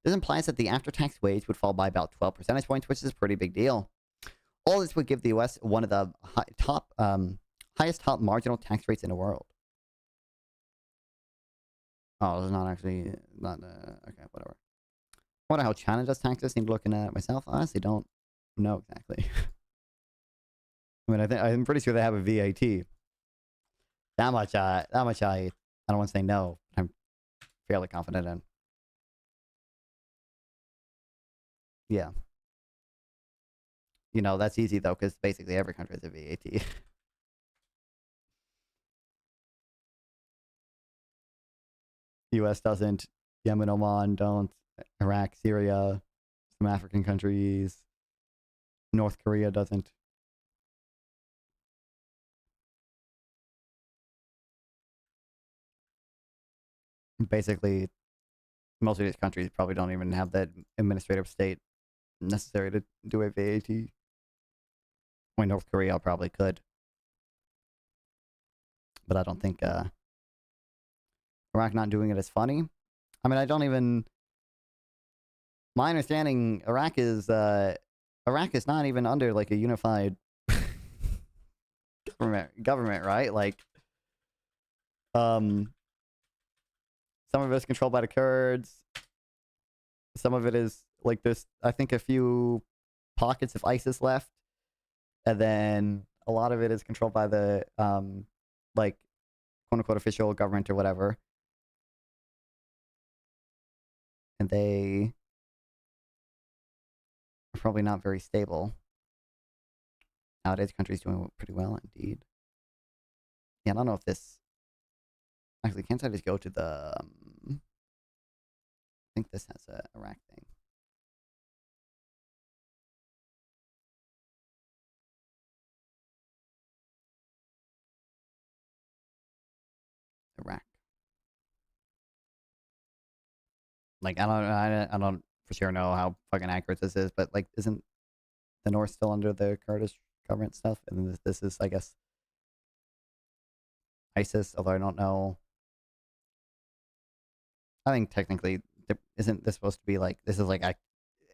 This implies that the after-tax wage would fall by about 12 percentage points, which is a pretty big deal. All this would give the U.S. one of the highest top marginal tax rates in the world. Oh, this is not actually okay. Whatever. I wonder how China does taxes. Need looking at it myself. I honestly don't know exactly. I mean, I'm pretty sure they have a VAT. That much I don't want to say no. I'm fairly confident in. Yeah. You know, that's easy though, because basically every country has a VAT. US doesn't. Yemen, Oman don't. Iraq, Syria, some African countries. North Korea doesn't. Basically, most of these countries probably don't even have that administrative state necessary to do a VAT. I mean, North Korea probably could. But I don't think Iraq not doing it is funny. I mean, I don't even... My understanding, Iraq is not even under like a unified government, right? Like, some of it is controlled by the Kurds. Some of it is like this. I think a few pockets of ISIS left, and then a lot of it is controlled by the like quote unquote official government or whatever. And they are probably not very stable. Nowadays, the country's doing pretty well indeed. Yeah, I don't know if this... Actually, can't I just go to the... I think this has a Iraq thing. Iraq. Like, I don't for sure know how fucking accurate this is, but like, isn't the North still under the Kurdish government stuff, and this is, I guess, ISIS. Although I don't know. I think technically, isn't this supposed to be like this is like a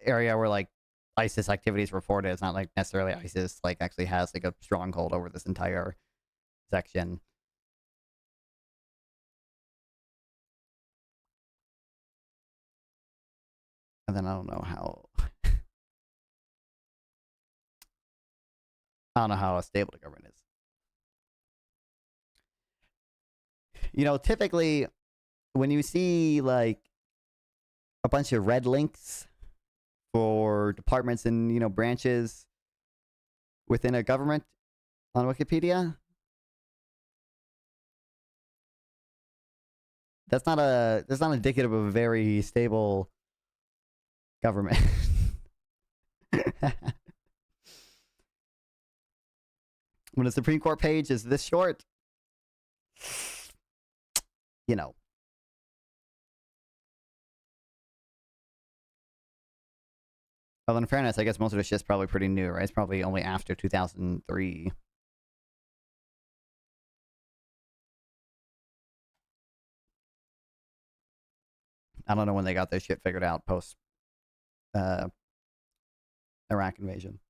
area where like ISIS activities reported? It's not like necessarily ISIS like actually has like a stronghold over this entire section. And then I don't know how. I don't know how stable the government is. You know, typically, when you see like a bunch of red links for departments and, you know, branches within a government on Wikipedia, that's not indicative of a very stable government. When a Supreme Court page is this short, you know. Well, in fairness, I guess most of this shit's probably pretty new, right? It's probably only after 2003. I don't know when they got their shit figured out post Iraq invasion.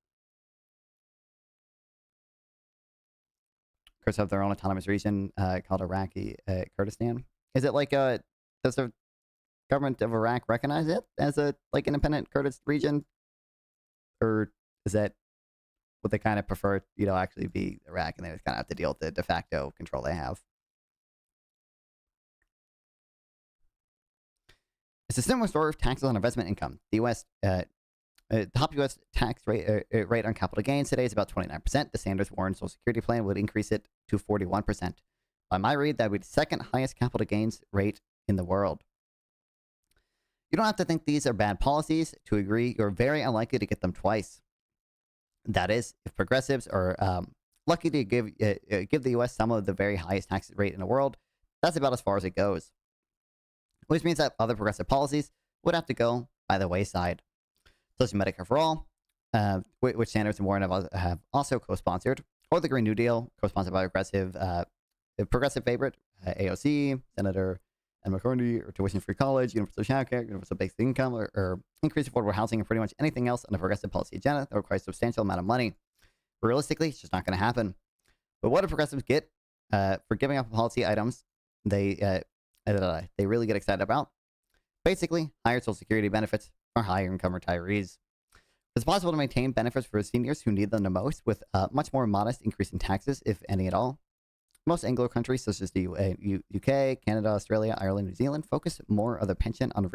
Kurds have their own autonomous region called Iraqi Kurdistan. Is it like does the government of Iraq recognize it as a like independent Kurdish region, or is that what they kind of prefer? You know, actually be Iraq, and they just kind of have to deal with the de facto control they have. It's a similar story of taxes on investment income. The U.S. Top U.S. tax rate on capital gains today is about 29%. The Sanders Warren Social Security plan would increase it to 41%. By my read, that would be the second highest capital gains rate in the world. You don't have to think these are bad policies to agree you're very unlikely to get them twice. That is, if progressives are lucky to give the U.S. some of the very highest tax rate in the world, that's about as far as it goes. Which means that other progressive policies would have to go by the wayside. Social Medicare for All, which Sanders and Warren have also co-sponsored, or the Green New Deal, co-sponsored by progressive favorite, AOC, Senator Ed McCarthy, or tuition-free college, universal childcare, universal basic income, or increased affordable housing, and pretty much anything else on the progressive policy agenda that requires a substantial amount of money. Realistically, it's just not going to happen. But what do progressives get for giving up policy items they really get excited about? Basically, higher Social Security benefits for higher income retirees. It's possible to maintain benefits for seniors who need them the most with a much more modest increase in taxes, if any at all. Most Anglo countries, such as the UK, Canada, Australia, Ireland, New Zealand, focus more of their pension on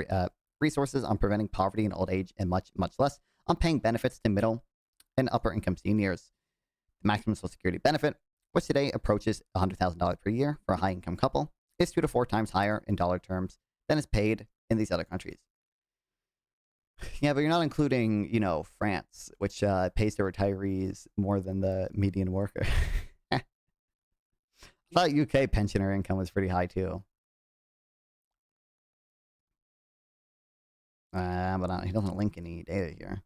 resources on preventing poverty in old age and much less on paying benefits to middle and upper income seniors. The maximum Social Security benefit, which today approaches $100,000 per year for a high income couple, is 2 to 4 times higher in dollar terms than is paid in these other countries. Yeah, but you're not including, you know, France, which pays their retirees more than the median worker. I thought UK pensioner income was pretty high too. But he doesn't link any data here.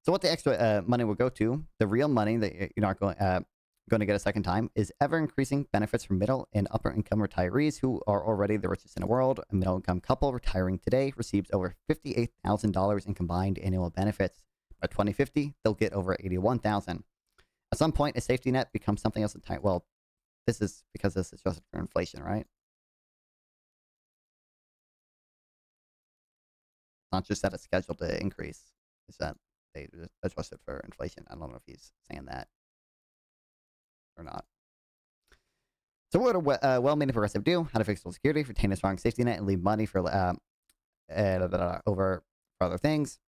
So what the extra money will go to, the real money that you're not going to get a second time, is ever-increasing benefits for middle and upper-income retirees who are already the richest in the world. A middle-income couple retiring today receives over $58,000 in combined annual benefits. By 2050, they'll get over $81,000. At some point, a safety net becomes something else entirely. Well, this is because this is adjusted for inflation, right? Not just that it's scheduled to increase. It's that they adjusted for inflation. I don't know if he's saying that or not. So what would a well-meaning progressive do? How to fix Social Security, retain a strong safety net, and leave money for over for other things.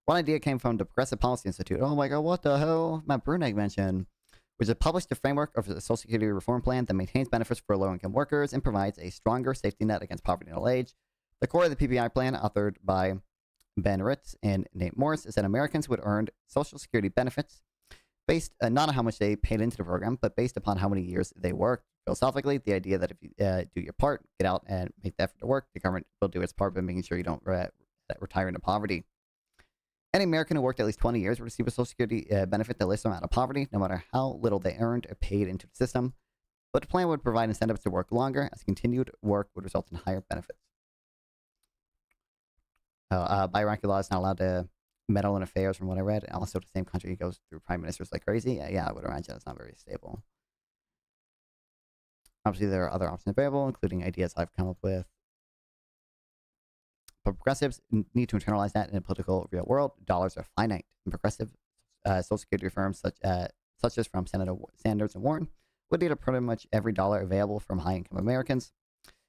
One idea came from the Progressive Policy Institute. Oh my god, what the hell? Matt Brunegg mentioned, which has published a framework of the Social Security reform plan that maintains benefits for low-income workers and provides a stronger safety net against poverty and old age. The core of the PPI plan, authored by Ben Ritz and Nate Morris, is that Americans would earn Social Security benefits based not on how much they paid into the program, but based upon how many years they worked. Philosophically, the idea that if you do your part, get out and make the effort to work, the government will do its part by making sure you don't retire into poverty. Any American who worked at least 20 years would receive a Social Security benefit that lists them out of poverty, no matter how little they earned or paid into the system. But the plan would provide incentives to work longer, as continued work would result in higher benefits. Bi-ranking law is not allowed to meddle in affairs, from what I read. And also, the same country goes through prime ministers like crazy. Yeah, I would imagine it's not very stable. Obviously, there are other options available, including ideas I've come up with. But progressives need to internalize that in a political real world. Dollars are finite. And progressive Social Security reforms, such as from Senator Sanders and Warren, would lead to pretty much every dollar available from high-income Americans.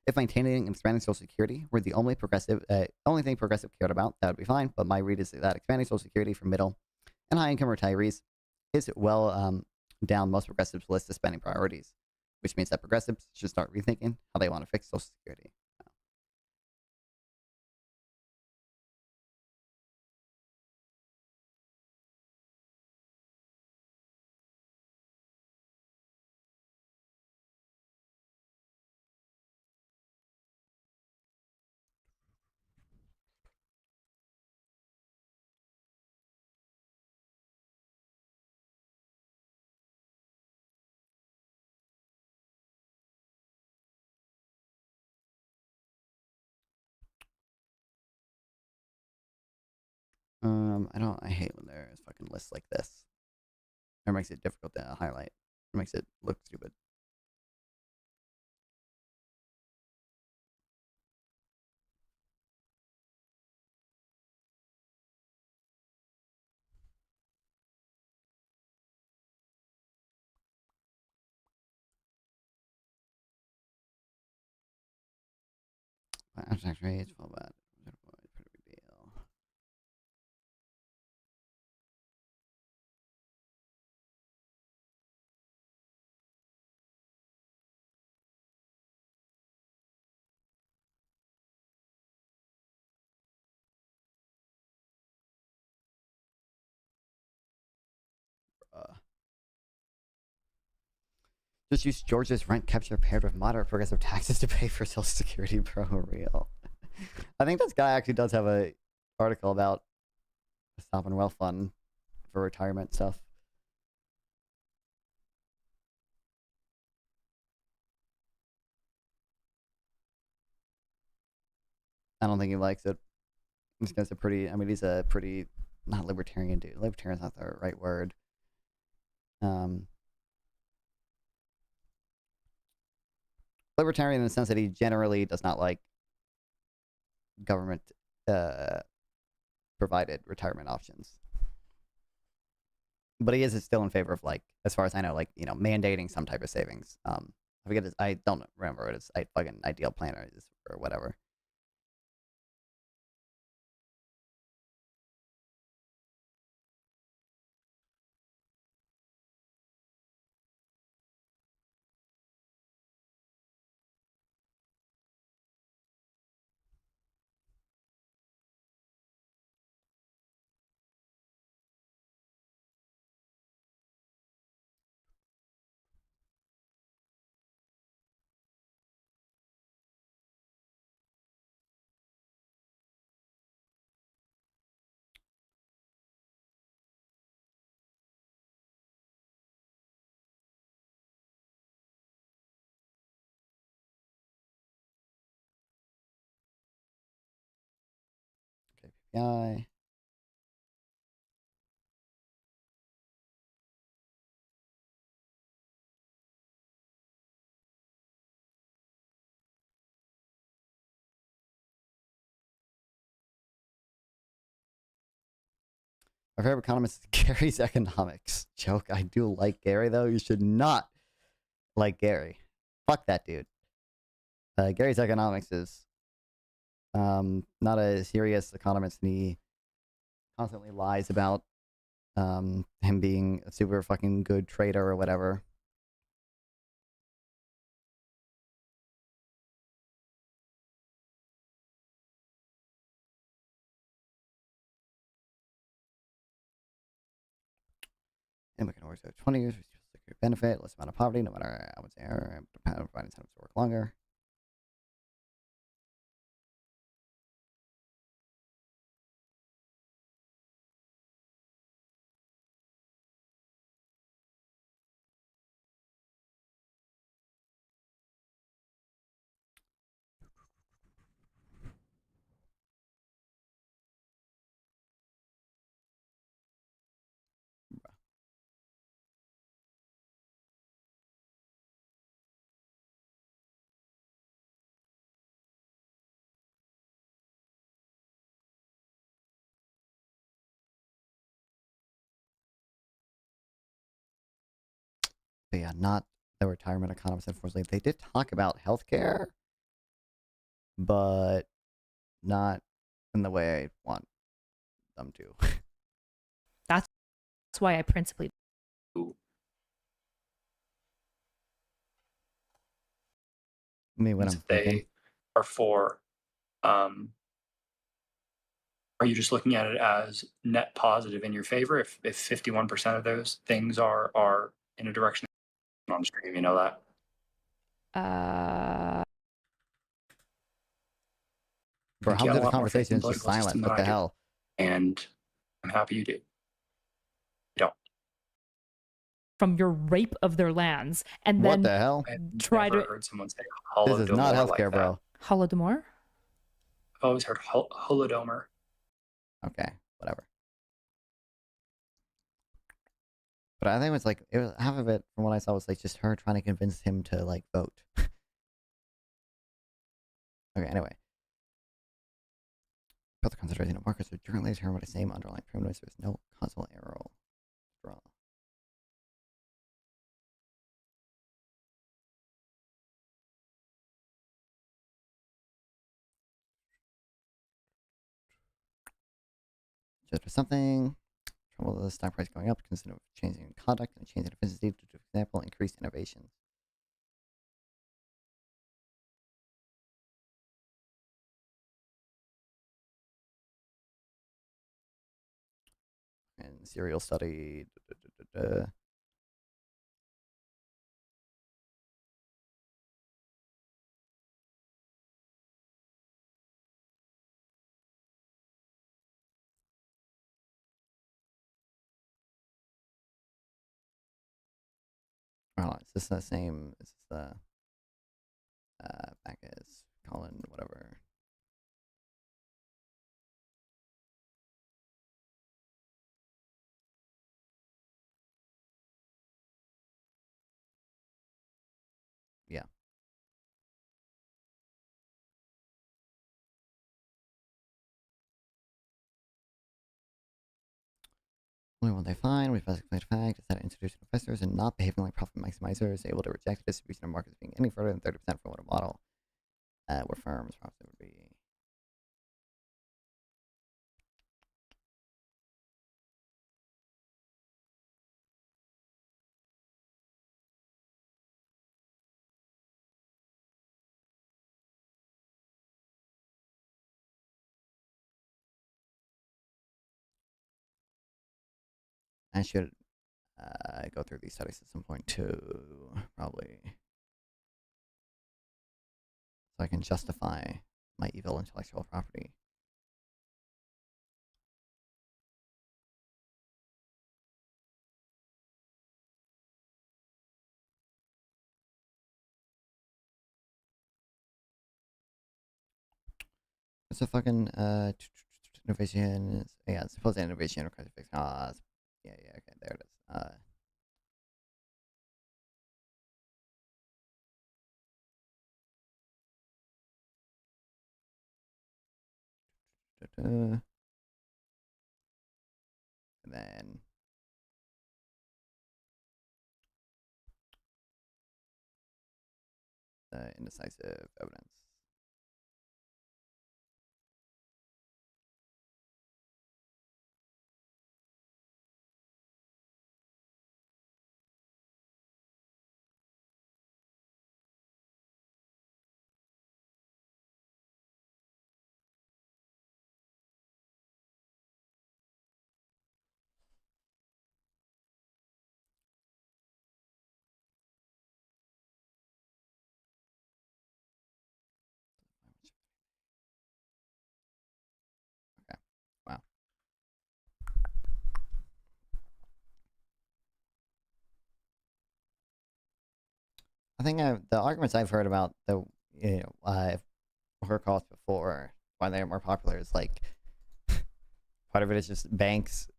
If maintaining and expanding Social Security were the only thing progressive cared about, that would be fine. But my read is that expanding Social Security for middle and high-income retirees is well down most progressives' list of spending priorities, which means that progressives should start rethinking how they want to fix Social Security. I hate when there's fucking lists like this. It makes it difficult to highlight. It makes it look stupid. Abstract rates, full bad. Pretty big deal. Just use Georgia's rent capture paired with moderate progressive taxes to pay for Social Security, bro. Real. I think this guy actually does have a article about a sovereign wealth fund for retirement stuff. I don't think he likes it. This guy's he's a pretty, not libertarian dude. Libertarian's not the right word. Libertarian in the sense that he generally does not like government provided retirement options. But he is still in favor of, like, as far as I know, like, mandating some type of savings. I forget this, I don't remember what his fucking ideal plan is or whatever. PPI. My favorite economist is Gary's economics. Joke. I do like Gary, though. You should not like Gary. Fuck that dude. Gary's economics is not a serious economist, and he constantly lies about him being a super fucking good trader or whatever. And we can always have 20 years, benefit, less amount of poverty, no matter how much they earn, providing incentives to work longer. But yeah, not the retirement economists, unfortunately. They did talk about healthcare, but not in the way I want them to.
That's why I principally
Me when I'm thinking.
They are for. Are you just looking at it as net positive in your favor if 51% of those things are in a direction on stream, you know that?
Bro, how much of the conversation is just silent? What the hell?
And I'm happy you do. Don't.
from your rape of their lands and then
What the hell?
try to
heard someone say
This is not healthcare,
like
bro.
Holodomor?
I've always heard Holodomer.
Okay, whatever. But I think it was like half of it, from what I saw, was like just her trying to convince him to like vote. Okay, anyway. Both the concentration of markers are generally determined by the same underlying primitives. There's no causal error. Draw. Just for something. Trouble with the stock price going up, consider changing in conduct and changing efficiency to, for example, increased innovation. And serial study. Oh, is this the same? Is this the back is Colin, whatever. Yeah. Only one they find, we've basically the fact is that institutional investors and not behaving like profit maximizers able to reject the distribution of markets being any further than 30% from what a model where firms profit would be. I should go through these studies at some point too, probably. So I can justify my evil intellectual property. It's a fucking innovation. Yeah, it's supposed to innovation requires fixed costs. Yeah, okay, there it is. And then the indecisive evidence. Okay, wow. I think the arguments I've heard about the worker costs before, why they're more popular, is like part of it is just banks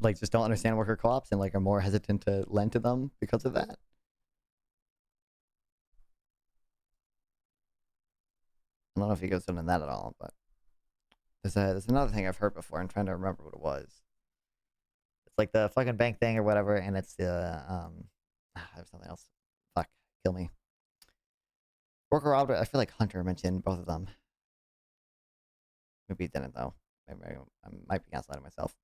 like just don't understand worker co-ops and like are more hesitant to lend to them because of that. I don't know if he goes into that at all, but there's another thing I've heard before. I'm trying to remember what it was. It's like the fucking bank thing or whatever, and it's the There's something else. Fuck, kill me. Worker cooperative. I feel like Hunter mentioned both of them. Maybe he didn't though. Maybe I might be gaslighting myself.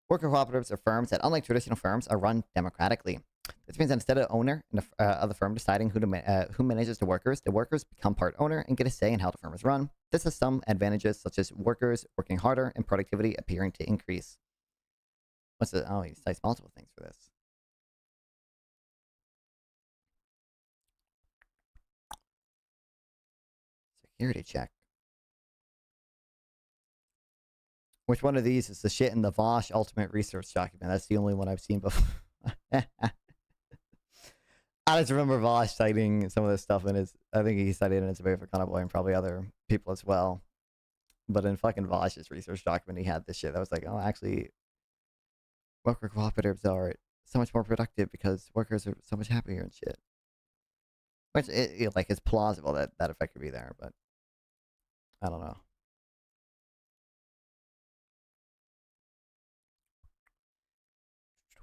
Worker cooperatives are firms that, unlike traditional firms, are run democratically. This means that instead of owner of the firm deciding who manages the workers become part owner and get a say in how the firm is run. This has some advantages, such as workers working harder and productivity appearing to increase. What's the? Oh, he cites multiple things for this. Security check. Which one of these is the shit in the Vosh Ultimate Research document? That's the only one I've seen before. I just remember Vosh citing some of this stuff in his. I think he cited it in his debate for Convoy and probably other people as well. But in fucking Vosh's research document, he had this shit that was like, oh, actually, worker cooperatives are so much more productive because workers are so much happier and shit. Which, like, it's plausible that that effect could be there, but I don't know.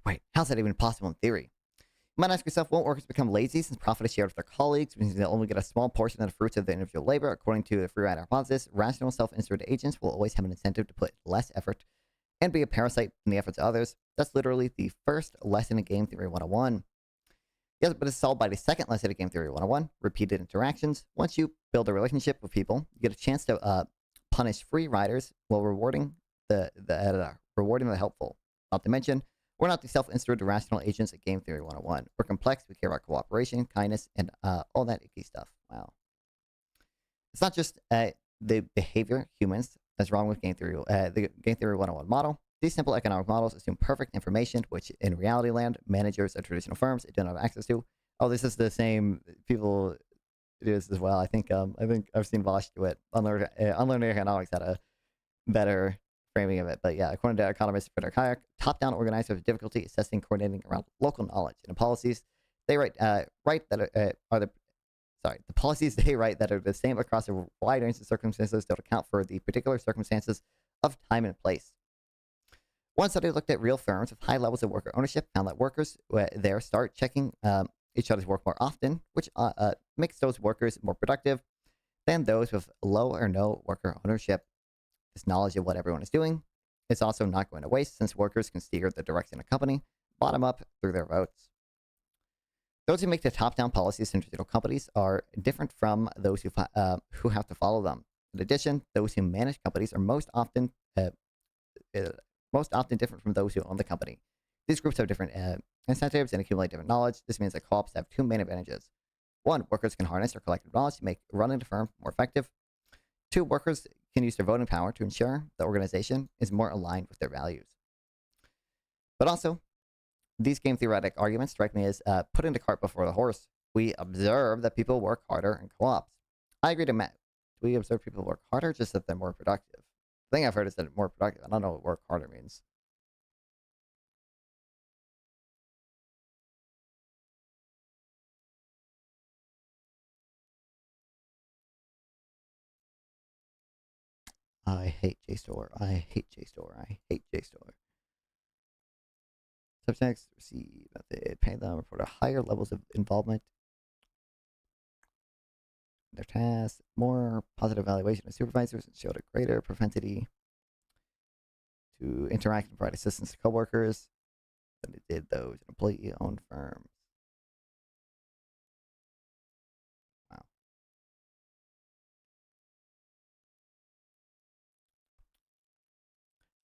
Wait, how's that even possible in theory? You might ask yourself, won't workers become lazy since profit is shared with their colleagues, means they'll only get a small portion of the fruits of their individual labor? According to the free rider hypothesis, rational self-inserted agents will always have an incentive to put less effort and be a parasite in the efforts of others. That's literally the first lesson in Game Theory 101. Yes, but it's solved by the second lesson of Game Theory 101, repeated interactions. Once you build a relationship with people, you get a chance to punish free riders while rewarding the helpful. Not to mention, we're not the self-inserted rational agents at Game Theory 101. We're complex, we care about cooperation, kindness, and all that icky stuff. Wow. It's not just the behavior humans that's wrong with Game Theory, the Game Theory 101 model. These simple economic models assume perfect information, which in reality land, managers of traditional firms do not have access to. Oh, this is the same people do this as well. I think I've seen Vosh do it. Unlearning Economics had a better framing of it. But yeah, according to economist Peter Kayak, top-down organizers have difficulty assessing coordinating around local knowledge. And the policies they the policies they write that are the same across a wide range of circumstances don't account for the particular circumstances of time and place. One study looked at real firms with high levels of worker ownership, found that workers there start checking each other's work more often, which makes those workers more productive than those with low or no worker ownership. This knowledge of what everyone is doing is also not going to waste, since workers can steer the direction of the company bottom up through their votes. Those who make the top-down policies in digital companies are different from those who have to follow them. In addition, those who manage companies are most often different from those who own the company. These groups have different incentives and accumulate different knowledge. This means that co-ops have two main advantages. One, workers can harness their collective knowledge to make running the firm more effective. Two, workers can use their voting power to ensure the organization is more aligned with their values. But also, these game theoretic arguments strike me as putting the cart before the horse. We observe that people work harder in co-ops. I agree to Matt. Do we observe people work harder, just that they're more productive? The thing I've heard is that they're more productive. I don't know what work harder means. I hate JSTOR. I hate JSTOR. I hate JSTOR. Subjects receive method, pay them, report a higher levels of involvement in their tasks, more positive evaluation of supervisors, and showed a greater propensity to interact and provide assistance to coworkers than it did those in employee-owned firms. Wow.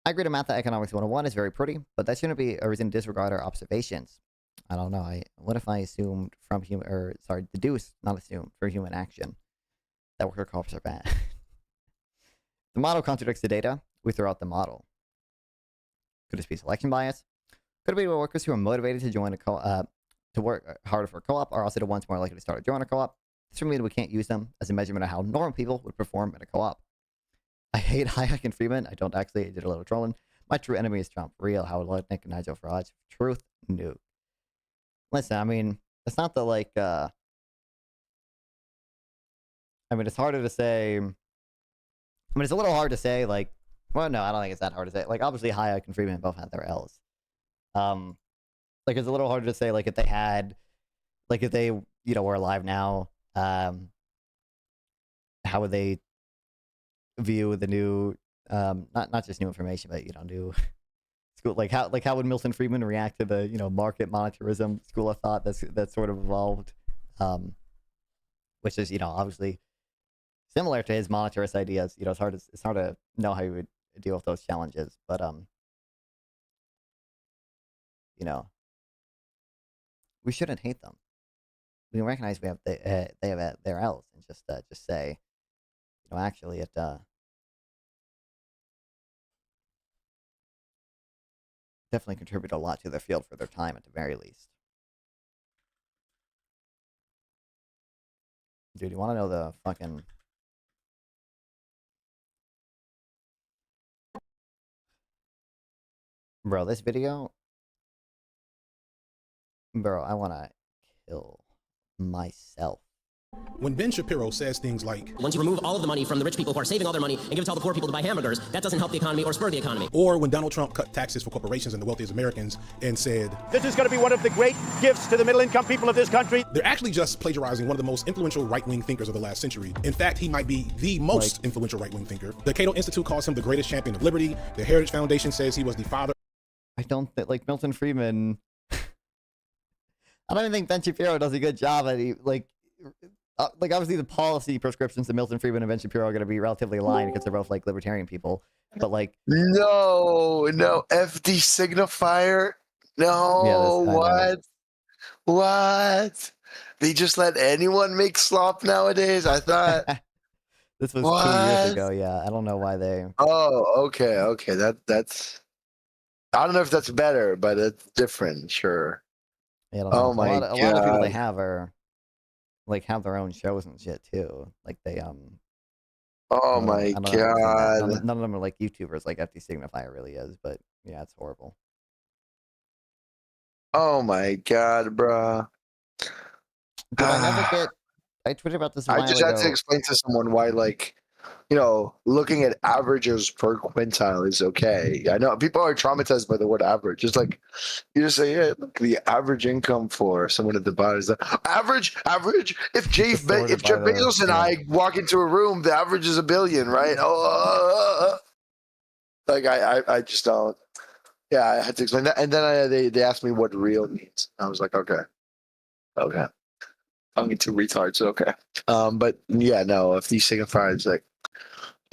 I agree to math that economics 101 is very pretty, but that shouldn't be a reason to disregard our observations. I don't know. What if I assumed from deduce, not assume, for human action that worker co-ops are bad? The model contradicts the data. We throw out the model. Could this be selection bias? Could it be workers who are motivated to join to work harder for a co-op are also the ones more likely to start or join a co-op? This would mean we can't use them as a measurement of how normal people would perform in a co-op. I hate Hayek and Friedman. I don't actually. I did a little trolling. My true enemy is Trump. Real. Howard Lutnick and Nigel Farage. Truth. Nuke. Listen, I mean, it's not the like. I mean, it's harder to say. I mean, it's a little hard to say. Like, well, no, I don't think it's that hard to say. Like, obviously, Hayek and Friedman both had their L's. Like, like it's a little harder to say like if they had, like if they were alive now, how would they view the new not just new information, but new school, like how would Milton Friedman react to the market monetarism school of thought that's sort of evolved, which is obviously similar to his monetarist ideas. It's hard to know how you would deal with those challenges, but we shouldn't hate them. We recognize we have they have their L's, and just say, actually it definitely contribute a lot to their field for their time at the very least. Dude, you want to know the fucking... Bro, this video... Bro, I want to kill myself.
When Ben Shapiro says things like,
once you remove all of the money from the rich people who are saving all their money and give it to all the poor people to buy hamburgers, that doesn't help the economy or spur the economy.
or when Donald Trump cut taxes for corporations and the wealthiest Americans and said,
This is going to be one of the great gifts to the middle-income people of this country.
they're actually just plagiarizing one of the most influential right-wing thinkers of the last century. In fact, he might be the most influential right-wing thinker. The Cato Institute calls him the greatest champion of liberty. The Heritage Foundation says he was the father.
I don't think, like, Milton Friedman... I don't even think Ben Shapiro does a good job at obviously the policy prescriptions to Milton Friedman and Ben Shapiro are going to be relatively aligned because they're both like libertarian people, but like
no FD signifier, what they just let anyone make slop nowadays. I thought
this was 2 years ago. Yeah, I don't know why they...
okay, that's I don't know if that's better, but it's different. Sure.
Yeah,
oh my
god,
a
lot of people they have are like have their own shows and shit too. Like they
oh my god,
none of them are like YouTubers like FD Signifier really is, but yeah, it's horrible.
Oh my god, bro.
Did I never get... I tweeted about this a while
I just had
ago.
to explain to someone why, like, looking at averages per quintile is okay. I know people are traumatized by the word average. It's like you just say, yeah, look, the average income for someone at the bottom is average. If Jeff Bezos and I walk into a room, the average is $1 billion, right? Like I just don't. Yeah, I had to explain that, and then they asked me what real means. I was like, okay. I'm getting too retarded, so okay. But yeah, no, if these signifiers like,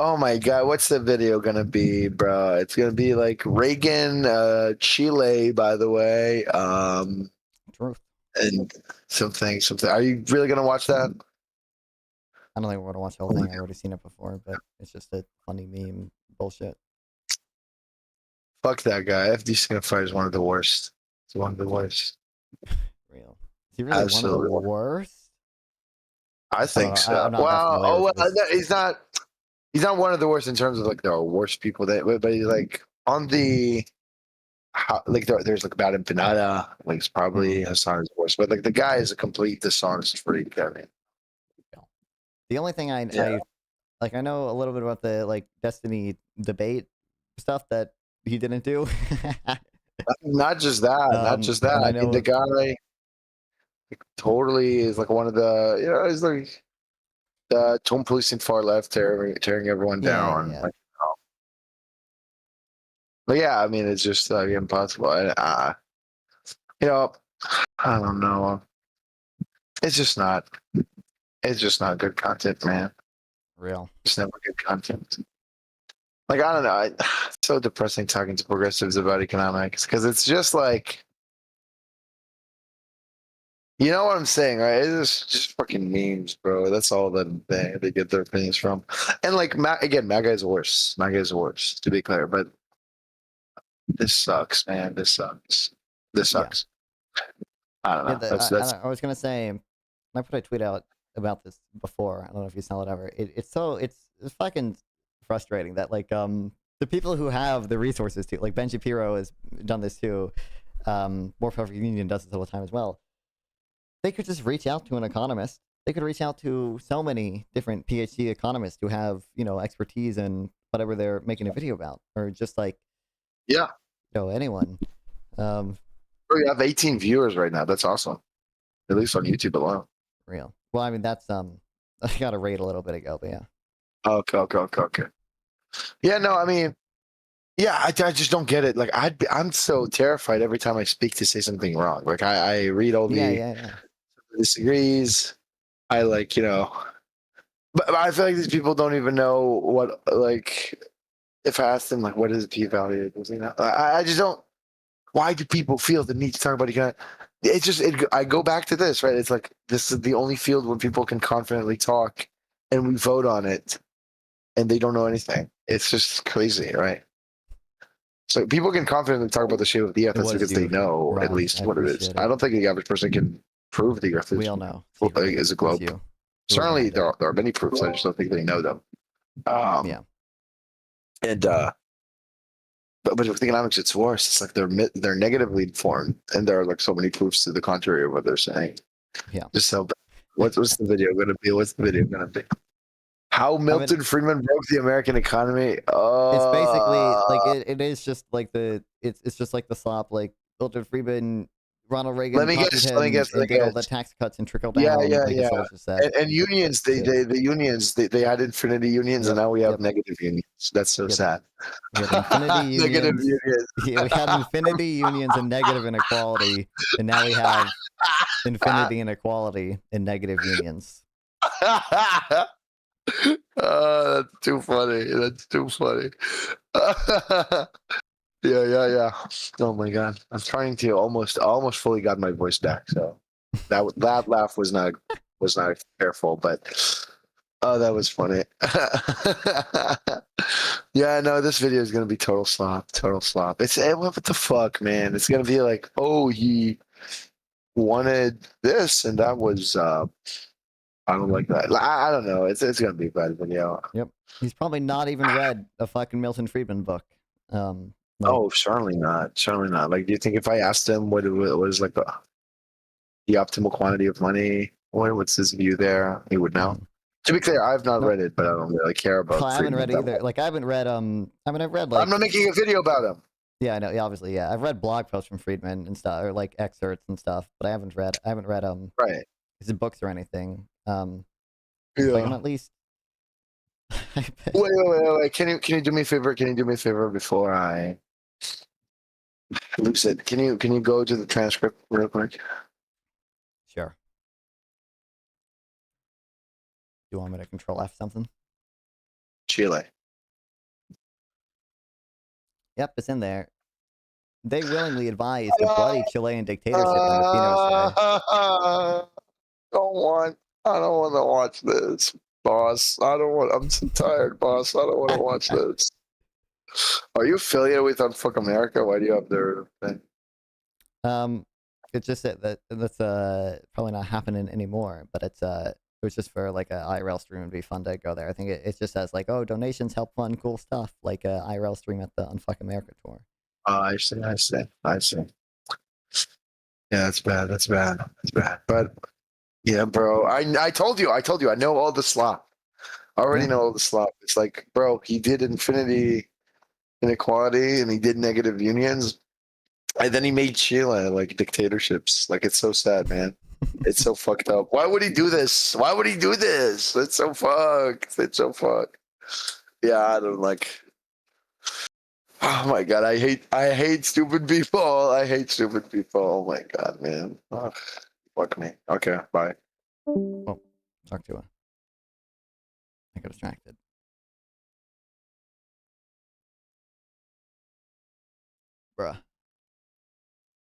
oh my god, what's the video gonna be, bro? It's gonna be like Reagan, Chile, by the way.
Truth.
And something. Are you really gonna watch that?
I don't think we're gonna watch the whole thing. I've already seen it before, but it's just a funny meme bullshit.
Fuck that guy. FD signifier is one of the worst. It's one of the worst.
Real. Is he really one of the worst?
I think so. He's not. He's not one of the worst in terms of like there are worse people but he's like on the there's like bad empanada. Like it's probably Hasan's worst, but like the guy is a complete dishonest freak. I mean,
the only thing I know a little bit about the like Destiny debate stuff that he didn't do.
Not just that. I mean, the guy totally is like one of the he's like the tone policing far left tearing everyone down.
Yeah.
Like, but yeah, I mean it's just impossible. I don't know. It's just not good content, man.
Real.
It's never good content. Like I don't know. It's so depressing talking to progressives about economics because it's just like, you know what I'm saying, right? It's just fucking memes, bro. That's all that they get their opinions from. And like MAGA is worse. MAGA is worse, to be clear. But this sucks, man. This sucks. I don't know.
I was gonna say, I put a tweet out about this before. I don't know if you saw it ever. It's fucking frustrating that like the people who have the resources to, like Ben Shapiro has done this too. More Perfect Union does this all the time as well. They could just reach out to an economist. They could reach out to so many different PhD economists who have, expertise in whatever they're making a video about, or just like,
yeah,
anyone.
Bro, you have 18 viewers right now. That's awesome. At least on YouTube alone.
Real. Well, I mean, that's I got a raid a little bit ago, but yeah.
Okay. Yeah, no, I mean, yeah, I just don't get it. Like, I'm so terrified every time I speak to say something wrong. Like, I read all the
Yeah.
disagrees. I like, but I feel like these people don't even know what, like, if I ask them, like, what is the p-value? I just don't. Why do people feel the need to talk about economics? It's just, I go back to this, right? It's like, this is the only field where people can confidently talk and we vote on it and they don't know anything. It's just crazy, right? So people can confidently talk about the shape of the earth because they know at least what it is. I don't think the average person can prove the earth is a globe. Certainly, there are many proofs. I just don't think they know them.
Yeah.
And but with economics, it's worse. It's like they're negatively informed, and there are like so many proofs to the contrary of what they're saying.
Yeah.
Just so. What's the video going to be? What's the video going to be? How Milton Friedman broke the American economy.
It's basically like it is just like it's just like the slop, like Milton Friedman, Ronald Reagan.
Let me guess.
Did all the tax cuts and trickle down.
Yeah.
And
unions, the unions, they had infinity unions, and now we have negative unions. That's so sad.
We have infinity unions. Negative unions. Yeah, we had infinity unions and negative inequality, and now we have infinity inequality and negative unions.
That's too funny. Yeah. Oh my god, I'm trying to almost fully got my voice back. So that laugh was not careful, but that was funny. Yeah, no, this video is gonna be total slop. It's what the fuck, man? It's gonna be like, oh, he wanted this, and that was I don't like that. I don't know. It's gonna be a bad video.
Yep. He's probably not even read a fucking Milton Friedman book.
Oh, certainly not. Like, do you think if I asked him what was like the optimal quantity of money, what's his view there, he would know. To be clear, I've not read it, but I don't really care about.
I haven't read either. Like, I haven't read. I've read like.
I'm not making a video about him.
Yeah, I know. Yeah, obviously, yeah. I've read blog posts from Friedman and stuff, or like excerpts and stuff, but I haven't read
right
his books or anything.
Yeah.
Like, I'm at least.
Wait. Can you do me a favor? Before I lose it? Can you go to the transcript real quick?
Sure. You want me to control F something?
Chile.
Yep, it's in there. They willingly advised the bloody Chilean dictatorship on the
I don't want to watch this, boss. I'm so tired, boss. I don't want to watch this. Are you affiliated with Unfuck America? Why do you have their thing?
It's just that's probably not happening anymore, but it was just for like a IRL stream. It'd be fun to go there. I think it just says like, oh, donations help fund cool stuff, like a IRL stream at the Unfuck America tour.
I see. Yeah, that's bad. But yeah, bro, I told you, I know all the slop. I already know all the slop. It's like, bro, he did infinity inequality and he did negative unions, and then he made Chile like dictatorships. Like, it's so sad, man. It's so fucked up. Why would he do this? It's so fucked. Yeah, I don't like. Oh my god, I hate stupid people. Oh my god, man. Ugh, fuck me. Okay, bye.
Oh, talk to her. I got distracted. Bruh.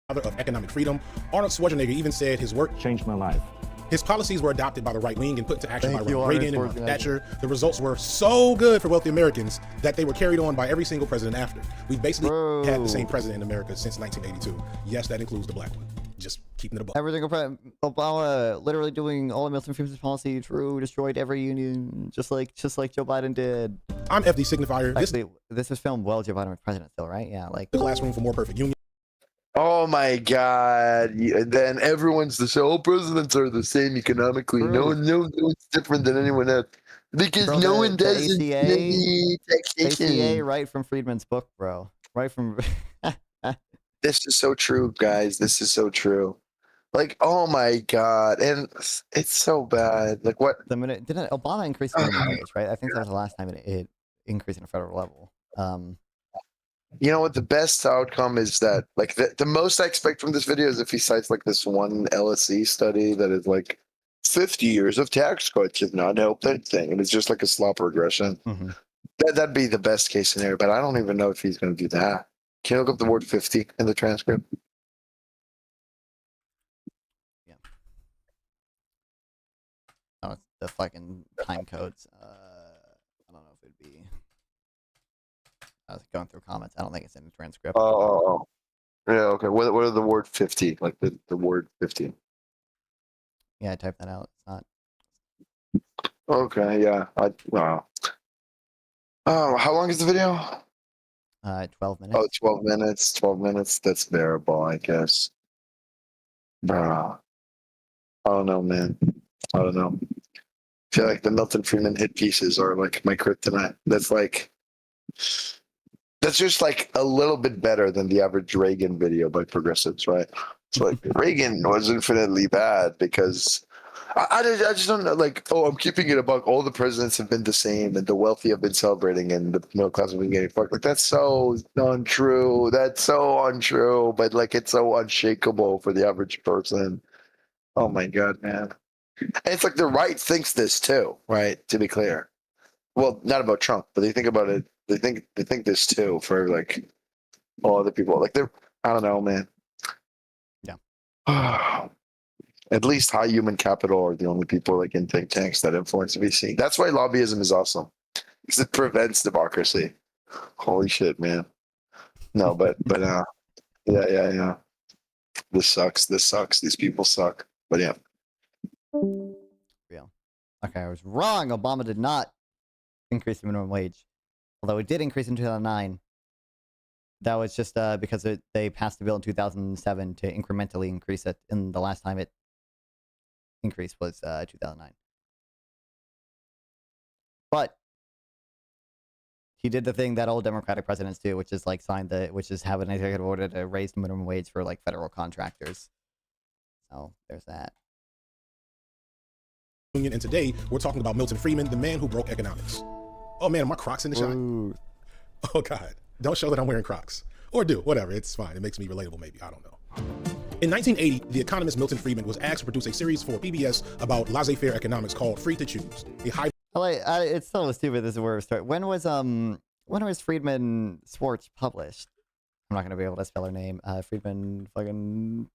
Of economic freedom, Arnold Schwarzenegger even said his work changed my life. His policies were adopted by the right wing and put into action by Ronald Reagan and Margaret Thatcher. The results were so good for wealthy Americans that they were carried on by every single president after. We've basically had the same president in America since 1982. Yes, that includes the black one. Just keeping it above.
Every single Obama literally doing all of Milton Friedman's policy true, destroyed every union, just like Joe Biden did.
I'm FD Signifier.
Actually, this was filmed while Joe Biden was president still, right? Yeah, like
the classroom for more perfect union.
Oh my god. Then everyone's all presidents are the same economically. No one's different than anyone else. Because no one does any taxation.
ACA, right from Friedman's book, bro. Right from
This is so true, guys. This is so true. Like, oh my god, and it's so bad. Like, what?
Didn't Obama increase the minimum wage? Right. I think that was the last time it increased on a federal level.
You know what? The best outcome is that, like, the most I expect from this video is if he cites like this one LSE study that is like 50 years of tax cuts have not helped that thing, and it's just like a slop regression. That'd be the best case scenario, but I don't even know if he's going to do that. Can you look up the word 50 in the transcript?
Yeah. Oh, it's the fucking time codes. I don't know if it'd be. I was going through comments. I don't think it's in the transcript.
Oh. Yeah, okay. What are the word 50? Like the word 50.
Yeah, I typed that out. It's not.
Okay, yeah. Wow. Oh, how long is the video?
12 minutes.
Oh, 12 minutes. 12 minutes. That's bearable, I guess. Bruh. I don't know, man. I don't know. I feel like the Milton Friedman hit pieces are like my kryptonite. That's just like a little bit better than the average Reagan video by progressives, right? It's like Reagan was infinitely bad because I just don't know. Like, oh, I'm keeping it a buck. All the presidents have been the same, and the wealthy have been celebrating, and the middle class have been getting fucked. Like, that's so untrue. That's so untrue. But like, it's so unshakable for the average person. Oh my god, man! And it's like the right thinks this too, right? To be clear, well, not about Trump, but they think about it. They think this too for like all other people. Like I don't know, man.
Yeah.
At least high human capital are the only people like in think tanks that influence VC. That's why lobbyism is awesome, because it prevents democracy. Holy shit, man. No, but yeah. This sucks. These people suck. But yeah.
Yeah. Okay, I was wrong. Obama did not increase the minimum wage, although it did increase in 2009. That was just because they passed the bill in 2007 to incrementally increase it, and the last time it increased was 2009. But he did the thing that all Democratic presidents do, which is like have an executive order to raise the minimum wage for like federal contractors. So there's that.
And today we're talking about Milton Friedman, the man who broke economics. Oh man, are my Crocs in the shot? Oh god, don't show that I'm wearing Crocs. Or do, whatever, it's fine. It makes me relatable maybe, I don't know. In 1980, the economist Milton Friedman was asked to produce a series for PBS about laissez-faire economics called Free to Choose.
It's so stupid. This is where we start. When was Friedman Schwartz published? I'm not gonna be able to spell her name. Friedman fucking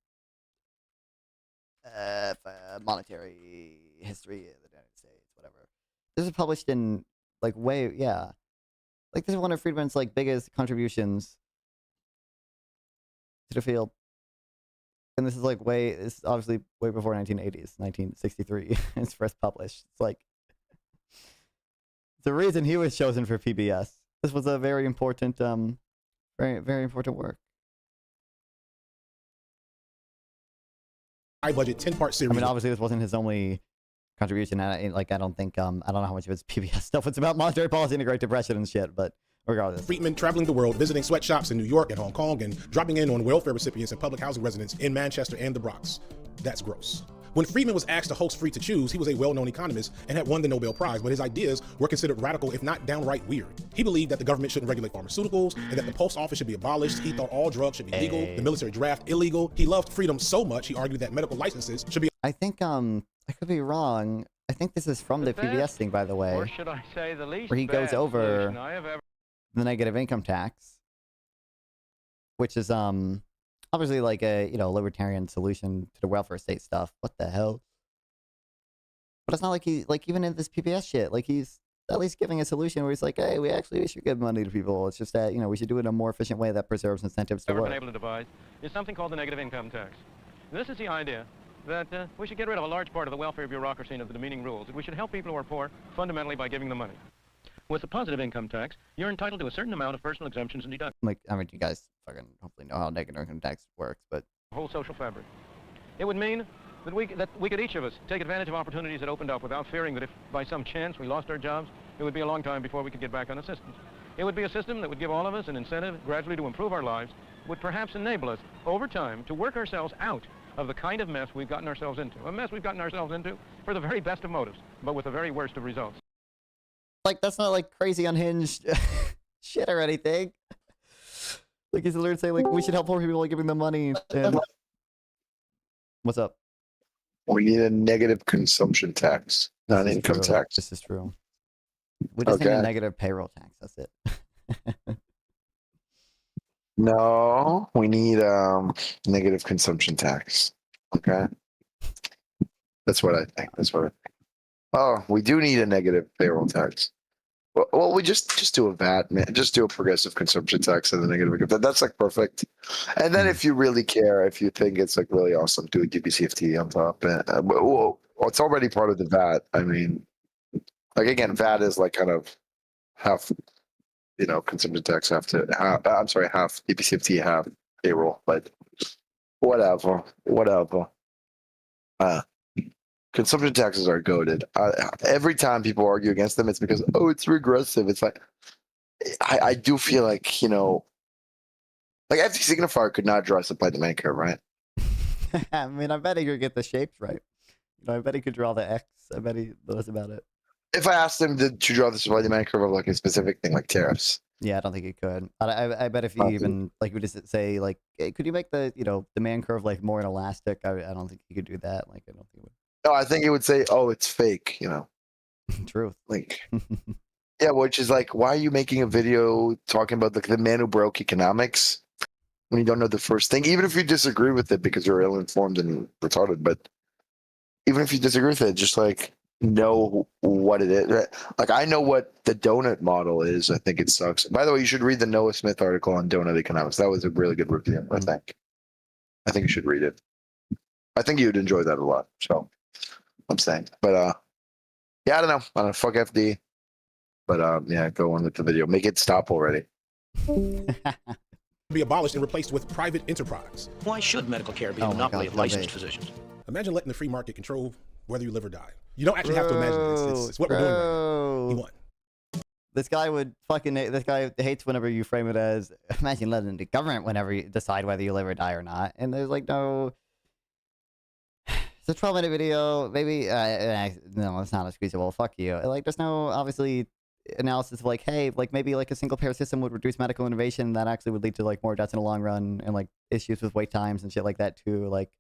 monetary history of the United States, whatever. This is published in like like this is one of Friedman's like biggest contributions to the field. And this is like this is obviously way before 1980s, 1963. It's first published. It's like the reason he was chosen for PBS. This was a very important, very, very important work.
High budget 10-part series.
I mean, obviously this wasn't his only contribution. I don't think, I don't know how much of his PBS stuff was about monetary policy and the Great Depression and shit, but regardless.
Friedman traveling the world, visiting sweatshops in New York and Hong Kong, and dropping in on welfare recipients and public housing residents in Manchester and the Bronx. That's gross. When Friedman was asked to host Free to Choose, he was a well-known economist and had won the Nobel Prize, but his ideas were considered radical, if not downright weird. He believed that the government shouldn't regulate pharmaceuticals and that the post office should be abolished. He thought all drugs should be legal, the military draft illegal. He loved freedom so much, he argued that medical licenses should be...
I think, I could be wrong. I think this is from the PBS thing, by the way.
Or should I say the least
where he goes over
ever...
the negative income tax, which is, obviously like a, libertarian solution to the welfare state stuff. What the hell? But it's not like even in this PBS shit, like he's at least giving a solution where he's like, hey, we should give money to people. It's just that, we should do it in a more efficient way that preserves incentives to
Ever
work.
been able to devise is something called the negative income tax. And this is the idea that we should get rid of a large part of the welfare bureaucracy and of the demeaning rules, that we should help people who are poor fundamentally by giving them money. With the positive income tax, you're entitled to a certain amount of personal exemptions and deductions.
Like, I mean, you guys fucking hopefully know how negative income tax works, but...
The whole social fabric. It would mean that we could each of us take advantage of opportunities that opened up without fearing that if by some chance we lost our jobs, it would be a long time before we could get back on assistance. It would be a system that would give all of us an incentive gradually to improve our lives would perhaps enable us, over time, to work ourselves out of the kind of mess we've gotten ourselves into. A mess we've gotten ourselves into for the very best of motives, but with the very worst of results.
Like, that's not like crazy unhinged shit or anything. Like, he's literally saying, like, we should help poor people by giving them money. And... What's up?
We need a negative consumption tax, not an income tax.
This is true. We just need a negative payroll tax. That's it.
No, we need negative consumption tax. Okay, that's what I think. That's what I think. Oh, we do need a negative payroll tax. Well, we just do a VAT, man. Just do a progressive consumption tax and a negative income. That's like perfect. And then if you really care, if you think it's like really awesome, do a DBCFT on top. Well, it's already part of the VAT. I mean, like again, VAT is like kind of half, consumption tax, half DBCFT, half payroll. But whatever. Consumption taxes are goated. Every time people argue against them, it's because, it's regressive. It's like, I do feel like, like FT Signifier could not draw a supply demand curve, right?
I mean, I bet he could get the shapes right. I bet he could draw the X. I bet he knows about it.
If I asked him to draw the supply demand curve of like a specific thing, like tariffs.
Yeah, I don't think he could. I bet if he even like would just say like, hey, could you make the demand curve like more inelastic? I don't think he could do that. Like, I don't think he would.
No, I think he would say, it's fake,
Truth.
Like, yeah, which is like, why are you making a video talking about the man who broke economics when you don't know the first thing? Even if you disagree with it because you're ill-informed and retarded, but even if you disagree with it, just like know what it is. Like, I know what the donut model is. I think it sucks. By the way, you should read the Noah Smith article on donut economics. That was a really good review, I think. I think you should read it. I think you'd enjoy that a lot, so... I'm saying, but I don't know. Fuck FD, but go on with the video. Make it stop already.
Be abolished and replaced with private enterprise.
Why should medical care be a monopoly of licensed physicians?
Imagine letting the free market control whether you live or die. You don't actually have to imagine it. It's what we're doing right now. He won.
This guy hates whenever you frame it as, imagine letting the government whenever you decide whether you live or die or not. And there's like no... It's a 12-minute video. Maybe no, it's not excusable. Fuck you. Like, there's no obviously analysis of like, hey, like maybe like a single-payer system would reduce medical innovation. That actually would lead to like more deaths in the long run and like issues with wait times and shit like that too. Like,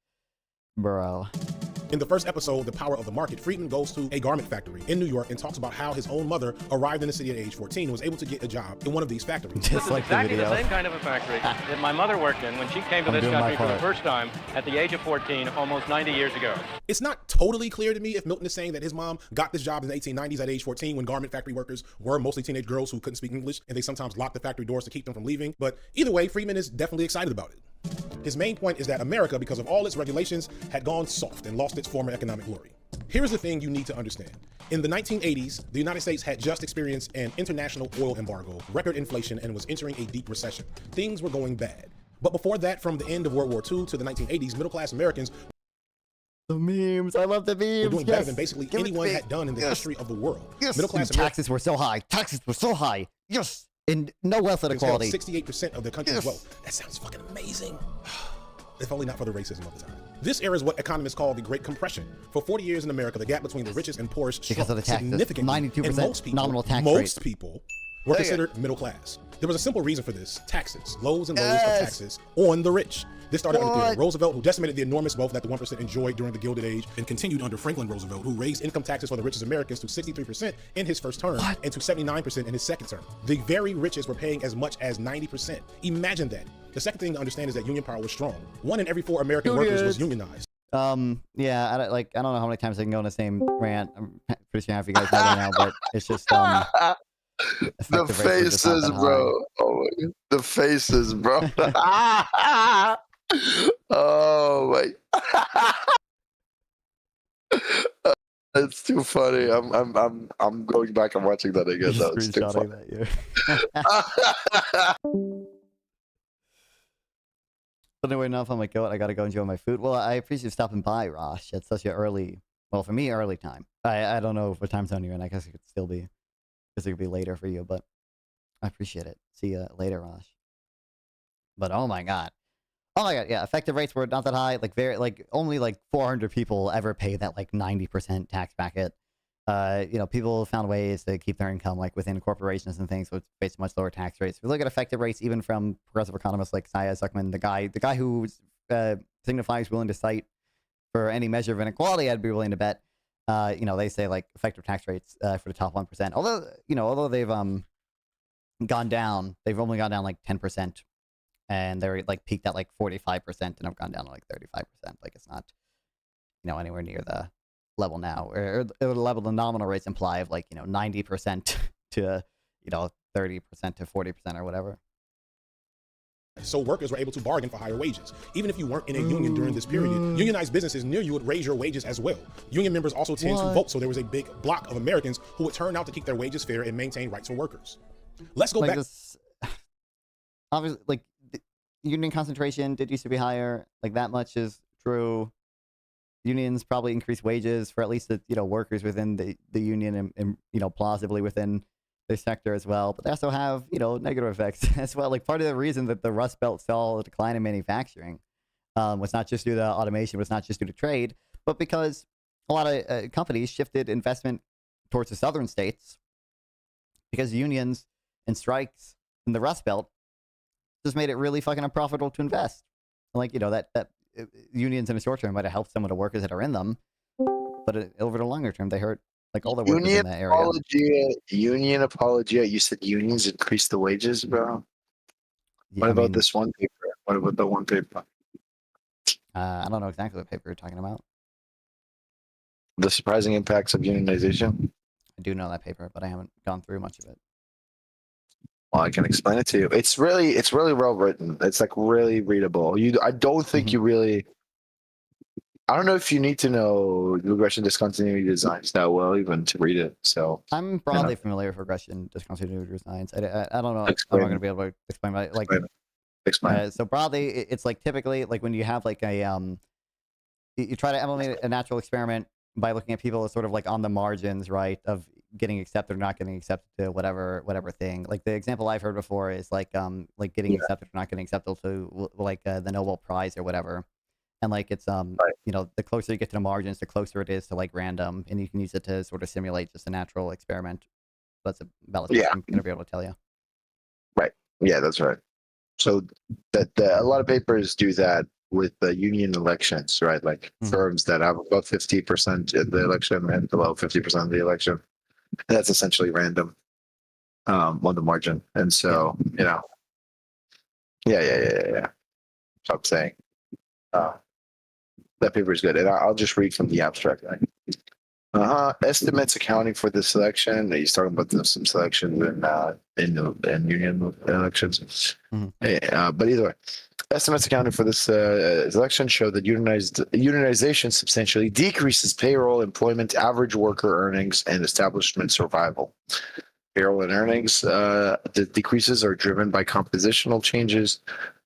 bro.
In the first episode, The Power of the Market, Friedman goes to a garment factory in New York and talks about how his own mother arrived in the city at age 14 and was able to get a job in one of these factories.
This is exactly the same kind of a factory that my mother worked in when she came to this country for the first time at the age of 14, almost 90 years ago.
It's not totally clear to me if Milton is saying that his mom got this job in the 1890s at age 14 when garment factory workers were mostly teenage girls who couldn't speak English and they sometimes locked the factory doors to keep them from leaving. But either way, Friedman is definitely excited about it. His main point is that America, because of all its regulations, had gone soft and lost its former economic glory. Here's the thing you need to understand. In the 1980s, the United States had just experienced an international oil embargo, record inflation, and was entering a deep recession. Things were going bad. But before that, from the end of World War II to the 1980s, middle-class Americans
the memes. I love the memes.
Were doing better than basically anyone had done in the history of the world.
Middle-class taxes were so high. Taxes were so high. Yes. And no wealth inequality.
68% of the country's wealth. That sounds fucking amazing. If only not for the racism of the time. This era is what economists call the Great Compression. For 40 years in America, the gap between the richest and poorest
because of the taxes,
significantly.
92% nominal tax rate.
Most people were considered middle class. There was a simple reason for this: taxes, lows and lows of taxes on the rich. This started under Theodore Roosevelt, who decimated the enormous wealth that the 1% enjoyed during the Gilded Age, and continued under Franklin Roosevelt, who raised income taxes for the richest Americans to 63% in his first term and to 79% in his second term. The very richest were paying as much as 90%. Imagine that. The second thing to understand is that union power was strong. 1 in every 4 American workers was unionized.
Yeah, I don't know how many times I can go on the same rant. I'm pretty sure half you guys know by now, but it's just
the faces, bro. Oh my God. The faces, bro. Oh my. It's too funny. I'm going back and watching that again. That was too funny.
But anyway, enough on my goat. I gotta go enjoy my food. Well, I appreciate you stopping by, Rosh. It's such an early, well, for me, early time. I don't know what time zone you're in. I guess it could still be, it could be later for you, but I appreciate it. See you later, Rosh. But oh my god, yeah, effective rates were not that high. Like only like 400 people ever pay that like 90% tax bracket. People found ways to keep their income like within corporations and things with face much lower tax rates. If we look at effective rates, even from progressive economists like Saya Zuckman, the guy who signifies willing to cite for any measure of inequality, I'd be willing to bet. They say like effective tax rates for the top 1%. Although they've gone down, they've only gone down like 10%, and they're like peaked at like 45% and have gone down to like 35%. Like it's not, anywhere near the level now, or the level the nominal rates imply of like 90% to 30% to 40% or whatever.
So workers were able to bargain for higher wages. Even if you weren't in a union during this period, unionized businesses near you would raise your wages as well. Union members also tend to vote, so there was a big block of Americans who would turn out to keep their wages fair and maintain rights for workers. Let's go back.
Obviously, like union concentration did used to be higher. Like that much is true. Unions probably increase wages for at least the workers within the union and plausibly within their sector as well. But they also have negative effects as well. Like part of the reason that the Rust Belt saw a decline in manufacturing was not just due to automation, was not just due to trade, but because a lot of companies shifted investment towards the southern states because unions and strikes in the Rust Belt just made it really fucking unprofitable to invest. Like that unions in the short term might have helped some of the workers that are in them, but over the longer term, they hurt like all the workers in that area.
Union apologia. You said unions increase the wages, bro.
Yeah,
what about this one paper? What about the one paper?
I don't know exactly what paper you're talking about.
The surprising impacts of unionization.
I do know that paper, but I haven't gone through much of it.
Well, I can explain it to you. It's really well written. It's like really readable. I don't think you really. I don't know if you need to know regression discontinuity designs that well even to read it. So
I'm broadly familiar with regression discontinuity designs. I don't know. I'm not going to be able to explain it. Like
explain.
So broadly, it's like typically like when you have like a you try to implement a natural experiment by looking at people as sort of like on the margins, right, of getting accepted or not getting accepted to whatever thing. Like the example I've heard before is like getting accepted or not getting accepted to like the Nobel Prize or whatever. And like it's the closer you get to the margins, the closer it is to like random, and you can use it to sort of simulate just a natural experiment. That's about what I'm gonna be able to tell you.
Right. Yeah, that's right. So that a lot of papers do that with the union elections, right? Like firms that have above 50% in the election and below 50% of the election. That's essentially random on the margin. And so, yeah. So I'm saying that paper is good. And I'll just read from the abstract. Estimates accounting for the selection. He's talking about some selections in union elections. But either way, estimates accounting for this election show that unionization substantially decreases payroll, employment, average worker earnings, and establishment survival. Payroll and earnings the decreases are driven by compositional changes,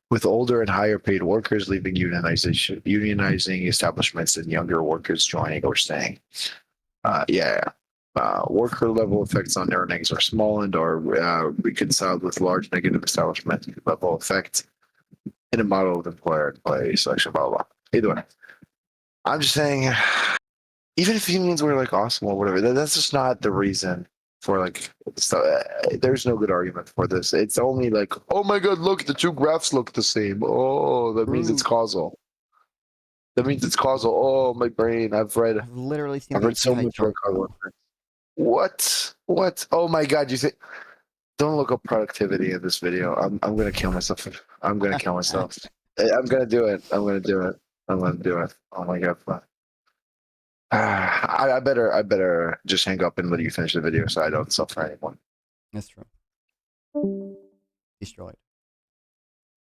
with older and higher paid workers leaving unionizing establishments and younger workers joining or staying. Worker level effects on earnings are small and are reconciled with large negative establishment level effect in a model of employee selection, blah, blah, blah. Either way, I'm just saying, even if unions were like awesome or whatever, that's just not the reason for like stuff. There's no good argument for this. It's only like, oh my god, look, the two graphs look the same. Oh, that means it's causal. Oh, my brain. I've read so much about causal. What? Oh my god, you think? Don't look up productivity in this video. I'm gonna kill myself. I'm gonna kill myself. I'm gonna do it. Oh my god. I better just hang up and let you finish the video so I don't suffer anymore.
That's true. Destroyed.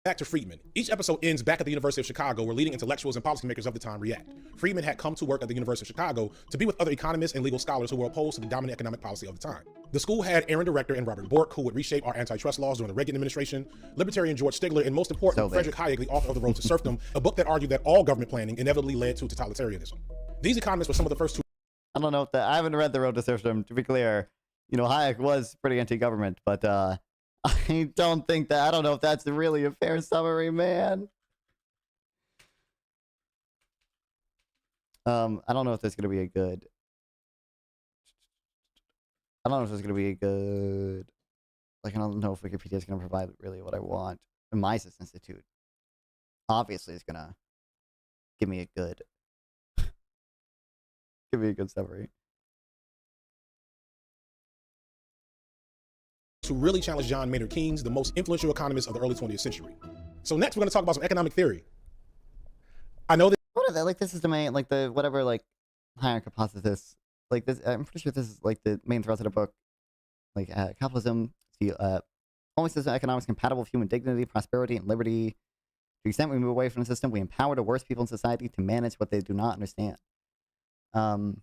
Back to Friedman. Each episode ends back at the University of Chicago, where leading intellectuals and policymakers of the time react. Friedman had come to work at the University of Chicago to be with other economists and legal scholars who were opposed to the dominant economic policy of the time. The school had Aaron Director and Robert Bork, who would reshape our antitrust laws during the Reagan administration, libertarian George Stigler, and most important, Frederick Hayek, the author of The Road to Serfdom, a book that argued that all government planning inevitably led to totalitarianism. These economists were some of the first two.
I don't know if I haven't read The Road to Serfdom. To be clear, Hayek was pretty anti-government, but I don't think that. I don't know if that's really a fair summary, man. I don't know if there's gonna be a good. I don't know if there's gonna be a good. Like, I don't know if Wikipedia is gonna provide really what I want. And Mises Institute obviously is gonna give me a good. Give me a good summary.
To really challenge John Maynard Keynes, the most influential economist of the early 20th century. So next, we're going to talk about some economic theory. I know that.
What are they? Like, this is the main, like, the whatever, like, hierarchy hypothesis. Like, this, I'm pretty sure this is, like, the main thrust of the book. Like, capitalism, the only system of economics compatible with human dignity, prosperity, and liberty. To the extent we move away from the system, we empower the worst people in society to manage what they do not understand. I'm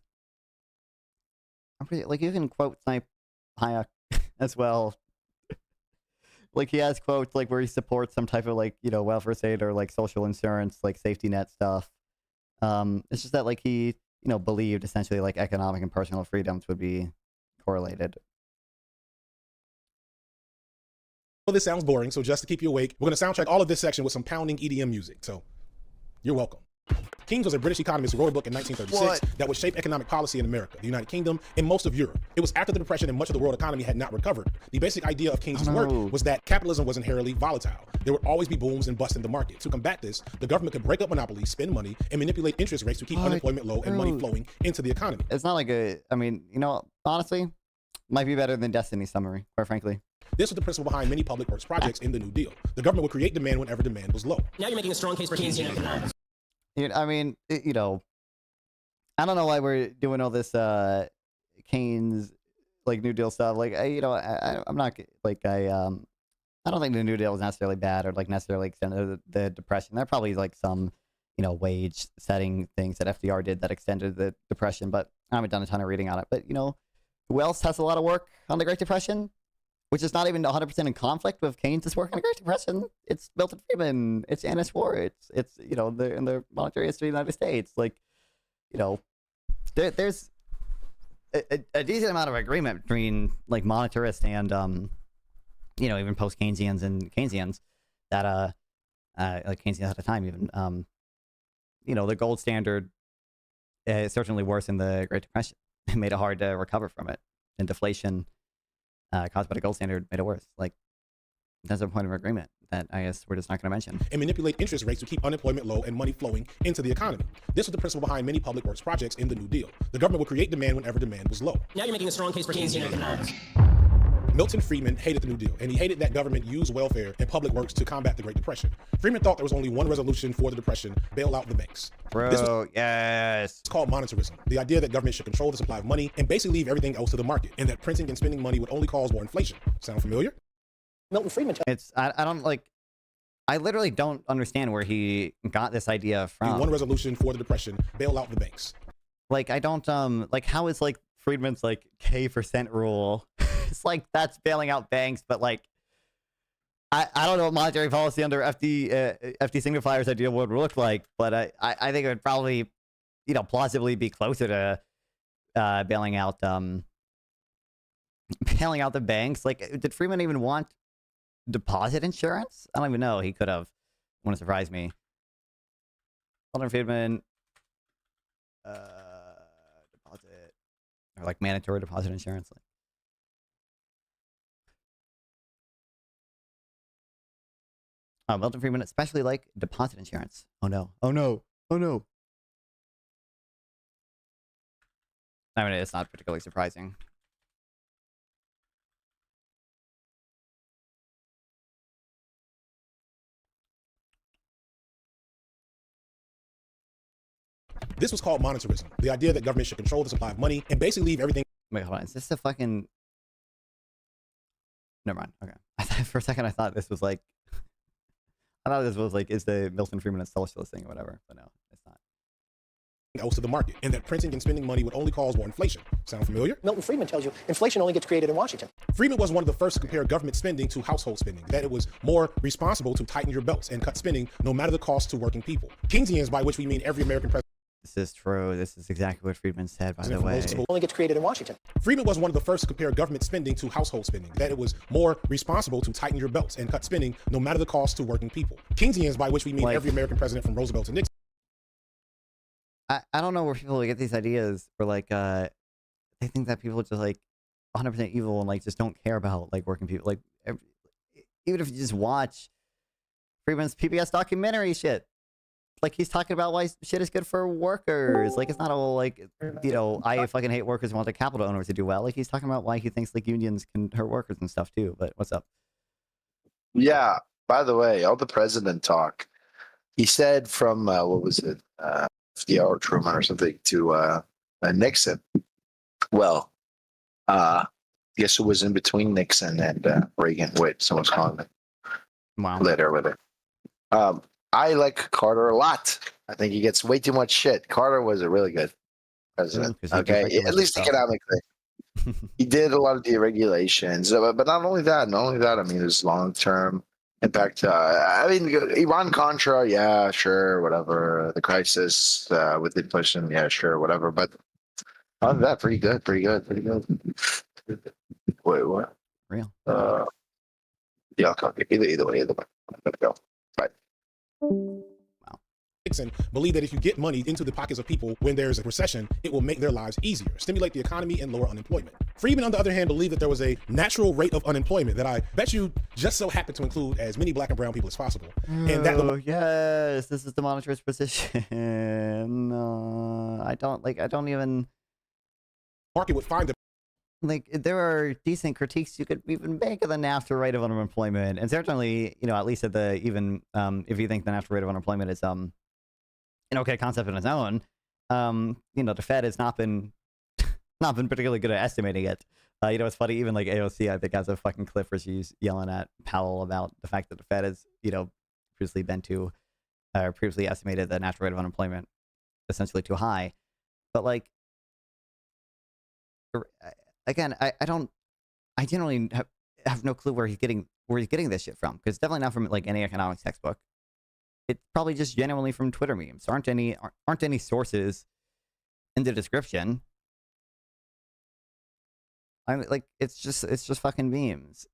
pretty, like, you can quote Snipe Hayek as well. Like, he has quotes, like, where he supports some type of, like, you know, welfare state or, like, social insurance, like, safety net stuff. It's just that, like, he, you know, believed essentially, like, economic and personal freedoms would be correlated.
Well, this sounds boring, so just to keep you awake, we're going to soundtrack all of this section with some pounding EDM music. So, you're welcome. Keynes was a British economist who wrote a book in 1936 that would shape economic policy in America, the United Kingdom, and most of Europe. It was after the Depression and much of the world economy had not recovered. The basic idea of Keynes' work was that capitalism was inherently volatile. There would always be booms and busts in the market. To combat this, the government could break up monopolies, spend money, and manipulate interest rates to keep unemployment low and money flowing into the economy.
It's not like a, I mean, you know, honestly, might be better than Destiny's summary, quite frankly.
This was the principle behind many public works projects in the New Deal. The government would create demand whenever demand was low.
Now you're making a strong case for Keynesian economics.
I mean, you know, I don't know why we're doing all this Keynes, like, New Deal stuff. Like, I'm not, like, I don't think the New Deal is necessarily bad or, like, necessarily extended the Depression. There are probably, like, some, you know, wage setting things that FDR did that extended the Depression, but I haven't done a ton of reading on it. But, you know, who else has a lot of work on the Great Depression? Which is not even 100% in conflict with Keynes' work on the Great Depression. It's Milton Friedman. It's Anna Schwartz. It's, you know, in the monetary history of the United States. Like, you know, there's a decent amount of agreement between, like, monetarists and, you know, even post-Keynesians and Keynesians that, like, Keynesians at the time even, you know, the gold standard is certainly worse in the Great Depression. It made it hard to recover from it. And deflation caused by the gold standard made it worse. Like, that's a point of agreement that I guess we're just not going to mention.
And manipulate interest rates to keep unemployment low and money flowing into the economy. This was the principle behind many public works projects in the New Deal. The government would create demand whenever demand was low.
Now you're making a strong case for Keynesian economics.
Milton Friedman hated the New Deal, and he hated that government used welfare and public works to combat the Great Depression. Friedman thought there was only one resolution for the Depression: bail out the banks.
Bro, yes.
It's called monetarism, the idea that government should control the supply of money and basically leave everything else to the market, and that printing and spending money would only cause more inflation. Sound familiar?
Milton Friedman.
I don't, like, I literally don't understand where he got this idea from.
One resolution for the Depression: bail out the banks.
Like, I don't, like, how is, like, Friedman's, like, K% rule? It's like, that's bailing out banks, but, like, I don't know what monetary policy under FD Signifier's idea would look like, but I think it would probably, you know, plausibly be closer to bailing out the banks. Like, did Friedman even want deposit insurance? I don't even know. He could have. Wouldn't surprise me. Milton Friedman, deposit, or, like, mandatory deposit insurance. Like, Milton Friedman, especially, like, deposit insurance. Oh no. Oh no. Oh no. I mean, it's not particularly surprising.
This was called monetarism, the idea that government should control the supply of money and basically leave everything.
Wait, hold on. Is this a fucking... Never mind. Okay. For a second, I thought this was, like... I thought this was, like, is the Milton Friedman a socialist thing or whatever, but no, it's not.
Else to the market, and that printing and spending money would only cause more inflation. Sound familiar?
Milton Friedman tells you inflation only gets created in Washington.
Friedman was one of the first to compare government spending to household spending, that it was more responsible to tighten your belts and cut spending no matter the cost to working people. Keynesians, by which we mean every American president.
This is true. This is exactly what Friedman said, by the way.
Only gets created in Washington. Friedman was one of the first to compare government spending to household spending, that it was more responsible to tighten your belts and cut spending no matter the cost to working people. Keynesians, by which we mean every American president from Roosevelt to Nixon.
I don't know where people get these ideas, or like they think that people are just like 100% evil and like just don't care about like working people. Like even if you just watch Friedman's PBS documentary shit, like he's talking about why shit is good for workers. Like it's not all like, you know, I fucking hate workers and want the capital owners to do well. Like he's talking about why he thinks like unions can hurt workers and stuff too. But what's up?
Yeah. By the way, all the president talk, he said from what was it, FDR or Truman or something to Nixon. Well, guess it was in between Nixon and Reagan. Wait, someone's calling me.
Wow.
Later with it. I like Carter a lot. I think he gets way too much shit. Carter was a really good president. Okay, at least economically. He did a lot of deregulations, but not only that. I mean, there's long-term impact. I mean, Iran-Contra, yeah, sure, whatever. The crisis with inflation, yeah, sure, whatever. But other than that, pretty good. Wait, what?
Real?
Yeah, either way. I'm gonna go. Bye.
Nixon believed that if you get money into the pockets of people when there's a recession, it will make their lives easier, stimulate the economy, and lower unemployment. Friedman, on the other hand, believed that there was a natural rate of unemployment that I bet you just so happened to include as many black and brown people as possible. And that
yes, this is the monitor's position. No, I don't even.
Market would find the
like there are decent critiques you could even make of the NAFTA rate of unemployment, and certainly, you know, at least at the even if you think the NAFTA rate of unemployment is an okay concept in its own, you know, the Fed has not been particularly good at estimating it. You know, it's funny, even like AOC, I think, has a fucking clip where she's yelling at Powell about the fact that the Fed has, you know, previously estimated the natural rate of unemployment essentially too high, but like. Again, I generally have no clue where he's getting this shit from, because it's definitely not from like any economics textbook. It's probably just genuinely from Twitter memes. There aren't any sources in the description. I mean, like it's just fucking memes.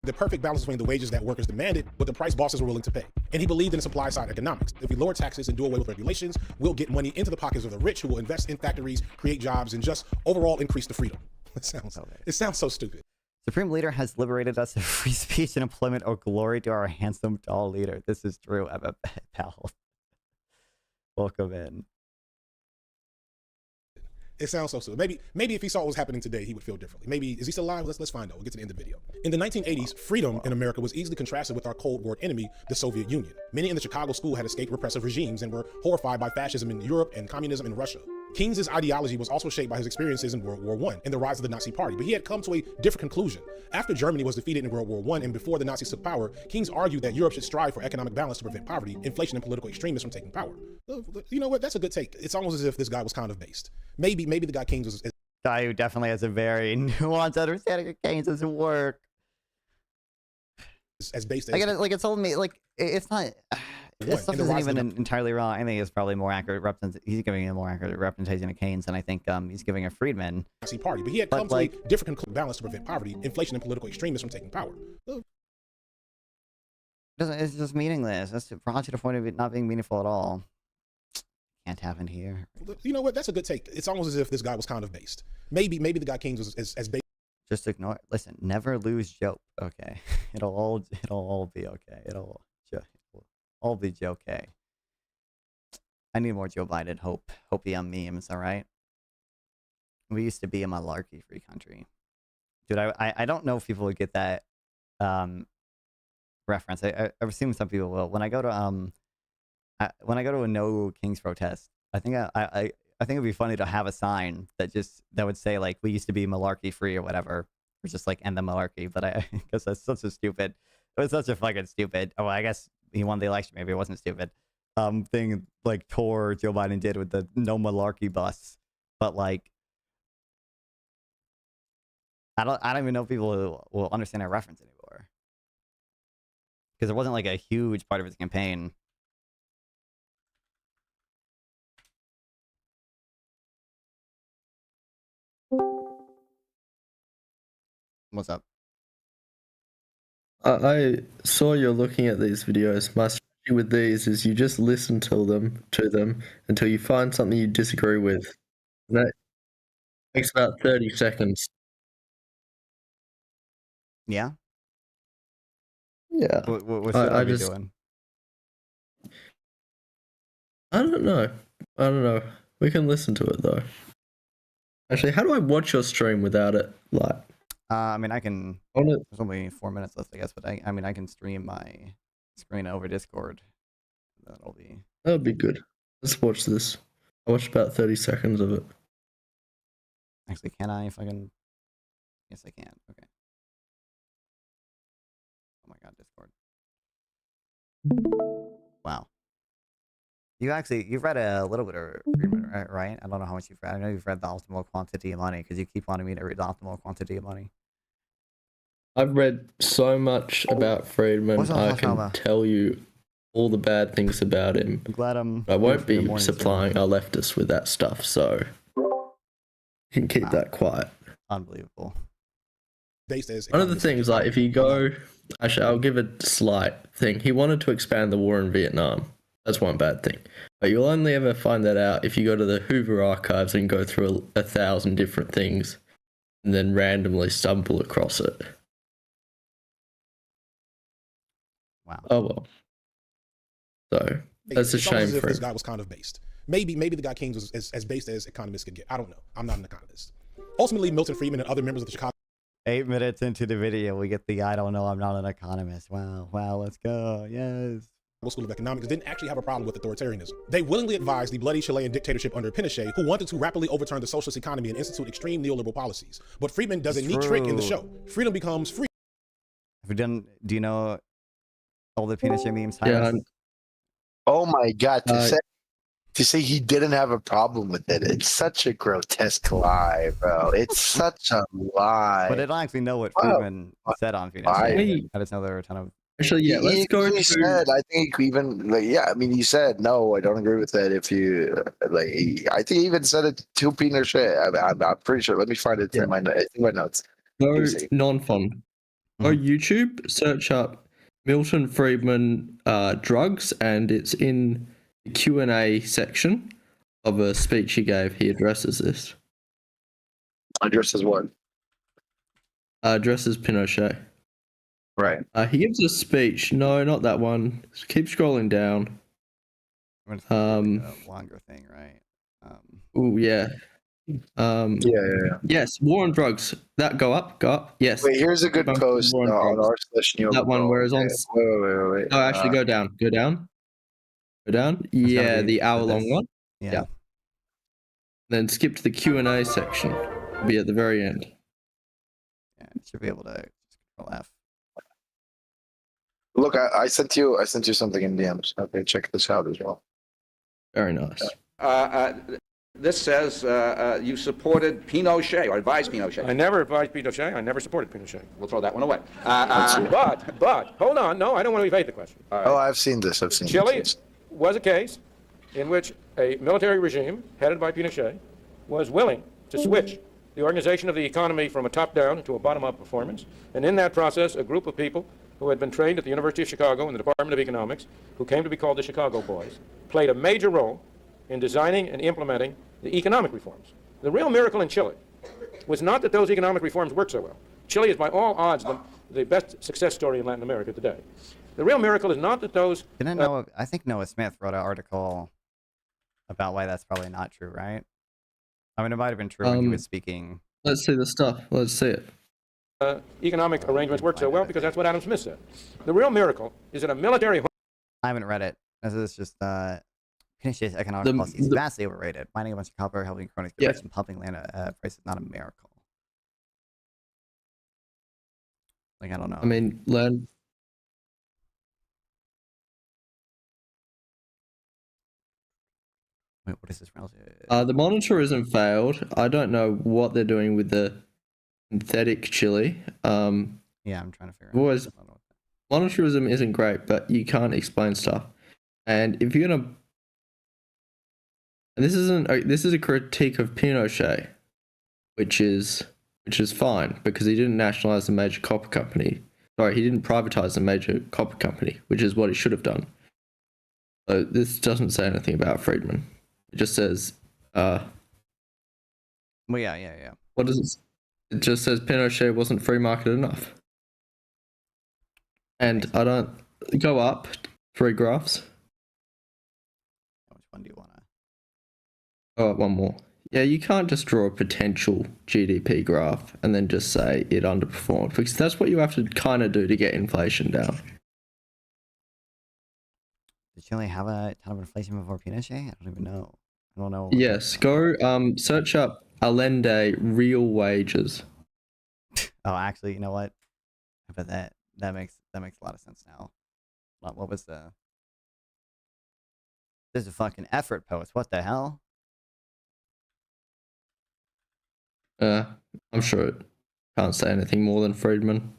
The perfect balance between the wages that workers demanded, but the price bosses were willing to pay. And he believed in supply side economics. If we lower taxes and do away with regulations, we'll get money into the pockets of the rich who will invest in factories, create jobs, and just overall increase the freedom. It sounds so stupid.
Supreme Leader has liberated us of free speech and employment. Oh, glory to our handsome, tall leader. This is true, Emma Powell. Welcome in.
It sounds so stupid. Maybe if he saw what was happening today, he would feel differently. Maybe, is he still alive? Let's find out. We'll get to the end of the video. In the 1980s, freedom in America was easily contrasted with our Cold War enemy, the Soviet Union. Many in the Chicago school had escaped repressive regimes and were horrified by fascism in Europe and communism in Russia. Keynes' ideology was also shaped by his experiences in World War I and the rise of the Nazi Party, but he had come to a different conclusion. After Germany was defeated in World War I and before the Nazis took power, Keynes argued that Europe should strive for economic balance to prevent poverty, inflation, and political extremism from taking power. You know what? That's a good take. It's almost as if this guy was kind of based. Maybe the guy Keynes was...
Guy who definitely has a very nuanced understanding of Keynes' work.
As based
as... Like it told me, like, it's not... This stuff isn't even entirely wrong. I think it's probably more accurate. He's giving a more accurate representation of Keynes, and I think he's giving a Friedman.
Nazi Party, but he had come to a different balance to prevent poverty, inflation, and political extremism from taking power.
It's just meaningless. That's brought to the point of it not being meaningful at all. Can't happen here.
You know what? That's a good take. It's almost as if this guy was kind of based. Maybe the guy Keynes was as based.
Just ignore it. Listen, never lose Joe. Okay, it'll all be okay. It'll all be okay. I need more Joe Biden. Hopey on memes. All right. We used to be a malarkey-free country, dude. I don't know if people would get that reference. I assume some people will. When I go to a No Kings protest, I think I think it'd be funny to have a sign that would say like we used to be malarkey-free or whatever, or just like end the malarkey. But I guess that's such a stupid. It was such a fucking stupid. Oh, I guess he won the election. Maybe it wasn't stupid. Thing like tour Joe Biden did with the no malarkey bus, but like I don't even know if people will understand that reference anymore, because it wasn't like a huge part of his campaign. What's up?
I saw you're looking at these videos. My strategy with these is you just listen to them until you find something you disagree with. And that takes about 30 seconds.
Yeah.
Yeah.
What should I be doing?
I don't know. We can listen to it though. Actually, how do I watch your stream without it? Like,
I mean, I can. There's only 4 minutes left, I guess, but I mean, I can stream my screen over Discord.
That'll be good. Let's watch this. I watched about 30 seconds of it.
Actually, can I? If I can. Yes, I can. Okay. Oh my God, Discord. Wow. You've read a little bit of agreement, right? I don't know how much you've read. I know you've read the optimal quantity of money because you keep wanting me to read the optimal quantity of money.
I've read so much about Friedman. I can tell you all the bad things about him.
I'm glad
I won't be supplying our leftists with that stuff, so you can keep that quiet.
Unbelievable.
One of the things, like, if you go, actually, I'll give a slight thing. He wanted to expand the war in Vietnam. That's one bad thing. But you'll only ever find that out if you go to the Hoover archives and go through 1,000 different things and then randomly stumble across it.
Wow.
Oh, well. So, that's a shame for him.
This guy was kind of based. Maybe the guy Keynes was as based as economists could get. I don't know. I'm not an economist. Ultimately, Milton Friedman and other members of the Chicago
8 minutes into the video, we get the I don't know, I'm not an economist. Wow, let's go. Yes.
School of Economics didn't actually have a problem with authoritarianism. They willingly advised the bloody Chilean dictatorship under Pinochet, who wanted to rapidly overturn the socialist economy and institute extreme neoliberal policies. But Friedman does a neat trick in the show. Freedom becomes free.
Do you know all the Pinochet memes?
Yeah. Oh my God! To say he didn't have a problem with it, it's such a grotesque lie, bro. It's such a lie.
But I don't actually know what Friedman said on Pinochet. I just know there are a ton of.
Actually, yeah, let's go into...
said, I think even, he said, no, I don't agree with that. If you, I think he even said it to Pinochet. I'm pretty sure. Let me find it in my notes.
Go non-fun. Go YouTube, search up Milton Friedman drugs, and it's in the Q&A section of a speech he gave. He addresses this.
Addresses what?
Addresses Pinochet.
Right.
He gives a speech. No, not that one. Keep scrolling down.
A longer thing, right?
Oh yeah.
Yeah.
Yes, war on drugs. That go up. Yes.
Wait, here's a good post on r/neoliberal.
That one, whereas on.
Wait.
No, actually, go down. Yeah, the hour-long one.
Yeah.
Then skip to the Q&A section. It'll be at the very end.
Yeah, you should be able to control F.
Look, I sent you something in DMs. Okay, check this out as well.
Very nice.
This says you supported Pinochet or advised Pinochet.
I never advised Pinochet. I never supported Pinochet.
We'll throw that one away.
But hold on. No, I don't want to evade the question.
Oh, I've seen this.
Chile was a case in which a military regime headed by Pinochet was willing to switch the organization of the economy from a top-down to a bottom-up performance. And in that process, a group of people who had been trained at the University of Chicago in the Department of Economics, who came to be called the Chicago Boys, played a major role in designing and implementing the economic reforms. The real miracle in Chile was not that those economic reforms worked so well. Chile is by all odds the best success story in Latin America today. The real miracle is not that those...
I think Noah Smith wrote an article about why that's probably not true, right? I mean, it might have been true when he was speaking.
Let's see the stuff. Let's see it.
Economic arrangements work so well because that's what Adam Smith said. The real miracle is that a military...
I haven't read it. This is just Pinochet's economic policy is vastly overrated. Mining a bunch of copper, helping cronies get rich, and pumping land prices, not a miracle. Like, I don't know.
I mean, land...
Wait, what is this relative?
The monetarism failed. I don't know what they're doing with the synthetic Chile.
Yeah, I'm trying to figure out.
Monetarism isn't great, but you can't explain stuff. And if you're gonna, and this is a critique of Pinochet, which which is fine because he didn't nationalize the major copper company. Sorry, he didn't privatize the major copper company, which is what he should have done. So this doesn't say anything about Friedman. It just says,
well, yeah.
What does it? It just says Pinochet wasn't free market enough. And I don't go up 3 graphs.
Which one do you want to?
Oh, one more. Yeah, you can't just draw a potential GDP graph and then just say it underperformed, because that's what you have to kind of do to get inflation down.
Did Chile have a ton of inflation before Pinochet? I don't even know. I don't know.
Yes, go search up Allende real wages.
Oh, actually, you know what? I bet that makes a lot of sense now. What was the? This is a fucking effort post. What the hell?
I'm sure it can't say anything more than Friedman.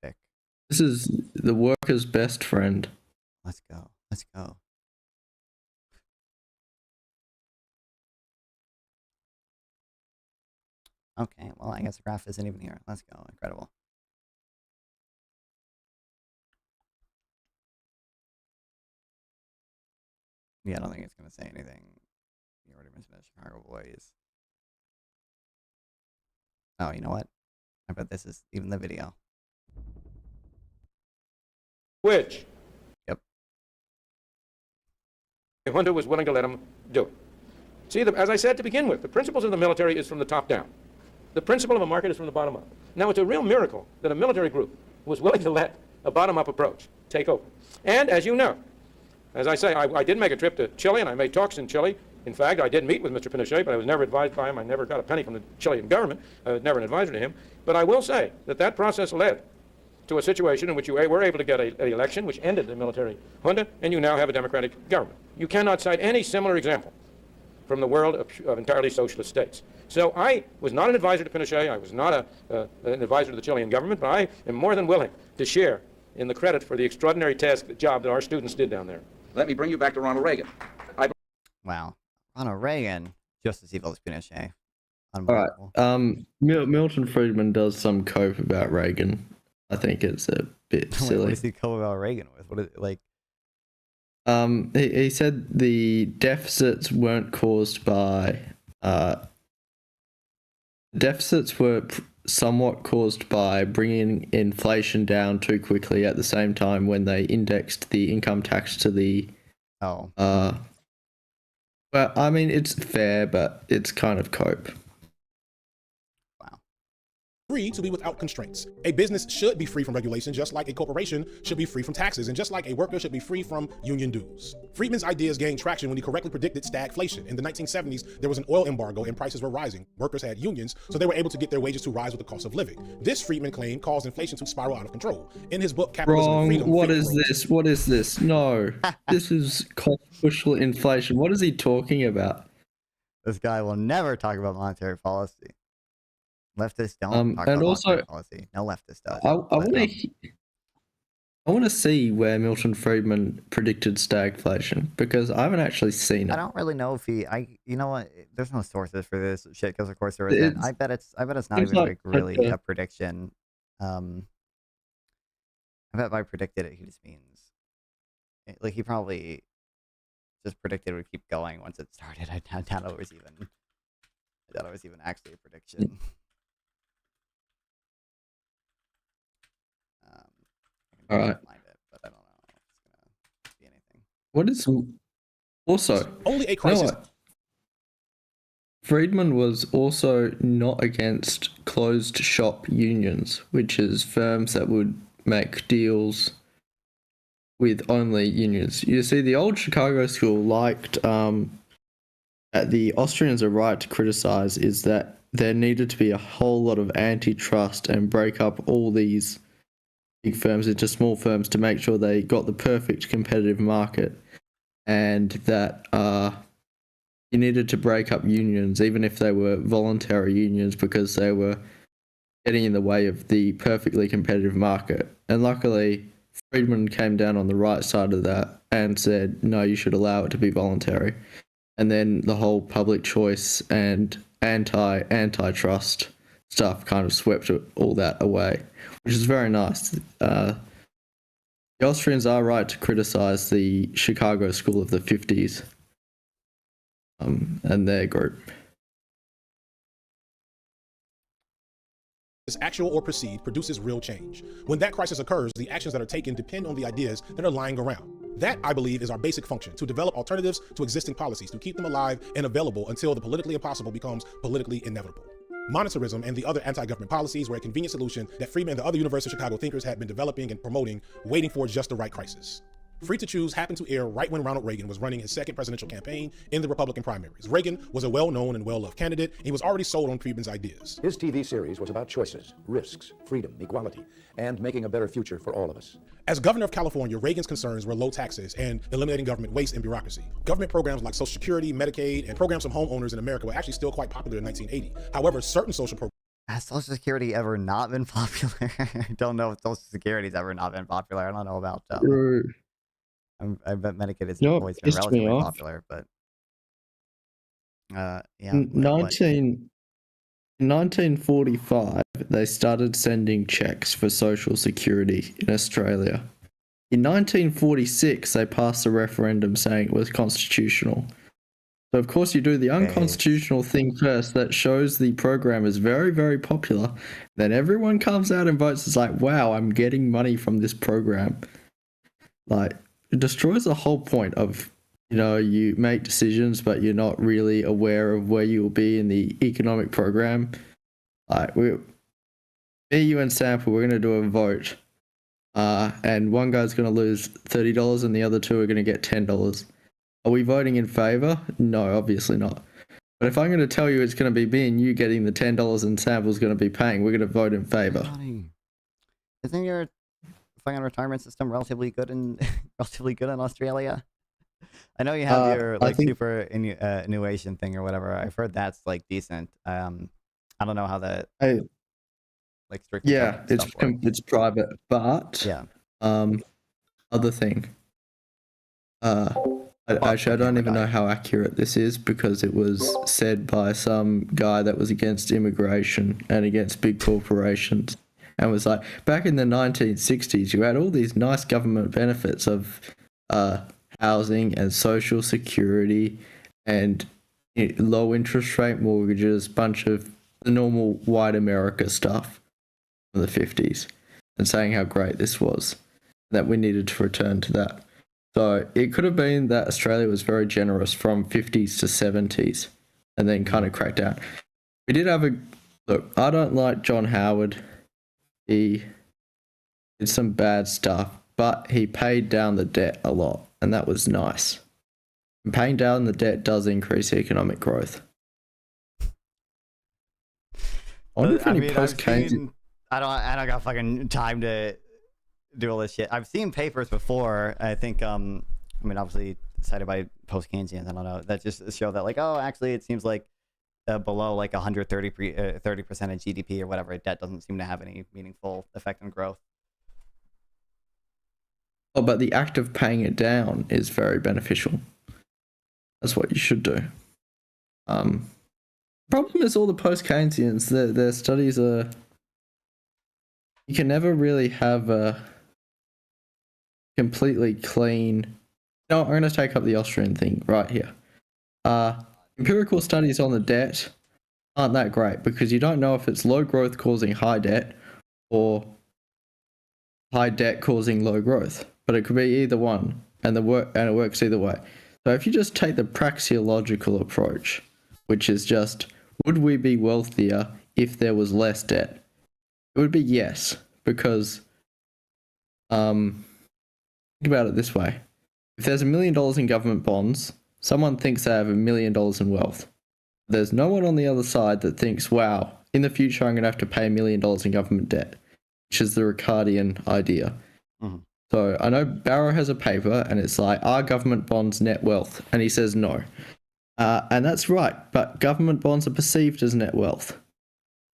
Epic.
This is the worker's best friend.
Let's go. Let's go. Okay, well, I guess the graph isn't even here. Let's go. Incredible. Yeah, I don't think it's going to say anything. You already mentioned that Chicago Boys. Oh, you know what? I bet this is even the video.
Which?
Yep.
Junta was willing to let him do it. See, as I said to begin with, the principles of the military is from the top down. The principle of a market is from the bottom up. Now, it's a real miracle that a military group was willing to let a bottom-up approach take over. And as you know, as I say, I did make a trip to Chile, and I made talks in Chile. In fact, I did meet with Mr. Pinochet, but I was never advised by him. I never got a penny from the Chilean government. I was never an advisor to him. But I will say that that process led to a situation in which you were able to get an election which ended the military junta, and you now have a democratic government. You cannot cite any similar example from the world of entirely socialist states. So I was not an advisor to Pinochet. I was not an advisor to the Chilean government, but I am more than willing to share in the credit for the extraordinary job that our students did down there.
Let me bring you back to Ronald Reagan.
Wow. Ronald Reagan, just as evil as Pinochet.
All right. Milton Friedman does some cope about Reagan. I think it's a bit silly.
What does he cope about Reagan with? What is it like?
He said the deficits weren't caused by deficits were somewhat caused by bringing inflation down too quickly at the same time when they indexed the income tax to the well, I mean, it's fair, but it's kind of cope.
Free to be without constraints. A business should be free from regulation, just like a corporation should be free from taxes, and just like a worker should be free from union dues. Friedman's ideas gained traction when he correctly predicted stagflation. In the 1970s, there was an oil embargo and prices were rising. Workers had unions, so they were able to get their wages to rise with the cost of living. This, Friedman claimed, caused inflation to spiral out of control. In his book, Capitalism and Freedom...
What is this? What is this? No. This is controversial inflation. What is he talking about?
This guy will never talk about monetary policy. Leftists don't talk about monetary policy. No leftist does.
I want to see where Milton Friedman predicted stagflation, because I haven't actually seen it.
I don't really know if he. You know what? There's no sources for this shit, because of course there isn't. I bet it's not even like really a prediction. I bet if I predicted it, he just means like he probably just predicted it would keep going once it started. I doubt it was even actually a prediction.
All right.
Find it, but I don't know if it's gonna be anything.
What is also
only a crisis?
Friedman was also not against closed shop unions, which is firms that would make deals with only unions. You see, the old Chicago school liked that the Austrians are right to criticize is that there needed to be a whole lot of antitrust and break up all these big firms into small firms to make sure they got the perfect competitive market, and that you needed to break up unions, even if they were voluntary unions, because they were getting in the way of the perfectly competitive market. And luckily, Friedman came down on the right side of that and said, no, you should allow it to be voluntary. and then the whole public choice and antitrust stuff kind of swept all that away, which is very nice. The Austrians are right to criticize the Chicago School of the 50s and their group.
Actual or perceived produces real change. When that crisis occurs, the actions that are taken depend on the ideas that are lying around. That, I believe, is our basic function, to develop alternatives to existing policies, to keep them alive and available until the politically impossible becomes politically inevitable. Monetarism and the other anti-government policies were a convenient solution that Friedman and the other University of Chicago thinkers had been developing and promoting, waiting for just the right crisis. Free to Choose happened to air right when Ronald Reagan was running his second presidential campaign in the Republican primaries. Reagan was a well-known and well-loved candidate, and he was already sold on Friedman's ideas.
His TV series was about choices, risks, freedom, equality, and making a better future for all of us.
As governor of California, Reagan's concerns were low taxes and eliminating government waste and bureaucracy. Government programs like Social Security, Medicaid, and programs from homeowners in America were actually still quite popular in 1980. However, certain social programs...
Has Social Security ever not been popular? I don't know if Social Security's ever not been popular. I don't know about... I bet Medicaid has always been relatively popular, but yeah.
In 1945, they started sending checks for Social Security in Australia. In 1946, they passed a referendum saying it was constitutional. So of course you do the unconstitutional thing first that shows the program is very, very popular. Then everyone comes out and votes. It's like, wow, I'm getting money from this program. Like, it destroys the whole point of, you know, you make decisions, but you're not really aware of where you will be in the economic program. Like, me, you, and Sample, we're going to do a vote. And one guy's going to lose $30 and the other two are going to get $10. Are we voting in favor? No, obviously not. But if I'm going to tell you it's going to be me and you getting the $10 and Sample's going to be paying, we're going to vote in favor.
Isn't your fucking retirement system relatively good in Australia? I know you have your superannuation thing or whatever. I've heard that's like decent. I don't know how that like strictly.
Yeah, it's private, but
yeah.
Other thing. Actually, I don't even know how accurate this is because it was said by some guy that was against immigration and against big corporations. And was like, back in the 1960s, you had all these nice government benefits of housing and social security and low interest rate mortgages, bunch of the normal white America stuff from the 50s, and saying how great this was, that we needed to return to that. So it could have been that Australia was very generous from 50s to 70s and then kind of cracked down. We did have look, I don't like John Howard. He did some bad stuff, but he paid down the debt a lot, and that was nice. And paying down the debt does increase economic growth.
I don't got fucking time to do all this shit. I've seen papers before. I think, I mean, obviously cited by post-Keynesians. I don't know. That just show that, like, oh, actually, it seems like below like 30% of GDP or whatever, debt doesn't seem to have any meaningful effect on growth.
Oh, but the act of paying it down is very beneficial. That's what you should do. Problem is all the post-Keynesians, their studies are... You can never really have a completely clean... No, I'm going to take up the Austrian thing right here. Empirical studies on the debt aren't that great because you don't know if it's low growth causing high debt or high debt causing low growth. But it could be either one, and it works either way. So if you just take the praxeological approach, which is just, would we be wealthier if there was less debt? It would be yes, because think about it this way. If there's $1 million in government bonds, someone thinks they have $1 million in wealth. There's no one on the other side that thinks, wow, in the future I'm going to have to pay $1 million in government debt, which is the Ricardian idea.
Mm-hmm.
So I know Barrow has a paper and it's like, are government bonds net wealth? And he says no. And that's right, but government bonds are perceived as net wealth.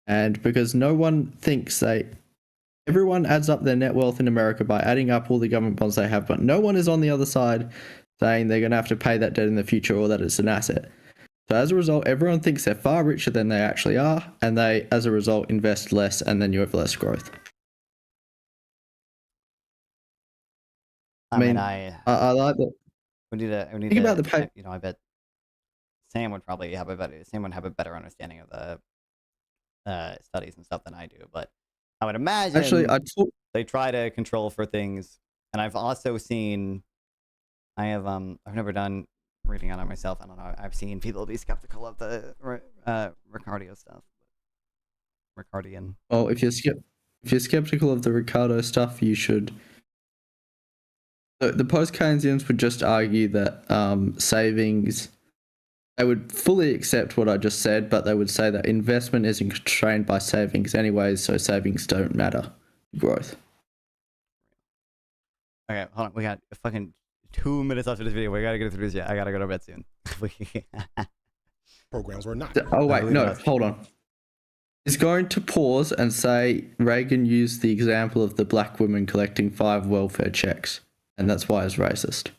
And because no one thinks everyone adds up their net wealth in America by adding up all the government bonds they have, but no one is on the other side saying they're going to have to pay that debt in the future or that it's an asset. So as a result, everyone thinks they're far richer than they actually are, and they, as a result, invest less, and then you have less growth.
I mean,
I like that.
We need
Think
to,
about the pay.
you know, I bet Sam would probably have a better understanding of the studies and stuff than I do. But I would imagine
Actually,
they try to control for things, and I've also seen. I've never done reading on it myself. I don't know. I've seen people be skeptical of the Ricardio stuff. Ricardian.
Oh, if you're skeptical of the Ricardo stuff, you should. The post-Keynesians would just argue that savings. They would fully accept what I just said, but they would say that investment isn't constrained by savings anyways, so savings don't matter. Growth.
Okay, hold on. We got fucking 2 minutes after this video. We gotta get through this. Yeah, I gotta go to bed soon.
Programs were not.
Oh wait, no, hold on. He's going to pause and say Reagan used the example of the black woman collecting 5 welfare checks, and that's why it's racist.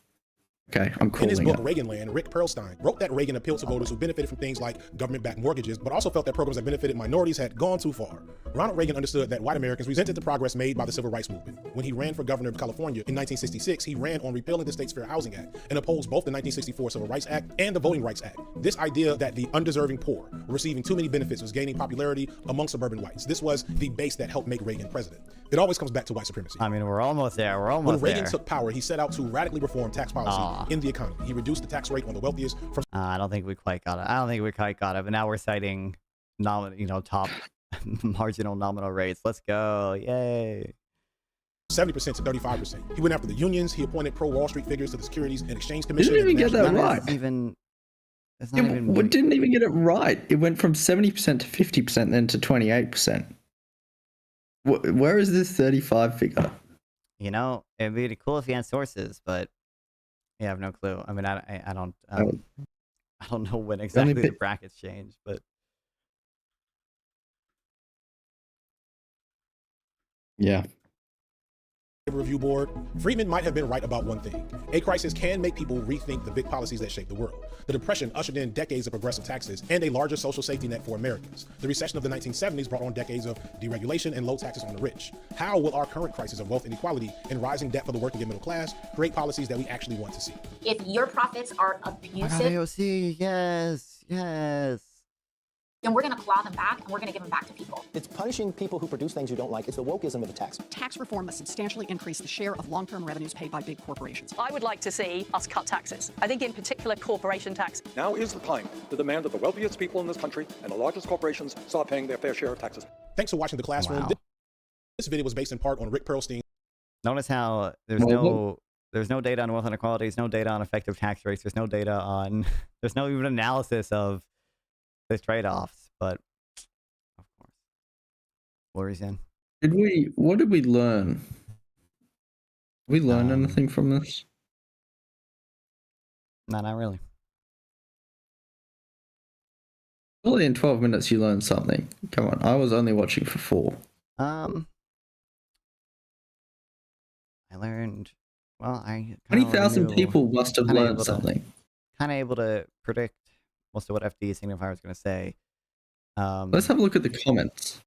Okay, I'm calling
In his book,
it.
Reaganland, Rick Perlstein wrote that Reagan appealed to voters who benefited from things like government-backed mortgages, but also felt that programs that benefited minorities had gone too far. Ronald Reagan understood that white Americans resented the progress made by the Civil Rights Movement. When he ran for governor of California in 1966, he ran on repealing the state's Fair Housing Act and opposed both the 1964 Civil Rights Act and the Voting Rights Act. This idea that the undeserving poor were receiving too many benefits was gaining popularity among suburban whites. This was the base that helped make Reagan president. It always comes back to white supremacy.
I mean, we're almost there.
When Reagan took power, he set out to radically reform tax policy in the economy. He reduced the tax rate on the wealthiest from
I don't think we quite got it. But now we're citing top marginal nominal rates. Let's go. Yay.
70% to 35%. He went after the unions. He appointed pro-Wall Street figures to the Securities and Exchange Commission.
Didn't even get that right.
It
didn't even get it right. It went from 70% to 50%, then to 28%. Where is this 35 figure?
You know, it'd be cool if you had sources, but yeah, I have no clue. I mean, I don't know when exactly the brackets change, but
yeah.
Review board, Friedman might have been right about one thing. A crisis can make people rethink the big policies that shape the world. The Depression ushered in decades of progressive taxes and a larger social safety net for Americans. The recession of the 1970s brought on decades of deregulation and low taxes on the rich. How will our current crisis of wealth inequality and rising debt for the working and middle class create policies that we actually want to see?
If your profits are abusive,
AOC, yes,
then we're going to claw them back and we're going to give them back to people.
It's punishing people who produce things you don't like. It's the wokeism of the tax.
Tax reform must substantially increase the share of long-term revenues paid by big corporations.
I would like to see us cut taxes. I think in particular corporation tax.
Now is the time to demand that the wealthiest people in this country and the largest corporations start paying their fair share of taxes.
Thanks for watching The Classroom.
Wow.
This video was based in part on Rick Perlstein.
Notice how there's no data on wealth inequalities, no data on effective tax rates, there's no data on, there's no even analysis of the trade-offs, but of course. What were you saying?
What did we learn? Did we learn anything from this?
No, not really.
Only in 12 minutes you learned something. Come on, I was only watching for 4.
I learned, well,
20,000 people must have learned something.
Kind of able to predict most of what FD signifier is going to say.
Let's have a look at the comments.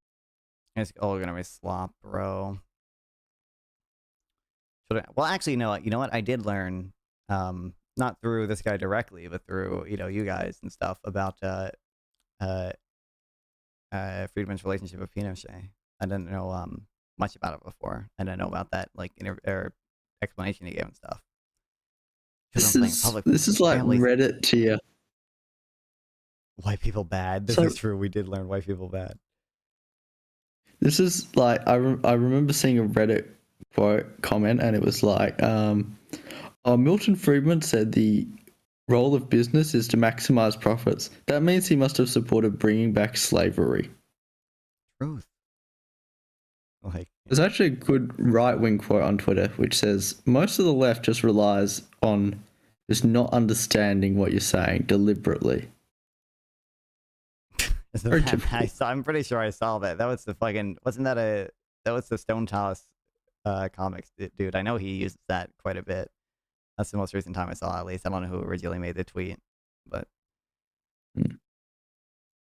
It's all going to be slop, bro. Well, actually, no. You know what? I did learn, not through this guy directly, but through you guys and stuff about Friedman's relationship with Pinochet. I didn't know much about it before. I didn't know about that explanation he gave and stuff.
This is like Reddit tier.
White people bad. This is true. We did learn white people bad.
This is like I remember seeing a Reddit comment, and it was like, Milton Friedman said the role of business is to maximize profits. That means he must have supported bringing back slavery.
Truth.
There's actually a good right-wing quote on Twitter which says, most of the left just relies on just not understanding what you're saying deliberately.
I'm pretty sure I saw that. That was the fucking, that was the Stone Toss comics dude. I know he uses that quite a bit. That's the most recent time I saw, at least. I don't know who originally made the tweet, but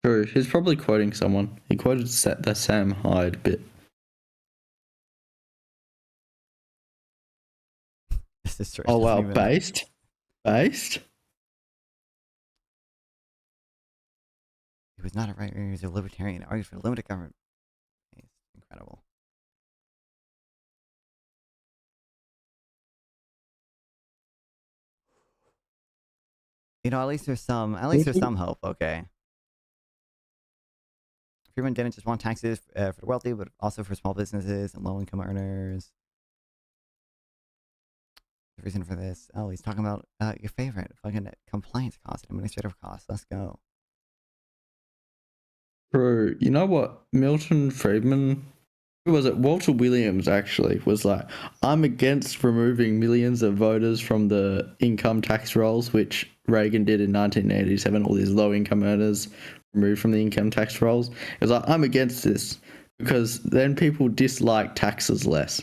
True. He's probably quoting someone. He quoted the Sam Hyde bit.
this is true.
Oh wow, based.
He was not a right winger, he was a libertarian. Argued for limited government. It's incredible. You know, at least there's some hope, okay. Freeman didn't just want taxes for the wealthy, but also for small businesses and low-income earners. The reason for this, oh, he's talking about your favorite, fucking compliance costs, administrative costs. Let's go.
Bro, you know what? Milton Friedman, who was it? Walter Williams actually was like, I'm against removing millions of voters from the income tax rolls, which Reagan did in 1987. All these low-income earners removed from the income tax rolls. It was like, I'm against this because then people dislike taxes less.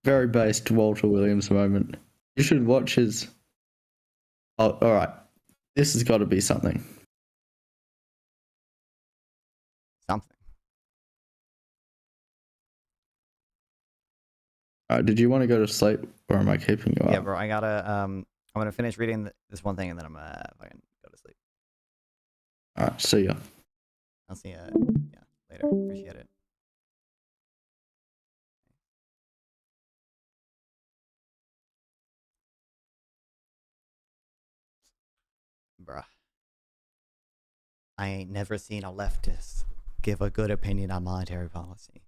Very based Walter Williams moment. You should watch his. Oh, all right. This has got to be something.
Something.
All right. Did you want to go to sleep, or am I keeping you up?
Yeah, bro. I gotta. I'm gonna finish reading this one thing, and then I'm gonna fucking go to sleep.
All right. See ya.
I'll see you. Yeah, later. Appreciate it. Bruh. I ain't never seen a leftist give a good opinion on monetary policy.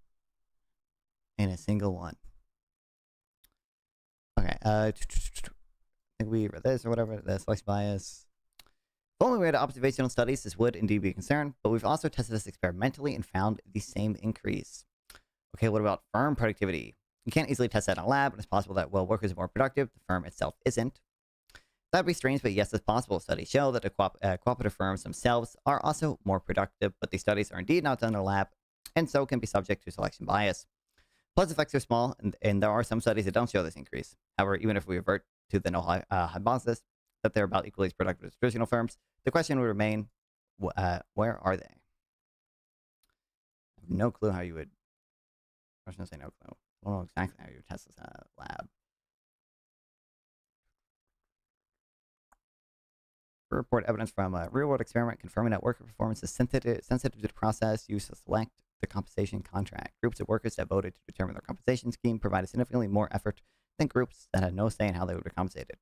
In a single one. Okay, I think we read this or whatever, the selection bias. The only way to observational studies, this would indeed be a concern, but we've also tested this experimentally and found the same increase. Okay, what about firm productivity? You can't easily test that in a lab, and it's possible that while workers are more productive, the firm itself isn't. That'd be strange, but yes, it's possible. Studies show that the cooperative firms themselves are also more productive, but these studies are indeed not done in a lab, and so can be subject to selection bias. Plus, effects are small, and there are some studies that don't show this increase. However, even if we revert to the null hypothesis that they're about equally as productive as traditional firms, the question would remain, where are they? I have no clue how you would. I was going to say no clue. I don't know exactly how you would test this lab. Report evidence from a real-world experiment confirming that worker performance is sensitive to the process used to select the compensation contract. Groups of workers that voted to determine their compensation scheme provided significantly more effort than groups that had no say in how they would be compensated.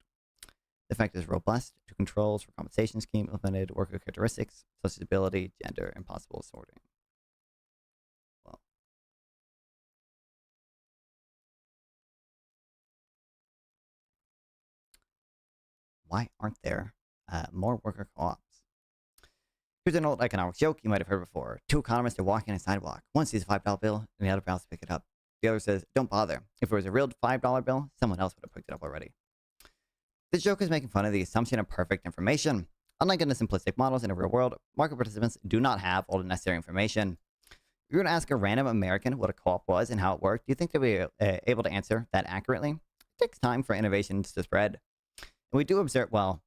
The effect is robust to controls for compensation scheme implemented worker characteristics such as ability, gender, and possible sorting. Well, why aren't there more worker co-ops? Here's an old economics joke you might have heard before. Two economists are walking on a sidewalk. One sees a $5 bill, and the other bows to pick it up. The other says, don't bother. If it was a real $5 bill, someone else would have picked it up already. This joke is making fun of the assumption of perfect information. Unlike in the simplistic models in the real world, market participants do not have all the necessary information. If you were to ask a random American what a co-op was and how it worked, do you think they'd be able to answer that accurately? It takes time for innovations to spread. And we do observe, well,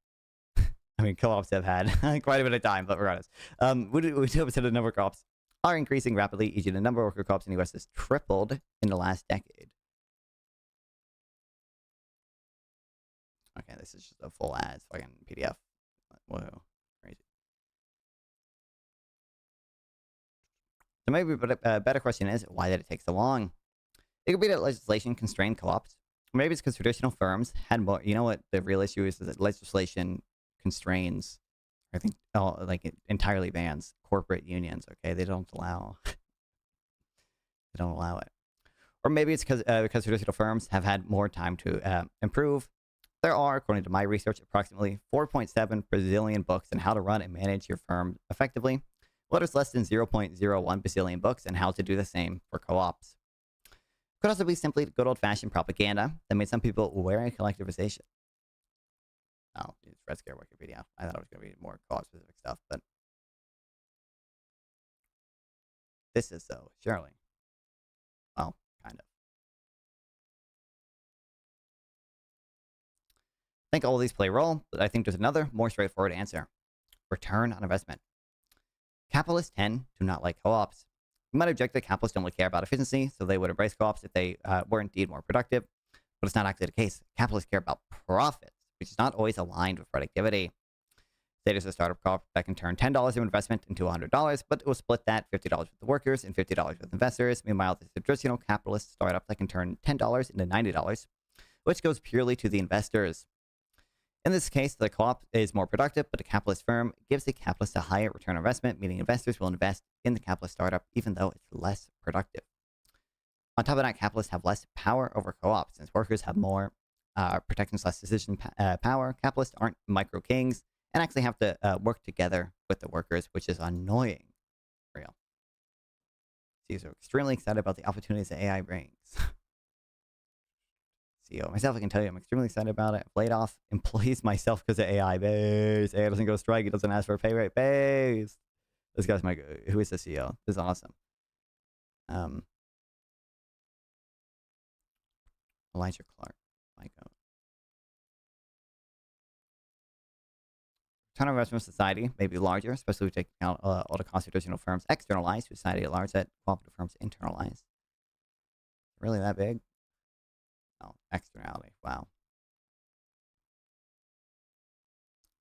I mean, co-ops have had quite a bit of time, but regardless. We do observe the number of co-ops are increasing rapidly. E.g., the number of worker co-ops in the U.S. has tripled in the last decade. Okay, this is just a full ass fucking PDF. Whoa, crazy. So maybe a better question is, why did it take so long? It could be that legislation constrained co-ops. Maybe it's because traditional firms had more. You know what the real issue is that legislation constrains, I think, like it entirely bans corporate unions. Okay, they don't allow it. Or maybe it's because traditional firms have had more time to improve. There are, according to my research, approximately 4.7 bazillion books on how to run and manage your firm effectively. Well, there's less than 0.01 bazillion books on how to do the same for co-ops. Could also be simply good old-fashioned propaganda that made some people aware of collectivization. Oh, it's Red Scare Wikipedia. I thought it was going to be more co-op-specific stuff, but this is so, surely. Well, kind of. think all of these play a role, but I think there's another, more straightforward answer. Return on investment. Capitalists tend to not like co-ops. You might object that capitalists don't really care about efficiency, so they would embrace co-ops if they were indeed more productive. But it's not actually the case. Capitalists care about profits, which is not always aligned with productivity. Say there's a startup co-op that can turn $10 of investment into $100, but it will split that $50 with the workers and $50 with investors. Meanwhile, there's a traditional capitalist startup that can turn $10 into $90, which goes purely to the investors. In this case, the co-op is more productive, but a capitalist firm gives the capitalist a higher return on investment, meaning investors will invest in the capitalist startup even though it's less productive. On top of that, capitalists have less power over co-ops. Since workers have more protections, less decision power, capitalists aren't micro kings and actually have to work together with the workers, which is annoying. Real. CEOs are extremely excited about the opportunities that AI brings. CEO myself, I can tell you, I'm extremely excited about it. I've laid off employees myself because of AI. Base. AI doesn't go strike. It doesn't ask for a pay rate. Base. This guy's my. Who is the CEO? This is awesome. Elijah Clark. My God. Return on investment society may be larger, especially if we take account all the costs traditional firms externalize to society at large that cooperative firms internalize. Really that big? No, externality. Wow.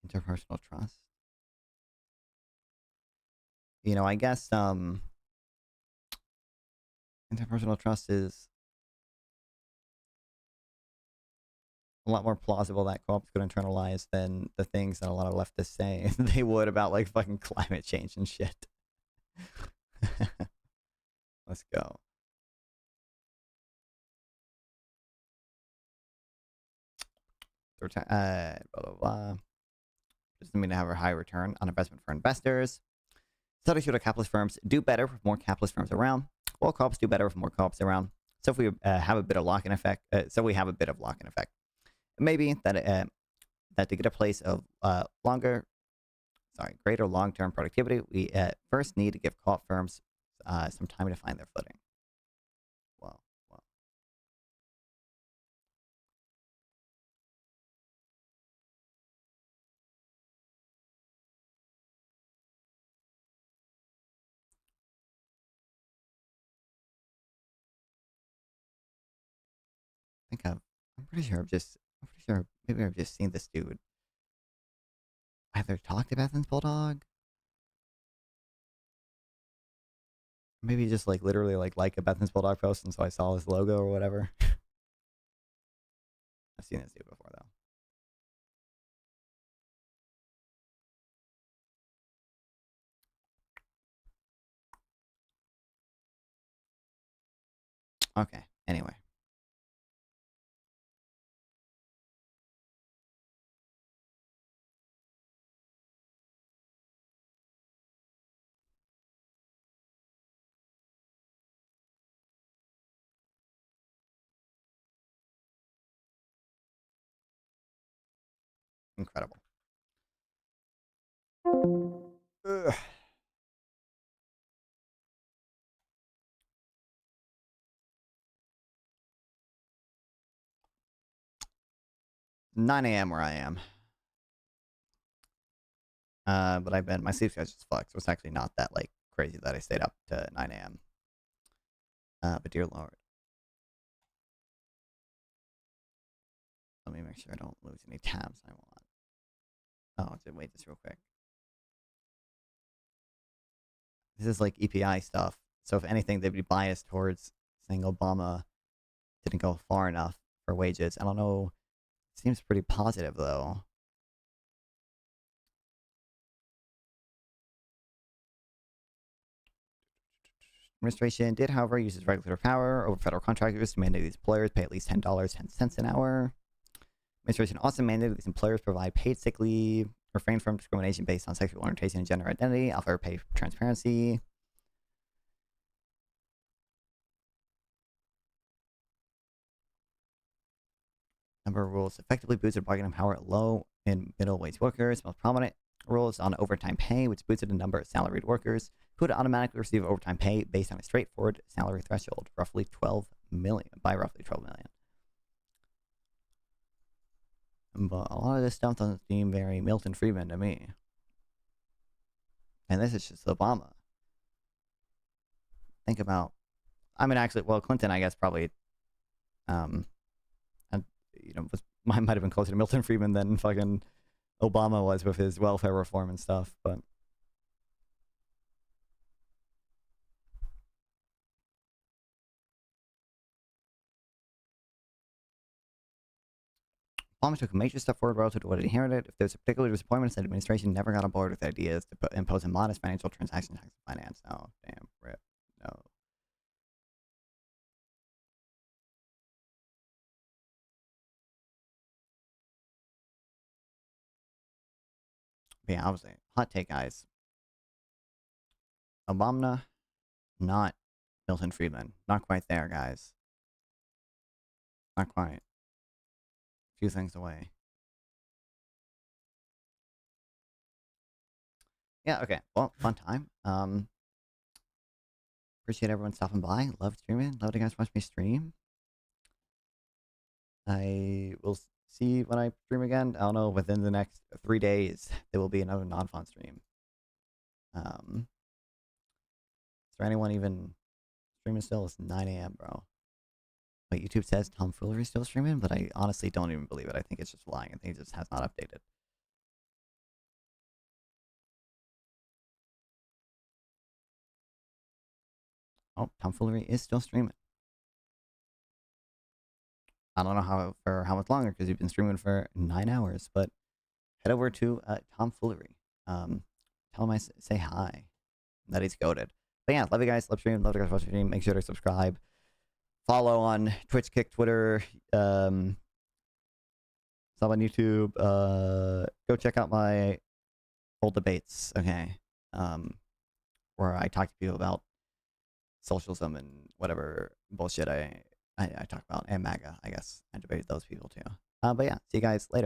Interpersonal trust. You know, I guess interpersonal trust is a lot more plausible that co-ops could internalize than the things that a lot of leftists say they would about like fucking climate change and shit. Let's go. Blah, blah, blah. Doesn't mean to have a high return on investment for investors. Studies show that capitalist firms do better with more capitalist firms around, while co-ops do better with more co-ops around. So if we have a bit of lock-in effect, maybe that that to get a place of greater long-term productivity, we first need to give co-op firms some time to find their footing. Wow. I'm pretty sure maybe I've just seen this dude either talk to Bethan's Bulldog. Maybe just like literally like a Bethan's Bulldog post, and so I saw his logo or whatever. I've seen this dude before though. Okay, anyway. Incredible. Ugh. It's 9 a.m. where I am. But I've been, my sleep schedule's just fucked, so it's actually not that like crazy that I stayed up to 9 a.m. But dear Lord. Let me make sure I don't lose any tabs I want. Oh, wait, just real quick. This is like EPI stuff. So if anything, they'd be biased towards saying Obama didn't go far enough for wages. I don't know. Seems pretty positive, though. Administration did, however, use its regulatory power over federal contractors to mandate these employers pay at least $10.10 an hour. Administration also mandated these employers provide paid sick leave, refrain from discrimination based on sexual orientation and gender identity, offer pay transparency. Number of rules effectively boosted bargaining power at low and middle wage workers. Most prominent rules on overtime pay, which boosted the number of salaried workers who would automatically receive overtime pay based on a straightforward salary threshold, roughly 12 million. But a lot of this stuff doesn't seem very Milton Friedman to me. And this is just Obama. Think about, I mean, actually, well, Clinton, I guess, probably, might have been closer to Milton Friedman than fucking Obama was with his welfare reform and stuff, but. Obama took a major step forward relative to what he inherited. If there's a particular disappointment, the administration never got on board with ideas to impose a modest financial transaction tax on finance. Oh, damn, rip. No. But yeah, obviously, hot take, guys. Obama, not Milton Friedman. Not quite there, guys. Not quite. A few things away. Yeah, okay. Well, fun time. Appreciate everyone stopping by. Love streaming. Love you guys watch me stream. I will see when I stream again. I don't know, within the next 3 days, there will be another non-fun stream. Is there anyone even streaming still? It's 9 a.m., bro. Wait, YouTube says tomfoolery is still streaming, but I honestly don't even believe it. I think it's just lying. I think it just has not updated. Oh, tomfoolery is still streaming. I don't know for how much longer, because you've been streaming for 9 hours, but head over to tomfoolery. Tell him I say hi, that he's goated. But yeah, love you guys, love stream, love you guys watch stream. Make sure to subscribe, follow on Twitch, Kick, Twitter, sub on YouTube. Go check out my old debates, okay? Where I talk to people about socialism and whatever bullshit I talk about, and MAGA, I guess. I debated those people too. But yeah, see you guys later.